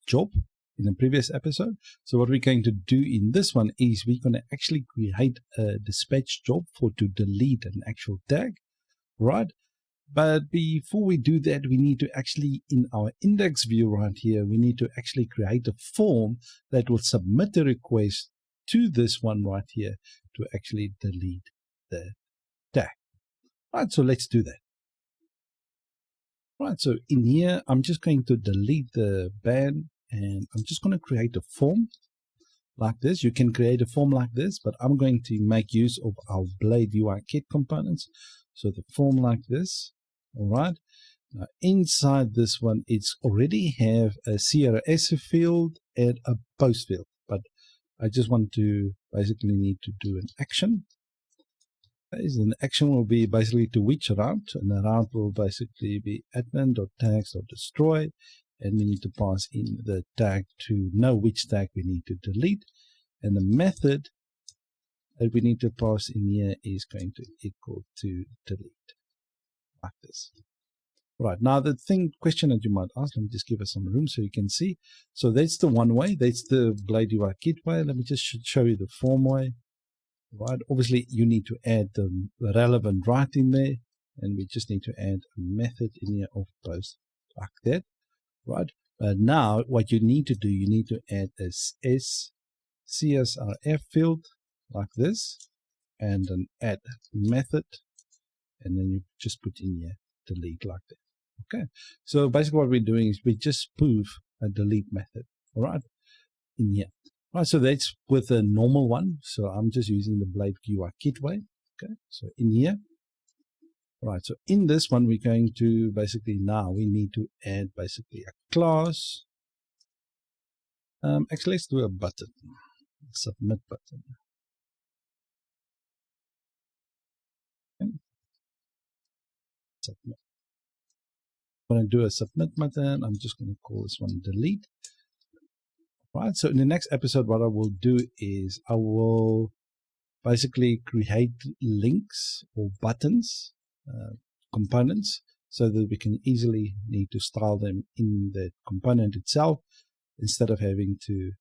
job in the previous episode. So what we're going to do in this one is we're going to actually create a dispatch job to delete an actual tag, right? But before we do that, we need to actually, in our index view right here, we need to actually create a form that will submit a request to this one right here to actually delete the tag. Right, so let's do that. Right, so in here, I'm just going to delete the ban, and I'm just going to create a form like this. You can create a form like this, but I'm going to make use of our Blade UI Kit components. So the form like this. All right. Now inside this one, it's already have a CRS field and a post field, but I just want to basically need to do an action. And the action will be basically to which route, and the route will basically be admin.tags.destroy, and we need to pass in the tag to know which tag we need to delete, and the method that we need to pass in here is going to equal to delete. Like this. Right, now the question that you might ask, let me just give us some room so you can see. So that's the one way, that's the Blade UI Kit way. Let me just show you the form way. Right, obviously you need to add the relevant right in there, and we just need to add a method in here of post like that. Right, now what you need to do, you need to add a CSRF field like this, and an add method, and then you just put in here delete like that. Okay, so basically what we're doing is we just spoof a delete method, all right, in here. All right, so that's with a normal one. So I'm just using the Blade UI Kit way. Okay, so in here. All right, so in this one, we're going to basically now we need to add basically a class. Actually, let's do a button, submit button. Okay. Submit. I'm going to do a submit button. I'm just going to call this one delete. Right, so in the next episode, what I will do is I will basically create links or buttons, components, so that we can easily need to style them in the component itself instead of having to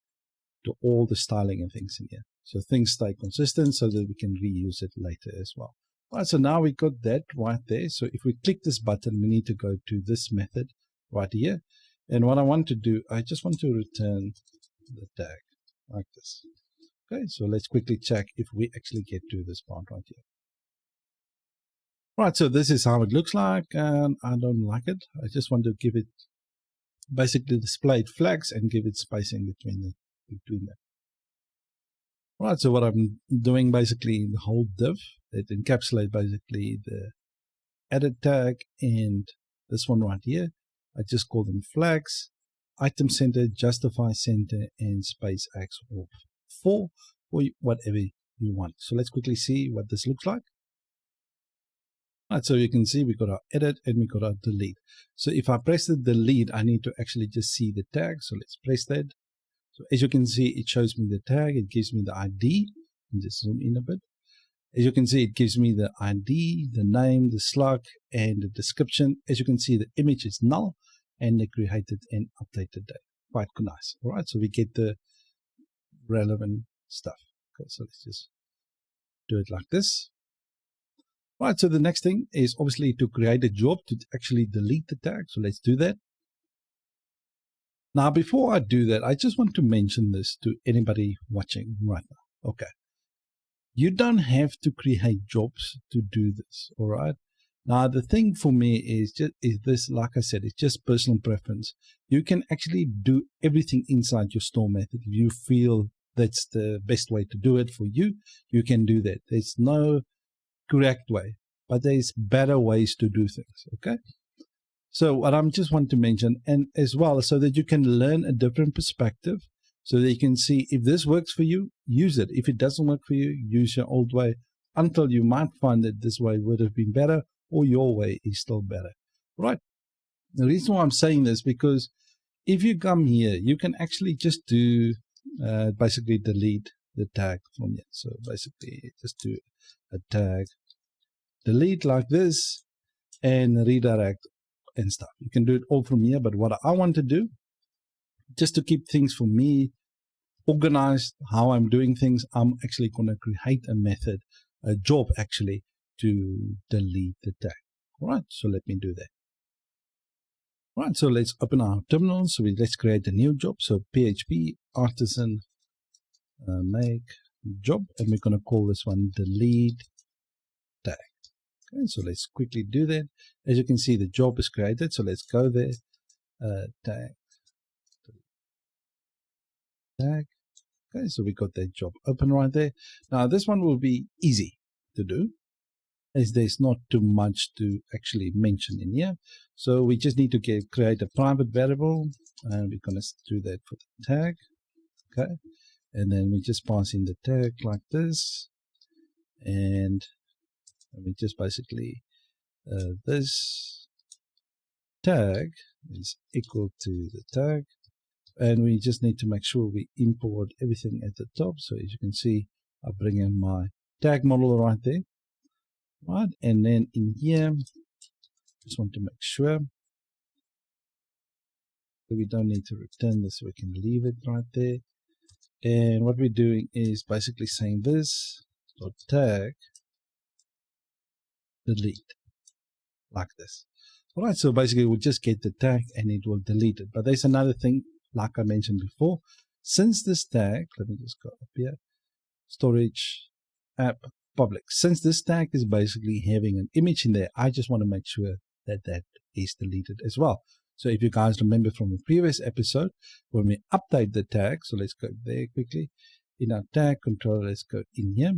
do all the styling and things in here. So things stay consistent so that we can reuse it later as well. All right, so now we got that right there. So if we click this button, we need to go to this method right here. And what I want to do, I just want to return the tag like this. Okay, so let's quickly check if we actually get to this part right here. Right, so this is how it looks like, and I don't like it. I just want to give it basically displayed flags and give it spacing between them. Right, so what I'm doing basically in the whole div, it encapsulates basically the edit tag and this one right here. I just call them flags, item center, justify center, and space X or 4, or whatever you want. So let's quickly see what this looks like. All right, so you can see we got our edit and we got our delete. So if I press the delete, I need to actually just see the tag. So let's press that. So as you can see, it shows me the tag. It gives me the ID. And just zoom in a bit. As you can see, it gives me the ID, the name, the slug, and the description. As you can see, the image is null, and they created and updated that. Quite nice. All right, so we get the relevant stuff. Okay, so let's just do it like this. All right, so the next thing is obviously to create a job to actually delete the tag. So let's do that. Now, before I do that, I just want to mention this to anybody watching right now. Okay. You don't have to create jobs to do this, all right? Now, the thing for me is this, like I said, it's just personal preference. You can actually do everything inside your store method. If you feel that's the best way to do it for you, you can do that. There's no correct way, but there's better ways to do things, okay? So what I'm just want to mention, and as well, so that you can learn a different perspective, so that you can see if this works for you, use it. If it doesn't work for you, use your old way until you might find that this way would have been better or your way is still better. Right. The reason why I'm saying this, because if you come here, you can actually just do basically delete the tag from here. So basically just do a tag, delete like this, and redirect and stuff. You can do it all from here, but what I want to do, just to keep things for me organized, how I'm doing things, I'm actually going to create a method, a job actually, to delete the tag. All right, so let me do that. All right, so let's open our terminal. So let's create a new job. So PHP artisan make job, and we're going to call this one delete tag. Okay, so let's quickly do that. As you can see, the job is created. So let's go there. Tag. Okay, so we got that job open right there. Now this one will be easy to do, as there's not too much to actually mention in here. So we just need to create a private variable, and we're going to do that for the tag. Okay, and then we just pass in the tag like this, and we just basically this tag is equal to the tag, and we just need to make sure we import everything at the top. So as you can see, I bring in my tag model right there, right? And then in here, just want to make sure that we don't need to return this, so we can leave it right there. And what we're doing is basically saying this dot tag delete like this. All right, so basically we'll just get the tag and it will delete it. But there's another thing, like I mentioned before, since this tag, let me just go up here, storage app public. Since this tag is basically having an image in there, I just want to make sure that that is deleted as well. So if you guys remember from the previous episode, when we update the tag, so let's go there quickly. In our tag controller, let's go in here.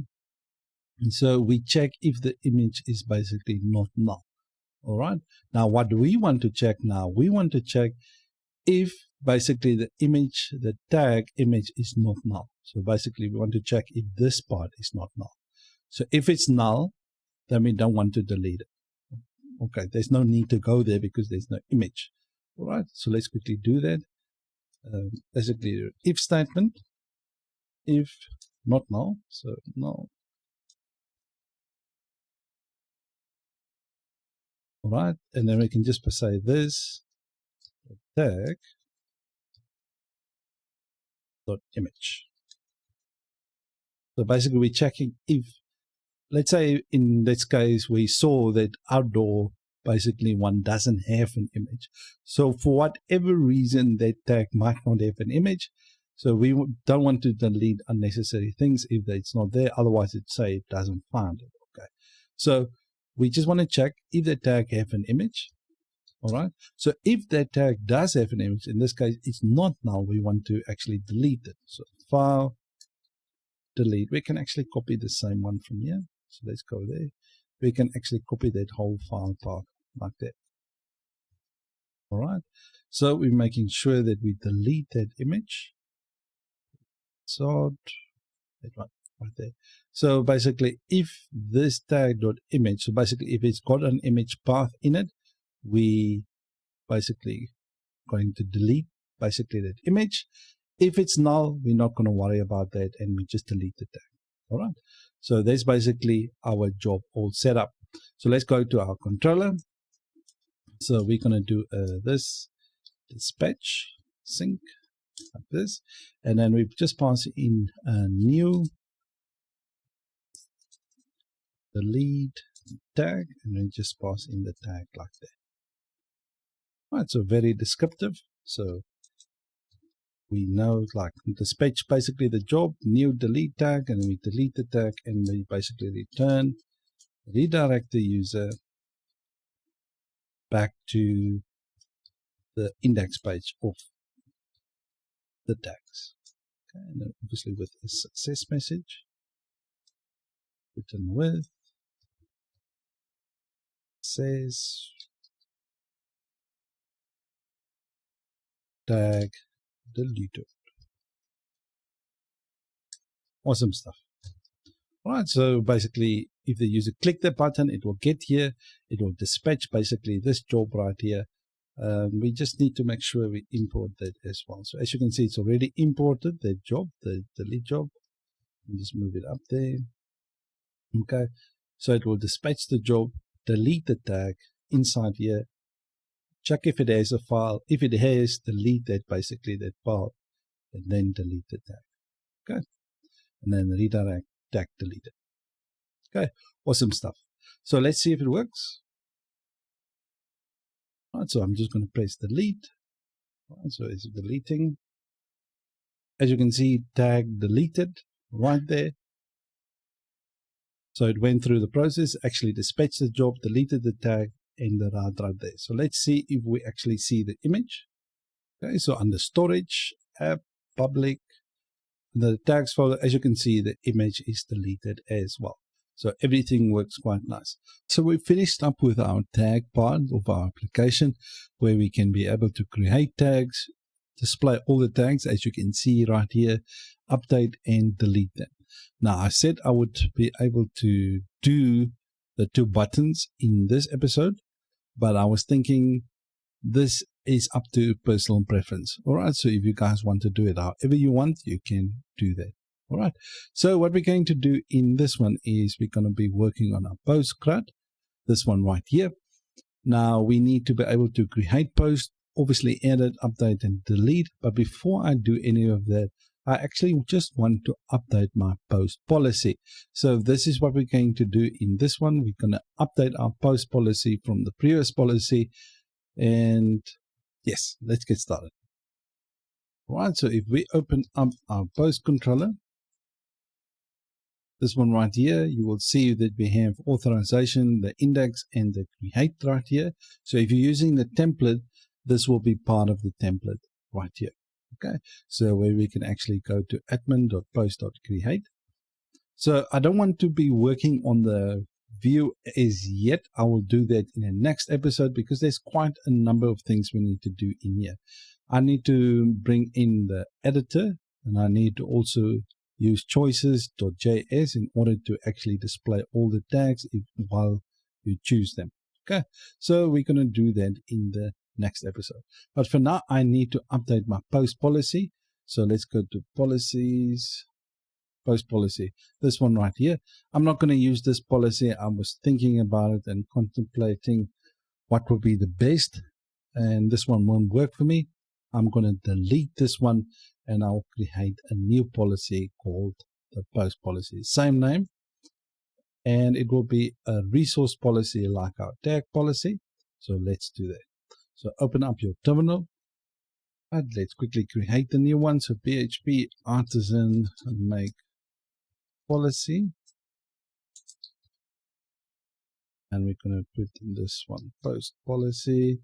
And so we check if the image is basically not null. All right. Now, what do we want to check now? We want to check if basically the image, the tag image is not null. So basically we want to check if this part is not null. So if it's null, then we don't want to delete it. Okay, there's no need to go there because there's no image. All right, so let's quickly do that. Basically, if statement, if not null, so null. All right, and then we can just say this tag dot image. So basically, we're checking if, let's say in this case, we saw that outdoor basically one doesn't have an image. So for whatever reason, that tag might not have an image. So we don't want to delete unnecessary things if it's not there. Otherwise, it say it doesn't find it. Okay. So we just want to check if the tag have an image. All right. So if that tag does have an image, in this case, it's not null. We want to actually delete it. So file, delete. We can actually copy the same one from here. So let's go there. We can actually copy that whole file path like that. All right. So we're making sure that we delete that image. So that one right there. So basically, if this tag.image, so basically if it's got an image path in it, we basically going to delete basically that image. If it's null, we're not going to worry about that, and we just delete the tag. All right. So that's basically our job all set up. So let's go to our controller. So we're going to do this dispatch sync like this, and then we just pass in a new delete tag, and then just pass in the tag like that. All right. So very descriptive. So we know like dispatch basically the job, new delete tag, and we delete the tag, and we basically redirect the user back to the index page of the tags. Okay, and then obviously with a success message written with says tag deleted. Awesome stuff. All right, so basically, if the user click the button, it will get here. It will dispatch basically this job right here. We just need to make sure we import that as well. So as you can see, it's already imported that job, the lead job. Just move it up there. Okay, so it will dispatch the job, delete the tag inside here, check if it has a file. If it has, delete that basically that file, and then delete the tag. Okay, and then redirect tag deleted. Okay, awesome stuff. So let's see if it works. All right, so I'm just going to press delete. All right, so it's deleting. As you can see, tag deleted right there. So it went through the process, actually dispatched the job, deleted the tag, and the route right there. So let's see if we actually see the image. Okay, so under storage, app, public, the tags folder, as you can see, the image is deleted as well. So everything works quite nice. So we finished up with our tag part of our application, where we can be able to create tags, display all the tags, as you can see right here, update and delete them. Now, I said I would be able to do the 2 buttons in this episode, but I was thinking this is up to personal preference. All right, so if you guys want to do it however you want, you can do that. All right, so what we're going to do in this one is we're going to be working on our post CRUD, this one right here. Now, we need to be able to create posts, obviously edit, update, and delete. But before I do any of that, I actually just want to update my post policy. So this is what we're going to do in this one. We're going to update our post policy from the previous policy. And yes, let's get started. All right, so if we open up our post controller, this one right here, you will see that we have authorization, the index, and the create right here. So if you're using the template, this will be part of the template right here. Okay, so where we can actually go to admin.post.create. So I don't want to be working on the view as yet. I will do that in the next episode because there's quite a number of things we need to do in here. I need to bring in the editor, and I need to also use choices.js in order to actually display all the tags while you choose them. Okay, so we're going to do that in the next episode. But for now, I need to update my post policy. So let's go to policies, post policy, this one right here. I'm not going to use this policy. I was thinking about it and contemplating what would be the best, and this one won't work for me. I'm going to delete this one, and I'll create a new policy called the post policy, same name, and it will be a resource policy like our tag policy. So let's do that. So open up your terminal, and let's quickly create the new one. So PHP artisan make policy, and we're going to put in this one post policy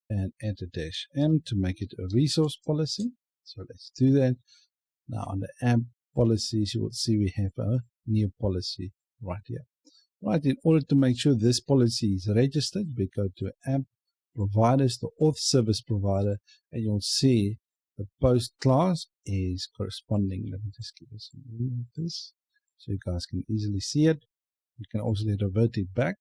and add a -m to make it a resource policy. So let's do that. Now on the app policies, you will see we have a new policy right here. Right, in order to make sure this policy is registered, we go to app providers, the auth service provider, and you'll see the post class is corresponding. Let me just give us a name of this so you guys can easily see it. You can also revert it back.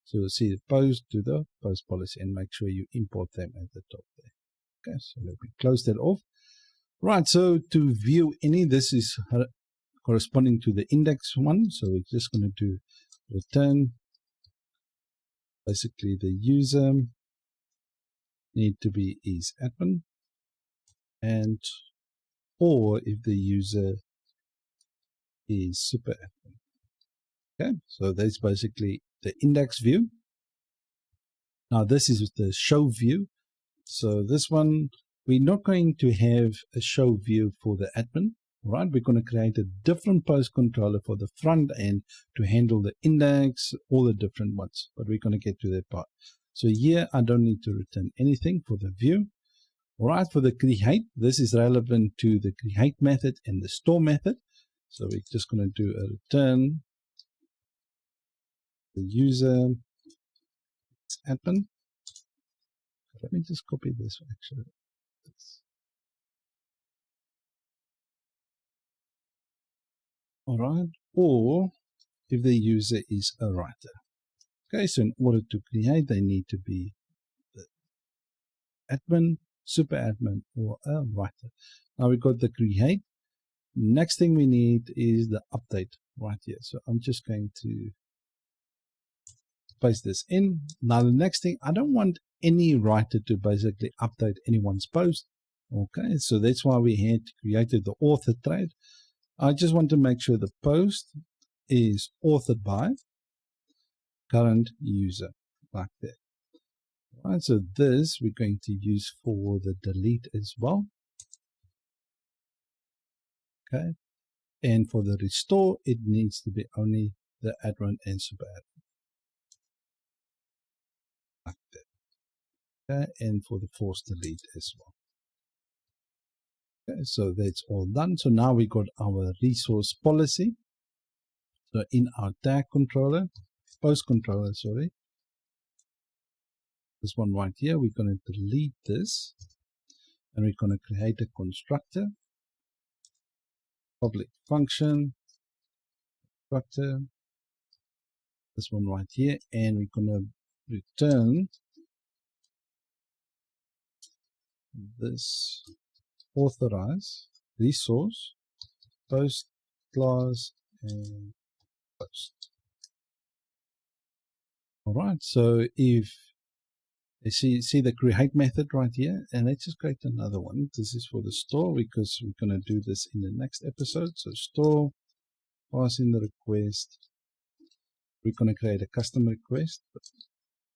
So you'll see the post to the post policy, and make sure you import them at the top there. Okay, so let me close that off. Right, so to view any, this is corresponding to the index one. So we're just going to do return. Basically, the user need to be is admin, and or if the user is super admin. Okay, so that's basically the index view. Now this is the show view. So this one, we're not going to have a show view for the admin, right? We're going to create a different post controller for the front end to handle the index, all the different ones, but we're going to get to that part. So here, I don't need to return anything for the view. All right, for the create, this is relevant to the create method and the store method. So we're just going to do a return the user admin. Let me just copy this actually. all right, or if the user is a writer. Okay, so in order to create, they need to be the admin, super admin, or a writer. Now we've got the create. Next thing we need is the update right here. So I'm just going to paste this in. Now the next thing, I don't want any writer to basically update anyone's post. Okay, so that's why we had created the author trait. I just want to make sure the post is authored by current user, like that. All right, so this we're going to use for the delete as well. Okay, and for the restore, it needs to be only the admin and super admin, like that. Okay, and for the force delete as well. Okay, so that's all done. So now we got our resource policy. So in our tag controller, post controller, sorry, this one right here, we're going to delete this, and we're going to create a constructor, public function, constructor, this one right here, and we're going to return this authorize resource, post class, and post. All right, so if you see the create method right here, and let's just create another one. This is for the store because we're going to do this in the next episode. So store, pass in the request. We're going to create a custom request, but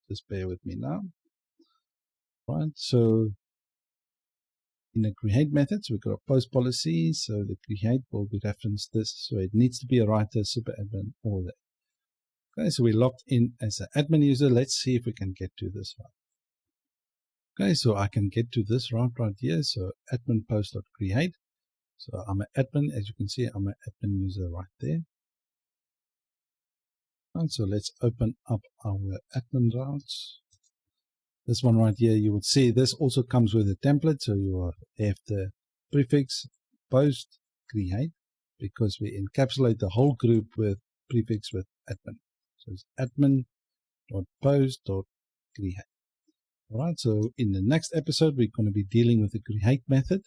just bear with me now. Right, so in the create methods, we've got a post policy. So the create will be referenced this. So it needs to be a writer, super admin, all that. Okay, so we logged in as an admin user. Let's see if we can get to this one. Okay, so I can get to this right here. So admin post.create. So I'm an admin, as you can see, I'm an admin user right there. And so let's open up our admin routes. This one right here, you would see this also comes with a template. So you have the prefix post create because we encapsulate the whole group with prefix with admin. So it's admin.post.create. All right, so in the next episode, we're going to be dealing with the create method.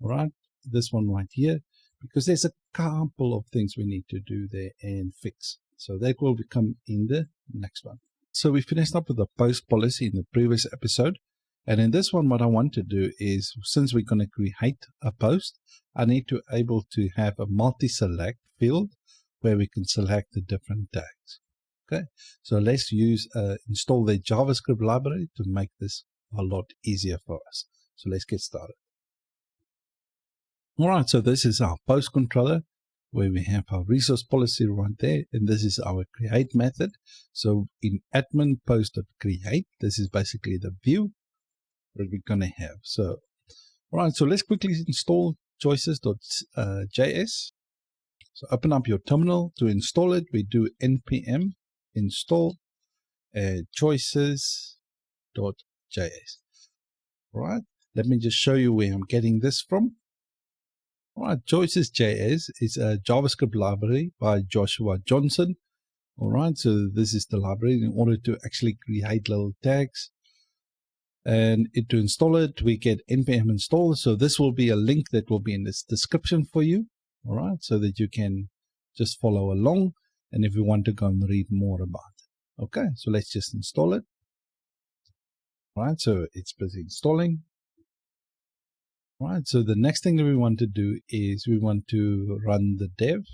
All right, this one right here, because there's a couple of things we need to do there and fix. So that will become in the next one. So we finished up with the post policy in the previous episode. And in this one, what I want to do is, since we're going to create a post, I need to able to have a multi-select field where we can select the different tags. Okay, so let's install the JavaScript library to make this a lot easier for us. So let's get started. All right, so this is our post controller where we have our resource policy right there, and this is our create method. So in admin post.create, this is basically the view that we're going to have. So, all right, so let's quickly install choices.js. So open up your terminal. To install it, we do npm install choices.js. All right, let me just show you where I'm getting this from. All right, choices.js is a JavaScript library by Joshua Johnson. All right, so this is the library in order to actually create little tags. And to install it, we get npm install. So this will be a link that will be in this description for you. All right, so that you can just follow along. And if you want to go and read more about it. Okay, so let's just install it. All right, so it's busy installing. All right, so the next thing that we want to do is we want to run the dev.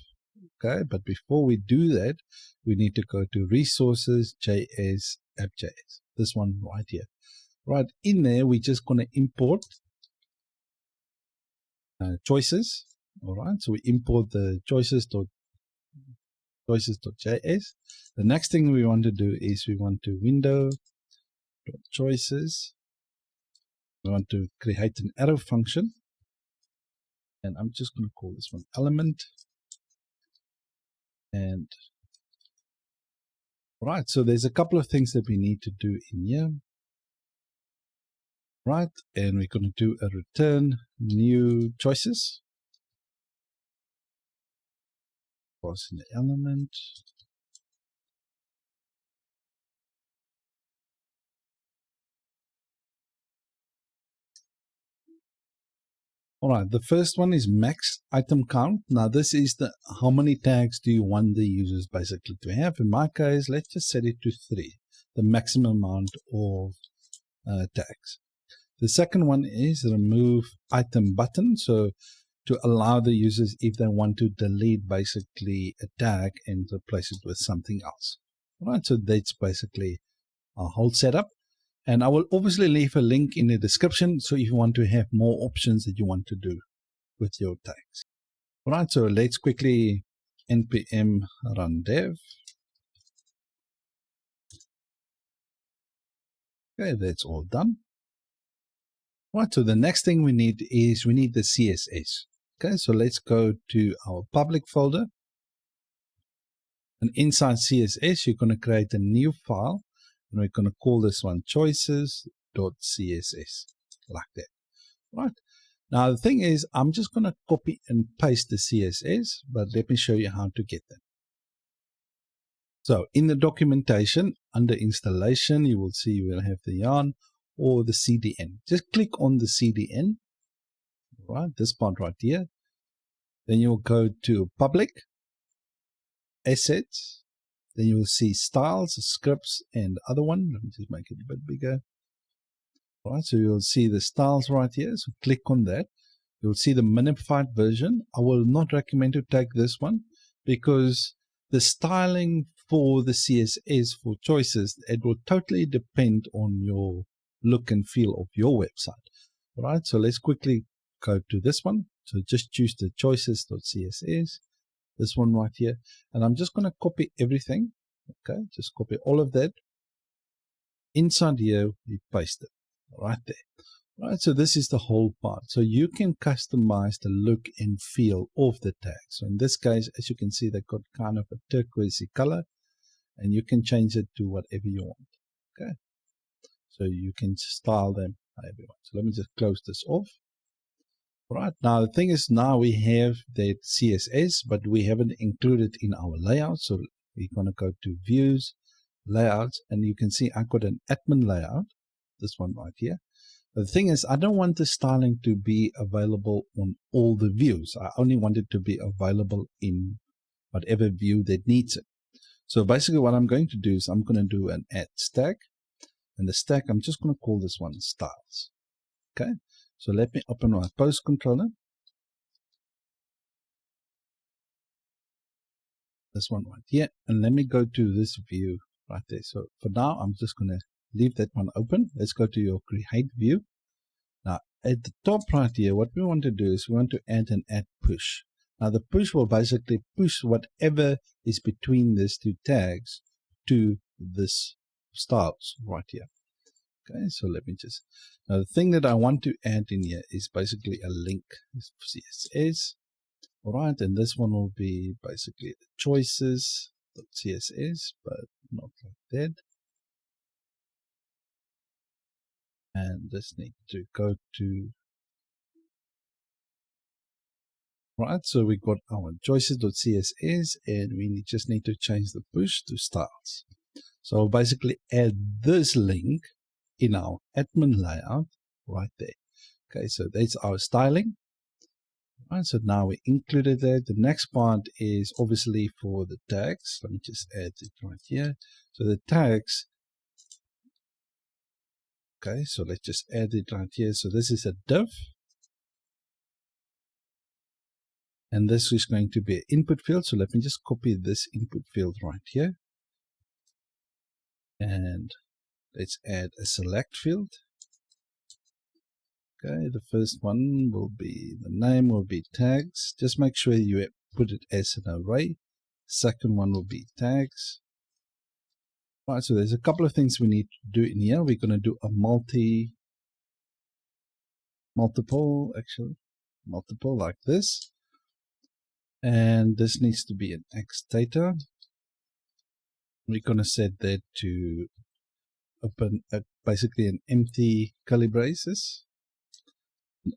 Okay, but before we do that, we need to go to resources.js app.js. This one right here. Right in there, we're just going to import choices. All right, so we import the choices.js. The next thing we want to do is we want to window.choices. We want to create an arrow function. And I'm just going to call this one element. And right, so there's a couple of things that we need to do in here. Right, and we're going to do a return new choices. pass in the element. All right, the first one is max item count. Now this is the how many tags do you want the users basically to have. In my case, let's just set it to 3, the maximum amount of tags. The second one is remove item button. So to allow the users, if they want to delete basically a tag and replace it with something else. All right, so that's basically our whole setup. And I will obviously leave a link in the description. So if you want to have more options that you want to do with your tags. All right, so let's quickly npm run dev. Okay, that's all done. All right, so the next thing we need the CSS. Okay, so let's go to our public folder. And inside CSS, you're going to create a new file. And we're going to call this one choices.css, like that. Right. Now, the thing is, I'm just going to copy and paste the CSS, but let me show you how to get them. So in the documentation, under installation, you will see you will have the yarn or the CDN. Just click on the CDN, right? This part right here. Then you'll go to public, assets. Then you will see styles, scripts, and the other one. Let me just make it a bit bigger. All right, so you'll see the styles right here. So click on that. You'll see the minified version. I will not recommend to take this one because the styling for the CSS for choices, it will totally depend on your look and feel of your website. All right, so let's quickly go to this one. So just choose the choices.css, this one right here. And I'm just going to copy everything. Okay, just copy all of that. Inside here, we paste it right there. Right, so this is the whole part. So you can customize the look and feel of the tag. So in this case, as you can see, they've got kind of a turquoisey color, and you can change it to whatever you want. Okay, so you can style them however you want. So let me just close this off. All right, now the thing is, now we have that CSS, but we haven't included in our layout. So we're going to go to views, layouts, and you can see I've got an admin layout, this one right here. The thing is, I don't want the styling to be available on all the views. I only want it to be available in whatever view that needs it. So basically what I'm going to do is I'm going to do an add stack. And the stack, I'm just going to call this one styles. Okay, so let me open my post controller. This one right here. And let me go to this view right there. So for now, I'm just going to leave that one open. Let's go to your create view. Now, at the top right here, what we want to do is we want to add an add push. Now, the push will basically push whatever is between these two tags to this styles right here. Okay, so let me just, now the thing that I want to add in here is basically a link, CSS. All right, and this one will be basically the choices.css, but not like that. And this needs to go to, right, so we got our choices.css and we just need to change the push to styles. So I'll basically add this link in our admin layout right there. Okay, so that's our styling. Right, so now we included that. The next part is obviously for the tags. Let me just add it right here. So the tags, okay, so let's just add it right here. So this is a div. And this is going to be an input field. So let me just copy this input field right here. And let's add a select field. Okay, the first one will be, the name will be tags. Just make sure you put it as an array. Second one will be tags. All right, so there's a couple of things we need to do in here. We're going to do a multiple like this. And this needs to be an X data. We're going to set that to open basically an empty curly braces.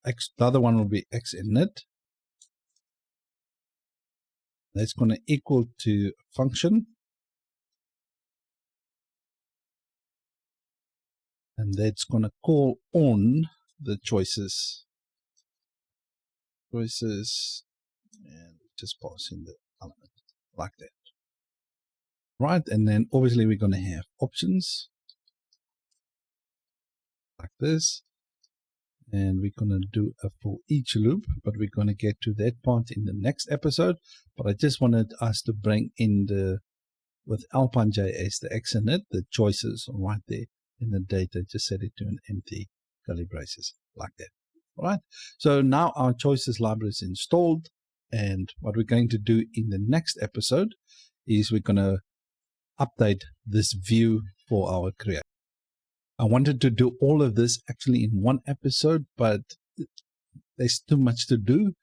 The other one will be X init. That's going to equal to function. And that's going to call on the choices. And just pass in the element like that. Right, and then obviously we're going to have options like this. And we're going to do a for each loop, but we're going to get to that part in the next episode. But I just wanted us to bring in with Alpine.js, the X in it, the choices right there in the data. Just set it to an empty curly braces like that. All right. So now our choices library is installed. And what we're going to do in the next episode is we're going to update this view for our create. I wanted to do all of this actually in one episode, but there's too much to do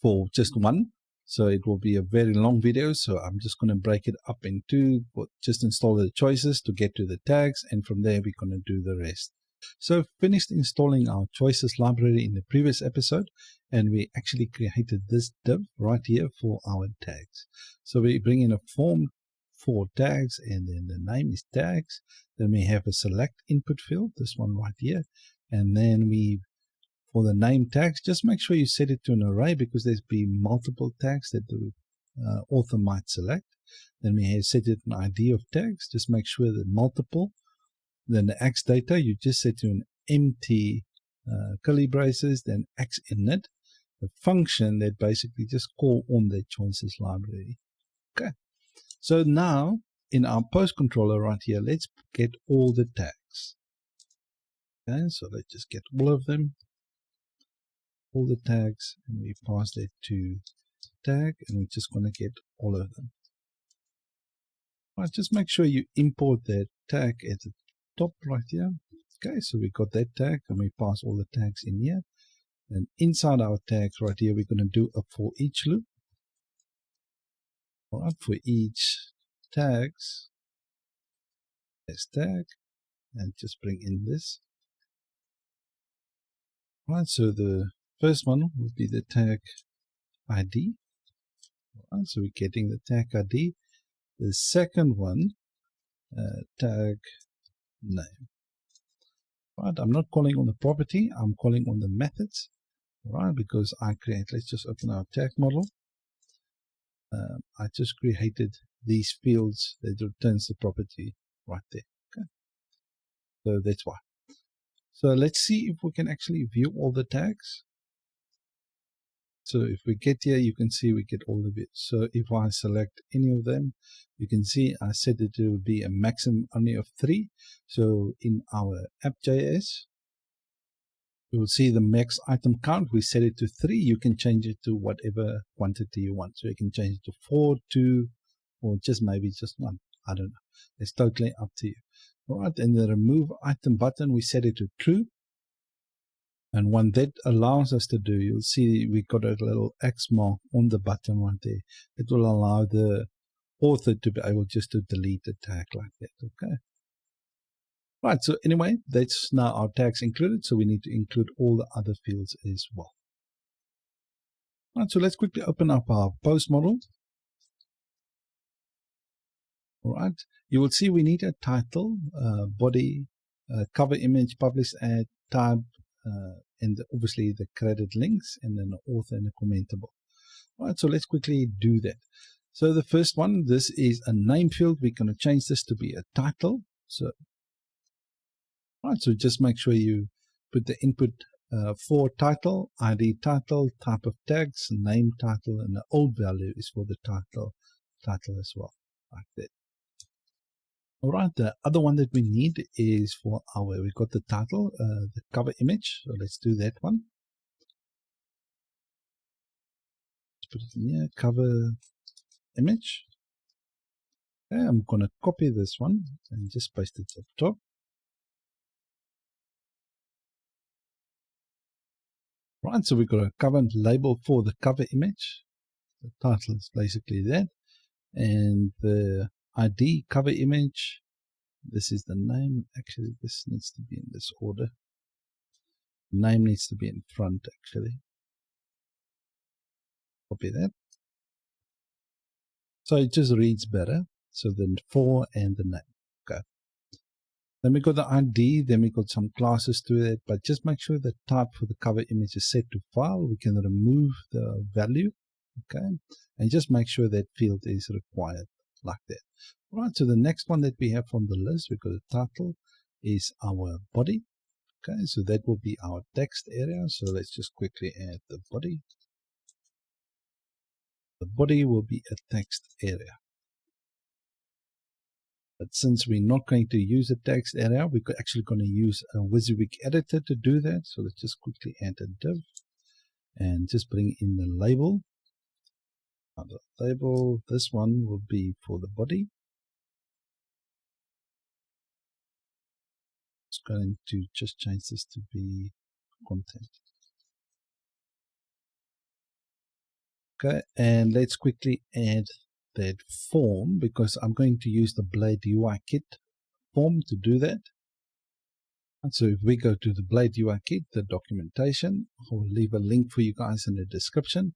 for just one. So it will be a very long video. So I'm just going to break it up in two, just install the choices to get to the tags. And from there, we're going to do the rest. So finished installing our choices library in the previous episode, and we actually created this div right here for our tags. So we bring in a form for tags, and then the name is tags. Then we have a select input field, this one right here. And then for the name tags, just make sure you set it to an array because there's be multiple tags that the author might select. Then we have set it an ID of tags, just make sure that multiple. Then the X data, you just set to an empty curly braces, then X init, the function that basically just call on the choices library. Okay. So now in our post controller right here, let's get all the tags. Okay, so let's just get all of them, all the tags, and we pass that to tag, and we're just going to get all of them. All right, just make sure you import that tag at the top right here. Okay, so we got that tag, and we pass all the tags in here. And inside our tags right here, we're going to do a for each loop. All right, for each tags, as tag, and just bring in this. All right, so the first one will be the tag ID. All right, so we're getting the tag ID. The second one, tag name. All right, I'm not calling on the property, I'm calling on the methods. All right, because I create, let's just open our tag model. I just created these fields that returns the property right there. Okay, so that's why. So let's see if we can actually view all the tags. So if we get here, you can see we get all of it. So if I select any of them, you can see I set it to be a maximum only of 3. So in our app.js, you will see the max item count. We set it to 3. You can change it to whatever quantity you want. So you can change it to 4, 2, or just maybe just 1. I don't know. It's totally up to you. All right, and the remove item button, we set it to true. And what that allows us to do, you'll see we got a little X mark on the button right there. It will allow the author to be able just to delete the tag like that. Okay. Right, so anyway, that's now our tags included, so we need to include all the other fields as well. Right, so let's quickly open up our post model. All right, you will see we need a title, body, cover image, publish ad, type, and obviously the credit links, and then the author and the commentable. All right, so let's quickly do that. So the first one, this is a name field. We're going to change this to be a title. So right, so just make sure you put the input for title, ID title, type of tags, name title, and the old value is for the title as well, like that. All right, the other one that we need is for we got the title, the cover image. So let's do that one. Let's put it in here, cover image. Okay, I'm going to copy this one and just paste it up top. Right, so we've got a cover label for the cover image. The title is basically that. And the ID cover image, this is the name. Actually, this needs to be in this order. Name needs to be in front, actually. Copy that. So it just reads better. So the for and the name. Okay. Then we got the ID, then we got some classes to it, but just make sure the type for the cover image is set to file. We can remove the value, okay, and just make sure that field is required like that. All right, so the next one that we have from the list, we got the title, is our body. Okay, so that will be our text area. So let's just quickly add the body. The body will be a text area. But since we're not going to use a text area, we're actually going to use a WYSIWYG editor to do that. So let's just quickly add a div and just bring in the label. Now the label, this one will be for the body. Just going to just change this to be content. Okay, and let's quickly add that form because I'm going to use the Blade UI kit form to do that. And so if we go to the Blade UI kit, the documentation, I'll leave a link for you guys in the description.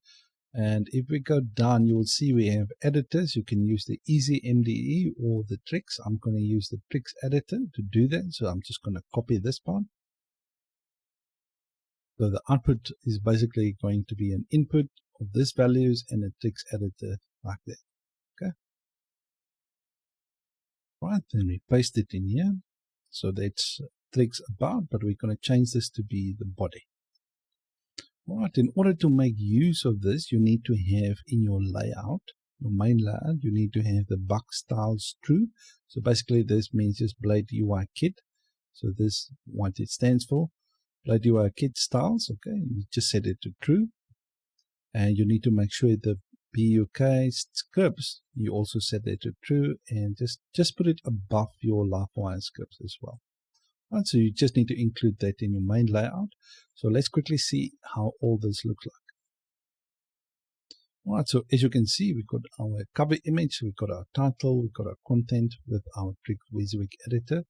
And if we go down, you will see we have editors. You can use the Easy MDE or the Tricks. I'm going to use the Tricks editor to do that. So I'm just going to copy this part. So the output is basically going to be an input of this values and a Tricks editor like that. Okay. Right, then we paste it in here. So that's Tricks about, but we're going to change this to be the body. Right, in order to make use of this, you need to have in your layout, your main layout, you need to have the box styles true. So basically this means just Blade UI kit. So this what it stands for, Blade UI kit styles. Okay, you just set it to true. And you need to make sure the BUK scripts, you also set that to true, and just put it above your Livewire scripts as well. Right, so you just need to include that in your main layout. So let's quickly see how all this looks like. All right, so as you can see, we've got our cover image, we've got our title, we've got our content with our WYSIWYG editor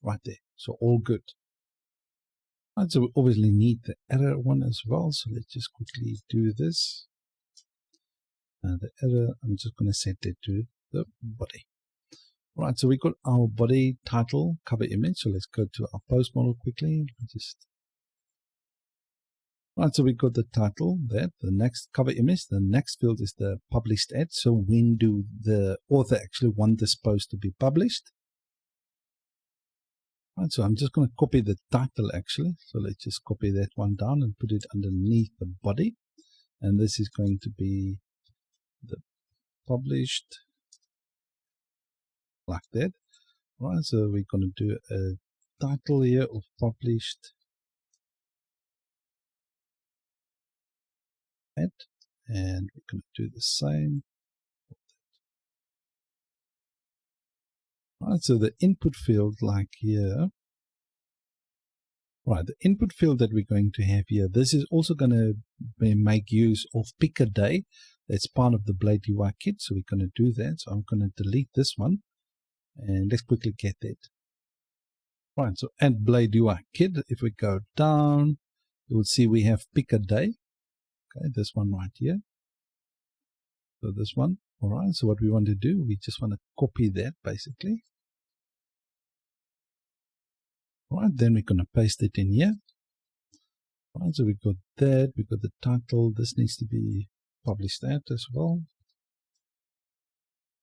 right there. So all good. All right, so we obviously need the error one as well. So let's just quickly do this. The error, I'm just going to set that to the body. Right, so we got our body title cover image. So let's go to our post model quickly. Right, so we got the title there, the next cover image. The next field is the published at. So when do the author actually want this post to be published? Right, so I'm just going to copy the title actually. So let's just copy that one down and put it underneath the body. And this is going to be the published like that. Right, so we're going to do a title here of published at, and we're going to do the same. Right, so the input field like here, right, the input field that we're going to have here, this is also going to make use of pick a day. That's part of the Blade UI kit, so we're going to do that. So I'm going to delete this one, and let's quickly get that. Right, so at Blade UI kit, if we go down, you will see we have pick a day. Okay, this one right here. So this one, all right. So what we want to do, we just want to copy that basically. All right, then we're going to paste it in here. All right, so we got that, we got the title. This needs to be published at as well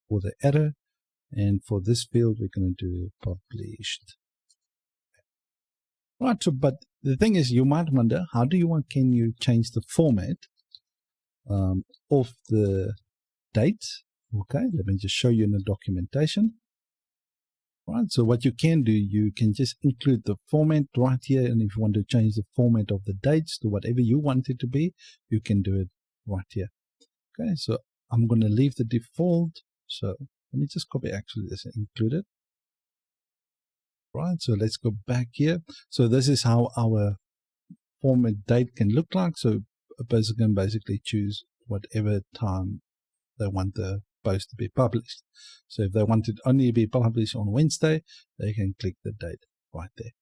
for the error. And for this field, we're going to do published. Right, so but the thing is, you might wonder, how do you want, can you change the format of the date? Okay, let me just show you in the documentation. Right, so what you can do, you can just include the format right here, and if you want to change the format of the dates to whatever you want it to be, you can do it right here. Okay, so I'm going to leave the default. So let me just copy actually this and include it. Right, so let's go back here. So this is how our format date can look like. So a person can basically choose whatever time they want the post to be published. So if they want it only to be published on Wednesday, they can click the date right there.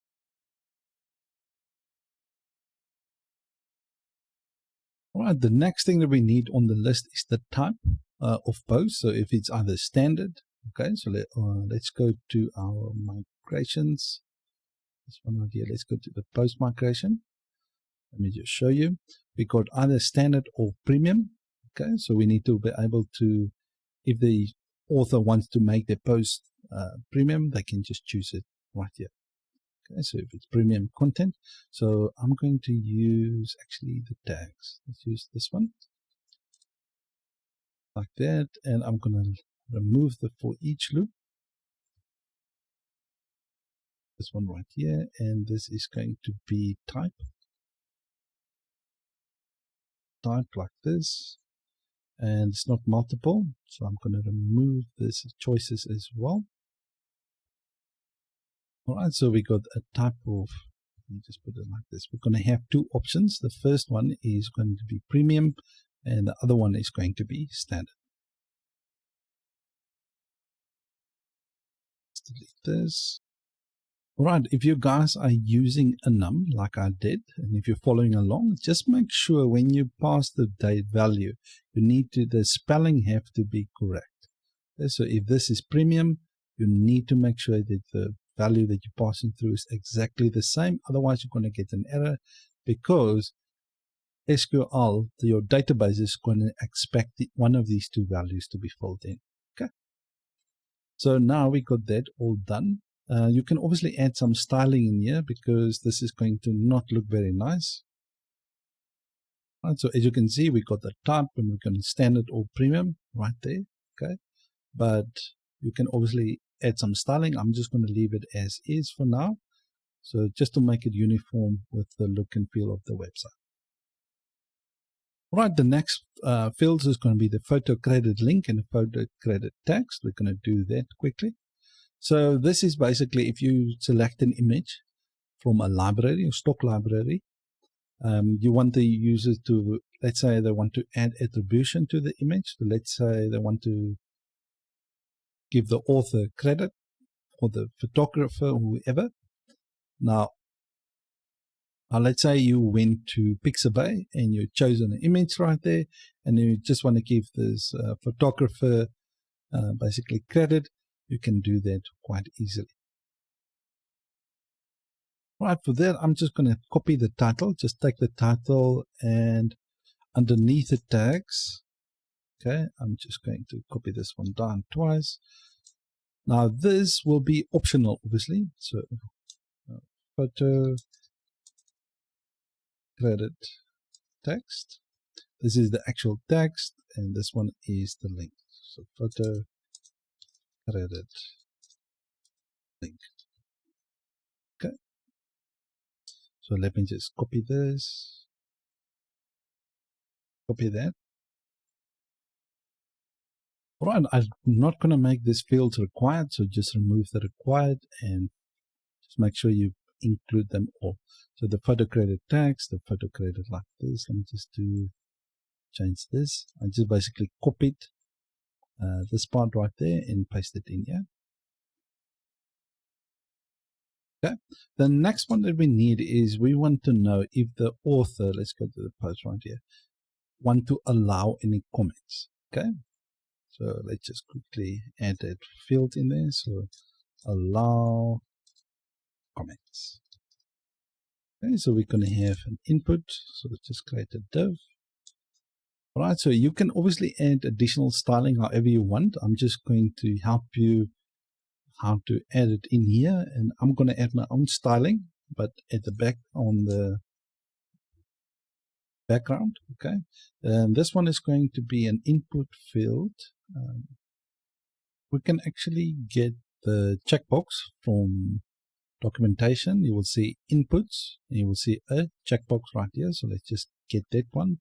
All right, the next thing that we need on the list is the type. of posts. So if it's either standard, okay, so let's go to our migrations. This one right here, let's go to the post migration. Let me just show you. We got either standard or premium. Okay, so we need to be able to, if the author wants to make their post premium, they can just choose it right here. Okay, so if it's premium content, so I'm going to use actually the tags. Let's use this one like that, and I'm going to remove the for each loop. This one right here, and this is going to be type like this, and it's not multiple, so I'm going to remove this choices as well. All right, so we got a type of, let me just put it like this. We're going to have two options. The first one is going to be premium, and the other one is going to be standard. Let's delete this. All right, if you guys are using a num like I did, and if you're following along, just make sure when you pass the date value, the spelling have to be correct. Okay, so if this is premium, you need to make sure that the value that you're passing through is exactly the same. Otherwise, you're going to get an error because SQL, your database is going to expect one of these two values to be filled in. Okay. So now we got that all done. You can obviously add some styling in here because this is going to not look very nice. Right, so as you can see, we got the type and we can standard or premium right there. Okay, but you can obviously add some styling. I'm just going to leave it as is for now. So just to make it uniform with the look and feel of the website. Right, the next fields is going to be the photo created link and the photo created text. We're going to do that quickly. So this is basically if you select an image from a library or stock library, you want the user to, let's say they want to add attribution to the image. So let's say they want to give the author credit or the photographer or whoever. Now let's say you went to Pixabay and you've chosen an image right there and you just want to give this photographer basically credit. You can do that quite easily. Right, for that, I'm just going to copy the title. Just take the title and underneath the tags, okay, I'm just going to copy this one down twice. Now, this will be optional, obviously. So, photo credit text. This is the actual text, and this one is the link. So, photo credit link. Okay. So let me just copy this, copy that. All right, I'm not going to make this field required, so just remove the required and just make sure you include them all. So the photo created text, the photo created like this. Let me just change this. I just basically copied this part right there and paste it in here. Okay. The next one that we need is we want to know if the author, let's go to the post right here, want to allow any comments. Okay. So let's just quickly add that field in there. So allow comments. Okay, so we're going to have an input. So let's just create a div. All right, so you can obviously add additional styling however you want. I'm just going to help you how to add it in here, and I'm going to add my own styling, but at the back on the background. Okay, and this one is going to be an input field. We can actually get the checkbox from documentation. You will see inputs, and you will see a checkbox right here. So let's just get that one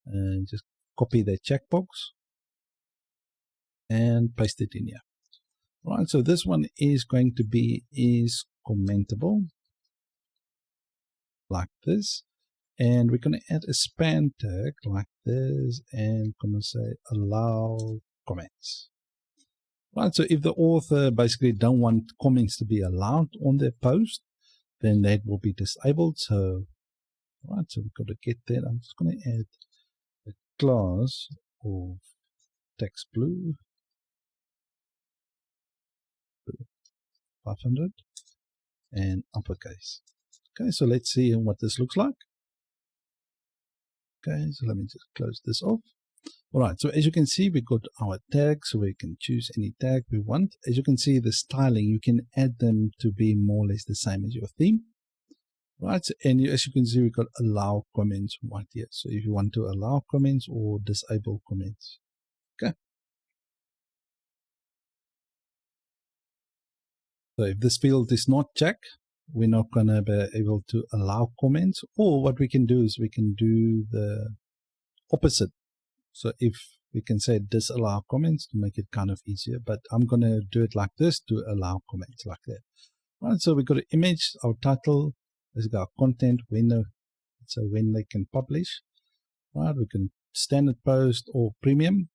and just copy the checkbox and paste it in here. All right, so this one is going to be is commentable like this, and we're going to add a span tag like this and going to say allow comments. Right, so if the author basically don't want comments to be allowed on their post, then that will be disabled. So, right, so we've got to get that. I'm just going to add a class of text blue, 500, and uppercase. Okay, so let's see what this looks like. Okay, so let me just close this off. All right, so as you can see, we've got our tags, so we can choose any tag we want. As you can see, the styling, you can add them to be more or less the same as your theme. Right, and as you can see, we've got allow comments right here. So if you want to allow comments or disable comments. Okay. So if this field is not checked, we're not going to be able to allow comments, or what we can do is we can do the opposite. So if we can say disallow comments to make it kind of easier, but I'm going to do it like this to allow comments like that. All right, so we've got an image, our title, let's go content, window, so when they can publish. All right, we can standard post or premium.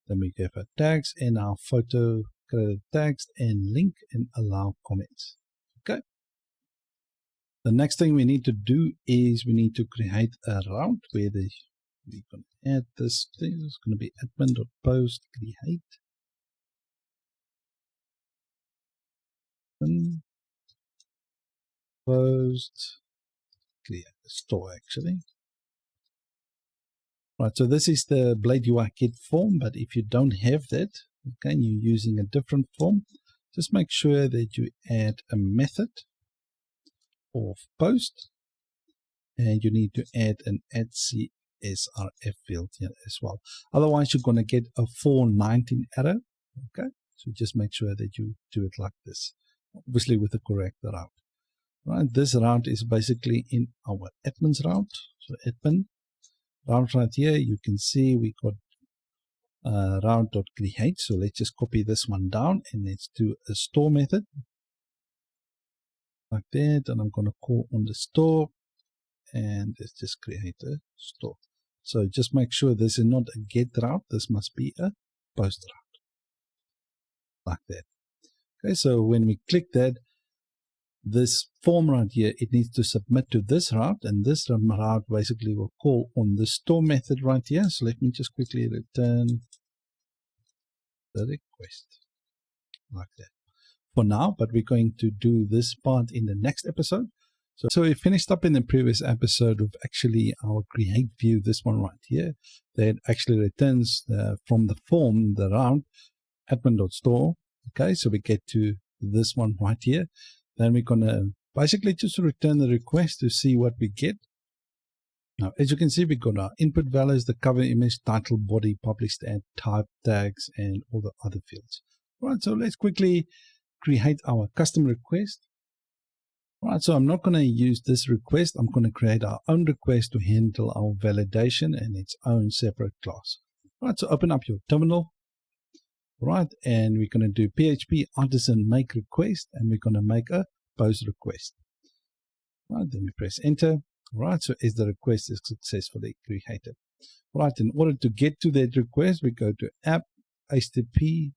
Then we give our tags and our photo credit text and link and allow comments. Okay. The next thing we need to do is we need to create a route where we're going to add this thing. It's going to be admin.post create. Post create store actually. Right, so this is the Blade UI Kit form, but if you don't have that, okay, you're using a different form, just make sure that you add a method of post, and you need to add an @CSRF field here as well. Otherwise, you're going to get a 419 error. Okay, so just make sure that you do it like this, obviously with the correct route. Right, this route is basically in our admin's route. So admin route right here, you can see we got route.create. So let's just copy this one down and let's do a store method like that. And I'm going to call on the store and let's just create a store. So just make sure this is not a get route. This must be a post route like that. Okay, so when we click that, this form right here, it needs to submit to this route, and this route basically will call on the store method right here. So let me just quickly return the request like that for now, but we're going to do this part in the next episode. So we finished up in the previous episode of actually our create view, this one right here, that actually returns from the form, the route admin.store. Okay, so we get to this one right here. Then we're going to basically just return the request to see what we get. Now, as you can see, we've got our input values, the cover image, title, body, published ad, type, tags, and all the other fields. All right, so let's quickly create our custom request. All right, so I'm not going to use this request. I'm going to create our own request to handle our validation and its own separate class. All right, so open up your terminal. Right, and we're going to do PHP artisan make request, and we're going to make a post request. Right, then we press enter. Right, so as the request is successfully created. Right, in order to get to that request, we go to app HTTP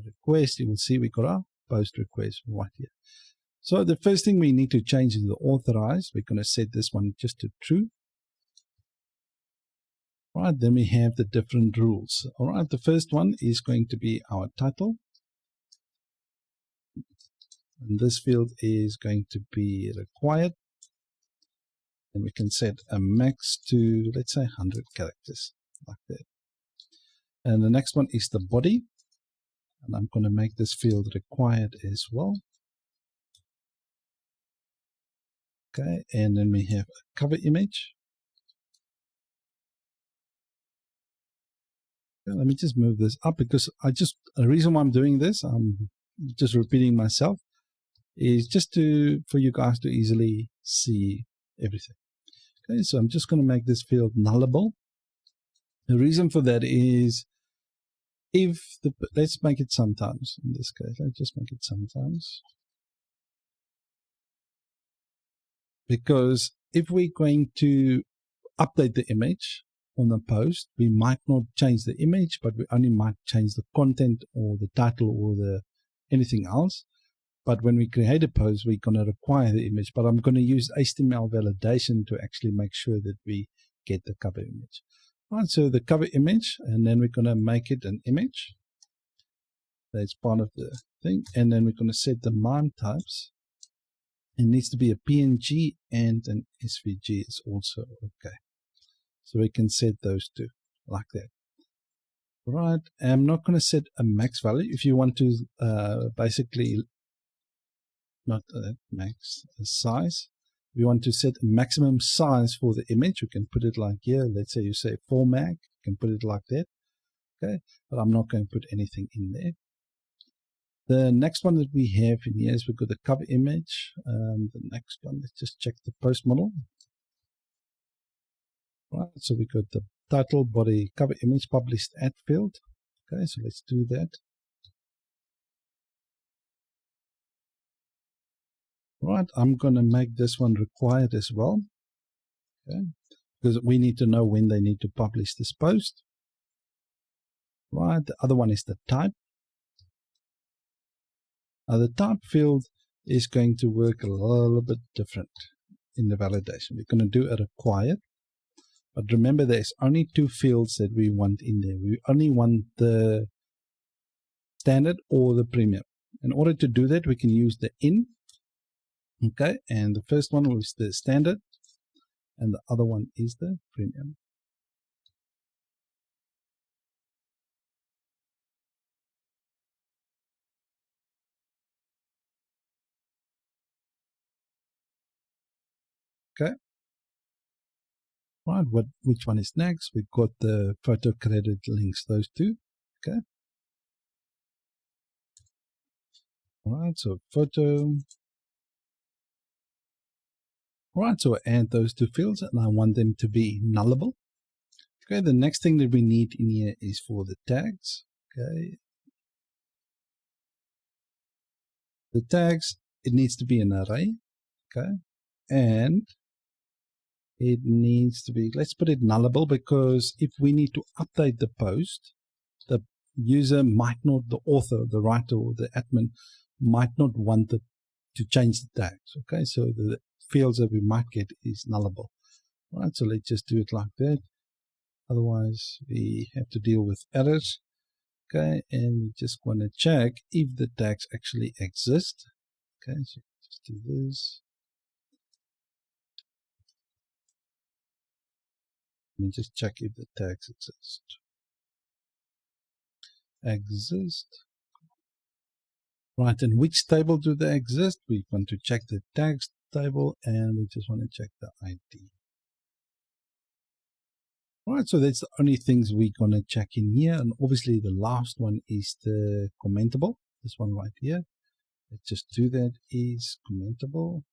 request. You will see we got our post request right here. So the first thing we need to change is the authorize. We're going to set this one just to true. Right, then we have the different rules. All right, the first one is going to be our title. And this field is going to be required. And we can set a max to, let's say, 100 characters, like that. And the next one is the body. And I'm going to make this field required as well. Okay, and then we have a cover image. Let me just move this up because the reason why I'm doing this, I'm just repeating myself, is just for you guys to easily see everything. Okay, so I'm just going to make this field nullable. The reason for that is let's make it sometimes. In this case, let's just make it sometimes. Because if we're going to update the image on the post, we might not change the image, but we only might change the content or the title or anything else. But when we create a post, we're going to require the image, but I'm going to use HTML validation to actually make sure that we get the cover image. Right, so the cover image, and then we're going to make it an image. That's part of the thing. And then we're going to set the MIME types. It needs to be a PNG and an SVG is also okay. So we can set those two like that. Right, I'm not going to set a max value. If you want to basically, not max, size. If you want to set a maximum size for the image, you can put it like here. Let's say you say 4 meg, you can put it like that. Okay, but I'm not going to put anything in there. The next one that we have in here is we've got the cover image. The next one, let's just check the post model. Right, so we got the title, body, cover image published at field. Okay, so let's do that. Right, I'm going to make this one required as well. Okay, because we need to know when they need to publish this post. Right, the other one is the type. Now the type field is going to work a little bit different in the validation. We're going to do a required. But remember, there's only 2 fields that we want in there. We only want the standard or the premium. In order to do that, we can use the in. Okay, and the first one was the standard, and the other one is the premium. Okay. Right, which one is next? We've got the photo credit links, those two. Okay. All right, so photo. All right, so I add those 2 fields, and I want them to be nullable. Okay, the next thing that we need in here is for the tags. Okay. The tags, it needs to be an array. Okay. And it needs to be, let's put it nullable, because if we need to update the post, the user might not, the author, the writer, or the admin might not want to change the tags. Okay, so the fields that we might get is nullable. All right, so let's just do it like that. Otherwise, we have to deal with errors. Okay, and we just want to check if the tags actually exist. Okay, so just do this. Let me just check if the tags exist. Right, and which table do they exist? We want to check the tags table, and we just want to check the ID. All right, so that's the only things we're going to check in here. And obviously the last one is the commentable. This one right here. Let's just do that, is commentable.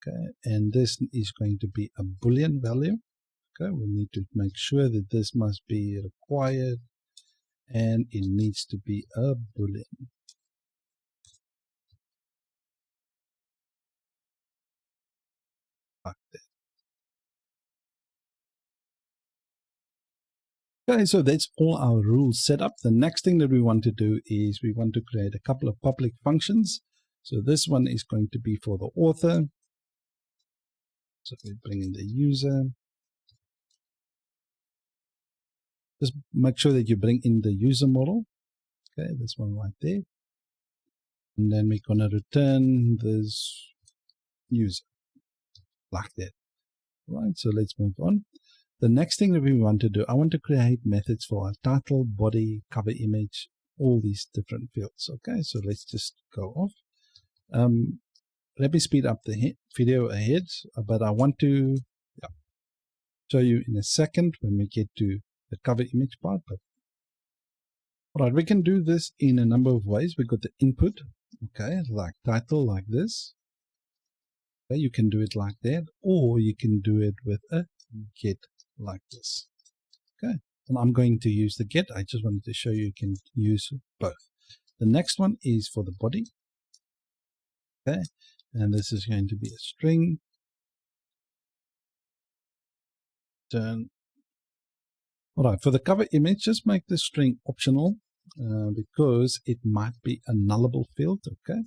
Okay, and this is going to be a Boolean value. Okay, we need to make sure that this must be required, and it needs to be a Boolean. Like that. Okay, so that's all our rules set up. The next thing that we want to do is we want to create a couple of public functions. So this one is going to be for the author. So we bring in the user. Just make sure that you bring in the user model. Okay, this one right there. And then we're going to return this user like that. Right, so let's move on. The next thing that we want to do, I want to create methods for our title, body, cover image, all these different fields. Okay, so let's just go off. Let me speed up the video ahead, but I want to show you in a second when we get to the cover image part. But all right, we can do this in a number of ways. We've got the input, okay, like title, like this. Okay, you can do it like that, or you can do it with a get like this. Okay, and I'm going to use the get. I just wanted to show you can use both. The next one is for the body. Okay, and this is going to be a string. Turn. All right, for the cover image, just make the string optional because it might be a nullable field. Okay,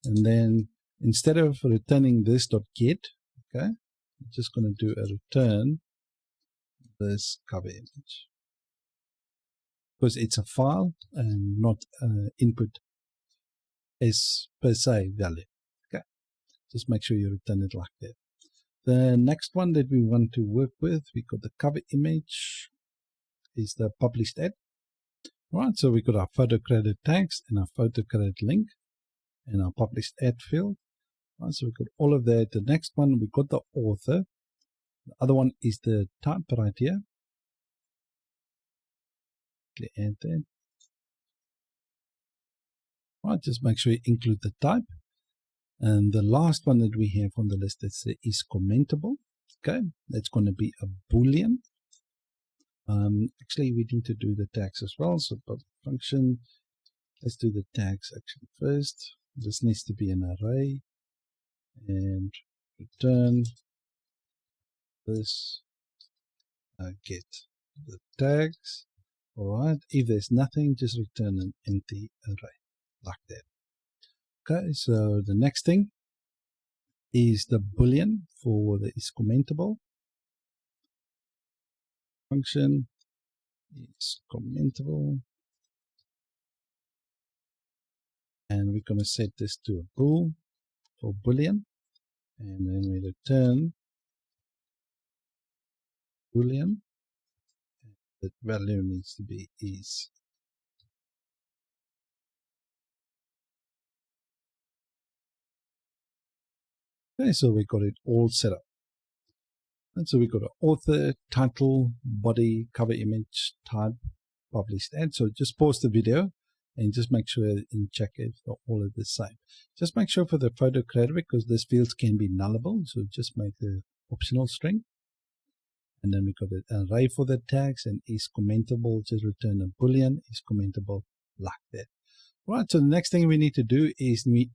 and then instead of returning this .get, okay, I'm just going to do a return this cover image because it's a file and not input as per se value. Okay, just make sure you return it like that. The next one that we want to work with, we got the cover image, is the published ad. Right, so we got our photo credit tags and our photo credit link and our published ad field. Right, so we got all of that. The next one, we got the author. The other one is the type right here. Add that. Right, just make sure you include the type. And the last one that we have on the list is commentable. Okay, that's going to be a Boolean. Actually, we need to do the tags as well. So public function, let's do the tags actually first. This needs to be an array and return this get the tags. All right, if there's nothing, just return an empty array like that. Okay, so the next thing is the Boolean for the is commentable. Function is commentable, and we're going to set this to a bool for Boolean, and then we return Boolean. The value needs to be is. Okay, so we got it all set up. And so we got an author, title, body, cover image, type, published ad. So just pause the video and just make sure and check if they're all are the same. Just make sure for the photo credit, because this fields can be nullable, so just make the optional string. And then we got an array for the tags, and is commentable, just return a Boolean, is commentable like that. Right, so the next thing we need to do is we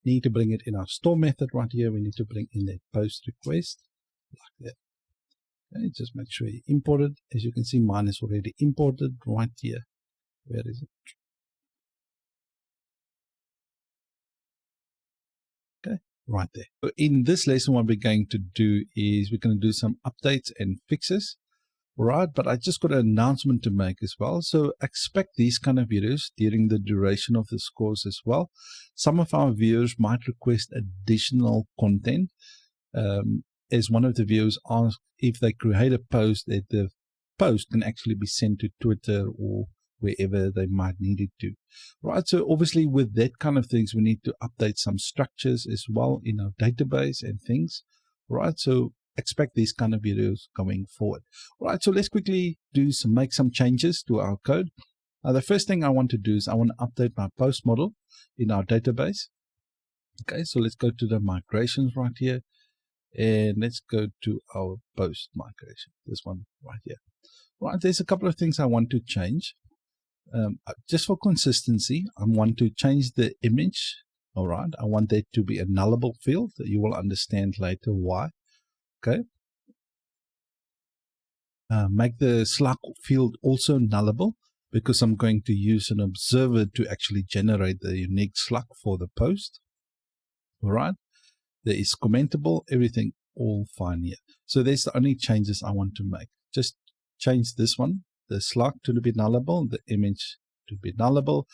need to bring it in our store method right here. We need to bring in that post request like that. Okay, just make sure you import it. As you can see, mine is already imported right here. Where is it? Okay, right there. So in this lesson, what we're going to do is we're going to do some updates and fixes. Right, but I just got an announcement to make as well. So expect these kind of videos during the duration of this course as well. Some of our viewers might request additional content. As one of the viewers asked if they create a post, that the post can actually be sent to Twitter or wherever they might need it to. Right, so obviously with that kind of things, we need to update some structures as well in our database and things. Right, so expect these kind of videos going forward. All right, so let's quickly make some changes to our code. The first thing I want to do is I want to update my post model in our database. Okay, so let's go to the migrations right here, and let's go to our post migration, this one right here. Right, there's a couple of things I want to change. Just for consistency, I want to change the image. All right, I want that to be a nullable field. You will understand later why. Okay. Make the slug field also nullable, because I'm going to use an observer to actually generate the unique slug for the post. All right. There is commentable, everything all fine here. So there's the only changes I want to make. Just change this one, the slug to be nullable, the image to be nullable.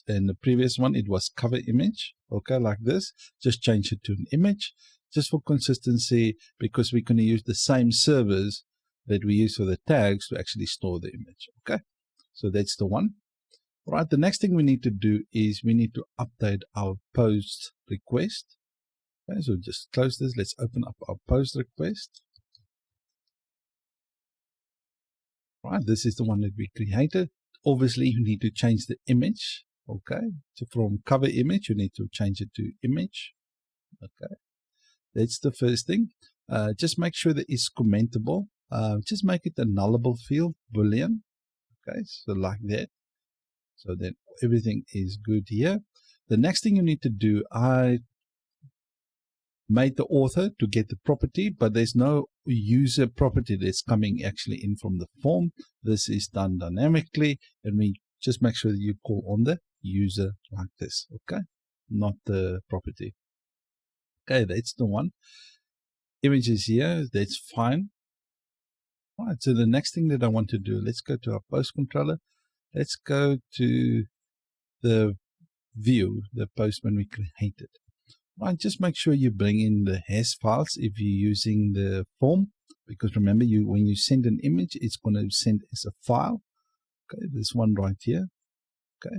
And the previous one, it was cover image. Okay, like this. Just change it to an image, just for consistency, because we're going to use the same servers that we use for the tags to actually store the image. Okay, so that's the one. All right, the next thing we need to do is we need to update our post request. Okay, so just close this. Let's open up our post request. All right, this is the one that we created. Obviously, you need to change the image. Okay, so from cover image, you need to change it to image. Okay, that's the first thing. Just make sure that it's commentable. Just make it a nullable field, Boolean. Okay, so like that. So then everything is good here. The next thing you need to do, I made the author to get the property, but there's no user property that's coming actually in from the form. This is done dynamically, and we just make sure that you call on the user like this. Okay, not the property. Okay, that's the one. images here. That's fine. All right, so the next thing that I want to do, let's go to our post controller. Let's go to the view, the postman we created. Right, just make sure you bring in the has files if you're using the form, because remember, when you send an image, it's going to send as a file. Okay, this one right here. Okay,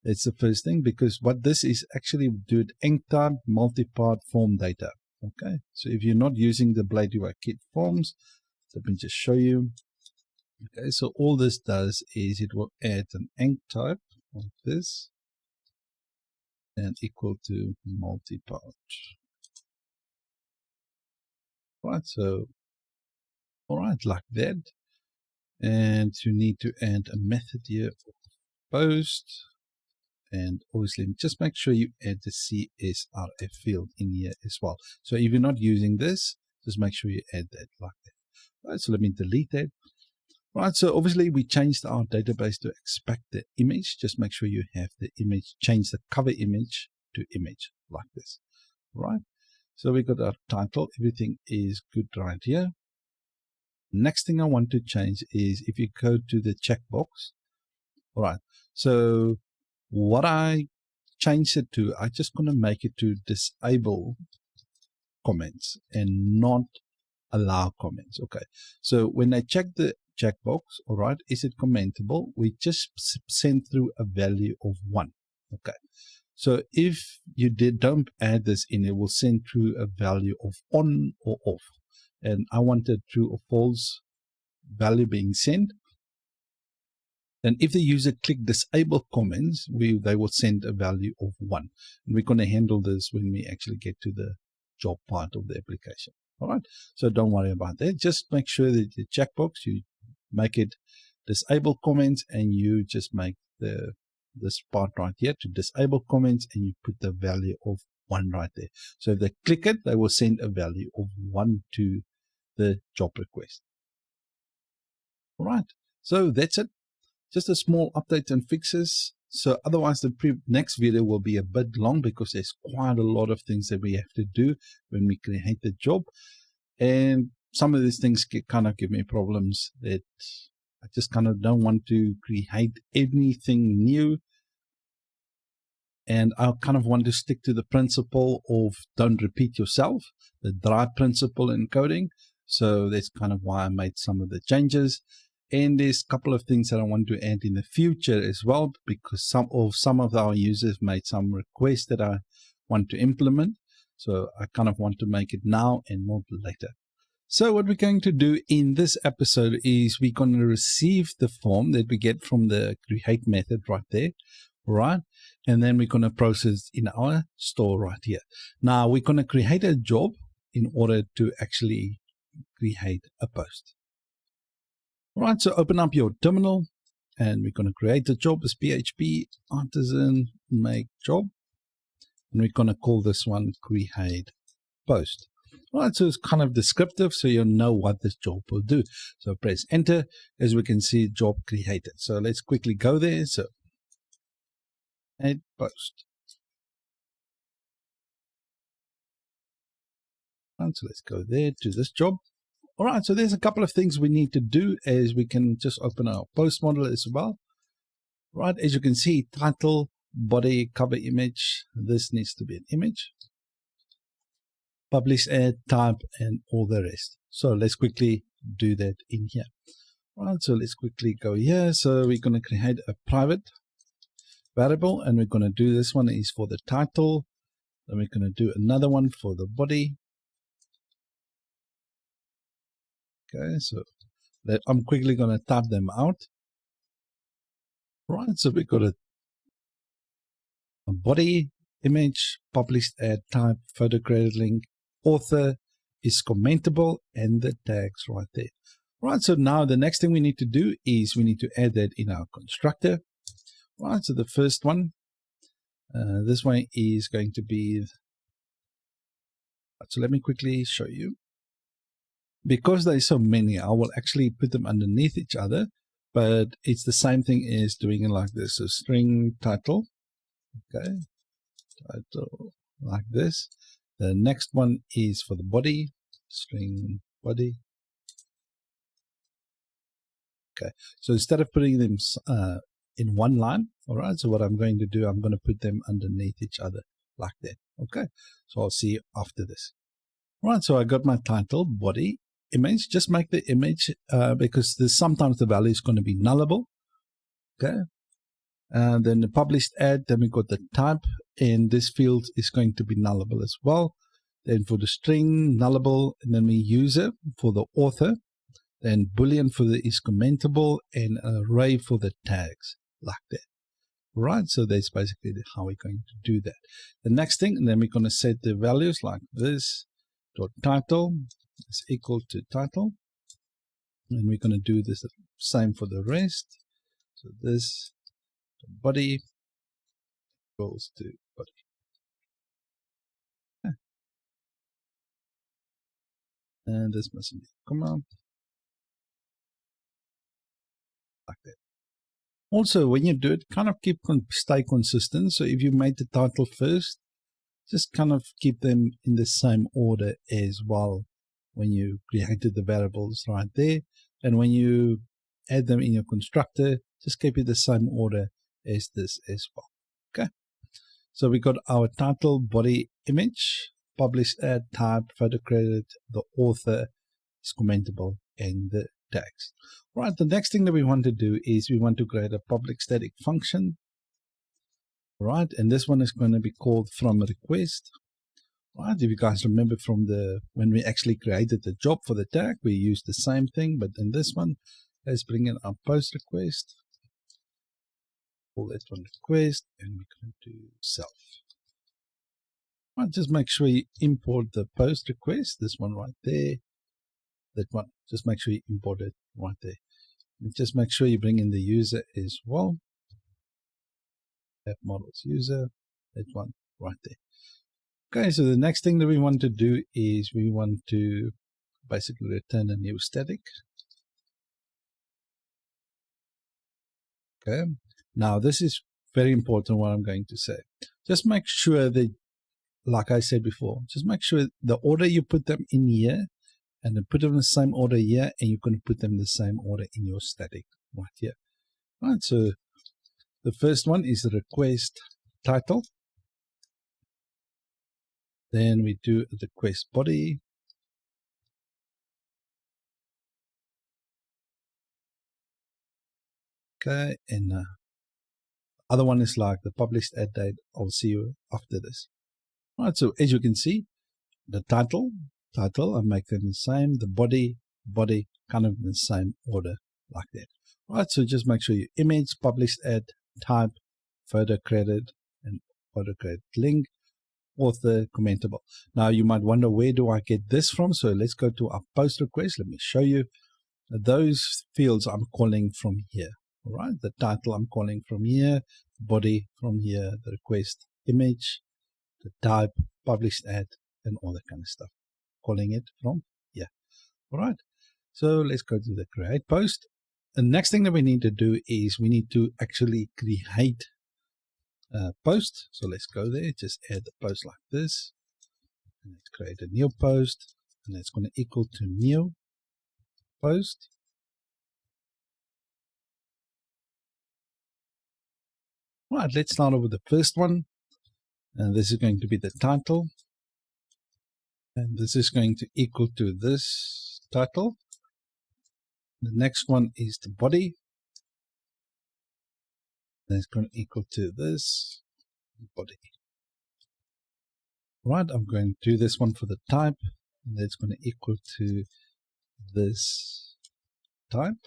that's the first thing, because what this is actually do it type multi-part form data. Okay, so if you're not using the Blade UI Kit forms, let me just show you. Okay, so all this does is it will add an type like this and equal to multi-part. Right, so all right, like that. And you need to add a method here for post, and obviously just make sure you add the CSRF field in here as well. So if you're not using this, just make sure you add that like that. Right, so let me delete that. Right, so obviously we changed our database to expect the image. Just make sure you have the image, change the cover image to image like this. Right, so we got our title, everything is good right here. Next thing I want to change is if you go to the checkbox. All right, so what I changed it to, I'm just going to make it to disable comments and not allow comments. Okay, so when I check the checkbox, all right, is it commentable? We just send through a value of 1. Okay, so if you don't add this in, it will send through a value of on or off. And I wanted true or false value being sent. And if the user click disable comments, they will send a value of 1. And we're going to handle this when we actually get to the job part of the application. All right, so don't worry about that. Just make sure that the checkbox, you make it disable comments, and you just make this part right here to disable comments, and you put the value of 1 right there. So if they click it, they will send a value of 1 to the job request. All right, so that's it. Just a small update and fixes. So otherwise the next video will be a bit long, because there's quite a lot of things that we have to do when we create the job. And some of these things kind of give me problems that I just kind of don't want to create anything new. And I kind of want to stick to the principle of don't repeat yourself, the dry principle in coding. So that's kind of why I made some of the changes. And there's a couple of things that I want to add in the future as well, because some of our users made some requests that I want to implement. So I kind of want to make it now and not later. So what we're going to do in this episode is we're going to receive the form that we get from the create method right there, right? And then we're going to process in our store right here. Now we're going to create a job in order to actually create a post. All right, so open up your terminal, and we're going to create the job as PHP artisan make job, and we're going to call this one create post. All right, so it's kind of descriptive, so you'll know what this job will do. So press enter. As we can see, job created. So let's quickly go there. So add post. All right, so let's go there to this job. All right, so there's a couple of things we need to do, as we can just open our post model as well. Right, as you can see, title, body, cover image. This needs to be an image. Publish, add, type, and all the rest. So let's quickly do that in here. All right, so let's quickly go here. So we're going to create a private variable, and we're going to do this one is for the title. Then we're going to do another one for the body. Okay, so that I'm quickly going to type them out. Right, so we've got a body, image, published, add, type, photo created link, author is commentable, and the tags right there. Right, so now the next thing we need to do is we need to add that in our constructor. Right, so the first one, this one is going to be, so let me quickly show you. Because there's so many, I will actually put them underneath each other, but it's the same thing as doing it like this. So string title, okay, title like this. The next one is for the body. string body. Okay, so instead of putting them in one line, all right, so what I'm going to do, I'm going to put them underneath each other like that. Okay, so I'll see you after this. All right, so I got my title, body, image. Just make the image because sometimes the value is going to be nullable. Okay, and then the published ad, then we got the type, and this field is going to be nullable as well. Then for the string, nullable, and then we user for the author. Then boolean for the is commentable, and an array for the tags, like that. Right, so that's basically how we're going to do that. The next thing, and then we're going to set the values like this. Dot title is equal to title. And we're going to do this the same for the rest. So this body equals to body. Okay. And this must be a comma. Like that. Also, when you do it, kind of stay consistent. So if you made the title first, just kind of keep them in the same order as well when you created the variables right there. And when you add them in your constructor, just keep it the same order as this as well. Okay. So we got our title, body, image, published ad, type, photo credit, the author is commentable, and the tags. Right, the next thing that we want to do is we want to create a public static function. Right, and this one is going to be called from request. Right, if you guys remember from when we actually created the job for the tag, we used the same thing, but in this one, let's bring in our post request. Call that one request, and we're going to do self. Right, just make sure you import the post request, this one right there. That one, just make sure you import it right there. And just make sure you bring in the user as well. App models user, that one right there. Okay, so the next thing that we want to do is we want to basically return a new static. Okay, now this is very important what I'm going to say. Just make sure that, like I said before, just make sure the order you put them in here, and then put them in the same order here, and you're going to put them in the same order in your static right here. Right, so the first one is the request title. Then we do a request body. Okay, and the other one is like the published ad date. I'll see you after this. Right, so as you can see, the title, I make them the same. The body, kind of in the same order like that. Right, so just make sure you image, published ad, type, photo credit, and photo credit link, author, commentable. Now you might wonder, where do I get this from? So let's go to our post request. Let me show you. Those fields I'm calling from here. All right, the title I'm calling from here, body from here, the request image, the type, published ad, and all that kind of stuff. Calling it from here. All right, so let's go to the create post. The next thing that we need to do is we need to actually create a post. So let's go there, just add the post like this. And let's create a new post, and it's going to equal to new post. Right, let's start over the first one. And this is going to be the title. And this is going to equal to this title. The next one is the body. That's going to equal to this body. Right, I'm going to do this one for the type. And that's going to equal to this type.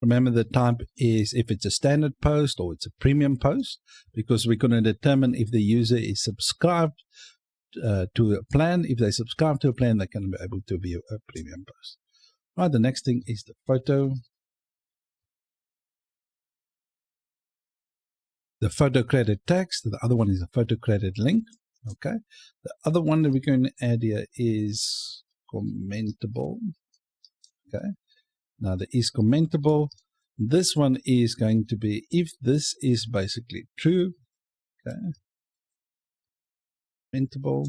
Remember, the type is if it's a standard post or it's a premium post, because we're going to determine if the user is subscribed to a plan. If they subscribe to a plan, they can be able to view a premium post. Right, the next thing is the photo. The photo credit text. The other one is a photo credit link. Okay. The other one that we're going to add here is commentable. Okay. Now the is commentable. This one is going to be if this is basically true. Okay. Commentable.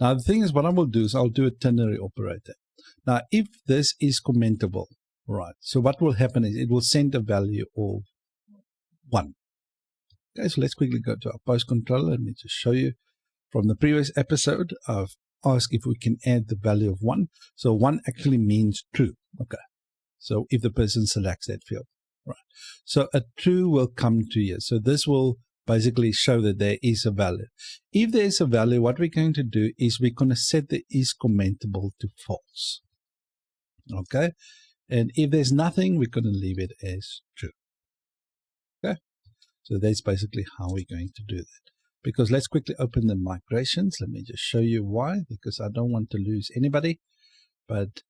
Now, the thing is, what I will do is I'll do a ternary operator. Now, if this is commentable, right, so what will happen is it will send a value of 1. Okay, so let's quickly go to our post controller. Let me just show you from the previous episode. I've asked if we can add the value of 1. So 1 actually means true. Okay, so if the person selects that field, right, so a true will come to here. So this will basically show that there is a value. If there is a value, what we're going to do is we're going to set the is commentable to false. Okay, and if there's nothing, we're going to leave it as true. Okay, so that's basically how we're going to do that. Because let's quickly open the migrations. Let me just show you why, because I don't want to lose anybody. But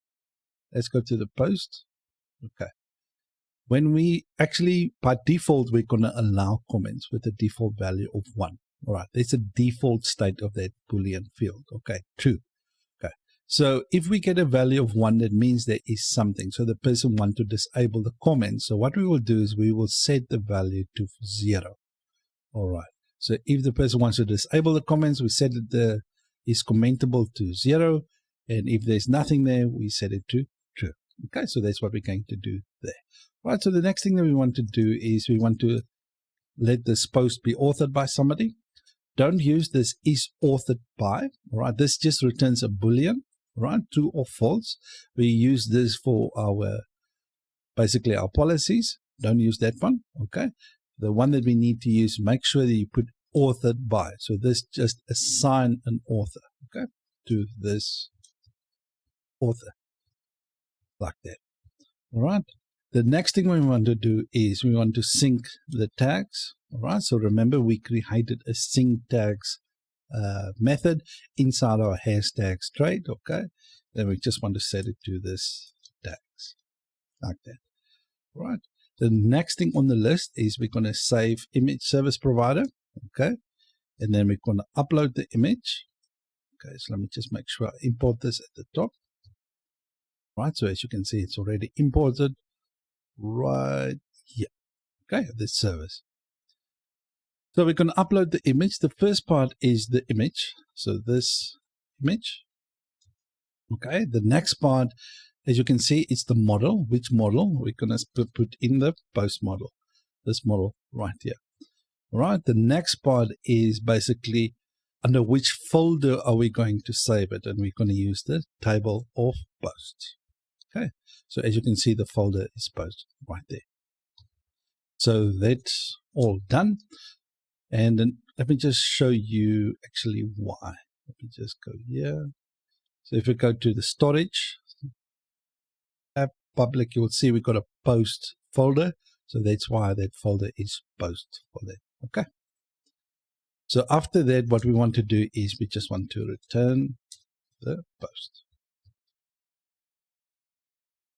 let's go to the post. Okay. When we actually, by default, we're going to allow comments with a default value of 1. All right. That's a default state of that Boolean field. Okay. True. Okay. So if we get a value of 1, that means there is something. So the person wants to disable the comment. So what we will do is we will set the value to 0. All right. So if the person wants to disable the comments, we set it the is commentable to 0. And if there's nothing there, we set it to true. Okay, so that's what we're going to do there. All right, so the next thing that we want to do is we want to let this post be authored by somebody. Don't use this is authored by. All right, this just returns a Boolean, right, true or false. We use this for our, basically our policies. Don't use that one, okay? The one that we need to use, make sure that you put authored by. So this just assign an author, okay, to this author, like that. All right. The next thing we want to do is we want to sync the tags. All right. So remember, we created a sync tags method inside our HasTags trait. Okay. Then we just want to set it to this tags, like that. All right. The next thing on the list is we're going to save image service provider. Okay. And then we're going to upload the image. Okay. So let me just make sure I import this at the top. Right. So as you can see, it's already imported right here. Okay. This service. So we're going to upload the image. The first part is the image. So this image. Okay. The next part, as you can see, it's the model. Which model? We're going to put in the post model. This model right here. All right. The next part is basically under which folder are we going to save it? And we're going to use the table of posts. Okay. So as you can see, the folder is post right there. So that's all done. And then let me just show you actually why. Let me just go here. So if we go to the storage, app public, you will see we've got a post folder. So that's why that folder is post folder. Okay. So after that, what we want to do is we just want to return the post.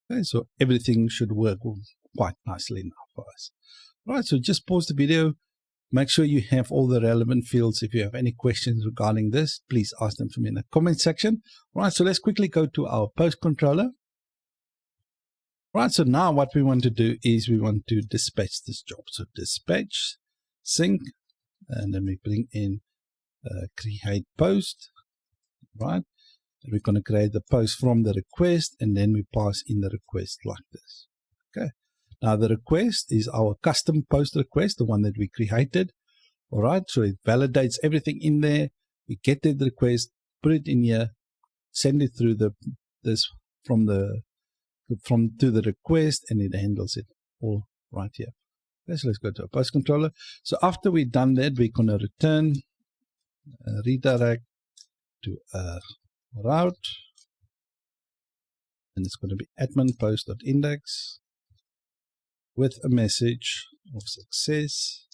Okay, so everything should work quite nicely now for us. All right, so just pause the video. Make sure you have all the relevant fields. If you have any questions regarding this, please ask them for me in the comment section. All right, so let's quickly go to our post controller. All right, so now what we want to do is we want to dispatch this job. So dispatch, sync, and then we bring in create post, right? We're going to create the post from the request, and then we pass in the request like this. Okay. Now the request is our custom post request, the one that we created. All right. So it validates everything in there. We get that request, put it in here, send it through to the request, and it handles it all right here. Okay, so let's go to our post controller. So after we've done that, we're going to return redirect to a route, and it's going to be admin post.index with a message of success,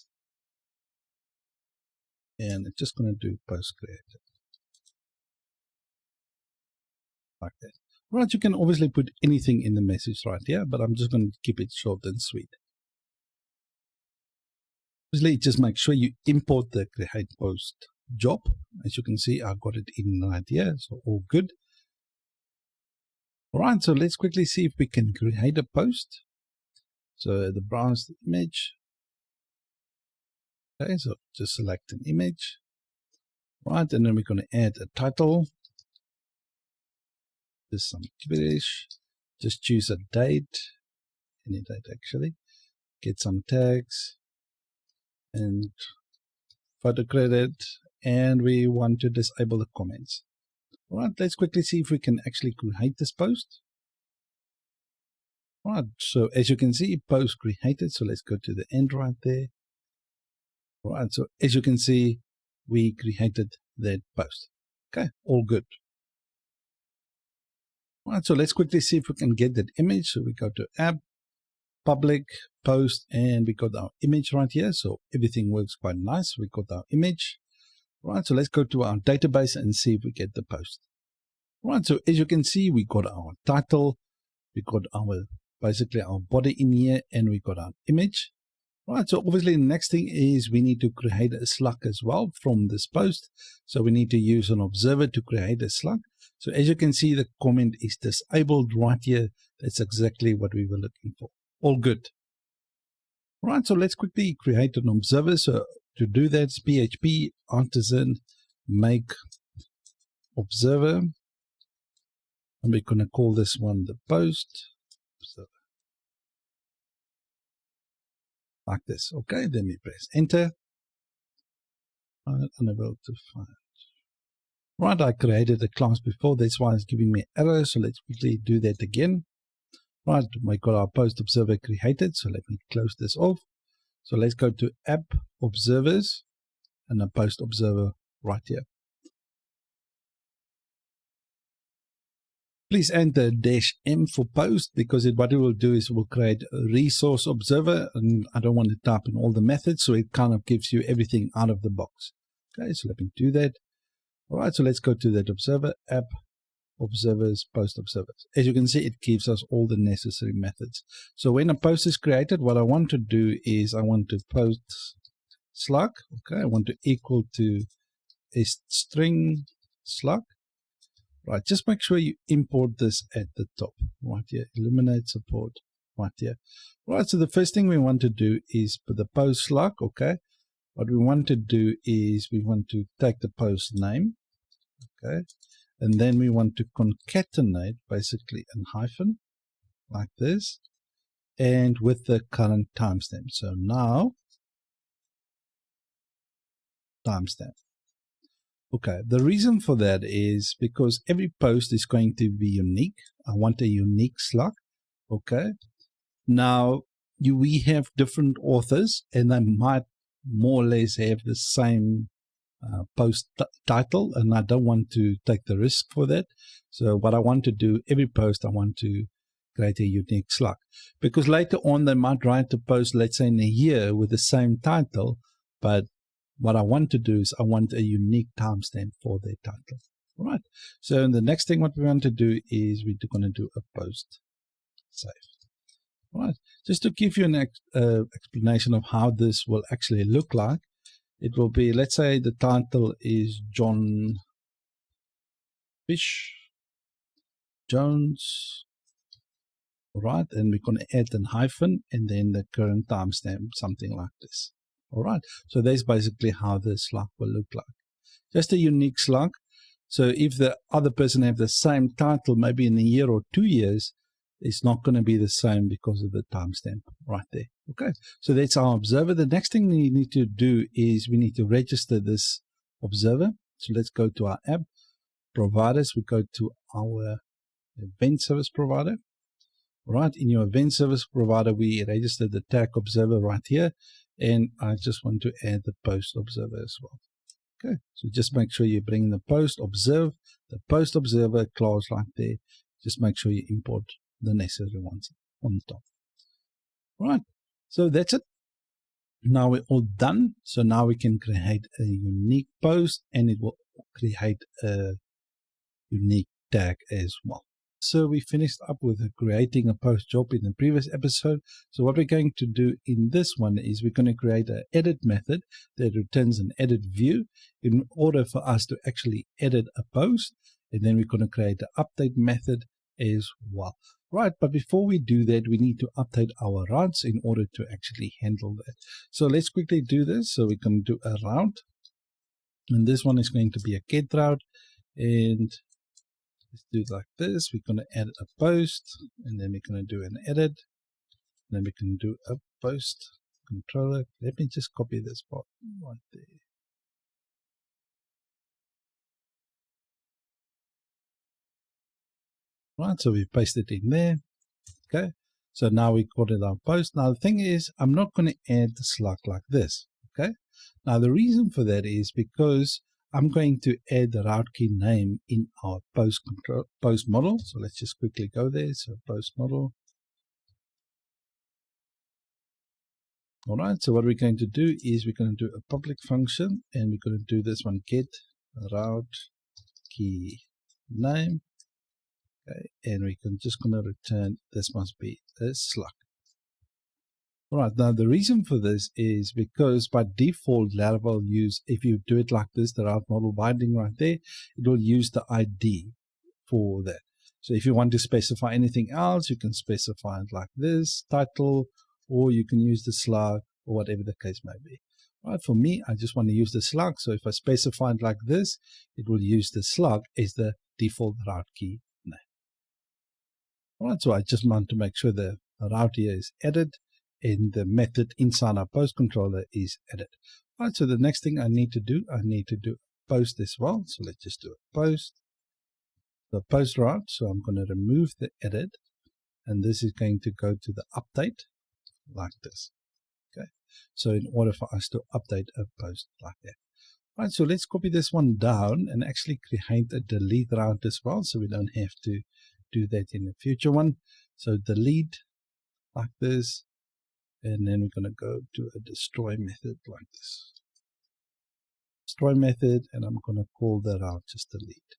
and it's just going to do post created like that. Right, you can obviously put anything in the message right here, but I'm just going to keep it short and sweet. Obviously, just make sure you import the create post job. As you can see, I've got it in right here, so all good. All right, so let's quickly see if we can create a post. So the browse the image. Okay, so just select an image. right? And then we're going to add a title, just some gibberish, just choose a date, any date actually, get some tags and photo credit, and we want to disable the comments. All right, let's quickly see if we can actually create this post. All right, so as you can see, post created. So let's go to the end right there. All right, so as you can see, we created that post. Okay, all good. All right, so let's quickly see if we can get that image. So we go to app, public, post, and we got our image right here. So everything works quite nice. We got our image. All right, so let's go to our database and see if we get the post. All right, so as you can see, we got our title, we got our basically our body in here, and we got our image. All right, so obviously the next thing is we need to create a slug as well from this post. So we need to use an observer to create a slug. So as you can see, the comment is disabled right here. That's exactly what we were looking for. All good. All right, so let's quickly create an observer. So to do that, PHP artisan make observer, and we're going to call this one the post observer. Like this. Okay, then we press enter. Unable to find. Right, I created a class before, that's why it's giving me error. So let's quickly do that again. Right, we got our post observer created. So let me close this off. So let's go to app observers and a post observer right here. Please enter -m for post, because what it will do is it will create a resource observer, and I don't want to type in all the methods, so it kind of gives you everything out of the box. Okay, so let me do that. All right, so let's go to that observer, app observers, post observers. As you can see, it gives us all the necessary methods. So when a post is created, what I want to do is I want to post slug. Okay, I want to equal to a string slug. Right, just make sure you import this at the top, right here, eliminate support, right here. Right, so the first thing we want to do is for the post slug, okay, what we want to do is we want to take the post name, okay, and then we want to concatenate basically a hyphen, like this, and with the current timestamp. So now, timestamp. Okay, the reason for that is because every post is going to be unique. I want a unique slug. Okay. Now, we have different authors, and they might more or less have the same post title, and I don't want to take the risk for that. So what I want to do, every post I want to create a unique slug, because later on they might write a post, let's say in a year, with the same title, but what I want to do is I want a unique timestamp for their title. All right. So the next thing what we want to do is we're going to do a post save. All right. Just to give you an explanation of how this will actually look like, it will be, let's say the title is John Fish Jones. All right. And we're going to add a hyphen and then the current timestamp, something like this. All right, so that's basically how the slug will look like. Just a unique slug. So if the other person have the same title, maybe in a year or 2 years, it's not going to be the same because of the timestamp right there. Okay, so that's our observer. The next thing we need to do is we need to register this observer. So let's go to our app providers. We go to our event service provider. Right, in your event service provider, we register the tag observer right here. And I just want to add the post observer as well. Okay, so just make sure you bring the post observer class right there. Just make sure you import the necessary ones on top. All right, so that's it. Now we're all done. So now we can create a unique post, and it will create a unique tag as well. So we finished up with creating a post job in the previous episode. So what we're going to do in this one is we're going to create an edit method that returns an edit view in order for us to actually edit a post. And then we're going to create an update method as well. Right, but before we do that, we need to update our routes in order to actually handle that. So let's quickly do this. So we can do a route. And this one is going to be a get route. And let's do it like this. We're going to add a post, and then we're going to do an edit. Then we can do a post controller. Let me just copy this part right there. Right, so we paste it in there. Okay, so now we got it our post. Now the thing is, I'm not going to add the slug like this. Okay, now the reason for that is because I'm going to add the route key name in our post model. So let's just quickly go there. So post model. All right, so what we're going to do is we're going to do a public function, and we're going to do this one, get route key name. Okay, and we can just going to return this must be a slug. All right, now the reason for this is because by default Laravel if you do it like this, the route model binding right there, it will use the ID for that. So if you want to specify anything else, you can specify it like this, title, or you can use the slug or whatever the case may be. All right, for me, I just want to use the slug. So if I specify it like this, it will use the slug as the default route key name. All right, so I just want to make sure the route here is added and the method inside our post controller is added. All right, so the next thing I need to do post as well. So let's just do a post. The post route, so I'm going to remove the edit, and this is going to go to the update like this. Okay, so in order for us to update a post like that. All right, so let's copy this one down and actually create a delete route as well, so we don't have to do that in the future one. So delete like this, and then we're going to go to a destroy method like this. Destroy method, and I'm going to call the route just delete.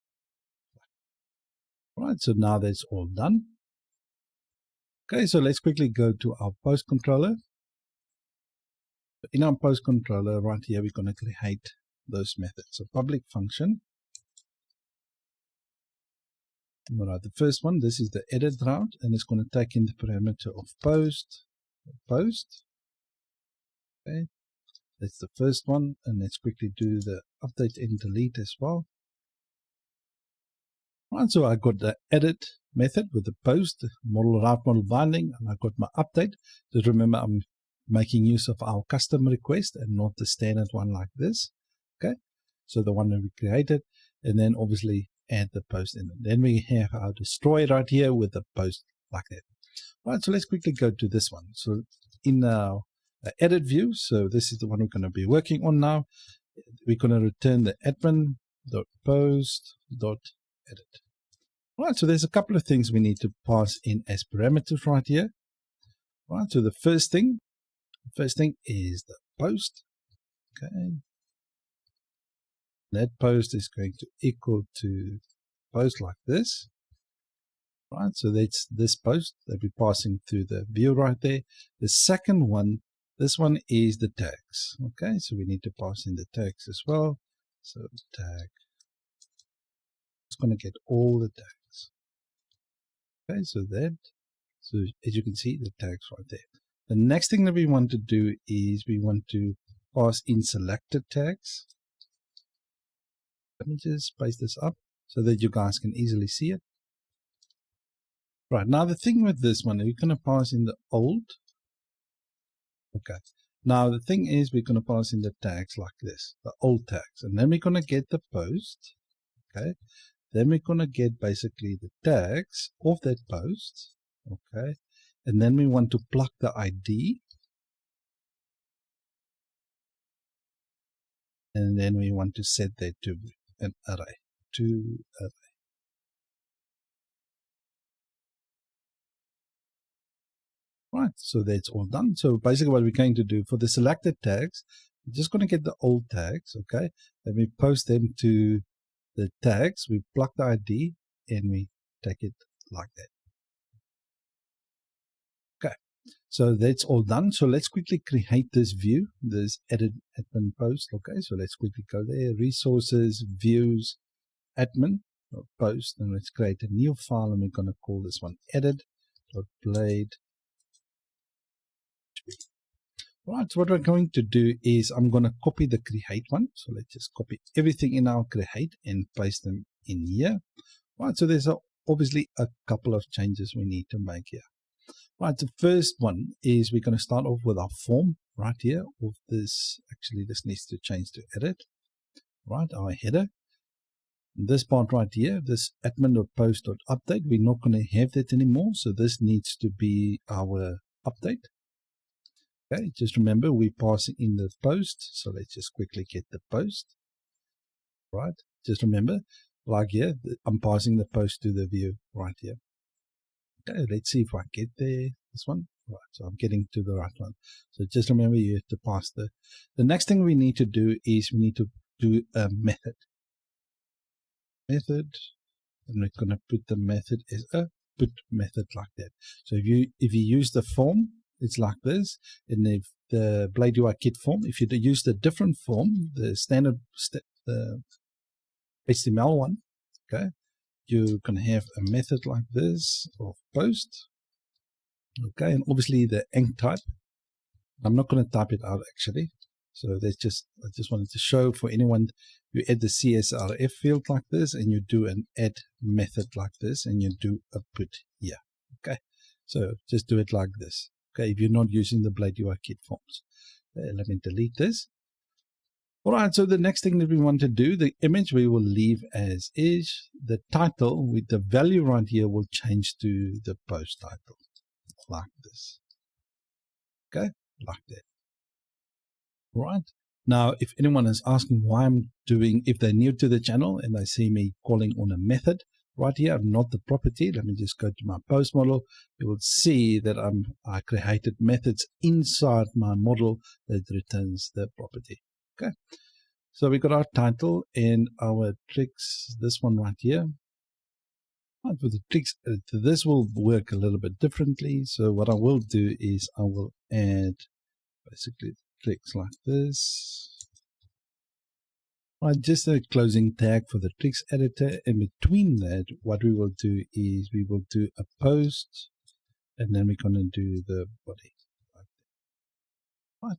All right, so now that's all done. Okay, so let's quickly go to our post controller. In our post controller right here, we're going to create those methods. So public function. All right, the first one, this is the edit route, and it's going to take in the parameter of post. Okay, that's the first one, and let's quickly do the update and delete as well. Right, so I got the edit method with the post model route model binding, and I got my update. Just remember, I'm making use of our custom request and not the standard one like this. Okay, so the one that we created, and then obviously add the post in. Then we have our destroy right here with the post like that. All right, so let's quickly go to this one. So in our edit view, so this is the one we're going to be working on now. We're going to return the admin.post.edit. All right, so there's a couple of things we need to pass in as parameters right here. All right, so the first thing is the post. Okay, that post is going to equal to post like this. Right, so that's this post that we're passing through the view right there. The second one, this one is the tags. Okay, so we need to pass in the tags as well. So tag, it's going to get all the tags. Okay, so as you can see, the tags right there. The next thing that we want to do is we want to pass in selected tags. Let me just paste this up so that you guys can easily see it. Right, now the thing with this one, we're going to pass in the old. Okay, now the thing is we're going to pass in the tags like this, the old tags, and then we're going to get the post. Okay, then we're going to get basically the tags of that post. Okay, and then we want to plug the ID, and then we want to set that to an array, Right, so that's all done. So basically what we're going to do for the selected tags, we're just going to get the old tags, okay? Then we post them to the tags, we plug the ID, and we take it like that. Okay, so that's all done. So let's quickly create this view, this edit admin post. Okay, so let's quickly go there, resources, views, admin, post, and let's create a new file, and we're going to call this one edit.blade. Right, so what we're going to do is I'm going to copy the create one. So let's just copy everything in our create and paste them in here. Right, so there's obviously a couple of changes we need to make here. Right, the first one is we're going to start off with our form right here of this. Actually, this needs to change to edit. Right, our header. This part right here, this admin.post.update, we're not going to have that anymore. So this needs to be our update. Okay, just remember we're passing in the post. So let's just quickly get the post. Right, just remember, like here, I'm passing the post to the view right here. Okay, let's see if I get there. This one. Right, so I'm getting to the right one. So just remember you have to pass the next thing we need to do is we need to do a method. And we're going to put the method as a put method like that. So if you use the form, it's like this. And if the Blade UI Kit form, if you use the different form, the standard the HTML one, okay, you're going to have a method like this of post. Okay, and obviously the eng type. I'm not going to type it out actually. So that's just, I just wanted to show for anyone, you add the CSRF field like this and you do an add method like this and you do a put here. Okay, so just do it like this. Okay, if you're not using the Blade UI Kit forms. Let me delete this. All right, so the next thing that we want to do, the image we will leave as is. The title with the value right here will change to the post title like this. Okay, like that. Right. Now, if anyone is asking why I'm doing, if they're new to the channel and they see me calling on a method, right here, I'm not the property. Let me just go to my post model. You will see that I created methods inside my model that returns the property. Okay. So we got our title and our tricks, this one right here. Right, with the tricks, this will work a little bit differently. So what I will do is I will add basically tricks like this. Right, just a closing tag for the tricks editor. And between that, what we will do is we will do a post and then we're going to do the body. Right.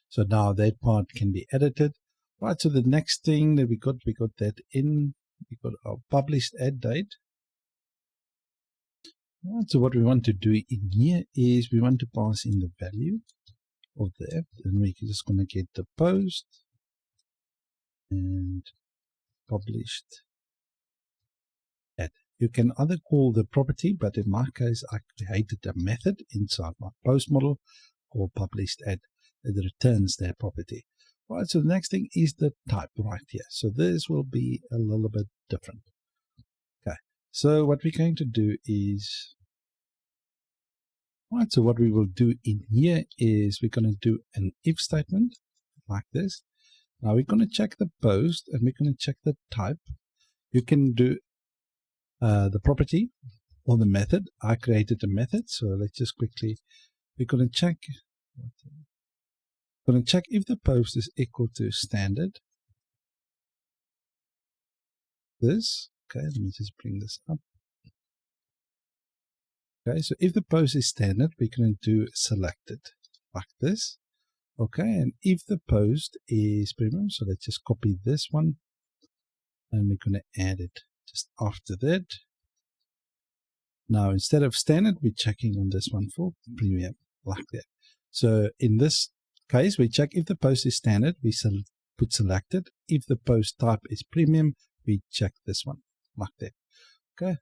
So now that part can be edited. Right, so the next thing that we got that in, we got our published add date. Right, so what we want to do in here is we want to pass in the value of that, and we're just going to get the post and published add. You can either call the property, but in my case, I created a method inside my post model called published add that returns that property. Right, so the next thing is the type right here. So this will be a little bit different. Okay, so what we're going to do is, right, so what we will do in here is we're going to do an if statement like this. Now we're going to check the post and we're going to check the type. You can do the property or the method. I created a method, so let's just quickly, we're going to check if the post is equal to standard. This, okay, let me just bring this up. Okay, so if the post is standard, we're going to do selected like this. Okay, and if the post is premium, so let's just copy this one and we're going to add it just after that. Now, instead of standard, we're checking on this one for premium like that. So in this case, we check if the post is standard, we put selected. If the post type is premium, we check this one like that. Okay.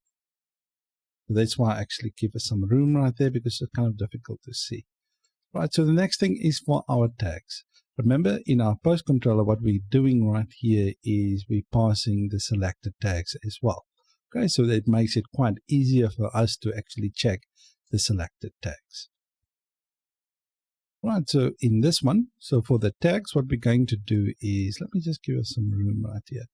So that's why I actually give us some room right there because it's kind of difficult to see. Right, so the next thing is for our tags. Remember, in our post controller, what we're doing right here is we're passing the selected tags as well. Okay, so that makes it quite easier for us to actually check the selected tags. Right, so in this one, so for the tags, what we're going to do is, let me just give us some room right here.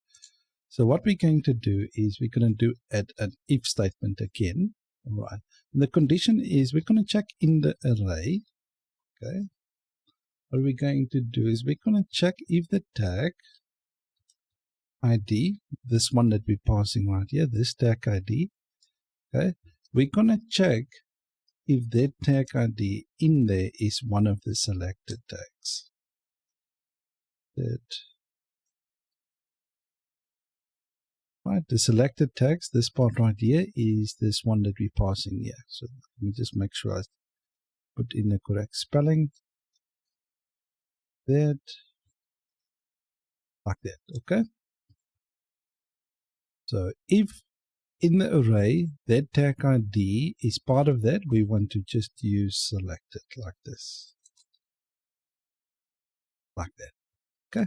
So what we're going to do is we're going to do an if statement again. All right, and the condition is we're going to check in the array. Okay, what we're going to do is we're going to check if the tag ID, this one that we're passing right here, this tag ID, okay, we're going to check if that tag ID in there is one of the selected tags. Right, the selected tags, this part right here is this one that we're passing here. So let me just make sure I put in the correct spelling. That, like that, okay? So if in the array that tag ID is part of that, we want to just use selected like this. Like that, okay?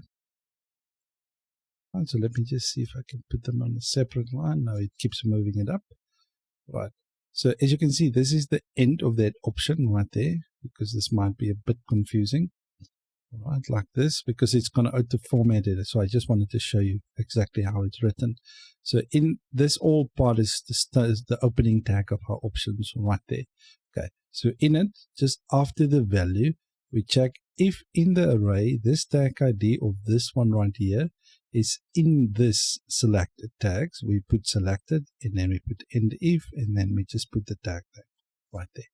Right, so let me just see if I can put them on a separate line. No, it keeps moving it up. Right. So as you can see, this is the end of that option right there, because this might be a bit confusing. Right, like this, because it's going to auto-format it. So I just wanted to show you exactly how it's written. So in this all part is the opening tag of our options right there. Okay. So in it, just after the value, we check if in the array, this tag ID of this one right here is in this selected tags. We put selected, and then we put end if, and then we just put the tag there, right there.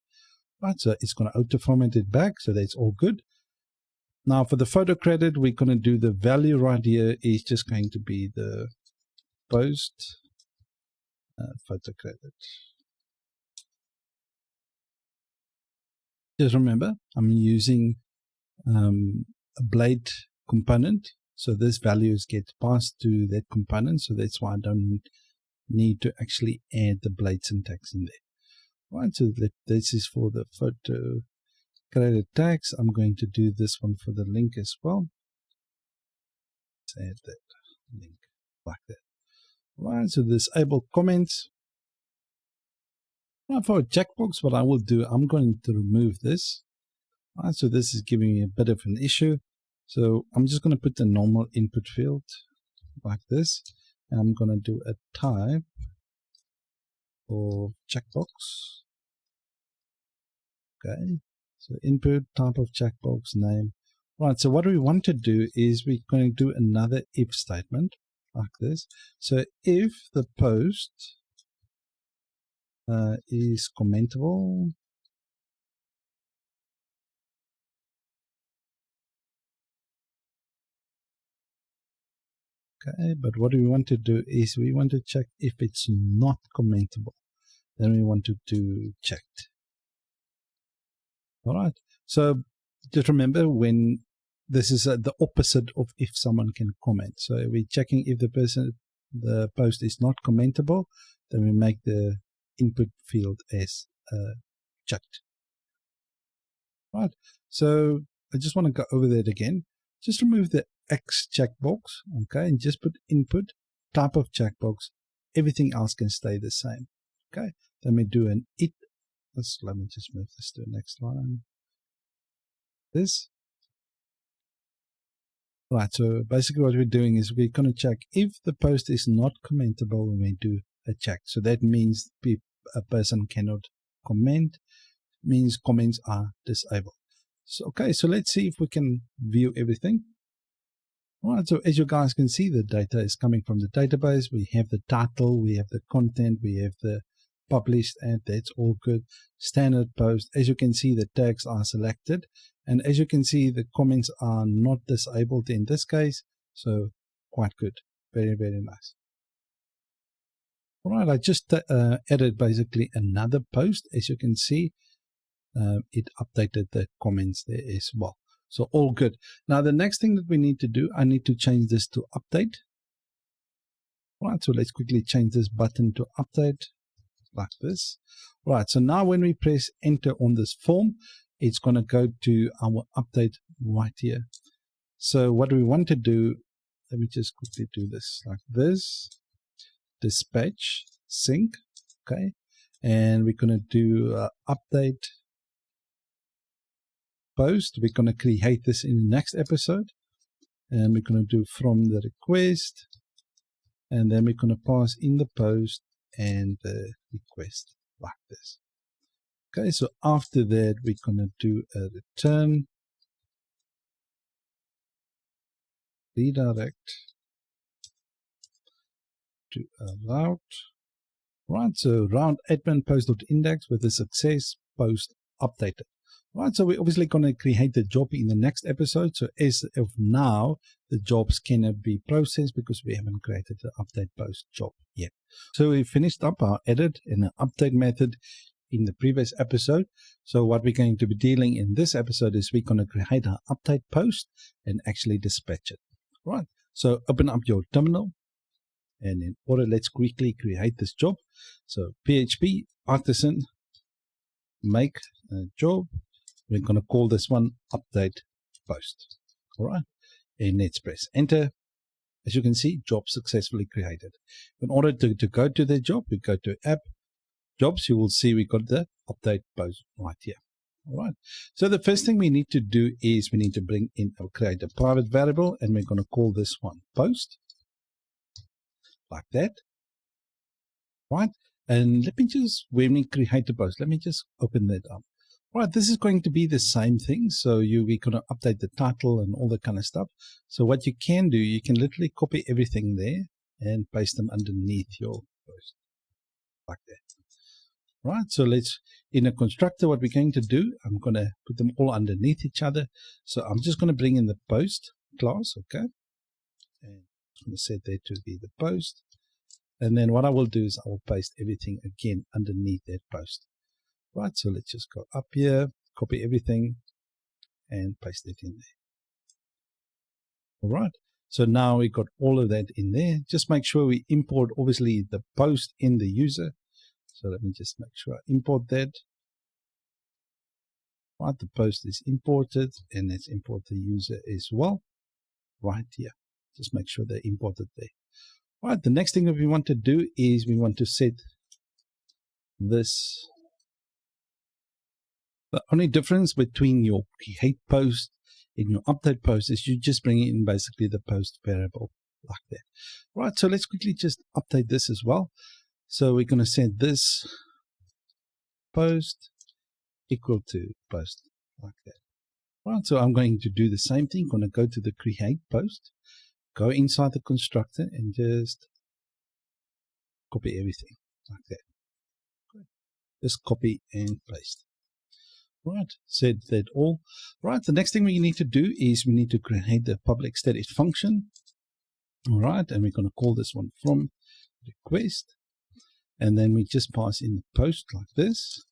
Right, so it's going to auto-format it back, so that's all good. Now for the photo credit, we're going to do the value right here is just going to be the post photo credit. Just remember, I'm using a blade component, so this values get passed to that component, so that's why I don't need to actually add the blade syntax in there. Right, so this is for the photo credit tags. I'm going to do this one for the link as well. Let's add that link like that. Right, so disable comments. Right, for a checkbox, what I will do, I'm going to remove this. Right, so this is giving me a bit of an issue. So I'm just going to put the normal input field like this. And I'm going to do a type for checkbox. Okay, so input, type of checkbox, name. Right, so what we want to do is we're going to do another if statement like this. So if the post is commentable, okay, but what we want to do is we want to check if it's not commentable. Then we want to do checked. All right, so just remember when this is the opposite of if someone can comment. So we're checking if the post is not commentable, then we make the input field as checked. Right, so I just want to go over that again. Just remove the X checkbox, okay, and just put input, type of checkbox. Everything else can stay the same. Okay, then we do an it. Let me just move this to the next line. This. Right, so basically what we're doing is we're going to check if the post is not commentable when we do a check. So that means a person cannot comment, means comments are disabled. So, okay, so let's see if we can view everything. All right, so as you guys can see, the data is coming from the database. We have the title, we have the content, we have the published, and that's all good. Standard post. As you can see, the tags are selected. And as you can see, the comments are not disabled in this case. So quite good. Very, very nice. All right, I just added basically another post. As you can see, it updated the comments there as well. So all good. Now the next thing that we need to do, I need to change this to update. All right, so let's quickly change this button to update like this. All right, so now when we press enter on this form, it's going to go to our update right here. So what we want to do, let me just quickly do this like this. Dispatch sync, okay, and we're going to do update post. We're going to create this in the next episode, and we're going to do from the request, and then we're going to pass in the post and the request like this. Okay, so after that we're going to do a return, redirect to a route. Right, so route admin post.index with a success post updated. Right, so we're obviously going to create the job in the next episode. So as of now, the jobs cannot be processed because we haven't created the update post job yet. So we finished up our edit and the update method in the previous episode. So what we're going to be dealing in this episode is we're going to create an update post and actually dispatch it. Right, so open up your terminal, and in order, let's quickly create this job. So PHP artisan make a job. We're going to call this one update post. All right, and let's press enter. As you can see, job successfully created. In order to go to the job, we go to app jobs. You will see we got the update post right here. All right, so the first thing we need to do is we need to bring in or create a private variable, and we're going to call this one post, like that. Right, and let me just, when we create the post, let me just open that up. Right, this is going to be the same thing. So we're going to update the title and all that kind of stuff. So what you can do, you can literally copy everything there and paste them underneath your post, like that. Right, so let's, in a constructor, what we're going to do, I'm going to put them all underneath each other. So I'm just going to bring in the post class, okay? And I'm going to set that to be the post. And then what I will do is I will paste everything again underneath that post. Right, so let's just go up here, copy everything, and paste it in there. All right, so now we got all of that in there. Just make sure we import, obviously, the post in the user. So let me just make sure I import that. Right, the post is imported, and let's import the user as well. Right here, just make sure they're imported there. All right, the next thing that we want to do is we want to set this. The only difference between your create post and your update post is you just bring in basically the post variable like that. Right, so let's quickly just update this as well. So we're going to set this post equal to post like that. Right, so I'm going to do the same thing. I'm going to go to the create post, go inside the constructor, and just copy everything like that. Just copy and paste. Right, said that all. Right, the next thing we need to do is we need to create the public static function. All right, and we're going to call this one from request. And then we just pass in the post like this.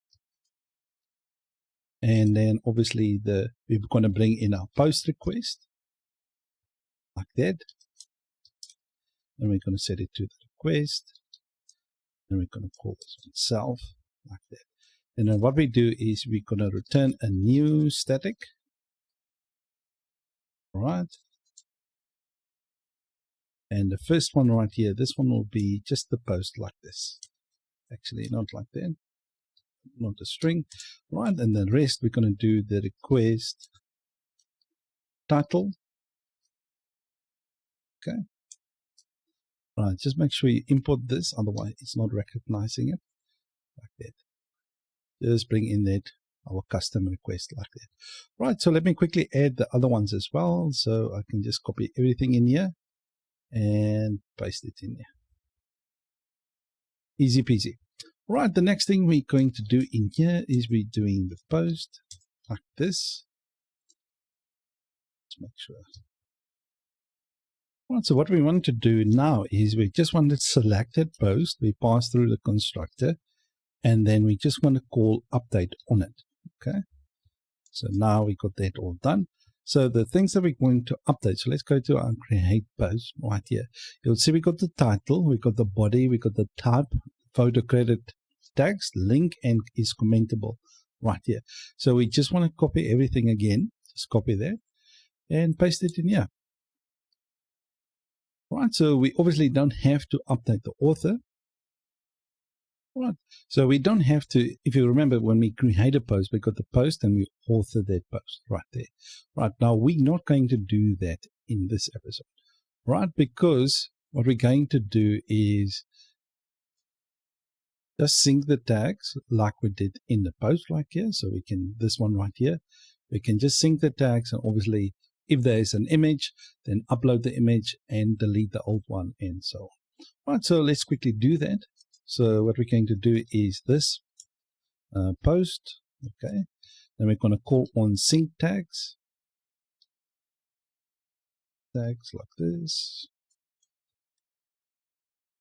And then obviously we're going to bring in our post request like that. And we're going to set it to the request. And we're going to call this one self like that. And then what we do is we're going to return a new static. All right. And the first one right here, this one will be just the post like this. Actually, not like that. Not a string. Right. And the rest, we're going to do the request title. Okay. Right. Just make sure you import this. Otherwise, it's not recognizing it. Like that. Just bring in that our custom request like that. Right, so let me quickly add the other ones as well. So I can just copy everything in here and paste it in here. Easy peasy. Right, the next thing we're going to do in here is we're doing the post like this. Let's make sure. Right, so what we want to do now is we just want to select that post. We pass through the constructor. And then we just want to call update on it. Okay. So now we got that all done. So the things that we're going to update. So let's go to our create post right here. You'll see we got the title, we got the body, we got the type, photo credit tags, link, and is commentable right here. So we just want to copy everything again. Just copy that and paste it in here. Right. So we obviously don't have to update the author. Right, so we don't have to, if you remember when we create a post, we got the post and we author that post right there. Right, now we're not going to do that in this episode, right? Because what we're going to do is just sync the tags like we did in the post right here. So we can, this one right here, we can just sync the tags, and obviously if there is an image, then upload the image and delete the old one and so on. Right, so let's quickly do that. So what we're going to do is this post, Okay. Then we're going to call on sync tags. Tags like this.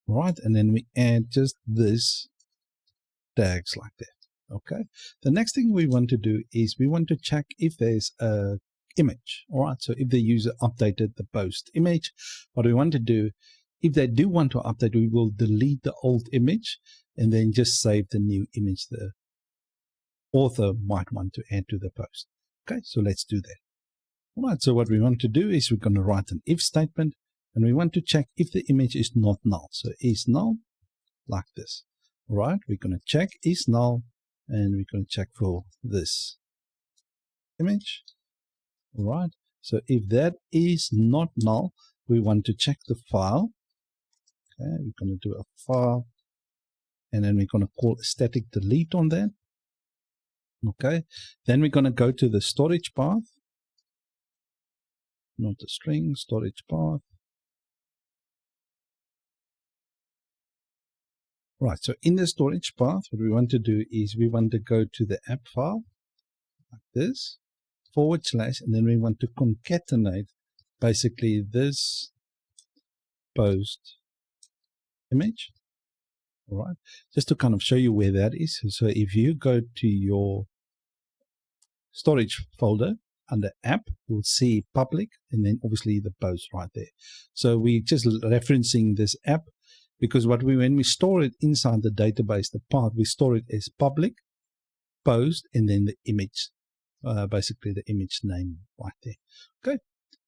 Right. And then we add just this tags like that. Okay. The next thing we want to do is we want to check if there's a image. All right. So if the user updated the post image, what we want to do, if they do want to update, we will delete the old image and then just save the new image the author might want to add to the post. Okay. So let's do that. All right. So what we want to do is we're going to write an if statement and we want to check if the image is not null. So is null like this. All right. We're going to check is null and we're going to check for this image. All right. So if that is not null, we want to check the file. Okay. We're going to do a file and then we're going to call a static delete on that. Okay. Then we're going to go to the storage path, not the string, storage path. Right, so in the storage path, what we want to do is we want to go to the app file, like this, / and then we want to concatenate basically this post image. All right, just to kind of show you where that is. So if you go to your storage folder under app, you'll see public and then obviously the post right there. So we're just referencing this app. Because when we store it inside the database, the path, we store it as public, post, and then the image, basically the image name right there. Okay,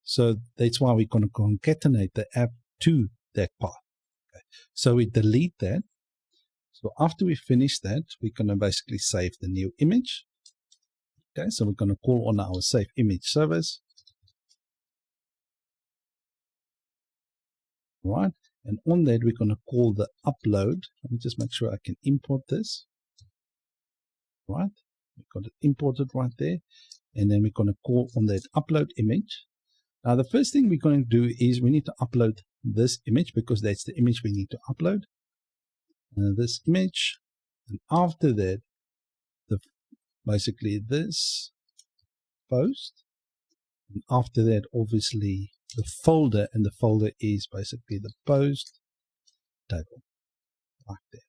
so that's why we're going to concatenate the app to that path. Okay. So we delete that. So after we finish that, we're going to basically save the new image. Okay, so we're going to call on our save image service. Right. And on that, we're going to call the upload. Let me just make sure I can import this. Right. We've got it imported right there. And then we're going to call on that upload image. Now, the first thing we're going to do is we need to upload this image because that's the image we need to upload. This image. And after that, basically this post. And after that, obviously, the folder, and the folder is basically the post table, like that.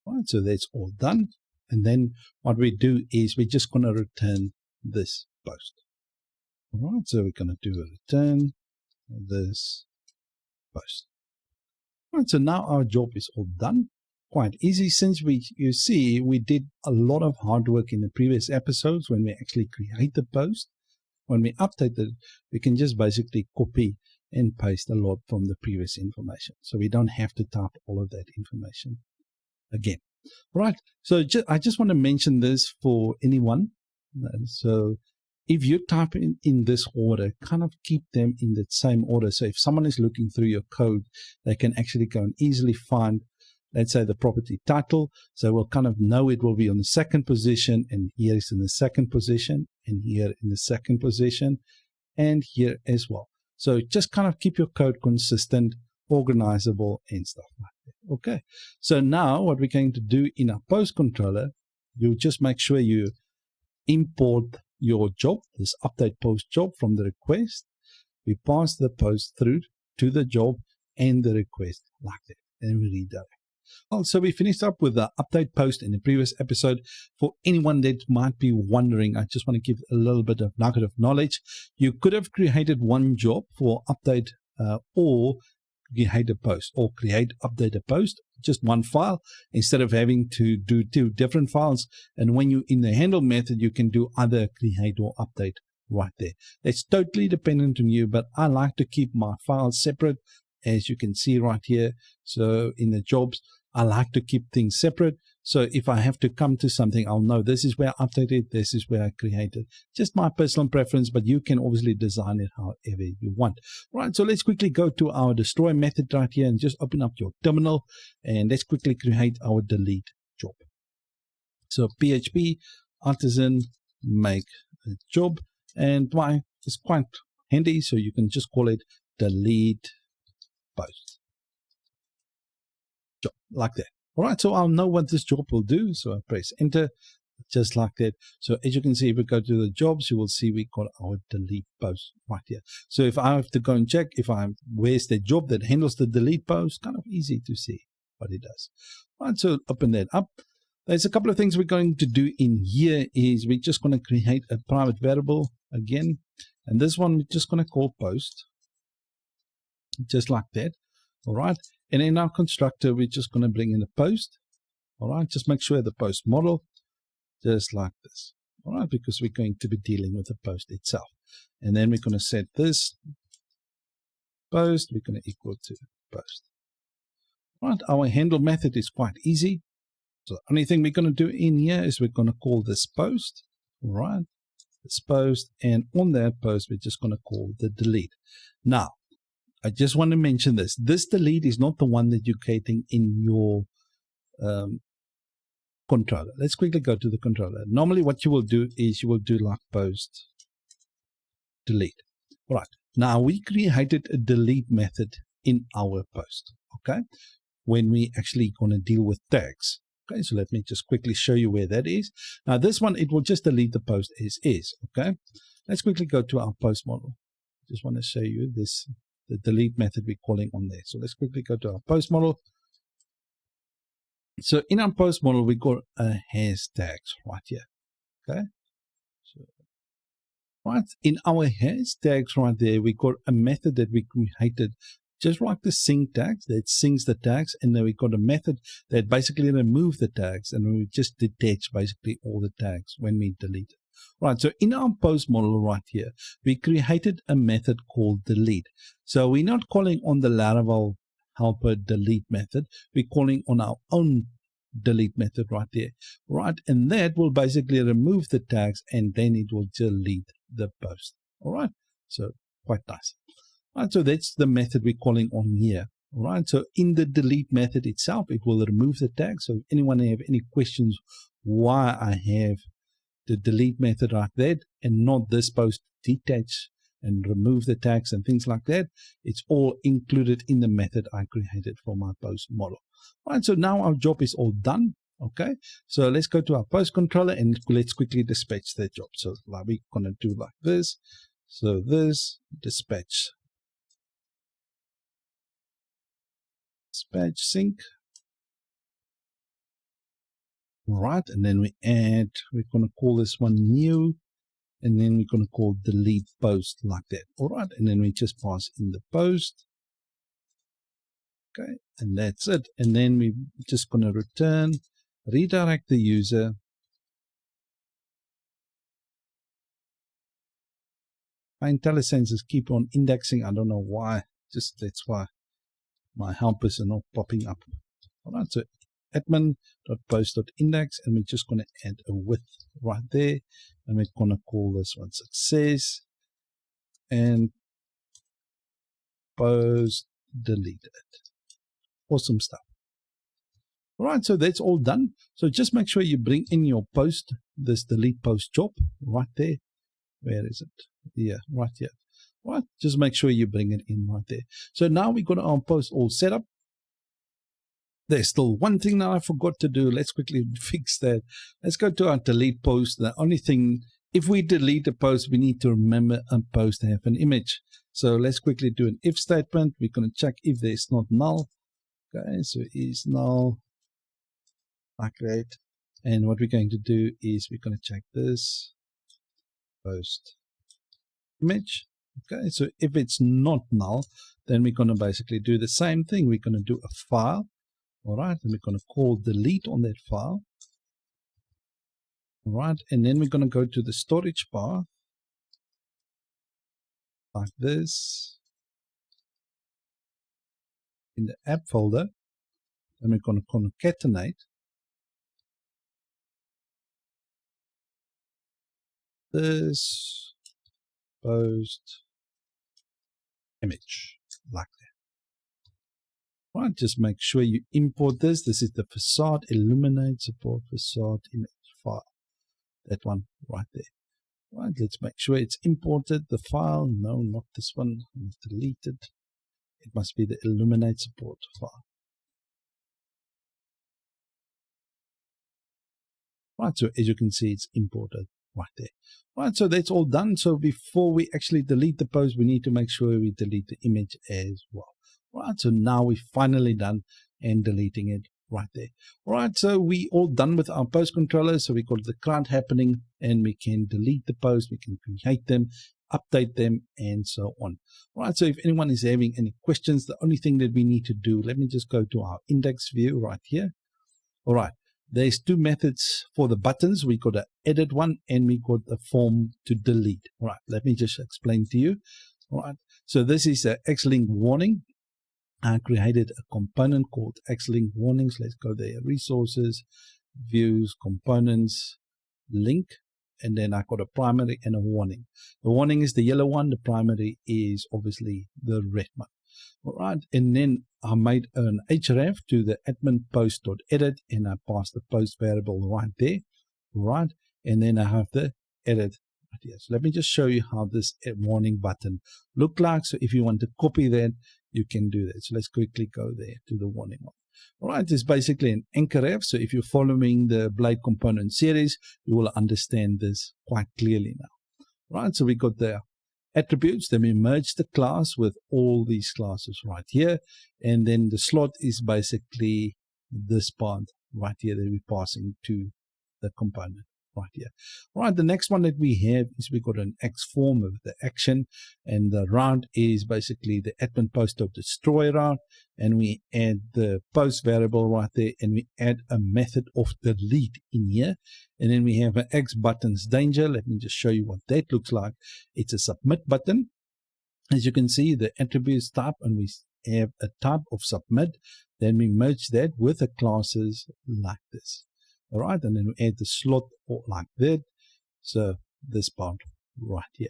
All right, so that's all done. And then what we do is we're just going to return this post. All right, so we're going to do a return this post. All right, so now our job is all done. Quite easy, since you see we did a lot of hard work in the previous episodes when we actually create the post. When we update it, we can just basically copy and paste a lot from the previous information. So we don't have to type all of that information again. Right. So I just want to mention this for anyone. So if you type in this order, kind of keep them in the same order. So if someone is looking through your code, they can actually go and easily find, let's say, the property title. So we'll kind of know it will be on the second position, and here is in the second position, and here in the second position, and here as well. So just kind of keep your code consistent, organizable, and stuff like that. Okay. So now what we're going to do in our post controller, you just make sure you import your job, this update post job, from the request. We pass the post through to the job and the request like that, and we redirect. So we finished up with the update post in the previous episode. For anyone that might be wondering, I just want to give a little bit of nugget of knowledge. You could have created one job for update or create a post, or update a post, just one file, instead of having to do 2 different files. And when you in the handle method, you can do either create or update right there. It's totally dependent on you, but I like to keep my files separate, as you can see right here. So in the jobs, I like to keep things separate. So if I have to come to something, I'll know this is where I updated, this is where I created. Just my personal preference, but you can obviously design it however you want. Right, so let's quickly go to our destroy method right here and just open up your terminal, and let's quickly create our delete job. So PHP artisan make a job, and why it's quite handy, so you can just call it delete post job like that. All right, so I'll know what this job will do. So I press enter, just like that. So as you can see, if we go to the jobs, you will see we got our delete post right here. So if I have to go and check where's the job that handles the delete post, kind of easy to see what it does. All right, so open that up. There's a couple of things we're going to do in here is we're just going to create a private variable again. And this one, we're just going to call post, just like that. All right. And in our constructor, we're just going to bring in a post. All right. Just make sure the post model, just like this. All right. Because we're going to be dealing with the post itself. And then we're going to set this post, we're going to equal to post. All right. Our handle method is quite easy. So the only thing we're going to do in here is we're going to call this post, all right, this post, and on that post, we're just going to call the delete. Now, I just want to mention this. This delete is not the one that you're creating in your controller. Let's quickly go to the controller. Normally, what you will do is you will do like post delete. All right. Now, we created a delete method in our post, okay, when we actually going to deal with tags. Okay, so let me just quickly show you where that is. Now this one, it will just delete the post as is. Okay, let's quickly go to our post model. Just want to show you this, the delete method we're calling on there. So let's quickly go to our post model. So in our post model, we got a HasTags right here. Okay, so right in our HasTags right there, we got a method that we created. Just like the sync tags that syncs the tags, and then we got a method that basically removes the tags, and we just detach basically all the tags when we delete it. Right, so in our post model right here, we created a method called delete. So we're not calling on the Laravel helper delete method, we're calling on our own delete method right there. Right, and that will basically remove the tags, and then it will delete the post. All right, so quite nice. Right, so that's the method we're calling on here. All right, so in the delete method itself, it will remove the tag. So if anyone have any questions why I have the delete method like that and not this post detach and remove the tags and things like that, it's all included in the method I created for my post model. All right, so now our job is all done. Okay, so let's go to our post controller and let's quickly dispatch that job. So like we're going to do like this. So this dispatch sync. All right, and then we're going to call this one new, and then we're going to call delete post like that. All right, and then we just pass in the post. Okay, and that's it. And then we're just going to redirect the user. My IntelliSenses keep on indexing. I don't know why. Just that's why my helpers are not popping up. All right, so admin.post.index, and we're just going to add a width right there, and we're going to call this one success and post deleted. Awesome stuff. All right, so that's all done. So just make sure you bring in your post, this delete post job right there. Where is it? Yeah, right here. Right, just make sure you bring it in right there. So now we got our post all set up. There's still one thing that I forgot to do. Let's quickly fix that. Let's go to our delete post. The only thing, if we delete a post, we need to remember a post to have an image. So let's quickly do an if statement. We're going to check if there's not null. Okay, so is null like that. And what we're going to do is we're going to check this post image. Okay, so if it's not null, then we're going to basically do the same thing. We're going to do a file. All right, and we're going to call delete on that file. All right, and then we're going to go to the storage bar like this in the app folder, and we're going to concatenate this post image like that. Right, just make sure you import this. This is the facade illuminate support facade image file. That one right there. Right, let's make sure it's imported. The file, no, not this one. Deleted. It must be the illuminate support file. Right, so as you can see, it's imported right there. Right, so that's all done. So before we actually delete the post, we need to make sure we delete the image as well. Right, so now we're finally done and deleting it right there. All right, so we all done with our post controller. So we got the current happening, and we can delete the post, we can create them, update them, and so on. All right, so if anyone is having any questions, the only thing that we need to do, let me just go to our index view right here. All right, there's two methods for the buttons. We got an edit one, and we got the form to delete. All right, let me just explain to you. All right, so this is an X-link warning. I created a component called X-link warnings. Let's go there, resources, views, components, link, and then I got a primary and a warning. The warning is the yellow one. The primary is obviously the red one. All right, and then I made an href to the admin post.edit, and I passed the post variable right there. Right, and then I have the edit right here. So let me just show you how this warning button look like. So if you want to copy that, you can do that. So let's quickly go there to the warning one. All right, it's basically an anchor ref. So if you're following the Blade component series, you will understand this quite clearly now. All right, so we got the attributes, then we merge the class with all these classes right here, and then the slot is basically this part right here that we're passing to the component right here. All right, the next one that we have is we got an X form with the action, and the route is basically the admin post.destroy route, and we add the post variable right there, and we add a method of delete in here, and then we have an X buttons danger. Let me just show you what that looks like. It's a submit button. As you can see, the attributes type, and we have a type of submit. Then we merge that with the classes like this. All right, and then we add the slot like that. So this part right here.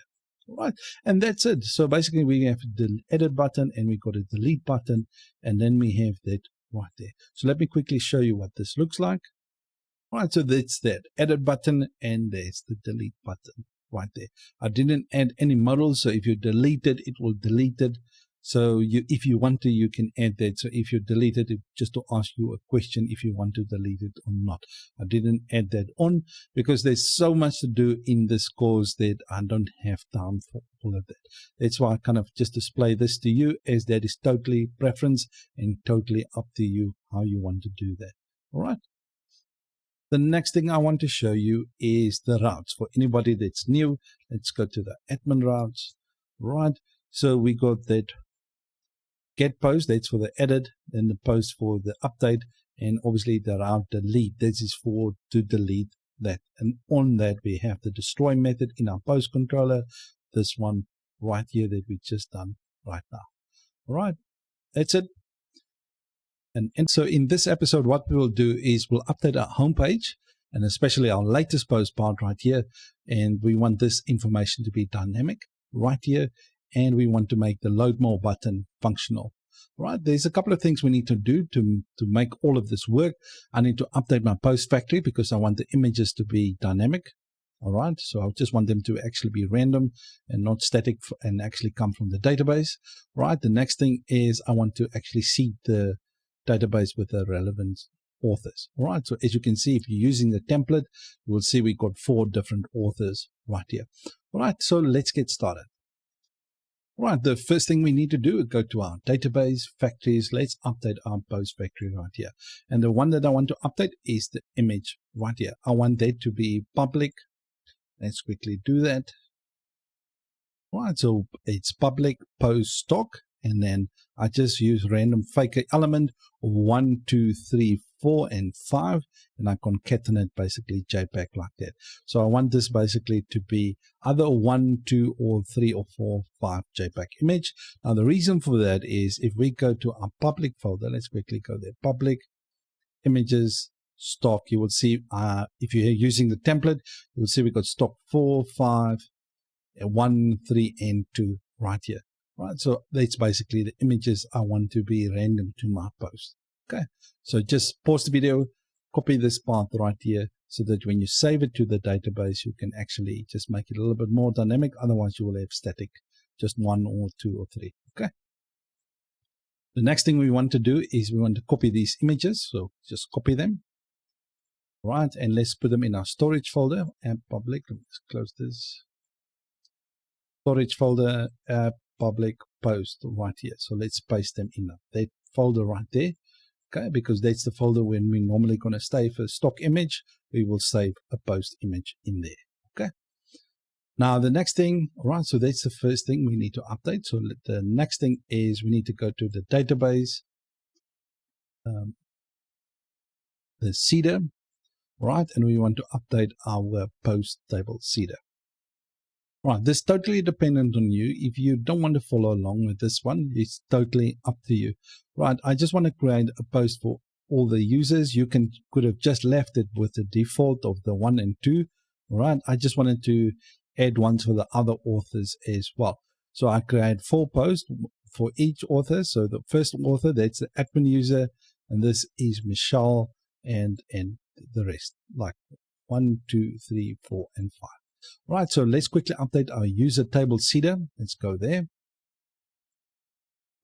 All right, and that's it. So basically we have the edit button, and we got a delete button, and then we have that right there. So let me quickly show you what this looks like. All right, so that's that edit button, and there's the delete button right there. I didn't add any models, so if you delete it, it will delete it. So if you want to, you can add that. So if you delete it, just to ask you a question if you want to delete it or not. I didn't add that on because there's so much to do in this course that I don't have time for all of that. That's why I kind of just display this to you, as that is totally preference and totally up to you how you want to do that. All right. The next thing I want to show you is the routes. For anybody that's new, let's go to the admin routes. Right. So we got that get post, that's for the edit, then the post for the update, and obviously the route delete, this is for to delete that. And on that we have the destroy method in our post controller, this one right here that we just done right now. All right, that's it. And so in this episode, what we will do is we'll update our homepage, and especially our latest post part right here, and we want this information to be dynamic right here, and we want to make the load more button functional. Right, there's a couple of things we need to do to make all of this work. I need to update my post factory because I want the images to be dynamic. All right, so I just want them to actually be random and not static and actually come from the database. Right, the next thing is I want to actually seed the database with the relevant authors. All right, so as you can see, if you're using the template, you will see we've got 4 different authors right here. All right, so let's get started. Right, the first thing we need to do is go to our database, factories. Let's update our post factory right here. And the one that I want to update is the image right here. I want that to be public. Let's quickly do that. Right, so it's public post stock, and then I just use random faker element 1, 2, 3, 4, and 5, and I concatenate basically JPEG like that. So I want this basically to be either 1, 2, or 3, or 4, 5 JPEG image. Now the reason for that is if we go to our public folder, let's quickly go there, public images stock, you will see if you're using the template, you will see we got stock 4, 5, 1, 3, and 2 right here. Right, so that's basically the images I want to be random to my post. Okay, so just pause the video, copy this part right here, so that when you save it to the database, you can actually just make it a little bit more dynamic. Otherwise, you will have static, just 1 or 2 or 3. Okay. The next thing we want to do is we want to copy these images. So just copy them. right? And let's put them in our storage folder, app public. Let me just close this. Storage folder, app public, post right here. So let's paste them in that folder right there. Okay, because that's the folder when we're normally going to save a stock image, we will save a post image in there. Okay. Now the next thing, all right, so that's the first thing we need to update. So the next thing is we need to go to the database, the seeder, right, and we want to update our post table seeder. Right, this is totally dependent on you. If you don't want to follow along with this one, it's totally up to you. Right, I just want to create a post for all the users. You could have just left it with the default of the 1 and 2. Right, I just wanted to add ones for the other authors as well. So I create 4 posts for each author. So the first author, that's the admin user, and this is Michelle, and the rest, like 1, 2, 3, 4, and 5. Right, so let's quickly update our user table seeder. Let's go there.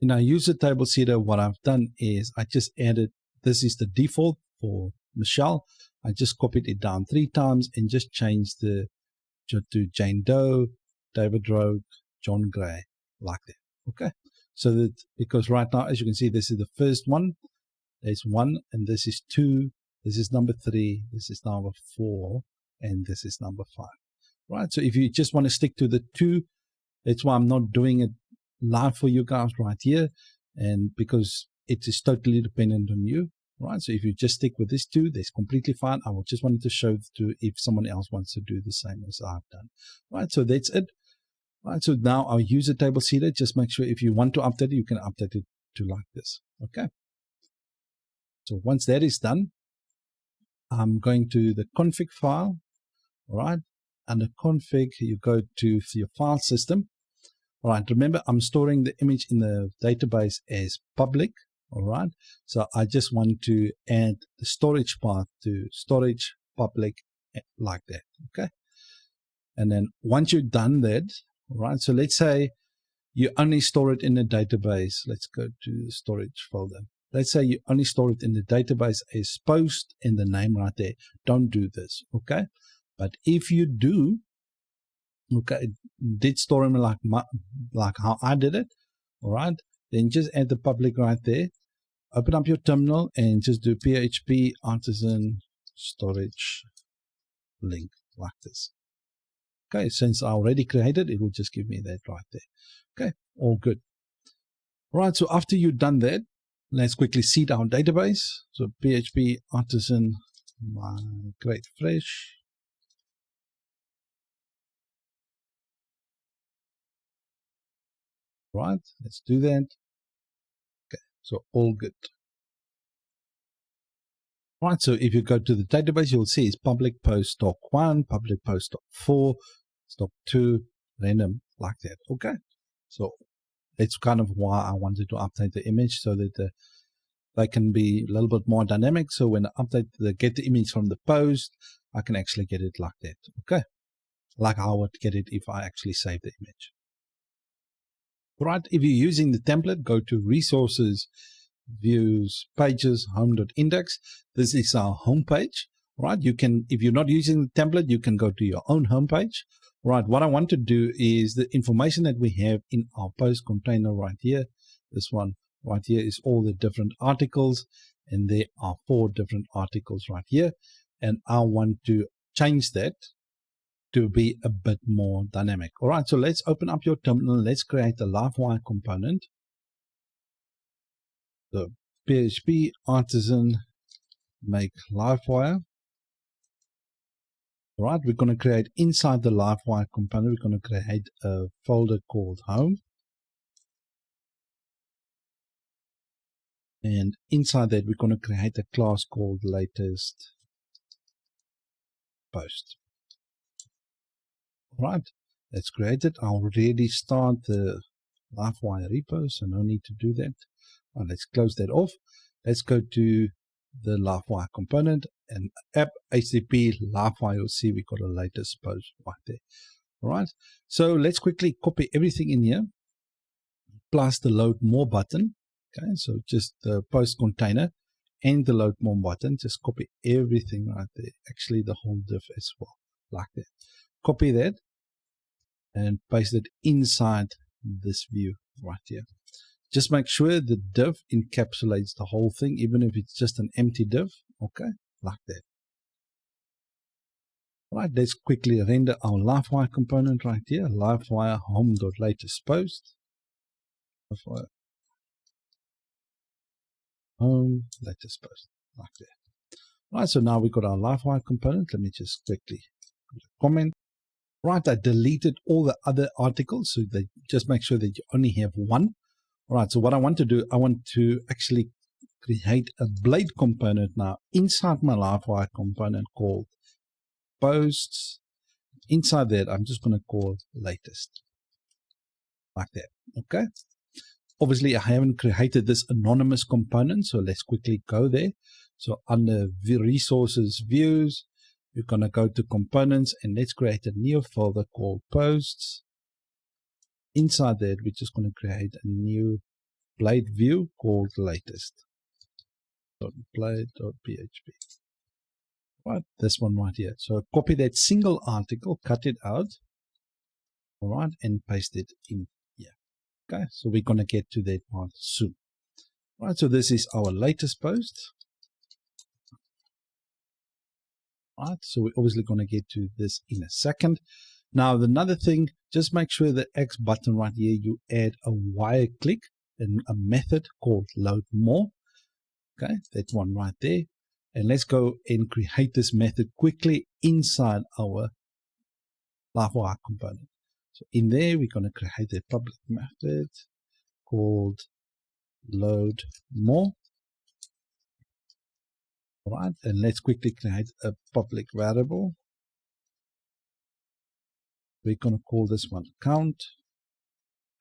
In our user table seeder, what I've done is I just added, this is the default for Michelle. I just copied it down 3 times and just changed the to Jane Doe, David Rogue, John Gray, like that. Okay, so that because right now, as you can see, this is the first one. There's 1, and this is 2. This is number 3. This is number 4, and this is number 5. Right, so if you just want to stick to the 2, that's why I'm not doing it live for you guys right here, and because it is totally dependent on you. Right, so if you just stick with this 2, that's completely fine. I just wanted to show to if someone else wants to do the same as I've done. Right, so that's it. Right, so now our user table seeder, just make sure if you want to update it, you can update it to like this. Okay, so once that is done, I'm going to the config file. All right, under config, you go to your file system. All right, remember I'm storing the image in the database as public. All right, so I just want to add the storage path to storage public like that. Okay, and then once you've done that, all right, so let's say you only store it in the database. Let's go to the storage folder. Let's say you only store it in the database as post in the name right there. Don't do this. Okay, but if you do, okay, did store them like how I did it, all right, then just add the public right there. Open up your terminal and just do PHP artisan storage link like this. Okay, since I already created, it will just give me that right there. Okay, all good. All right, so after you've done that, let's quickly seed our database. So PHP artisan migrate fresh. Right, let's do that. Okay, so all good. Right, so if you go to the database, you'll see it's public post stock 1, public post stock 4, stock 2, random, like that. Okay, so that's kind of why I wanted to update the image so that they can be a little bit more dynamic. So when I get the image from the post, I can actually get it like that. Okay, like I would get it if I actually save the image. Right, if you're using the template, go to resources, views, pages, home.index. This is our home page. Right, you can, if you're not using the template, you can go to your own home page. Right, what I want to do is the information that we have in our post container right here, this one right here is all the different articles, and there are 4 different articles right here, and I want to change that to be a bit more dynamic. All right, so let's open up your terminal. Let's create a Livewire component. So PHP artisan make Livewire. All right, we're going to create inside the Livewire component, we're going to create a folder called home. And inside that, we're going to create a class called latest post. All right, let's create it. I already start the Livewire repo, so no need to do that. Right, let's close that off. Let's go to the Livewire component and app HTTP Livewire. You'll see we got a latest post right there. All right, so let's quickly copy everything in here, plus the load more button. Okay, so just the post container, and the load more button, just copy everything right there. Actually, the whole div as well, like that. Copy that and paste it inside this view right here. Just make sure the div encapsulates the whole thing, even if it's just an empty div. Okay, like that. Right, let's quickly render our livewire component right here. Livewire home.latest post. Livewire home latest post, like that. Right, so now we've got our livewire component. Let me just quickly comment. Right, I deleted all the other articles, so they just make sure that you only have one. Right, so what I want to do, I want to actually create a blade component now inside my livewire component called posts. Inside that, I'm just going to call latest, like that. Okay. Obviously, I haven't created this anonymous component, so let's quickly go there. So under resources views, we're going to go to components and let's create a new folder called posts. Inside that, we're just going to create a new blade view called latest. Blade.php. Right, this one right here. So copy that single article, cut it out, all right, and paste it in here. Okay, so we're going to get to that part soon. All right, so this is our latest post. All right, so we're obviously going to get to this in a second. Now, another thing, just make sure the X button right here, you add a wire click and a method called load more. Okay, that one right there. And let's go and create this method quickly inside our livewire component. So in there, we're going to create a public method called load more. All right, and let's quickly create a public variable. We're going to call this one count,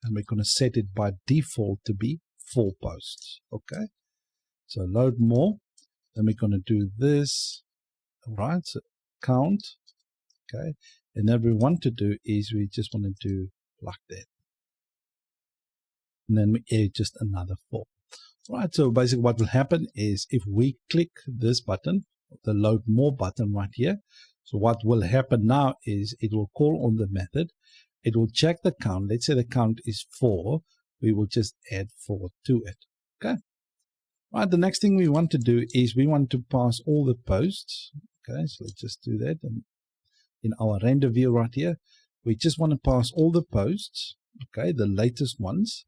and we're going to set it by default to be 4 posts. Okay, so load more. Then we're going to do this. All right, so count. Okay, and then we want to do is we just want to do like that. And then we add just another 4. Right, so basically what will happen is if we click this button, the load more button right here, so what will happen now is it will call on the method, it will check the count. Let's say the count is 4, we will just add 4 to it. Okay. Right, the next thing we want to do is we want to pass all the posts. Okay, so let's just do that. And in our render view right here, we just want to pass all the posts, okay, the latest ones.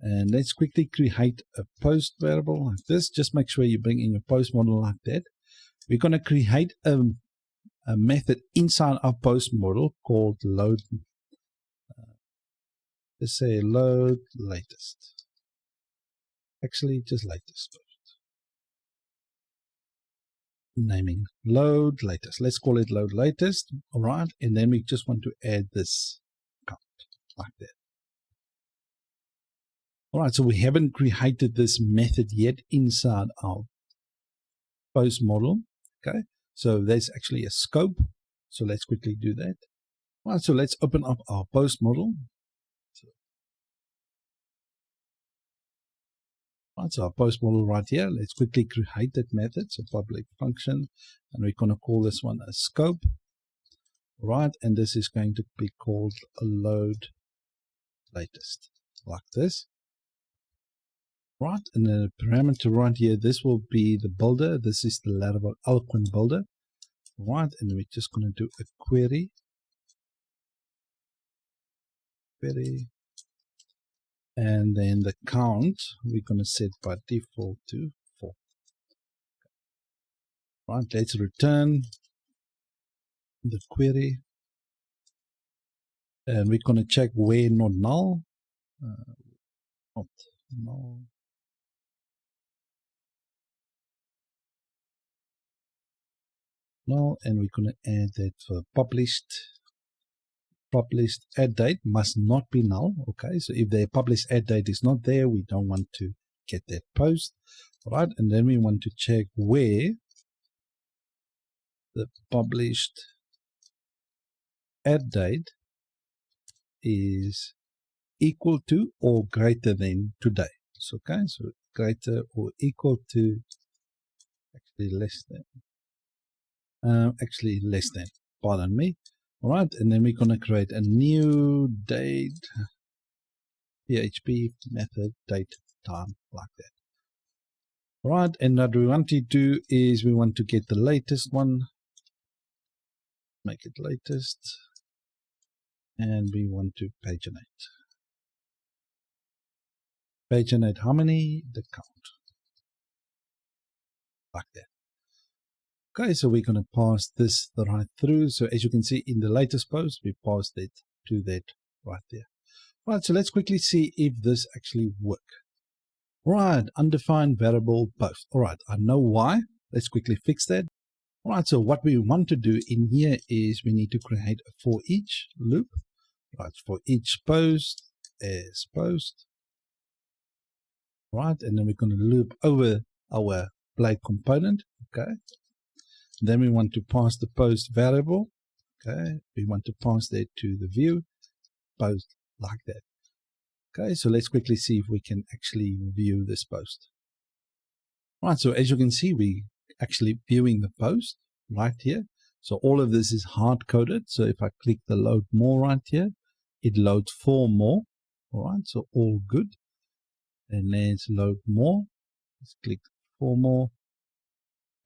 And let's quickly create a post variable like this. Just make sure you bring in your post model like that. We're going to create a method inside our post model called load. Let's say load latest. Actually, just latest post. Naming load latest. Let's call it load latest. All right. And then we just want to add this count like that. All right, so we haven't created this method yet inside our post model. Okay, so there's actually a scope. So let's quickly do that. All right, so let's open up our post model. All right, so our post model right here. Let's quickly create that method. So public function, and we're going to call this one a scope. All right, and this is going to be called a load latest, like this. Right, and the parameter right here, this will be the builder. This is the Laravel Eloquent builder. Right, and we're just going to do a query. And then the count, we're going to set by default to 4. Right, let's return the query. And we're going to check where not null. Not null. Null, and we're going to add that for published add date must not be null. Okay, so if the published add date is not there, we don't want to get that post. All right, and then we want to check where the published add date is equal to or greater than today. So okay, so greater or equal to less than, pardon me. All right, and then we're going to create a new date PHP method date time like that. All right, and what we want to do is we want to get the latest one, make it latest, and we want to paginate. Paginate how many? The count. Like that. Okay, so we're going to pass this right through. So as you can see in the latest post, we passed it to that right there. Right, so let's quickly see if this actually works. Right, undefined variable post. All right, I know why. Let's quickly fix that. All right, so what we want to do in here is we need to create a for each loop. Right, for each post as post. Right, and then we're going to loop over our blade component. Okay. Then we want to pass the post variable. Okay, we want to pass that to the view post like that. Okay, so let's quickly see if we can actually view this post. Right, so as you can see, we actually viewing the post right here. So all of this is hard coded. So if I click the load more right here, it loads 4 more. All right, so all good. And let's load more. Let's click 4 more.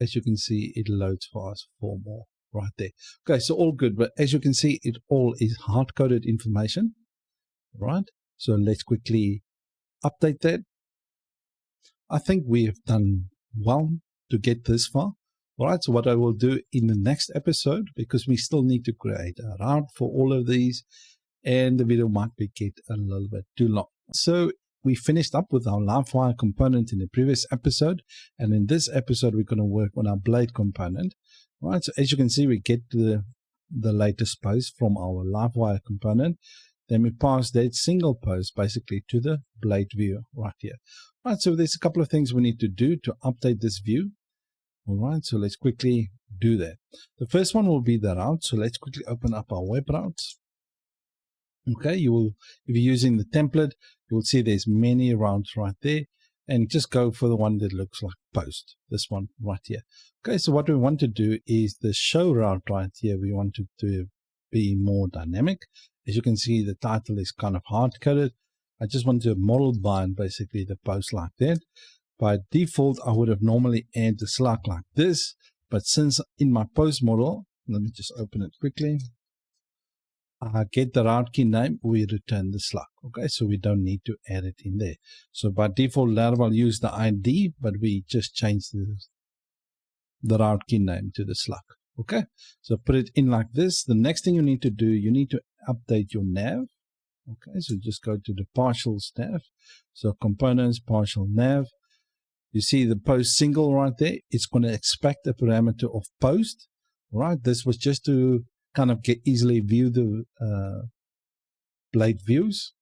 As you can see, it loads for us 4 more right there. Okay, so all good. But as you can see, it all is hard coded information. Right. So let's quickly update that. I think we have done well to get this far. All right, so what I will do in the next episode, because we still need to create a route for all of these, and the video might get a little bit too long. So we finished up with our Livewire component in the previous episode, and in this episode, we're going to work on our blade component. All right, so as you can see, we get the latest post from our Livewire component. Then we pass that single post basically to the blade view right here. All right, so there's a couple of things we need to do to update this view. All right, so let's quickly do that. The first one will be the route. So let's quickly open up our web routes. Okay, if you're using the template, you will see there's many routes right there. And just go for the one that looks like post, this one right here. Okay, so what we want to do is the show route right here. We want it to be more dynamic. As you can see, the title is kind of hard-coded. I just want to model bind basically the post like that. By default, I would have normally add the slug like this. But since in my post model, let me just open it quickly. I get the route key name, we return the slug. Okay, so we don't need to add it in there. So by default, Laravel use the ID, but we just change the route key name to the slug. Okay, so put it in like this. The next thing you need to do, you need to update your nav. Okay, so just go to the partials nav. So components, partial nav. You see the post single right there. It's going to expect a parameter of post. Right, this was just to kind of easily view the blade views.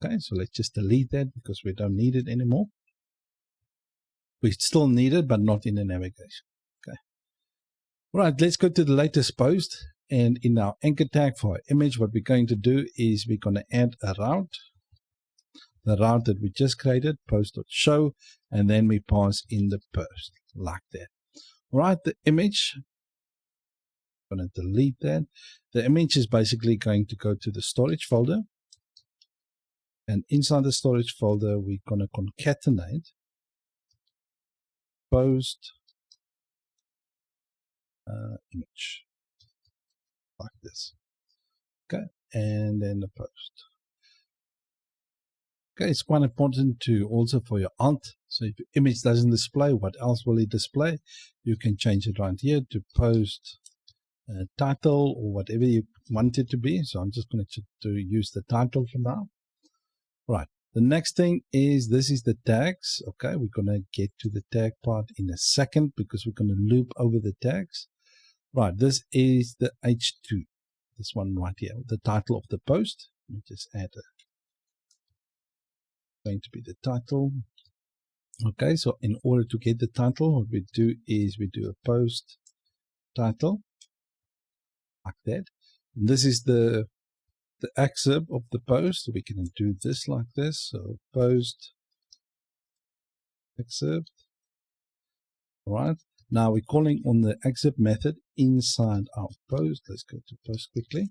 Okay, so let's just delete that because we don't need it anymore. We still need it, but not in the navigation. Okay. All right, let's go to the latest post. And in our anchor tag for our image, what we're going to do is we're going to add a route. The route that we just created, post.show, and then we pass in the post like that. All right, the image, I'm going to delete that. The image is basically going to go to the storage folder. And inside the storage folder, we're going to concatenate post image like this. Okay, and then the post. Okay, it's quite important to also for your alt. So if your image doesn't display, what else will it display? You can change it right here to post title or whatever you want it to be. So I'm just going to use the title for now. Right. The next thing is this is the tags. Okay, we're going to get to the tag part in a second because we're going to loop over the tags. Right, this is the H2. This one right here, the title of the post. Let me just add a going to be the title. Okay, so in order to get the title, what we do is we do a post title like that. And this is the excerpt of the post. We can do this like this. So post excerpt. right? Now we're calling on the exit method inside our post. Let's go to post quickly.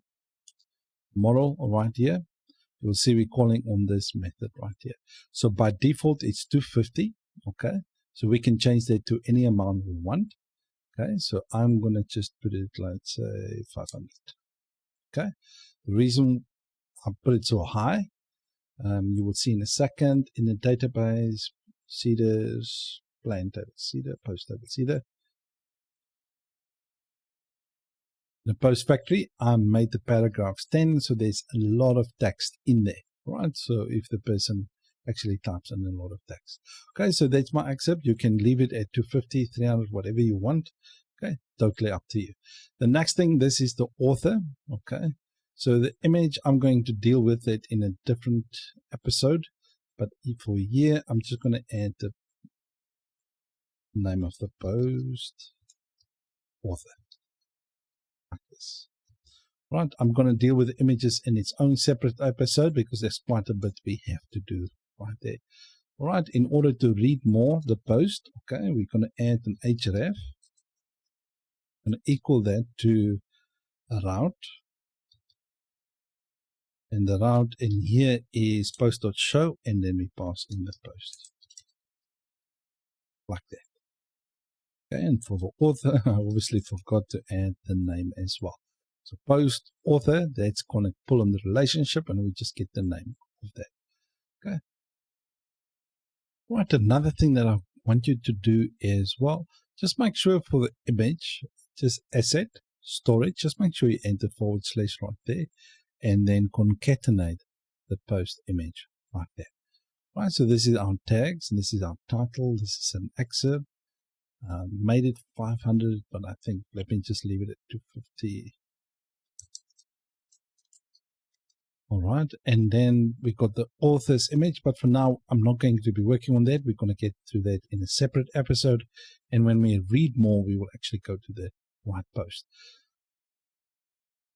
Model right here. You'll see we're calling on this method right here. So by default, it's 250. Okay. So we can change that to any amount we want. Okay. So I'm going to just put it, let's say 500. Okay. The reason I put it so high, you will see in a second in the database, seeders, plain table, seeder, post table, seeder. The post factory, I made the paragraphs 10, so there's a lot of text in there, right? So if the person actually types in a lot of text. Okay, so that's my accept. You can leave it at 250, 300, whatever you want. Okay, totally up to you. The next thing, this is the author. Okay, so the image, I'm going to deal with it in a different episode, but for here, I'm just going to add the name of the post, author. Like this. Right, I'm going to deal with the images in its own separate episode because there's quite a bit we have to do right there. All right, in order to read more the post, okay, we're going to add an href. I'm going to equal that to a route. And the route in here is post.show, and then we pass in the post. Like that. Okay, and for the author, I obviously forgot to add the name as well. So post author, that's going to pull in the relationship, and we just get the name of that. Okay. Right, another thing that I want you to do as well, just make sure for the image, just asset, storage, just make sure you enter / right there, and then concatenate the post image like that. Right, so this is our tags, and this is our title, this is an excerpt. Made it 500, but I think let me just leave it at 250. All right, and then we got the author's image, but for now, I'm not going to be working on that. We're going to get to that in a separate episode. And when we read more, we will actually go to the right post.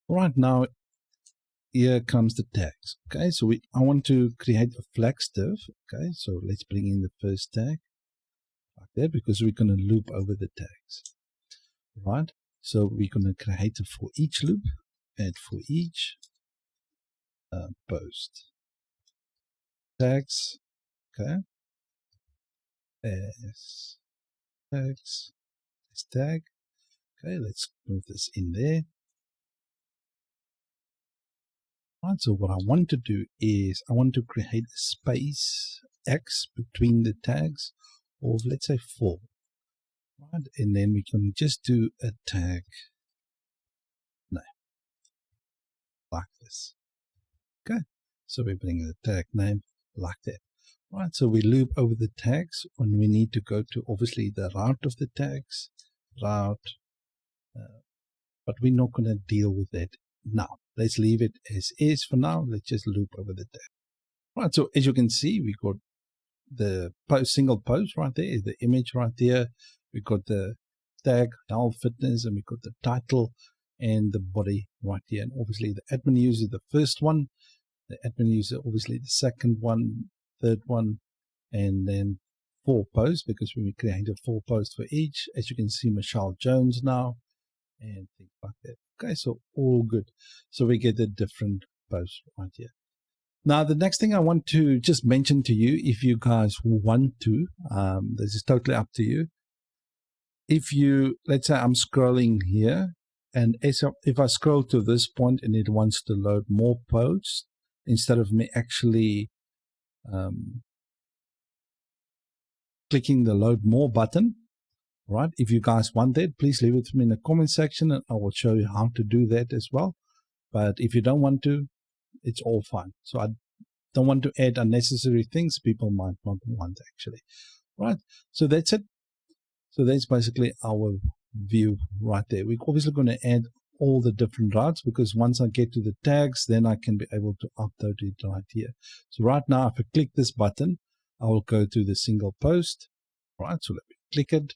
Right now, here comes the tags. Okay, so I want to create a flex div. Okay, so let's bring in the first tag like that because we're going to loop over the tags. Right, so we're going to create a for each loop, and for each post tags. Okay, as tags, as tag. Okay, let's move this in there. Right, so what I want to do is I want to create a space X between the tags of, let's say, 4. Right, and then we can just do a tag name like this. Okay, so we bring the tag name like that. Right, so we loop over the tags when we need to go to obviously the route of the tags, route, but we're not going to deal with that now. Let's leave it as is for now. Let's just loop over the tag. Right, so as you can see, we got the post, single post right there, is the image right there. We got the tag, health, fitness, and we got the title and the body right here. And obviously the admin user, the first one, the admin user, obviously the second one, third one, and then 4 posts because we created 4 posts for each. As you can see, Michelle Jones now and things like that. Okay, so all good. So we get the different posts right here. Now, the next thing I want to just mention to you, if you guys want to, this is totally up to you. If you, let's say I'm scrolling here, and if I scroll to this point and it wants to load more posts, instead of me actually clicking the load more button, right? If you guys want that, please leave it to me in the comment section and I will show you how to do that as well. But if you don't want to, it's all fine. So I don't want to add unnecessary things people might not want actually, right? So that's it. So that's basically our view right there. We're obviously going to add all the different routes because once I get to the tags, then I can be able to upload it right here. So right now, if I click this button, I will go to the single post, right? So let me click it.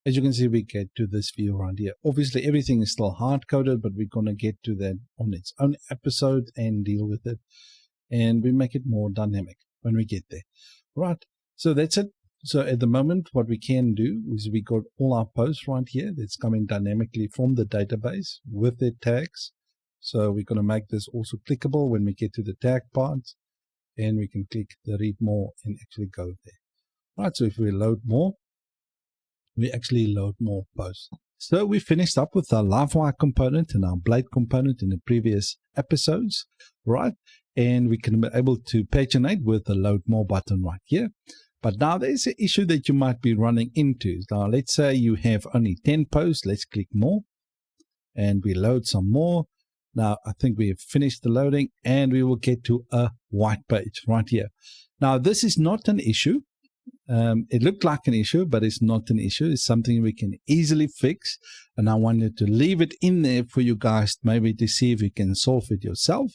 As you can see, we get to this view right here. Obviously, everything is still hard-coded, but we're going to get to that on its own episode and deal with it. And we make it more dynamic when we get there. Right, so that's it. So at the moment, what we can do is we got all our posts right here that's coming dynamically from the database with their tags. So we're going to make this also clickable when we get to the tag part, and we can click the read more and actually go there. Right, so if we load more, we actually load more posts. So we finished up with our Livewire component and our Blade component in the previous episodes, right? And we can be able to paginate with the load more button right here. But now there's an issue that you might be running into. Now let's say you have only 10 posts. Let's click more and we load some more. Now I think we have finished the loading and we will get to a white page right here. Now this is not an issue. It looked like an issue, but it's not an issue. It's something we can easily fix. And I wanted to leave it in there for you guys maybe to see if you can solve it yourself.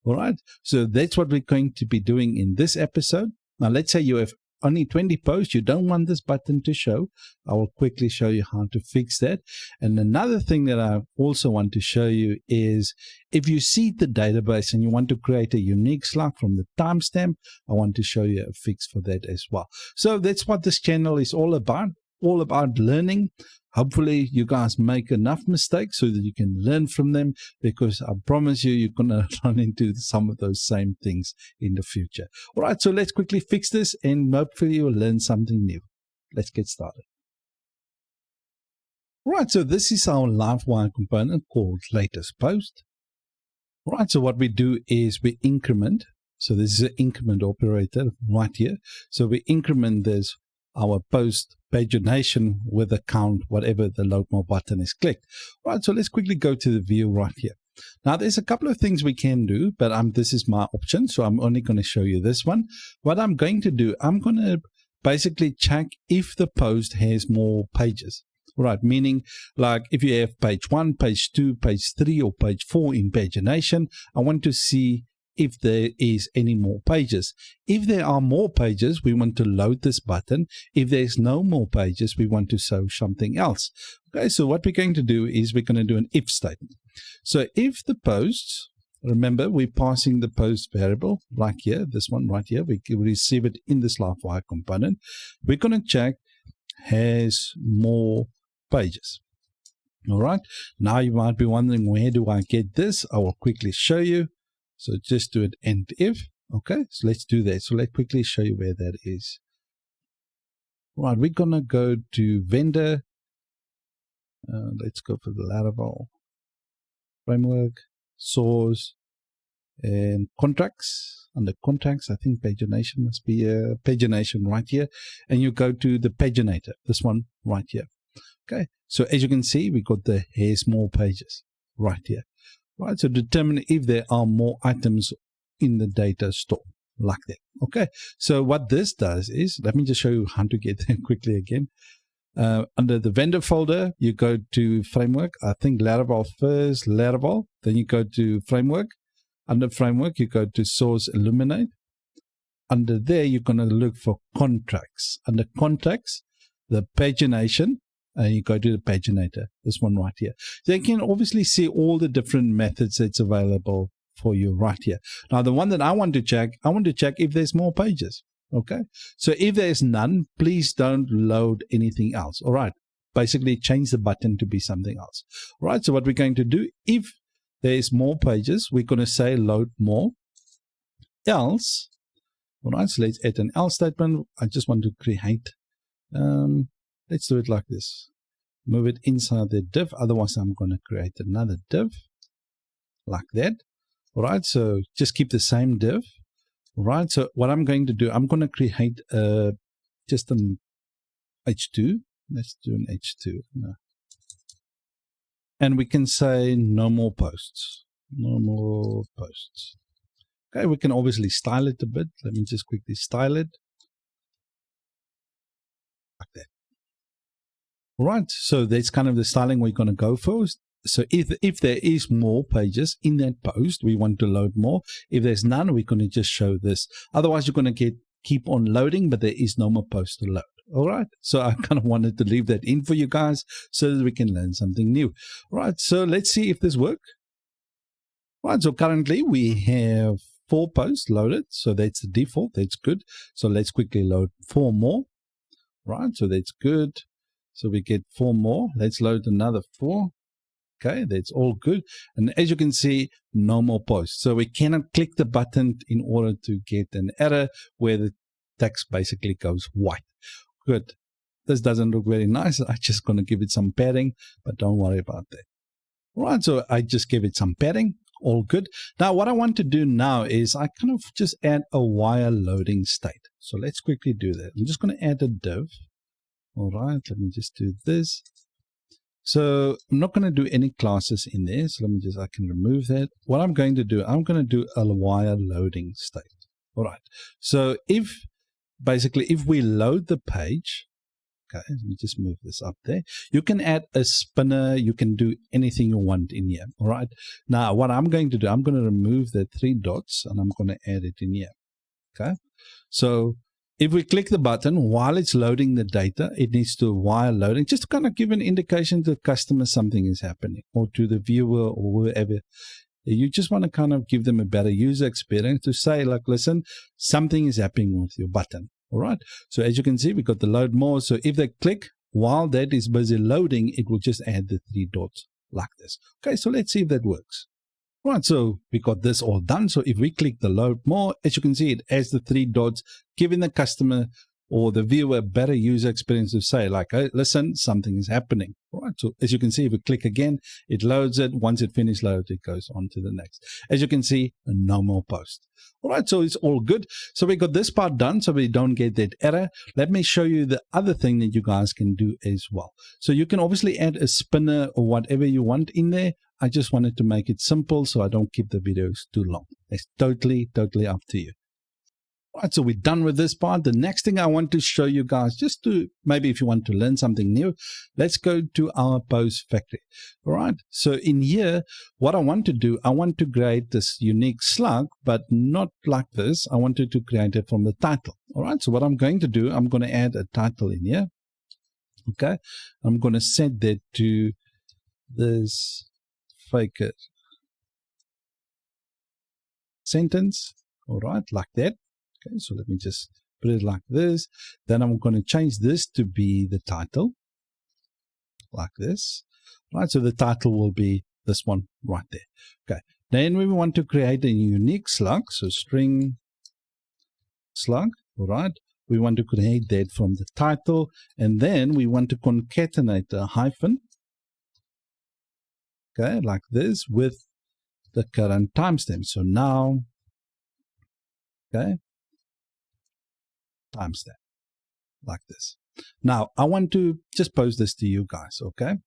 All right. So that's what we're going to be doing in this episode. Now let's say you have only 20 posts. You don't want this button to show. I will quickly show you how to fix that. And another thing that I also want to show you is if you seed the database and you want to create a unique slug from the timestamp, I want to show you a fix for that as well. So that's what this channel is all about learning. Hopefully you guys make enough mistakes so that you can learn from them, because I promise you, you're going to run into some of those same things in the future. All right, so let's quickly fix this and hopefully you'll learn something new. Let's get started. All right, so this is our Livewire component called latest post. All right, so what we do is we increment. So this is an increment operator right here. So we increment this our post pagination with a count, whatever the load more button is clicked. All right, so let's quickly go to the view right here. Now there's a couple of things we can do, but this is my option, so I'm only going to show you this one. What I'm going to do, I'm going to basically check if the post has more pages. Right, meaning like if you have page 1, page 2, page 3, or page 4 in pagination, I want to see if there is any more pages. If there are more pages, we want to load this button. If there's no more pages, we want to show something else. Okay, so what we're going to do is we're going to do an if statement. So if the posts, remember we're passing the post variable right here, this one right here, we receive it in this Livewire component. We're going to check has more pages. All right, now you might be wondering, where do I get this? I will quickly show you. So just do it end if. Okay, so let's do that. So let's quickly show you where that is. Right, we're going to go to vendor. Let's go for the Laravel framework, source, and contracts. Under contracts, I think pagination must be a pagination right here. And you go to the paginator, this one right here. Okay, so as you can see, we got the has more pages right here. Right, so determine if there are more items in the data store, like that. Okay, so what this does is, let me just show you how to get there quickly again. Under the vendor folder, you go to framework. I think Laravel first, Laravel. Then you go to framework. Under framework, you go to source illuminate. Under there, you're going to look for contracts. Under contracts, the pagination. And you go to the paginator, this one right here. So you can obviously see all the different methods that's available for you right here. Now, the one that I want to check if there's more pages. Okay. So if there's none, please don't load anything else. All right. Basically change the button to be something else. All right. So what we're going to do, if there's more pages, we're going to say load more. Else. All right. So let's add an else statement. I just want to create, let's do it like this. Move it inside the div. Otherwise, I'm going to create another div like that. All right. So just keep the same div. All right. So what I'm going to do, I'm going to create just an H2. Let's do an H2. No. And we can say no more posts. No more posts. Okay. We can obviously style it a bit. Let me just quickly style it. Like that. All right, so that's kind of the styling we're going to go for. So if there is more pages in that post, we want to load more. If there's none, we're going to just show this. Otherwise, you're going to keep on loading, but there is no more post to load. All right, so I kind of wanted to leave that in for you guys so that we can learn something new. All right, so let's see if this works. All right, so currently we have 4 posts loaded. So that's the default. That's good. So let's quickly load 4 more. right? So that's good. So we get 4 more. Let's load another 4. Okay, that's all good. And as you can see, no more posts. So we cannot click the button in order to get an error where the text basically goes white. Good. This doesn't look very nice. I'm just going to give it some padding, but don't worry about that. All right, so I just give it some padding. All good. Now, what I want to do now is I kind of just add a while loading state. So let's quickly do that. I'm just going to add a div. All right, let me just do this. So I'm not going to do any classes in there. So let me just, I can remove that. What I'm going to do, I'm going to do a while loading state. All right. So if we load the page, okay, let me just move this up there. You can add a spinner. You can do anything you want in here. All right. Now, what I'm going to do, I'm going to remove the 3 dots and I'm going to add it in here. Okay. So if we click the button while it's loading the data, it needs to while loading, just to kind of give an indication to the customer something is happening, or to the viewer or whoever. You just want to kind of give them a better user experience to say, like, listen, something is happening with your button. All right. So as you can see, we got the load more. So if they click while that is busy loading, it will just add the 3 dots like this. Okay. So let's see if that works. Right, so we got this all done. So if we click the load more, as you can see, it adds the 3 dots, giving the customer or the viewer a better user experience to say, like, hey, listen, something is happening. All right, so as you can see, if we click again, it loads it. Once it finishes load, it goes on to the next. As you can see, no more post. All right, so it's all good. So we got this part done so we don't get that error. Let me show you the other thing that you guys can do as well. So you can obviously add a spinner or whatever you want in there. I just wanted to make it simple so I don't keep the videos too long. It's totally up to you. All right, so we're done with this part. The next thing I want to show you guys, just to maybe if you want to learn something new, let's go to our post factory. All right, so in here, what I want to do, I want to create this unique slug, but not like this. I wanted to create it from the title. All right, so what I'm going to do, I'm going to add a title in here. Okay, I'm going to set that to this fake it sentence. All right, like that. Okay, so let me just put it like this. Then I'm going to change this to be the title, like this. Right, so the title will be this one right there. Okay, then we want to create a unique slug, so string slug. All right, we want to create that from the title, and then we want to concatenate a hyphen. Okay, like this with the current timestamp. So now, okay, timestamp like this. Now I want to just post this to you guys. Okay.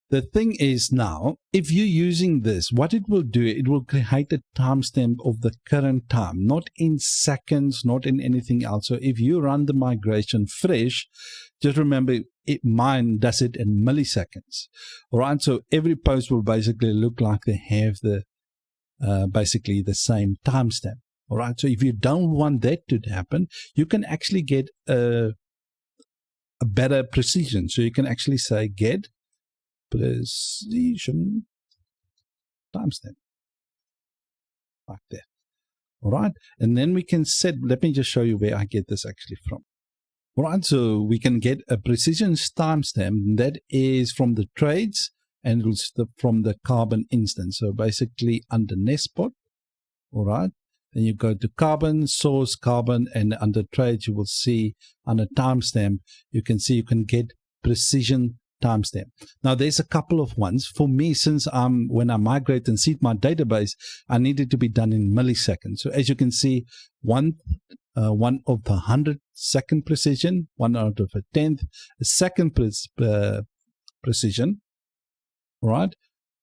The thing is now, if you're using this, what it will do, it will create a timestamp of the current time, not in seconds, not in anything else. So if you run the migration fresh, just remember mine does it in milliseconds. All right. So every post will basically look like they have the basically the same timestamp. All right. So if you don't want that to happen, you can actually get a better precision. So you can actually say get precision timestamp like that. All right. And then we can set, let me just show you where I get this actually from. All right. So we can get a precision timestamp that is from the trades and it's from the carbon instance. So basically under Nestbot. All right. Then you go to carbon, source, carbon, and under trades, you will see under timestamp, you can see you can get precision timestamp. Now, there's a couple of ones. For me, since when I migrate and seed my database, I need it to be done in milliseconds. So as you can see, one of the 100-second precision, 1 out of a 10th, a second precision. All right.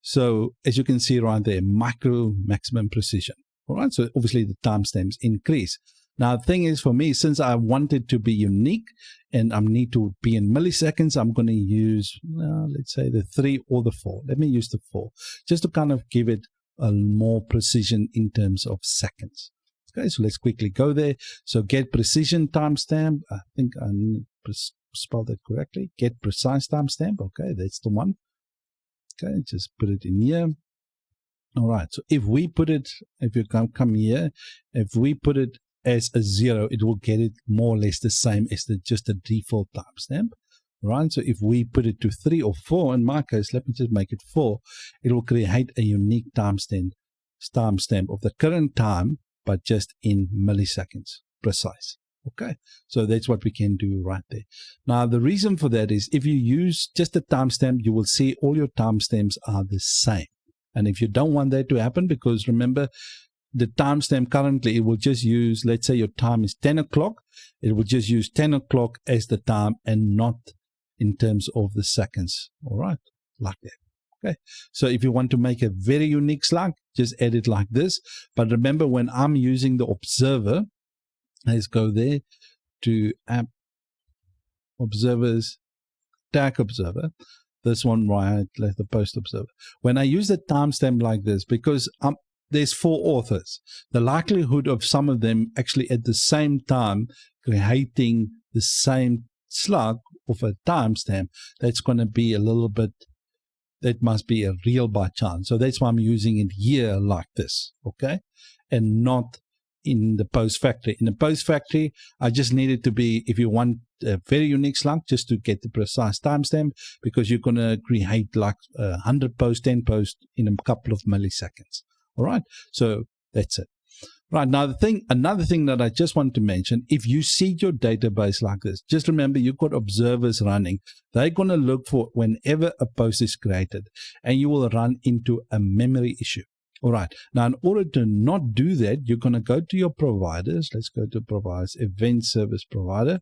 So as you can see right there, micro maximum precision. All right, so obviously the timestamps increase. Now, the thing is for me, since I want it to be unique and I need to be in milliseconds, I'm going to use, let's say the 3 or the 4. Let me use the 4, just to kind of give it a more precision in terms of seconds. Okay, so let's quickly go there. So get precision timestamp. I think I need to spell that correctly. Get precise timestamp. Okay, that's the one. Okay, just put it in here. All right, so if we put it, if you come here, if we put it as a 0, it will get it more or less the same as just a default timestamp. Right? So if we put it to 3 or 4, in my case, let me just make it 4, it will create a unique timestamp of the current time, but just in milliseconds, precise. Okay, so that's what we can do right there. Now, the reason for that is if you use just a timestamp, you will see all your timestamps are the same. And if you don't want that to happen, because remember, the timestamp currently, it will just use, let's say your time is 10 o'clock, it will just use 10 o'clock as the time and not in terms of the seconds. All right, like that. Okay, so if you want to make a very unique slug, just add it like this. But remember, when I'm using the observer, let's go there to app observers, tag observer. This one right, let the post observer. When I use the timestamp like this, because there's 4 authors, the likelihood of some of them actually at the same time creating the same slug of a timestamp, that's going to be a little bit, that must be a real by chance. So that's why I'm using it here like this, okay, and not in the post factory. In the post factory, I just need it to be, if you want a very unique slug, just to get the precise timestamp, because you're going to create like 100 posts, 10 posts in a couple of milliseconds. All right, so that's it. Right, now another thing that I just want to mention, if you see your database like this, just remember you've got observers running. They're going to look for whenever a post is created, and you will run into a memory issue. All right, now in order to not do that, you're going to go to your providers. Let's go to providers, event service provider,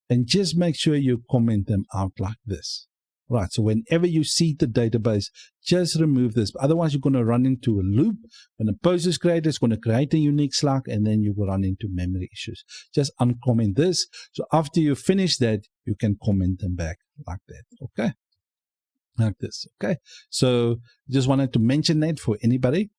and just make sure you comment them out like this. Right, so whenever you see the database, just remove this. Otherwise, you're going to run into a loop. When a post is created, it's going to create a unique slug, and then you will run into memory issues. Just uncomment this. So after you finish that, you can comment them back like that. Okay, like this. Okay, so just wanted to mention that for anybody.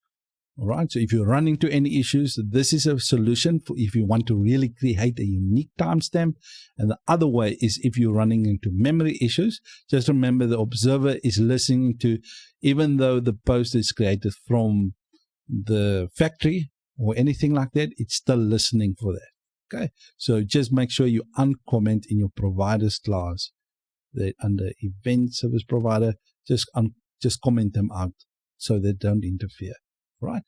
All right, so if you run into any issues, this is a solution for if you want to really create a unique timestamp. And the other way is if you're running into memory issues, just remember the observer is listening to, even though the post is created from the factory or anything like that, it's still listening for that. Okay, so just make sure you uncomment in your providers class that under event service provider, just comment them out so they don't interfere. Right,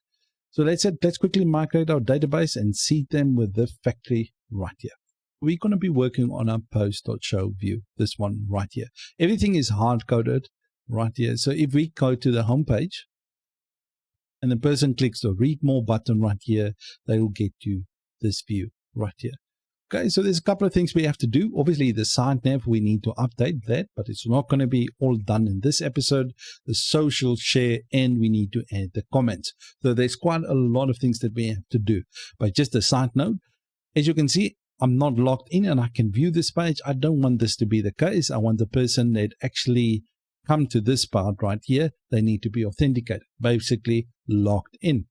so let's quickly migrate our database and seed them with the factory right here. We're going to be working on our post.show view, this one right here. Everything is hard-coded right here. So if we go to the home page and the person clicks the read more button right here, they will get to this view right here. Okay, so there's a couple of things we have to do. Obviously, the site nav, we need to update that, but it's not going to be all done in this episode. The social share, and we need to add the comments. So there's quite a lot of things that we have to do. But just a side note, as you can see, I'm not logged in and I can view this page. I don't want this to be the case. I want the person that actually come to this part right here, they need to be authenticated, basically logged in.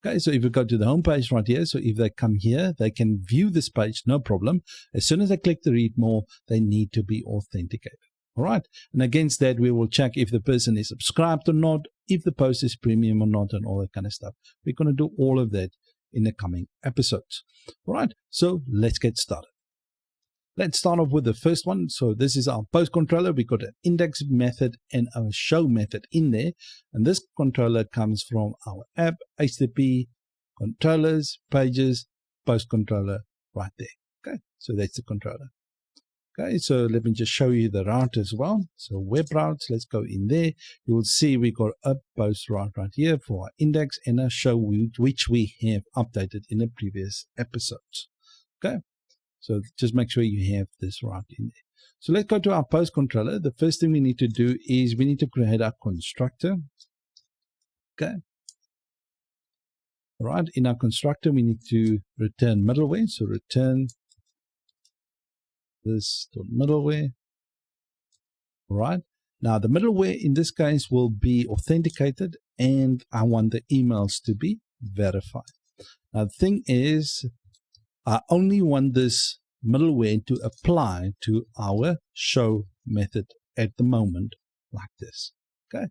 Okay, so if we go to the home page right here, so if they come here, they can view this page, no problem. As soon as they click the read more, they need to be authenticated. All right, and against that, we will check if the person is subscribed or not, if the post is premium or not, and all that kind of stuff. We're going to do all of that in the coming episodes. All right, so let's get started. Let's start off with the first one. So this is our post controller. We got an index method and our show method in there. And this controller comes from our app, HTTP, controllers, pages, post controller right there. Okay, so that's the controller. Okay, so let me just show you the route as well. So web routes, let's go in there. You will see we got a post route right here for our index and our show, which we have updated in the previous episodes. Okay. So just make sure you have this route in there. So let's go to our post controller. The first thing we need to do is we need to create our constructor. Okay. All right. In our constructor, we need to return middleware. So return this middleware. All right. Now the middleware in this case will be authenticated, and I want the emails to be verified. Now the thing is, I only want this middleware to apply to our show method at the moment, like this. Okay,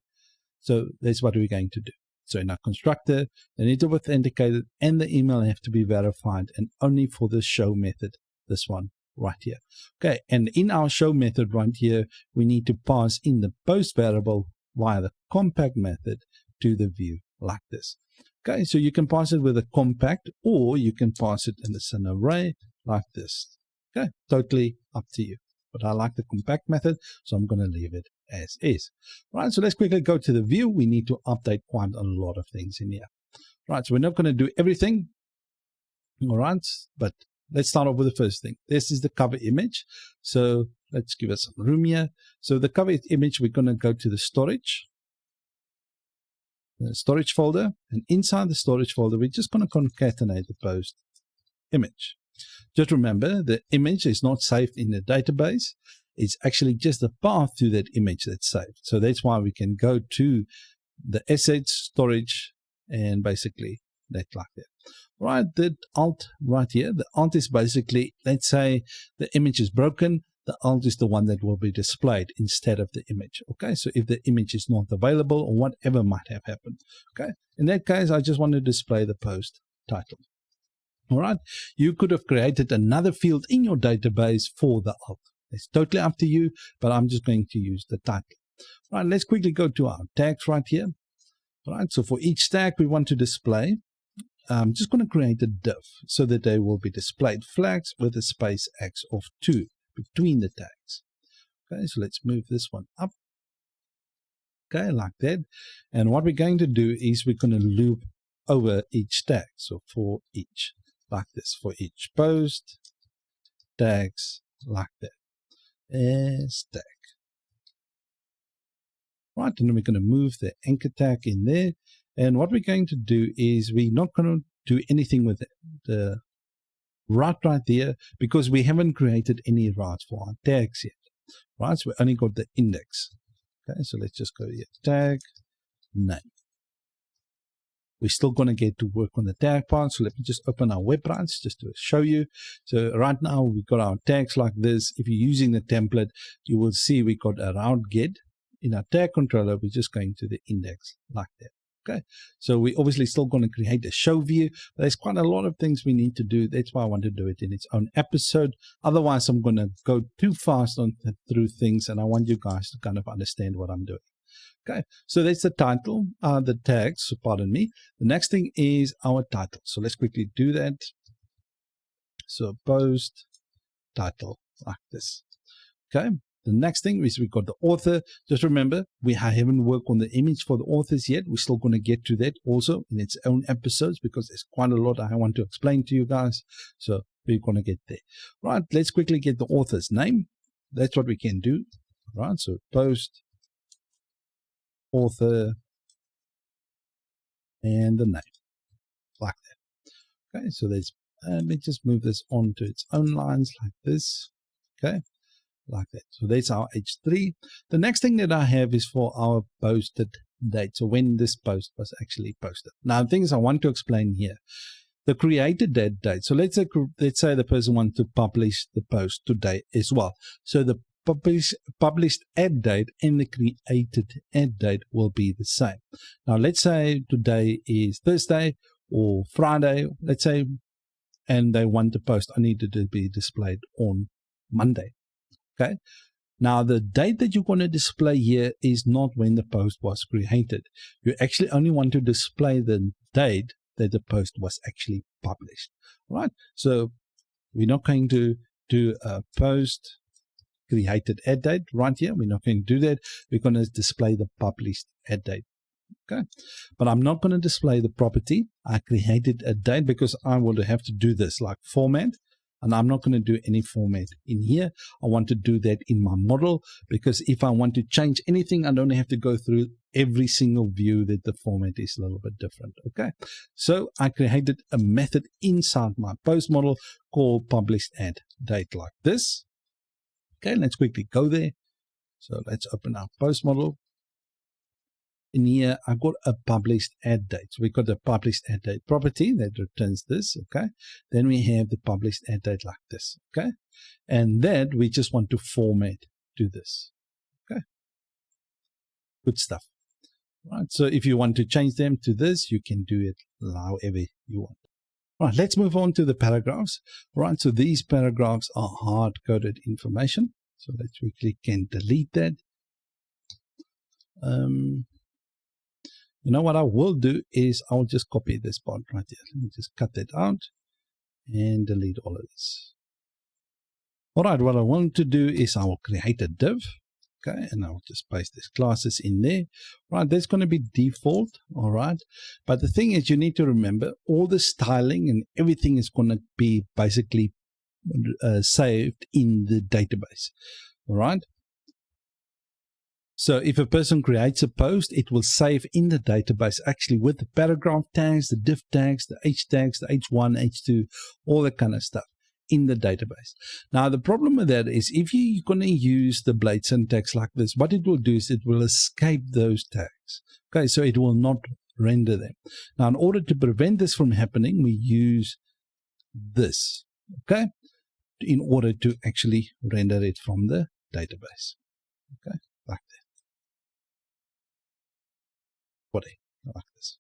so that's what we're going to do. So in our constructor, they need to be authenticated and the email have to be verified, and only for the show method, this one right here. Okay, and in our show method right here, we need to pass in the post variable via the compact method to the view like this. Okay, so you can pass it with a compact, or you can pass it in an array like this. Okay, totally up to you. But I like the compact method, so I'm going to leave it as is. Right, so let's quickly go to the view. We need to update quite a lot of things in here. Right, so we're not going to do everything. All right, but let's start off with the first thing. This is the cover image. So let's give it some room here. So the cover image, we're going to go to the storage folder, and inside the storage folder, we're just going to concatenate the post image. Just remember, the image is not saved in the database. It's actually just the path to that image that's saved. So that's why we can go to the assets, storage, and basically that like that. Right, the alt right here, the alt is basically, let's say the image is broken, the alt is the one that will be displayed instead of the image. Okay, so if the image is not available or whatever might have happened. Okay, in that case, I just want to display the post title. All right, you could have created another field in your database for the alt. It's totally up to you, but I'm just going to use the title. All right, let's quickly go to our tags right here. All right, so for each tag we want to display, I'm just going to create a div so that they will be displayed flags with a space x of 2 between the tags. Okay, so let's move this one up. Okay, like that. And what we're going to do is we're going to loop over each tag. So for each, like this, for each post, tags, like that, as tag. Right, and then we're going to move the anchor tag in there. And what we're going to do is we're not going to do anything with the route right there because we haven't created any routes for our tags yet. Right, so we only got the index. Okay, so let's just go here, tag name. We're still going to get to work on the tag part. So let me just open our web routes just to show you. So right now we've got our tags like this. If you're using the template, you will see we got a route get. In our tag controller, we're just going to the index like that. Okay, so we're obviously still going to create a show view. There's quite a lot of things we need to do. That's why I want to do it in its own episode. Otherwise, I'm going to go too fast through things, and I want you guys to kind of understand what I'm doing. Okay, so that's the title, the tags, so pardon me. The next thing is our title. So let's quickly do that. So post title like this. Okay. The next thing is we've got the author. Just remember, we haven't worked on the image for the authors yet. We're still going to get to that also in its own episodes because there's quite a lot I want to explain to you guys. So we're going to get there. Right, let's quickly get the author's name. That's what we can do. Right, so post, author, and the name, like that. Okay, so there's, let me just move this on to its own lines like this. Okay. Like that. So that's our H3. The next thing that I have is for our posted date. So when this post was actually posted. Now, things I want to explain here. The created date. So let's say the person wants to publish the post today as well. So the published add date and the created add date will be the same. Now, let's say today is Thursday or Friday, let's say, and they want the post only to be displayed on Monday. Okay. Now, the date that you're going to display here is not when the post was created. You actually only want to display the date that the post was actually published. Right? So we're not going to do a post created add date right here. We're not going to do that. We're going to display the published add date. Okay. But I'm not going to display the property. I created a date because I will have to do this like format. And I'm not going to do any format in here. I want to do that in my model because if I want to change anything, I don't have to go through every single view that the format is a little bit different. Okay. So I created a method inside my post model called published add date like this. Okay. Let's quickly go there. So let's open our post model. In here, I've got a published add date. So we've got the published add date property that returns this, okay? Then we have the published add date like this, okay? And that we just want to format to this, okay? Good stuff. Right, so if you want to change them to this, you can do it however you want. Right, let's move on to the paragraphs. Right, so these paragraphs are hard-coded information. So let's quickly can delete that. You know what I will do is I'll just copy this part right here. Let me just cut that out and delete all of this. All right, what I want to do is I will create a div. Okay, and I'll just paste these classes in there. Right, that's going to be default. All right, but the thing is, you need to remember all the styling and everything is going to be basically saved in the database. All right. So if a person creates a post, it will save in the database actually with the paragraph tags, the div tags, the H tags, the H1, H2, all that kind of stuff in the database. Now, the problem with that is if you're going to use the blade syntax like this, what it will do is it will escape those tags. Okay, so it will not render them. Now, in order to prevent this from happening, we use this, okay, in order to actually render it from the database. Okay, like that. Like this.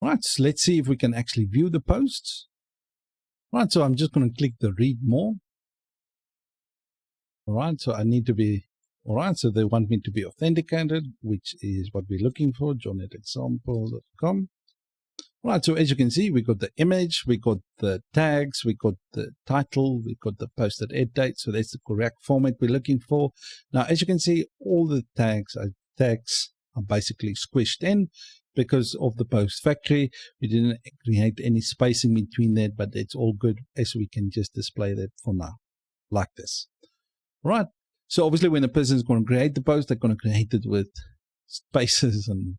Right, so let's see if we can actually view the posts. Right, so I'm just going to click the read more. All right, so I need to be, all right, so they want me to be authenticated, which is what we're looking for, john@example.com. Right, so as you can see, we got the image, we got the tags, we got the title, we got the posted ed date. So that's the correct format we're looking for. Now, as you can see, all the tags are basically squished in because of the post factory. We didn't create any spacing between that, but it's all good as we can just display that for now, like this. Right. So obviously when a person is going to create the post, they're going to create it with spaces and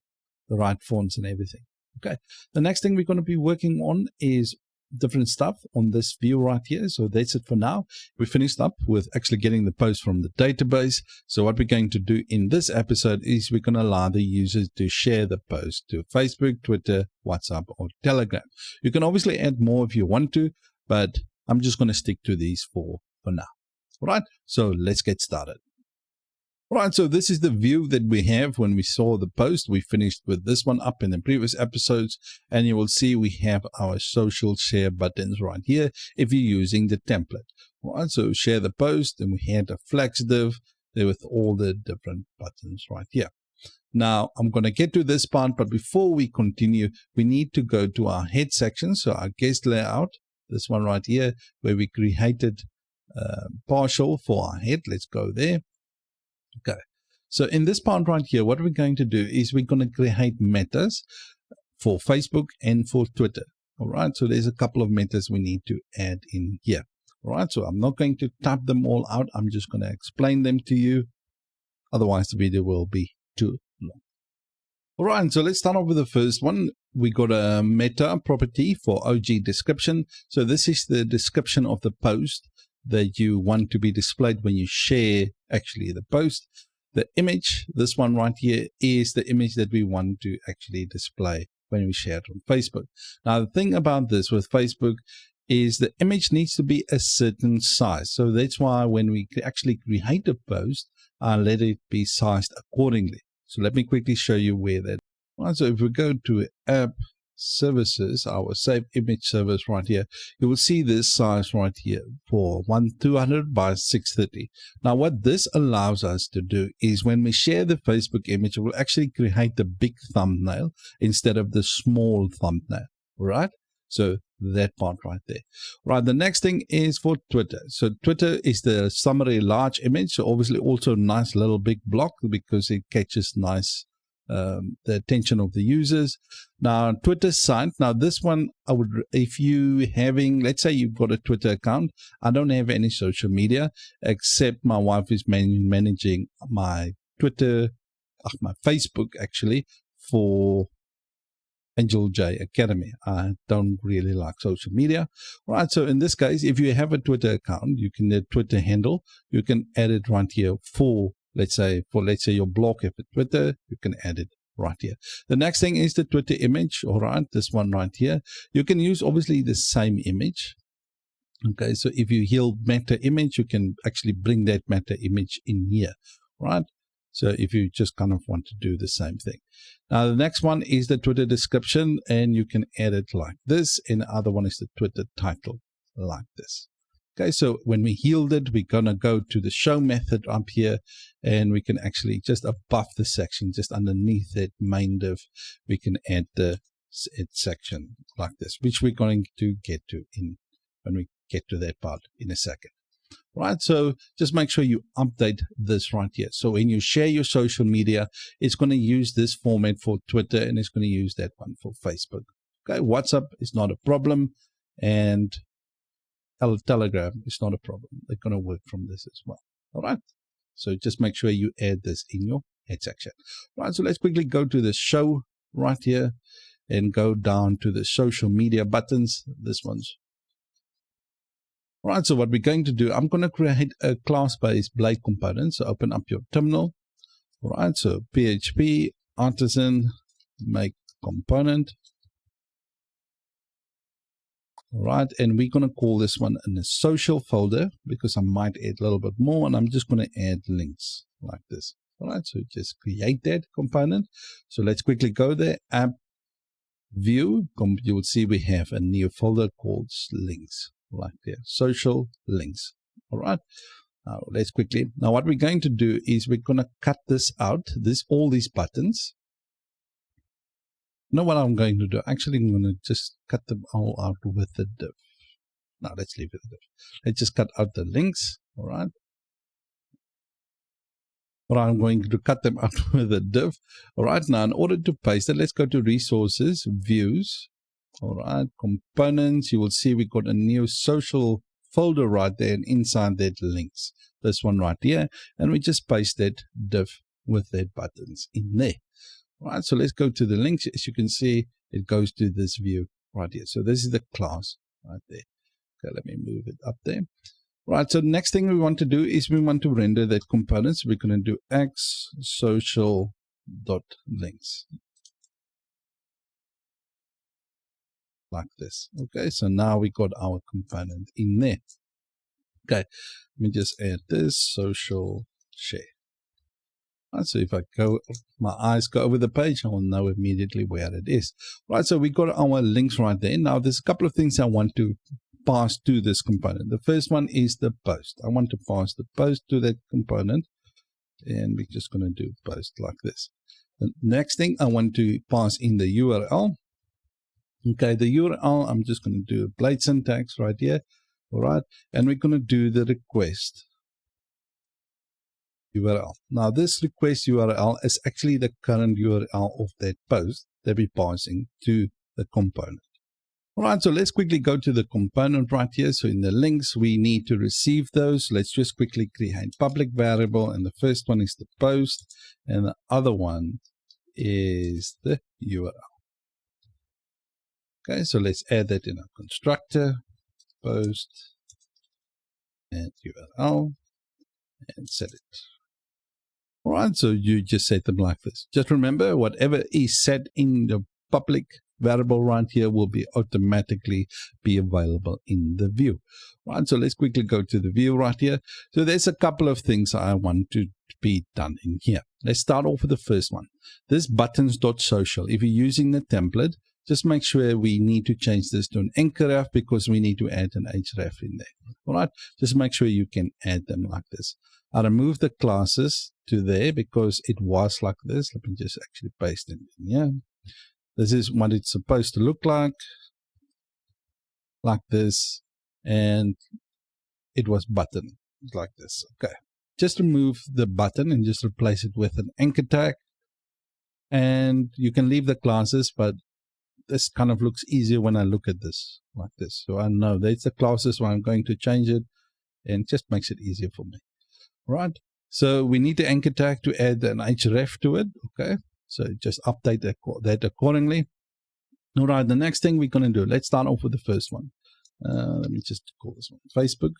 the right fonts and everything. Okay. The next thing we're going to be working on is different stuff on this view right here. So that's it for now. We finished up with actually getting the post from the database. So what we're going to do in this episode is we're going to allow the users to share the post to Facebook, Twitter, WhatsApp, or Telegram. You can obviously add more if you want to, but I'm just going to stick to these four for now. All right, so let's get started. All right, so this is the view that we have when we saw the post. We finished with this one up in the previous episodes, and you will see we have our social share buttons right here if you're using the template. All right, so share the post, and we had a flex div there with all the different buttons right here. Now, I'm going to get to this part, but before we continue, we need to go to our head section. So our guest layout, this one right here, where we created partial for our head. Let's go there. Okay, so in this part right here, what we're going to do is we're going to create metas for Facebook and for Twitter. All right, so there's a couple of metas we need to add in here. All right, so I'm not going to type them all out. I'm just going to explain them to you. Otherwise, the video will be too long. All right, so let's start off with the first one. We got a meta property for OG description. So this is the description of the post that you want to be displayed when you share actually the post. The image, this one right here, is the image that we want to actually display when we share it on Facebook. Now, the thing about this with Facebook is the image needs to be a certain size. So that's why when we actually create a post, let it be sized accordingly. So let me quickly show you where that. Right, so if we go to app services, our save image service right here, you will see this size right here for 200 by 630. Now what this allows us to do is when we share the Facebook image, it will actually create the big thumbnail instead of the small thumbnail, right? So that part right there. Right, the next thing is for Twitter. So Twitter is the summary large image, so obviously also nice little big block because it catches nice the attention of the users. Now Twitter site, now this one I would, if you having, let's say you've got a Twitter account, I don't have any social media except my wife is managing my Twitter, my Facebook actually for Angel J Academy. I don't really like social media. Right, so in this case, if you have a Twitter account, you can, the Twitter handle, you can add it right here for let's say your blog, if it's Twitter, you can add it right here. The next thing is the Twitter image. All right, this one right here. You can use obviously the same image. Okay, so if you heal meta image, you can actually bring that meta image in here. Right, So if you just kind of want to do the same thing. Now, the next one is the Twitter description, and you can add it like this. And the other one is the Twitter title like this. Okay, so when we yield it, we're going to go to the show method up here, and we can actually just above the section, just underneath that main div, we can add the section like this, which we're going to get to when we get to that part in a second. Right, so just make sure you update this right here. So when you share your social media, it's going to use this format for Twitter, and it's going to use that one for Facebook. Okay, WhatsApp is not a problem, and Telegram is not a problem. They're going to work from this as well. All right, so just make sure you add this in your head section. Right, so let's quickly go to the show right here and go down to the social media buttons. This one's all right, so what we're going to do, I'm going to create a class-based Blade component. So open up your terminal. All right, so PHP artisan make component. All right, and we're going to call this one in a social folder because I might add a little bit more, and I'm just going to add links like this. All right, so just create that component. So let's quickly go there, app, view. You will see we have a new folder called links. Right there, social links. All right, now let's quickly, now what we're going to do is we're going to cut this out, all these buttons. You know what I'm going to do? Actually, I'm going to just cut them all out with the div. Now let's leave it the div. Let's just cut out the links. All right, but I'm going to cut them out with a div. All right, now in order to paste it, let's go to resources, views. All right, components, you will see we got a new social folder right there, and inside that links, this one right here, and we just paste that div with that buttons in there. All right, so let's go to the links. As you can see, it goes to this view right here. So this is the class right there. Okay, let me move it up there. All right, so the next thing we want to do is we want to render that component. So we're going to do x social dot links. Like this. Okay, so now we got our component in there. Okay, let me just add this social share. Right, so if I go, my eyes go over the page, I will know immediately where it is. Right, so we got our links right there. Now there's a couple of things I want to pass to this component. The first one is the post. I want to pass the post to that component, and we're just going to do post like this. The next thing, I want to pass in the URL. Okay, the URL, I'm just going to do a Blade syntax right here. All right, and we're going to do the request URL. Now, this request URL is actually the current URL of that post that we're passing to the component. All right, so let's quickly go to the component right here. So in the links, we need to receive those. Let's just quickly create public variable, and the first one is the post, and the other one is the URL. Okay, so let's add that in our constructor, post, and URL, and set it. All right, so you just set them like this. Just remember, whatever is set in the public variable right here will be automatically be available in the view. Right, so let's quickly go to the view right here. So there's a couple of things I want to be done in here. Let's start off with the first one. This buttons.social. If you're using the template, just make sure we need to change this to an anchorref because we need to add an href in there. All right, just make sure you can add them like this. I remove the classes to there because it was like this. Let me just actually paste it in here. This is what it's supposed to look like this, and it was button like this. Okay, just remove the button and just replace it with an anchor tag, and you can leave the classes, but this kind of looks easier when I look at this like this. So I know that's the classes where I'm going to change it, and it just makes it easier for me. Right, so we need the anchor tag to add an href to it. Okay, so just update that accordingly. All right, the next thing we're going to do, let's start off with the first one. Let me just call this one Facebook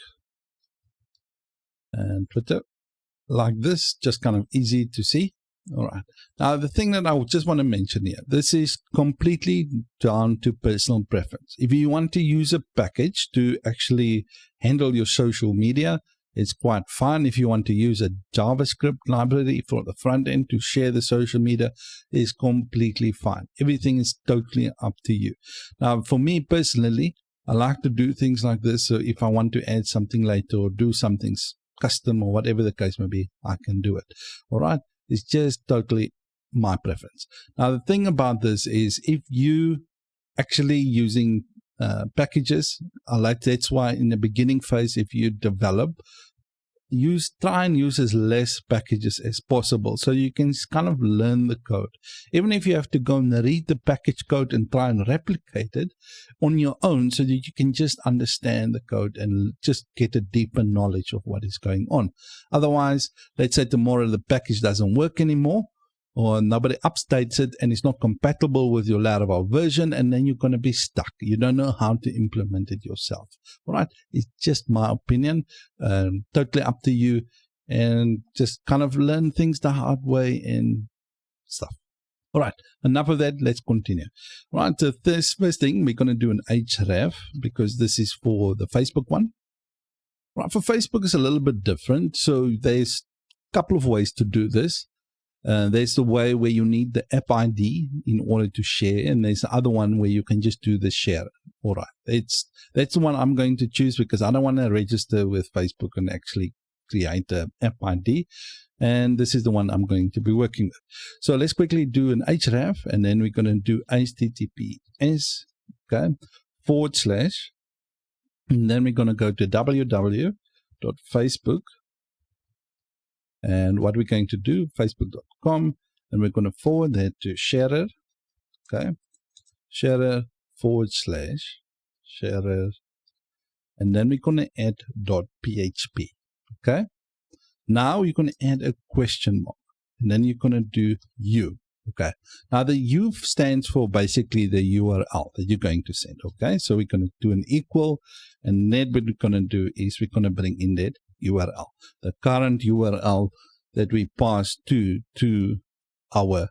and Twitter like this, just kind of easy to see. All right, now the thing that I just want to mention here, this is completely down to personal preference. If you want to use a package to actually handle your social media, It's quite fun. If you want to use a JavaScript library for the front end to share the social media, is completely fine. Everything is totally up to you. Now, for me personally, I like to do things like this. So if I want to add something later or do something custom or whatever the case may be, I can do it. All right. It's just totally my preference. Now, the thing about this is if you actually using packages, that's why in the beginning phase, if you develop, try and use as less packages as possible so you can kind of learn the code. Even if you have to go and read the package code and try and replicate it on your own so that you can just understand the code and just get a deeper knowledge of what is going on. Otherwise, let's say tomorrow the package doesn't work anymore, or nobody updates it and it's not compatible with your Laravel version, and then you're going to be stuck. You don't know how to implement it yourself. All right? It's just my opinion. Totally up to you. And just kind of learn things the hard way and stuff. All right. Enough of that. Let's continue. All right. So this first thing, we're going to do an href because this is for the Facebook one. All right. For Facebook, it's a little bit different. So there's a couple of ways to do this. There's the way where you need the app ID in order to share, and there's the other one where you can just do the share. All right, that's the one I'm going to choose because I don't want to register with Facebook and actually create an app ID, and this is the one I'm going to be working with. So let's quickly do an href, and then we're going to do HTTPS, okay, / and then we're going to go to www.facebook. And what we're going to do, facebook.com, and we're going to forward that to sharer, okay, sharer / sharer, and then we're going to add .php, okay. Now you're going to add a question mark, and then you're going to do U, okay. Now the U stands for basically the URL that you're going to send, okay. So we're going to do an equal, and then what we're going to do is we're going to bring in that URL, the current URL that we pass to our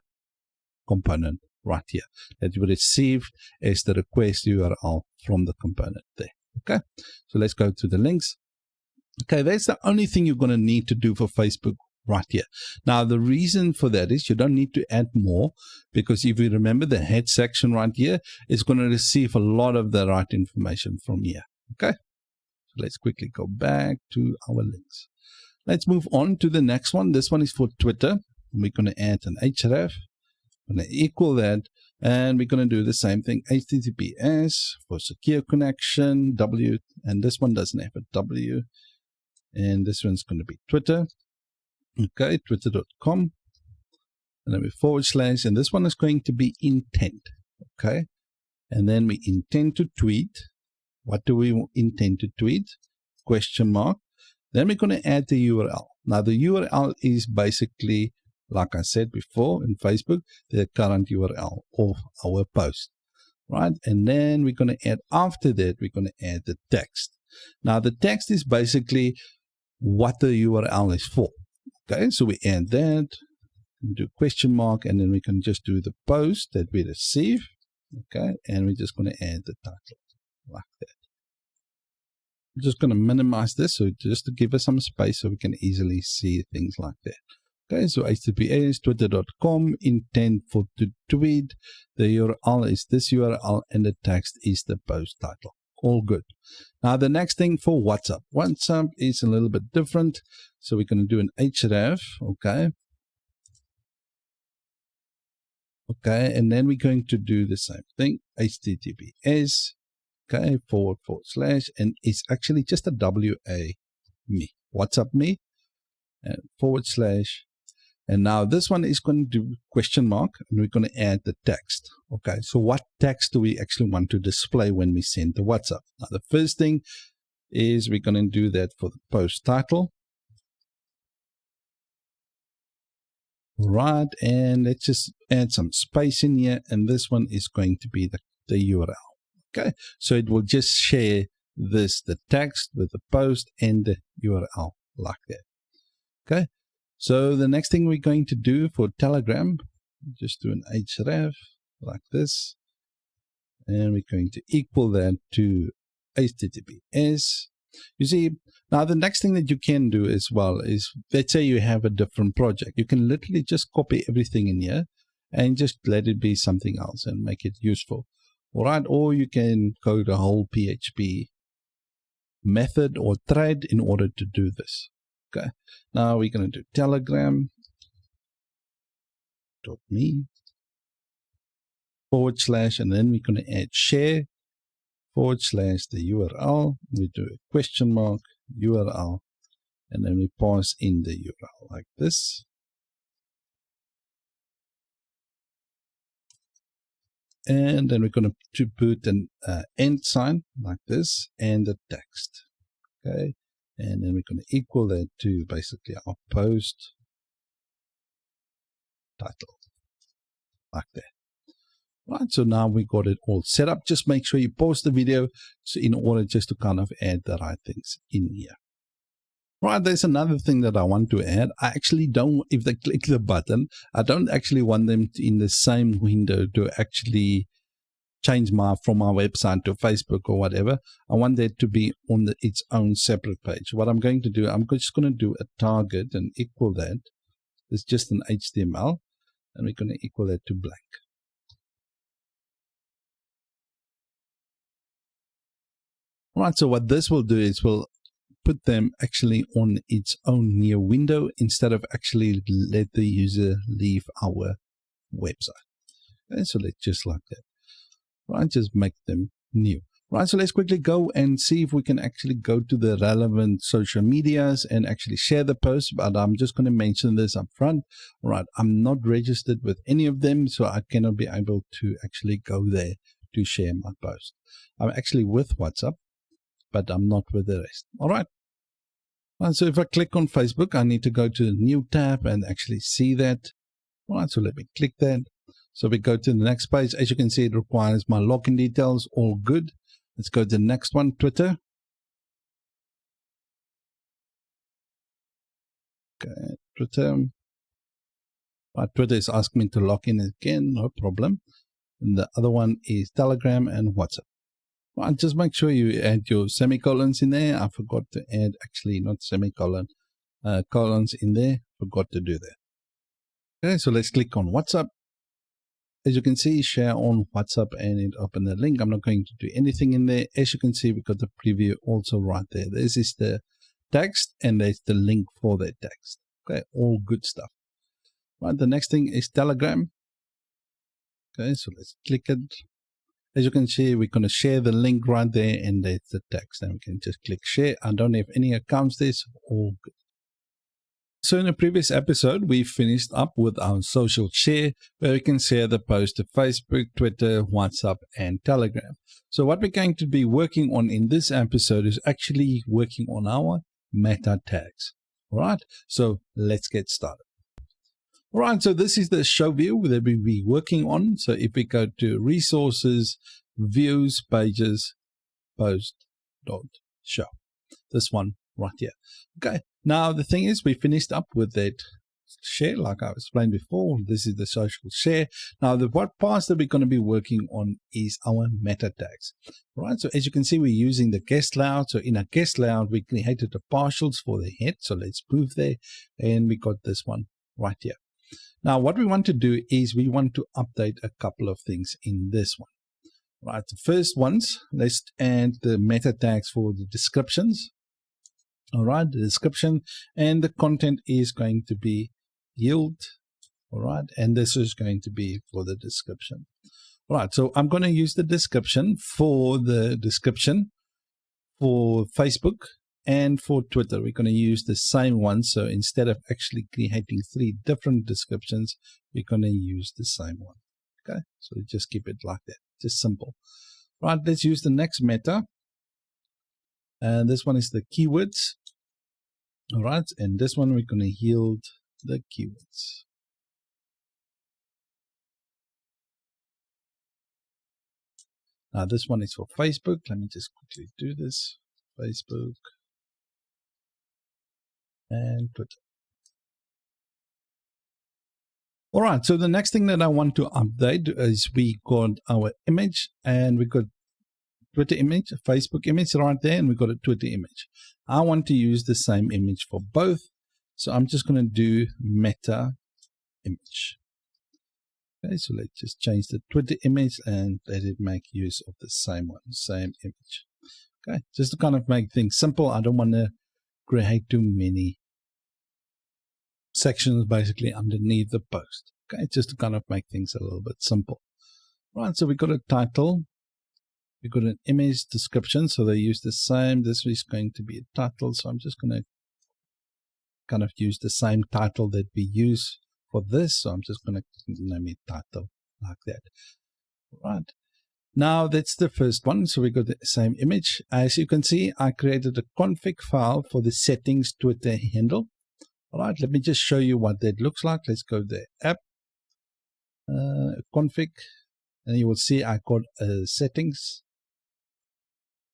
component right here that we received as the request URL from the component there. Okay, so let's go to the links. Okay, that's the only thing you're going to need to do for Facebook right here. Now, the reason for that is you don't need to add more because if you remember the head section right here, it's going to receive a lot of the right information from here. Okay. Let's quickly go back to our links. Let's move on to the next one. This one is for Twitter. We're going to add an href. We're going to equal that. And we're going to do the same thing. HTTPS for secure connection, W. And this one doesn't have a W. And this one's going to be Twitter. Okay, twitter.com. And then we / and this one is going to be intent. Okay. And then we intend to tweet. What do we intend to tweet? Question mark. Then we're going to add the URL. Now the URL is basically, like I said before in Facebook, the current URL of our post, right? And then we're going to add, after that, we're going to add the text. Now the text is basically what the URL is for. Okay, so we add that, do question mark, and then we can just do the post that we receive. Okay, and we're just going to add the title like that. I'm just going to minimize this so just to give us some space so we can easily see things like that. Okay, so HTTPS, twitter.com, intent for to tweet, the URL is this URL, and the text is the post title. All good. Now the next thing for WhatsApp. WhatsApp is a little bit different. So we're going to do an href, okay. Okay, and then we're going to do the same thing, HTTPS, okay, / and it's actually just a WA-me, WhatsApp me, and / and now this one is going to do question mark, and we're going to add the text. Okay, so what text do we actually want to display when we send the WhatsApp? Now the first thing is we're going to do that for the post title. All right, and let's just add some space in here, and this one is going to be the URL. Okay, so it will just share the text with the post and the URL like that. Okay, so the next thing we're going to do for Telegram, just do an href like this, and we're going to equal that to HTTPS, You see, now the next thing that you can do as well is, let's say you have a different project. You can literally just copy everything in here and just let it be something else and make it useful. All right, or you can code a whole PHP method or thread in order to do this. Okay, now we're going to do telegram.me / and then we're going to add share / the URL. We do a question mark URL, and then we pass in the URL like this. And then we're going to put an end sign like this and the text. Okay, and then we're going to equal that to basically our post title like that. Right, so now we got it all set up. Just make sure you pause the video so in order just to kind of add the right things in here. Right, there's another thing that I want to add. I actually don't, if they click the button, I don't actually want them to, in the same window, to actually change from my website to Facebook or whatever. I want that to be on its own separate page. What I'm going to do, I'm just going to do a target and equal that. It's just an HTML, and we're going to equal that to blank. Right, so what this will do is we'll put them actually on its own new window instead of actually let the user leave our website. Okay, so let's just like that. Right, just make them new. Right, so let's quickly go and see if we can actually go to the relevant social medias and actually share the post, but I'm just going to mention this up front. All right, I'm not registered with any of them, so I cannot be able to actually go there to share my post. I'm actually with WhatsApp, but I'm not with the rest. All right. And so if I click on Facebook, I need to go to the new tab and actually see that. All right, so let me click that. So we go to the next page. As you can see, it requires my login details. All good. Let's go to the next one, Twitter. Okay, Twitter. Right, Twitter is asking me to log in again. No problem. And the other one is Telegram and WhatsApp. Right, just make sure you add your semicolons in there. I forgot to add, actually not semicolon, colons in there. Forgot to do that. Okay, so let's click on WhatsApp. As you can see, share on WhatsApp and it opened the link. I'm not going to do anything in there. As you can see, we've got the preview also right there. This is the text and there's the link for that text. Okay, all good stuff. Right, the next thing is Telegram. Okay, so let's click it. As you can see, we're going to share the link right there and there's the text. And we can just click share. I don't have any accounts there, so all good. So in the previous episode, we finished up with our social share, where we can share the post to Facebook, Twitter, WhatsApp, and Telegram. So what we're going to be working on in this episode is actually working on our meta tags. All right, so let's get started. All right, so this is the show view that we'll be working on. So if we go to resources, views, pages, post.show, this one right here. Okay, now the thing is, we finished up with that share, like I explained before. This is the social share. Now, what parts that we're going to be working on is our meta tags. All right, so as you can see, we're using the guest layout. So in our guest layout, we created the partials for the head. So let's move there, and we got this one right here. Now, what we want to do is we want to update a couple of things in this one. Right, the first ones, let's add the meta tags for the descriptions. All right, the description and the content is going to be yield. All right, and this is going to be for the description. All right, so I'm going to use the description for Facebook and for Twitter. We're going to use the same one. So instead of actually creating 3 different descriptions, we're going to use the same one. Okay, so just keep it like that, just simple. Right, let's use the next meta. And this one is the keywords. All right, and this one we're going to yield the keywords. Now this one is for Facebook. Let me just quickly do this. Facebook and Twitter. All right, so the next thing that I want to update is we got our image and we got Twitter image, a Facebook image right there, and we've got a Twitter image. I want to use the same image for both, so I'm just going to do meta image. Okay, so let's just change the Twitter image and let it make use of the same one, same image. Okay, just to kind of make things simple. I don't want to create too many sections basically underneath the post. Okay, just to kind of make things a little bit simple. Right, so we've got a title, we've got an image description, so they use the same. This is going to be a title, so I'm just going to kind of use the same title that we use for this. So I'm just going to name it title like that. Right. Now that's the first one. So we got the same image. As you can see, I created a config file for the settings Twitter handle. All right, let me just show you what that looks like. Let's go to the app, config, and you will see I got a settings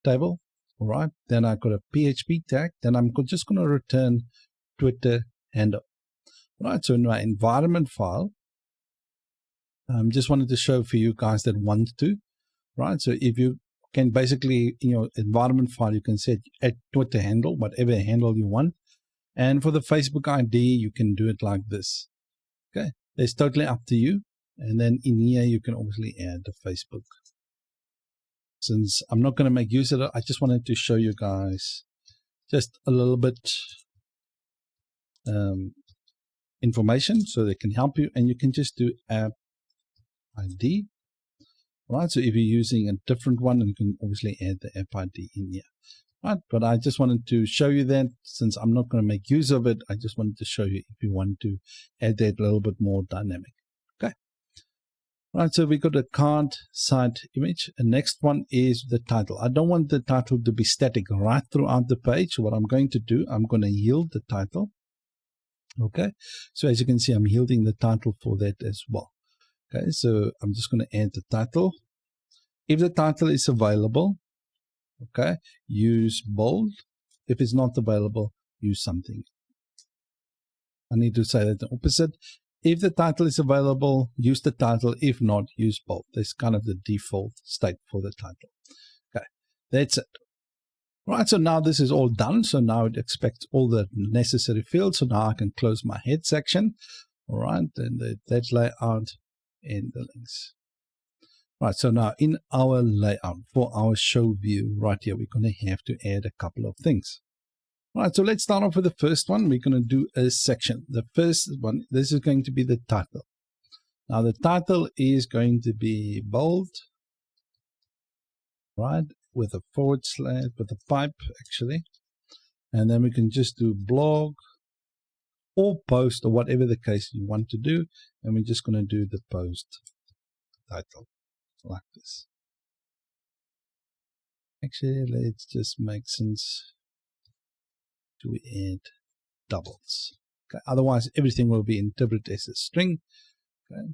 table. All right, then I got a PHP tag. Then I'm just going to return Twitter handle. All right, so in my environment file, just wanted to show for you guys that want to. Right, so if you can basically in your environment file, you can set at Twitter handle, whatever handle you want. And for the Facebook ID, you can do it like this. Okay, it's totally up to you. And then in here, you can obviously add the Facebook. Since I'm not going to make use of it, I just wanted to show you guys just a little bit information so they can help you. And you can just do app ID. Right, so if you're using a different one, you can obviously add the app ID in here. Right, but I just wanted to show you that since I'm not going to make use of it, I just wanted to show you if you want to add that a little bit more dynamic. Okay. Right, so we got a card side image. The next one is the title. I don't want the title to be static right throughout the page. What I'm going to do, I'm going to yield the title. Okay, so as you can see, I'm yielding the title for that as well. Okay, so I'm just going to add the title. If the title is available, okay, use bold. If it's not available, use something. I need to say that the opposite. If the title is available, use the title. If not, use bold. That's kind of the default state for the title. Okay, that's it. Right, so now this is all done. So now it expects all the necessary fields. So now I can close my head section. All right, and that layout and the links. Right, so now in our layout for our show view right here, we're going to have to add a couple of things. Right, so let's start off with the first one. We're going to do a section. The first one, this is going to be the title. Now the title is going to be bold, right, with a forward slash, with a pipe actually. And then we can just do blog or post or whatever the case you want to do. And we're just going to do the post title like this. Actually, let's just make sense to add doubles. Okay, otherwise everything will be interpreted as a string. Okay,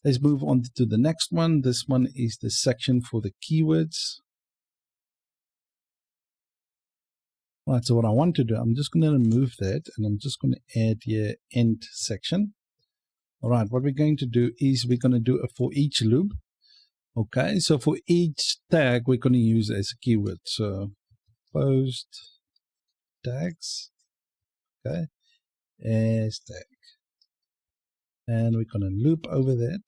let's move on to the next one. This one is the section for the keywords. Right, so what I want to do, I'm just going to remove that and I'm just going to add here end section. All right, what we're going to do is we're going to do a for each loop. Okay, so for each tag, we're going to use as a keyword. So post tags, okay, as tag. And we're going to loop over that.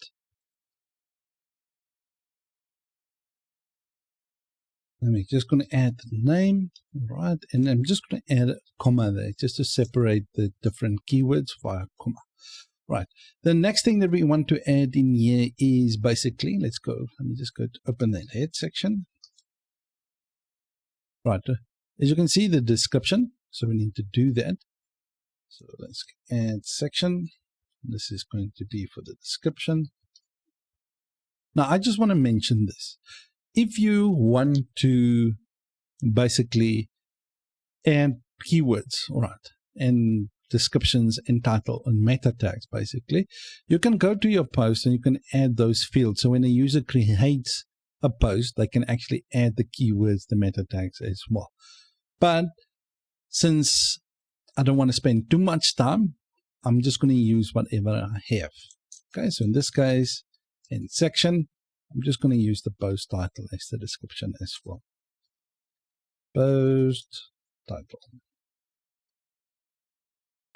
I'm just going to add the name, right? And I'm just going to add a comma there just to separate the different keywords via comma. Right. The next thing that we want to add in here is basically, let me just go to open that head section. Right. As you can see, the description. So we need to do that. So let's add section. This is going to be for the description. Now, I just want to mention this. If you want to basically add keywords, all right, and descriptions and title and meta tags, basically, you can go to your post and you can add those fields. So when a user creates a post, they can actually add the keywords, the meta tags as well. But since I don't want to spend too much time, I'm just going to use whatever I have. Okay, so in this case, in section, I'm just going to use the post title as the description as well. Post title.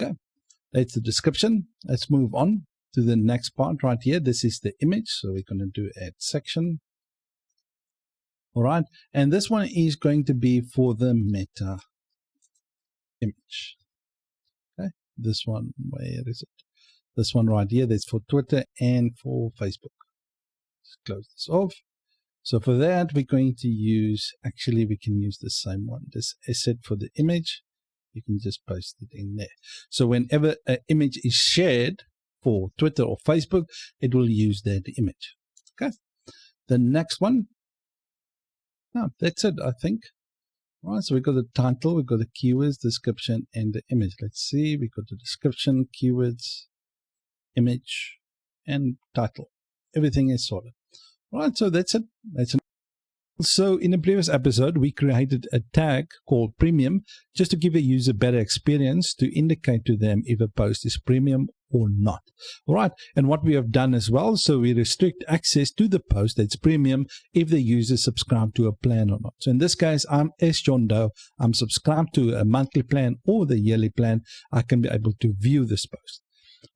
Okay, that's the description. Let's move on to the next part right here. This is the image, so we're going to do add section. All right, and this one is going to be for the meta image. Okay, this one, where is it? This one right here, that's for Twitter and for Facebook. Let's close this off. So for that, we're going to use, actually we can use the same one, this asset for the image. You can just paste it in there. So whenever an image is shared for Twitter or Facebook, it will use that image. Okay. The next one, that's it, I think. All right, so we've got the title, we've got the keywords, description, and the image. Let's see, we've got the description, keywords, image, and title. Everything is sorted. All right, so that's it. So in the previous episode, we created a tag called premium just to give a user better experience to indicate to them if a post is premium or not. All right, and what we have done as well, so we restrict access to the post that's premium if the user subscribed to a plan or not. So in this case, I'm John Doe. I'm subscribed to a monthly plan or the yearly plan. I can be able to view this post.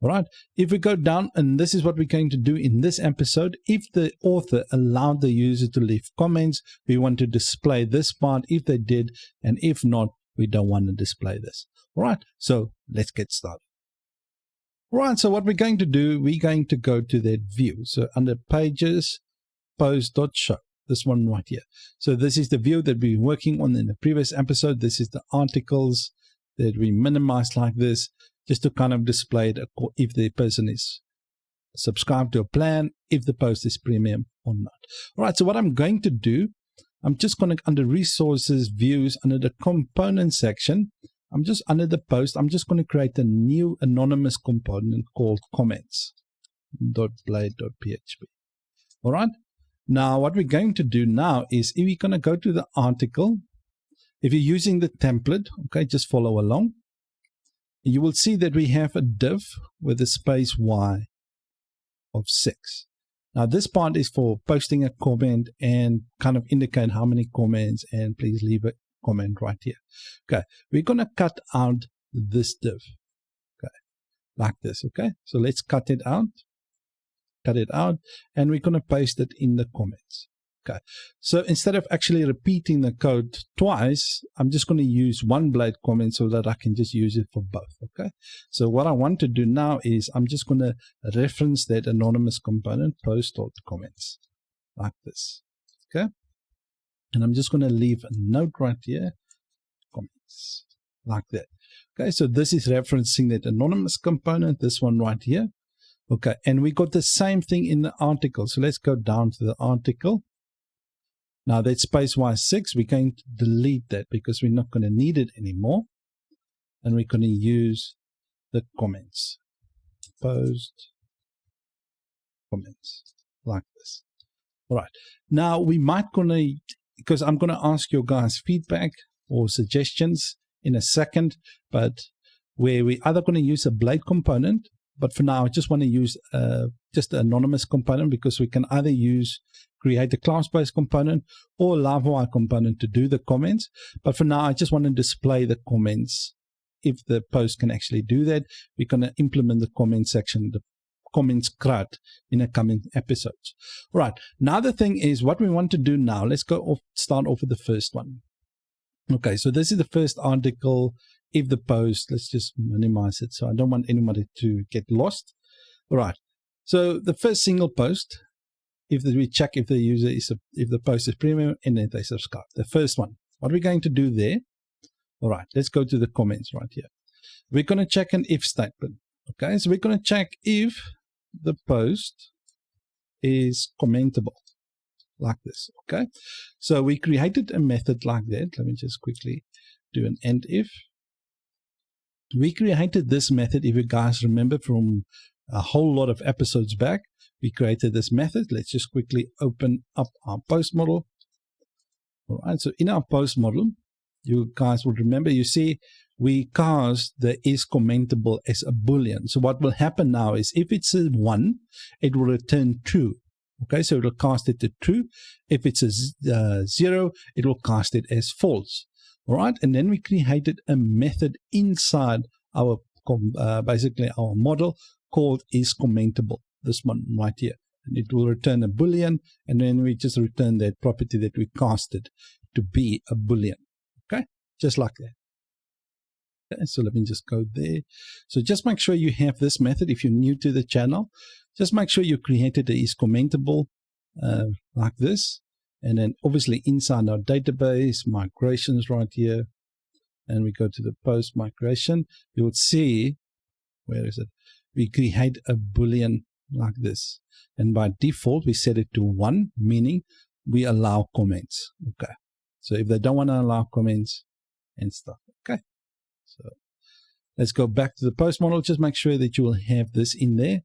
All right, if we go down, and this is what we're going to do in this episode, if the author allowed the user to leave comments, we want to display this part if they did, and if not, we don't want to display this. All right, so let's get started. All right, so what we're going to do, we're going to go to that view. So under pages, post.show, this one right here. So this is the view that we've been working on in the previous episode. This is the articles that we minimized like this, just to kind of display it if the person is subscribed to a plan, if the post is premium or not. All right, so what I'm going to do, I'm just going to, under resources, views, under the component section, I'm just under the post, I'm just going to create a new anonymous component called comments.blade.php. All right, now what we're going to do now is, if we're going to go to the article, if you're using the template, okay, just follow along. You will see that we have a div with a space Y of 6. Now this part is for posting a comment and kind of indicate how many comments, and please leave a comment right here. Okay, we're going to cut out this div, okay, like this. Okay, so let's cut it out, and we're going to paste it in the comments. Okay, so instead of actually repeating the code twice, I'm just going to use one blade comment so that I can just use it for both. Okay, so what I want to do now is I'm just going to reference that anonymous component, post.comments, like this. Okay, and I'm just going to leave a note right here, comments, like that. Okay, so this is referencing that anonymous component, this one right here. Okay, and we got the same thing in the article. So let's go down to the article. Now that space Y6, we're going to delete that because we're not going to need it anymore. And we're going to use the comments, post comments, like this. All right. Now we might because I'm going to ask your guys feedback or suggestions in a second, but where we're either going to use a blade component, but for now I just want to use just the anonymous component, because we can either create a class-based component or a Laravel component to do the comments. But for now, I just want to display the comments. If the post can actually do that, we're going to implement the comment section, the comments CRUD, in the coming episodes. All right. Now the thing is, what we want to do now, let's start off with the first one. Okay, so this is the first article. If the post, let's just minimize it, so I don't want anybody to get lost. All right. So the first single post, we check if the user if the post is premium and then they subscribe. The first one, what we're going to do there. All right, let's go to the comments right here. We're going to check an if statement. Okay, so we're going to check if the post is commentable, like this. Okay, so we created a method like that. Let me just quickly do an end if. We created this method, if you guys remember from a whole lot of episodes back. We created this method. Let's just quickly open up our post model. All right, so in our post model, you guys will remember, you see, we cast the is commentable as a boolean. So what will happen now is, if it's a 1, it will return 2. Okay, so it will cast it to true. If it's a 0, it will cast it as false. All right, and then we created a method inside our basically our model called isCommentable. This one right here, and it will return a boolean, and then we just return that property that we casted to be a boolean. Okay, just like that. Okay, so let me just go there. So just make sure you have this method. If you're new to the channel, just make sure you created the isCommentable like this, and then obviously inside our database migrations right here, and we go to the post migration, you would see, where is it? We create a boolean like this, and by default we set it to 1, meaning we allow comments. Okay, so if they don't want to allow comments and stuff. Okay, so let's go back to the post model. Just make sure that you will have this in there,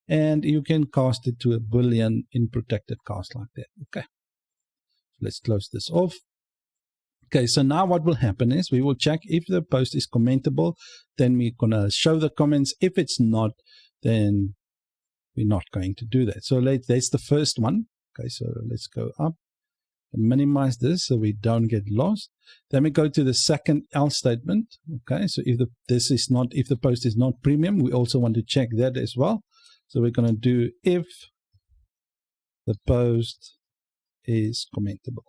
and you can cast it to a boolean in protected cast like that. Okay, let's close this off. Okay, so now what will happen is we will check if the post is commentable, then we're going to show the comments. If it's not, then we're not going to do that. So that's the first one. Okay, so let's go up and minimize this so we don't get lost. Then we go to the second else statement. Okay, so if the post is not premium, we also want to check that as well. So we're going to do if the post is commentable.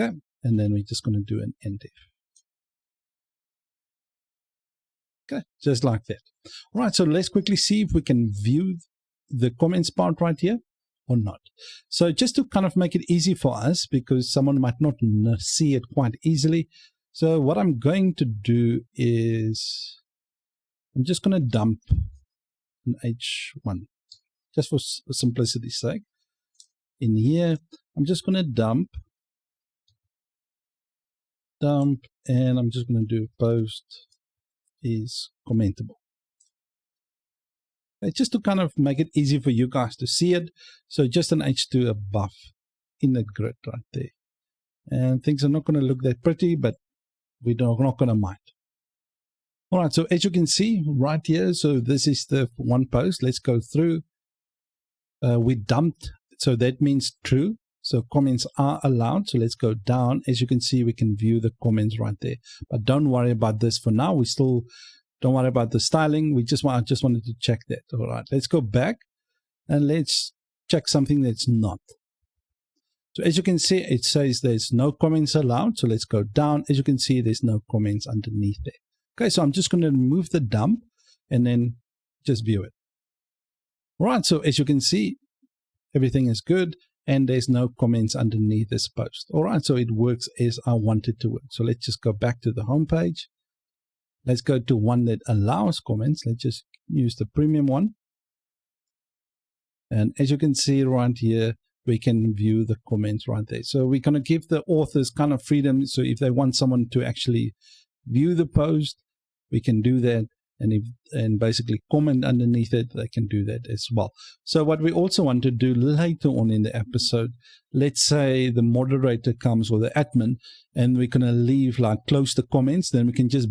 Okay, and then we're just going to do an end if. Okay, just like that. All right, so let's quickly see if we can view the comments part right here or not. So just to kind of make it easy for us, because someone might not see it quite easily. So what I'm going to do is I'm just going to dump an H1, just for simplicity's sake. In here, I'm just going to dump, and I'm just going to do post is commentable. Okay, just to kind of make it easy for you guys to see it. So just an H2 above in the grid right there. And things are not going to look that pretty, but we're not going to mind. All right, so as you can see right here, so this is the one post. Let's go through. We dumped, so that means true. So comments are allowed. So let's go down. As you can see, we can view the comments right there. But don't worry about this for now. We still don't worry about the styling. I just wanted to check that. All right, let's go back and let's check something that's not. So as you can see, it says there's no comments allowed. So let's go down. As you can see, there's no comments underneath there. Okay, so I'm just going to remove the dump and then just view it. All right, so as you can see, everything is good. And there's no comments underneath this post. All right, so it works as I want it to work. So let's just go back to the home page. Let's go to one that allows comments. Let's just use the premium one. And as you can see right here, we can view the comments right there. So we're going to give the authors kind of freedom. So if they want someone to actually view the post, we can do that. And basically comment underneath it, they can do that as well. So what we also want to do later on in the episode, let's say the moderator comes or the admin, and we're going to leave like close the comments, then we can just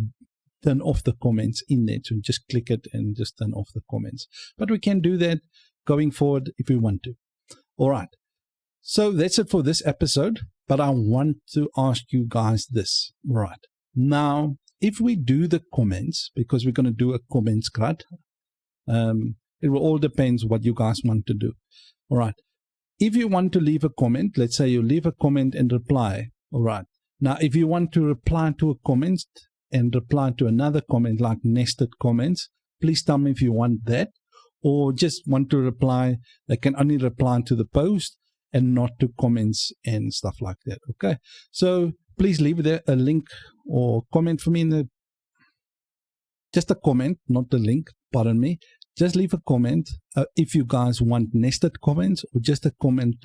turn off the comments in there. So just click it and just turn off the comments. But we can do that going forward if we want to. All right. So that's it for this episode. But I want to ask you guys this. All right. Now, if we do the comments, because we're going to do a comments cut, it will all depends what you guys want to do. All right. If you want to leave a comment, let's say you leave a comment and reply. All right. Now, if you want to reply to a comment and reply to another comment like nested comments, please tell me if you want that, or just want to reply. They can only reply to the post and not to comments and stuff like that. Okay. So please leave there a link or comment for me in the, just a comment, not the link, pardon me. Just leave a comment if you guys want nested comments or just a comment,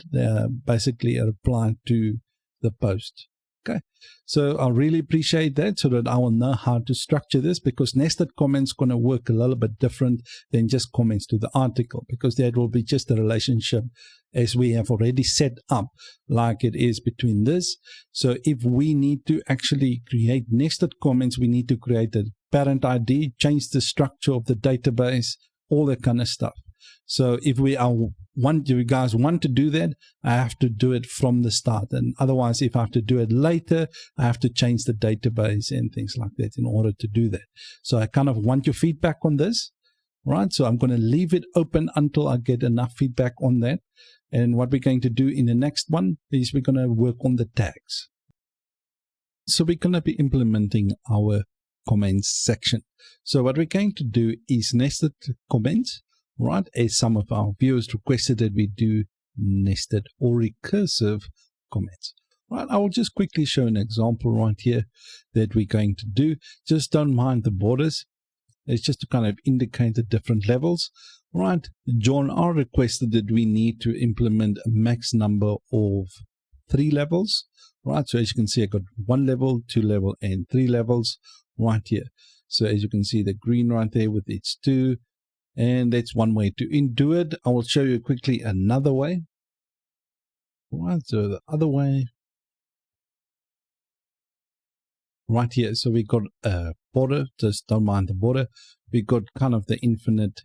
basically a reply to the post. Okay, so I really appreciate that, so that I will know how to structure this, because nested comments going to work a little bit different than just comments to the article, because that will be just a relationship as we have already set up like it is between this. So if we need to actually create nested comments, we need to create a parent ID, change the structure of the database, all that kind of stuff. So if you guys want to do that, I have to do it from the start. And otherwise, if I have to do it later, I have to change the database and things like that in order to do that. So I kind of want your feedback on this, right? So I'm going to leave it open until I get enough feedback on that. And what we're going to do in the next one is we're going to work on the tags. So we're going to be implementing our comments section. So what we're going to do is nested comments, right? As some of our viewers requested that we do nested or recursive comments, right? I will just quickly show an example right here that we're going to do. Just don't mind the borders. It's just to kind of indicate the different levels, right? John R requested that we need to implement a max number of 3 levels, right? So as you can see, I got 1 level, 2 level, and 3 levels right here. So as you can see, the green right there with its 2, and that's one way to do it. I will show you quickly another way. Right, so the other way right here. So we got a border, just don't mind the border. We got kind of the infinite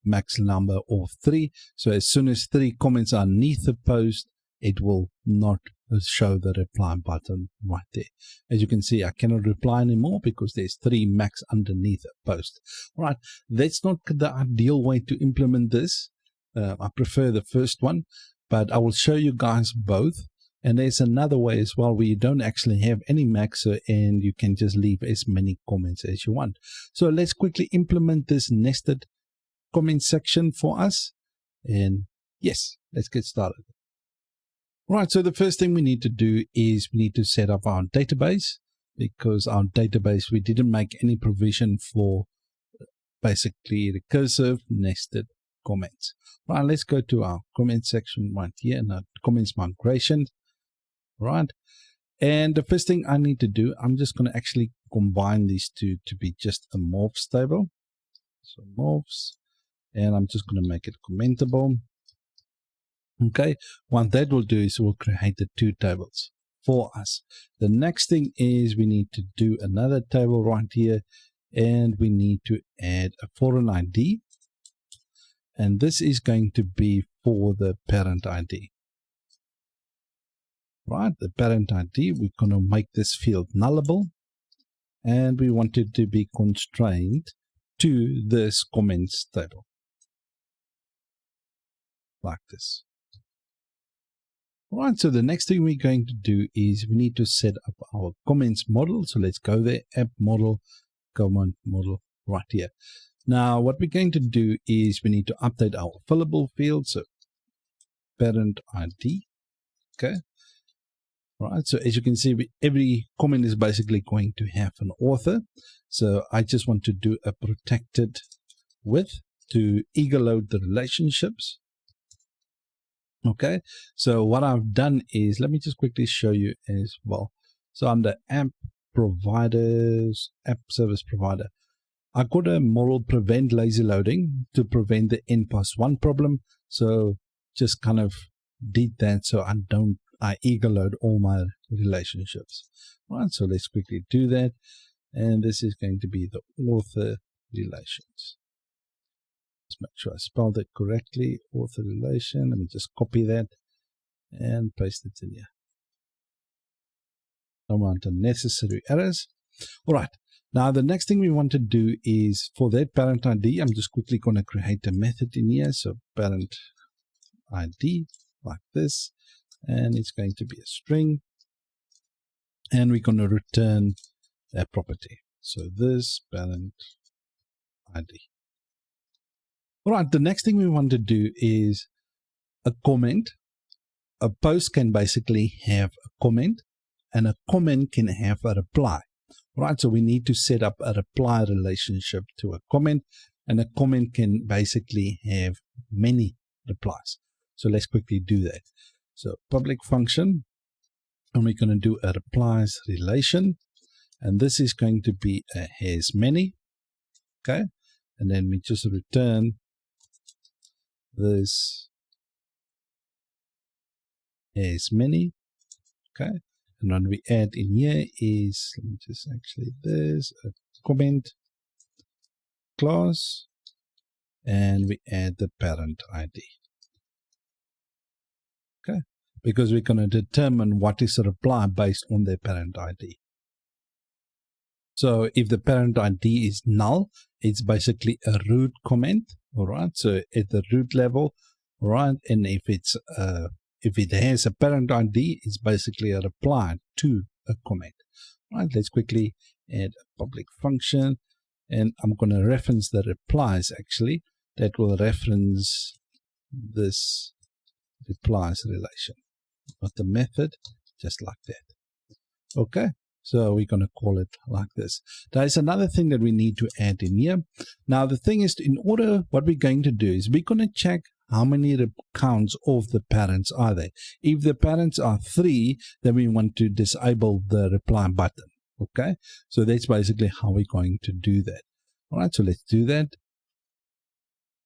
max number of 3. So as soon as 3 comments are underneath the post, it will not show the reply button right there. As you can see, I cannot reply anymore because there's 3 max underneath a post. Right, that's not the ideal way to implement this. I prefer the first one, but I will show you guys both. And there's another way as well where you don't actually have any maxer and you can just leave as many comments as you want. So let's quickly implement this nested comment section for us. And yes, let's get started. Right, so the first thing we need to do is we need to set up our database, because our database, we didn't make any provision for basically recursive nested comments. Right, let's go to our comment section right here and our comments migration. Right, and the first thing I need to do, I'm just going to actually combine these two to be just a morphs table. So morphs, and I'm just going to make it commentable. Okay, what that will do is we'll create the 2 tables for us. The next thing is we need to do another table right here, and we need to add a foreign ID, and this is going to be for the parent ID. Right, the parent ID, we're going to make this field nullable, and we want it to be constrained to this comments table like this. Right, so the next thing we're going to do is we need to set up our comments model. So let's go there, app model, comment model right here. Now what we're going to do is we need to update our fillable fields. So parent ID, okay. Right, so as you can see, every comment is basically going to have an author. So I just want to do a protected with to eager load the relationships. Okay, so what I've done is, let me just quickly show you as well. So under app providers, app service provider, I got a model prevent lazy loading to prevent the n+1 problem. So just kind of did that so I eager load all my relationships. Right, so let's quickly do that. And this is going to be the author relations. Let's make sure I spelled it correctly. Author relation. Let me just copy that and paste it in here. Don't want unnecessary errors. All right. Now the next thing we want to do is for that parent ID, I'm just quickly going to create a method in here. So parent ID like this, and it's going to be a string, and we're going to return a property. So this parent ID. All right, the next thing we want to do is a comment. A post can basically have a comment, and a comment can have a reply. Right, so we need to set up a reply relationship to a comment, and a comment can basically have many replies. So let's quickly do that. So public function, and we're going to do a replies relation, and this is going to be a has many. Okay, and then we just return this as many. Okay, and what we add in here is, let me just actually this a comment clause, and we add the parent ID. Okay, because we're going to determine what is a reply based on their parent ID. So if the parent ID is null, it's basically a root comment, all right? So at the root level, all right? And if it has a parent ID, it's basically a reply to a comment. All right, let's quickly add a public function, and I'm going to reference the replies actually that will reference this replies relation, not the method, just like that. Okay, so we're going to call it like this. There's another thing that we need to add in here. Now the thing is, in order, what we're going to do is we're going to check how many counts of the parents are there. If the parents are 3, then we want to disable the reply button. Okay, so that's basically how we're going to do that. All right, so let's do that.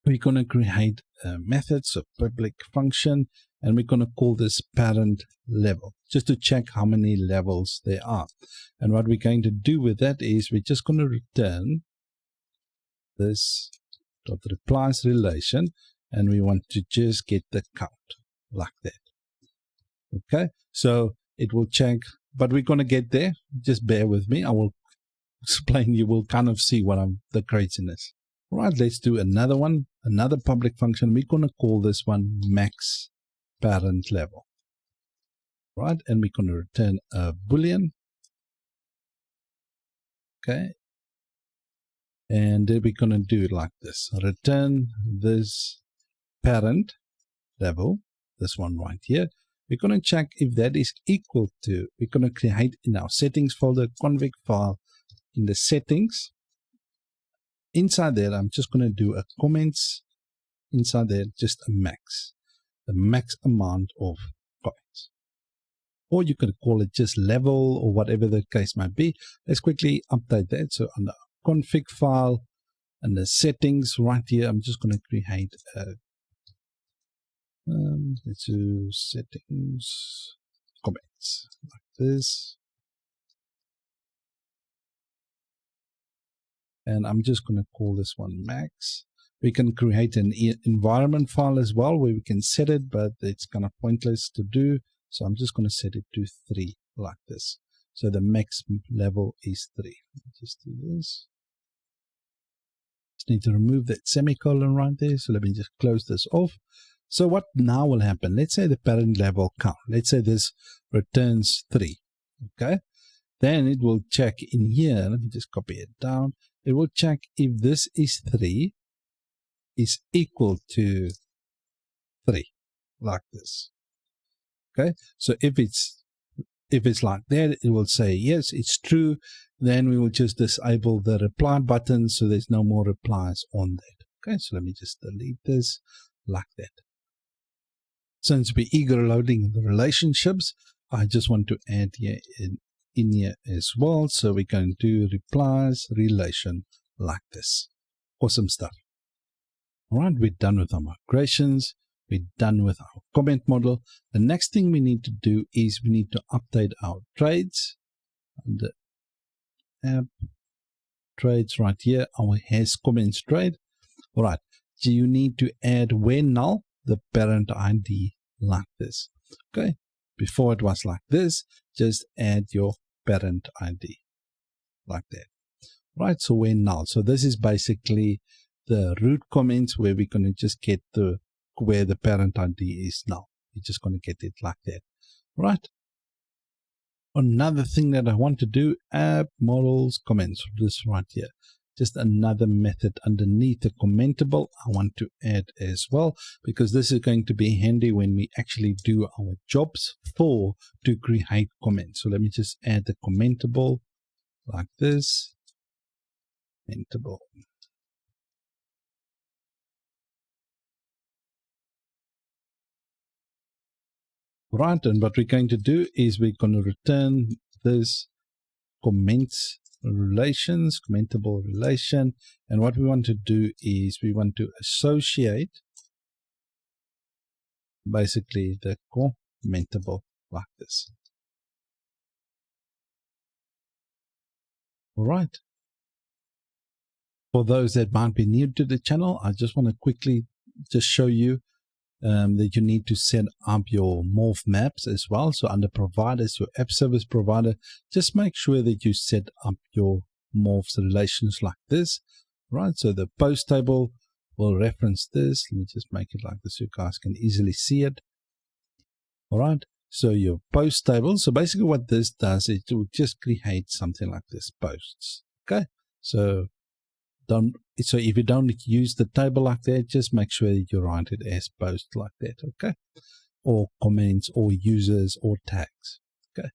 We're going to create a method, so public function, and we're going to call this parent level, just to check how many levels there are. And what we're going to do with that is we're just going to return this dot replies relation, and we want to just get the count like that. Okay, so it will check, but we're going to get there. Just bear with me. I will explain. You will kind of see what the craziness. All right, let's do another one, another public function. We're going to call this one max parent level. Right, and we're going to return a boolean. Okay, and then we're going to do it like this: return this parent level, this one right here. We're going to check if that is equal to, we're going to create in our settings folder config file. In the settings, inside there, I'm just going to do a comments. Inside there, just a max, the max amount of comments. Or you could call it just level or whatever the case might be. Let's quickly update that. So on the config file and the settings right here, I'm just going to create a let's do settings comments like this. And I'm just going to call this one max. We can create an environment file as well where we can set it, but it's kind of pointless to do. So I'm just going to set it to 3 like this. So the max level is 3. Just do this. Just need to remove that semicolon right there. So let me just close this off. So what now will happen? Let's say the parent level count. Let's say this returns 3. Okay. Then it will check in here. Let me just copy it down. It will check if this is 3 is equal to 3 like this. Okay. So if it's like that, it will say yes, it's true. Then we will just disable the reply button so there's no more replies on that. Okay. So let me just delete this like that. Since we're eager loading the relationships, I just want to add here in here as well. So we're going to do replies relation like this. Awesome stuff. All right, we're done with our migrations. We're done with our comment model. The next thing we need to do is we need to update our trades. The app trades right here, our HasComments trade. All right, so you need to add where null the parent ID like this. Okay, before it was like this, just add your parent ID like that. Right, so where null. So this is basically the root comments where we're going to just get where the parent ID is null. You're just going to get it like that. Right. Another thing that I want to do, app models comments, this right here. Just another method underneath the commentable I want to add as well, because this is going to be handy when we actually do our jobs to create comments. So let me just add the commentable like this. Commentable. Right, and what we're going to do is we're going to return this comments relations, commentable relation, and what we want to do is we want to associate basically the commentable like this. All right. For those that might be new to the channel, I just want to quickly just show you that you need to set up your morph maps as well. So under providers, your app service provider, just make sure that you set up your morphs relations like this, right? So the post table will reference this. Let me just make it like this so you guys can easily see it. All right. So your post table. So basically what this does is it will just create something like this, posts. Okay. So if you don't use the table like that, just make sure that you write it as post like that, okay? Or comments or users or tags, okay?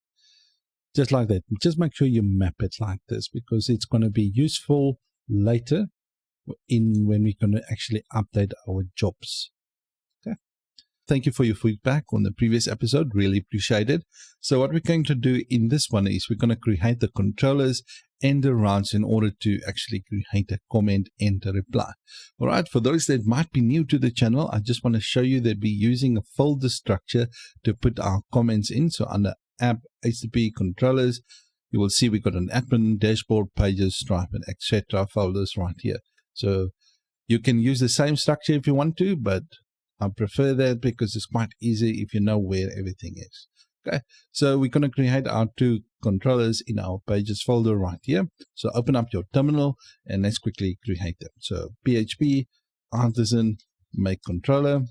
Just like that. Just make sure you map it like this because it's going to be useful later when we're going to actually update our jobs. Okay. Thank you for your feedback on the previous episode. Really appreciate it. So what we're going to do in this one is we're going to create the controllers and the routes in order to actually create a comment and a reply. All right, for those that might be new to the channel, I just want to show you that we're using a folder structure to put our comments in. So under app, HTTP, controllers, you will see we've got an admin, dashboard, pages, Stripe, and etc. folders right here. So you can use the same structure if you want to, but I prefer that because it's quite easy if you know where everything is. Okay, so we're going to create our two controllers in our pages folder right here. So open up your terminal and let's quickly create them. So PHP artisan make controller,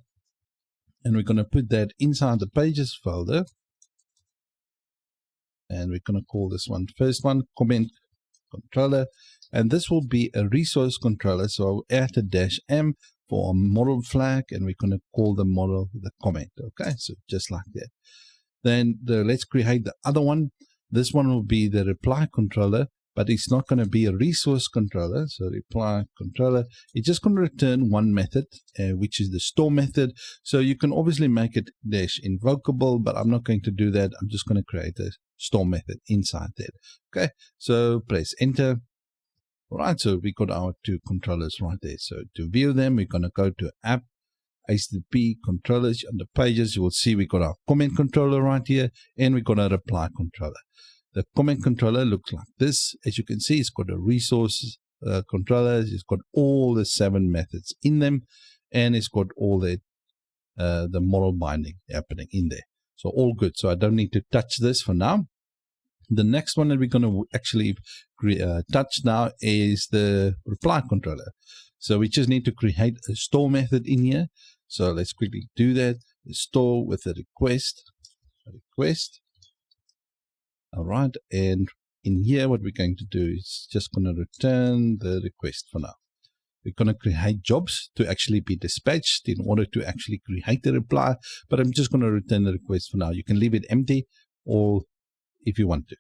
and we're going to put that inside the pages folder. And we're going to call this one first one comment controller, and this will be a resource controller. So I'll add a -m for a model flag, and we're going to call the model the comment. Okay, so just like that. Then let's create the other one. This one will be the reply controller, but it's not going to be a resource controller. So reply controller, it's just going to return one method, which is the store method. So you can obviously make it -invocable, but I'm not going to do that. I'm just going to create a store method inside that. Okay, so press enter. All right, so we got our two controllers right there. So to view them, we're going to go to app, HTTP controllers. Under pages, you will see we got our comment controller right here, and we got a reply controller. The comment controller looks like this. As you can see, it's got a resource controller. It's got all the 7 methods in them, and it's got all the model binding happening in there. So all good. So I don't need to touch this for now. The next one that we're going to actually touch now is the reply controller. So we just need to create a store method in here. So let's quickly do that. The store with a request. All right. And in here, what we're going to do is just going to return the request for now. We're going to create jobs to actually be dispatched in order to actually create the reply. But I'm just going to return the request for now. You can leave it empty or if you want to.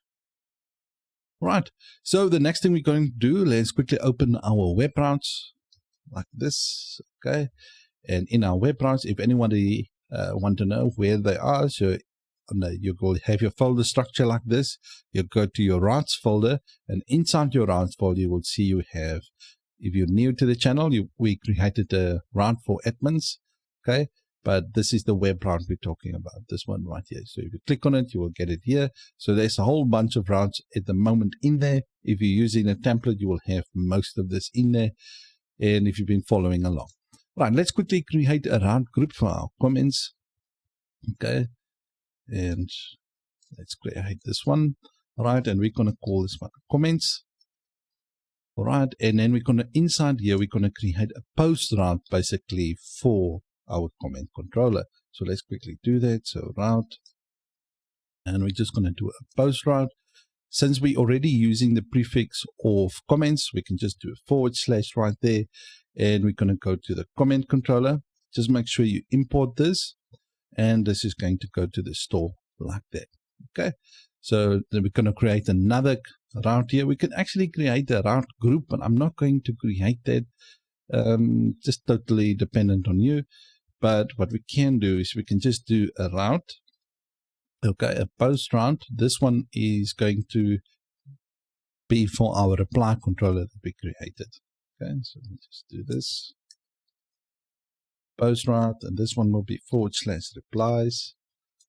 Right. So the next thing we're going to do, let's quickly open our web routes like this. Okay. And in our web routes, if anybody want to know where they are, so you go have your folder structure like this. You go to your routes folder, and inside your routes folder, you will see you have, if you're new to the channel, we created a route for admins. Okay. But this is the web route we're talking about, this one right here. So if you click on it, you will get it here. So there's a whole bunch of routes at the moment in there. If you're using a template, you will have most of this in there. And if you've been following along. Right, let's quickly create a route group for our comments. Okay. And let's create this one. All right, and we're going to call this one comments. All right, and then we're going to, inside here, we're going to create a post route basically for our comment controller. So let's quickly do that. So route, and we're just going to do a post route. Since we're already using the prefix of comments, we can just do a / right there, and we're going to go to the comment controller. Just make sure you import this, and this is going to go to the store like that. Okay, so then we're going to create another route here. We can actually create a route group, but I'm not going to create that. Just totally dependent on you. But what we can do is we can just do a route. Okay, a post route. This one is going to be for our reply controller that we created. Okay, so let's just do this. Post route, and this one will be / replies.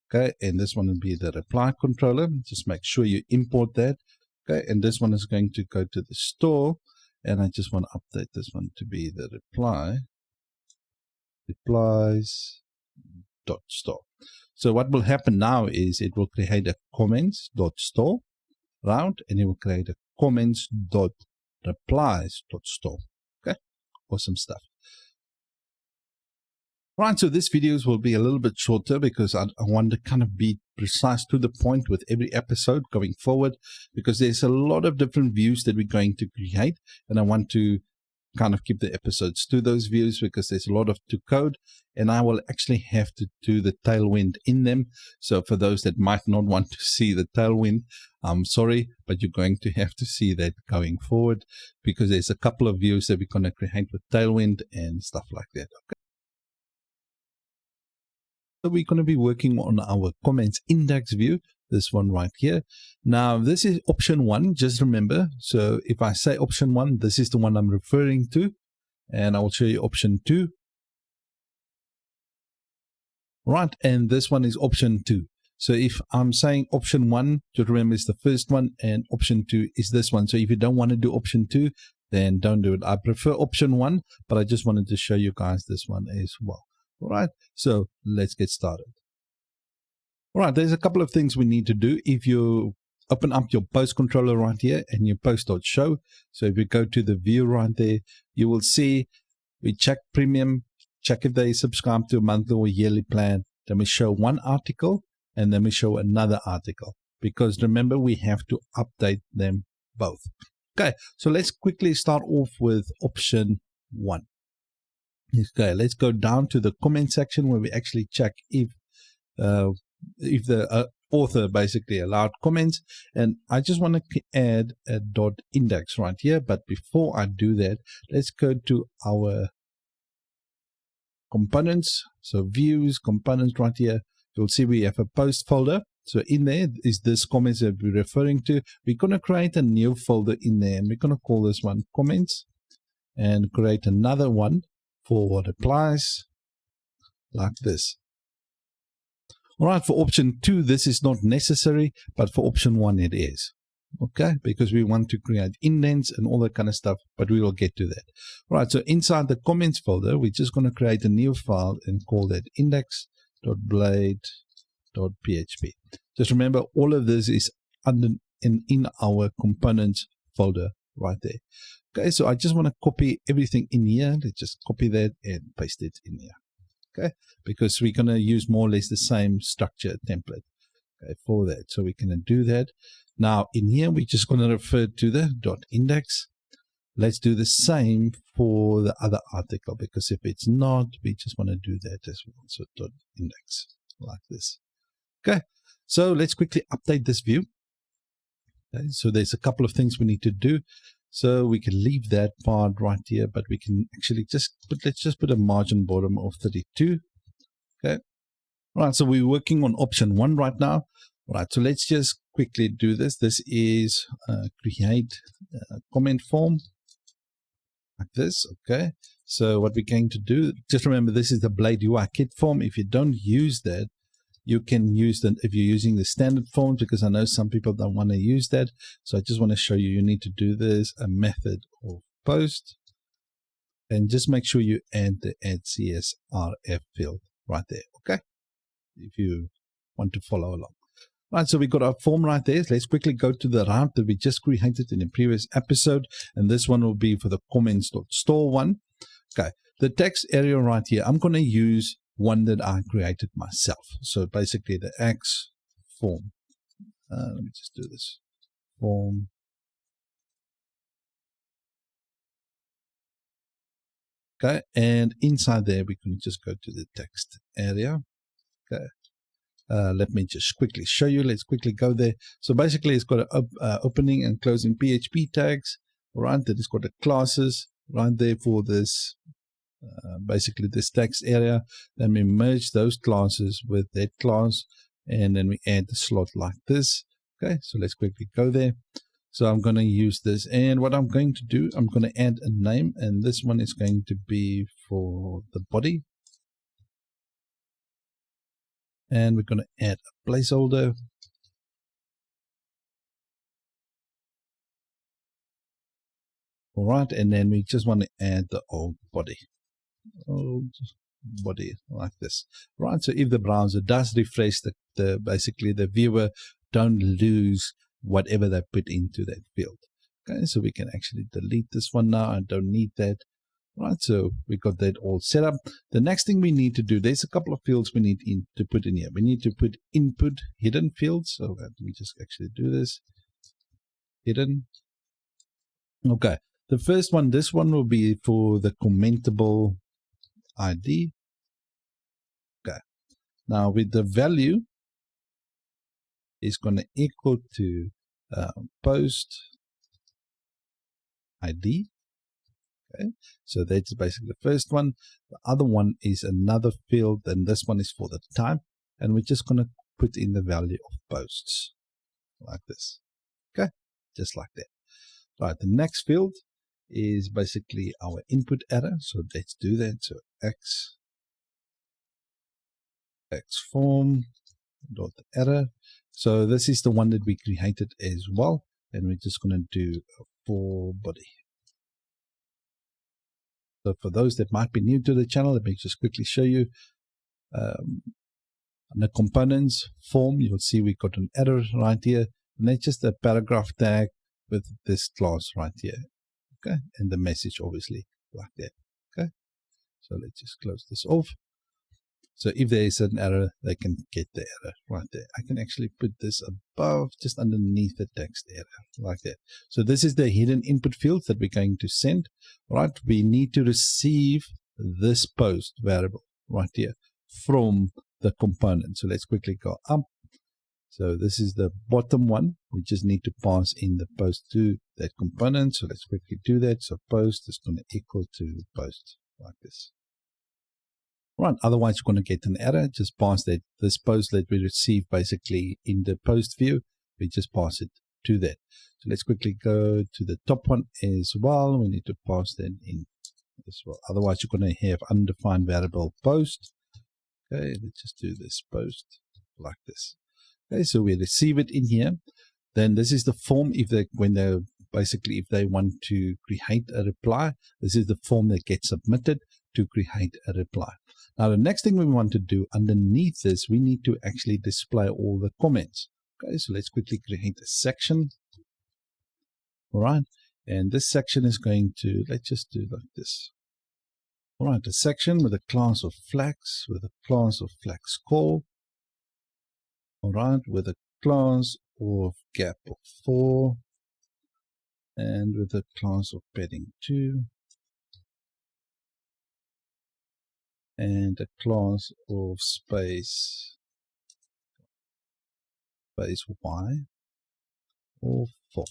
Okay, and this one will be the reply controller. Just make sure you import that. Okay, and this one is going to go to the store. and I just want to update this one to be the replies.store. So what will happen now is it will create a comments.store round, and it will create a comments.replies.store. Okay, awesome stuff. Right, so this videos will be a little bit shorter because I want to kind of be precise to the point with every episode going forward, because there's a lot of different views that we're going to create, and I want to kind of keep the episodes to those views because there's a lot of to code, and I will actually have to do the tailwind in them. So for those that might not want to see the tailwind, I'm sorry, but you're going to have to see that going forward, because there's a couple of views that we're going to create with tailwind and stuff like that. Okay. So we're going to be working on our comments index view, this one right here. Now, this is option 1, just remember. So if I say option 1, this is the one I'm referring to, and I will show you option 2. Right, and this one is option 2. So if I'm saying option 1, just remember it's the first one, and option 2 is this one. So if you don't want to do option 2, then don't do it. I prefer option 1, but I just wanted to show you guys this one as well. All right, so let's get started. All right, there's a couple of things we need to do. If you open up your post controller right here and your post.show, so if you go to the view right there, you will see we check premium, check if they subscribe to a monthly or yearly plan. Then we show one article, and then we show another article, because remember, we have to update them both. Okay, so let's quickly start off with option 1. Okay, let's go down to the comment section where we actually check if the author basically allowed comments, and I just want to add a .index right here. But before I do that, let's go to our components. So views, components right here. You'll see we have a post folder. So in there is this comments that we're referring to. We're going to create a new folder in there, and we're going to call this one comments, and create another one for replies like this. All right, for option 2, this is not necessary, but for option 1, it is. Okay, because we want to create indents and all that kind of stuff, but we will get to that. All right, so inside the comments folder, we're just going to create a new file and call that index.blade.php. Just remember, all of this is in our components folder right there. Okay, so I just want to copy everything in here. Let's just copy that and paste it in here. Okay, because we're going to use more or less the same structure template, okay, for that. So we're going to do that. Now in here, we're just going to refer to the .index. Let's do the same for the other article, because if it's not, we just want to do that as well. So .index like this. Okay, so let's quickly update this view. Okay, so there's a couple of things we need to do. So we can leave that part right here, but we can actually let's just put a margin bottom of 32. Okay. All right, so we're working on option 1 right now. All right, so let's just quickly do this. This is create a comment form like this. Okay. So what we're going to do, just remember, this is the Blade UI kit form. If you don't use that, you can use that if you're using the standard form, because I know some people don't want to use that. So I just want to show you, you need to do this, a method of post, and just make sure you add the add CSRF field right there. Okay, if you want to follow along. Right, so we got our form right there. Let's quickly go to the route that we just created in the previous episode, and this one will be for the comments.store one. Okay, the text area right here, I'm going to use one that I created myself. So basically the X form. Let me just do this. Form. Okay, and inside there we can just go to the text area. Okay, let me just quickly show you. Let's quickly go there. So basically it's got an opening and closing PHP tags. All right, that it's got the classes right there for this. Basically this text area. Then we merge those classes with that class, and then we add the slot like this. Okay, so let's quickly go there. So I'm going to use this, and what I'm going to do, I'm going to add a name, and this one is going to be for the body, and we're going to add a placeholder. All right, and then we just want to add the old body. Old body like this. Right, so if the browser does refresh, basically the viewer don't lose whatever they put into that field. Okay, so we can actually delete this one now. I don't need that. Right, so we got that all set up. The next thing we need to do, there's a couple of fields we need to put in here. We need to put input hidden fields. So let me just actually do this. Hidden. Okay, the first one, this one will be for the commentable ID. Okay, now with the value is going to equal to post ID. Okay, so that's basically the first one. The other one is another field, and this one is for the type, and we're just going to put in the value of posts like this. Okay, just like that. Right, the next field is basically our input error, so let's do that. So x form dot error. So this is the one that we created as well, and we're just going to do a for body. So for those that might be new to the channel, let me just quickly show you. On the components form, you'll see we got an error right here, and that's just a paragraph tag with this class right here. Okay, and the message obviously like that. Okay, so let's just close this off. So if there is an error, they can get the error right there. I can actually put this above, just underneath the text error, like that. So this is the hidden input field that we're going to send, right? We need to receive this post variable right here from the component. So let's quickly go up. So this is the bottom one. We just need to pass in the post to that component. So let's quickly do that. So post is going to equal to post like this. Right, otherwise you're going to get an error. Just pass that this post that we receive basically in the post view, we just pass it to that. So let's quickly go to the top one as well. We need to pass that in as well. Otherwise you're going to have undefined variable post. Okay, let's just do this post like this. Okay, so we receive it in here. Then this is the form if they want to create a reply. This is the form that gets submitted to create a reply. Now the next thing we want to do underneath this, we need to actually display all the comments. Okay, so let's quickly create a section. All right, and this section is going to, let's just do like this. All right, a section with a class of flags, with a class of flags call. All right, with a class of gap of 4, and with a class of padding 2. And a class of space Y or 4.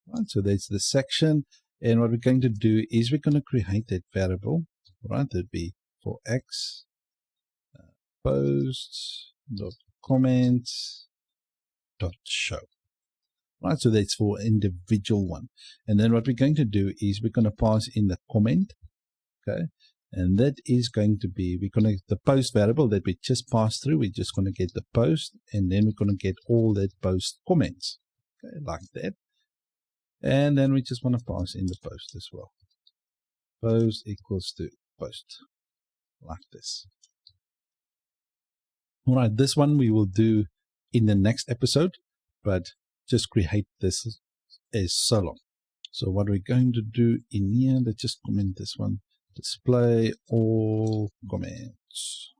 Right, so that's the section. And what we're going to do is we're going to create that variable. Right, that'd be for x posts dot comments dot show. Right, so that's for individual one. And then what we're going to do is we're going to pass in the comment. Okay. And that is going to be, the post variable that we just passed through, we're just going to get the post, and then we're going to get all that post comments, okay, like that. And then we just want to pass in the post as well. Post equals to post, like this. All right, this one we will do in the next episode, but just create this as so long. So what we're going to do in here, let's just comment this one. Display all comments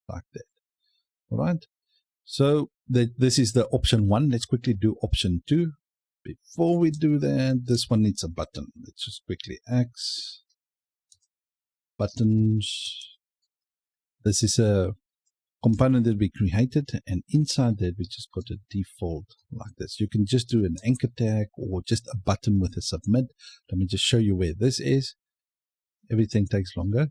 like that. All right, so this is the option 1. Let's quickly do option 2. Before we do that, this one needs a button. Let's just quickly X buttons. This is a component that we created, and inside that we just got a default like this. You can just do an anchor tag or just a button with a submit. Let me just show you where this is. Everything takes longer,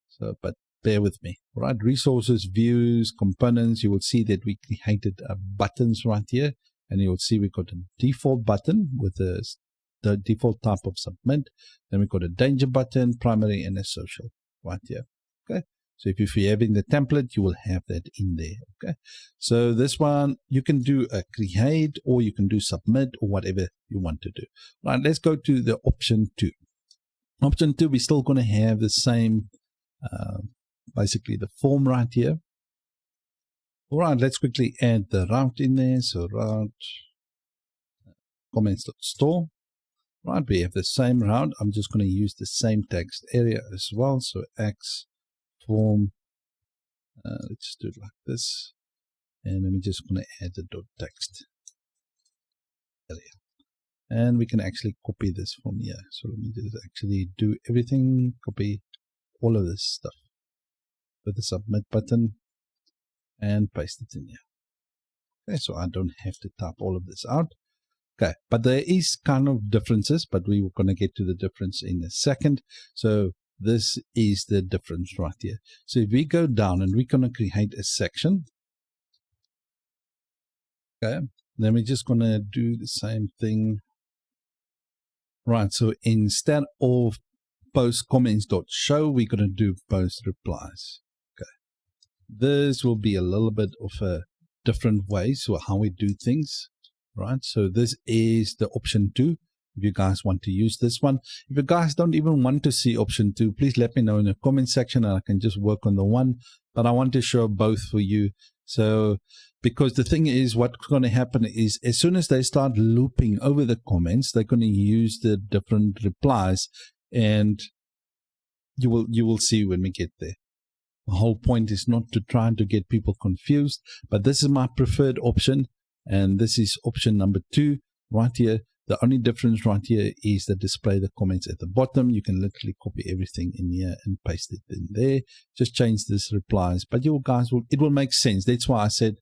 so but bear with me. All right, resources, views, components. You will see that we created buttons right here, and you will see we got a default button with the default type of submit. Then we got a danger button, primary, and a social right here. Okay, So if you're having the template, you will have that in there. Okay. So this one, you can do a create, or you can do submit, or whatever you want to do. Right. Let's go to the option 2. Option 2, we're still going to have the same, basically the form right here. All right. Let's quickly add the route in there. So route comments.store. Right, we have the same route. I'm just going to use the same text area as well. So X form, let's just do it like this. And then we're just going to add the dot text area. And we can actually copy this from here. So let me just actually do everything, copy all of this stuff with the submit button and paste it in here. Okay, so I don't have to type all of this out. Okay, but there is kind of differences, but we're going to get to the difference in a second. So this is the difference right here. So if we go down and we're going to create a section, okay, then we're just going to do the same thing. Right, so instead of post comments.show, we're going to do post replies. Okay, this will be a little bit of a different way, so how we do things. Right, so this is the option 2. If you guys want to use this one, if you guys don't even want to see option 2, please let me know in the comment section and I can just work on the one. But I want to show both for you. So, because the thing is, what's going to happen is as soon as they start looping over the comments, they're going to use the different replies, and you will see when we get there. The whole point is not to try to get people confused, but this is my preferred option. And this is option number 2 right here. The only difference right here is the display the comments at the bottom. You can literally copy everything in here and paste it in there. Just change this replies, but you guys it will make sense. That's why I said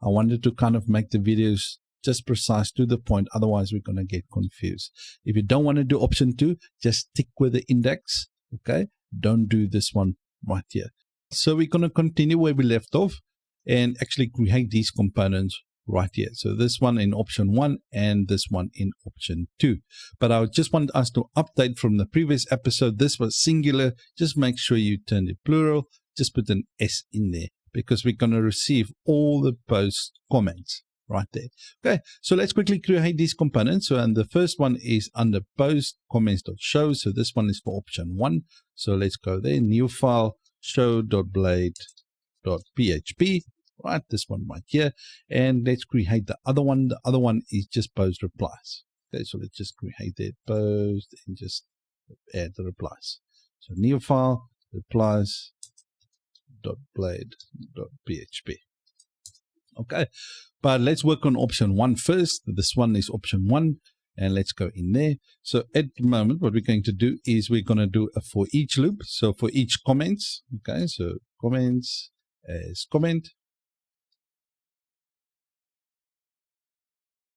I wanted to kind of make the videos just precise to the point. Otherwise, we're going to get confused. If you don't want to do option 2, just stick with the index. Okay. Don't do this one right here. So we're going to continue where we left off and actually create these components right here. So this one in option 1 and this one in option 2. But I just want us to update from the previous episode. This was singular. Just make sure you turn it plural. Just put an S in there because we're going to receive all the post comments right there. Okay, so let's quickly create these components. So, and the first one is under post comments.show. So this one is for option 1. So let's go there. New file show.blade.php. Right, this one right here, and let's create the other one. The other one is just post replies. Okay, so let's just create that post and just add the replies. So new file replies.blade.php. Okay, but let's work on option 1 first. This one is option 1, and let's go in there. So at the moment, what we're going to do is we're going to do a for each loop. So for each comments, okay, so comments as comment.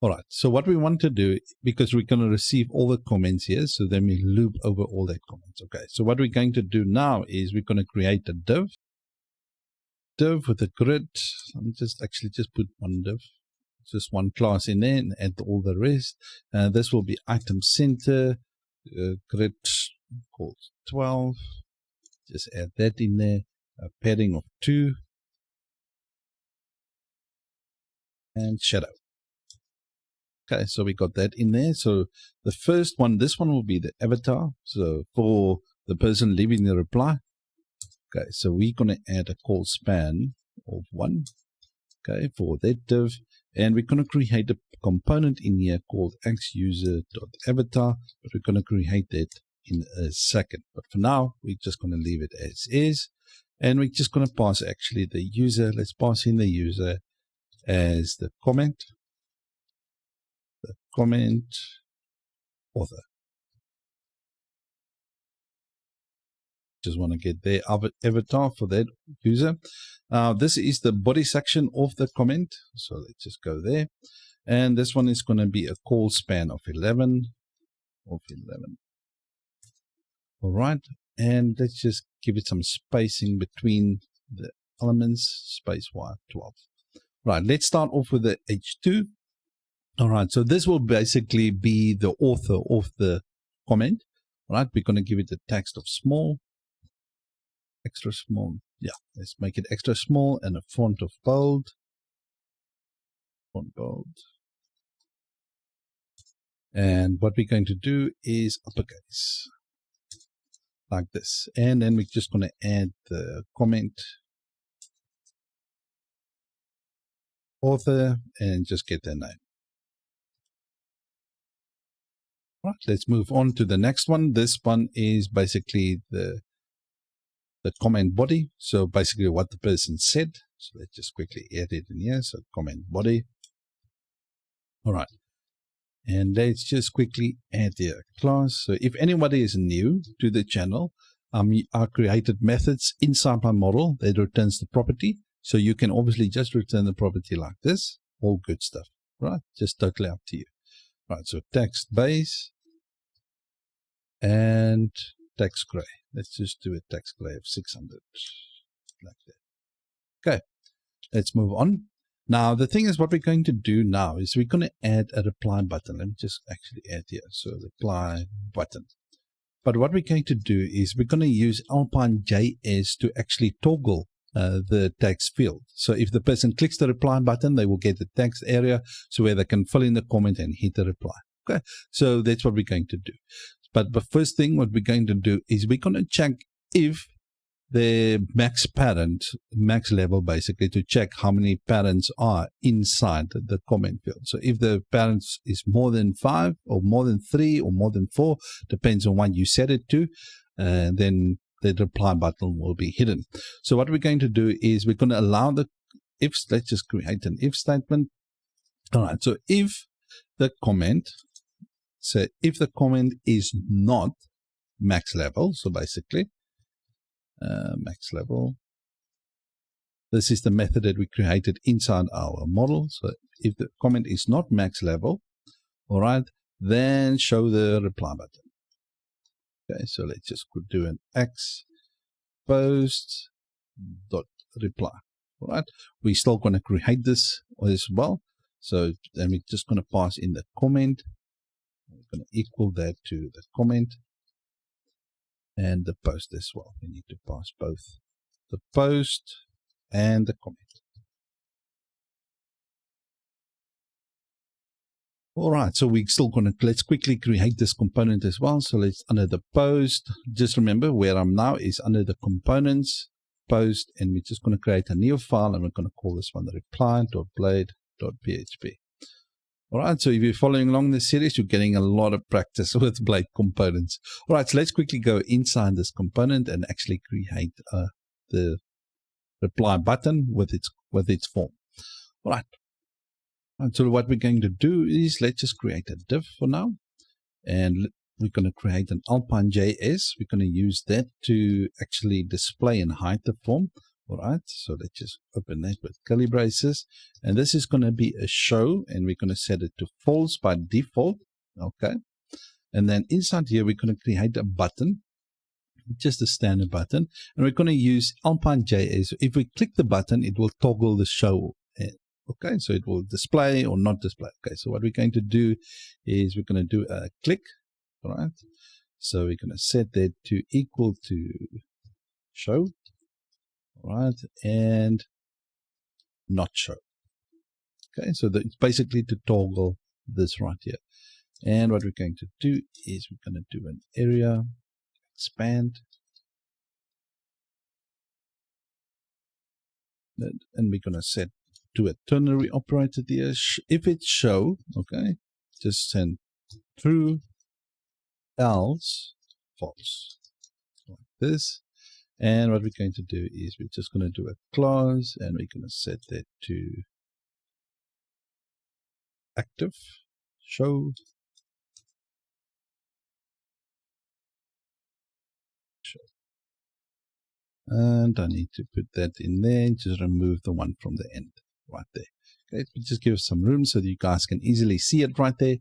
All right, so what we want to do, because we're going to receive all the comments here, so then we loop over all that comments. Okay, so what we're going to do now is we're going to create a div with a grid. Let me just put one div, just one class in there, and add all the rest. This will be item center, grid called 12. Just add that in there, a padding of 2, and shadow. Okay, so we got that in there. So the first one, this one will be the avatar. So for the person leaving the reply. Okay, so we're going to add a call span of 1. Okay, for that div. And we're going to create a component in here called xUser.avatar. But we're going to create that in a second. But for now, we're just going to leave it as is. And we're just going to pass actually the user. Let's pass in the user as the comment. The comment author. Just want to get their avatar for that user. This is the body section of the comment. So let's just go there. And this one is going to be a call span of 11. All right. And let's just give it some spacing between the elements. Space Y 12. Right. Let's start off with the H2. All right, so this will basically be the author of the comment. All right, we're going to give it a text of small. extra small. Yeah, let's make it extra small and a font of bold. Font bold. And what we're going to do is uppercase, like this. And then we're just going to add the comment author and just get their name. Right, let's move on to the next one. This one is basically the comment body. So basically what the person said. So let's just quickly add it in here. So comment body. All right. And let's just quickly add the class. So if anybody is new to the channel, I created methods inside my model that returns the property. So you can obviously just return the property like this. All good stuff, right? Just totally up to you. Right, so text base and text gray. Let's just do a text gray of 600, like that. Okay, let's move on. Now, the thing is, what we're going to do now is we're going to add a reply button. Let me just actually add here. So reply button. But what we're going to do is we're going to use Alpine.js to actually toggle the text field. So if the person clicks the reply button, they will get the text area, so where they can fill in the comment and hit the reply. Okay, so that's what we're going to do. But the first thing what we're going to do is we're going to check if the max parent, max level, basically to check how many parents are inside the comment field. So if the parents is more than 5 or more than 3 or more than 4, depends on what you set it to, then the reply button will be hidden. So what we're going to do is we're going to allow the if, let's just create an if statement. All right, so if the comment, is not max level, so basically max level, this is the method that we created inside our model. So if the comment is not max level, all right, then show the reply button. Okay, so let's just do an x post dot reply. All right, we're still going to create this as well. So then we're just going to pass in the comment. We're going to equal that to the comment and the post as well. We need to pass both the post and the comment. All right, so we're still going to, let's quickly create this component as well. So let's, under the post, just remember where I'm now is under the components, post, and we're just going to create a new file, and we're going to call this one the reply.blade.php. All right, so if you're following along this series, you're getting a lot of practice with Blade components. All right, so let's quickly go inside this component and actually create the reply button with its form. All right. And so what we're going to do is let's just create a div for now, and we're going to create an Alpine.js. We're going to use that to actually display and hide the form. All right, so let's just open that with curly braces, and this is going to be a show, and we're going to set it to false by default. Okay, and then inside here we're going to create a button, just a standard button, and we're going to use Alpine.js. If we click the button, it will toggle the show. Okay, so it will display or not display. Okay, so what we're going to do is we're going to do a click. All right, so we're going to set that to equal to show. All right, and not show. Okay, so it's basically to toggle this right here. And what we're going to do is we're going to do an area expand, and we're going to set to a ternary operator there. If it's show, okay, just send true, else false, like this. And what we're going to do is we're just going to do a clause, and we're going to set that to active show. And I need to put that in there, just remove the one from the end right there. Okay, just give us some room so that you guys can easily see it right there.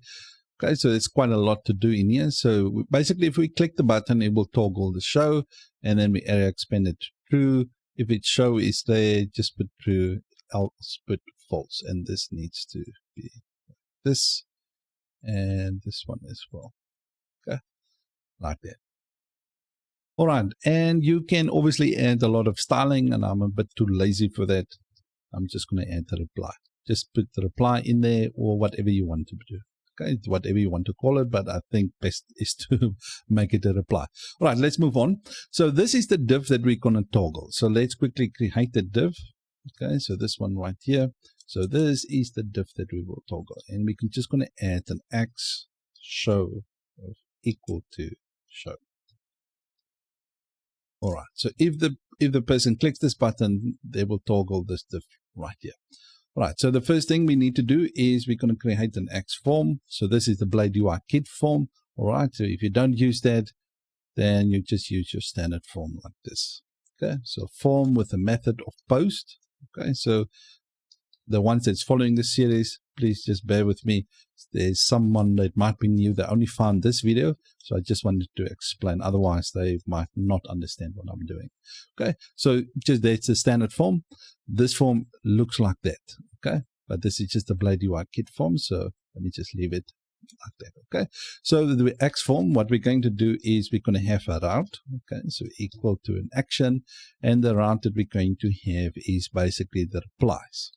Okay, so it's quite a lot to do in here. So basically, if we click the button, it will toggle the show, and then we area expand it to true. If its show is there, just put true, else put false, and this needs to be this, and this one as well. Okay, like that. All right, and you can obviously add a lot of styling, and I'm a bit too lazy for that. I'm just going to add the reply. Just put the reply in there or whatever you want to do. Okay, whatever you want to call it, but I think best is to make it a reply. All right, let's move on. So this is the div that we're going to toggle. So let's quickly create the div. Okay, so this one right here. So this is the div that we will toggle, and we can just going to add an x show of equal to show. All right, so if the person clicks this button, they will toggle this div right here. All right, so the first thing we need to do is we're going to create an X form. So this is the Blade UI Kit form. All right, so if you don't use that, then you just use your standard form like this. Okay, so form with a method of post. Okay, so the ones that's following this series, please just bear with me. There's someone that might be new that only found this video, so I just wanted to explain. Otherwise, they might not understand what I'm doing. Okay, so just that's the standard form. This form looks like that. Okay, but this is just the Blade UI Kit form, so let me just leave it like that. Okay, so the X form, what we're going to do is we're going to have a route. Okay, so equal to an action, and the route that we're going to have is basically the replies.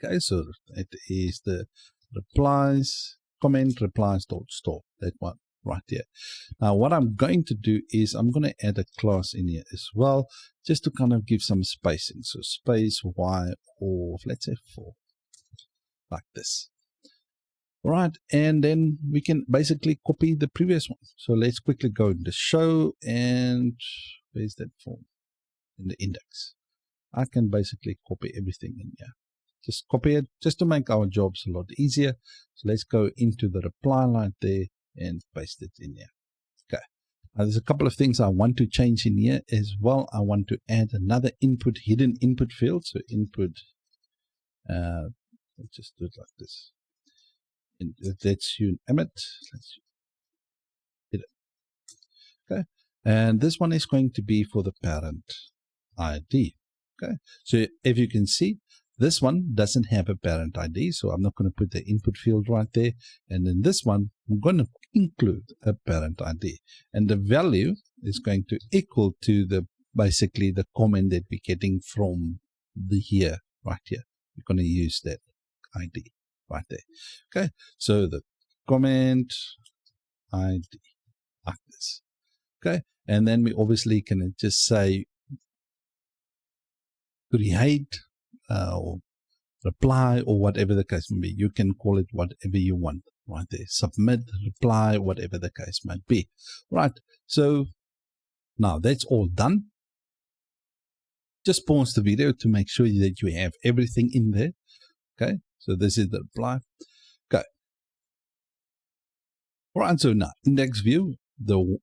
Okay, so it is the replies, comment replies dot store, that one right here. Now what I'm going to do is I'm going to add a class in here as well, just to kind of give some spacing. So space y of, let's say 4, like this. All right, and then we can basically copy the previous one. So let's quickly go into show, and where's that form? In the index. I can basically copy everything in here. Just copy it just to make our jobs a lot easier. So let's go into the reply line there and paste it in here. Okay. Now there's a couple of things I want to change in here as well. I want to add another input, hidden input field. So input, let's just do it like this. And that's you Emmet. Let's hit it. Okay. And this one is going to be for the parent ID. Okay. So if you can see, this one doesn't have a parent ID, so I'm not going to put the input field right there. And in this one, I'm going to include a parent ID. And the value is going to equal to the basically the comment that we're getting from the here, right here. We're going to use that ID right there. Okay, so the comment ID like this. Okay, and then we obviously can just say create or reply or whatever the case may be. You can call it whatever you want right there. Submit, reply, whatever the case might be. Right, so now that's all done. Just pause the video to make sure that you have everything in there. Okay, so this is the reply. Okay. All right, so now index view, the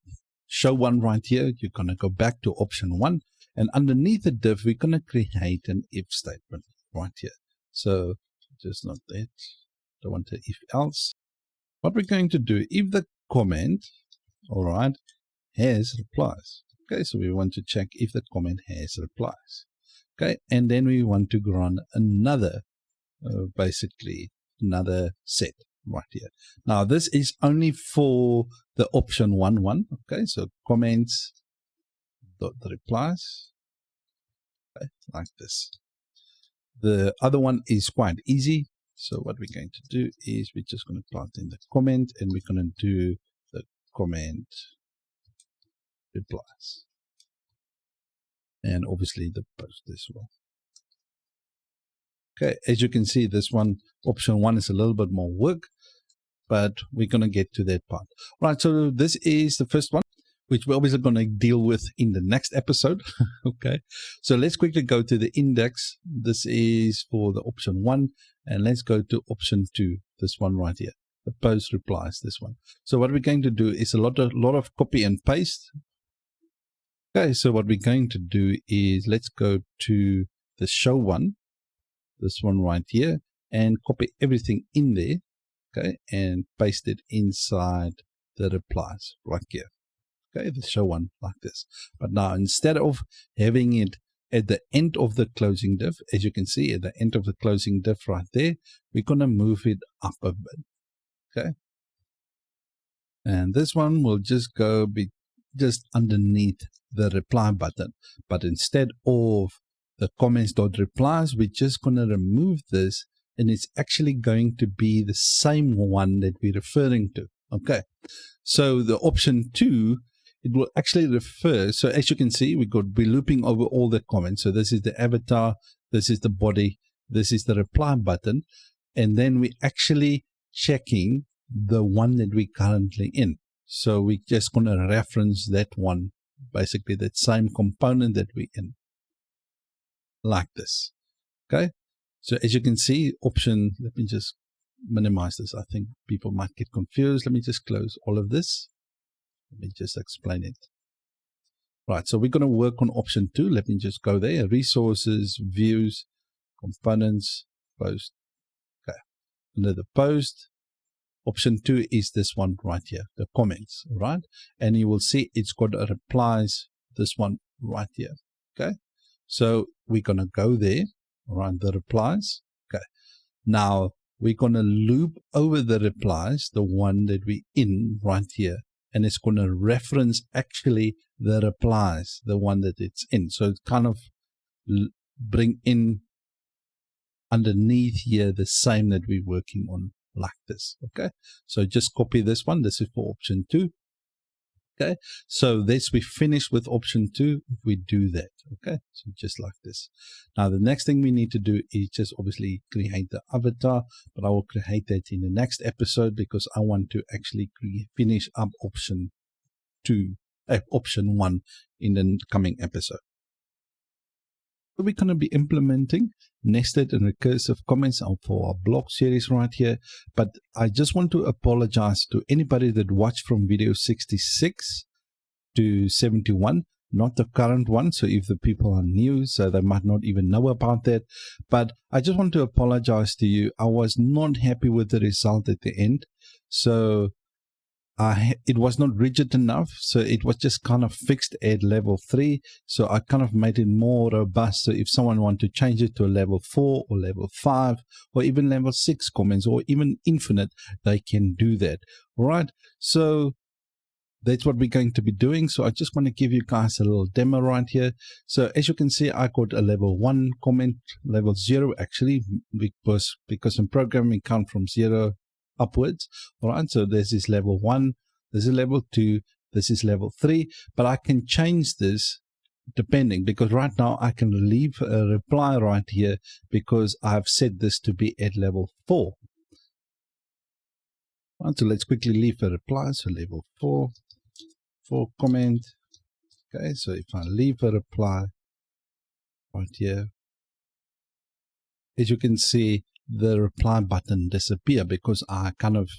show one right here, you're going to go back to option 1. And underneath the div, we're going to create an if statement right here. So just not that. Don't want to if else. What we're going to do, if the comment, all right, has replies. Okay, so we want to check if the comment has replies. Okay, and then we want to run another, basically another set right here. Now this is only for the option 1. Okay, so comments dot the replies. Okay, like this. The other one is quite easy. So what we're going to do is we're just going to plant in the comment, and we're going to do the comment replies. And obviously the post as well. Okay, as you can see, this one, option 1 is a little bit more work, but we're going to get to that part. All right, so this is the first one, which we're obviously going to deal with in the next episode. Okay, so let's quickly go to the index. This is for the option 1, and let's go to option 2, this one right here, the post replies, this one. So what we're going to do is a lot of copy and paste. Okay, so what we're going to do is let's go to the show one, this one right here, and copy everything in there, okay, and paste it inside the replies right here. Okay, the show one like this. But now instead of having it at the end of the closing div, as you can see at the end of the closing div right there, we're going to move it up a bit. Okay, and this one will just go just underneath the reply button. But instead of the comments.replies, we're just going to remove this, and it's actually going to be the same one that we're referring to. Okay, so the option 2, it will actually refer. So as you can see, we're looping over all the comments. So this is the avatar, this is the body, this is the reply button, and then we're actually checking the one that we're currently in. So we're just going to reference that one, basically that same component that we're in, like this. Okay, so as you can see, option, let me just minimize this. I think people might get confused. Let me just close all of this. Let me just explain it. Right, so we're going to work on option 2. Let me just go there. Resources, views, components, post. Okay, under the post, option 2 is this one right here, the comments, right? And you will see it's got a replies, this one right here. Okay, so we're going to go there, around the replies. Okay, now we're going to loop over the replies, the one that we're in right here, and it's going to reference actually the replies, the one that it's in. So it's kind of bring in underneath here the same that we're working on, like this. Okay, so just copy this one. This is for option 2. Okay, so this we finish with option 2 if we do that. Okay, so just like this. Now the next thing we need to do is just obviously create the avatar, but I will create that in the next episode because I want to actually finish up option 1 in the coming episode. So we're going to be implementing nested and recursive comments for our blog series right here. But I just want to apologize to anybody that watched from video 66 to 71, not the current one. So if the people are new, so they might not even know about that. But I just want to apologize to you. I was not happy with the result at the end. So it was not rigid enough, so it was just kind of fixed at level 3. So I kind of made it more robust. So if someone want to change it to a level 4 or level 5 or even level 6 comments or even infinite, they can do that. All right, so that's what we're going to be doing. So I just want to give you guys a little demo right here. So as you can see, I got a level 1 comment, level 0 actually, because in programming we count from 0 upwards. All right, so this is level 1, this is level 2, this is level 3, but I can change this depending, because right now I can leave a reply right here because I've set this to be at level 4. Right, so let's quickly leave a reply. So level 4 comment. Okay, so if I leave a reply right here, as you can see, the reply button disappear because I kind of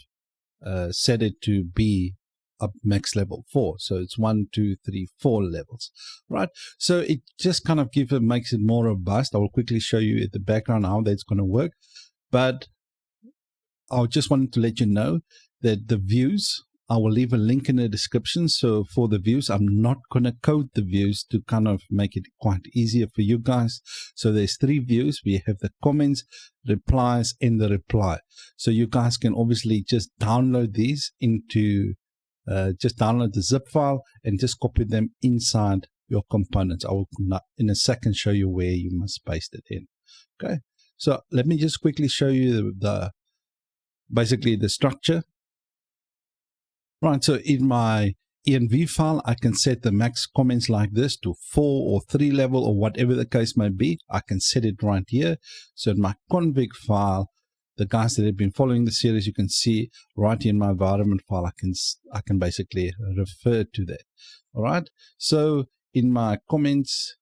set it to be up max level 4. So it's 1, 2, 3, 4 levels, right? So it just kind of makes it more robust. I will quickly show you at the background how that's going to work. But I just wanted to let you know that the views, I will leave a link in the description. So for the views, I'm not going to code the views to kind of make it quite easier for you guys. So there's 3 views. We have the comments, replies, and the reply. So you guys can obviously just download these into, just download the zip file and just copy them inside your components. I will in a second show you where you must paste it in. Okay. So let me just quickly show you basically the structure. Right, so in my env file, I can set the max comments like this to 4 or 3 level or whatever the case may be. I can set it right here. So in my config file, the guys that have been following the series, you can see right here in my environment file, I can basically refer to that. All right, so in my comments,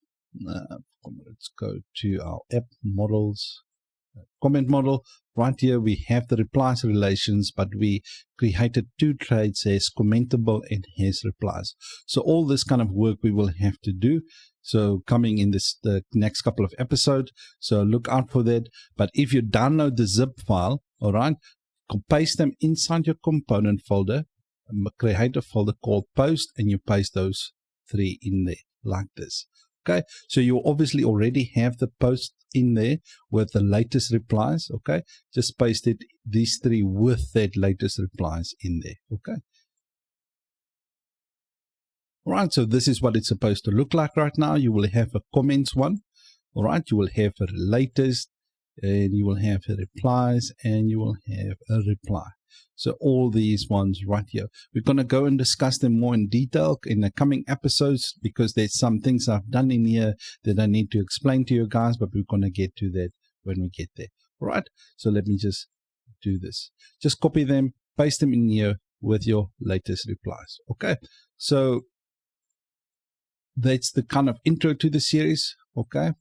let's go to our app models. Comment model. Right here we have the replies relations, but we created 2 traits as commentable and has replies. So all this kind of work we will have to do. So coming in the next couple of episodes. So look out for that. But if you download the zip file, all right, paste them inside your component folder, create a folder called post, and you paste those 3 in there like this. Okay, so you obviously already have the post in there with the latest replies. Okay, just paste it, these 3 with that latest replies in there. Okay, All right, so this is what it's supposed to look like right now. You will have a comments one. All right, you will have a latest, and you will have a replies, and you will have a reply. So all these ones right here. We're going to go and discuss them more in detail in the coming episodes, because there's some things I've done in here that I need to explain to you guys, but we're going to get to that when we get there. All right, so let me just do this. Just copy them, paste them in here with your latest replies. Okay, so that's the kind of intro to the series. Okay,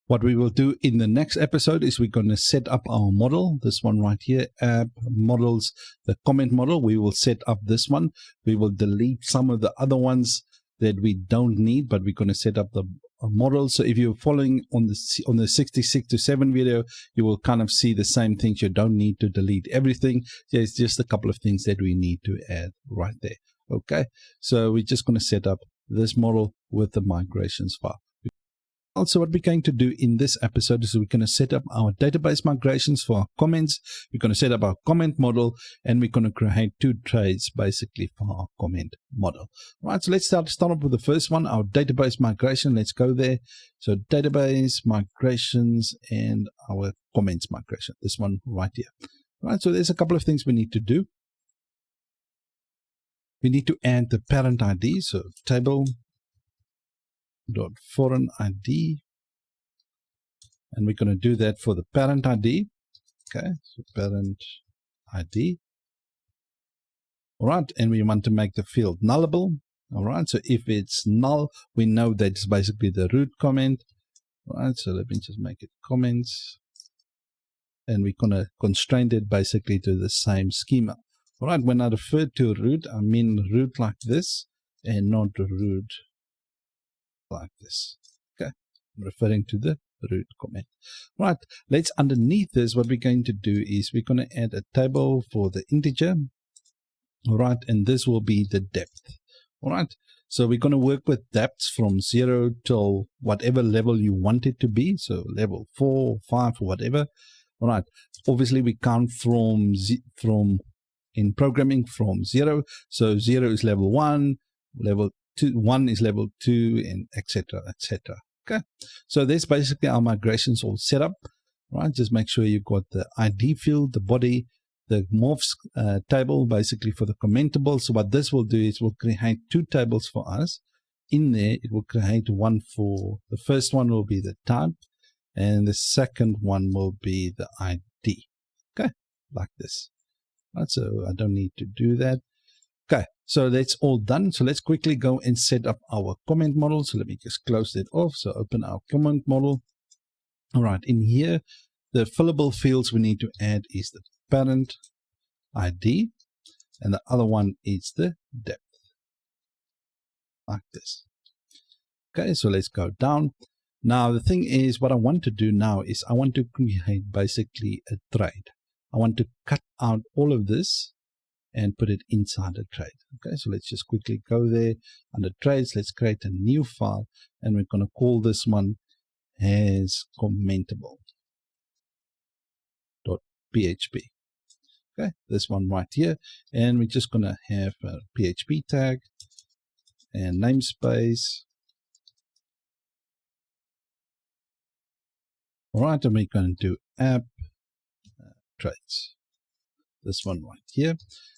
what we will do in the next episode is we're going to set up our model, this one right here, app models, the comment model. We will set up this one. We will delete some of the other ones that we don't need, but we're going to set up the model. So if you're following on the 66 to 7 video, you will kind of see the same things. You don't need to delete everything. There's just a couple of things that we need to add right there. Okay, so we're just going to set up this model with the migrations file. Also, what we're going to do in this episode is we're going to set up our database migrations for our comments. We're going to set up our comment model, and we're going to create 2 trades basically for our comment model. All right, so let's start off with the first one, our database migration. Let's go there. So database migrations and our comments migration, this one right here. All right, so there's a couple of things we need to do. We need to add the parent ID, so table.foreign ID, and we're going to do that for the parent ID. Okay, so parent ID. All right, and we want to make the field nullable. All right, so if it's null, we know that it's basically the root comment. All right, so let me just make it comments, and we're going to constrain it basically to the same schema. All right, when I refer to root, I mean root like this, and not root like this. Okay, I'm referring to the root comment. Right, let's underneath this, what we're going to do is we're going to add a table for the integer. All right, and this will be the depth. All right, so we're going to work with depths from 0 till whatever level you want it to be, so level 4, 5, or whatever. All right, obviously we count from in programming from 0, so 0 is level 1, level 2, 1 is level 2, and etc. etc. Okay, so that's basically our migrations all set up. Right, just make sure you got the ID field, the body, the morphs table basically for the commentable. So what this will do is we'll create 2 tables for us. In there, it will create one for the first one will be the type, and the second one will be the ID. Okay, like this. Right, so I don't need to do that. Okay, so that's all done. So let's quickly go and set up our comment model. So let me just close that off. So open our comment model. All right, in here, the fillable fields we need to add is the parent ID, and the other one is the depth, like this. Okay, so let's go down. Now, the thing is, what I want to do now is I want to create basically a trade. I want to cut out all of this and put it inside a trade. Okay, so let's just quickly go there under trades. Let's create a new file, and we're going to call this one HasCommentable.php. Okay, this one right here, and we're just going to have a PHP tag and namespace. All right, and we're going to do app trades. This one right here.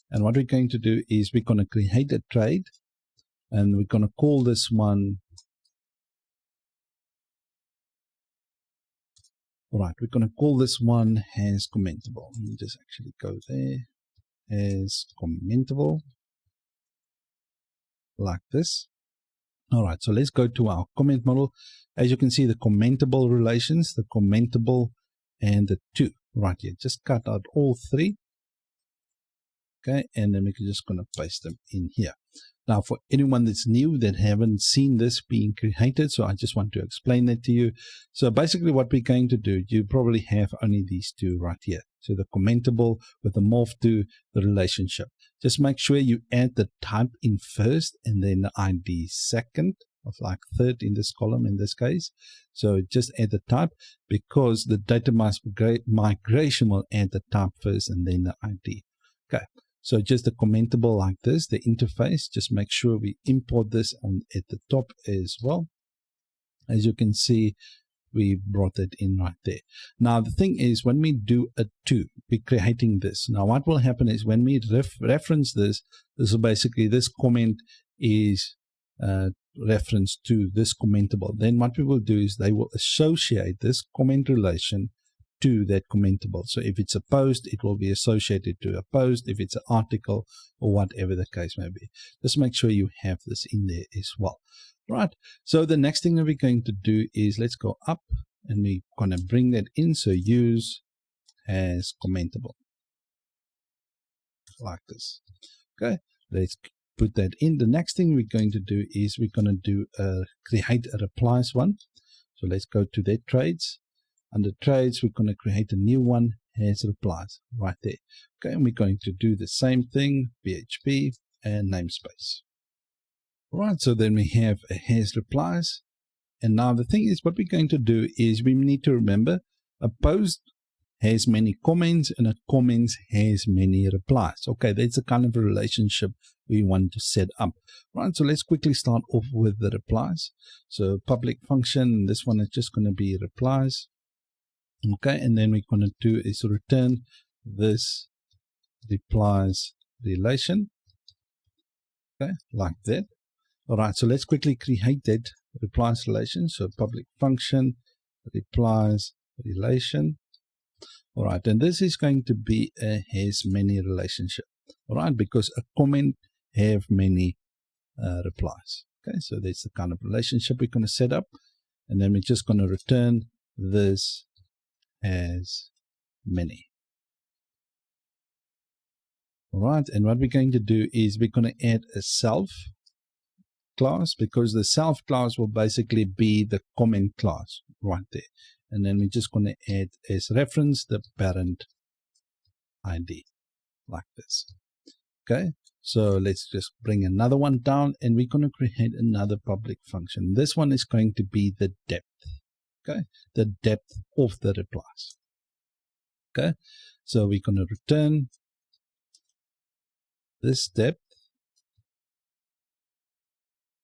And what we're going to do is we're going to create a trade, and we're going to call this one. All right, we're going to call this one HasCommentable. Let me just actually go there. HasCommentable, like this. All right, so let's go to our comment model. As you can see, the commentable relations, the commentable, and the 2 right here. Just cut out all 3. Okay, and then we're just going to paste them in here. Now, for anyone that's new that haven't seen this being created, so I just want to explain that to you. So basically what we're going to do, you probably have only these 2 right here. So the commentable with the morph to the relationship. Just make sure you add the type in first and then the ID second, or like third in this column in this case. So just add the type, because the data migration will add the type first and then the ID. Okay. So just the commentable like this, the interface, just make sure we import this at the top as well. As you can see, we brought that in right there. Now the thing is, when we do a to, we're creating this. Now what will happen is when we reference this, this is basically, this comment is reference to this commentable. Then what we will do is they will associate this comment relation to that commentable. So if it's a post, it will be associated to a post. If it's an article or whatever the case may be, just make sure you have this in there as well. Right. So the next thing that we're going to do is let's go up and we're going to bring that in. So use as commentable like this. Okay. Let's put that in. The next thing we're going to do is we're going to do create a replies one. So let's go to that trades. Under trades, we're going to create a new one as replies right there. Okay, and we're going to do the same thing, PHP and namespace. All right, so then we have a has replies. And now the thing is, what we're going to do is we need to remember a post has many comments and a comments has many replies. Okay, that's the kind of a relationship we want to set up. Right, so let's quickly start off with the replies. So public function, this one is just going to be replies. Okay, and then we're going to do is return this replies relation. Okay, like that. All right, so let's quickly create that replies relation. So public function replies relation. All right, and this is going to be a has many relationship. All right, because a comment have many replies. Okay, so that's the kind of relationship we're going to set up, and then we're just going to return this as many. All right, and what we're going to do is we're going to add a self class, because the self class will basically be the comment class right there. And then we're just going to add as reference the parent ID like this. Okay, so let's just bring another one down and we're going to create another public function. This one is going to be the depth. Okay, the depth of the replies. Okay, so we're going to return this depth.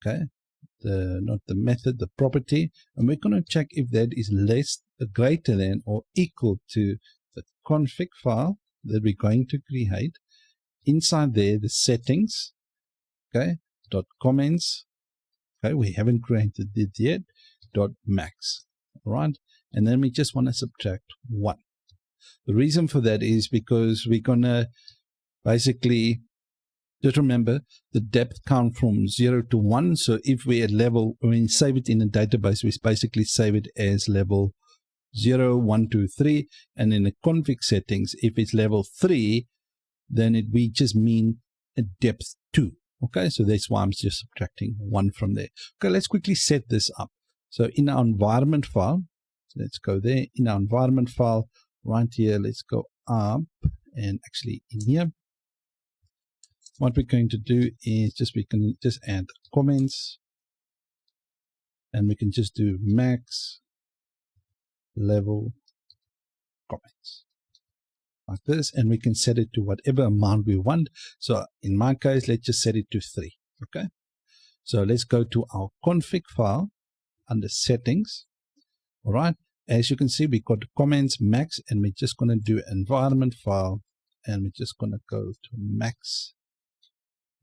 Okay, not the method, the property, and we're going to check if that is greater than or equal to the config file that we're going to create. Inside there, the settings. Okay, .comments. Okay, we haven't created it yet. .max. Right, and then we just want to subtract 1. The reason for that is because we're going to basically just remember the depth count from 0 to 1. So if we at level, when we save it in a database, we basically save it as level 0, 1, 2, 3. And in the config settings, if it's level 3, then we just mean a depth 2. Okay, so that's why I'm just subtracting 1 from there. Okay, let's quickly set this up. So in our environment file, let's go there. In our environment file, right here, let's go up and actually in here. What we're going to do is we can just add comments, and we can just do max level comments like this, and we can set it to whatever amount we want. So in my case, let's just set it to 3. Okay, so let's go to our config file under settings. All right, as you can see, we got the comments max, and we're just going to do environment file, and we're just going to go to max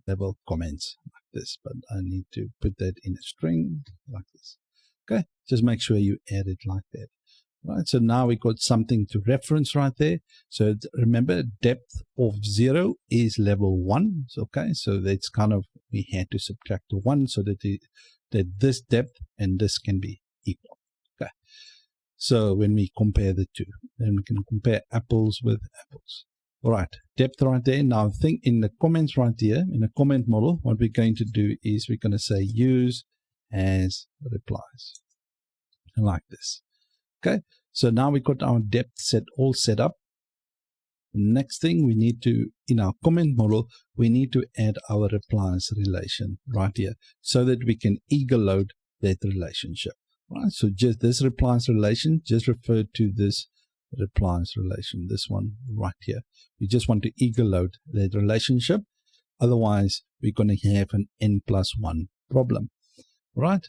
level comments like this, but I need to put that in a string like this. Okay, just make sure you add it like that. Right, so now we got something to reference right there. So remember, depth of 0 is level 1. So, okay, so that's kind of, we had to subtract 1 so that this depth and this can be equal. Okay, so when we compare the two, then we can compare apples with apples. All right, depth right there. Now think in the comments right here, in a comment model, what we're going to do is we're going to say use as replies like this. Okay, so now we got our depth all set up. Next thing we need to, in our comment model, we need to add our replies relation right here so that we can eager load that relationship. Right, so just this replies relation just refer to this replies relation, this one right here. We just want to eager load that relationship. Otherwise, we're going to have an n+1 problem, right?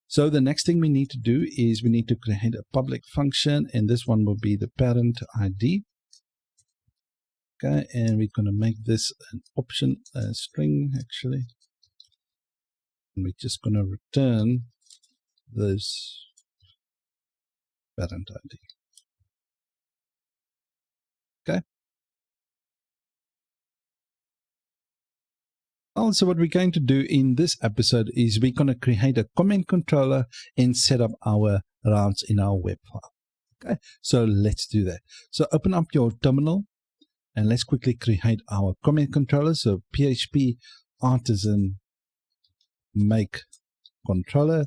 So the next thing we need to do is we need to create a public function, and this one will be the parent ID. Okay, and we're going to make this an option, a string actually. And we're just going to return this parent ID. Okay. Also, what we're going to do in this episode is we're going to create a comment controller and set up our routes in our web file. Okay, so let's do that. So open up your terminal and let's quickly create our comment controller. So PHP artisan make controller,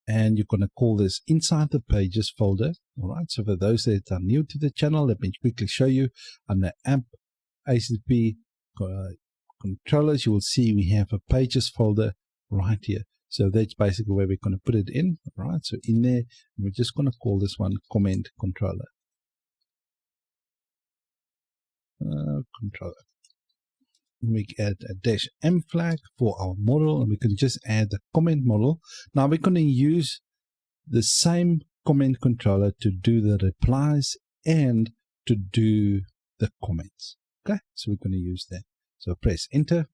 and you're going to call this inside the pages folder. All right, so for those that are new to the channel, let me quickly show you. Under app ACP controllers, you will see we have a pages folder right here. So that's basically where we're going to put it in. All right, so in there, we're just going to call this one comment controller. Controller. We add a -m flag for our model, and we can just add the comment model. Now we're going to use the same comment controller to do the replies and to do the comments. Okay, so we're going to use that. So press enter.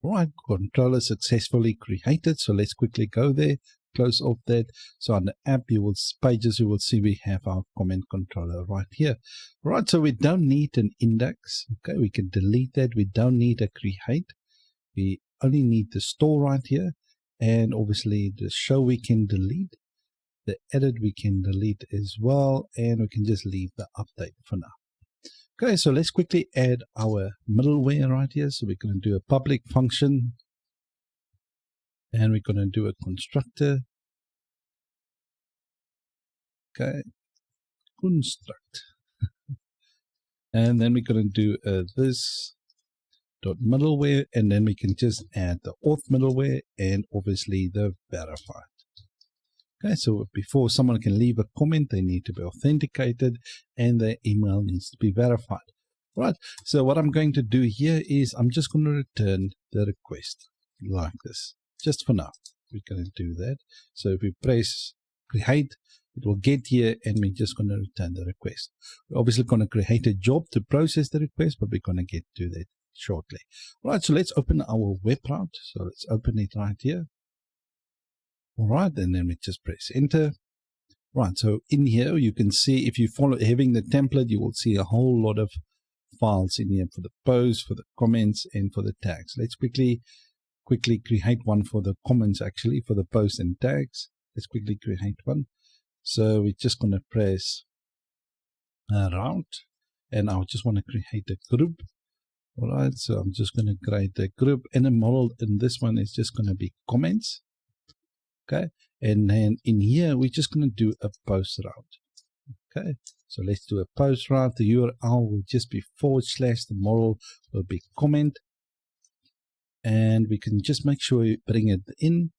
All right, controller successfully created. So let's quickly go there, close off that. So on the app, pages, you will see we have our comment controller right here. All right, so we don't need an index. Okay, we can delete that. We don't need a create. We only need the store right here. And obviously the show we can delete. The edit we can delete as well. And we can just leave the update for now. Okay, so let's quickly add our middleware right here. So we're going to do a public function. And we're going to do a constructor. Okay, construct. And then we're going to do this dot middleware, and then we can just add the auth middleware and obviously the verified. Okay, so before someone can leave a comment, they need to be authenticated and their email needs to be verified. Right, so what I'm going to do here is I'm just going to return the request like this, just for now. We're going to do that. So if we press create, it will get here and we're just going to return the request. We're obviously going to create a job to process the request, but we're going to get to that shortly. All right, so let's open our web route. So let's open it right here. All right, and then we just press enter. Right, so in here you can see, if you follow having the template, you will see a whole lot of files in here for the posts, for the comments, and for the tags. Let's quickly create one for the comments, actually, for the posts and tags. Let's quickly create one. So we're just going to press route, and I just want to create a group. All right, so I'm just going to create a group, and a model in this one is just going to be comments. Okay, and then in here we're just going to do a post route. Okay, so let's do a post route. The URL will just be / the model will be comment, and we can just make sure we bring it in.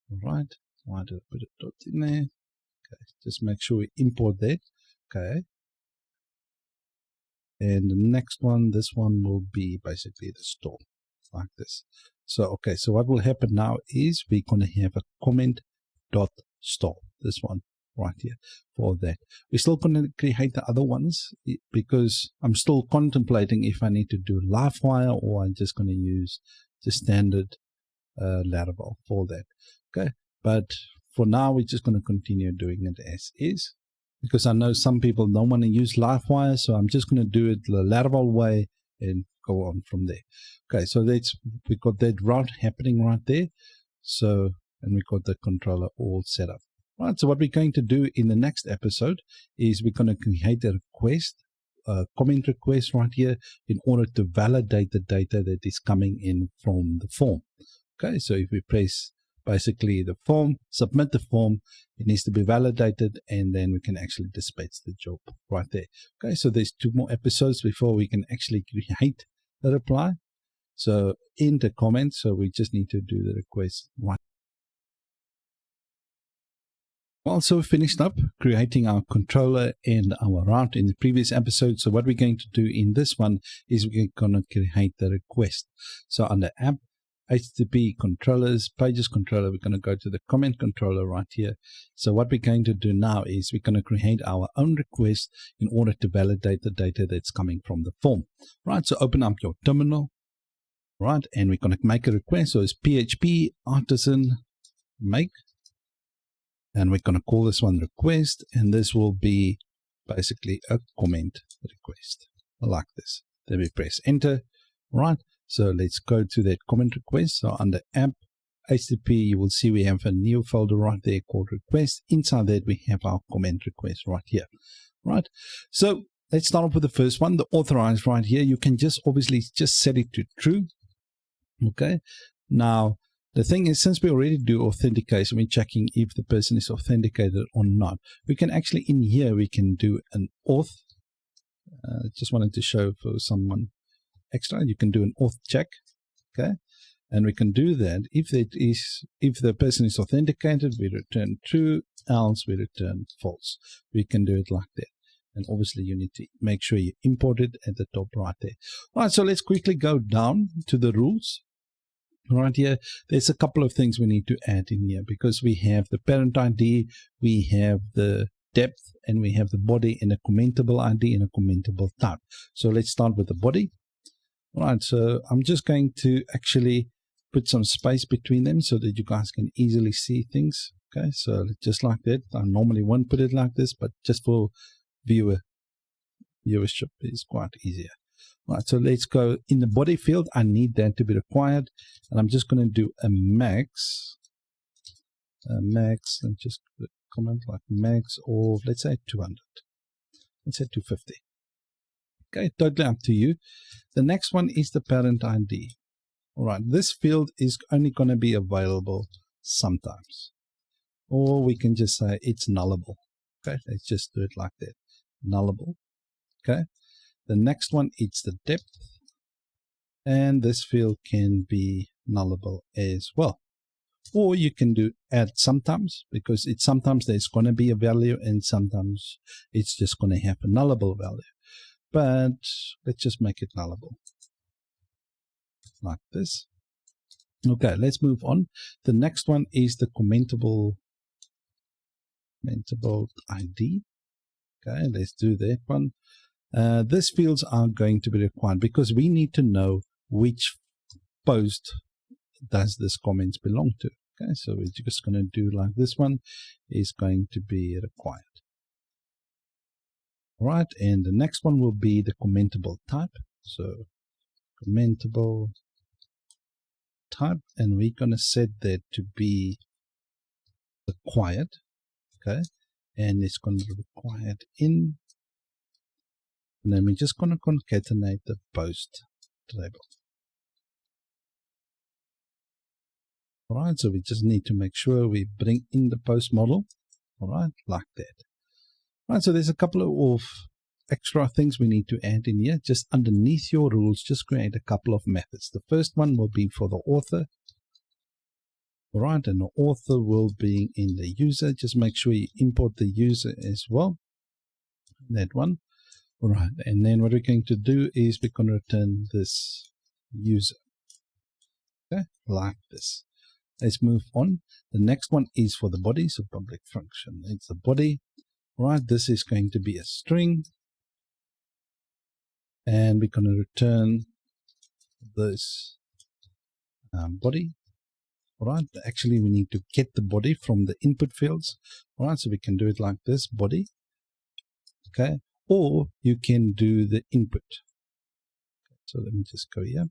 All right, why did I put a dot in there? Okay, just make sure we import that. Okay, and the next one, this one will be basically the store like this. So okay, so what will happen now is we're going to have a comment dot store, this one right here for that. We're still going to create the other ones because I'm still contemplating if I need to do Livewire or I'm just going to use the standard Laravel for that. Okay, but for now we're just going to continue doing it as is, because I know some people don't want to use Livewire, so I'm just going to do it the Laravel way and go on from there. Okay, so we got that route happening right there. So, and we got the controller all set up. Right, so what we're going to do in the next episode is we're going to create a request, a comment request right here, in order to validate the data that is coming in from the form. Okay, so if we press basically the form, submit the form, it needs to be validated, and then we can actually dispatch the job right there. Okay, so there's 2 more episodes before we can actually create the reply. So in the comments, so we just need to do the request right. Well, so we finished up creating our controller and our route in the previous episode. So what we're going to do in this one is we're going to create the request. So under app, HTTP controllers, pages controller, we're going to go to the comment controller right here. So what we're going to do now is we're going to create our own request in order to validate the data that's coming from the form. Right, so open up your terminal, right, and we're going to make a request. So it's PHP artisan make. And we're going to call this one request, and this will be basically a comment request like this. Then we press enter, right? So let's go to that comment request. So under app, HTTP, you will see we have a new folder right there called request. Inside that, we have our comment request right here, right? So let's start off with the first one, the authorize right here. You can just obviously just set it to true, okay? Now, the thing is, since we already do authentication, we're checking if the person is authenticated or not. We can actually, in here, we can do an auth. Just wanted to show for someone extra, you can do an auth check, okay? And we can do that. If the person is authenticated, we return true, else we return false. We can do it like that. And obviously, you need to make sure you import it at the top right there. All right, so let's quickly go down to the rules. Right here, there's a couple of things we need to add in here because we have the parent ID, we have the depth, and we have the body and a commentable ID and a commentable type. So let's start with the body. All right, so I'm just going to actually put some space between them so that you guys can easily see things. Okay, so just like that. I normally won't put it like this, but just for viewership is quite easier. Right, so let's go in the body field. I need that to be required, and I'm just going to do a max, and just comment like max of, let's say 200, let's say 250. Okay, totally up to you. The next one is the parent ID. All right, this field is only going to be available sometimes, or we can just say it's nullable. Okay, let's just do it like that, nullable. Okay. The next one is the depth, and this field can be nullable as well. Or you can do add sometimes, because it's sometimes there's going to be a value and sometimes it's just going to have a nullable value. But let's just make it nullable like this. Okay, let's move on. The next one is the commentable ID. Okay, let's do that one. These fields are going to be required because we need to know which post does this comments belong to. Okay, so we're just going to do like this one is going to be required. All right, and the next one will be the commentable type. So commentable type, and we're going to set that to be required. Okay, and it's going to be required in. And then we're just going to concatenate the post table. All right, so we just need to make sure we bring in the post model. All right, like that. All right, so there's a couple of extra things we need to add in here. Just underneath your rules, just create a couple of methods. The first one will be for the author. All right, and the author will be in the user. Just make sure you import the user as well. That one. All right, and then what we're going to do is we're going to return this user. Okay, like this. Let's move on. The next one is for the body, so public function. It's the body. All right, this is going to be a string. And we're going to return this body. All right, actually we need to get the body from the input fields. All right, so we can do it like this, body. Okay. Or you can do the input. So let me just go here.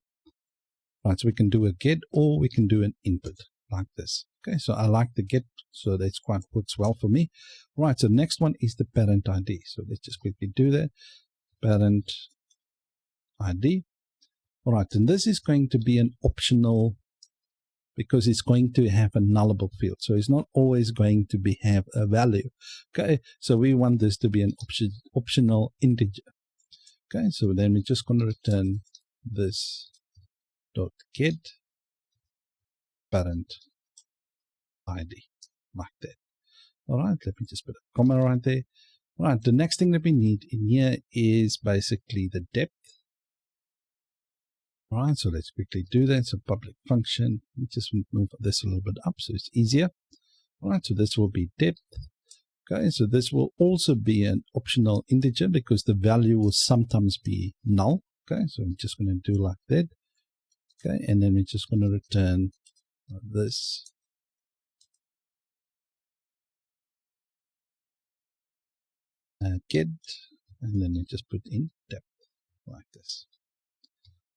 Right, so we can do a get or we can do an input like this. Okay, so I like the get, so that's quite works well for me. Right, so next one is the parent ID. So let's just quickly do that. Parent ID. All right, and this is going to be an optional because it's going to have a nullable field. So it's not always going to have a value. Okay, so we want this to be an optional integer. Okay, so then we're just going to return this dot get parent ID like that. All right, let me just put a comma right there. All right, the next thing that we need in here is basically the depth. All right, so let's quickly do that. So public function, we just move this a little bit up so it's easier. All right, so this will be depth. Okay, so this will also be an optional integer because the value will sometimes be null. Okay, so I'm just going to do like that. Okay, and then we're just going to return this. Get, and then we just put in depth like this.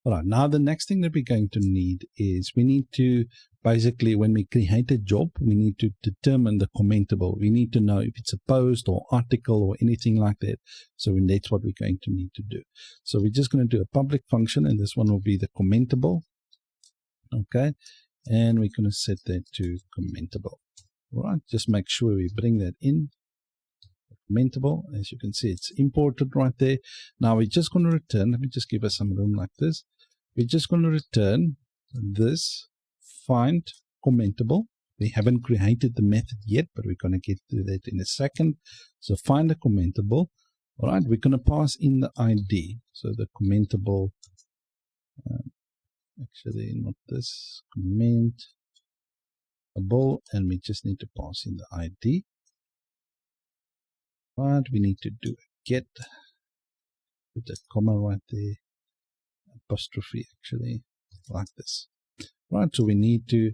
All right, now the next thing that we're going to need is we need to basically, when we create a job, we need to determine the commentable. We need to know if it's a post or article or anything like that. So that's what we're going to need to do. So we're just going to do a public function, and this one will be the commentable. Okay, and we're going to set that to commentable. All right, just make sure we bring that in. Commentable, as you can see, it's imported right there. Now we're just going to return, let me just give us some room like this. We're just going to return this find commentable. We haven't created the method yet, but we're going to get to that in a second. So find a commentable. All right, we're going to pass in the ID. So the commentable, actually not this, commentable, and we just need to pass in the ID. Right, we need to do a get, put a comma right there, apostrophe actually, like this. Right, so we need to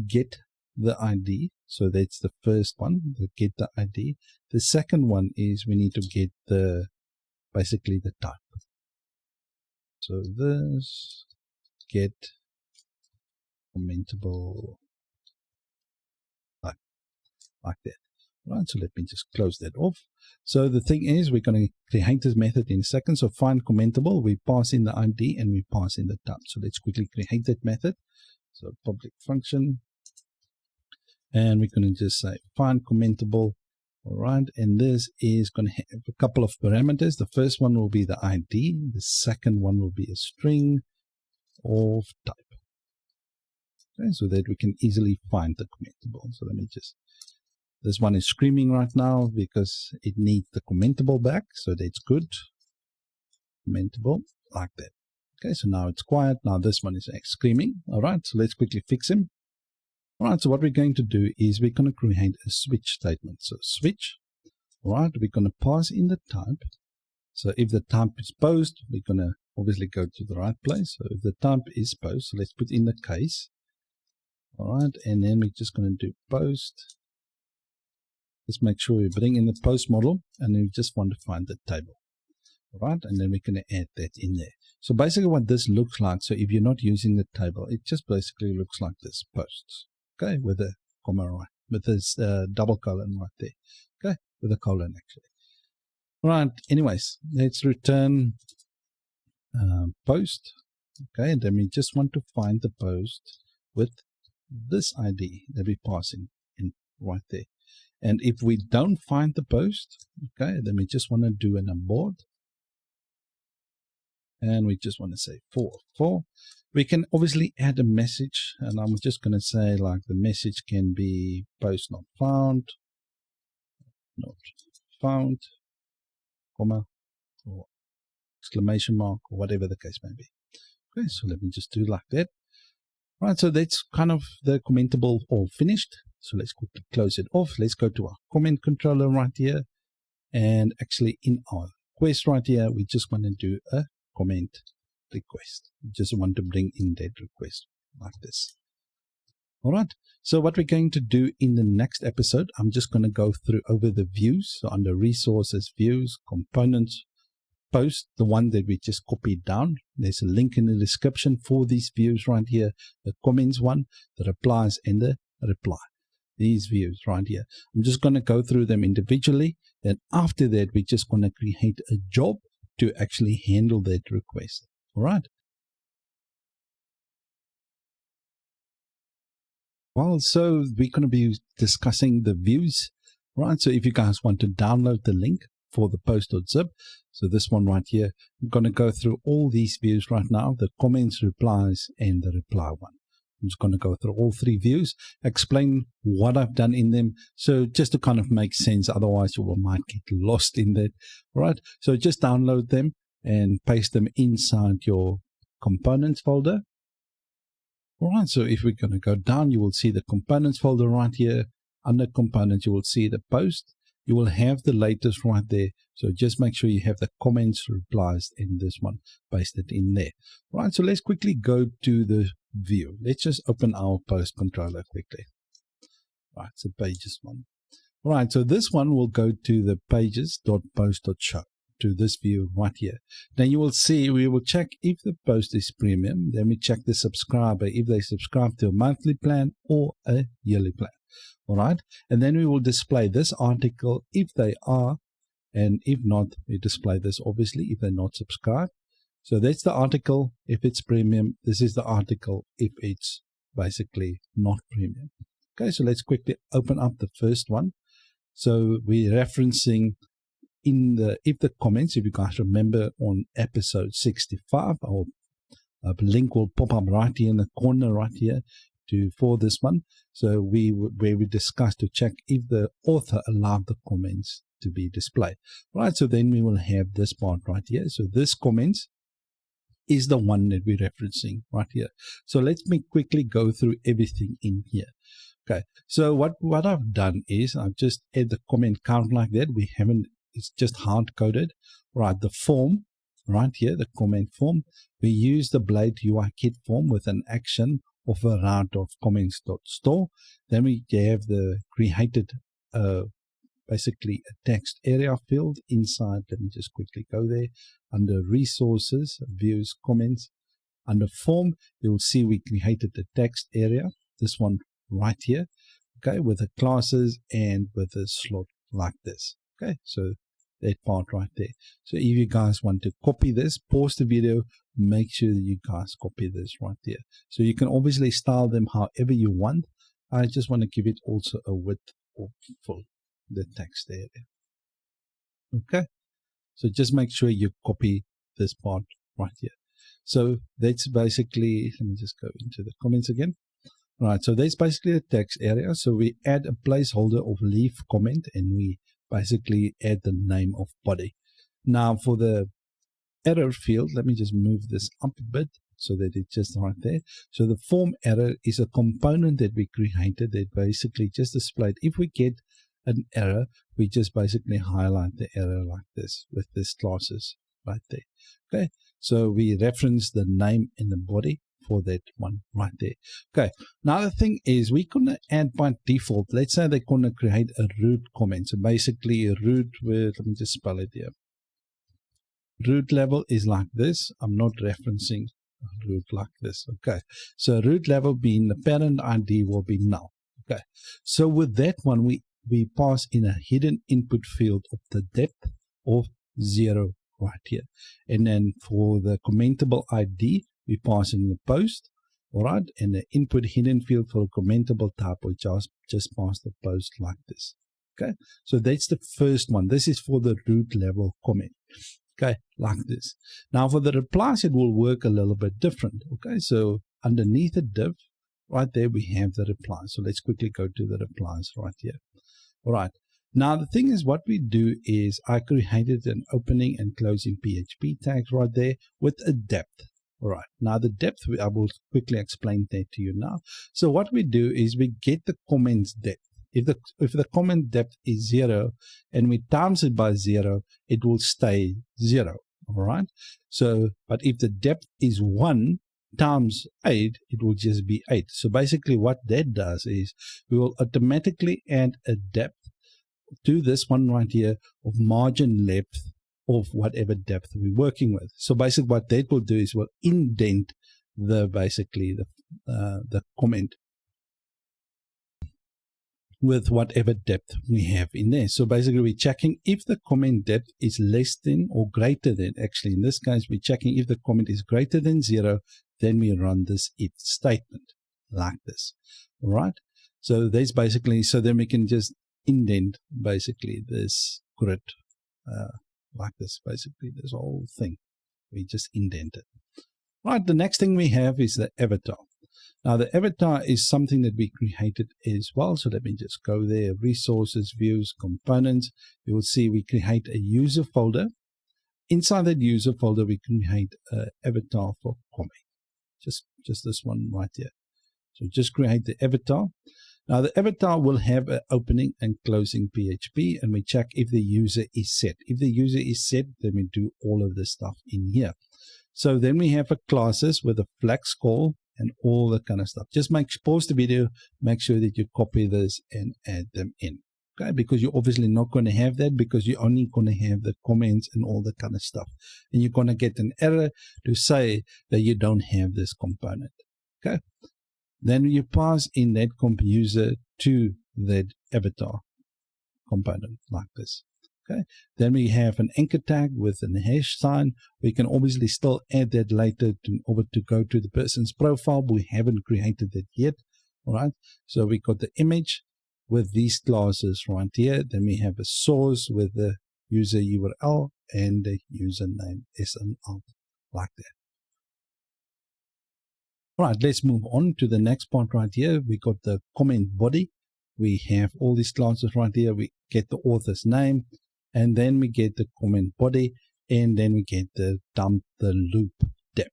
get the ID. So that's the first one, the get the ID. The second one is we need to get the, basically the type. So this get commentable like that. Right, so let me just close that off. So the thing is, we're going to create this method in a second. So find commentable, we pass in the ID and we pass in the type. So let's quickly create that method. So public function, and we're going to just say find commentable. All right, and this is going to have a couple of parameters. The first one will be the ID. The second one will be a string of type. Okay, so that we can easily find the commentable. So let me just, this one is screaming right now because it needs the commentable back. So that's good. Commentable like that. Okay, so now it's quiet. Now this one is screaming. All right, so let's quickly fix him. All right, so what we're going to do is we're going to create a switch statement. So switch. All right, we're going to pass in the type. So if the type is post, we're going to obviously go to the right place. So if the type is post, so let's put in the case. All right, and then we're just going to do post. Just make sure we bring in the post model, and then we just want to find the table. All right, and then we're going to add that in there. So basically what this looks like, so if you're not using the table, it just basically looks like this, posts, okay, with a comma right, with this double colon right there, okay, with a colon actually. All right, anyways, let's return post, okay, and then we just want to find the post with this ID that we're passing in right there. And if we don't find the post, okay, then we just want to do an abort. And we just want to say 4. We can obviously add a message, and I'm just going to say like the message can be post not found, comma, or exclamation mark, or whatever the case may be. Okay, so let me just do like that. Right, so that's kind of the commentable all finished. So let's quickly close it off. Let's go to our comment controller right here. And actually in our request right here, we just want to do a comment request. We just want to bring in that request like this. All right. So what we're going to do in the next episode, I'm just going to go through over the views. So under resources, views, components, post, the one that we just copied down. There's a link in the description for these views right here. The comments one, the replies, and the reply. These views right here. I'm just going to go through them individually. Then after that, we're just going to create a job to actually handle that request. All right. Well, so we're going to be discussing the views, right? So if you guys want to download the link for the post.zip, so this one right here, I'm going to go through all these views right now, the comments, replies, and the reply one. I'm just going to go through all three views, explain what I've done in them. So just to kind of make sense, otherwise you might get lost in that. All right. So just download them and paste them inside your components folder. All right. So if we're going to go down, you will see the components folder right here. Under components, you will see the post. You will have the latest right there. So just make sure you have the comments replies in this one pasted in there. All right. So let's quickly go to the view. Let's just open our post controller quickly. Right. So pages one. All right. So this one will go to the pages.post.show to this view right here. Then you will see, we will check if the post is premium. Then we check the subscriber, if they subscribe to a monthly plan or a yearly plan. All right. And then we will display this article if they are, and if not, we display this obviously if they're not subscribed. So that's the article if it's premium. This is the article if it's basically not premium. Okay, so let's quickly open up the first one. So we're referencing in the if the comments, if you guys remember on episode 65, our link will pop up right here in the corner right here for this one. So where we discussed to check if the author allowed the comments to be displayed. Right, so then we will have this part right here. So this comments is the one that we're referencing right here. So let me quickly go through everything in here. Okay, so what I've done is I've just add the comment count like that. We haven't, it's just hard coded. Right, the form right here, the comment form, we use the Blade UI kit form with an action of a route of comments.store. Then we have the created basically a text area field inside. Let me just quickly go there. Under resources, views, comments, under form, you will see we created the text area, this one right here, okay, with the classes and with a slot like this. Okay, so that part right there. So if you guys want to copy this, pause the video, make sure that you guys copy this right there. So you can obviously style them however you want. I just want to give it also a width of full, the text area. Okay, so just make sure you copy this part right here. So that's basically, let me just go into the comments again. All right, so that's basically the text area. So we add a placeholder of leave comment and we basically add the name of body. Now for the error field, let me just move this up a bit so that it's just right there. So the form error is a component that we created that basically just displayed. If we get an error, we just basically highlight the error like this with this classes right there. Okay, so we reference the name in the body for that one right there. Okay, now the thing is we're going to add by default, let's say they're going to create a root comment. So basically a root with, let me just spell it here. Root level is like this. I'm not referencing a root like this. Okay, so root level being the parent ID will be null. Okay, so with that one, we pass in a hidden input field of the depth of 0 right here. And then for the commentable ID, we pass in the post, all right, and the input hidden field for a commentable type, we just pass the post like this. Okay, so that's the first one. This is for the root level comment. Okay, like this. Now for the replies, it will work a little bit different. Okay, so underneath the div, right there, we have the replies. So let's quickly go to the replies right here. All right. Now the thing is, what we do is I created an opening and closing PHP tags right there with a depth. All right. Now the depth, I will quickly explain that to you now. So what we do is we get the comments depth. If the comment depth is 0 and we times it by 0, it will stay 0. All right. So, but if the depth is 1 times 8, it will just be 8. So basically what that does is we will automatically add a depth to this one right here of margin length of whatever depth we're working with. So basically what that will do is we'll indent the comment with whatever depth we have in there. So basically we're checking if the comment depth is less than or greater than, actually in this case we're checking if the comment is greater than 0, then we run this if statement like this. All right, so that's basically, so then we can just indent basically this grid like this, basically this whole thing we just indent it. Right, the next thing we have is the avatar. Now the avatar is something that we created as well. So let me just go there, resources, views, components. You will see we create a user folder. Inside that user folder, we create an avatar for comment. Just this one right here. So just create the avatar. Now the avatar will have an opening and closing PHP, and we check if the user is set. If the user is set, then we do all of this stuff in here. So then we have a classes with a flex call and all that kind of stuff. Just pause the video, make sure that you copy this and add them in. Okay, because you're obviously not going to have that, because you're only going to have the comments and all that kind of stuff. And you're going to get an error to say that you don't have this component. Okay. Then you pass in that comp user to that avatar component like this. Okay. Then we have an anchor tag with an hash sign. We can obviously still add that later to go to the person's profile. But we haven't created that yet. All right. So we got the image with these classes right here. Then we have a source with the user URL and the username SNR like that. All right, let's move on to the next part right here. We got the comment body. We have all these classes right here. We get the author's name, and then we get the comment body, and then we get the dump the loop depth.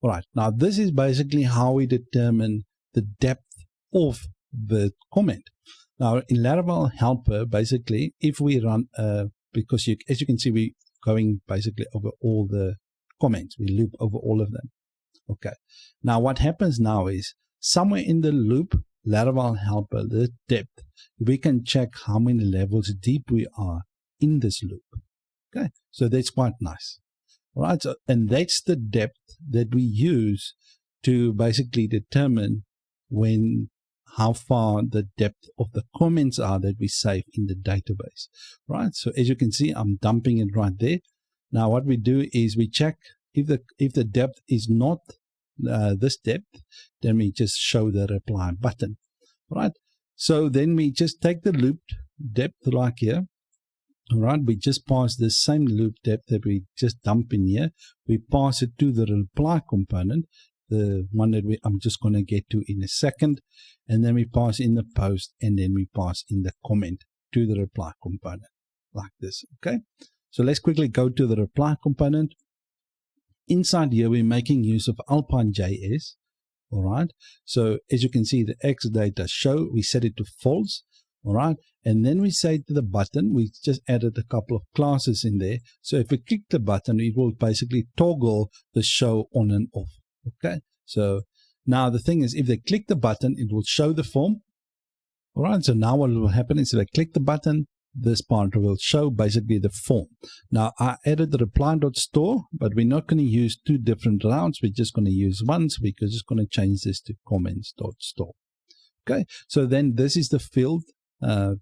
All right, now this is basically how we determine the depth of the comment. Now in Laravel helper, basically, if we run, because as you can see, we're going basically over all the comments. We loop over all of them. Okay, now what happens now is somewhere in the loop, Laravel helper, the depth, we can check how many levels deep we are in this loop. Okay, so that's quite nice. All right, so, and that's the depth that we use to basically determine how far the depth of the comments are that we save in the database. Right, so as you can see, I'm dumping it right there. Now what we do is we check if the depth is not this depth, then we just show the reply button. Right, so then we just take the looped depth like here. All right, we just pass the same loop depth that we just dump in here. We pass it to the reply component, the one that I'm just going to get to in a second, and then we pass in the post, and then we pass in the comment to the reply component like this. Okay, so let's quickly go to the reply component. Inside here, we're making use of Alpine.js. All right, so as you can see, the X data show, we set it to false. All right, and then we say to the button, we just added a couple of classes in there. So if we click the button, it will basically toggle the show on and off. Okay, so now the thing is, if they click the button, it will show the form. All right, so now what will happen is if I click the button, this part will show basically the form. Now I added the reply.store, but we're not going to use two different routes. We're just going to use one. So we're just going to change this to comments.store. Okay, so then this is the field.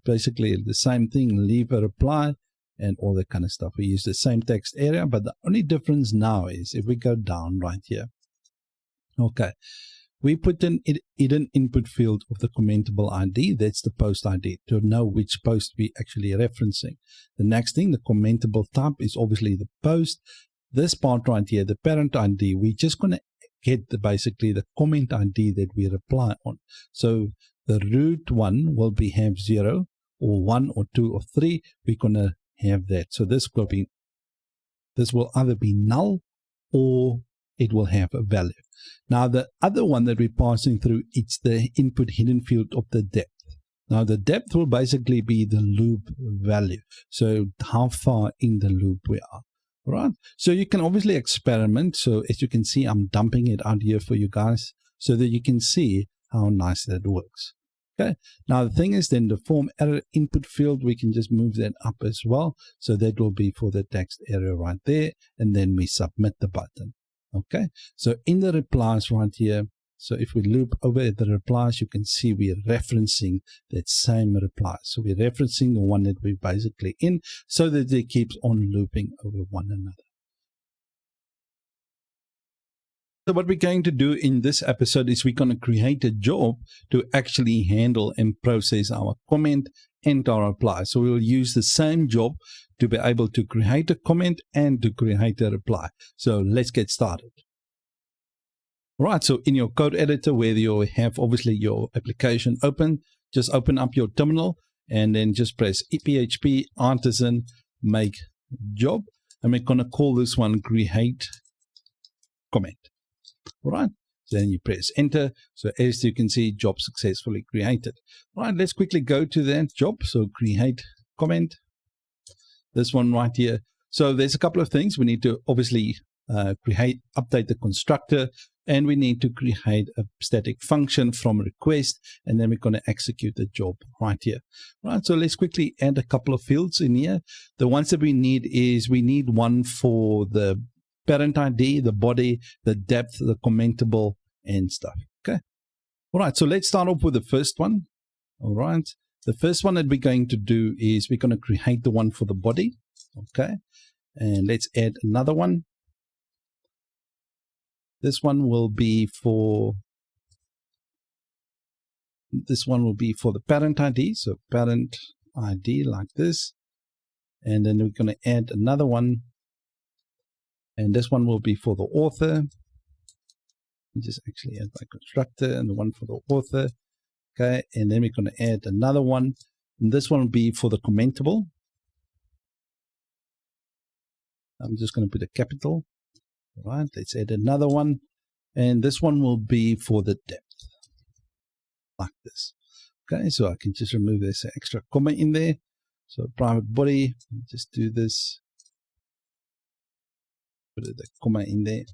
Basically the same thing, leave a reply and all that kind of stuff. We use the same text area, but the only difference now is if we go down right here. Okay, we put in hidden input field of the commentable ID. That's the post ID to know which post we actually referencing. The next thing, the commentable type is obviously the post. This part right here, the parent ID, we're just going to get basically the comment ID that we reply on. So the root one will have 0 or 1 or 2 or 3. We're going to have that. So this will either be null or it will have a value. Now the other one that we're passing through, it's the input hidden field of the depth. Now the depth will basically be the loop value. So how far in the loop we are. All right. So you can obviously experiment. So as you can see, I'm dumping it out here for you guys so that you can see how nice that works. Okay. Now the thing is, then the form error input field, we can just move that up as well. So that will be for the text area right there. And then we submit the button. Okay. So in the replies right here, so if we loop over at the replies, you can see we're referencing that same reply. So we're referencing the one that we're basically in so that it keeps on looping over one another. So what we're going to do in this episode is we're going to create a job to actually handle and process our comment and our reply. So we will use the same job to be able to create a comment and to create a reply. So let's get started. Right, so in your code editor where you have obviously your application open, just open up your terminal and then just press php artisan make job, and we're going to call this one create comment. All right, so then you press enter. So as you can see, job successfully created. All right, let's quickly go to that job. So create comment, this one right here. So there's a couple of things we need to obviously update the constructor, and we need to create a static function from request, and then we're going to execute the job right here. Right, so let's quickly add a couple of fields in here. The ones that we need is we need one for the parent ID, the body, the depth, the commentable, and stuff. Okay. All right, so let's start off with the first one. All right, the first one that we're going to do is we're going to create the one for the body. Okay, and let's add another one. This one will be for the parent ID. So parent ID like this. And then we're going to add another one. And this one will be for the author. Just actually add my constructor and the one for the author. Okay. And then we're going to add another one. And this one will be for the commentable. I'm just going to put a capital. All right, let's add another one, and this one will be for the depth, like this. Okay, so I can just remove this extra comma in there. So private body, just do this, put the comma in there.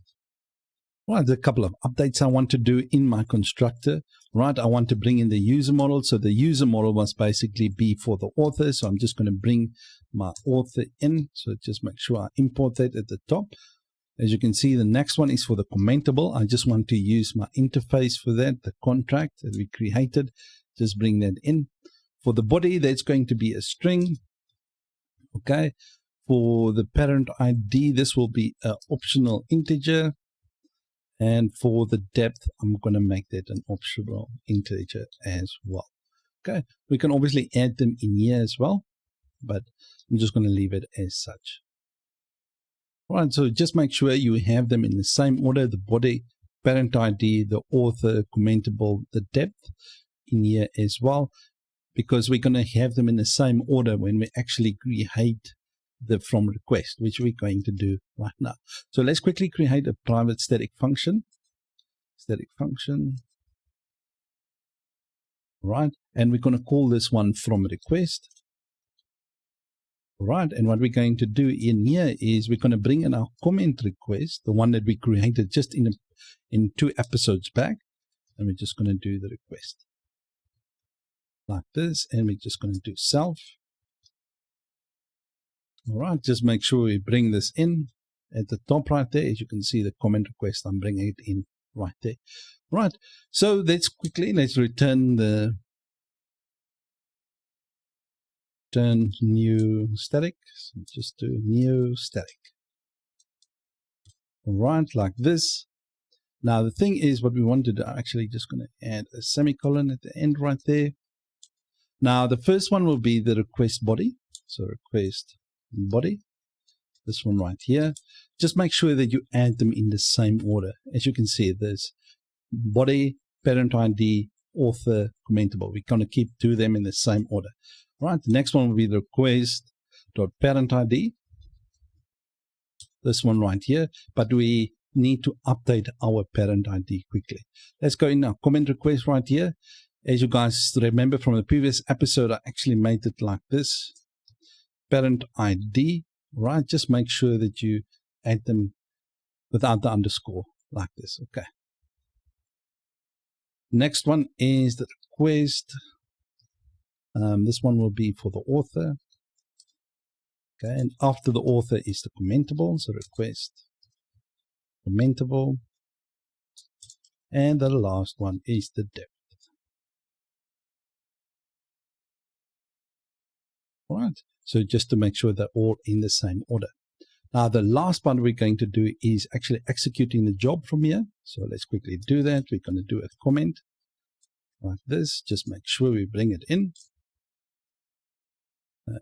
Right, there's a couple of updates I want to do in my constructor. Right, I want to bring in the user model. So the user model must basically be for the author. So I'm just going to bring my author in. So just make sure I import that at the top. As you can see, the next one is for the commentable. I just want to use my interface for that, the contract that we created. Just bring that in. For the body, that's going to be a string. Okay. For the parent ID, this will be an optional integer. And for the depth, I'm going to make that an optional integer as well. Okay. We can obviously add them in here as well, but I'm just going to leave it as such. All right, so just make sure you have them in the same order, the body, parent ID, the author, commentable, the depth in here as well, because we're going to have them in the same order when we actually create the from request, which we're going to do right now. So let's quickly create a private static function. Static function. All right, and we're going to call this one from request. Right, and what we're going to do in here is we're going to bring in our comment request, the one that we created just in 2 episodes back, and we're just going to do the request like this, and we're just going to do self. All right, just make sure we bring this in at the top right there. As you can see, the comment request, I'm bringing it in right there. Right, so let's return the new static. So just do new static. All right, like this. Now the thing is, what we want to do, I'm actually just going to add a semicolon at the end right there. Now the first one will be the request body. So request body, this one right here. Just make sure that you add them in the same order. As you can see, there's body, parent ID, author, commentable. We're going to do them in the same order. Right, the next one will be the request.parent ID. This one right here, but we need to update our parent ID quickly. Let's go in our comment request right here. As you guys remember from the previous episode, I actually made it like this. Parent ID, right? Just make sure that you add them without the underscore like this. Okay. Next one is the request. This one will be for the author. Okay, and after the author is the commentable, so request commentable. And the last one is the depth. All right, so just to make sure they're all in the same order. Now, the last part we're going to do is actually executing the job from here. So let's quickly do that. We're going to do a comment like this. Just make sure we bring it in.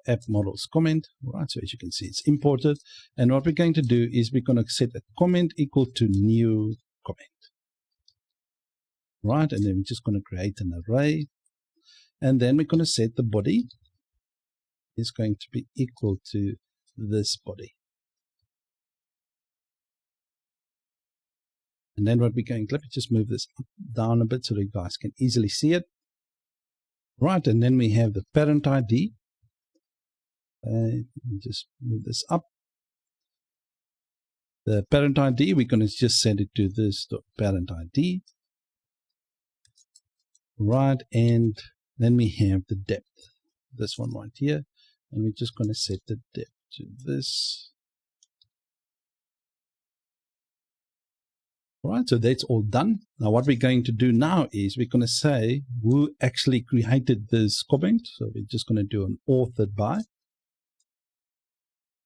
App models comment. Right, so as you can see, it's imported. And what we're going to do is we're going to set a comment equal to new comment. right? And then we're just going to create an array. And then we're going to set the body is going to be equal to this body. And then what we're going, let me just move this up, down a bit so that you guys can easily see it. Right, and then we have the parent ID. Just move this up. The parent ID, we're going to just send it to this parent ID. Right, and then we have the depth, this one right here. And we're just going to set the depth to this. Right, so that's all done. Now what we're going to do now is we're going to say who actually created this comment. So we're just going to do an authored by.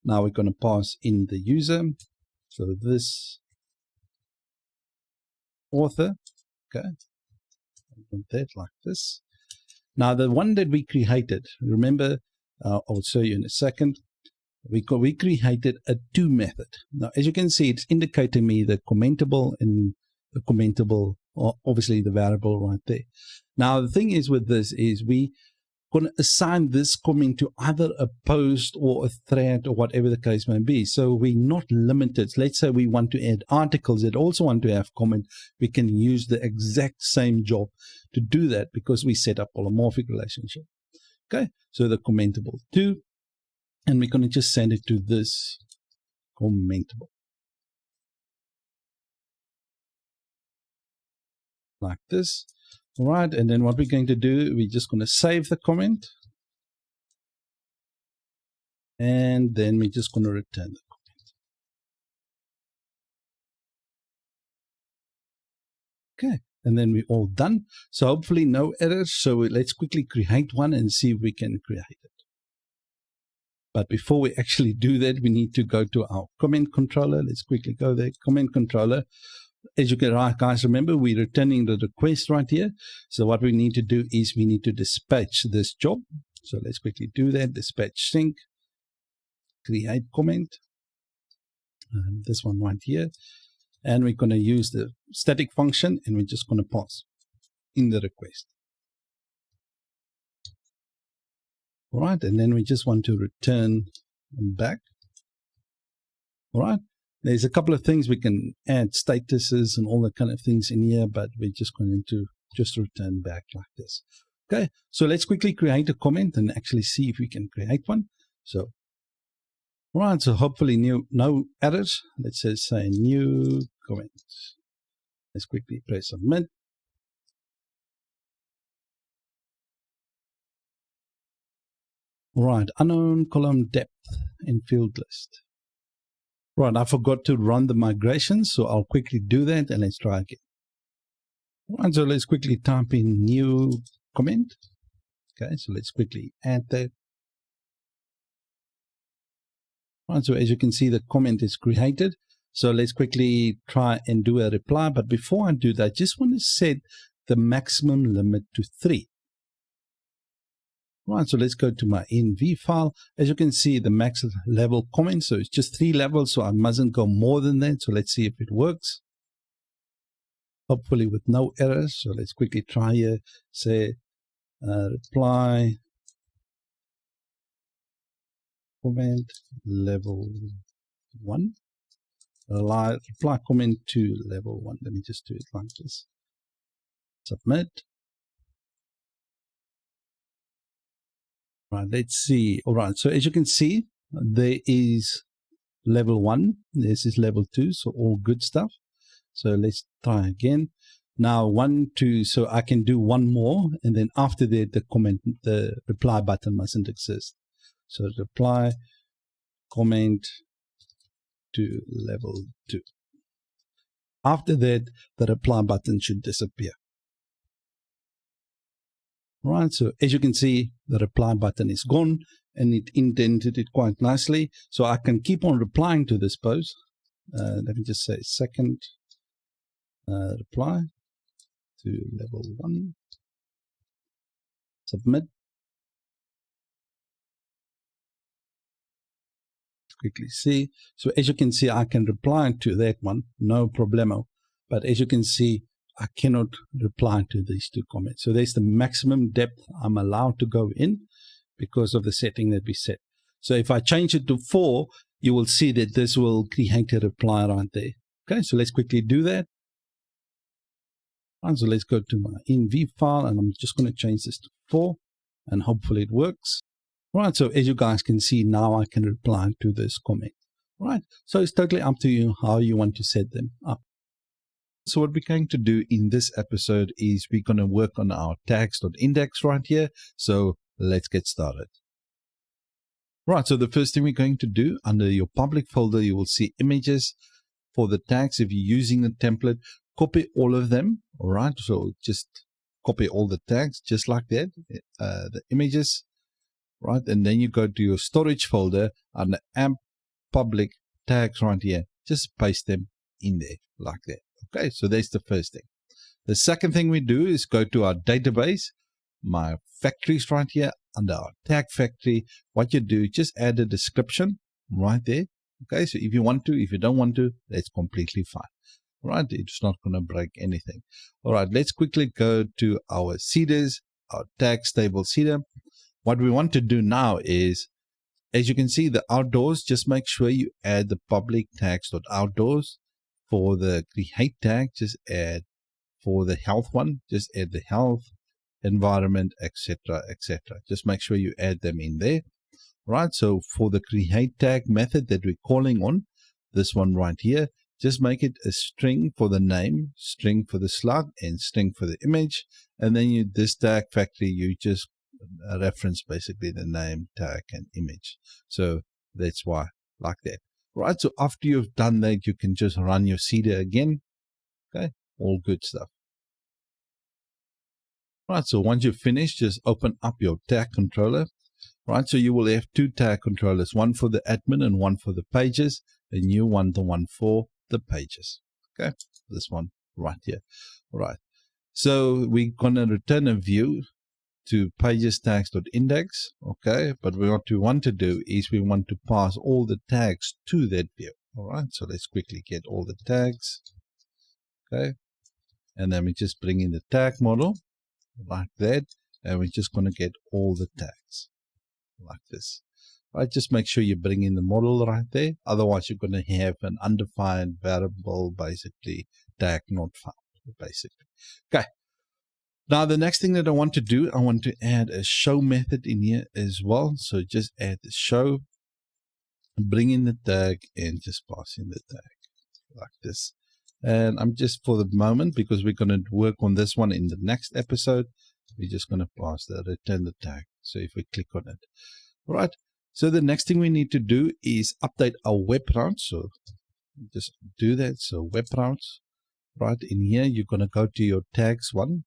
Now we're going to pass in the user. So this author, okay, that like this. Now the one that we created, remember, I'll show you in a second. We created a to method. Now, as you can see, it's indicating me the commentable and the commentable, obviously the variable right there. Now, the thing is with this is we going to assign this comment to either a post or a thread or whatever the case may be. So we're not limited. Let's say we want to add articles that also want to have comment. We can use the exact same job to do that because we set up polymorphic relationship. Okay, so the commentable to. And we're going to just send it to this commentable. Like this. All right. And then what we're going to do, we're just going to save the comment. And then we're just going to return the comment. Okay. And then we're all done. So hopefully no errors. So let's quickly create one and see if we can create it. But before we actually do that, we need to go to our comment controller. Let's quickly go there. Comment controller. As you can, guys, remember, we're returning the request right here. So what we need to do is we need to dispatch this job. So let's quickly do that. Dispatch sync, create comment. And this one right here. And we're going to use the static function, and we're just going to pass in the request. All right, and then we just want to return back. All right, there's a couple of things we can add, statuses and all that kind of things in here, but we're just going to just return back like this. Okay, so let's quickly create a comment and actually see if we can create one. So, all right, so hopefully no errors. Let's just say new comment. Let's quickly press submit. Right, unknown column depth in field list. Right, I forgot to run the migration, so I'll quickly do that and let's try again. Right, so let's quickly type in new comment. Okay, so let's quickly add that. Right, so as you can see, the comment is created. So let's quickly try and do a reply. But before I do that, I just want to set the maximum limit to 3. Right, so let's go to my env file. As you can see, the max level comment, so it's just 3 levels, so I mustn't go more than that. So let's see if it works. Hopefully with no errors. So let's quickly try here. Say reply comment level 1. Reply comment to level 1. Let me just do it like this. Submit. Right, let's see. All right, so as you can see, there is level 1. This is level 2, so all good stuff. So let's try again. Now 1, 2, so I can do one more, and then after that, the reply button mustn't exist. So reply comment to level 2. After that, the reply button should disappear. Right, so as you can see, the reply button is gone and it indented it quite nicely. So I can keep on replying to this post. Let me just say second reply to level 1. Submit. Quickly see. So as you can see, I can reply to that one, no problemo. But as you can see, I cannot reply to these 2 comments. So there's the maximum depth I'm allowed to go in because of the setting that we set. So if I change it to 4, you will see that this will create a reply right there. Okay, so let's quickly do that. So let's go to my env file, and I'm just going to change this to 4, and hopefully it works. Right, so as you guys can see, now I can reply to this comment. Right, so it's totally up to you how you want to set them up. So what we're going to do in this episode is we're going to work on our tags.index right here. So let's get started. Right, so the first thing we're going to do, under your public folder, you will see images. For the tags, if you're using the template, copy all of them. All right, so just copy all the tags just like that, the images, right? And then you go to your storage folder under AMP public tags right here. Just paste them in there like that. Okay, so that's the first thing. The second thing we do is go to our database, my factories right here under our tag factory. What you do, just add a description right there. Okay, so if you want to, if you don't want to, that's completely fine. Right, it's not going to break anything. All right, let's quickly go to our seeders, our tags table seeder. What we want to do now is, as you can see, the outdoors, just make sure you add the public tags.outdoors. For the create tag, just add, for the health one, just add the health, environment, etc., etc. Just make sure you add them in there. Right, so for the create tag method that we're calling on, this one right here, just make it a string for the name, string for the slug, and string for the image. And then this tag factory, you just reference basically the name, tag, and image. So that's why, like that. Right, so after you've done that, you can just run your seeder again. Okay, all good stuff. Right, so once you've finished, just open up your tag controller. Right, so you will have 2 tag controllers, one for the admin and one for the pages, and you want the one for the pages. Okay, this one right here. All right, so we're going to return a view to pages tags.index. Okay, but what we want to do is we want to pass all the tags to that view. All right, so let's quickly get all the tags. Okay, and then we just bring in the tag model like that, and we're just going to get all the tags like this. Right, just make sure you bring in the model right there. Otherwise, you're going to have an undefined variable, basically tag not found, basically. Okay. Now, the next thing that I want to do, I want to add a show method in here as well. So just add the show, bring in the tag, and just pass in the tag like this. And I'm just, for the moment, because we're going to work on this one in the next episode, we're just going to pass the return the tag. So if we click on it, all right. So the next thing we need to do is update our web routes. So just do that. So web routes, right? In here, you're going to go to your tags one,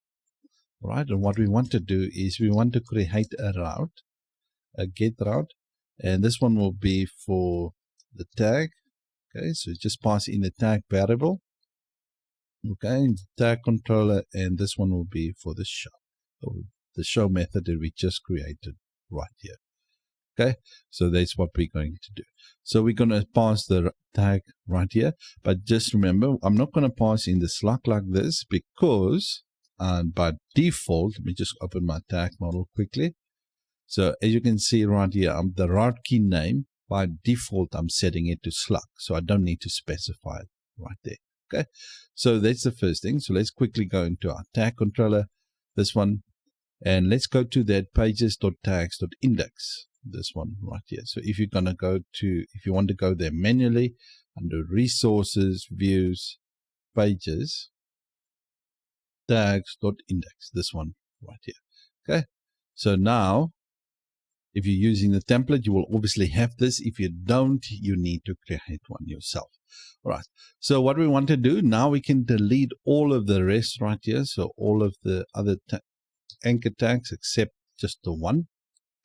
right? And what we want to do is we want to create a route, a get route. And this one will be for the tag. Okay, so just pass in the tag variable. Okay, the tag controller, and this one will be for the show. So the show method that we just created right here. Okay, so that's what we're going to do. So we're going to pass the tag right here, but just remember, I'm not going to pass in the slug like this because by default, let me just open my tag model quickly. So as you can see right here, the route key name, by default, I'm setting it to slug, so I don't need to specify it right there. Okay, so that's the first thing. So let's quickly go into our tag controller, this one, and let's go to that pages.tags.index. This one right here. So if you're going to go to, if you want to go there manually, under resources, views, pages, tags.index, this one right here. Okay, so now if you're using the template, you will obviously have this. If you don't, you need to create one yourself. All right, so what we want to do now, we can delete all of the rest right here. So all of the other anchor tags except just the one.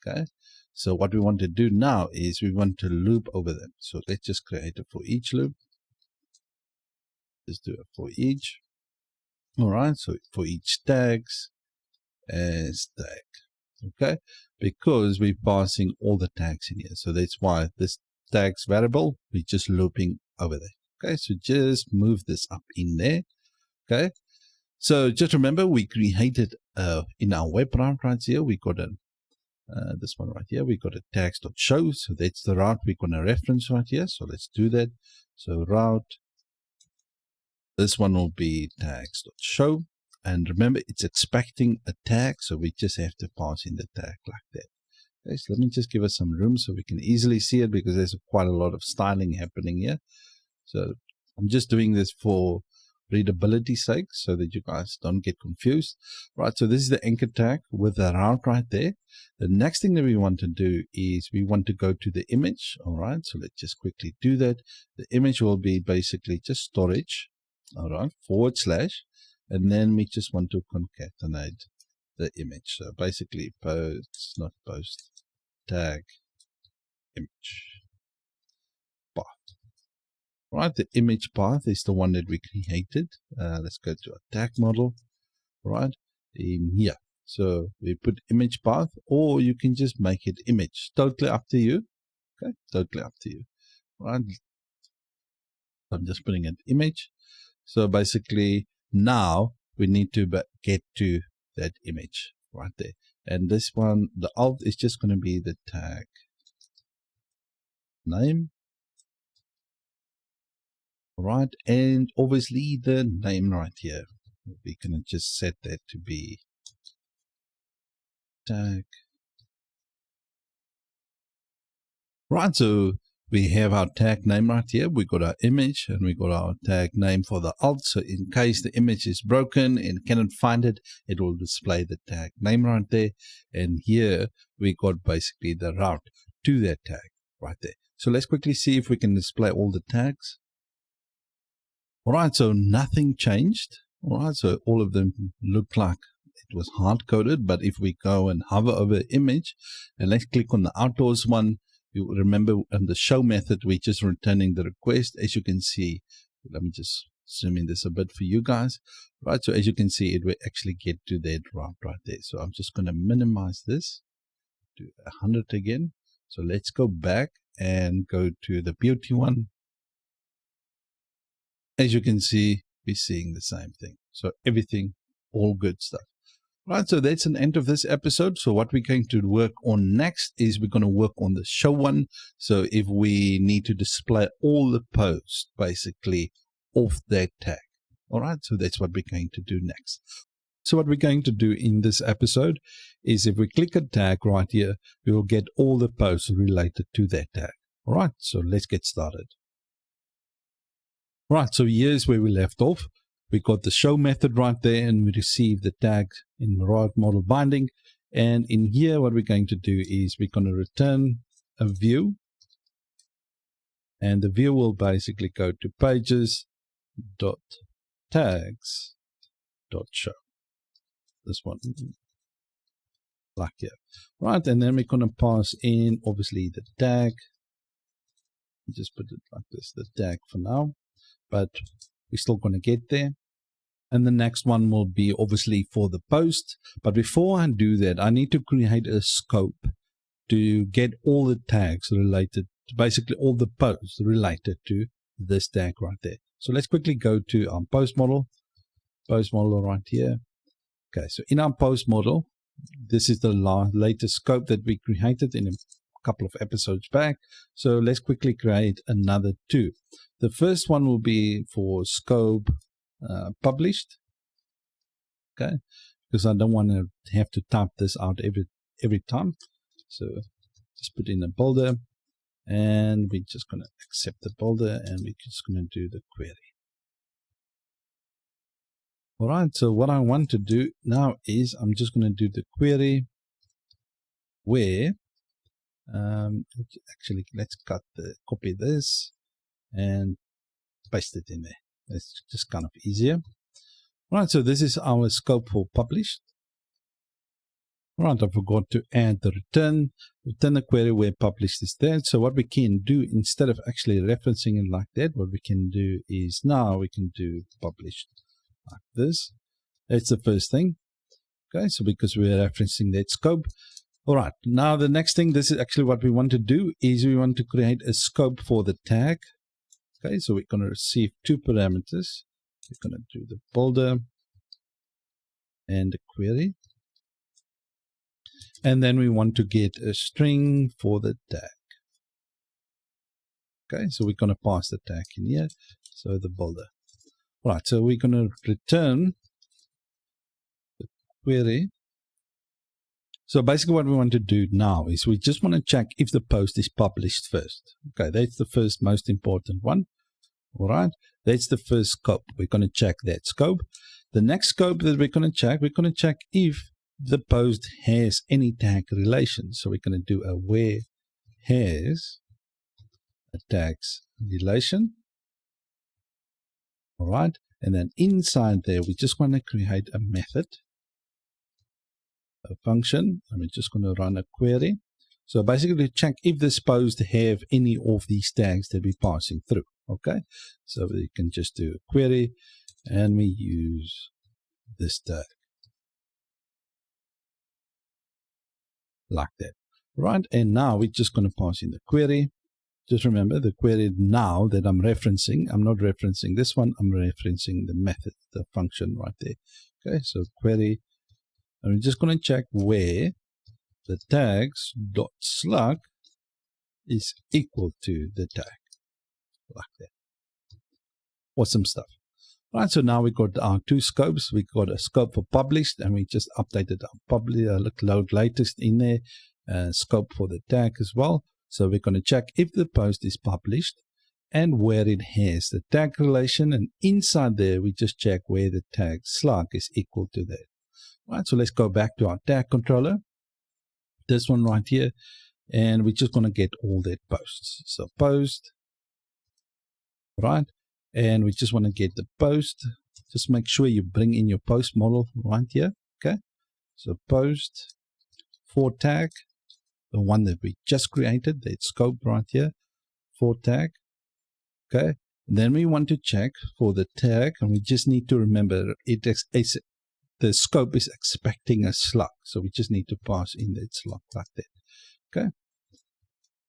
Okay, so what we want to do now is we want to loop over them. So let's just create a for each loop. Just do a for each. All right, so for each tags as tag. Okay, because we're passing all the tags in here. So that's why this tags variable, we're just looping over there. Okay, so just move this up in there. Okay, So just remember, we created in our web route right here, we got a this one right here, we got a tags.show. So that's the route we're going to reference right here. So let's do that. So route, this one will be tags.show. And remember, it's expecting a tag. So we just have to pass in the tag like that. Okay, so let me just give us some room so we can easily see it, because there's quite a lot of styling happening here. So I'm just doing this for readability sake so that you guys don't get confused. Right, so this is the anchor tag with the route right there. The next thing that we want to do is we want to go to the image. All right, so let's just quickly do that. The image will be basically just storage, all right, / and then we just want to concatenate the image. So basically post, not post, tag image path. Right, the image path is the one that we created. Let's go to our tag model, right, in here. So we put image path, or you can just make it image. Totally up to you. Okay, totally up to you. Right, I'm just putting it image. So basically now we need to get to that image right there. And this one, the alt is just going to be the tag name. Right, and obviously the name right here, we can just set that to be tag. Right, so we have our tag name right here. We got our image and we got our tag name for the alt. So in case the image is broken and cannot find it, it will display the tag name right there. And here we got basically the route to that tag right there. So let's quickly see if we can display all the tags. All right, so nothing changed. All right, so all of them look like it was hard-coded, but if we go and hover over image, and let's click on the outdoors one, you remember in the show method, we're just returning the request. As you can see, let me just zoom in this a bit for you guys. Right, so as you can see, it will actually get to that route right there. So I'm just going to minimize this to 100 again. So let's go back and go to the beauty one. As you can see, we're seeing the same thing. So everything, all good stuff. Right, so that's an end of this episode. So what we're going to work on next is we're going to work on the show one. So if we need to display all the posts basically off that tag. All right, so that's what we're going to do next. So what we're going to do in this episode is if we click a tag right here, we will get all the posts related to that tag. All right, so let's get started. Right, so here's where we left off. We got the show method right there, and we received the tag in the route model binding. And in here, what we're going to do is we're going to return a view. And the view will basically go to pages.tags.show. This one, like here. Right, and then we're going to pass in, obviously, the tag. Just put it like this, the tag for now. But we're still going to get there. And the next one will be obviously for the post. But before I do that, I need to create a scope to get all the tags related to basically all the posts related to this tag right there. So let's quickly go to our post model right here. Okay, so in our post model, this is the latest scope that we created in a couple of episodes back. So let's quickly create another two. The first one will be for scope published. Okay, because I don't want to have to type this out every time. So just put in a builder, and we're just going to accept the builder, and we're just going to do the query. All right, so what I want to do now is I'm just going to do the query where actually let's copy this and paste it in there. It's just kind of easier. Right, so this is our scope for published. Right, I forgot to add the return the query where published is there. So what we can do, instead of actually referencing it like that, what we can do is now we can do published like this. That's the first thing. Okay, so because we're referencing that scope. All right, now the next thing, this is actually what we want to do, is we want to create a scope for the tag. Okay, so we're going to receive two parameters. We're going to do the builder and a query. And then we want to get a string for the tag. Okay, so we're going to pass the tag in here. So the builder. Right, so we're going to return the query. So basically what we want to do now is we just want to check if the post is published first. Okay, that's the first most important one. All right, that's the first scope. We're going to check that scope. The next scope that we're going to check if the post has any tag relation. So we're going to do a where has a tags relation. All right, and then inside there, we just want to create a method, a function, and we're just going to run a query. So basically check if this post have any of these tags that we're passing through. Okay, so we can just do a query and we use this tag like that. Right, and now we're just going to pass in the query. Just remember the query now that I'm referencing, I'm not referencing this one, I'm referencing the method, the function right there. Okay, so query, and we're just going to check where the tags dot slug is equal to the tag, like that. Awesome stuff. Right, so now we got our two scopes. We got a scope for published, and we just updated our load latest in there, scope for the tag as well. So we're going to check if the post is published and where it has the tag relation, and inside there we just check where the tag slug is equal to that. Right, so let's go back to our tag controller, this one right here, and we're just going to get all that posts. So post, right, and we just want to get the post. Just make sure you bring in your post model right here. Okay, so post for tag, the one that we just created, that scope right here, for tag. Okay, and then we want to check for the tag, and we just need to remember the scope is expecting a slug, so we just need to pass in that slug like that. Okay,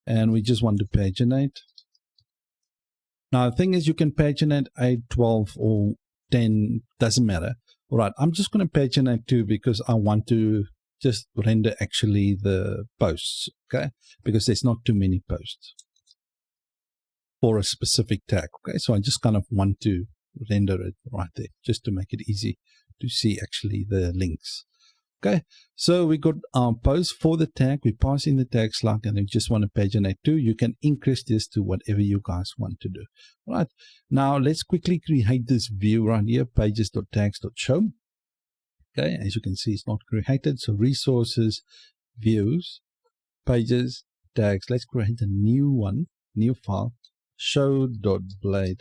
and we just want to paginate. Now the thing is, you can paginate 8, 12 or 10, doesn't matter. All right, I'm just going to paginate 2 because I want to just render actually the posts, okay, because there's not too many posts for a specific tag. Okay, so I just kind of want to render it right there just to make it easy to see actually the links. Okay, so we got our post for the tag, we pass in the tag slug, and we just want to paginate 2. You can increase this to whatever you guys want to do. All right, now let's quickly create this view right here, pages.tags.show. Okay, as you can see, it's not created. So resources, views, pages, tags. Let's create a new one, new file, show.blade.php.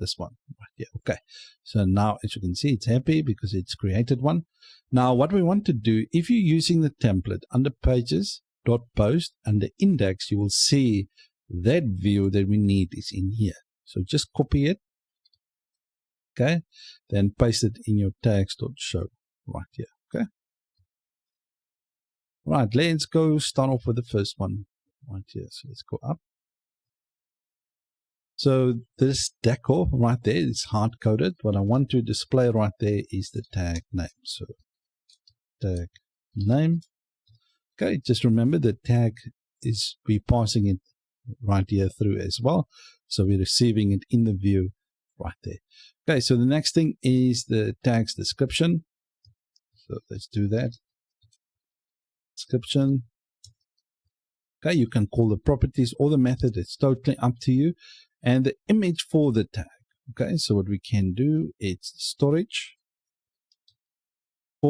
This one right here. Okay, so now as you can see, it's happy because it's created one. Now what we want to do, if you're using the template under pages.post under index, you will see that view that we need is in here. So just copy it. Okay, then paste it in your tags.show right here. Okay, right, let's go start off with the first one right here. So let's go up. So this decor right there is hard coded. What I want to display right there is the tag name. So tag name. Okay, just remember the tag is, we're passing it right here through as well. So we're receiving it in the view right there. Okay, so the next thing is the tags description. So let's do that. Description. Okay, you can call the properties or the method. It's totally up to you. And the image for the tag. Okay, so what we can do is storage /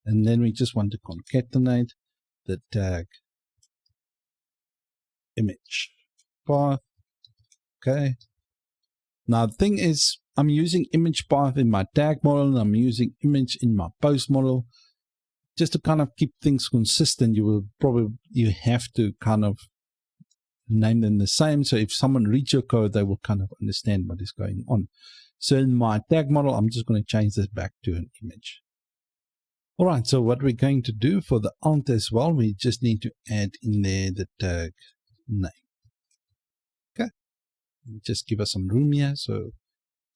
and then we just want to concatenate the tag image path. Okay. Now the thing is, I'm using image path in my tag model, and I'm using image in my post model. Just to kind of keep things consistent, you have to kind of name them the same. So if someone reads your code, they will kind of understand what is going on. So in my tag model, I'm just going to change this back to an image. All right, so what we're going to do for the alt as well, we just need to add in there the tag name. Okay, just give us some room here. So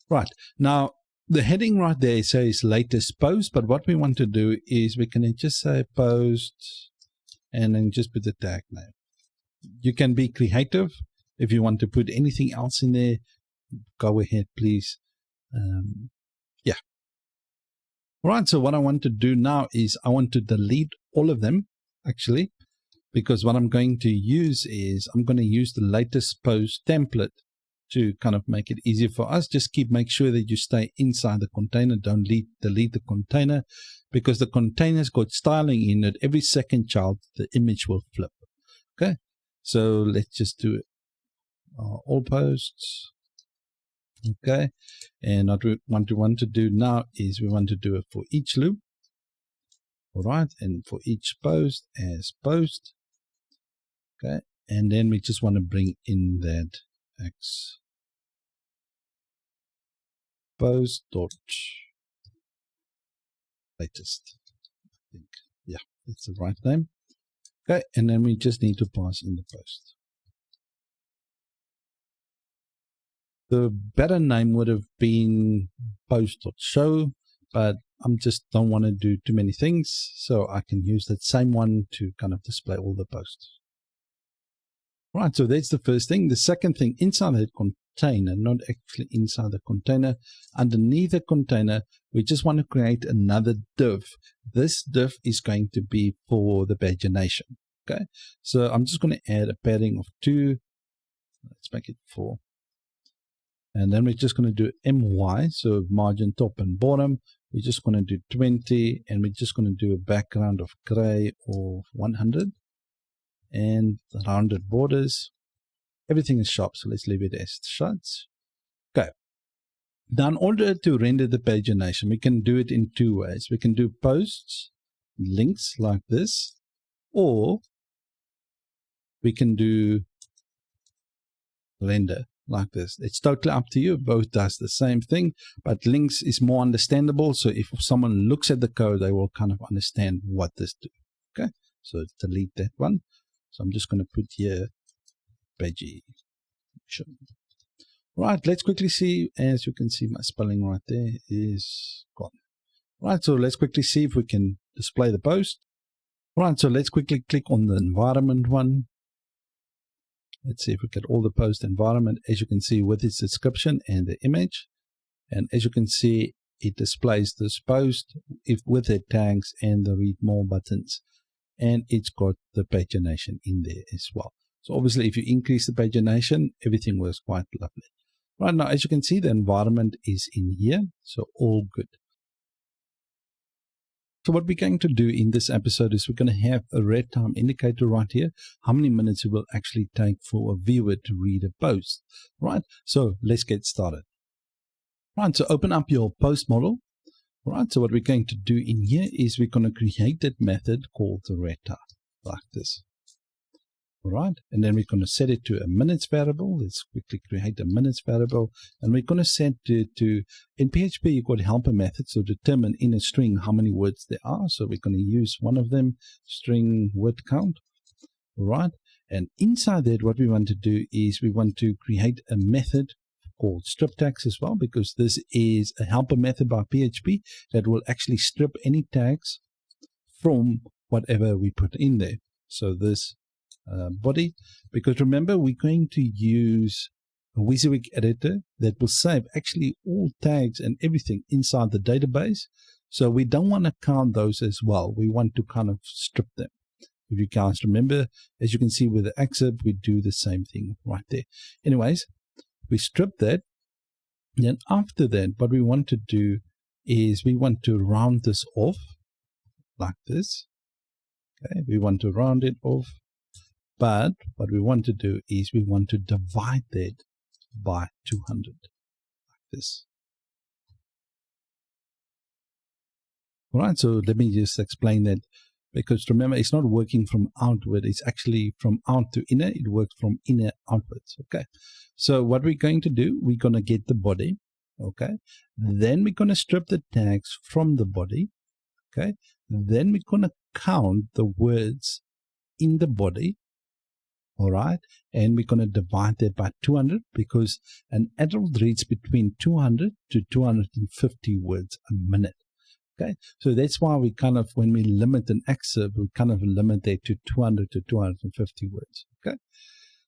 right now the heading right there says latest post, but what we want to do is we can just say post and then just put the tag name. You can be creative. If you want to put anything else in there, go ahead, please. Yeah. All right, so what I want to do now is I want to delete all of them, actually, because what I'm going to use is I'm going to use the latest post template to kind of make it easier for us. Just make sure that you stay inside the container. Don't delete the container, because the container's got styling in it. Every second child, the image will flip. Okay, so let's just do it. All posts. Okay, and what we want to do now is we want to do it for each loop. All right, and for each post as post. Okay, and then we just want to bring in that X post dot latest. I think, yeah, that's the right name. Okay, and then we just need to pass in the post. The better name would have been post.show, but I just don't want to do too many things, so I can use that same one to kind of display all the posts. Right, so that's the first thing. The second thing, inside the container, not actually inside the container, underneath the container, we just want to create another div. This div is going to be for the pagination. Okay, so I'm just going to add a padding of 2. Let's make it 4. And then we're just going to do MY, so margin top and bottom. We're just going to do 20, and we're just going to do a background of gray of 100. And the rounded borders. Everything is sharp, so let's leave it as shots. Okay. Now, in order to render the pagination, we can do it in 2 ways. We can do posts, links like this, or we can do render like this. It's totally up to you. Both does the same thing, but links is more understandable. So if someone looks at the code, they will kind of understand what this do. Okay, so delete that one. So I'm just going to put here pagination. Right, let's quickly see. As you can see, my spelling right there is gone. Right, so let's quickly see if we can display the post. Right, so let's quickly click on the environment one. Let's see if we get all the post environment, as you can see, with its description and the image. And as you can see, it displays this post with the tags and the read more buttons. And it's got the pagination in there as well. So obviously, if you increase the pagination, everything works quite lovely. Right now, as you can see, the environment is in here. So all good. So what we're going to do in this episode is we're going to have a read time indicator right here, how many minutes it will actually take for a viewer to read a post. Right, so let's get started. Right, so open up your post model. Right, so what we're going to do in here is we're going to create that method called the read time, like this. All right, and then we're going to set it to a minutes variable. Let's quickly create a minutes variable, and we're going to set it to, in PHP, you've got helper methods to determine in a string how many words there are. So we're going to use one of them, string word count. All right, and inside that, what we want to do is we want to create a method called strip tags as well, because this is a helper method by PHP that will actually strip any tags from whatever we put in there. So this body, because remember, we're going to use a WYSIWYG editor that will save actually all tags and everything inside the database. So we don't want to count those as well. We want to kind of strip them. If you guys remember, as you can see with the excerpt, we do the same thing right there. Anyways, we strip that. Then after that, what we want to do is we want to round this off like this. Okay, we want to round it off. But what we want to do is we want to divide that by 200, like this. All right, so let me just explain that, because remember, it's not working from outward, it's actually from out to inner, it works from inner outwards. Okay, so what we're going to do, we're going to get the body, okay, then we're going to strip the tags from the body, okay, then we're going to count the words in the body. All right, and we're going to divide that by 200 because an adult reads between 200 to 250 words a minute. Okay, so that's why we kind of, when we limit an excerpt, we kind of limit that to 200 to 250 words. Okay,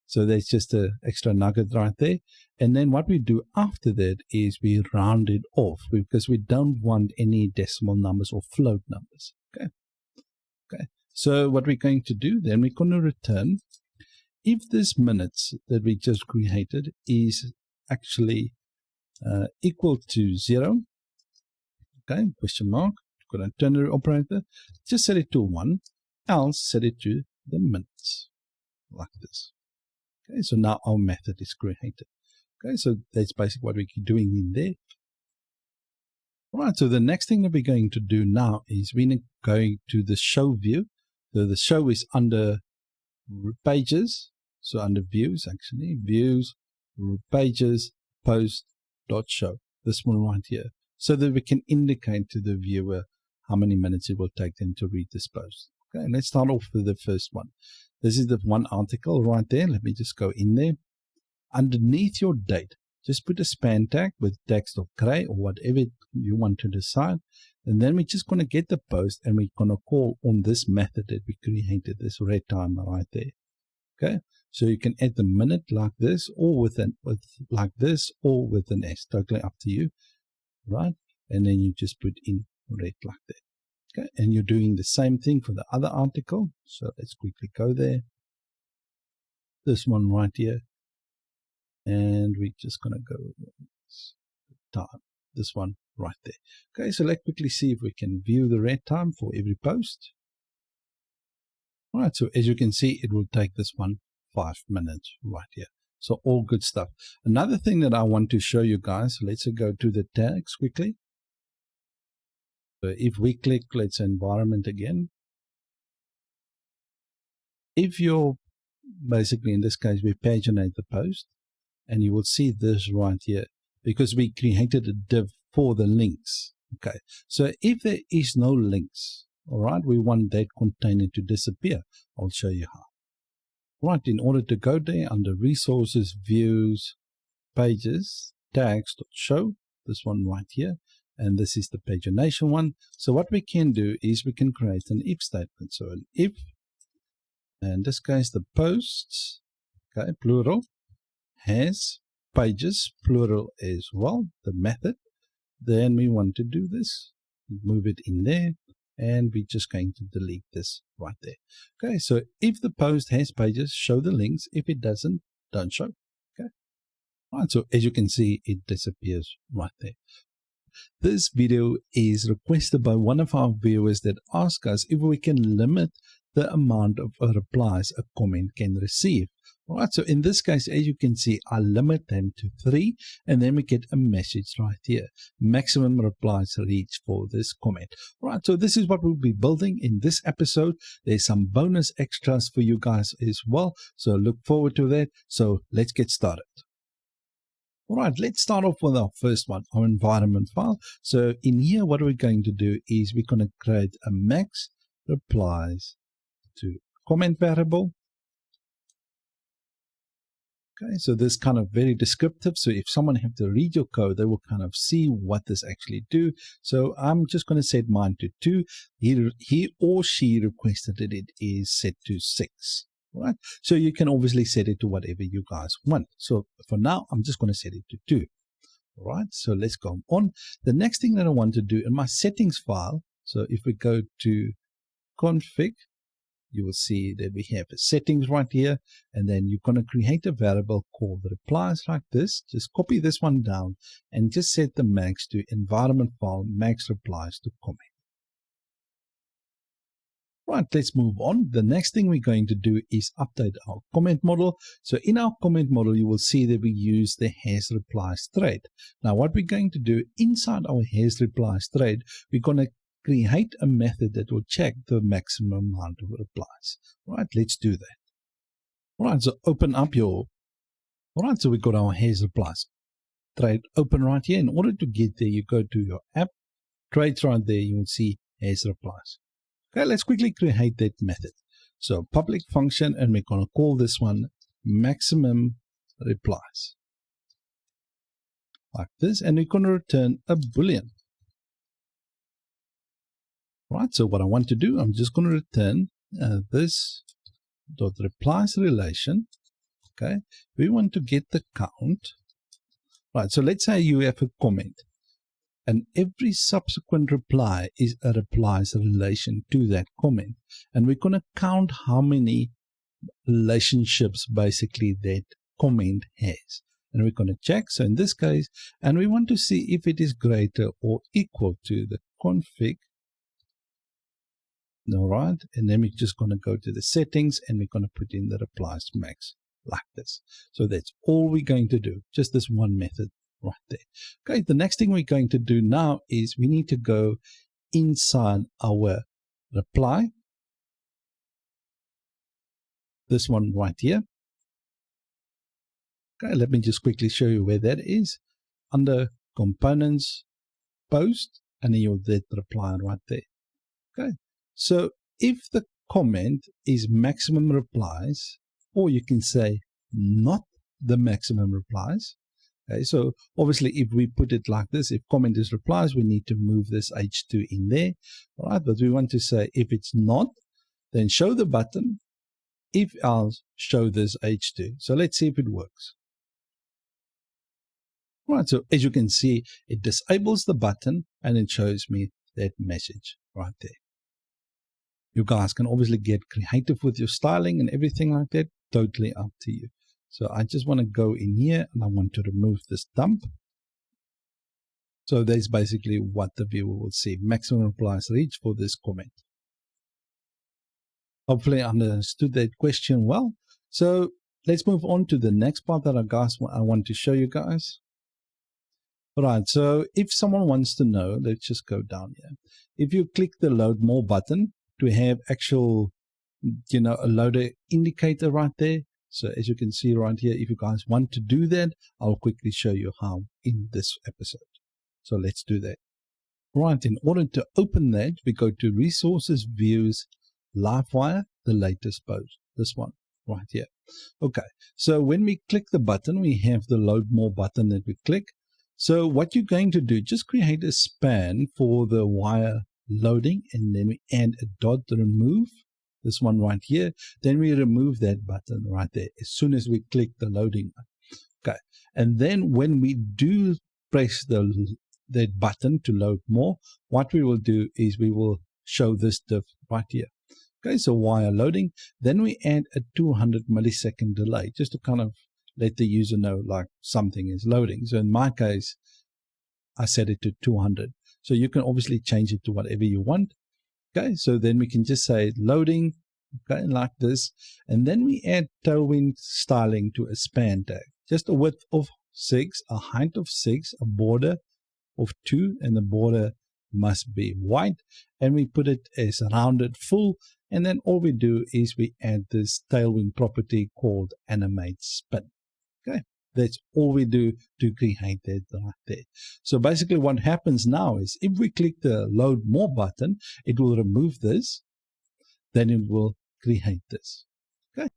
so that's just an extra nugget right there. And then what we do after that is we round it off because we don't want any decimal numbers or float numbers. Okay, so what we're going to do then, we're going to return if this minutes that we just created is actually equal to 0, okay, question mark, going to ternary operator, just set it to 1, else set it to the minutes, like this. Okay, so now our method is created. Okay, so that's basically what we're doing in there. All right, so the next thing that we're going to do now is we're going to the show view. So the show is under pages, so under views, actually, views, pages, post, dot show, this one right here, so that we can indicate to the viewer how many minutes it will take them to read this post. Okay, let's start off with the first one. This is the one article right there. Let me just go in there. Underneath your date, just put a span tag with text or gray or whatever you want to decide. And then we're just going to get the post and we're going to call on this method that we created, this red timer right there. Okay, so you can add the minute like this, or with like this, or with an S, totally up to you, right? And then you just put in red like that. Okay, and you're doing the same thing for the other article. So let's quickly go there. This one right here. And we're just going to go time, this one right there. Okay, so let's quickly see if we can view the red time for every post. All right, so as you can see, it will take this one 5 minutes right here. So all good stuff. Another thing that I want to show you guys, let's go to the tags quickly. So if we click, let's say environment again. If you're basically, in this case, we paginate the post, and you will see this right here because we created a div for the links. Okay, so if there is no links, all right, we want that container to disappear. I'll show you how. Right, in order to go there, under resources, views, pages, tags.show, this one right here, and this is the pagination one. So what we can do is we can create an if statement. So an if, in this case, the posts, okay, plural, has pages, plural as well, the method. Then we want to do this, move it in there, and we're just going to delete this right there. Okay, so if the post has pages, show the links. If it doesn't, don't show. Okay, all right, so as you can see, it disappears right there. This video is requested by one of our viewers that asked us if we can limit the amount of replies a comment can receive. All right, so in this case, as you can see, I limit them to 3, and then we get a message right here. Maximum replies reached for this comment. All right, so this is what we'll be building in this episode. There's some bonus extras for you guys as well, so look forward to that. So let's get started. All right, let's start off with our first one, our environment file. So in here, what we're going to do is we're going to create a max replies to comment variable. Okay, so this kind of very descriptive. So if someone have to read your code, they will kind of see what this actually do. So I'm just going to set mine to 2. He or she requested that it is set to 6. Right? So you can obviously set it to whatever you guys want. So for now, I'm just going to set it to 2. All right, so let's go on. The next thing that I want to do in my settings file, so if we go to config, you will see that we have a settings right here, and then you're going to create a variable called replies like this. Just copy this one down and just set the max to environment file max replies to comment. Right, let's move on. The next thing we're going to do is update our comment model. So in our comment model, you will see that we use the HasReplies thread. Now, what we're going to do inside our HasReplies thread, we're going to create a method that will check the maximum amount of replies. All right, let's do that. All right, so open up your, all right, so we've got our HasReplies thread open right here. In order to get there, you go to your app, trades right there, you will see HasReplies. Okay, let's quickly create that method. So public function, and we're going to call this one maximum replies. Like this, and we're going to return a boolean. Right, so what I want to do, I'm just going to return this dot replies relation. Okay, we want to get the count. Right, so let's say you have a comment, and every subsequent reply is a replies relation to that comment, and we're going to count how many relationships basically that comment has, and we're going to check. So in this case, and we want to see if it is greater or equal to the config. All right, and then we're just going to go to the settings, and we're going to put in the replies max like this. So that's all we're going to do, just this one method right there. Okay, the next thing we're going to do now is we need to go inside our reply, this one right here. Okay, let me just quickly show you where that is. Under components, post, and then you'll get the reply right there. Okay, so if the comment is maximum replies, or you can say not the maximum replies. Okay, so obviously if we put it like this, if comment is replies, we need to move this H2 in there. All right, but we want to say if it's not, then show the button. If else, show this H2. So let's see if it works. Right, so as you can see, it disables the button and it shows me that message right there. You guys can obviously get creative with your styling and everything like that, totally up to you. So I just want to go in here and I want to remove this dump. So that's basically what the viewer will see. Maximum replies reach for this comment. Hopefully I understood that question well. So let's move on to the next part that I want to show you guys. All right, so if someone wants to know, let's just go down here. If you click the load more button to have actual, a loader indicator right there. So as you can see right here, if you guys want to do that, I'll quickly show you how in this episode. So let's do that. Right, in order to open that, we go to Resources, Views, Livewire, the latest post, this one right here. Okay, so when we click the button, we have the load more button that we click. So what you're going to do, just create a span for the wire loading, and then we add a dot remove, this one right here. Then we remove that button right there as soon as we click the loading. Okay, and then when we do press that button to load more, what we will do is we will show this div right here. Okay, so wire loading, then we add a 200 millisecond delay just to kind of let the user know like something is loading. So in my case, I set it to 200. So you can obviously change it to whatever you want. Okay, so then we can just say loading, okay, like this. And then we add tailwind styling to a span tag. Just a width of 6, a height of 6, a border of 2, and the border must be white. And we put it as rounded full. And then all we do is we add this tailwind property called animate spin. Okay, that's all we do to create that right there. So basically what happens now is if we click the load more button, it will remove this, then it will create this. Okay,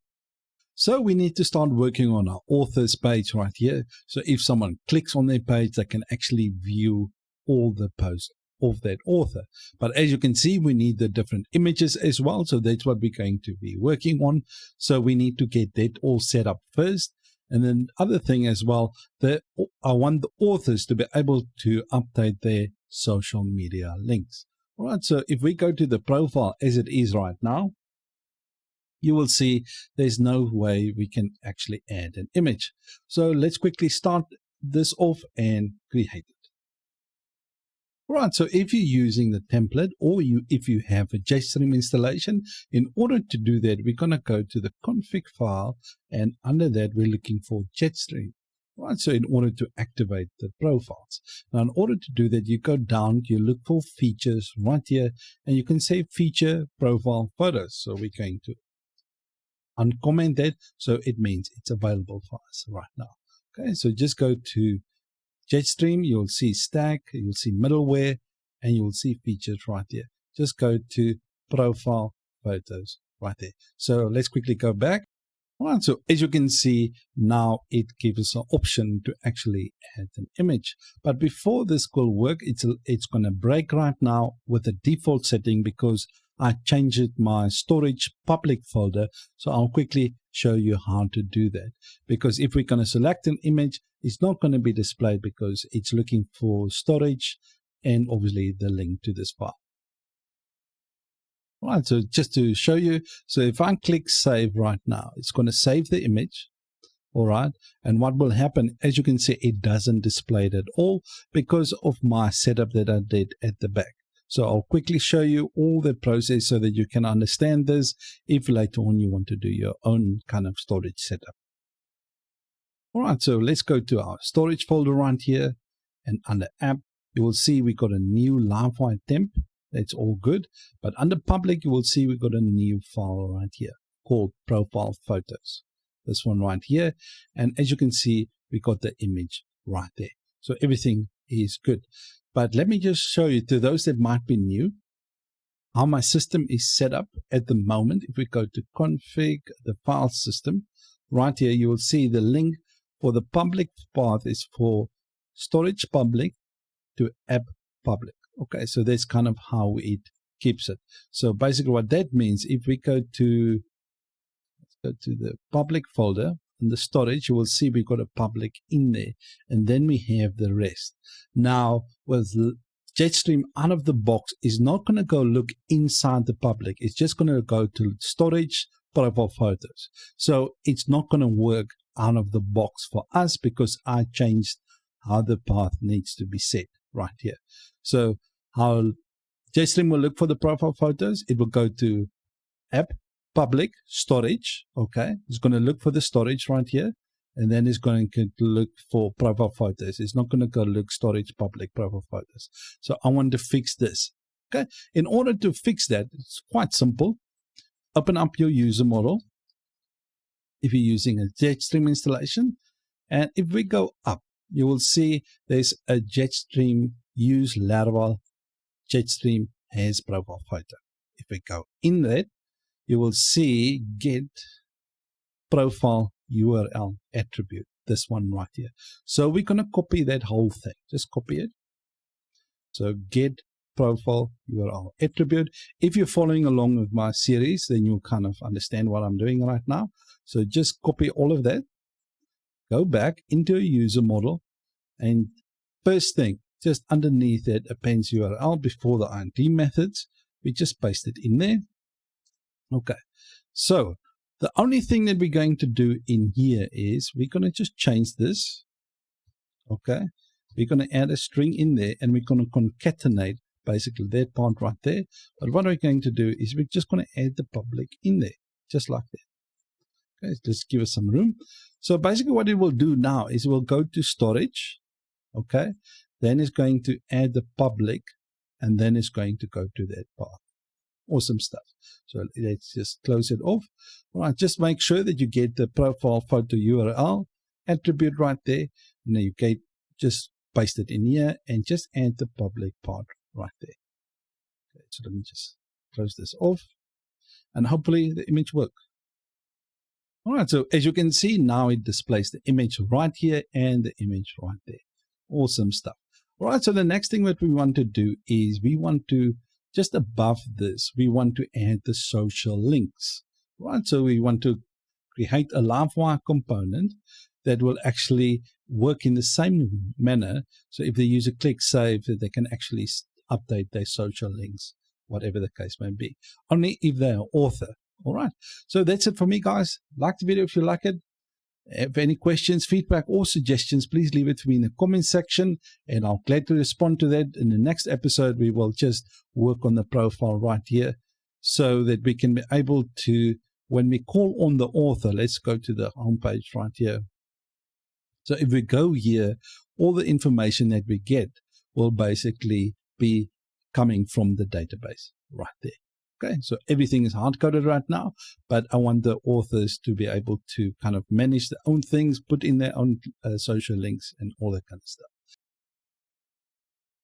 so we need to start working on our authors page right here. So if someone clicks on their page, they can actually view all the posts of that author. But as you can see, we need the different images as well. So that's what we're going to be working on. So we need to get that all set up first. And then other thing as well, that I want the authors to be able to update their social media links. All right, so if we go to the profile as it is right now, you will see there's no way we can actually add an image. So let's quickly start this off and create it. Right, so if you're using the template or if you have a JStream installation, in order to do that, we're going to go to the config file, and under that, we're looking for JetStream. Right, so in order to activate the profiles. Now, in order to do that, you go down, you look for features right here, and you can say feature profile photos. So we're going to uncomment that, so it means it's available for us right now. Okay, so just go to JetStream, you'll see stack, you'll see middleware, and you'll see features right here. Just go to profile photos right there. So let's quickly go back. All right, so as you can see, now it gives us an option to actually add an image. But before this will work, it's going to break right now with the default setting because I changed my storage public folder. So I'll quickly show you how to do that. Because if we're going to select an image, it's not going to be displayed because it's looking for storage and obviously the link to this file. All right, so just to show you, so if I click save right now, it's going to save the image. All right, and what will happen, as you can see, it doesn't display it at all because of my setup that I did at the back. So I'll quickly show you all the process so that you can understand this if later on you want to do your own kind of storage setup. All right, so let's go to our storage folder right here, and under app, you will see we got a new Livewire temp. That's all good. But under public, you will see we've got a new file right here called profile photos. This one right here. And as you can see, we got the image right there. So everything is good. But let me just show you to those that might be new, how my system is set up at the moment. If we go to config, the file system, right here, you will see the link for the public path is for storage public to app public. Okay, so that's kind of how it keeps it. So basically what that means, if we go to, let's go to the public folder in the storage, you will see we've got a public in there, and then we have the rest. Now with Jetstream out of the box is not going to go look inside the public. It's just going to go to storage profile photos. So it's not going to work out of the box for us because I changed how the path needs to be set right here. So how Jetstream will look for the profile photos, it will go to app, public, storage. Okay, it's going to look for the storage right here, and then it's going to look for profile photos. It's not going to go look storage, public, profile photos. So I want to fix this. Okay, in order to fix that, it's quite simple. Open up your user model if you're using a Jetstream installation, and if we go up, you will see there's a Jetstream use Laravel Jetstream has profile photo. If we go in that, you will see get profile URL attribute, this one right here. So we're going to copy that whole thing. Just copy it. So get profile URL attribute. If you're following along with my series, then you'll kind of understand what I'm doing right now. So just copy all of that. Go back into a user model, and first thing, just underneath it, appends URL before the INT methods. We just paste it in there. Okay, so the only thing that we're going to do in here is we're going to just change this. Okay, we're going to add a string in there, and we're going to concatenate basically that part right there. But what we're going to do is we're just going to add the public in there, just like that. Okay, just give us some room. So basically what it will do now is it will go to storage. Okay, then it's going to add the public, and then it's going to go to that path. Awesome stuff. So let's just close it off. All right, just make sure that you get the profile photo URL attribute right there, and then you get just paste it in here and just add the public part right there. Okay, so let me just close this off, and hopefully the image works. All right, so as you can see, now it displays the image right here and the image right there. Awesome stuff. All right, so the next thing that we want to do is we want to, just above this, we want to add the social links. Right, so we want to create a Livewire component that will actually work in the same manner. So if the user clicks save, that they can actually update their social links, whatever the case may be, only if they are author. All right, so that's it for me, guys. Like the video if you like it. If any questions, feedback, or suggestions, please leave it to me in the comment section, and I'll glad to respond to that. In the next episode, we will just work on the profile right here so that we can be able to, when we call on the author, let's go to the home page right here. So if we go here, all the information that we get will basically be coming from the database right there. Okay, so everything is hard-coded right now, but I want the authors to be able to kind of manage their own things, put in their own social links and all that kind of stuff.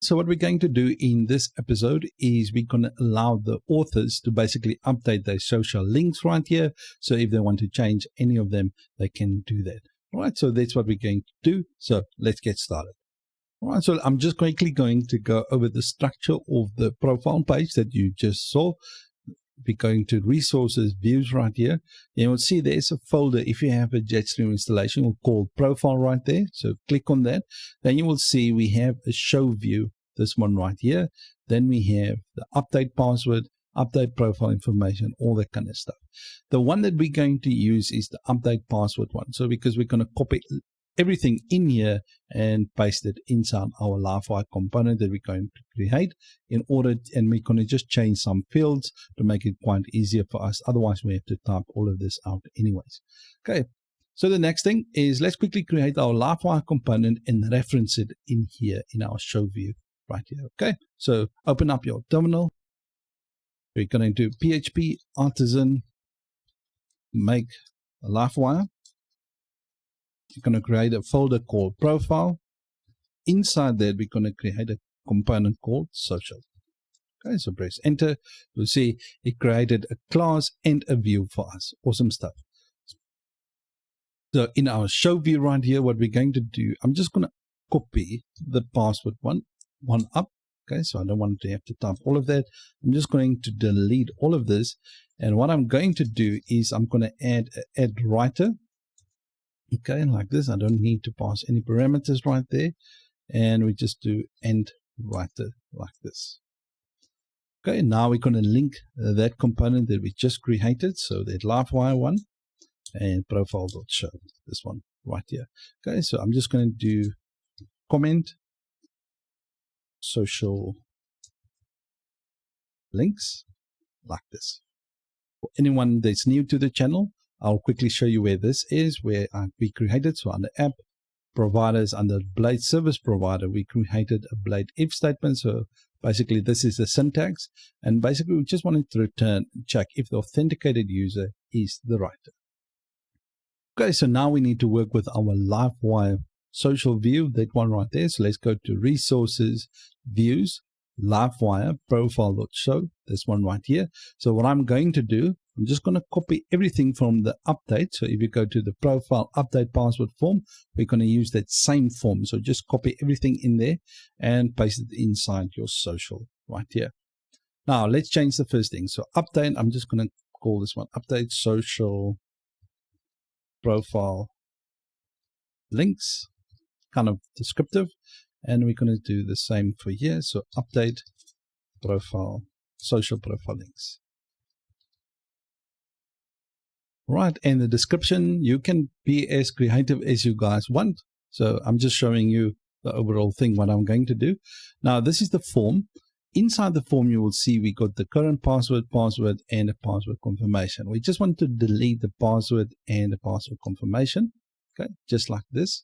So what we're going to do in this episode is we're going to allow the authors to basically update their social links right here. So if they want to change any of them, they can do that. All right, so that's what we're going to do. So let's get started. All right, so I'm just quickly going to go over the structure of the profile page that you just saw. We're going to resources, views right here. You will see there's a folder. If you have a Jetstream installation, we'll call profile right there. So click on that. Then you will see we have a show view, this one right here. Then we have the update password, update profile information, all that kind of stuff. The one that we're going to use is the update password one. So because we're going to copy everything in here and paste it inside our Laravel component that we're going to create and we're going to just change some fields to make it quite easier for us. Otherwise, we have to type all of this out anyways. Okay, so the next thing is let's quickly create our Laravel component and reference it in here in our show view right here. Okay, so open up your terminal. We're going to do PHP artisan make a Laravel. You're going to create a folder called profile. Inside that, we're going to create a component called social. Okay, so press enter. You'll see it created a class and a view for us. Awesome stuff. So in our show view right here, what we're going to do, I'm just going to copy the password one up. Okay, so I don't want to have to type all of that. I'm just going to delete all of this. And what I'm going to do is I'm going to add writer. Okay, like this. I don't need to pass any parameters right there. And we just do end writer like this. Okay, now we're going to link that component that we just created. So that Laravel one and profile.show, this one right here. Okay, so I'm just going to do comment social links like this. For anyone that's new to the channel, I'll quickly show you where this is, where we created. So under app providers, under Blade service provider, we created a Blade if statement. So basically this is the syntax. And basically we just wanted to return, check if the authenticated user is the writer. Okay, so now we need to work with our Laravel social view, that one right there. So let's go to resources, views, Laravel profile.show, this one right here. So what I'm going to do, I'm just going to copy everything from the update. So if you go to the profile update password form, we're going to use that same form. So just copy everything in there and paste it inside your social right here. Now let's change the first thing. So update, I'm just going to call this one update social profile links, kind of descriptive. And we're going to do the same for here. So update profile, social profile links. Right, and the description, you can be as creative as you guys want. So I'm just showing you the overall thing, what I'm going to do. Now, this is the form. Inside the form, you will see we got the current password, and a password confirmation. We just want to delete the password and the password confirmation. Okay, just like this.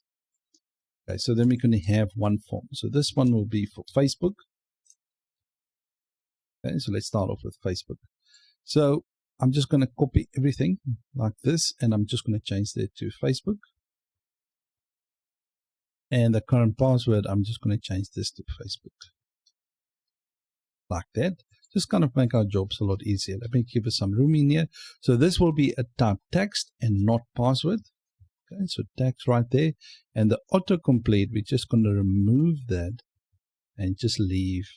Okay, so then we're going to have one form. So this one will be for Facebook. Okay, so let's start off with Facebook. So I'm just going to copy everything like this, and I'm just going to change that to Facebook. And the current password, I'm just going to change this to Facebook. Like that. Just kind of make our jobs a lot easier. Let me give it some room in here. So this will be a type text and not password. Okay, so text right there. And the autocomplete, we're just going to remove that and just leave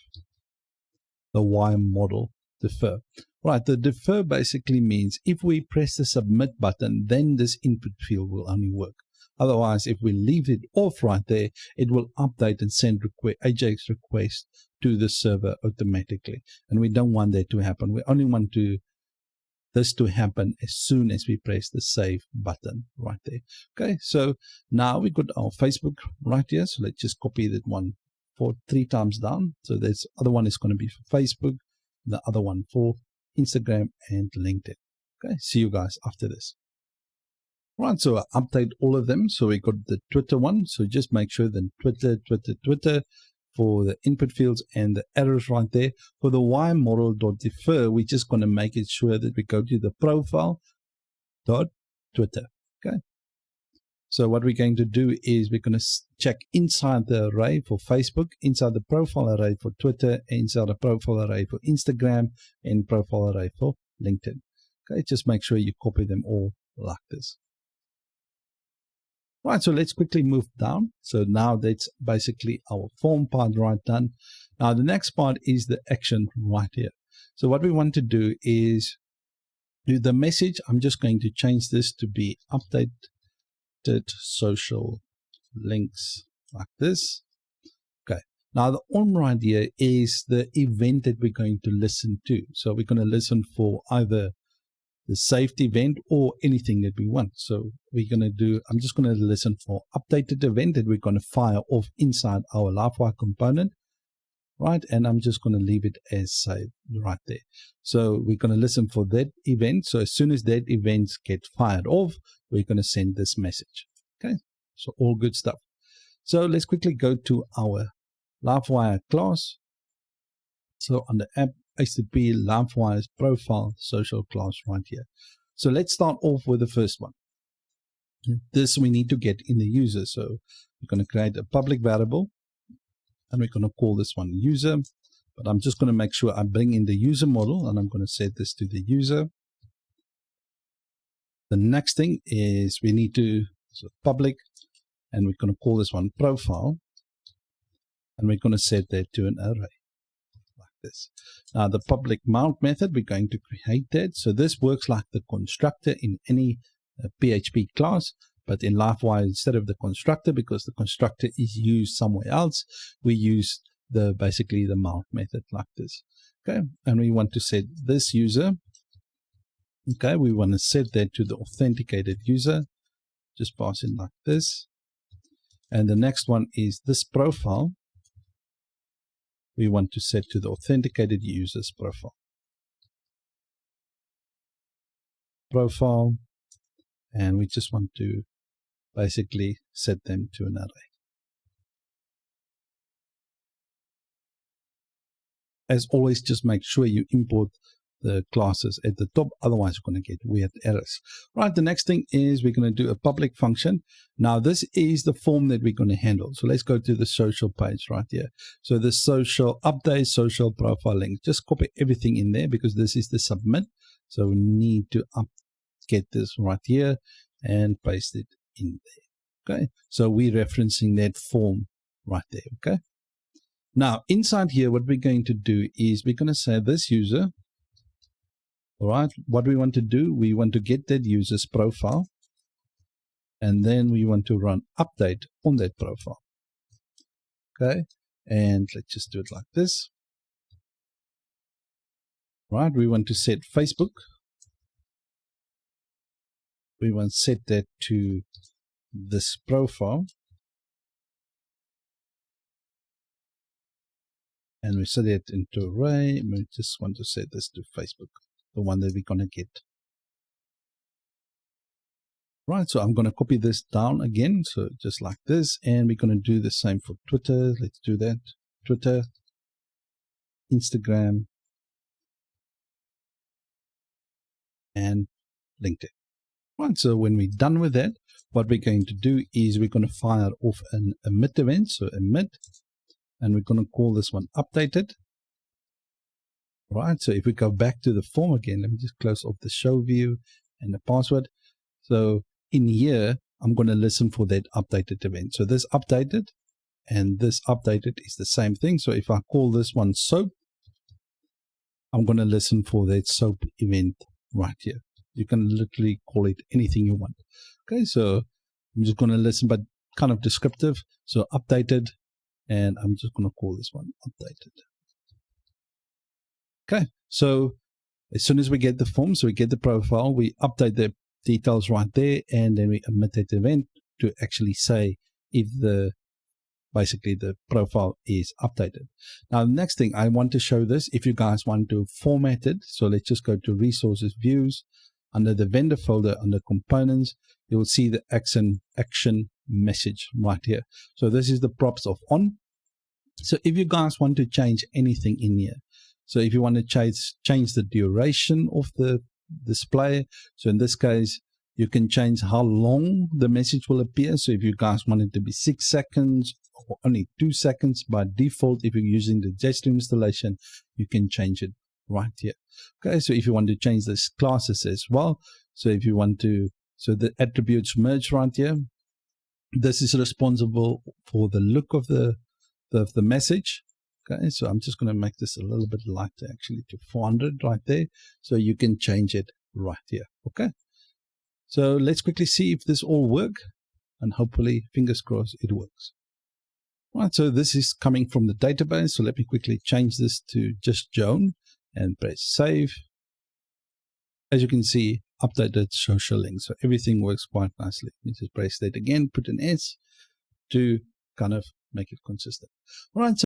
the Y model defer. Right, the defer basically means if we press the submit button, then this input field will only work. Otherwise, if we leave it off right there, it will update and send AJAX requests to the server automatically. And we don't want that to happen. We only want this to happen as soon as we press the save button right there. Okay, so now we got our Facebook right here. So let's just copy that one for 3 times down. So this other one is going to be for Facebook, the other one for Instagram and LinkedIn. Okay, see you guys after this. Right, so I update all of them. So we got the Twitter one. So just make sure that Twitter for the input fields and the errors right there. For the Y model.defer, we're just going to make it sure that we go to the profile.twitter. Okay. So what we're going to do is we're going to check inside the array for Facebook, inside the profile array for Twitter, inside the profile array for Instagram, and profile array for LinkedIn. Okay, just make sure you copy them all like this. Right, so let's quickly move down. So now that's basically our form part right done. Now the next part is the action right here. So what we want to do is do the message. I'm just going to change this to be updated social links like this. Okay, now the on right here is the event that we're going to listen to. So we're going to listen for either the saved event or anything that we want. So we're going to do, I'm just going to listen for updated event that we're going to fire off inside our Livewire component, right? And I'm just going to leave it as saved right there. So we're going to listen for that event. So as soon as that event gets fired off, we're going to send this message. Okay, so all good stuff. So let's quickly go to our Livewire class. So on the app HTTP Livewire's profile social class right here. So let's start off with the first one. This we need to get in the user. So we're going to create a public variable and we're going to call this one user. But I'm just going to make sure I bring in the user model and I'm going to set this to the user. The next thing is we need to public and we're going to call this one profile and we're going to set that to an array. This. Now the public mount method, we're going to create that. So this works like the constructor in any PHP class, but in Livewire, instead of the constructor, because the constructor is used somewhere else, we use basically the mount method like this. Okay, and we want to set this user. Okay, we want to set that to the authenticated user. Just pass in like this. And the next one is this profile. We want to set to the authenticated user's profile, and we just want to basically set them to an array. As always, just make sure you import the classes at the top, otherwise you're going to get weird errors. Right, the next thing is we're going to do a public function. Now this is the form that we're going to handle. So let's go to the social page right here. So the social update, social profile link, just copy everything in there because this is the submit. So we need to get this right here and paste it in there. Okay, so we're referencing that form right there. Okay, now inside here what we're going to do is we're going to say this user. All right, what we want to do, we want to get that user's profile and then we want to run update on that profile. Okay, and let's just do it like this. Right, we want to set Facebook. We want to set that to this profile. And we set it into array. We just want to set this to Facebook, the one that we're going to get. Right, so I'm going to copy this down again, so just like this, and we're going to do the same for Twitter. Let's do that. Twitter, Instagram, and LinkedIn. Right, so when we're done with that, what we're going to do is we're going to fire off an emit event, so emit, and we're going to call this one updated. Right, so if we go back to the form again, let me just close off the show view and the password. So in here, I'm going to listen for that updated event. So this updated and this updated is the same thing. So if I call this one soap, I'm going to listen for that soap event right here. You can literally call it anything you want. Okay, so I'm just going to listen, but kind of descriptive. So updated, and I'm just going to call this one updated. Okay, so as soon as we get the form, so we get the profile, we update the details right there, and then we emit that event to actually say if basically the profile is updated. Now the next thing I want to show this, if you guys want to format it, so let's just go to resources, views, under the vendor folder, under components, you'll see the action message right here. So this is the props of on. So if you guys want to change anything in here, so if you want to change the duration of the display, so in this case, You can change how long the message will appear. So if you guys want it to be 6 seconds or only 2 seconds, by default, if you're using the Jetstream installation, you can change it right here. Okay, so if you want to change this classes as well, so if you want to, so the attributes merge right here. This is responsible for the look of the message. Okay, so I'm just going to make this a little bit lighter, actually, to 400 right there. So you can change it right here. Okay, so let's quickly see if this all works, and hopefully, fingers crossed, it works. Right, so this is coming from the database. So let me quickly change this to just Joan and press save. As you can see, updated social link. So everything works quite nicely. You just press that again, put an S to kind of make it consistent. All right.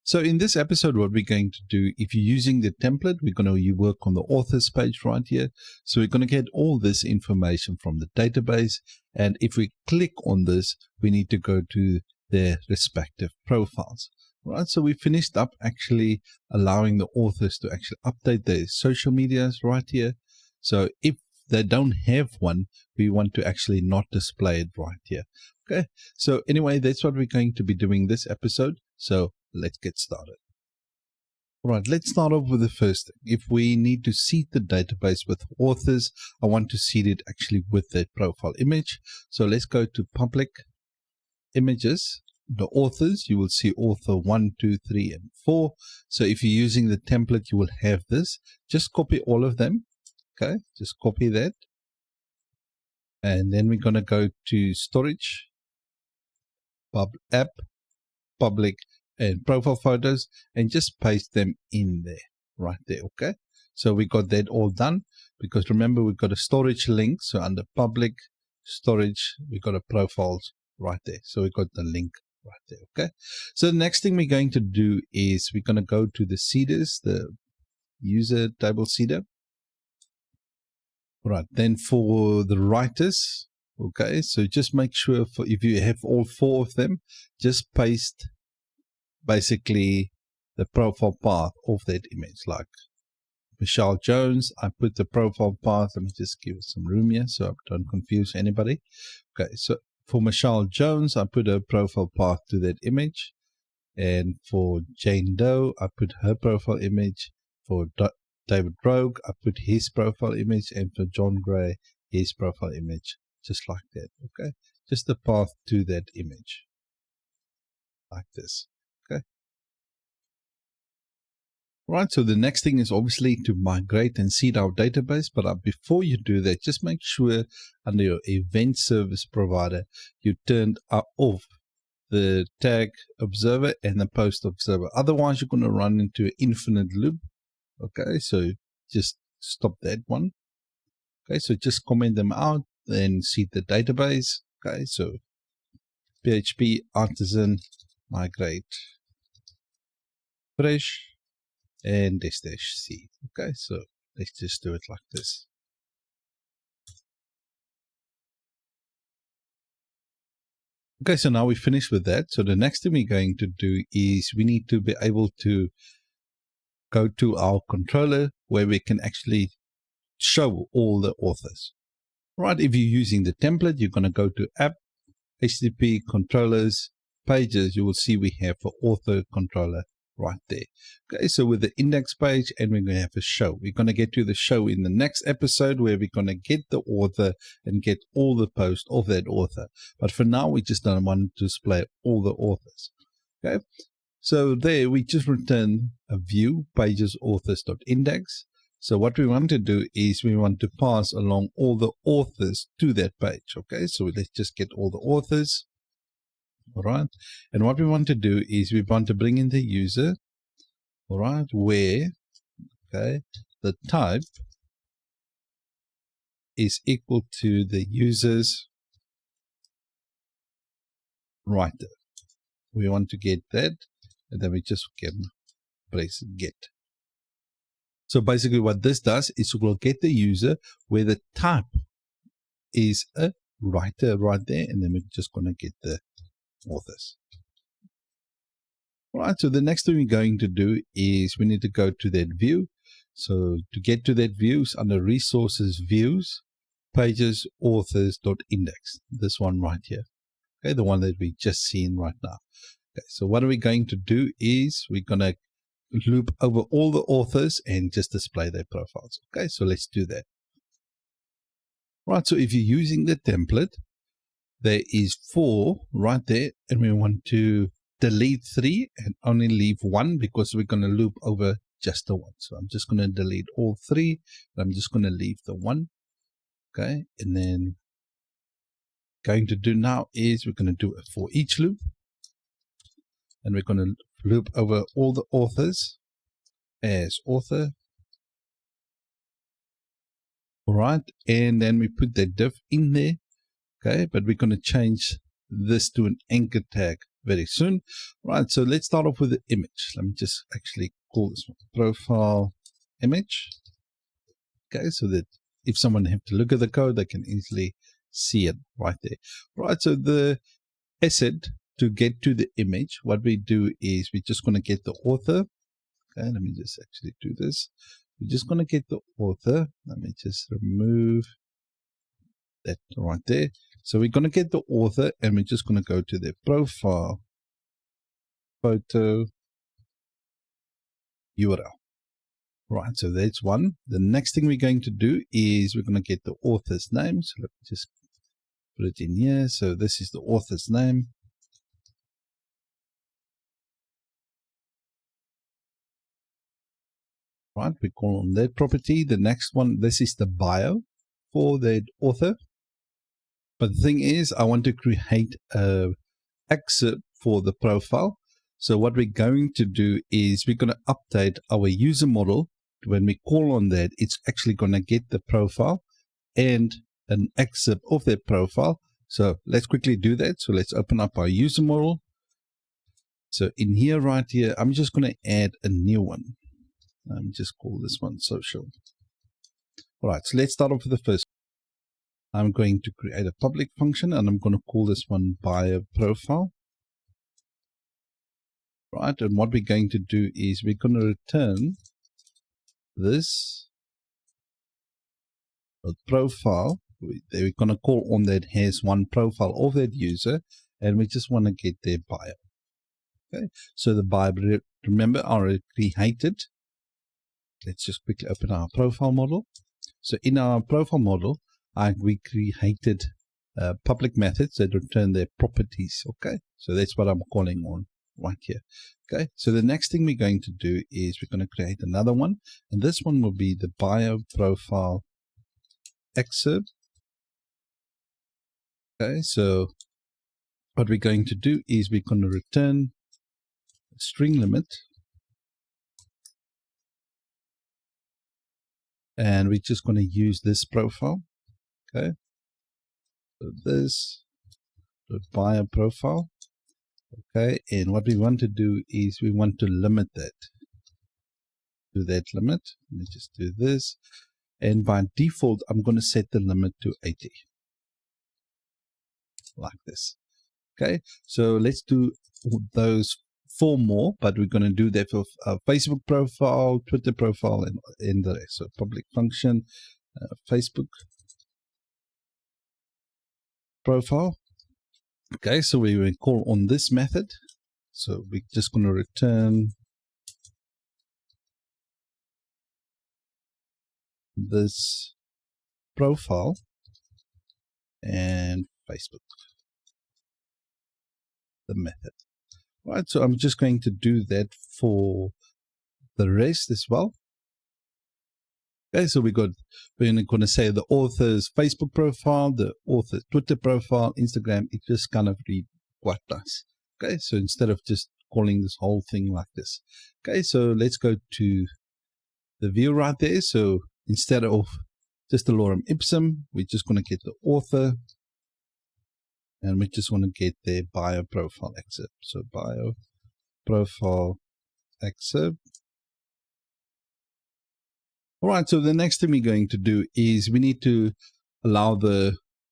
So in this episode, what we're going to do, if you're using the template, we're going to work on the authors page right here. So we're going to get all this information from the database. And if we click on this, we need to go to their respective profiles. Right, so we finished up actually allowing the authors to actually update their social medias right here. So if they don't have one, we want to actually not display it right here. Okay, so anyway, that's what we're going to be doing this episode. So let's get started. All right, let's start off with the first thing. If we need to seed the database with authors, I want to seed it actually with their profile image. So let's go to public images. The authors, you will see author 1, 2, 3, and 4. So if you're using the template, you will have this. Just copy all of them. Okay, just copy that. And then we're going to go to storage, app, public, and profile photos, and just paste them in there, right there. Okay, so we got that all done, because remember, we've got a storage link. So under public, storage, we got a profiles right there. So we got the link right there. Okay, so the next thing we're going to do is we're going to go to the seeders, the user table seeder. Right, then for the writers, okay, so just make sure if you have all 4 of them, just paste basically the profile path of that image. Like Michelle Jones, I put the profile path. Let me just give it some room here so I don't confuse anybody. Okay, so for Michelle Jones, I put a profile path to that image. And for Jane Doe, I put her profile image. For David Rogue, I put his profile image. And for John Gray, his profile image. Just like that, okay? Just the path to that image. Like this, okay? Right, so the next thing is obviously to migrate and seed our database. But before you do that, just make sure under your event service provider, you turned off the tag observer and the post observer. Otherwise, you're going to run into an infinite loop. Okay, so just stop that one. Okay, so just comment them out, then seed the database. Okay, so PHP artisan migrate fresh and dash seed. Okay, so let's just do it like this. Okay, so now we finished with that. So the next thing we're going to do is we need to be able to go to our controller where we can actually show all the authors. Right, if you're using the template, you're going to go to app, HTTP, controllers, pages. You will see we have an author controller right there. Okay, so with the index page, and we're going to have a show. We're going to get to the show in the next episode where we're going to get the author and get all the posts of that author. But for now, we just don't want to display all the authors. Okay, so there we just return a view pages authors.index. So what we want to do is we want to pass along all the authors to that page. Okay, so let's just get all the authors. All right, and what we want to do is we want to bring in the user. All right, where, okay, the type is equal to the user's writer. We want to get that, and then we just can press get. So basically what this does is we'll get the user where the type is a writer right there, and then we're just going to get the authors. All right, so the next thing we're going to do is we need to go to that view. So to get to that views, under resources, views, pages, authors.index, this one right here. Okay, the one that we just seen right now. Okay, so what are we going to do is we're going to loop over all the authors and just display their profiles. Okay, so let's do that. Right, so if you're using the template, there is 4 right there, and we want to delete 3 and only leave 1 because we're going to loop over just the 1. So I'm just going to delete all 3, and I'm just going to leave the 1. Okay, and then going to do now is we're going to do a for each loop, and we're going to loop over all the authors as author. All right, and then we put the div in there. Okay, but we're going to change this to an anchor tag very soon. Right, so let's start off with the image. Let me just actually call this one profile image. Okay, so that if someone have to look at the code, they can easily see it right there. Right, so the asset to get to the image, what we do is we're just going to get the author. Okay, let me just actually do this. We're just going to get the author. Let me just remove that right there. So we're going to get the author, and we're just going to go to their profile photo URL. Right, so that's one. The next thing we're going to do is we're going to get the author's name. So let me just put it in here. So this is the author's name. Right, we call on that property. The next one, this is the bio for that author. But the thing is, I want to create an excerpt for the profile. So what we're going to do is we're going to update our user model. When we call on that, it's actually going to get the profile and an excerpt of that profile. So let's quickly do that. So let's open up our user model. So in here, right here, I'm just going to add a new one. Let me just call this one social. All right, so let's start off with the first. I'm going to create a public function, and I'm going to call this one bio profile. Right, and what we're going to do is we're going to return this profile. We're going to call on that has one profile of that user, and we just want to get their bio. Okay, so the bio, remember, I already created. Let's just quickly open our profile model. So in our profile model, we created public methods that return their properties. Okay, so that's what I'm calling on right here. Okay, so the next thing we're going to do is we're going to create another one, and this one will be the bio profile excerpt. Okay, so what we're going to do is we're going to return a string limit, and we're just going to use this profile. Okay, so this the bio profile. Okay, and what we want to do is we want to limit that to that limit. Let me just do this, and by default I'm going to set the limit to 80 like this. Okay, so let's do those 4 more, but we're going to do that for Facebook profile, Twitter profile, and the rest. So public function, Facebook profile. Okay, so we will call on this method. So we're just going to return this profile and Facebook, the method. Right, so I'm just going to do that for the rest as well. Okay, so we're going to say the author's Facebook profile, the author's Twitter profile, Instagram. It just kind of read quite nice. Okay, so instead of just calling this whole thing like this. Okay, so let's go to the view right there. So instead of just the lorem ipsum, we're just going to get the author, and we just want to get their bio profile excerpt. So bio profile excerpt. All right, so the next thing we're going to do is we need to allow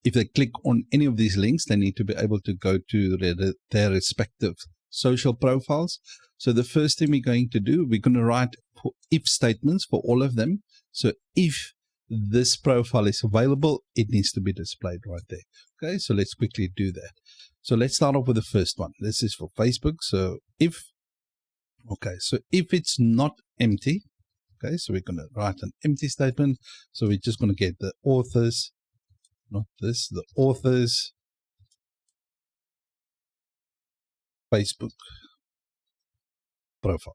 if they click on any of these links, they need to be able to go to their respective social profiles. So the first thing we're going to do, we're going to write if statements for all of them. So if this profile is available, it needs to be displayed right there. Okay, so let's quickly do that. So let's start off with the first one. This is for Facebook. So if it's not empty, okay, so we're going to write an empty statement. So we're just going to get the authors, not this, the authors Facebook profile.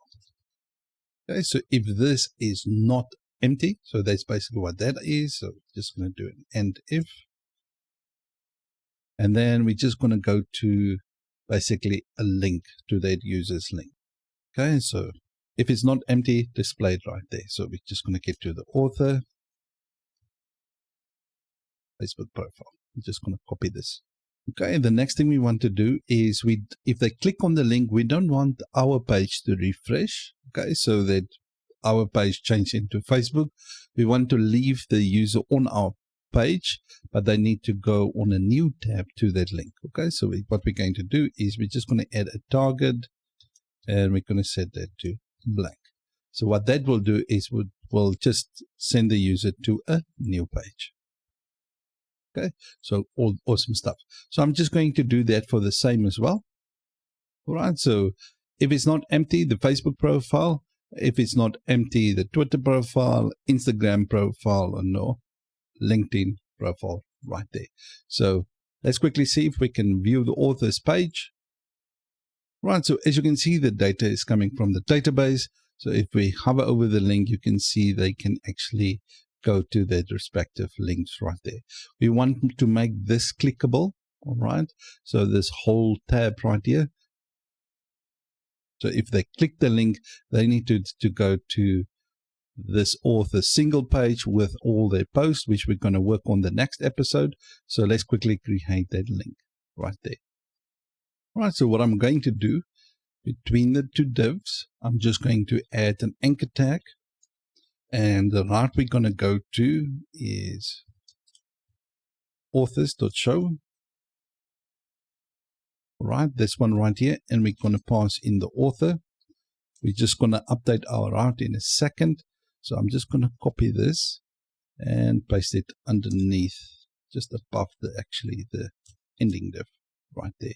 Okay, so if this is not empty, so that's basically what that is. So we're just going to do an end if. And then we're just going to go to basically a link to that user's link. Okay, so if it's not empty, displayed right there. So we're just going to get to the author Facebook profile. I'm just going to copy this. Okay, the next thing we want to do is if they click on the link, we don't want our page to refresh. Okay, so that our page changes into Facebook. We want to leave the user on our page, but they need to go on a new tab to that link. Okay, so what we're going to do is we're just going to add a target, and we're going to set that to blank. So what that will do is we'll just send the user to a new page. Okay, so all awesome stuff. So I'm just going to do that for the same as well. All right, so if it's not empty, the Facebook profile, if it's not empty, the Twitter profile, Instagram profile, or no, LinkedIn profile right there. So let's quickly see if we can view the author's page. Right, so as you can see, the data is coming from the database. So if we hover over the link, you can see they can actually go to their respective links right there. We want to make this clickable, all right? So this whole tab right here. So if they click the link, they need to go to this author single page with all their posts, which we're going to work on the next episode. So let's quickly create that link right there. All right, so what I'm going to do between the two divs, I'm just going to add an anchor tag. And the route we're going to go to is authors.show. Right, this one right here. And we're going to pass in the author. We're just going to update our route in a second. So I'm just going to copy this and paste it underneath, just above the ending div right there.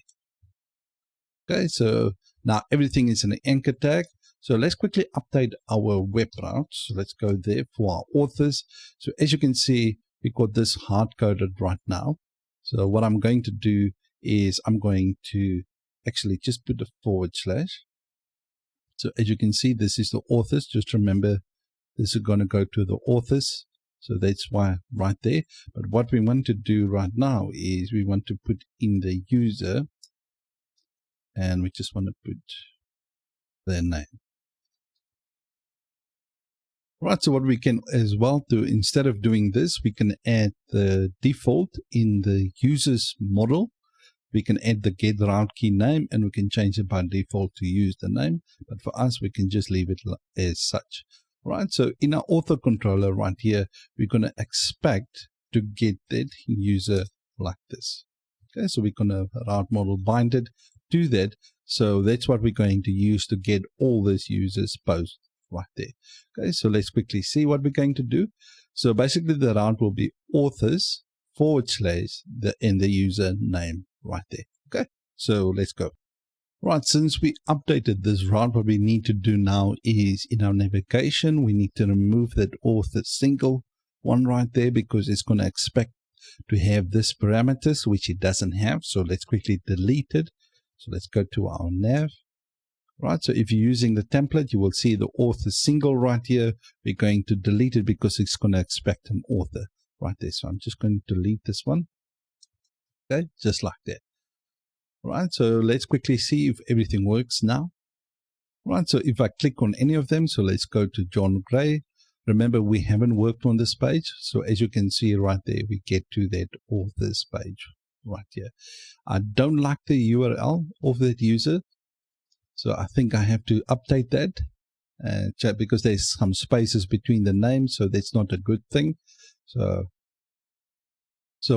Okay, so now everything is in the anchor tag. So let's quickly update our web route. So let's go there for our authors. So as you can see, we got this hard-coded right now. So what I'm going to do is I'm going to actually just put a /. So as you can see, this is the authors. Just remember, this is going to go to the authors. So that's why right there. But what we want to do right now is we want to put in the user, and we just want to put their name. Right, so what we can as well do, instead of doing this, we can add the default in the user's model. We can add the get route key name, and we can change it by default to use the name. But for us, we can just leave it as such. Right, so in our author controller right here, we're going to expect to get that user like this. Okay, so we're going to route model bind it to that. So that's what we're going to use to get all these users posts right there. Okay, so let's quickly see what we're going to do. So basically the route will be authors / the user name right there. Okay, so let's go. Right, since we updated this route, what we need to do now is in our navigation, we need to remove that author single one right there, because it's going to expect to have this parameters, which it doesn't have. So let's quickly delete it. So let's go to our nav. Right, so if you're using the template, you will see the author single right here. We're going to delete it because it's going to expect an author right there. So I'm just going to delete this one. Okay, just like that. Right, so let's quickly see if everything works now. Right, so if I click on any of them, so let's go to John Gray. Remember, we haven't worked on this page. So as you can see right there, we get to that authors page right here. I don't like the URL of that user. So I think I have to update that because there's some spaces between the names, so that's not a good thing. So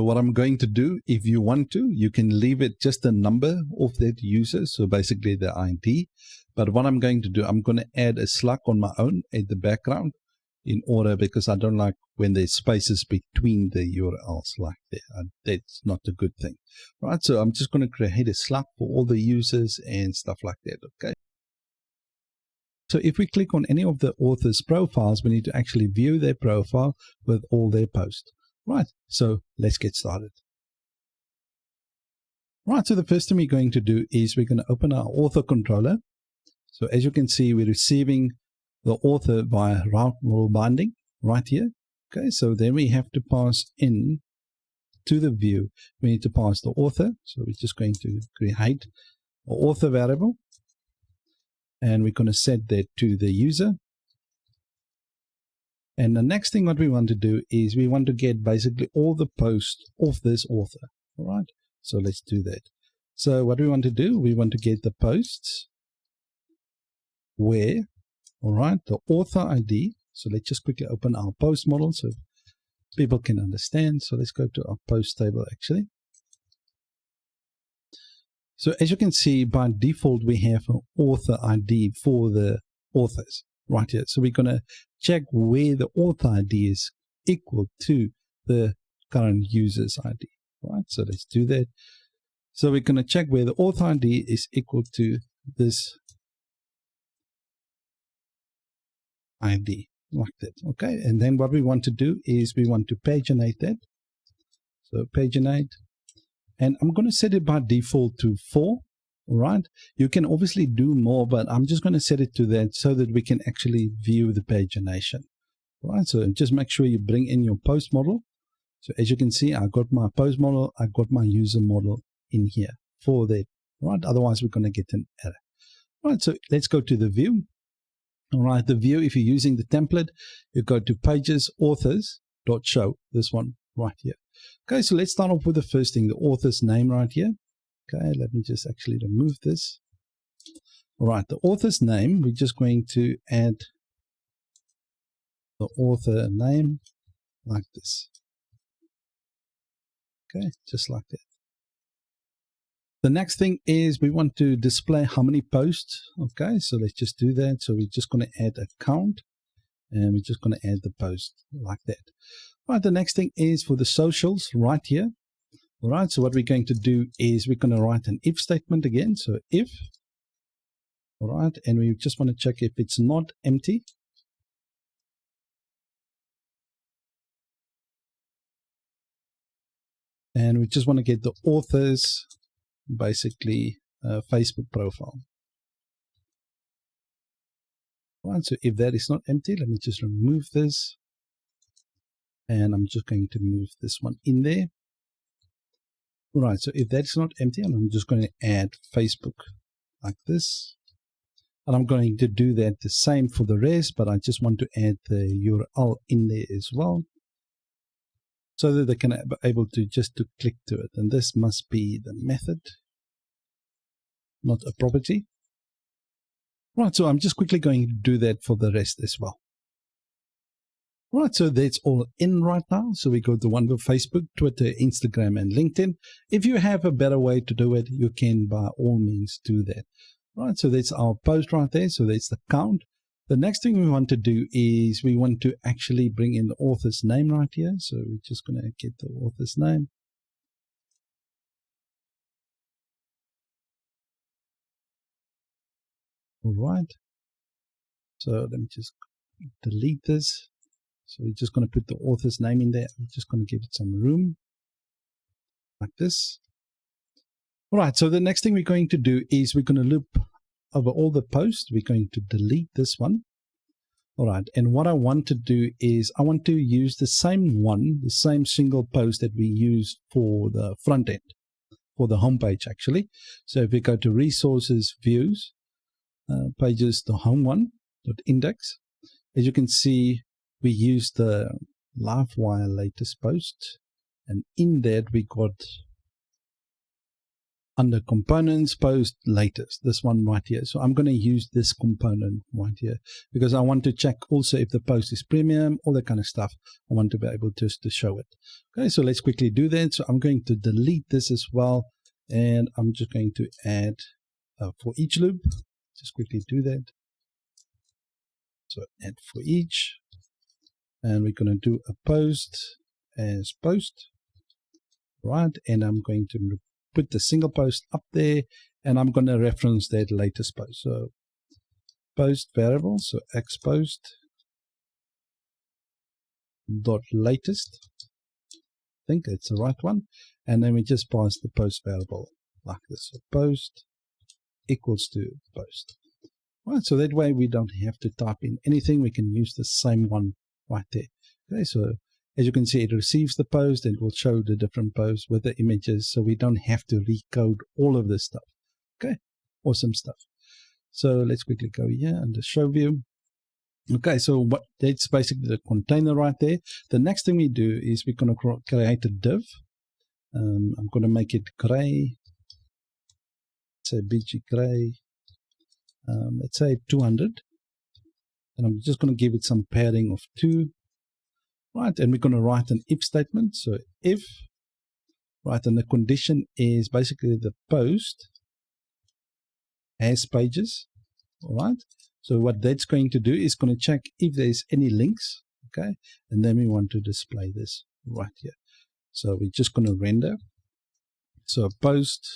what I'm going to do, if you want to, you can leave it just the number of that user, so basically the ID. But what I'm going to do, I'm going to add a slug on my own at the background in order, because I don't like when there's spaces between the URLs like that. That's not a good thing. Right, so I'm just going to create a slug for all the users and stuff like that. Okay. So if we click on any of the author's profiles, we need to actually view their profile with all their posts. Right, so let's get started. Right, so the first thing we're going to do is we're going to open our author controller. So as you can see, we're receiving the author via route rule binding right here. Okay, so then we have to pass in to the view. We need to pass the author. So we're just going to create an author variable. And we're going to set that to the user. And the next thing what we want to do is we want to get basically all the posts of this author. All right, so let's do that. So what we want to do, we want to get the posts where, all right, the author ID. So let's just quickly open our post model so people can understand. So let's go to our post table actually. So as you can see, by default, we have an author ID for the authors right here. So we're going to check where the author ID is equal to the current user's ID. Right, so let's do that. So we're going to check where the author ID is equal to this ID, like that. Okay, and then what we want to do is we want to paginate that. So paginate. And I'm going to set it by default to 4. All right. You can obviously do more, but I'm just going to set it to that so that we can actually view the pagination. All right. So just make sure you bring in your post model. So as you can see, I got my post model, I got my user model in here for that. All right. Otherwise, we're going to get an error. All right. So let's go to the view. All right. The view, if you're using the template, you go to pages, authors.show, this one right here. Okay, so let's start off with the first thing, the author's name right here. Okay, let me just actually remove this. All right, the author's name, we're just going to add the author name like this. Okay, just like that. The next thing is we want to display how many posts. Okay, so let's just do that. So we're just going to add a count and we're just going to add the post like that. All right, the next thing is for the socials right here. All right, so what we're going to do is we're going to write an if statement again. So if, all right, and we just want to check if it's not empty. And we just want to get the author's basically Facebook profile. All right, so if that is not empty, let me just remove this. And I'm just going to move this one in there. All right, so if that's not empty, I'm just going to add Facebook like this. And I'm going to do that the same for the rest, but I just want to add the URL in there as well, so that they can be able to just to click to it. And this must be the method, not a property. Right, so I'm just quickly going to do that for the rest as well. Right, so that's all in right now. So we go to one for Facebook, Twitter, Instagram, and LinkedIn. If you have a better way to do it, you can by all means do that. Right, so that's our post right there. So that's the count. The next thing we want to do is we want to actually bring in the author's name right here. So we're just going to get the author's name. All right. So let me just delete this. So we're just going to put the author's name in there. I'm just going to give it some room like this. All right, so the next thing we're going to do is we're going to loop over all the posts. We're going to delete this one. All right, and what I want to do is I want to use the same one, the same single post that we used for the front end, for the home page actually. So if we go to resources, views, pages, the home one, .index, as you can see, we used the Livewire latest post, and in that we got under components post latest, this one right here. So I'm going to use this component right here because I want to check also if the post is premium, all that kind of stuff. I want to be able to show it. Okay, so let's quickly do that. So I'm going to delete this as well, and I'm just going to add for each loop, just quickly do that. So add for each. And we're going to do a post as post. Right. And I'm going to put the single post up there. And I'm going to reference that latest post. So post variable. So xpost dot latest. I think it's the right one. And then we just pass the post variable like this. So post equals to post. Right, so that way we don't have to type in anything. We can use the same one right there. Okay, so as you can see, it receives the post and will show the different posts with the images, so we don't have to recode all of this stuff. Okay, awesome stuff. So let's quickly go here under show view. Okay, so that's basically the container right there. The next thing we do is we're going to create a div. I'm going to make it gray. Say BG gray. Let's say 200. And I'm just going to give it some padding of 2. Right, and we're going to write an if statement. So if, right, and the condition is basically the post has pages. All right. So what that's going to do is going to check if there's any links. Okay. And then we want to display this right here. So we're just going to render. So post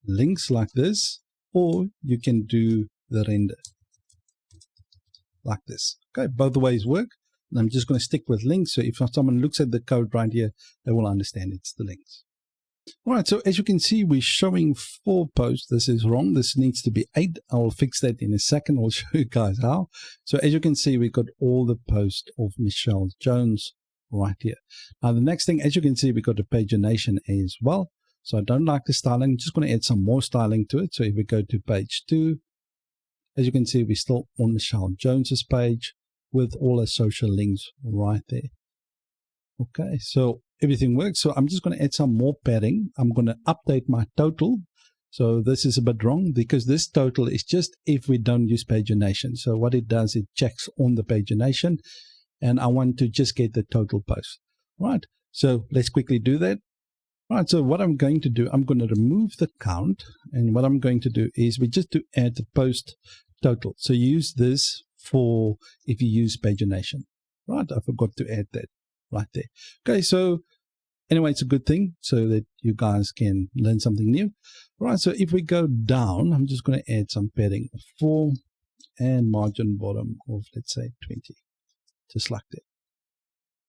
links like this, or you can do the render like this. Okay. Both ways work. And I'm just going to stick with links. So if someone looks at the code right here, they will understand it's the links. All right, so as you can see, we're showing 4 posts. This is wrong. This needs to be 8. I will fix that in a second. I'll show you guys how. So as you can see, we got all the posts of Michelle Jones right here. Now, the next thing, as you can see, we got the pagination as well. So I don't like the styling. I'm just going to add some more styling to it. So if we go to page 2, as you can see, we're still on Michelle Jones's page with all the social links right there. Okay, so everything works. So I'm just going to add some more padding. I'm going to update my total. So this is a bit wrong because this total is just if we don't use pagination. So what it does, it checks on the pagination, and I want to just get the total post. Right, so let's quickly do that. Right, so what I'm going to do, I'm going to remove the count, and what I'm going to do is we just to add the post total. So use this for if you use pagination. Right, I forgot to add that right there. Okay, so anyway, it's a good thing so that you guys can learn something new. Right, so if we go down, I'm just going to add some padding of 4 and margin bottom of, let's say, 20, just like that.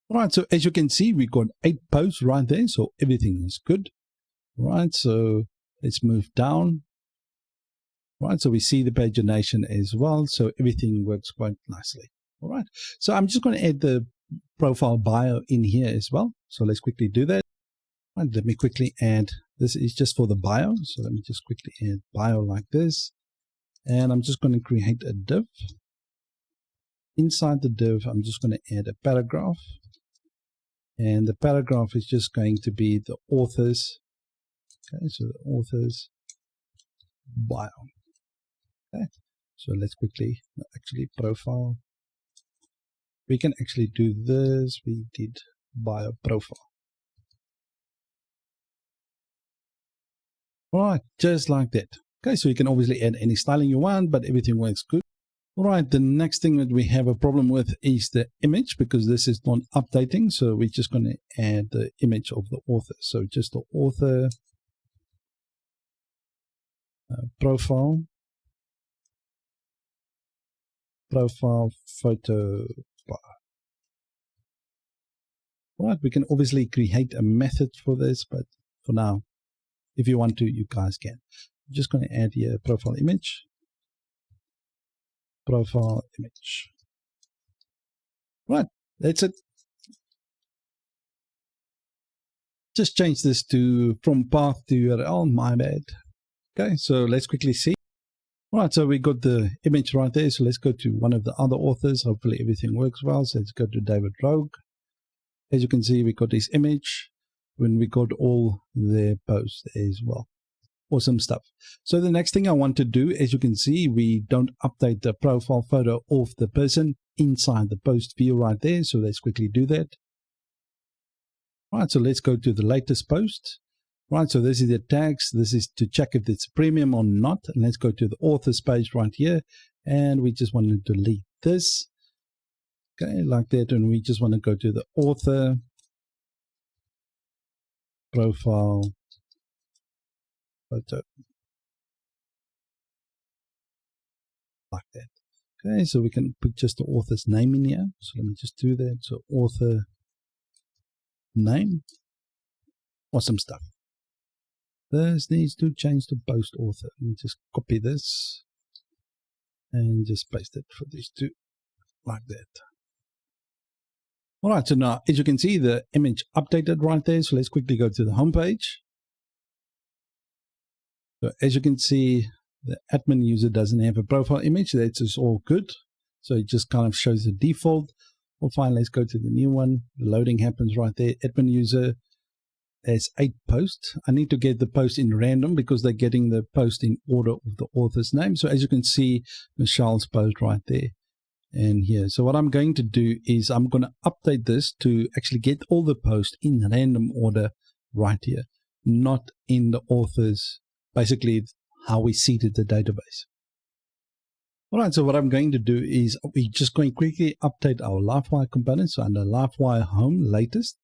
All right, so as you can see, we got 8 posts right there, so everything is good. Right, so let's move down. Right, so we see the pagination as well, so everything works quite nicely. All right, so I'm just going to add the profile bio in here as well. So let's quickly do that. Right, let me quickly add, this is just for the bio. So let me just quickly add bio like this. And I'm just going to create a div. Inside the div, I'm just going to add a paragraph. And the paragraph is just going to be the author's. Okay, so the author's bio. Okay, so let's quickly, actually profile. We can actually do this. We did bio profile. All right, just like that. Okay, so you can obviously add any styling you want, but everything works good. All right, the next thing that we have a problem with is the image, because this is not updating. So we're just going to add the image of the author. So just the author profile photo bar. All right, we can obviously create a method for this, but for now, if you want to, you guys can. I'm just going to add here profile image. Profile image. Right, that's it. Just change this to from path to URL, my bad. Okay, so let's quickly see. All right, so we got the image right there. So let's go to one of the other authors. Hopefully everything works well. So let's go to David Rogue. As you can see, we got this image when we got all their posts as well. Awesome stuff. So the next thing I want to do, as you can see, we don't update the profile photo of the person inside the post view right there. So let's quickly do that. All right, so let's go to the latest post. Right, so this is the tags. This is to check if it's premium or not. And let's go to the authors page right here. And we just want to delete this. Okay, like that. And we just want to go to the author profile photo. Like that. Okay, so we can put just the author's name in here. So let me just do that. So author name. Awesome stuff. This needs to change to post author. Let me just copy this and just paste it for these two like that. All right, so now as you can see, the image updated right there. So let's quickly go to the home page. So as you can see, the admin user doesn't have a profile image. That's just all good. So it just kind of shows the default. Well, fine, let's go to the new one. The loading happens right there. Admin user has 8 posts. I need to get the post in random because they're getting the post in order of the author's name. So as you can see, Michelle's post right there and here. So what I'm going to do is I'm going to update this to actually get all the posts in random order right here, not in the author's, basically how we seeded the database. All right, so what I'm going to do is we're just going to quickly update our LiveWire components. So under LiveWire Home, latest,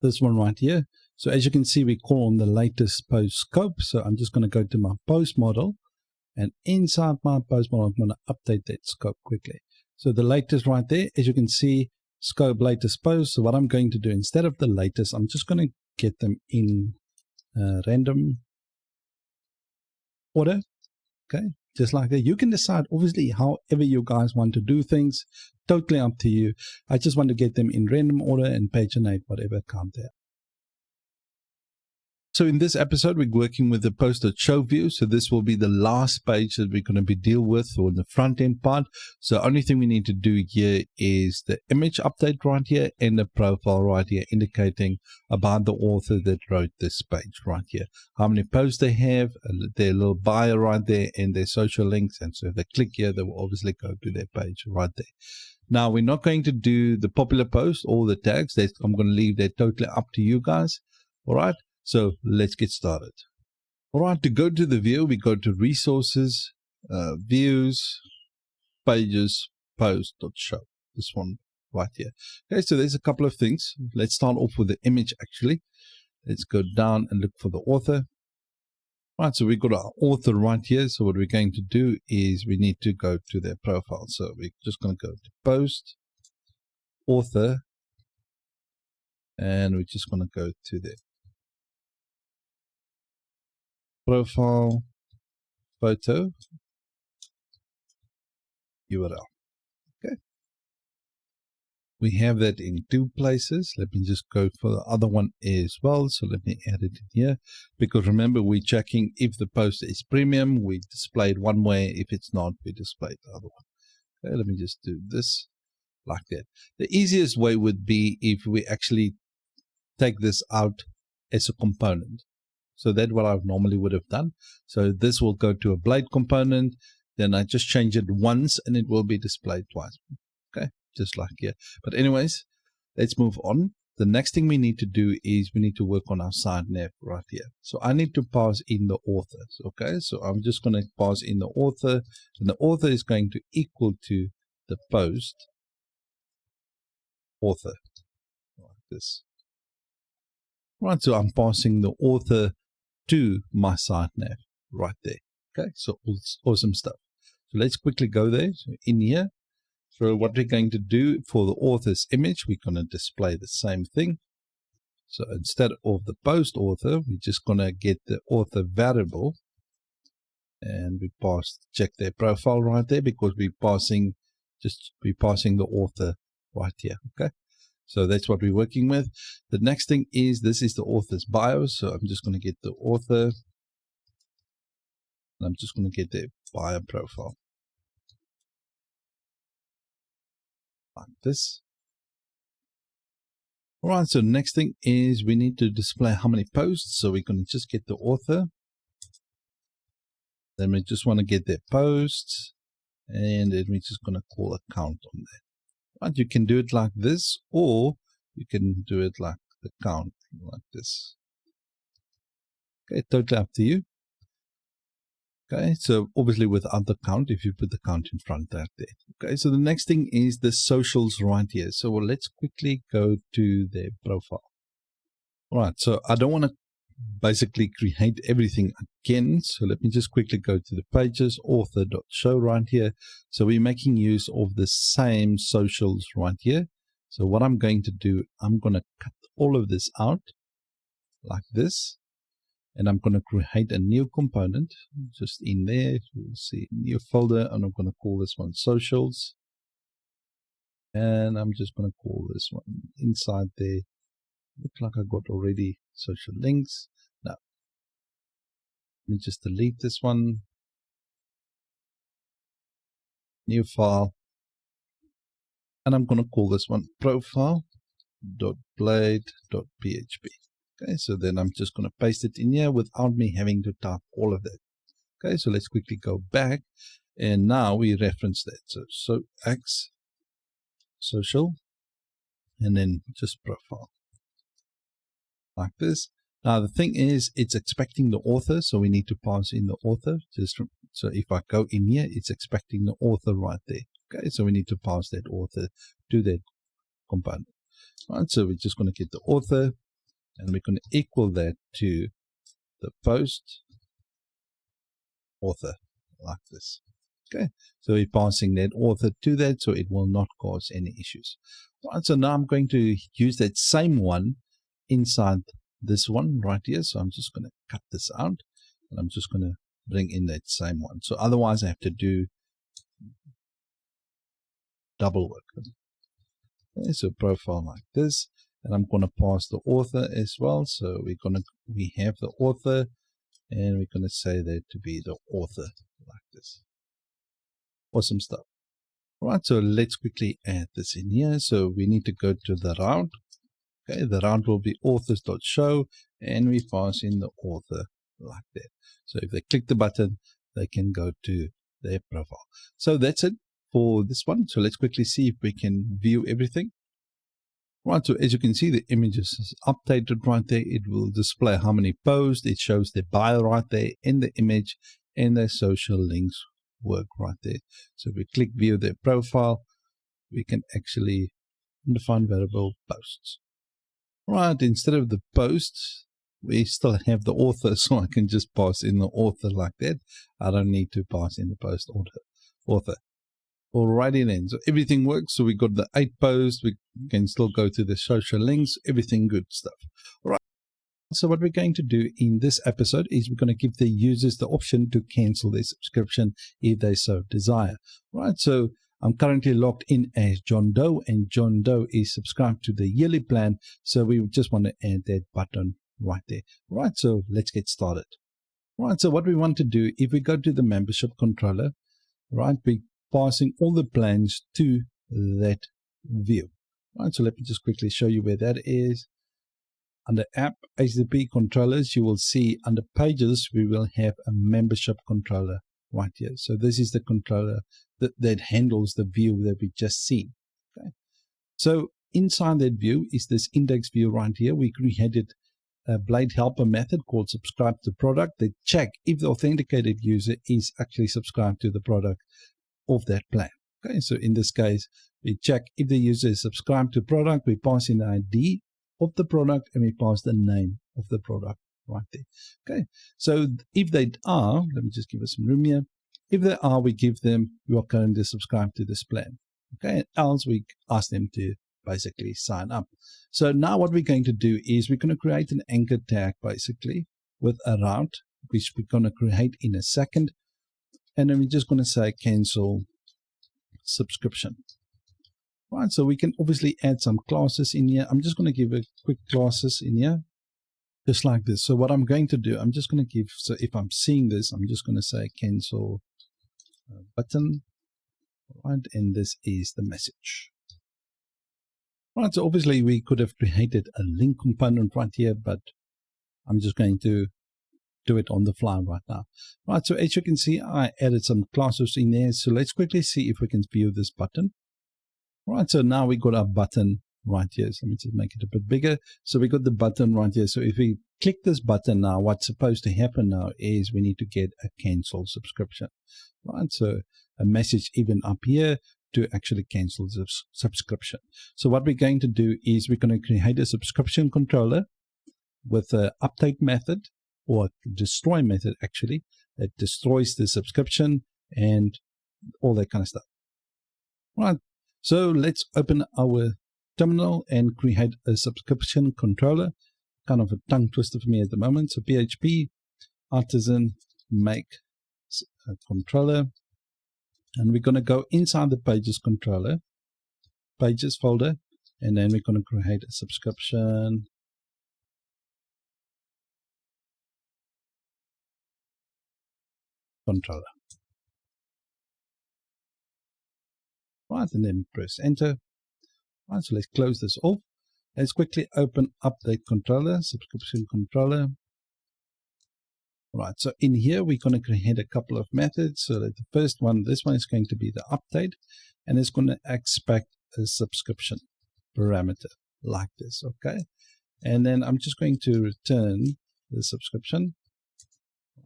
this one right here. So as you can see, we call on the latest post scope. So I'm just going to go to my post model, and inside my post model, I'm going to update that scope quickly. So the latest right there, as you can see, scope latest post. So what I'm going to do, instead of the latest, I'm just going to get them in random order. Okay, just like that. You can decide, obviously, however you guys want to do things. Totally up to you. I just want to get them in random order and paginate whatever comes there. So in this episode, we're working with the post.show view. So this will be the last page that we're going to be deal with, or the front end part. So the only thing we need to do here is the image update right here and the profile right here, indicating about the author that wrote this page right here. How many posts they have, their little bio right there, and their social links. And so if they click here, they will obviously go to their page right there. Now, we're not going to do the popular post or the tags. I'm going to leave that totally up to you guys. All right. So let's get started. All right, to go to the view, we go to resources, views, pages, post.show. This one right here. Okay, so there's a couple of things. Let's start off with the image actually. Let's go down and look for the author. All right, so we've got our author right here. So what we're going to do is we need to go to their profile. So we're just going to go to post, author, and we're just going to go to their profile photo URL. Okay, we have that in 2 places. Let me just go for the other one as well. So let me add it in here, because remember, we're checking if the post is premium, we display it one way. If it's not, we display the other one. Okay, let me just do this like that. The easiest way would be if we actually take this out as a component. So that's what I normally would have done. So this will go to a blade component. Then I just change it once and it will be displayed twice. Okay, just like here. But anyways, let's move on. The next thing we need to do is we need to work on our side nav right here. So I need to pass in the author. Okay, so I'm just going to pass in the author, and the author is going to equal to the post author like this. Right, so I'm passing the author to my site nav right there. Okay, so awesome stuff. So let's quickly go there. So in here, so what we're going to do for the author's image, we're going to display the same thing. So instead of the post author, we're just going to get the author variable, and we check their profile right there, because we're passing the author right here. Okay. So that's what we're working with. The next thing is, this is the author's bio. So I'm just going to get the author, and I'm just going to get their bio profile like this. All right, so the next thing is we need to display how many posts. So we're going to just get the author. Then we just want to get their posts, and then we're just going to call a count on that. Right, you can do it like this, or you can do it like the count, like this. Okay, totally up to you. Okay, so obviously without the count, if you put the count in front there. Okay, so the next thing is the socials right here. So let's quickly go to their profile. All right, so I don't want to basically create everything again. So let me just quickly go to the pages, author.show right here. So we're making use of the same socials right here. So what I'm going to do, I'm going to cut all of this out like this. And I'm going to create a new component just in there. You'll see new folder, and I'm going to call this one socials. And I'm just going to call this one inside there. Looks like I got already social links. Now, let me just delete this one. New file. And I'm going to call this one profile.blade.php. Okay, so then I'm just going to paste it in here without me having to type all of that. Okay, so let's quickly go back, and now we reference that. So X social, and then just profile like this. Now the thing is, it's expecting the author, so we need to pass in the author. So if I go in here, it's expecting the author right there. Okay, so we need to pass that author to that component. Right, so we're just going to get the author, and we're going to equal that to the post author like this. Okay, so we're passing that author to that, so it will not cause any issues. Right, so now I'm going to use that same one inside this one right here. So I'm just going to cut this out, and I'm just going to bring in that same one. So otherwise I have to do double work. Okay, so profile like this, and I'm going to pass the author as well. So we have the author, and we're going to say that to be the author like this. Awesome stuff. All right, so let's quickly add this in here. So we need to go to the round. Okay, the round will be authors.show, and we pass in the author like that. So if they click the button, they can go to their profile. So that's it for this one. So let's quickly see if we can view everything. Right, so as you can see, the image is updated right there. It will display how many posts. It shows the bio right there in the image, and the social links work right there. So if we click view their profile, we can actually define variable posts. Right, instead of the posts, we still have the author, so I can just pass in the author like that. I don't need to pass in the post author. Alrighty then, so everything works. So we got the 8 posts, we can still go to the social links, everything good stuff. Alright, so what we're going to do in this episode is we're going to give the users the option to cancel their subscription if they so desire. Right, so I'm currently logged in as John Doe, and John Doe is subscribed to the yearly plan, so we just want to add that button right there. Right, so let's get started. Right, so what we want to do, if we go to the membership controller, right, we passing all the plans to that view. Right, so let me just quickly show you where that is. Under app HTTP controllers, you will see under pages, we will have a membership controller right here. So this is the controller that handles the view that we just seen. Okay. So inside that view is this index view right here. We created a Blade helper method called subscribe to product that check if the authenticated user is actually subscribed to the product of that plan. Okay, so in this case, we check if the user is subscribed to product, we pass in the ID of the product, and we pass the name of the product right there. Okay, so if they are, let me just give us some room here. If they are, we give them, you are currently subscribed to this plan. Okay, else we ask them to basically sign up. So now what we're going to do is we're going to create an anchor tag basically with a route, which we're going to create in a second. And then we're just going to say cancel subscription. Right, so we can obviously add some classes in here. I'm just going to give a quick classes in here, just like this. So what I'm going to do, I'm just going to give, so if I'm seeing this, I'm just going to say cancel button. Right, and this is the message. Right, so obviously we could have created a link component right here, but I'm just going to do it on the fly right now. Right, so as you can see, I added some classes in there. So let's quickly see if we can view this button. Right, so now we got our button right here. So let me just make it a bit bigger. So we got the button right here. So if we click this button now, what's supposed to happen now is we need to get a cancel subscription, right? So a message even up here to actually cancel the subscription. So what we're going to do is we're going to create a subscription controller with an update method, or destroy method actually, that destroys the subscription and all that kind of stuff. Right, so let's open our terminal and create a subscription controller. Kind of a tongue twister for me at the moment. So PHP artisan make a controller, and we're going to go inside the pages controller, pages folder, and then we're going to create a subscription controller. Right, and then press enter. Right, so let's close this off. Let's quickly open update controller, subscription controller. Right, so in here we're going to create a couple of methods. So that the first one, this one is going to be the update, and it's going to expect a subscription parameter like this, okay? And then I'm just going to return the subscription,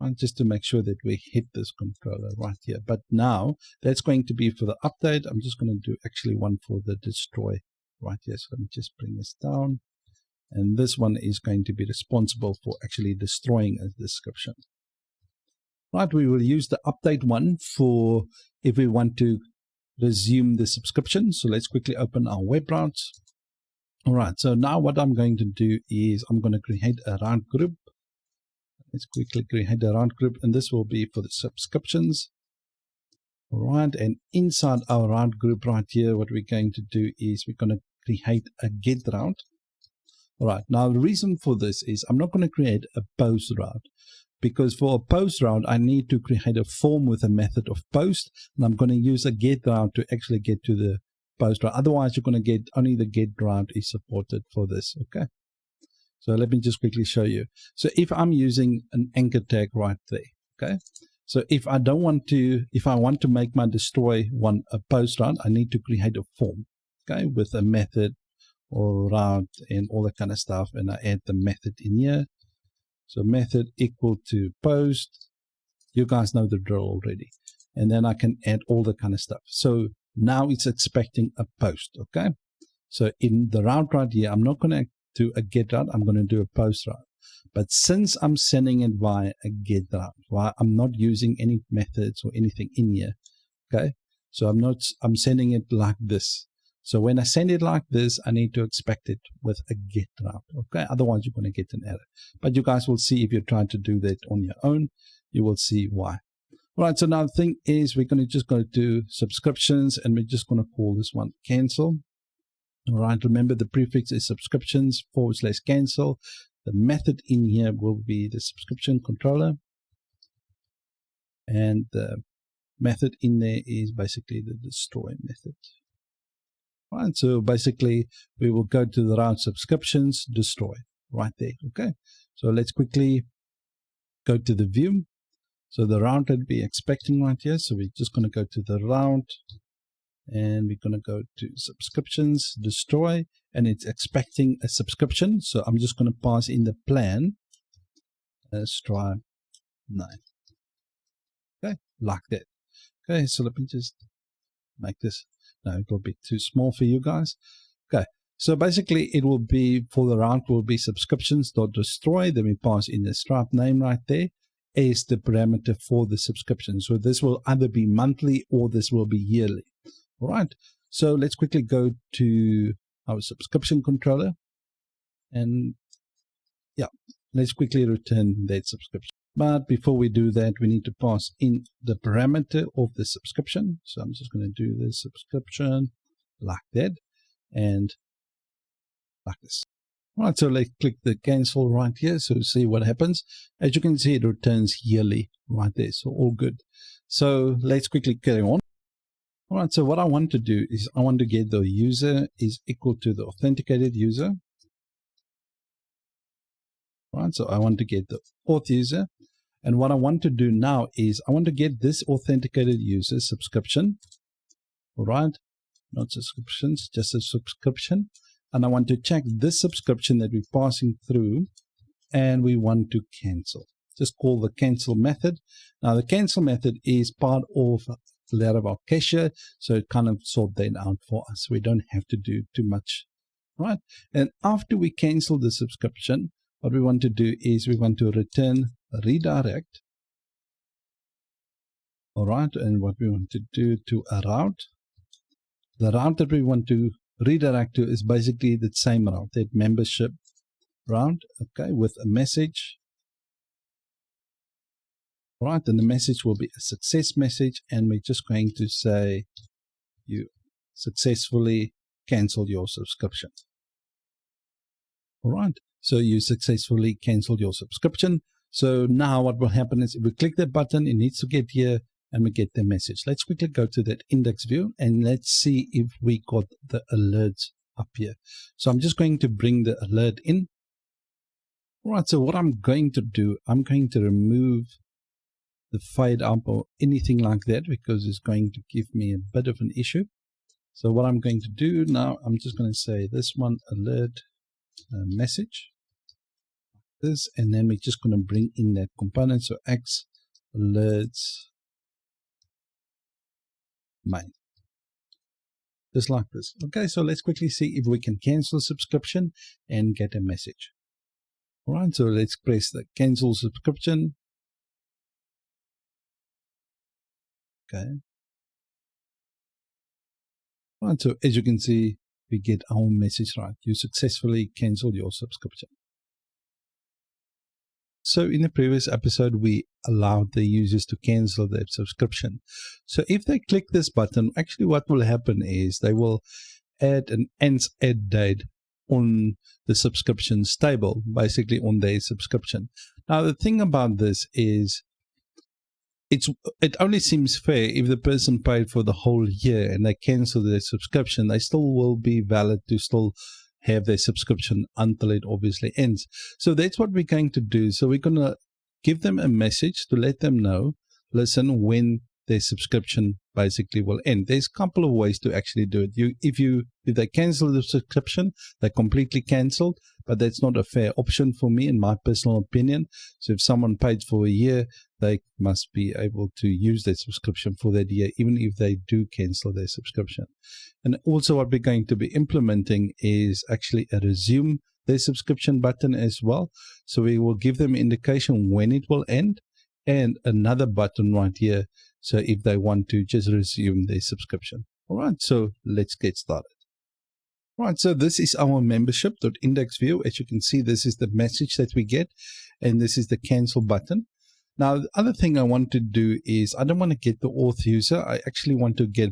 right, just to make sure that we hit this controller right here. But now that's going to be for the update. I'm just going to do actually one for the destroy right here. So let me just bring this down. And this one is going to be responsible for actually destroying a description. Right, we will use the update one for if we want to resume the subscription. So let's quickly open our web routes. All right, so now what I'm going to do is I'm going to create a route group. Let's quickly create a route group, and this will be for the subscriptions. All right, and inside our route group right here, what we're going to do is we're going to create a get route. All right, now the reason for this is I'm not going to create a post route, because for a post route, I need to create a form with a method of post, and I'm going to use a get route to actually get to the post route. Otherwise, you're going to get only the get route is supported for this, okay? So let me just quickly show you. So if I'm using an anchor tag right there, okay? So if I want to make my destroy one a post route, I need to create a form, okay, with a method or route and all that kind of stuff, and I add the method in here. So method equal to post. You guys know the drill already. And then I can add all the kind of stuff. So now it's expecting a post, okay? So in the route right here, I'm not going to do a get route, I'm going to do a post route. But since I'm sending it via a get route, right, I'm not using any methods or anything in here, okay? So I'm sending it like this. So when I send it like this, I need to expect it with a get route, okay? Otherwise, you're going to get an error. But you guys will see if you're trying to do that on your own, you will see why. All right, so now the thing is we're going to just go to subscriptions, and we're just going to call this one cancel. All right, remember the prefix is subscriptions / cancel. The method in here will be the subscription controller. And the method in there is basically the destroy method. Right, so basically we will go to the route subscriptions, destroy right there, okay? So let's quickly go to the view. So the route that we're expecting right here, so we're just going to go to the route, and we're going to go to subscriptions, destroy, and it's expecting a subscription. So I'm just going to pass in the plan, Stripe 9, okay, like that. Okay, so let me just make this. No, it will be too small for you guys. Okay, so basically it will be, for the route will be subscriptions.destroy. Then we pass in the Stripe name right there as the parameter for the subscription. So this will either be monthly or this will be yearly. All right, so let's quickly go to our subscription controller, and yeah, let's quickly return that subscription. But before we do that, we need to pass in the parameter of the subscription. So I'm just going to do the subscription like that and like this. All right, so let's click the cancel right here. So see what happens. As you can see, it returns yearly right there. So all good. So let's quickly carry on. All right, so what I want to do is I want to get the user is equal to the authenticated user. All right, so I want to get the auth user. And what I want to do now is I want to get this authenticated user subscription. All right, not subscriptions, just a subscription. And I want to check this subscription that we're passing through and we want to cancel. Just call the cancel method. Now the cancel method is part of Laravel Cashier, so it kind of sort that out for us. We don't have to do too much, right? And after we cancel the subscription, what we want to do is we want to return a redirect. All right, and what we want to do to a route. The route that we want to redirect to is basically the same route, that membership route, okay, with a message. All right, and the message will be a success message, and we're just going to say you successfully canceled your subscription. All right, so you successfully canceled your subscription. So now what will happen is if we click that button, it needs to get here and we get the message. Let's quickly go to that index view and let's see if we got the alerts up here. So I'm just going to bring the alert in. All right, so what I'm going to do, I'm going to remove the fade up or anything like that because it's going to give me a bit of an issue. So what I'm going to do now, I'm just going to say this one alert message, this, and then we're just going to bring in that component. So X alerts main, just like this. Okay, so let's quickly see if we can cancel subscription and get a message. All right, so let's press the cancel subscription. Okay. All right, so as you can see, we get our message right. You successfully canceled your subscription. So in the previous episode, we allowed the users to cancel their subscription. So if they click this button, actually what will happen is they will add an ends add date on the subscriptions table, basically on their subscription. Now the thing about this is it only seems fair if the person paid for the whole year and they cancel their subscription, they still will be valid to still have their subscription until it obviously ends. So that's what we're going to do. So we're going to give them a message to let them know, listen, when their subscription basically will end. There's a couple of ways to actually do it. If they cancel the subscription, they're completely canceled, but that's not a fair option for me in my personal opinion. So if someone paid for a year, they must be able to use their subscription for that year, even if they do cancel their subscription. And also what we're going to be implementing is actually a resume their subscription button as well. So we will give them indication when it will end and another button right here. So if they want to just resume their subscription. All right, so let's get started. All right, so this is our membership.index view. As you can see, this is the message that we get, and this is the cancel button. Now, the other thing I want to do is I don't want to get the auth user. I actually want to get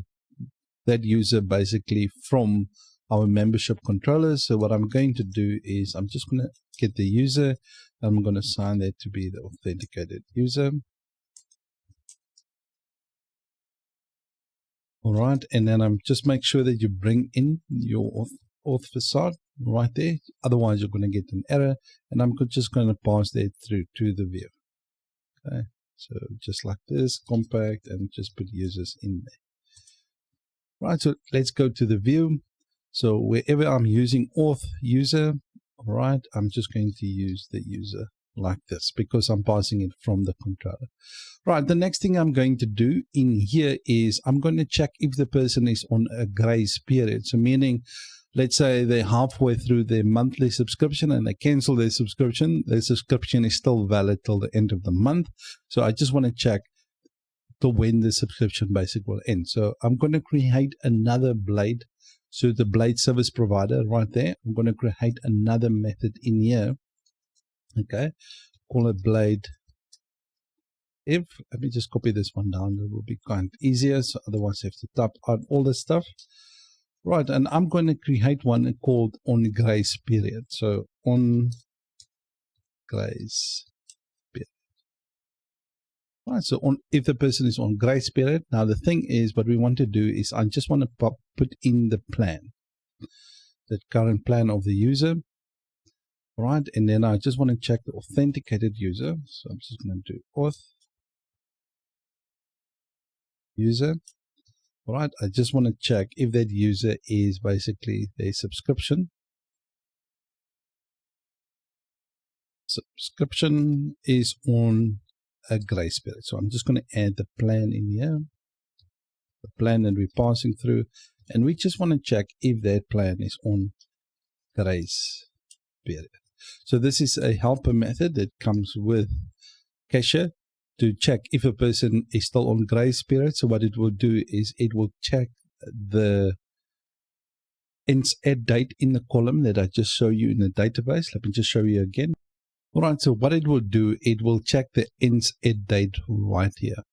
that user basically from our membership controller. So what I'm going to do is I'm just going to get the user. I'm going to assign that to be the authenticated user. All right, and then I'm just make sure that you bring in your auth facade right there. Otherwise, you're going to get an error, and I'm just going to pass that through to the view. Okay, so just like this, compact, and just put users in there. Right, so let's go to the view. So wherever I'm using auth user, all right, I'm just going to use the user like this because I'm passing it from the controller. Right, the next thing I'm going to do in here is I'm going to check if the person is on a grace period. So meaning, let's say they're halfway through their monthly subscription and they cancel their subscription is still valid till the end of the month. So I just want to check to when the subscription basically will end. So I'm going to create another blade. So the blade service provider right there, I'm going to create another method in here. Okay, call it blade if. Let me just copy this one down. It will be kind of easier. So otherwise, I have to type out all this stuff. Right, and I'm going to create one called on grace period. So on grace period. Right, so if the person is on grace period, now the thing is, what we want to do is I just want to put in the plan, the current plan of the user. Right, and then I just want to check the authenticated user. So I'm just going to do auth user. All right, I just want to check if that user is basically their subscription. subscription is on a grace period. So I'm just going to add the plan in here, the plan that we're passing through, and we just want to check if that plan is on grace period. So this is a helper method that comes with Cashier to check if a person is still on grace period. So what it will do is it will check the ends add date in the column that I just showed you in the database. Let me just show you again. All right, so what it will do, it will check the ends add date right here.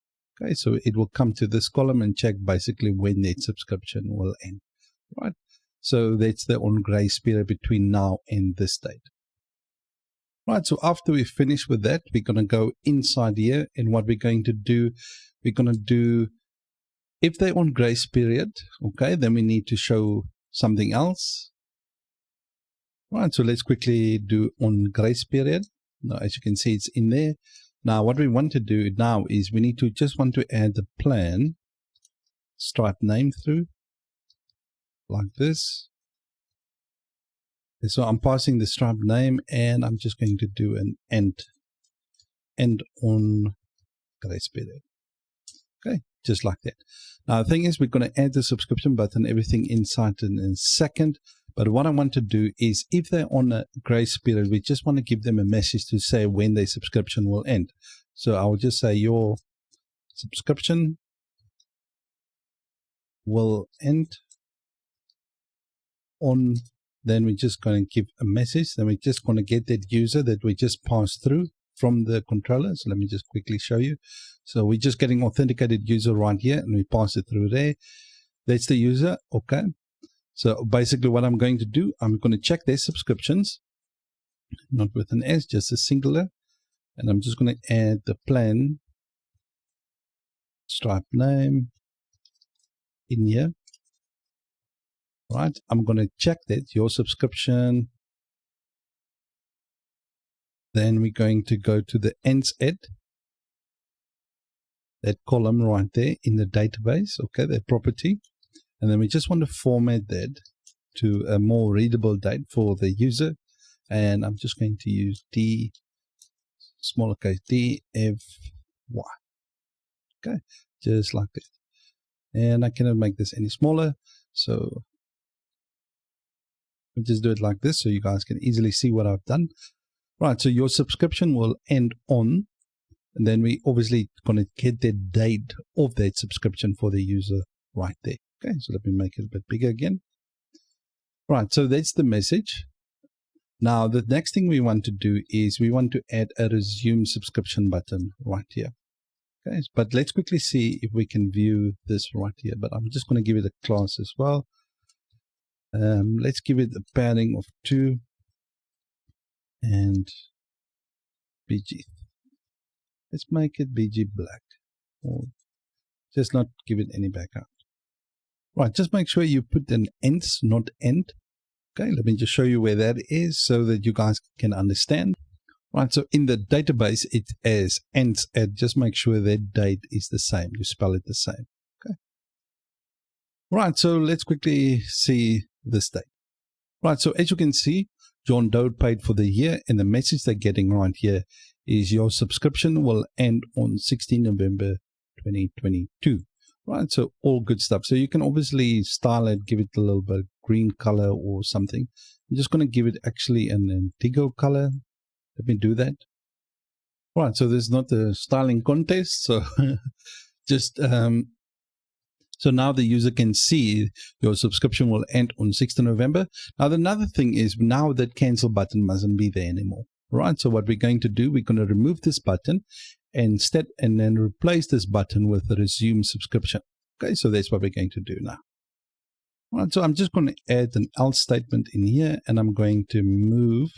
Okay, so it will come to this column and check basically when that subscription will end. Right, so that's the on grace period between now and this date. Right, so after we finish with that, we're going to go inside here, and what we're going to do, we're going to do, if they're on grace period, okay, then we need to show something else. Right, so let's quickly do on grace period. Now, as you can see, it's in there. Now, what we want to do now is we need to just want to add the plan Stripe name through like this. So I'm passing the Stripe name, and I'm just going to do an end on grace period. Okay, just like that. Now, the thing is, we're going to add the subscription button, everything inside in a second. But what I want to do is, if they're on a grace period, we just want to give them a message to say when their subscription will end. So I'll just say your subscription will end on, then we're just going to give a message. Then we're just going to get that user that we just passed through from the controller. So let me just quickly show you. So we're just getting authenticated user right here, and we pass it through there. That's the user. Okay. So basically what I'm going to do, I'm going to check their subscriptions, not with an S, just a singular. And I'm just going to add the plan Stripe name in here. Right. I'm going to check that your subscription. Then we're going to go to the ends add, that column right there in the database. Okay, that property. And then we just want to format that to a more readable date for the user. And I'm just going to use D, smaller case, DFY. Okay, just like that. And I cannot make this any smaller. So I'll just do it like this so you guys can easily see what I've done. Right, so your subscription will end on, and then we obviously going to get the date of that subscription for the user right there. Okay, so let me make it a bit bigger again. Right, so that's the message. Now, the next thing we want to do is we want to add a resume subscription button right here. Okay, but let's quickly see if we can view this right here. But I'm just going to give it a class as well. Let's give it a padding of 2 and BG. Let's make it BG black, or just not give it any background. Right, just make sure you put an ends, not end. Okay, let me just show you where that is so that you guys can understand. Right, so in the database, it is ends at, just make sure that date is the same. You spell it the same. Okay. Right, so let's quickly see this date. Right, so as you can see, John Doe paid for the year, and the message they're getting right here is your subscription will end on 16 November 2022. Right, so all good stuff. So you can obviously style it, give it a little bit of green color or something. I'm just going to give it actually an indigo color. Let me do that. Right, so this is not a styling contest. So just so now the user can see your subscription will end on 6th of November. Now, another thing is now that cancel button mustn't be there anymore. Right, so what we're going to do, we're going to remove this button and then replace this button with the resume subscription. Okay, so that's what we're going to do now. Right, so I'm just going to add an else statement in here, and I'm going to move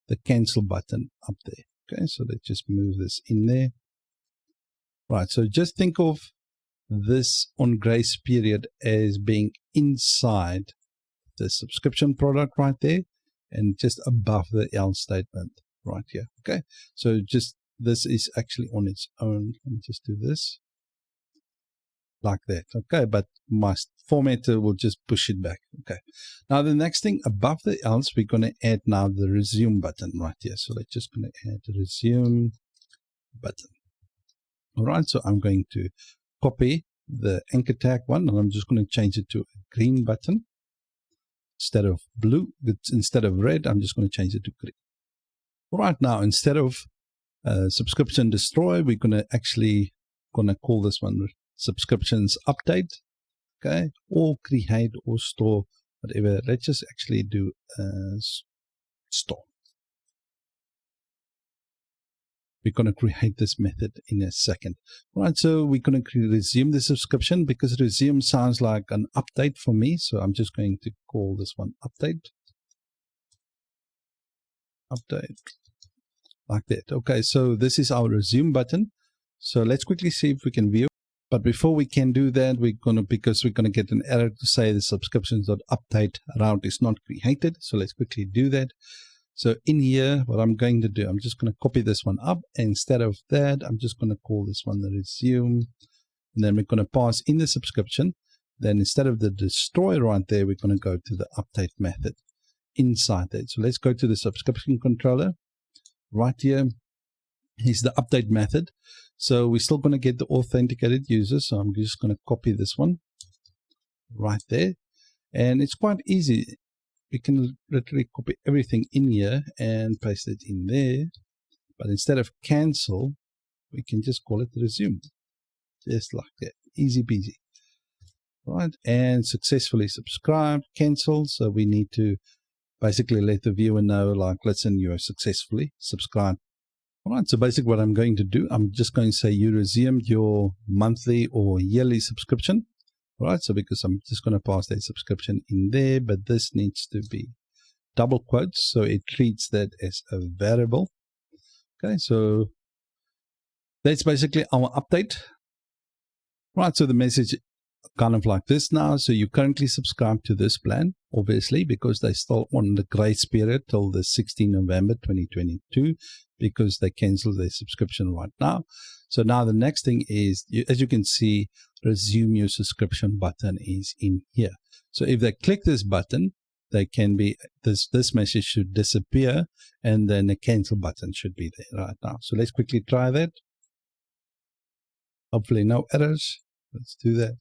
the cancel button up there. Okay, so let's just move this in there. Right, so just think of this on grace period as being inside the subscription product right there, and just above the else statement right here. Okay, so just this is actually on its own. Let me just do this like that. Okay, but my formatter will just push it back. Okay. Now the next thing above the else, we're going to add now the resume button right here. So let's just going to add the resume button. All right. So I'm going to copy the anchor tag one, and I'm just going to change it to a green button instead of blue. Instead of red, I'm just going to change it to green. All right. Now instead of subscription destroy, we're going to actually call this one subscriptions update. Okay, or create or store, whatever. Let's just actually do store. We're going to create this method in a second. All right, so we're going to resume the subscription because resume sounds like an update for me. So I'm just going to call this one update. Update. Like that. Okay, so this is our resume button. So let's quickly see if we can view. But before we can do that, because we're going to get an error to say the subscriptions.update route is not created. So let's quickly do that. So in here, what I'm going to do, I'm just going to copy this one up. And instead of that, I'm just going to call this one the resume. And then we're going to pass in the subscription. Then instead of the destroy right there, we're going to go to the update method inside that. So let's go to the subscription controller. Right here is the update method. So we're still going to get the authenticated user. So I'm just going to copy this one right there. And it's quite easy. We can literally copy everything in here and paste it in there. But instead of cancel, we can just call it resume. Just like that. Easy peasy. Right. And successfully subscribed, cancel. So we need to basically let the viewer know, like, listen, you are successfully subscribed. All right, so basically what I'm going to do, I'm just going to say you resumed your monthly or yearly subscription. All right, so because I'm just going to pass that subscription in there, but this needs to be double quotes, so it treats that as a variable. Okay, so that's basically our update. All right, so the message kind of like this now. So you currently subscribe to this plan, obviously, because they still on the grace period till the 16th November 2022, because they canceled their subscription right now. So now the next thing is, as you can see, resume your subscription button is in here. So if they click this button, they can be, this message should disappear, and then the cancel button should be there right now. So let's quickly try that. Hopefully no errors. Let's do that.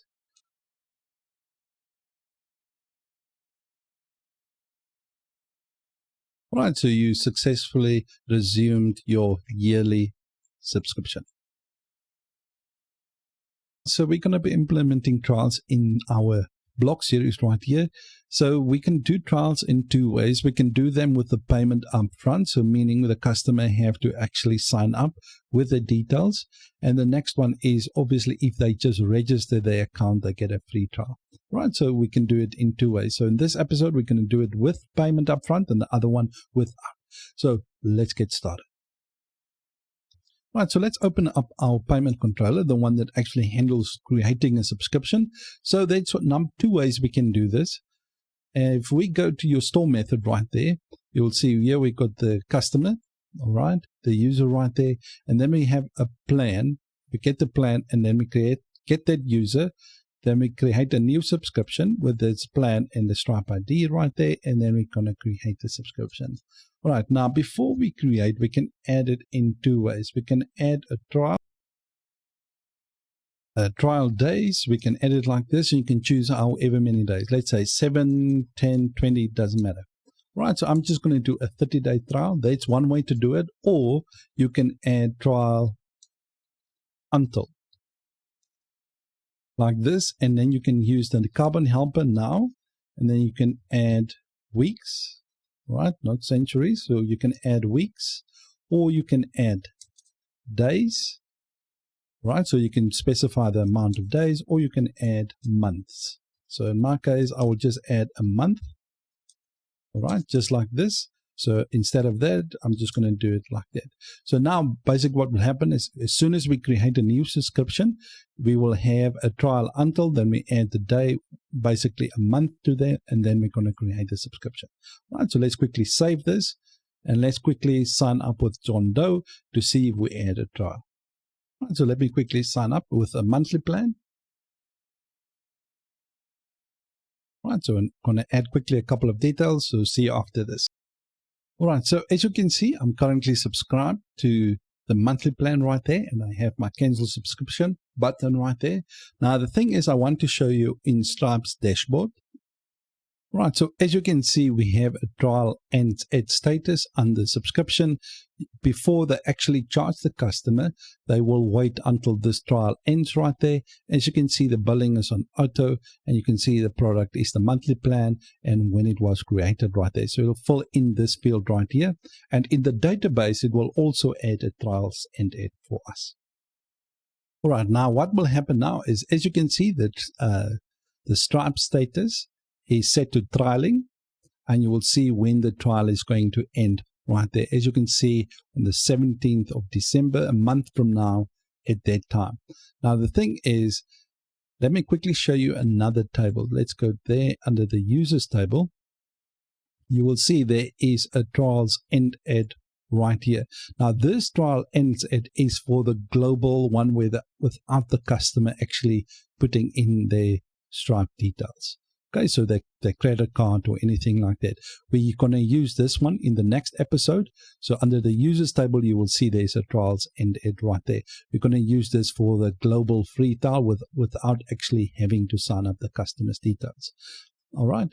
All right, so you successfully resumed your yearly subscription. So we're going to be implementing trials in our blog series right here. So we can do trials in two ways. We can do them with the payment upfront, so meaning the customer have to actually sign up with the details. And the next one is obviously if they just register their account, they get a free trial. Right, so we can do it in two ways. So in this episode, we're going to do it with payment upfront and the other one without. So let's get started. Right, so let's open up our payment controller, the one that actually handles creating a subscription. So that's two ways we can do this. If we go to your store method right there, you'll see here we got the customer, all right, the user right there, and then we have a plan. We get the plan, and then we get that user. Then we create a new subscription with this plan and the Stripe ID right there, and then we're going to create the subscription. All right, now before we create, we can add it in two ways. We can add a trial days. We can add it like this, and you can choose however many days. Let's say 7, 10, 20, doesn't matter. Right, so I'm just going to do a 30-day trial. That's one way to do it. Or you can add trial until, like this, and then you can use the carbon helper now, and then you can add weeks, right? Not centuries. So you can add weeks, or you can add days, right? So you can specify the amount of days, or you can add months. So in my case, I will just add a month, all right, just like this. So instead of that, I'm just going to do it like that. So now basically what will happen is as soon as we create a new subscription, we will have a trial until, then we add the day, basically a month to that, and then we're going to create a subscription. All right, so let's quickly save this, and let's quickly sign up with John Doe to see if we add a trial. All right, so let me quickly sign up with a monthly plan. Right, so I'm going to add quickly a couple of details. So see you after this. All right, so as you can see, I'm currently subscribed to the monthly plan right there, and I have my cancel subscription button right there. Now, the thing is, I want to show you in Stripe's dashboard. Right, so as you can see, we have a trial ends at status under subscription. Before they actually charge the customer, they will wait until this trial ends right there. As you can see, the billing is on auto, and you can see the product is the monthly plan and when it was created right there. So it'll fill in this field right here. And in the database, it will also add a trials end at for us. All right, now what will happen now is, as you can see, that the Stripe status is set to trialing, and you will see when the trial is going to end right there. As you can see, on the 17th of December, a month from now at that time. Now, the thing is, let me quickly show you another table. Let's go there under the users table. You will see there is a trials end at right here. Now, this trial ends at is for the global one without the customer actually putting in their Stripe details. Okay, so their credit card or anything like that. We're going to use this one in the next episode. So under the users table, you will see there's a trials end at right there. We're going to use this for the global free trial without actually having to sign up the customer's details. All right.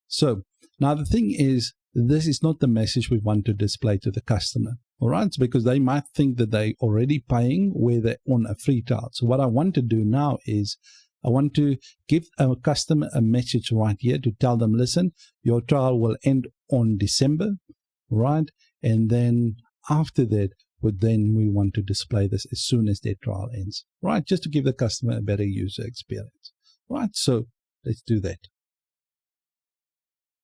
So now the thing is, this is not the message we want to display to the customer. All right, because they might think that they're already paying where they're on a free trial. So what I want to do now is, I want to give a customer a message right here to tell them, listen, your trial will end on December, right? And then after that, then we want to display this as soon as their trial ends, right? Just to give the customer a better user experience, right? So let's do that.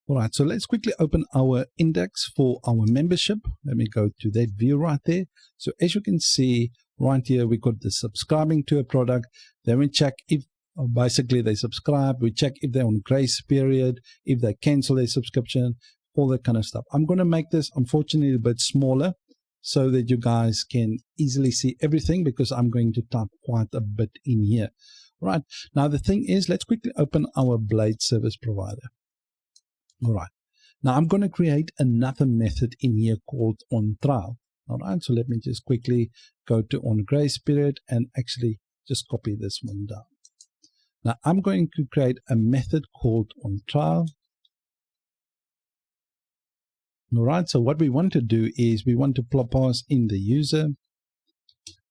All right, so let's quickly open our index for our membership. Let me go to that view right there. So as you can see right here, we got the subscribing to a product. Then we check if basically they subscribe. We check if they're on grace period, if they cancel their subscription, all that kind of stuff. I'm going to make this, unfortunately, a bit smaller so that you guys can easily see everything, because I'm going to type quite a bit in here. Right. Now, the thing is, let's quickly open our Blade service provider. All right. Now, I'm going to create another method in here called on trial. All right. So let me just quickly go to on grace period and actually just copy this one down. Now, I'm going to create a method called on trial. All right, so what we want to do is we want to pass in the user,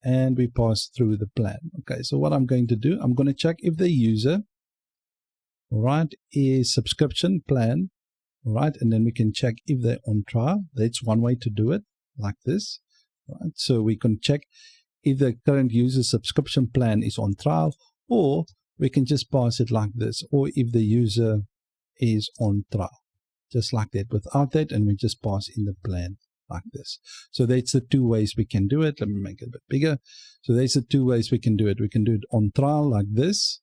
and we pass through the plan. Okay, so what I'm going to do, I'm going to check if the user, all right, is subscription plan, all right, and then we can check if they're on trial. That's one way to do it, like this. All right, so we can check if the current user subscription plan is on trial, or we can just pass it like this, or if the user is on trial, just like that, without that, and we just pass in the plan like this. So that's the two ways we can do it. Let me make it a bit bigger. So there's the two ways we can do it. We can do it on trial like this,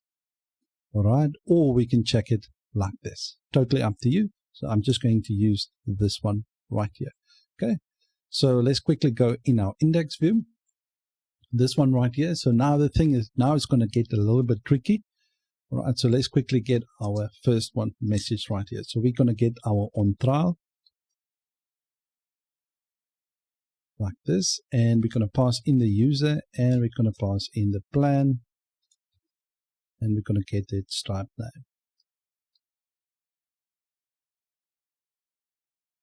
all right, or we can check it like this. Totally up to you. So I'm just going to use this one right here. Okay, so let's quickly go in our index view. This one right here. So now the thing is, now it's going to get a little bit tricky. All right, so let's quickly get our first one message right here. So we're going to get our on trial like this, and we're going to pass in the user, and we're going to pass in the plan, and we're going to get that Stripe name.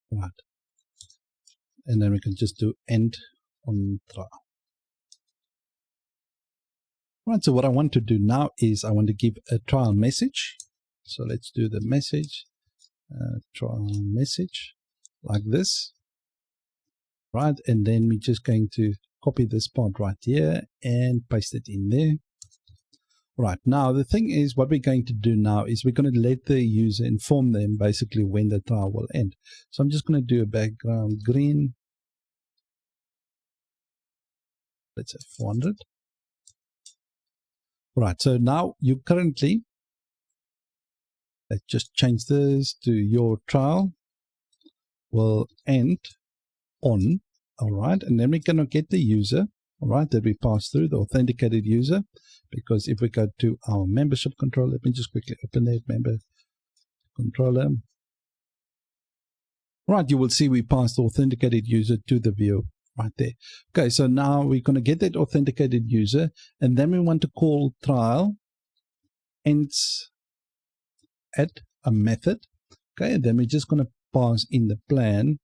Right, and then we can just do end on trial. Right, so what I want to do now is I want to give a trial message. So let's do the message, trial message, like this. Right, and then we're just going to copy this part right here and paste it in there. Right, now the thing is, what we're going to do now is we're going to let the user inform them basically when the trial will end. So I'm just going to do a background green. Let's say 400. Right, so now you currently, let's just change this to your trial will end on, all right, and then we're going to get the user, all right, that we pass through, the authenticated user, because if we go to our membership control, let me just quickly open that member. Control M. Right, you will see we passed the authenticated user to the view right there. Okay, so now we're going to get that authenticated user, and then we want to call trial ends at a method. Okay, and then we're just going to pass in the plan,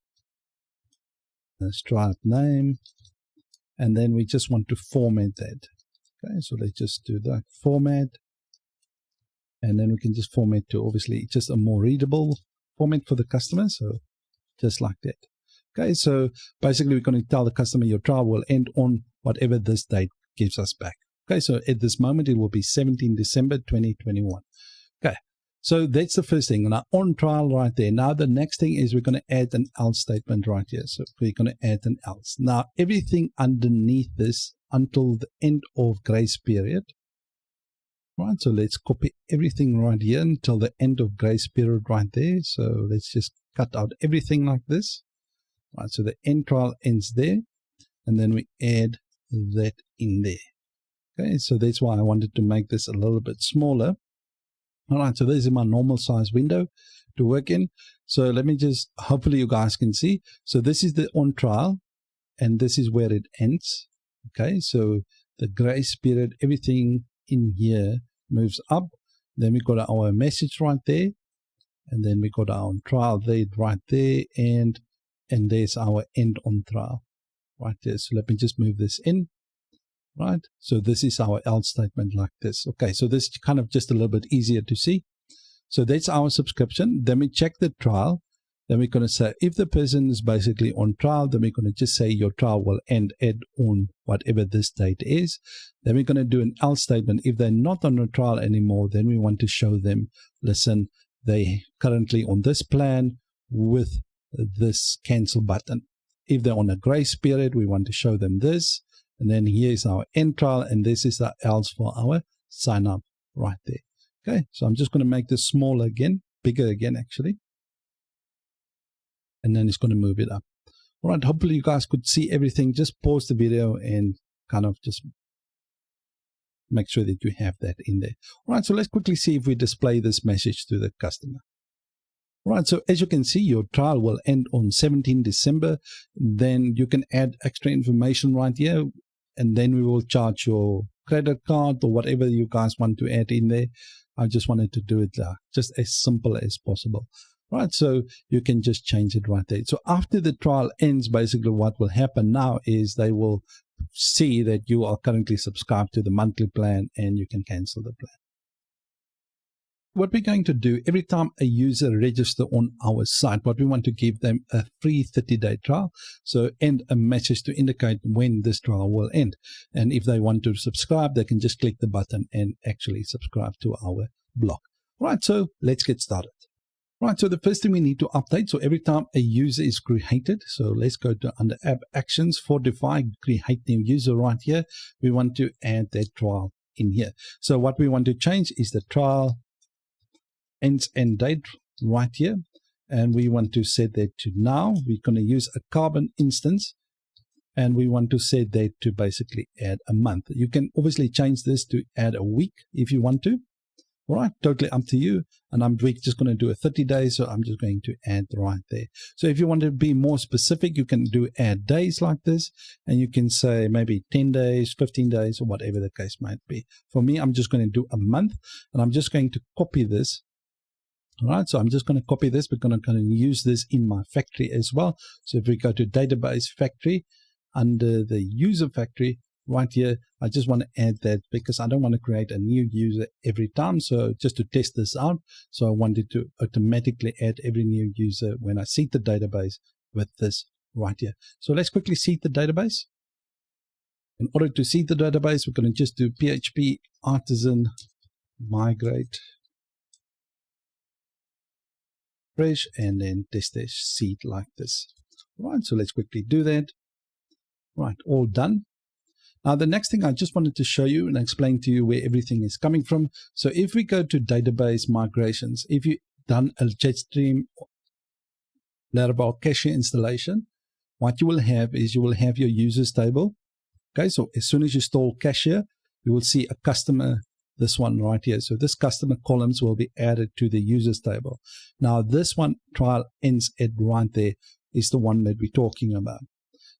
the Stripe name, and then we just want to format that. Okay, so let's just do that format, and then we can just format to obviously just a more readable format for the customer. So just like that. Okay, so basically we're going to tell the customer your trial will end on whatever this date gives us back. Okay, so at this moment it will be 17 December 2021. Okay, so that's the first thing. Now on trial right there. Now the next thing is we're going to add an else statement right here. So we're going to add an else. Now everything underneath this until the end of grace period. Right, so let's copy everything right here until the end of grace period right there. So let's just cut out everything like this. Right, so the end trial ends there, and then we add that in there. Okay, so that's why I wanted to make this a little bit smaller. All right, so this is my normal size window to work in. So let me just, hopefully you guys can see. So this is the on trial, and this is where it ends. Okay, so the grace period, everything in here moves up. Then we got our message right there, and then we got our trial date right there, and there's our end on trial right there. So let me just move this in. Right, so this is our else statement like this. Okay, so this is kind of just a little bit easier to see. So that's our subscription. Then we check the trial. Then we're going to say if the person is basically on trial, then we're going to just say your trial will end on whatever this date is. Then we're going to do an else statement. If they're not on a trial anymore, then we want to show them, listen, they currently on this plan with this cancel button. If they're on a grace period, we want to show them this. And then here's our end trial, and this is the else for our sign up right there. Okay, so I'm just going to make this smaller again, bigger again actually. And then it's going to move it up. All right, hopefully you guys could see everything. Just pause the video and kind of just make sure that you have that in there. All right, so let's quickly see if we display this message to the customer. All right, so as you can see, your trial will end on 17 December. Then you can add extra information right here, and then we will charge your credit card or whatever you guys want to add in there. I just wanted to do it just as simple as possible. Right, so you can just change it right there. So after the trial ends, basically what will happen now is they will see that you are currently subscribed to the monthly plan, and you can cancel the plan. What we're going to do, every time a user registers on our site, what we want to give them a free 30-day trial. So and a message to indicate when this trial will end. And if they want to subscribe, they can just click the button and actually subscribe to our blog. Right, so let's get started. Right, so the first thing we need to update, so every time a user is created, so let's go to under App Actions, Fortify, Create New User right here. We want to add that trial in here. So what we want to change is the trial ends and date right here, and we want to set that to now. We're going to use a carbon instance, and we want to set that to basically add a month. You can obviously change this to add a week if you want to. All right, totally up to you. And I'm just going to do a 30 days, so I'm just going to add right there. So if you want to be more specific, you can do add days like this, and you can say maybe 10 days, 15 days, or whatever the case might be. For me, I'm just going to do a month, and I'm just going to copy this. All right, so I'm just going to copy this. We're going to use this in my factory as well. So if we go to Database Factory, under the User Factory, right here, I just want to add that because I don't want to create a new user every time. So just to test this out, so I wanted to automatically add every new user when I seed the database with this right here. So let's quickly seed the database. In order to seed the database, we're going to just do PHP artisan migrate fresh, and then test seed like this. Right, so let's quickly do that. Right, all done. Now the next thing I just wanted to show you and explain to you where everything is coming from. So if we go to database migrations, if you've done a JetStream Laravel Cashier installation, what you will have is you will have your users table. Okay, so as soon as you install Cashier, you will see a customer this one right here. So this customer columns will be added to the users table. Now this one, trial ends at right there, is the one that we're talking about.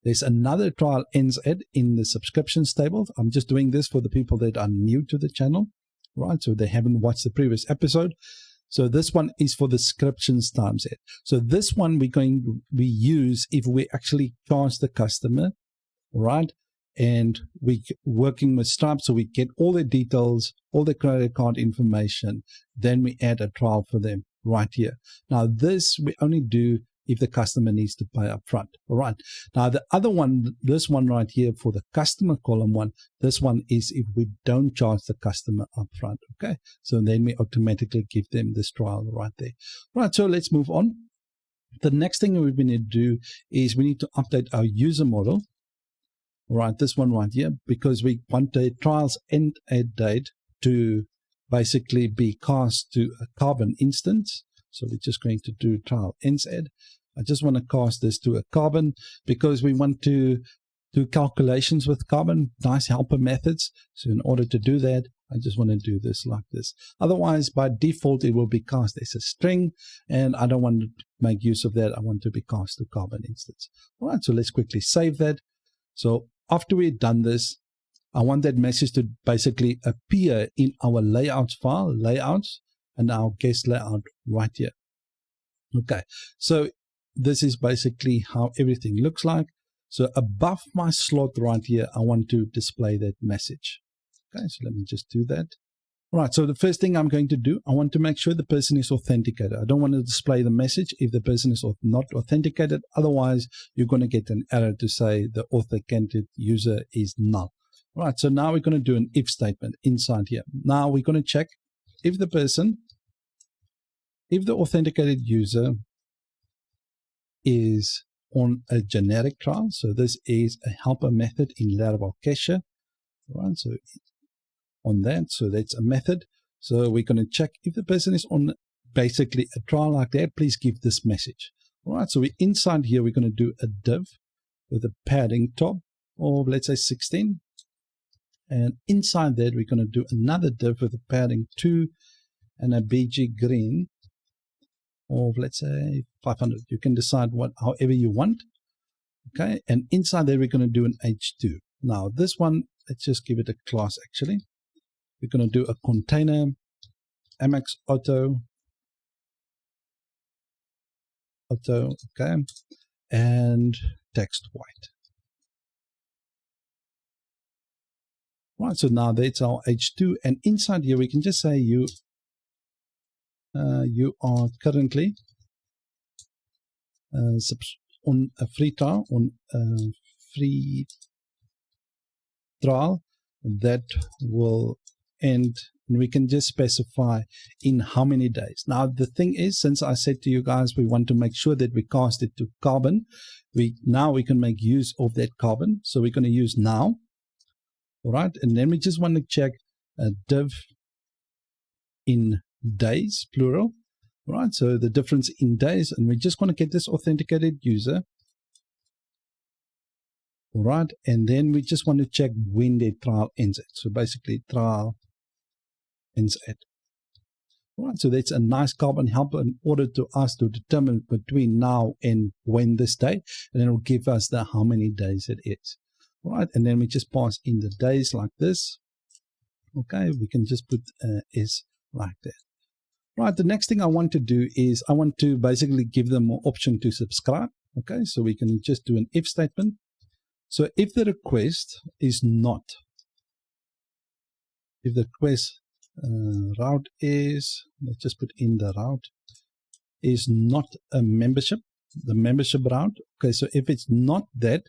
There's another trial ends at in the subscriptions table. I'm just doing this for the people that are new to the channel, right? So they haven't watched the previous episode. So this one is for the subscriptions times at. So this one we use if we actually charge the customer, right? And we're working with Stripe, so we get all the details, all the credit card information. Then we add a trial for them right here. Now this we only do if the customer needs to pay up front. All right. Now the other one, this one right here for the customer column one, this one is if we don't charge the customer up front. Okay. So then we automatically give them this trial right there. Right. So let's move on. The next thing we need to do is we need to update our user model. Right, this one right here, because we want the trials end at date to basically be cast to a Carbon instance. So we're just going to do trial ends at. I just want to cast this to a Carbon because we want to do calculations with Carbon, nice helper methods. So in order to do that, I just want to do this like this. Otherwise, by default, it will be cast as a string, and I don't want to make use of that. I want to be cast to Carbon instance. All right, so let's quickly save that. So after we've done this, I want that message to basically appear in our layouts file, layouts, and our guest layout right here. Okay, so this is basically how everything looks like. So above my slot right here, I want to display that message. Okay, so let me just do that. All right, so the first thing I'm going to do, I want to make sure the person is authenticated. I don't want to display the message if the person is not authenticated. Otherwise, you're going to get an error to say the authenticated user is null. All right, so now we're going to do an if statement inside here. Now we're going to check if the authenticated user is on a generic trial. So this is a helper method in Laravel Cashier. All right, so on that, so that's a method. So we're going to check if the person is on basically a trial like that, please give this message. All right, so we inside here, we're going to do a div with a padding top of, let's say, 16. And inside that, we're going to do another div with a padding 2 and a BG green of, let's say, 500. You can decide however you want. Okay, and inside there, we're going to do an H2. Now, this one, let's just give it a class actually. We're going to do a container, Amex auto, okay, and text white. Right, so now that's our H2, and inside here we can just say you are currently on a free trial, that will end, and we can just specify in how many days. Now the thing is, since I said to you guys we want to make sure that we cast it to Carbon, now we can make use of that Carbon. So we're going to use now. All right, and then we just want to check a div in days, plural. All right, so the difference in days, and we're just going to get this authenticated user. All right, and then we just want to check when their trial ends at. So basically trial ends at. All right, so that's a nice Carbon helper in order to us to determine between now and when this day, and then it will give us the how many days it is. All right, and then we just pass in the days like this. Okay, we can just put is like that. Right, the next thing I want to do is I want to basically give them an option to subscribe. Okay, so we can just do an if statement. So if the request is not, if the request route is, let's just put in the route, is not a membership, the membership route. Okay, so if it's not that,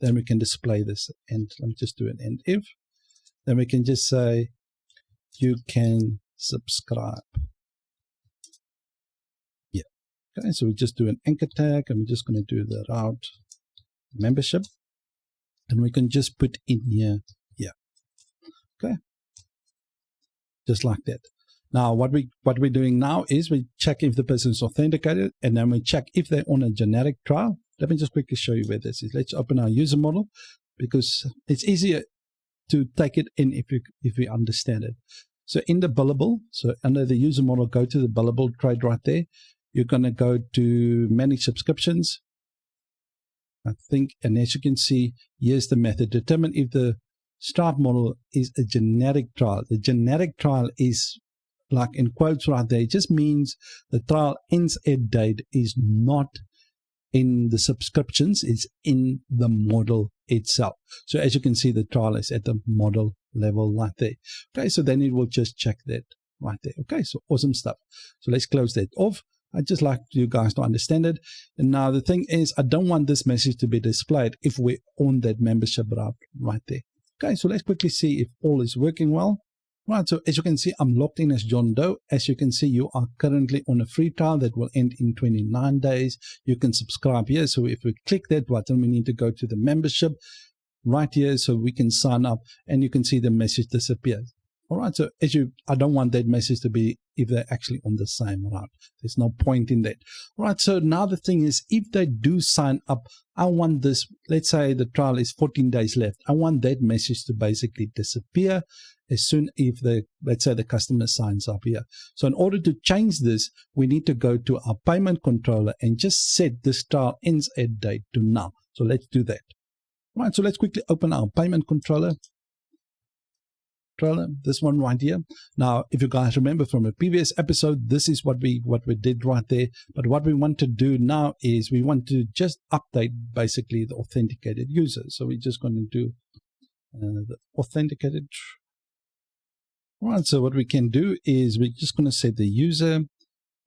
then we can display this. And let me just do an end if. Then we can just say, you can subscribe. Yeah. Okay, so we just do an anchor tag, and we're just going to do the route membership. And we can just put in here, yeah. Okay. Just like that. Now, what we're doing now is we check if the person is authenticated, and then we check if they're on a generic trial. Let me just quickly show you where this is. Let's open our user model, because it's easier to take it in if we understand it. So in the billable, so under the user model, go to the billable trade right there. You're going to go to manage subscriptions, I think, and as you can see, here's the method. Determine if the Stripe model is a generic trial. The generic trial is, like in quotes right there, it just means the trial ends at date is not in the subscriptions, it's in the model itself. So as you can see, the trial is at the model level right there. Okay, so then it will just check that right there. Okay, so awesome stuff. So let's close that off. I just like you guys to understand it. And now the thing is, I don't want this message to be displayed if we're on that membership route right there. Okay, so let's quickly see if all is working well. Right, so as you can see, I'm logged in as John Doe. As you can see, you are currently on a free trial that will end in 29 days. You can subscribe here. So if we click that button, we need to go to the membership right here so we can sign up, and you can see the message disappears. All right, so I don't want that message to be if they're actually on the same route. There's no point in that. All right, so now the thing is, if they do sign up, I want this, let's say the trial is 14 days left. I want that message to basically disappear as soon if let's say the customer signs up here. So in order to change this, we need to go to our payment controller and just set this trial ends at date to null. So let's do that. All right, so let's quickly open our payment controller. This one right here. Now, if you guys remember from a previous episode, this is what we did right there. But what we want to do now is we want to just update basically the authenticated user. So we're just going to do the authenticated. All right, so what we can do is we're just going to set the user,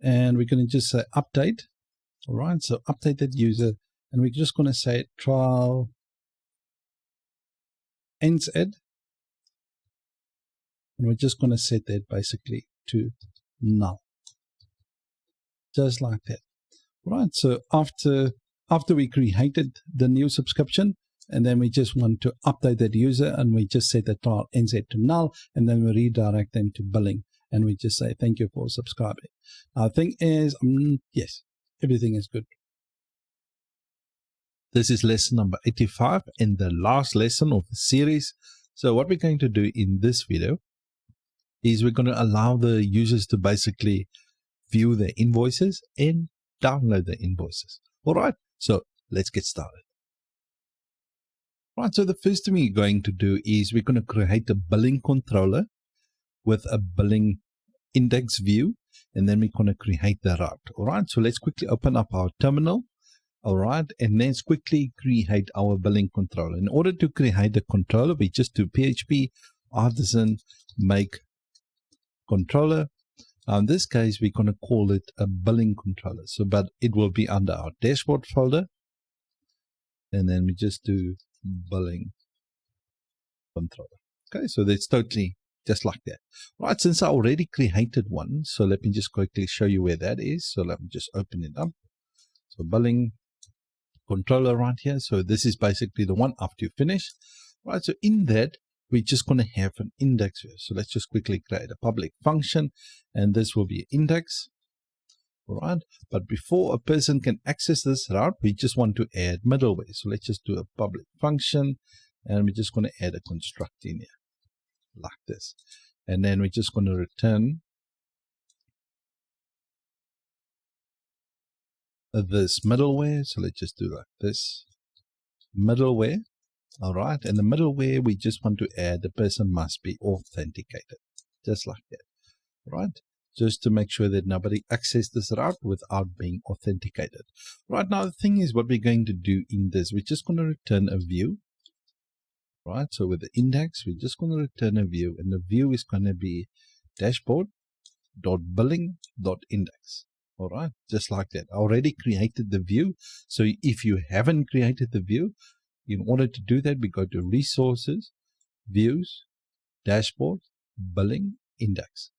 and we're going to just say update. All right, so update that user, and we're just going to say trial ends at. And we're just going to set that basically to null. Just like that. Right, so after we created the new subscription, and then we just want to update that user, and we just set the trial ends at to null, and then we redirect them to billing, and we just say thank you for subscribing. Now the thing is, yes, everything is good. This is lesson number 85 and the last lesson of the series. So what we're going to do in this video is we're going to allow the users to basically view their invoices and download the invoices. All right, so let's get started. Right, so the first thing we're going to do is we're going to create a billing controller with a billing index view, and then we're going to create the route. All right, so let's quickly open up our terminal. All right, and let's quickly create our billing controller. In order to create the controller, we just do PHP artisan make controller. Now in this case, we're going to call it a billing controller. So, but it will be under our dashboard folder. And then we just do billing controller. Okay, so that's totally just like that. Right, since I already created one, so let me just quickly show you where that is. So let me just open it up. So billing controller right here. So this is basically the one after you finish. Right, so in that, we're just going to have an index here. So let's just quickly create a public function, and this will be an index. All right, but before a person can access this route, we just want to add middleware. So let's just do a public function, and we're just going to add a construct in here like this. And then we're just going to return this middleware. So let's just do like this middleware. All right, and the middleware, we just want to add the person must be authenticated, just like that. Right, just to make sure that nobody accesses this route without being authenticated. Right, now the thing is, what we're going to do in this, we're just going to return a view. Right, so with the index, we're just going to return a view, and the view is going to be dashboard.billing.index. All right, just like that. I already created the view. So if you haven't created the view, in order to do that, we go to resources, views, dashboard, billing, index,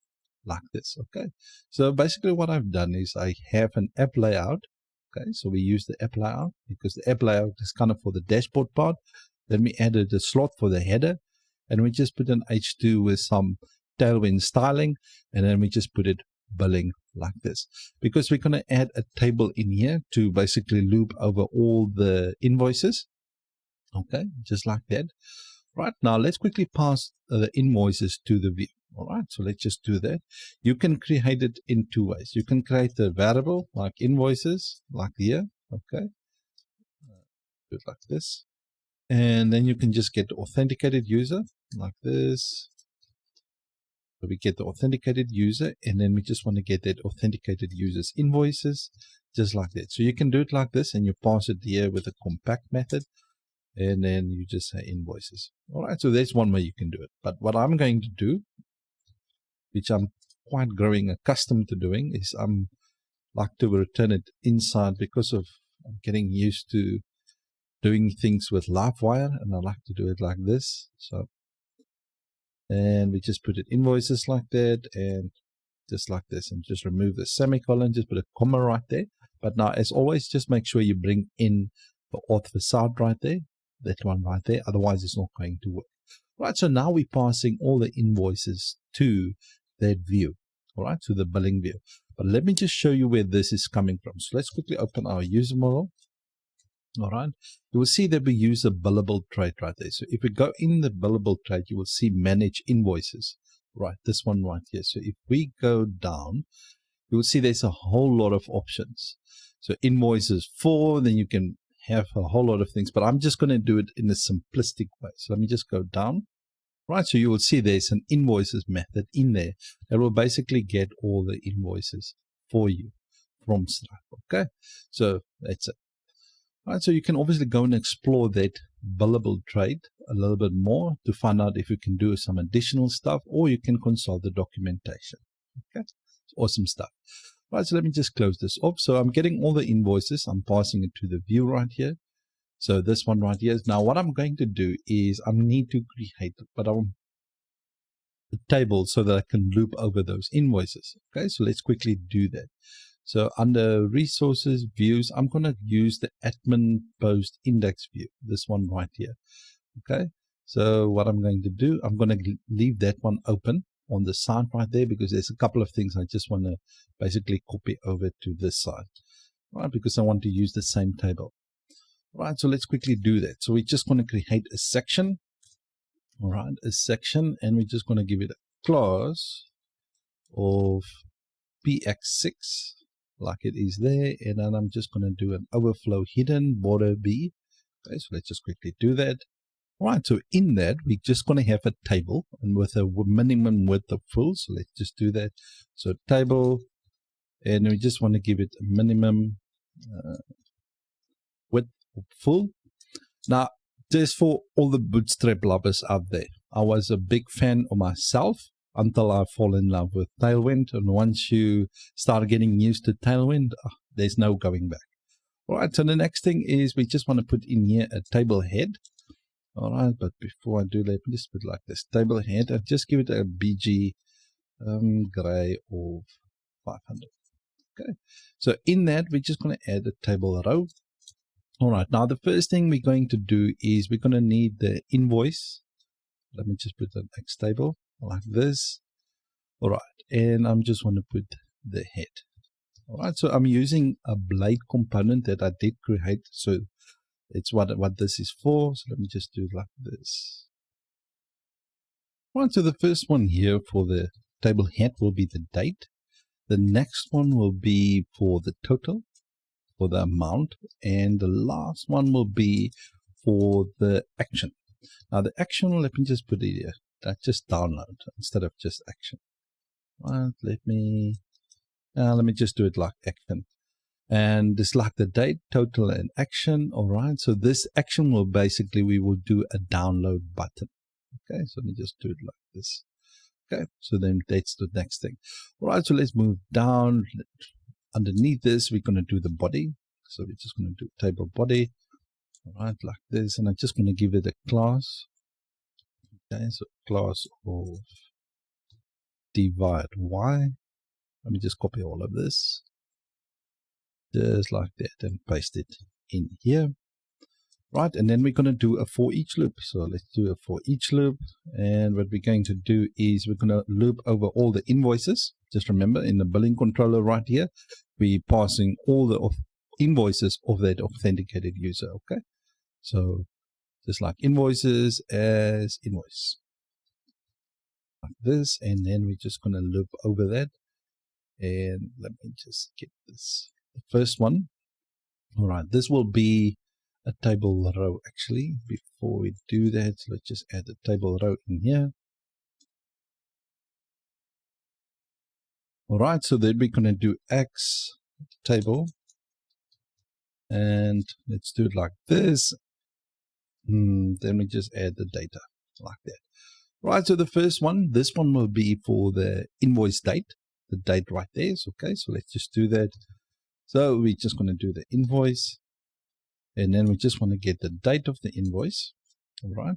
like this. Okay, so basically what I've done is I have an app layout. Okay, so we use the app layout because the app layout is kind of for the dashboard part. Then we added a slot for the header, and we just put an H2 with some tailwind styling, and then we just put it billing like this, because we're going to add a table in here to basically loop over all the invoices. Okay, just like that. Right, now let's quickly pass the invoices to the view. All right, so let's just do that. You can create it in two ways. You can create a variable like invoices, like here, okay? Do it like this. And then you can just get the authenticated user like this. So we get the authenticated user, and then we just want to get that authenticated user's invoices, just like that. So you can do it like this, and you pass it here with a compact method, and then you just say invoices. All right, so that's one way you can do it. But what I'm going to do, which I'm quite growing accustomed to doing, is I'm like to return it inside because of I'm getting used to doing things with Livewire, and I like to do it like this. So, and we just put it invoices like that, and just like this, and just remove the semicolon, just put a comma right there. But now, as always, just make sure you bring in the auth facade right there, that one right there, otherwise it's not going to work. Right, so now we're passing all the invoices to that view, all right, to the billing view. But let me just show you where this is coming from. So let's quickly open our user model. All right, you will see that we use a billable trait right there. So if we go in the billable trait, you will see manage invoices, right? This one right here. So if we go down, you will see there's a whole lot of options. So invoices for, then you can have a whole lot of things, but I'm just going to do it in a simplistic way. So let me just go down. Right, so you will see there's an invoices method in there that will basically get all the invoices for you from Stripe. Okay, so that's it. Right, so you can obviously go and explore that billable trait a little bit more to find out if you can do some additional stuff, or you can consult the documentation. Okay, it's awesome stuff. Right, so let me just close this off. So I'm getting all the invoices. I'm passing it to the view right here. So this one right here is now what I'm going to do is I need to create but I want a table so that I can loop over those invoices. Okay, so let's quickly do that. So under resources, views, I'm going to use the admin post index view, this one right here. Okay, so what I'm going to do, I'm going to leave that one open on the side right there because there's a couple of things I just want to basically copy over to this side, right? Because I want to use the same table. Right, so let's quickly do that. So we're just going to create a section, all right, a section, and we're just going to give it a class of px6, like it is there, and then I'm just going to do an overflow hidden border b. Okay, so let's just quickly do that. All right, so in that, we're just going to have a table and with a minimum width of full. So let's just do that. So table, and we just want to give it a minimum width of full. Now, just for all the Bootstrap lovers out there, I was a big fan of myself until I fall in love with Tailwind. And once you start getting used to Tailwind, there's no going back. All right, so the next thing is we just want to put in here a table head. All right, but before I do that, just put like this table head and just give it a BG gray of 500. Okay, so in that, we're just going to add a table row. All right, now the first thing we're going to do is we're going to need the invoice. Let me just put an X table like this. All right, and I'm just want to put the head. All right, so I'm using a blade component that I did create. So it's what this is for. So let me just do it like this. All right, so the first one here for the table head will be the date. The next one will be for the total, for the amount, and the last one will be for the action. Now the action, let me just put it here. That's just download instead of just action. Right, let me just do it like action. And it's like the date, total, and action. All right, so this action will basically, we will do a download button. Okay, so let me just do it like this. Okay, so then that's the next thing. All right, so let's move down. Underneath this, we're going to do the body. So we're just going to do table body, all right, like this. And I'm just going to give it a class. Okay, so class of divide y. Let me just copy all of this. Just like that and paste it in here. Right, and then we're going to do a for each loop. So let's do a for each loop. And what we're going to do is we're going to loop over all the invoices. Just remember, in the billing controller right here, we're passing all the invoices of that authenticated user. Okay, so just like invoices as invoice. like this, and then we're just going to loop over that. And let me just get this. The first one. All right, this will be a table row actually. Before we do that, let's just add a table row in here. All right, so then we're going to do X table, and let's do it like this. Then we just add the data like that. Right, so the first one, this one will be for the invoice date, the date right there. So, okay, so let's just do that. So we're just going to do the invoice, and then we just want to get the date of the invoice. All right.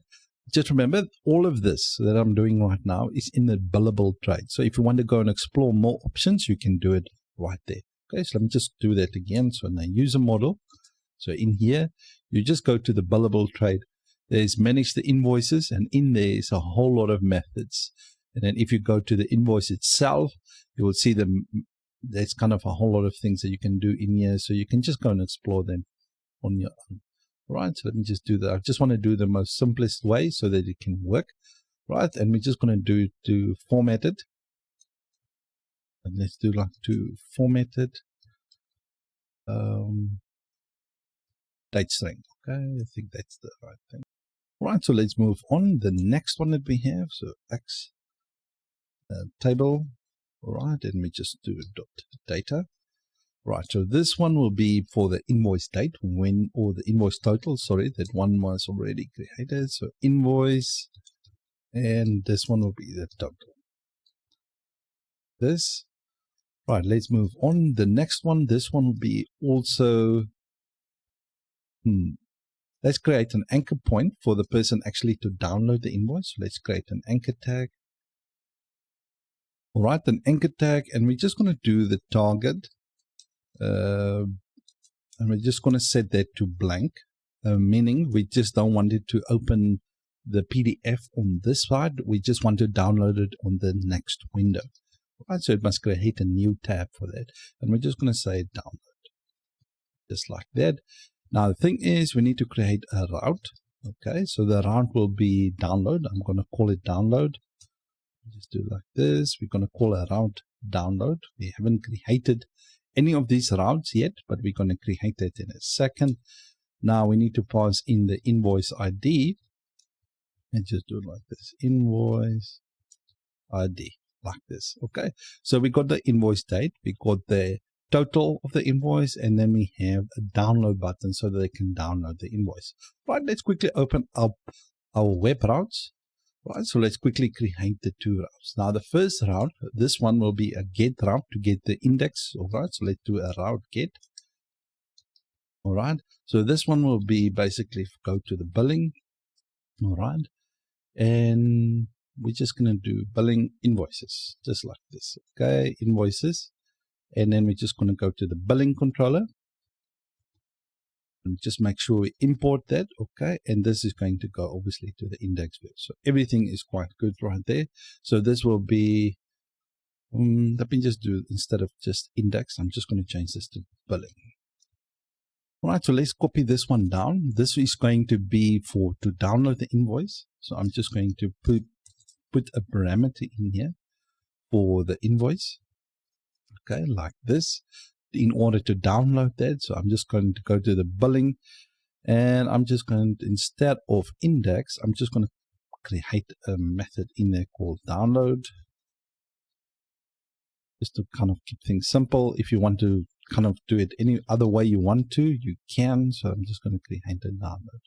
Just remember, all of this that I'm doing right now is in the billable trade. So if you want to go and explore more options, you can do it right there. Okay, so let me just do that again. So now user model. So in here, you just go to the billable trade. There's manage the invoices, and in there is a whole lot of methods. And then if you go to the invoice itself, you will see there's kind of a whole lot of things that you can do in here. So you can just go and explore them on your own. Right, so let me just do that. I just want to do the most simplest way so that it can work. Right, and we're just going to do formatted. And let's do like to formatted date string. Okay, I think that's the right thing. Right, so let's move on. The next one that we have, so X table. All right, and we just do dot data. Right, so this one will be for the invoice date or the invoice total. Sorry, that one was already created. So invoice, and this one will be the total. This. Right, let's move on. The next one, this one will be also, let's create an anchor point for the person actually to download the invoice. Let's create an anchor tag. All right, an anchor tag, and we're just going to do the target. And we're just going to set that to blank, meaning we just don't want it to open the PDF on this side. We just want to download it on the next window. Right, so it must create a new tab for that. And we're just going to say download, just like that. Now, the thing is, we need to create a route. Okay, so the route will be download. I'm going to call it download. Just do it like this. We're going to call a route download. We haven't created any of these routes yet, but we're going to create that in a second. Now we need to pass in the invoice ID and just do it like this. Invoice ID, like this. Okay, so we got the invoice date, we got the total of the invoice, and then we have a download button so that they can download the invoice. Right, let's quickly open up our web routes. Right, so let's quickly create the two routes. Now the first route, this one will be a get route to get the index. All right, so let's do a route get. All right, so this one will be basically go to the billing. All right, and we're just going to do billing invoices, just like this. Okay, invoices, and then we're just going to go to the billing controller. And just make sure we import that, okay, and this is going to go obviously to the index view. So everything is quite good right there. So this will be, let me just do, instead of just index, I'm just going to change this to billing. All right, so let's copy this one down. This is going to be to download the invoice. So I'm just going to put a parameter in here for the invoice, okay, like this, in order to download that. So I'm just going to go to the billing, and I'm just going to, instead of index, I'm just going to create a method in there called download, just to kind of keep things simple. If you want to kind of do it any other way you want to, you can. So I'm just going to create a download.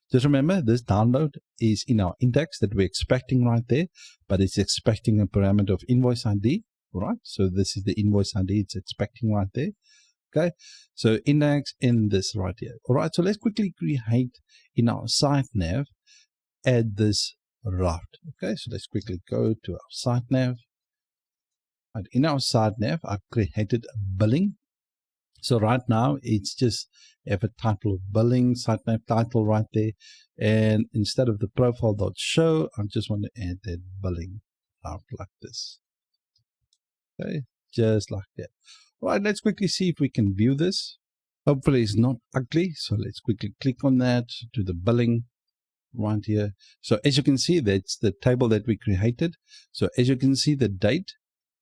Just remember, this download is in our index that we're expecting right there, but it's expecting a parameter of invoice ID. Right, so this is the invoice ID it's expecting right there. Okay, so index in this right here. All right, so let's quickly create in our site nav, add this route. Okay, so let's quickly go to our site nav. Right, in our site nav, I've created a billing. So right now it's just have a title of billing, site nav title right there, and instead of the profile.show, I just want to add that billing route like this. Okay, just like that. All right, let's quickly see if we can view this. Hopefully it's not ugly. So let's quickly click on that, to the billing. right here. So as you can see, that's the table that we created. So as you can see, the date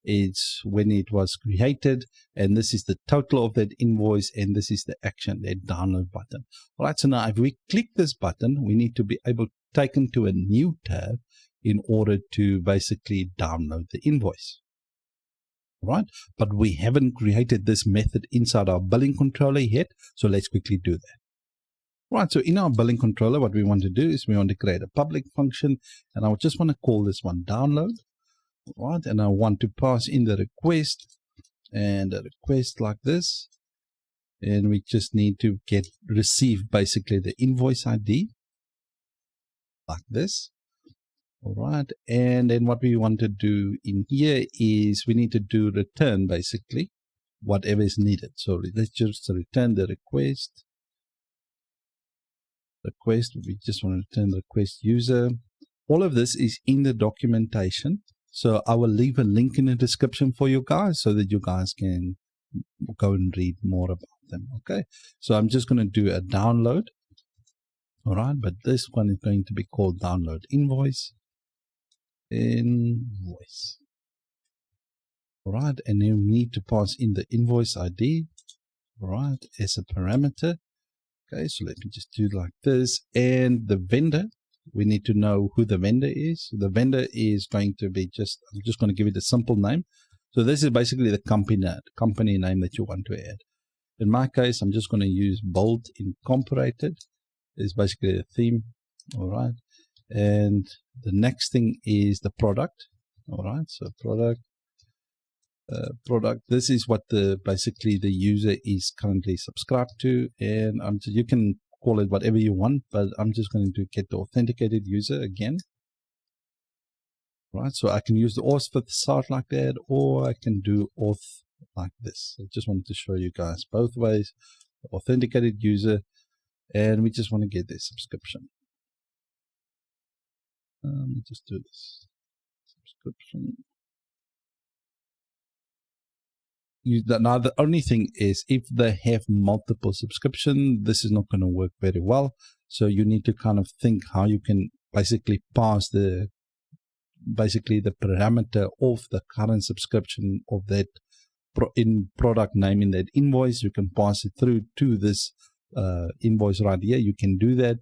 is when it was created, and this is the total of that invoice, and this is the action, that download button. All right, so now if we click this button, we need to be able to take into a new tab in order to basically download the invoice. All right, but we haven't created this method inside our billing controller yet, so let's quickly do that. Right, so in our billing controller, what we want to do is we want to create a public function, and I just want to call this one download. Right, and I want to pass in the request, and a request like this, and we just need to receive basically the invoice ID like this. All right, and then what we want to do in here is we need to do return basically whatever is needed. So let's just return the request. We just want to return the request user. All of this is in the documentation, so I will leave a link in the description for you guys so that you guys can go and read more about them. Okay, so I'm just going to do a download. All right, but this one is going to be called download invoice. All right, and you need to pass in the invoice ID, all right, as a parameter. Okay, so let me just do like this. And the vendor, we need to know who the vendor is. The vendor is going to be I'm just going to give it a simple name. So this is basically the company name that you want to add. In my case, I'm just going to use Bold Incorporated. It's basically a theme. All right. And the next thing is the product. All right. So product. This is what basically the user is currently subscribed to, and you can call it whatever you want, but I'm just going to get the authenticated user again. Right, so I can use the auth for the site like that, or I can do auth like this. I just wanted to show you guys both ways. The authenticated user, and we just want to get their subscription. Let me just do this subscription. Now the only thing is, if they have multiple subscription, this is not going to work very well. So you need to kind of think how you can basically pass the parameter of the current subscription of that product name in that invoice. You can pass it through to this invoice right here. You can do that.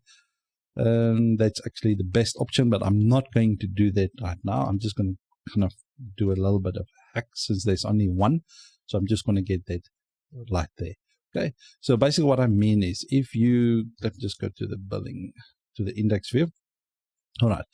That's actually the best option, but I'm not going to do that right now. I'm just going to kind of do a little bit of hack since there's only one. So I'm just going to get that right there. Okay. So basically what I mean is, if you, let's just go to the billing, to the index view. All right.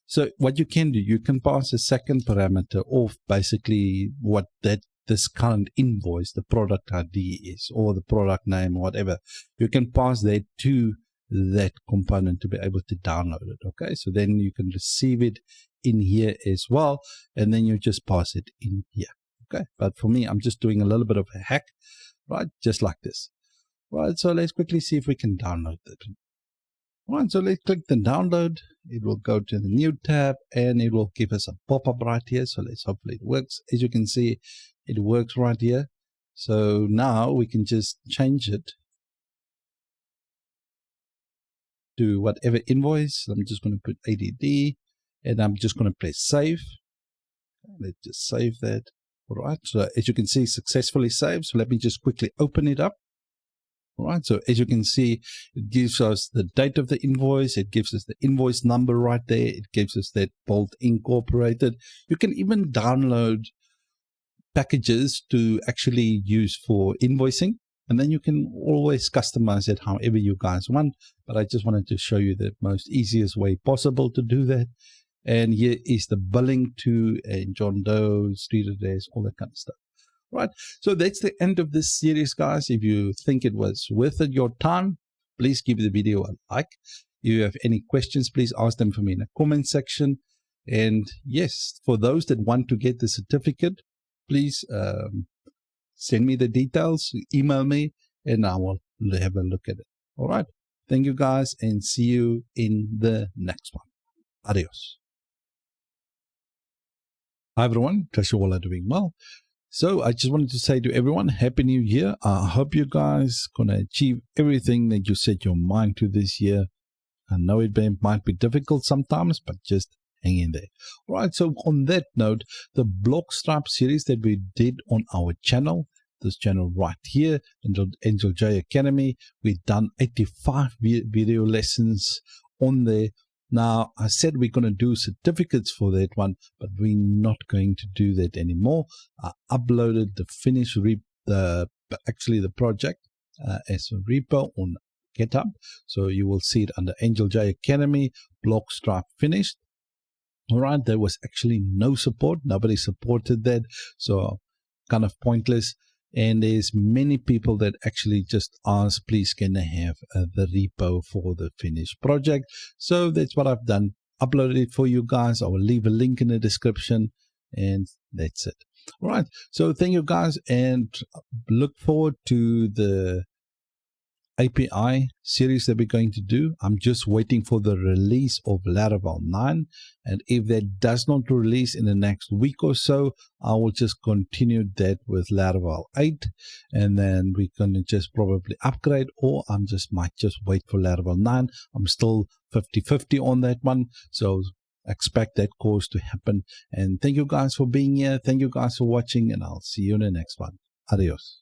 So what you can do, you can pass a second parameter of basically what this current invoice, the product ID is, or the product name, or whatever. You can pass that to that component to be able to download it. Okay. So then you can receive it in here as well, and then you just pass it in here. Okay, but for me, I'm just doing a little bit of a hack, right? Just like this. Right, so let's quickly see if we can download it. Right, so let's click the download. It will go to the new tab, and it will give us a pop-up right here. So let's hopefully it works. As you can see, it works right here. So now we can just change it to whatever invoice. I'm just going to put ADD, and I'm just going to press save. Let's just save that. All right, so as you can see, successfully saved. So let me just quickly open it up. All right, so as you can see, it gives us the date of the invoice. It gives us the invoice number right there. It gives us that Bold Incorporated. You can even download packages to actually use for invoicing, and then you can always customize it however you guys want. But I just wanted to show you the most easiest way possible to do that. And here is the billing to John Doe, street address, all that kind of stuff. Right. So that's the end of this series, guys. If you think it was worth it, your time, please give the video a like. If you have any questions, please ask them for me in the comment section. And yes, for those that want to get the certificate, please send me the details, email me, and I will have a look at it. All right. Thank you, guys, and see you in the next one. Adios. Hi everyone, trust you all are doing well. So I just wanted to say to everyone, Happy New Year. I hope you guys gonna achieve everything that you set your mind to this year. I know it might be difficult sometimes, but just hang in there. All right, so on that note, the blog Stripe series that we did on our channel, this channel right here, Angel J Academy, we've done 85 video lessons on there. Now, I said we're going to do certificates for that one, but we're not going to do that anymore. I uploaded the finished the project as a repo on GitHub. So you will see it under Angel J Academy, blog Stripe finished. All right, there was actually no support. Nobody supported that. So kind of pointless. And there's many people that actually just ask, please, can I have the repo for the finished project? So that's what I've done. Uploaded it for you guys. I will leave a link in the description, and that's it. All right. So thank you guys, and look forward to the API series that we're going to do. I'm just waiting for the release of Laravel 9, and if that does not release in the next week or so, I will just continue that with Laravel 8, and then we're going to just probably upgrade, or might just wait for Laravel 9. I'm still 50-50 on that one, so expect that course to happen. And thank you guys for being here. Thank you guys for watching, and I'll see you in the next one. Adios.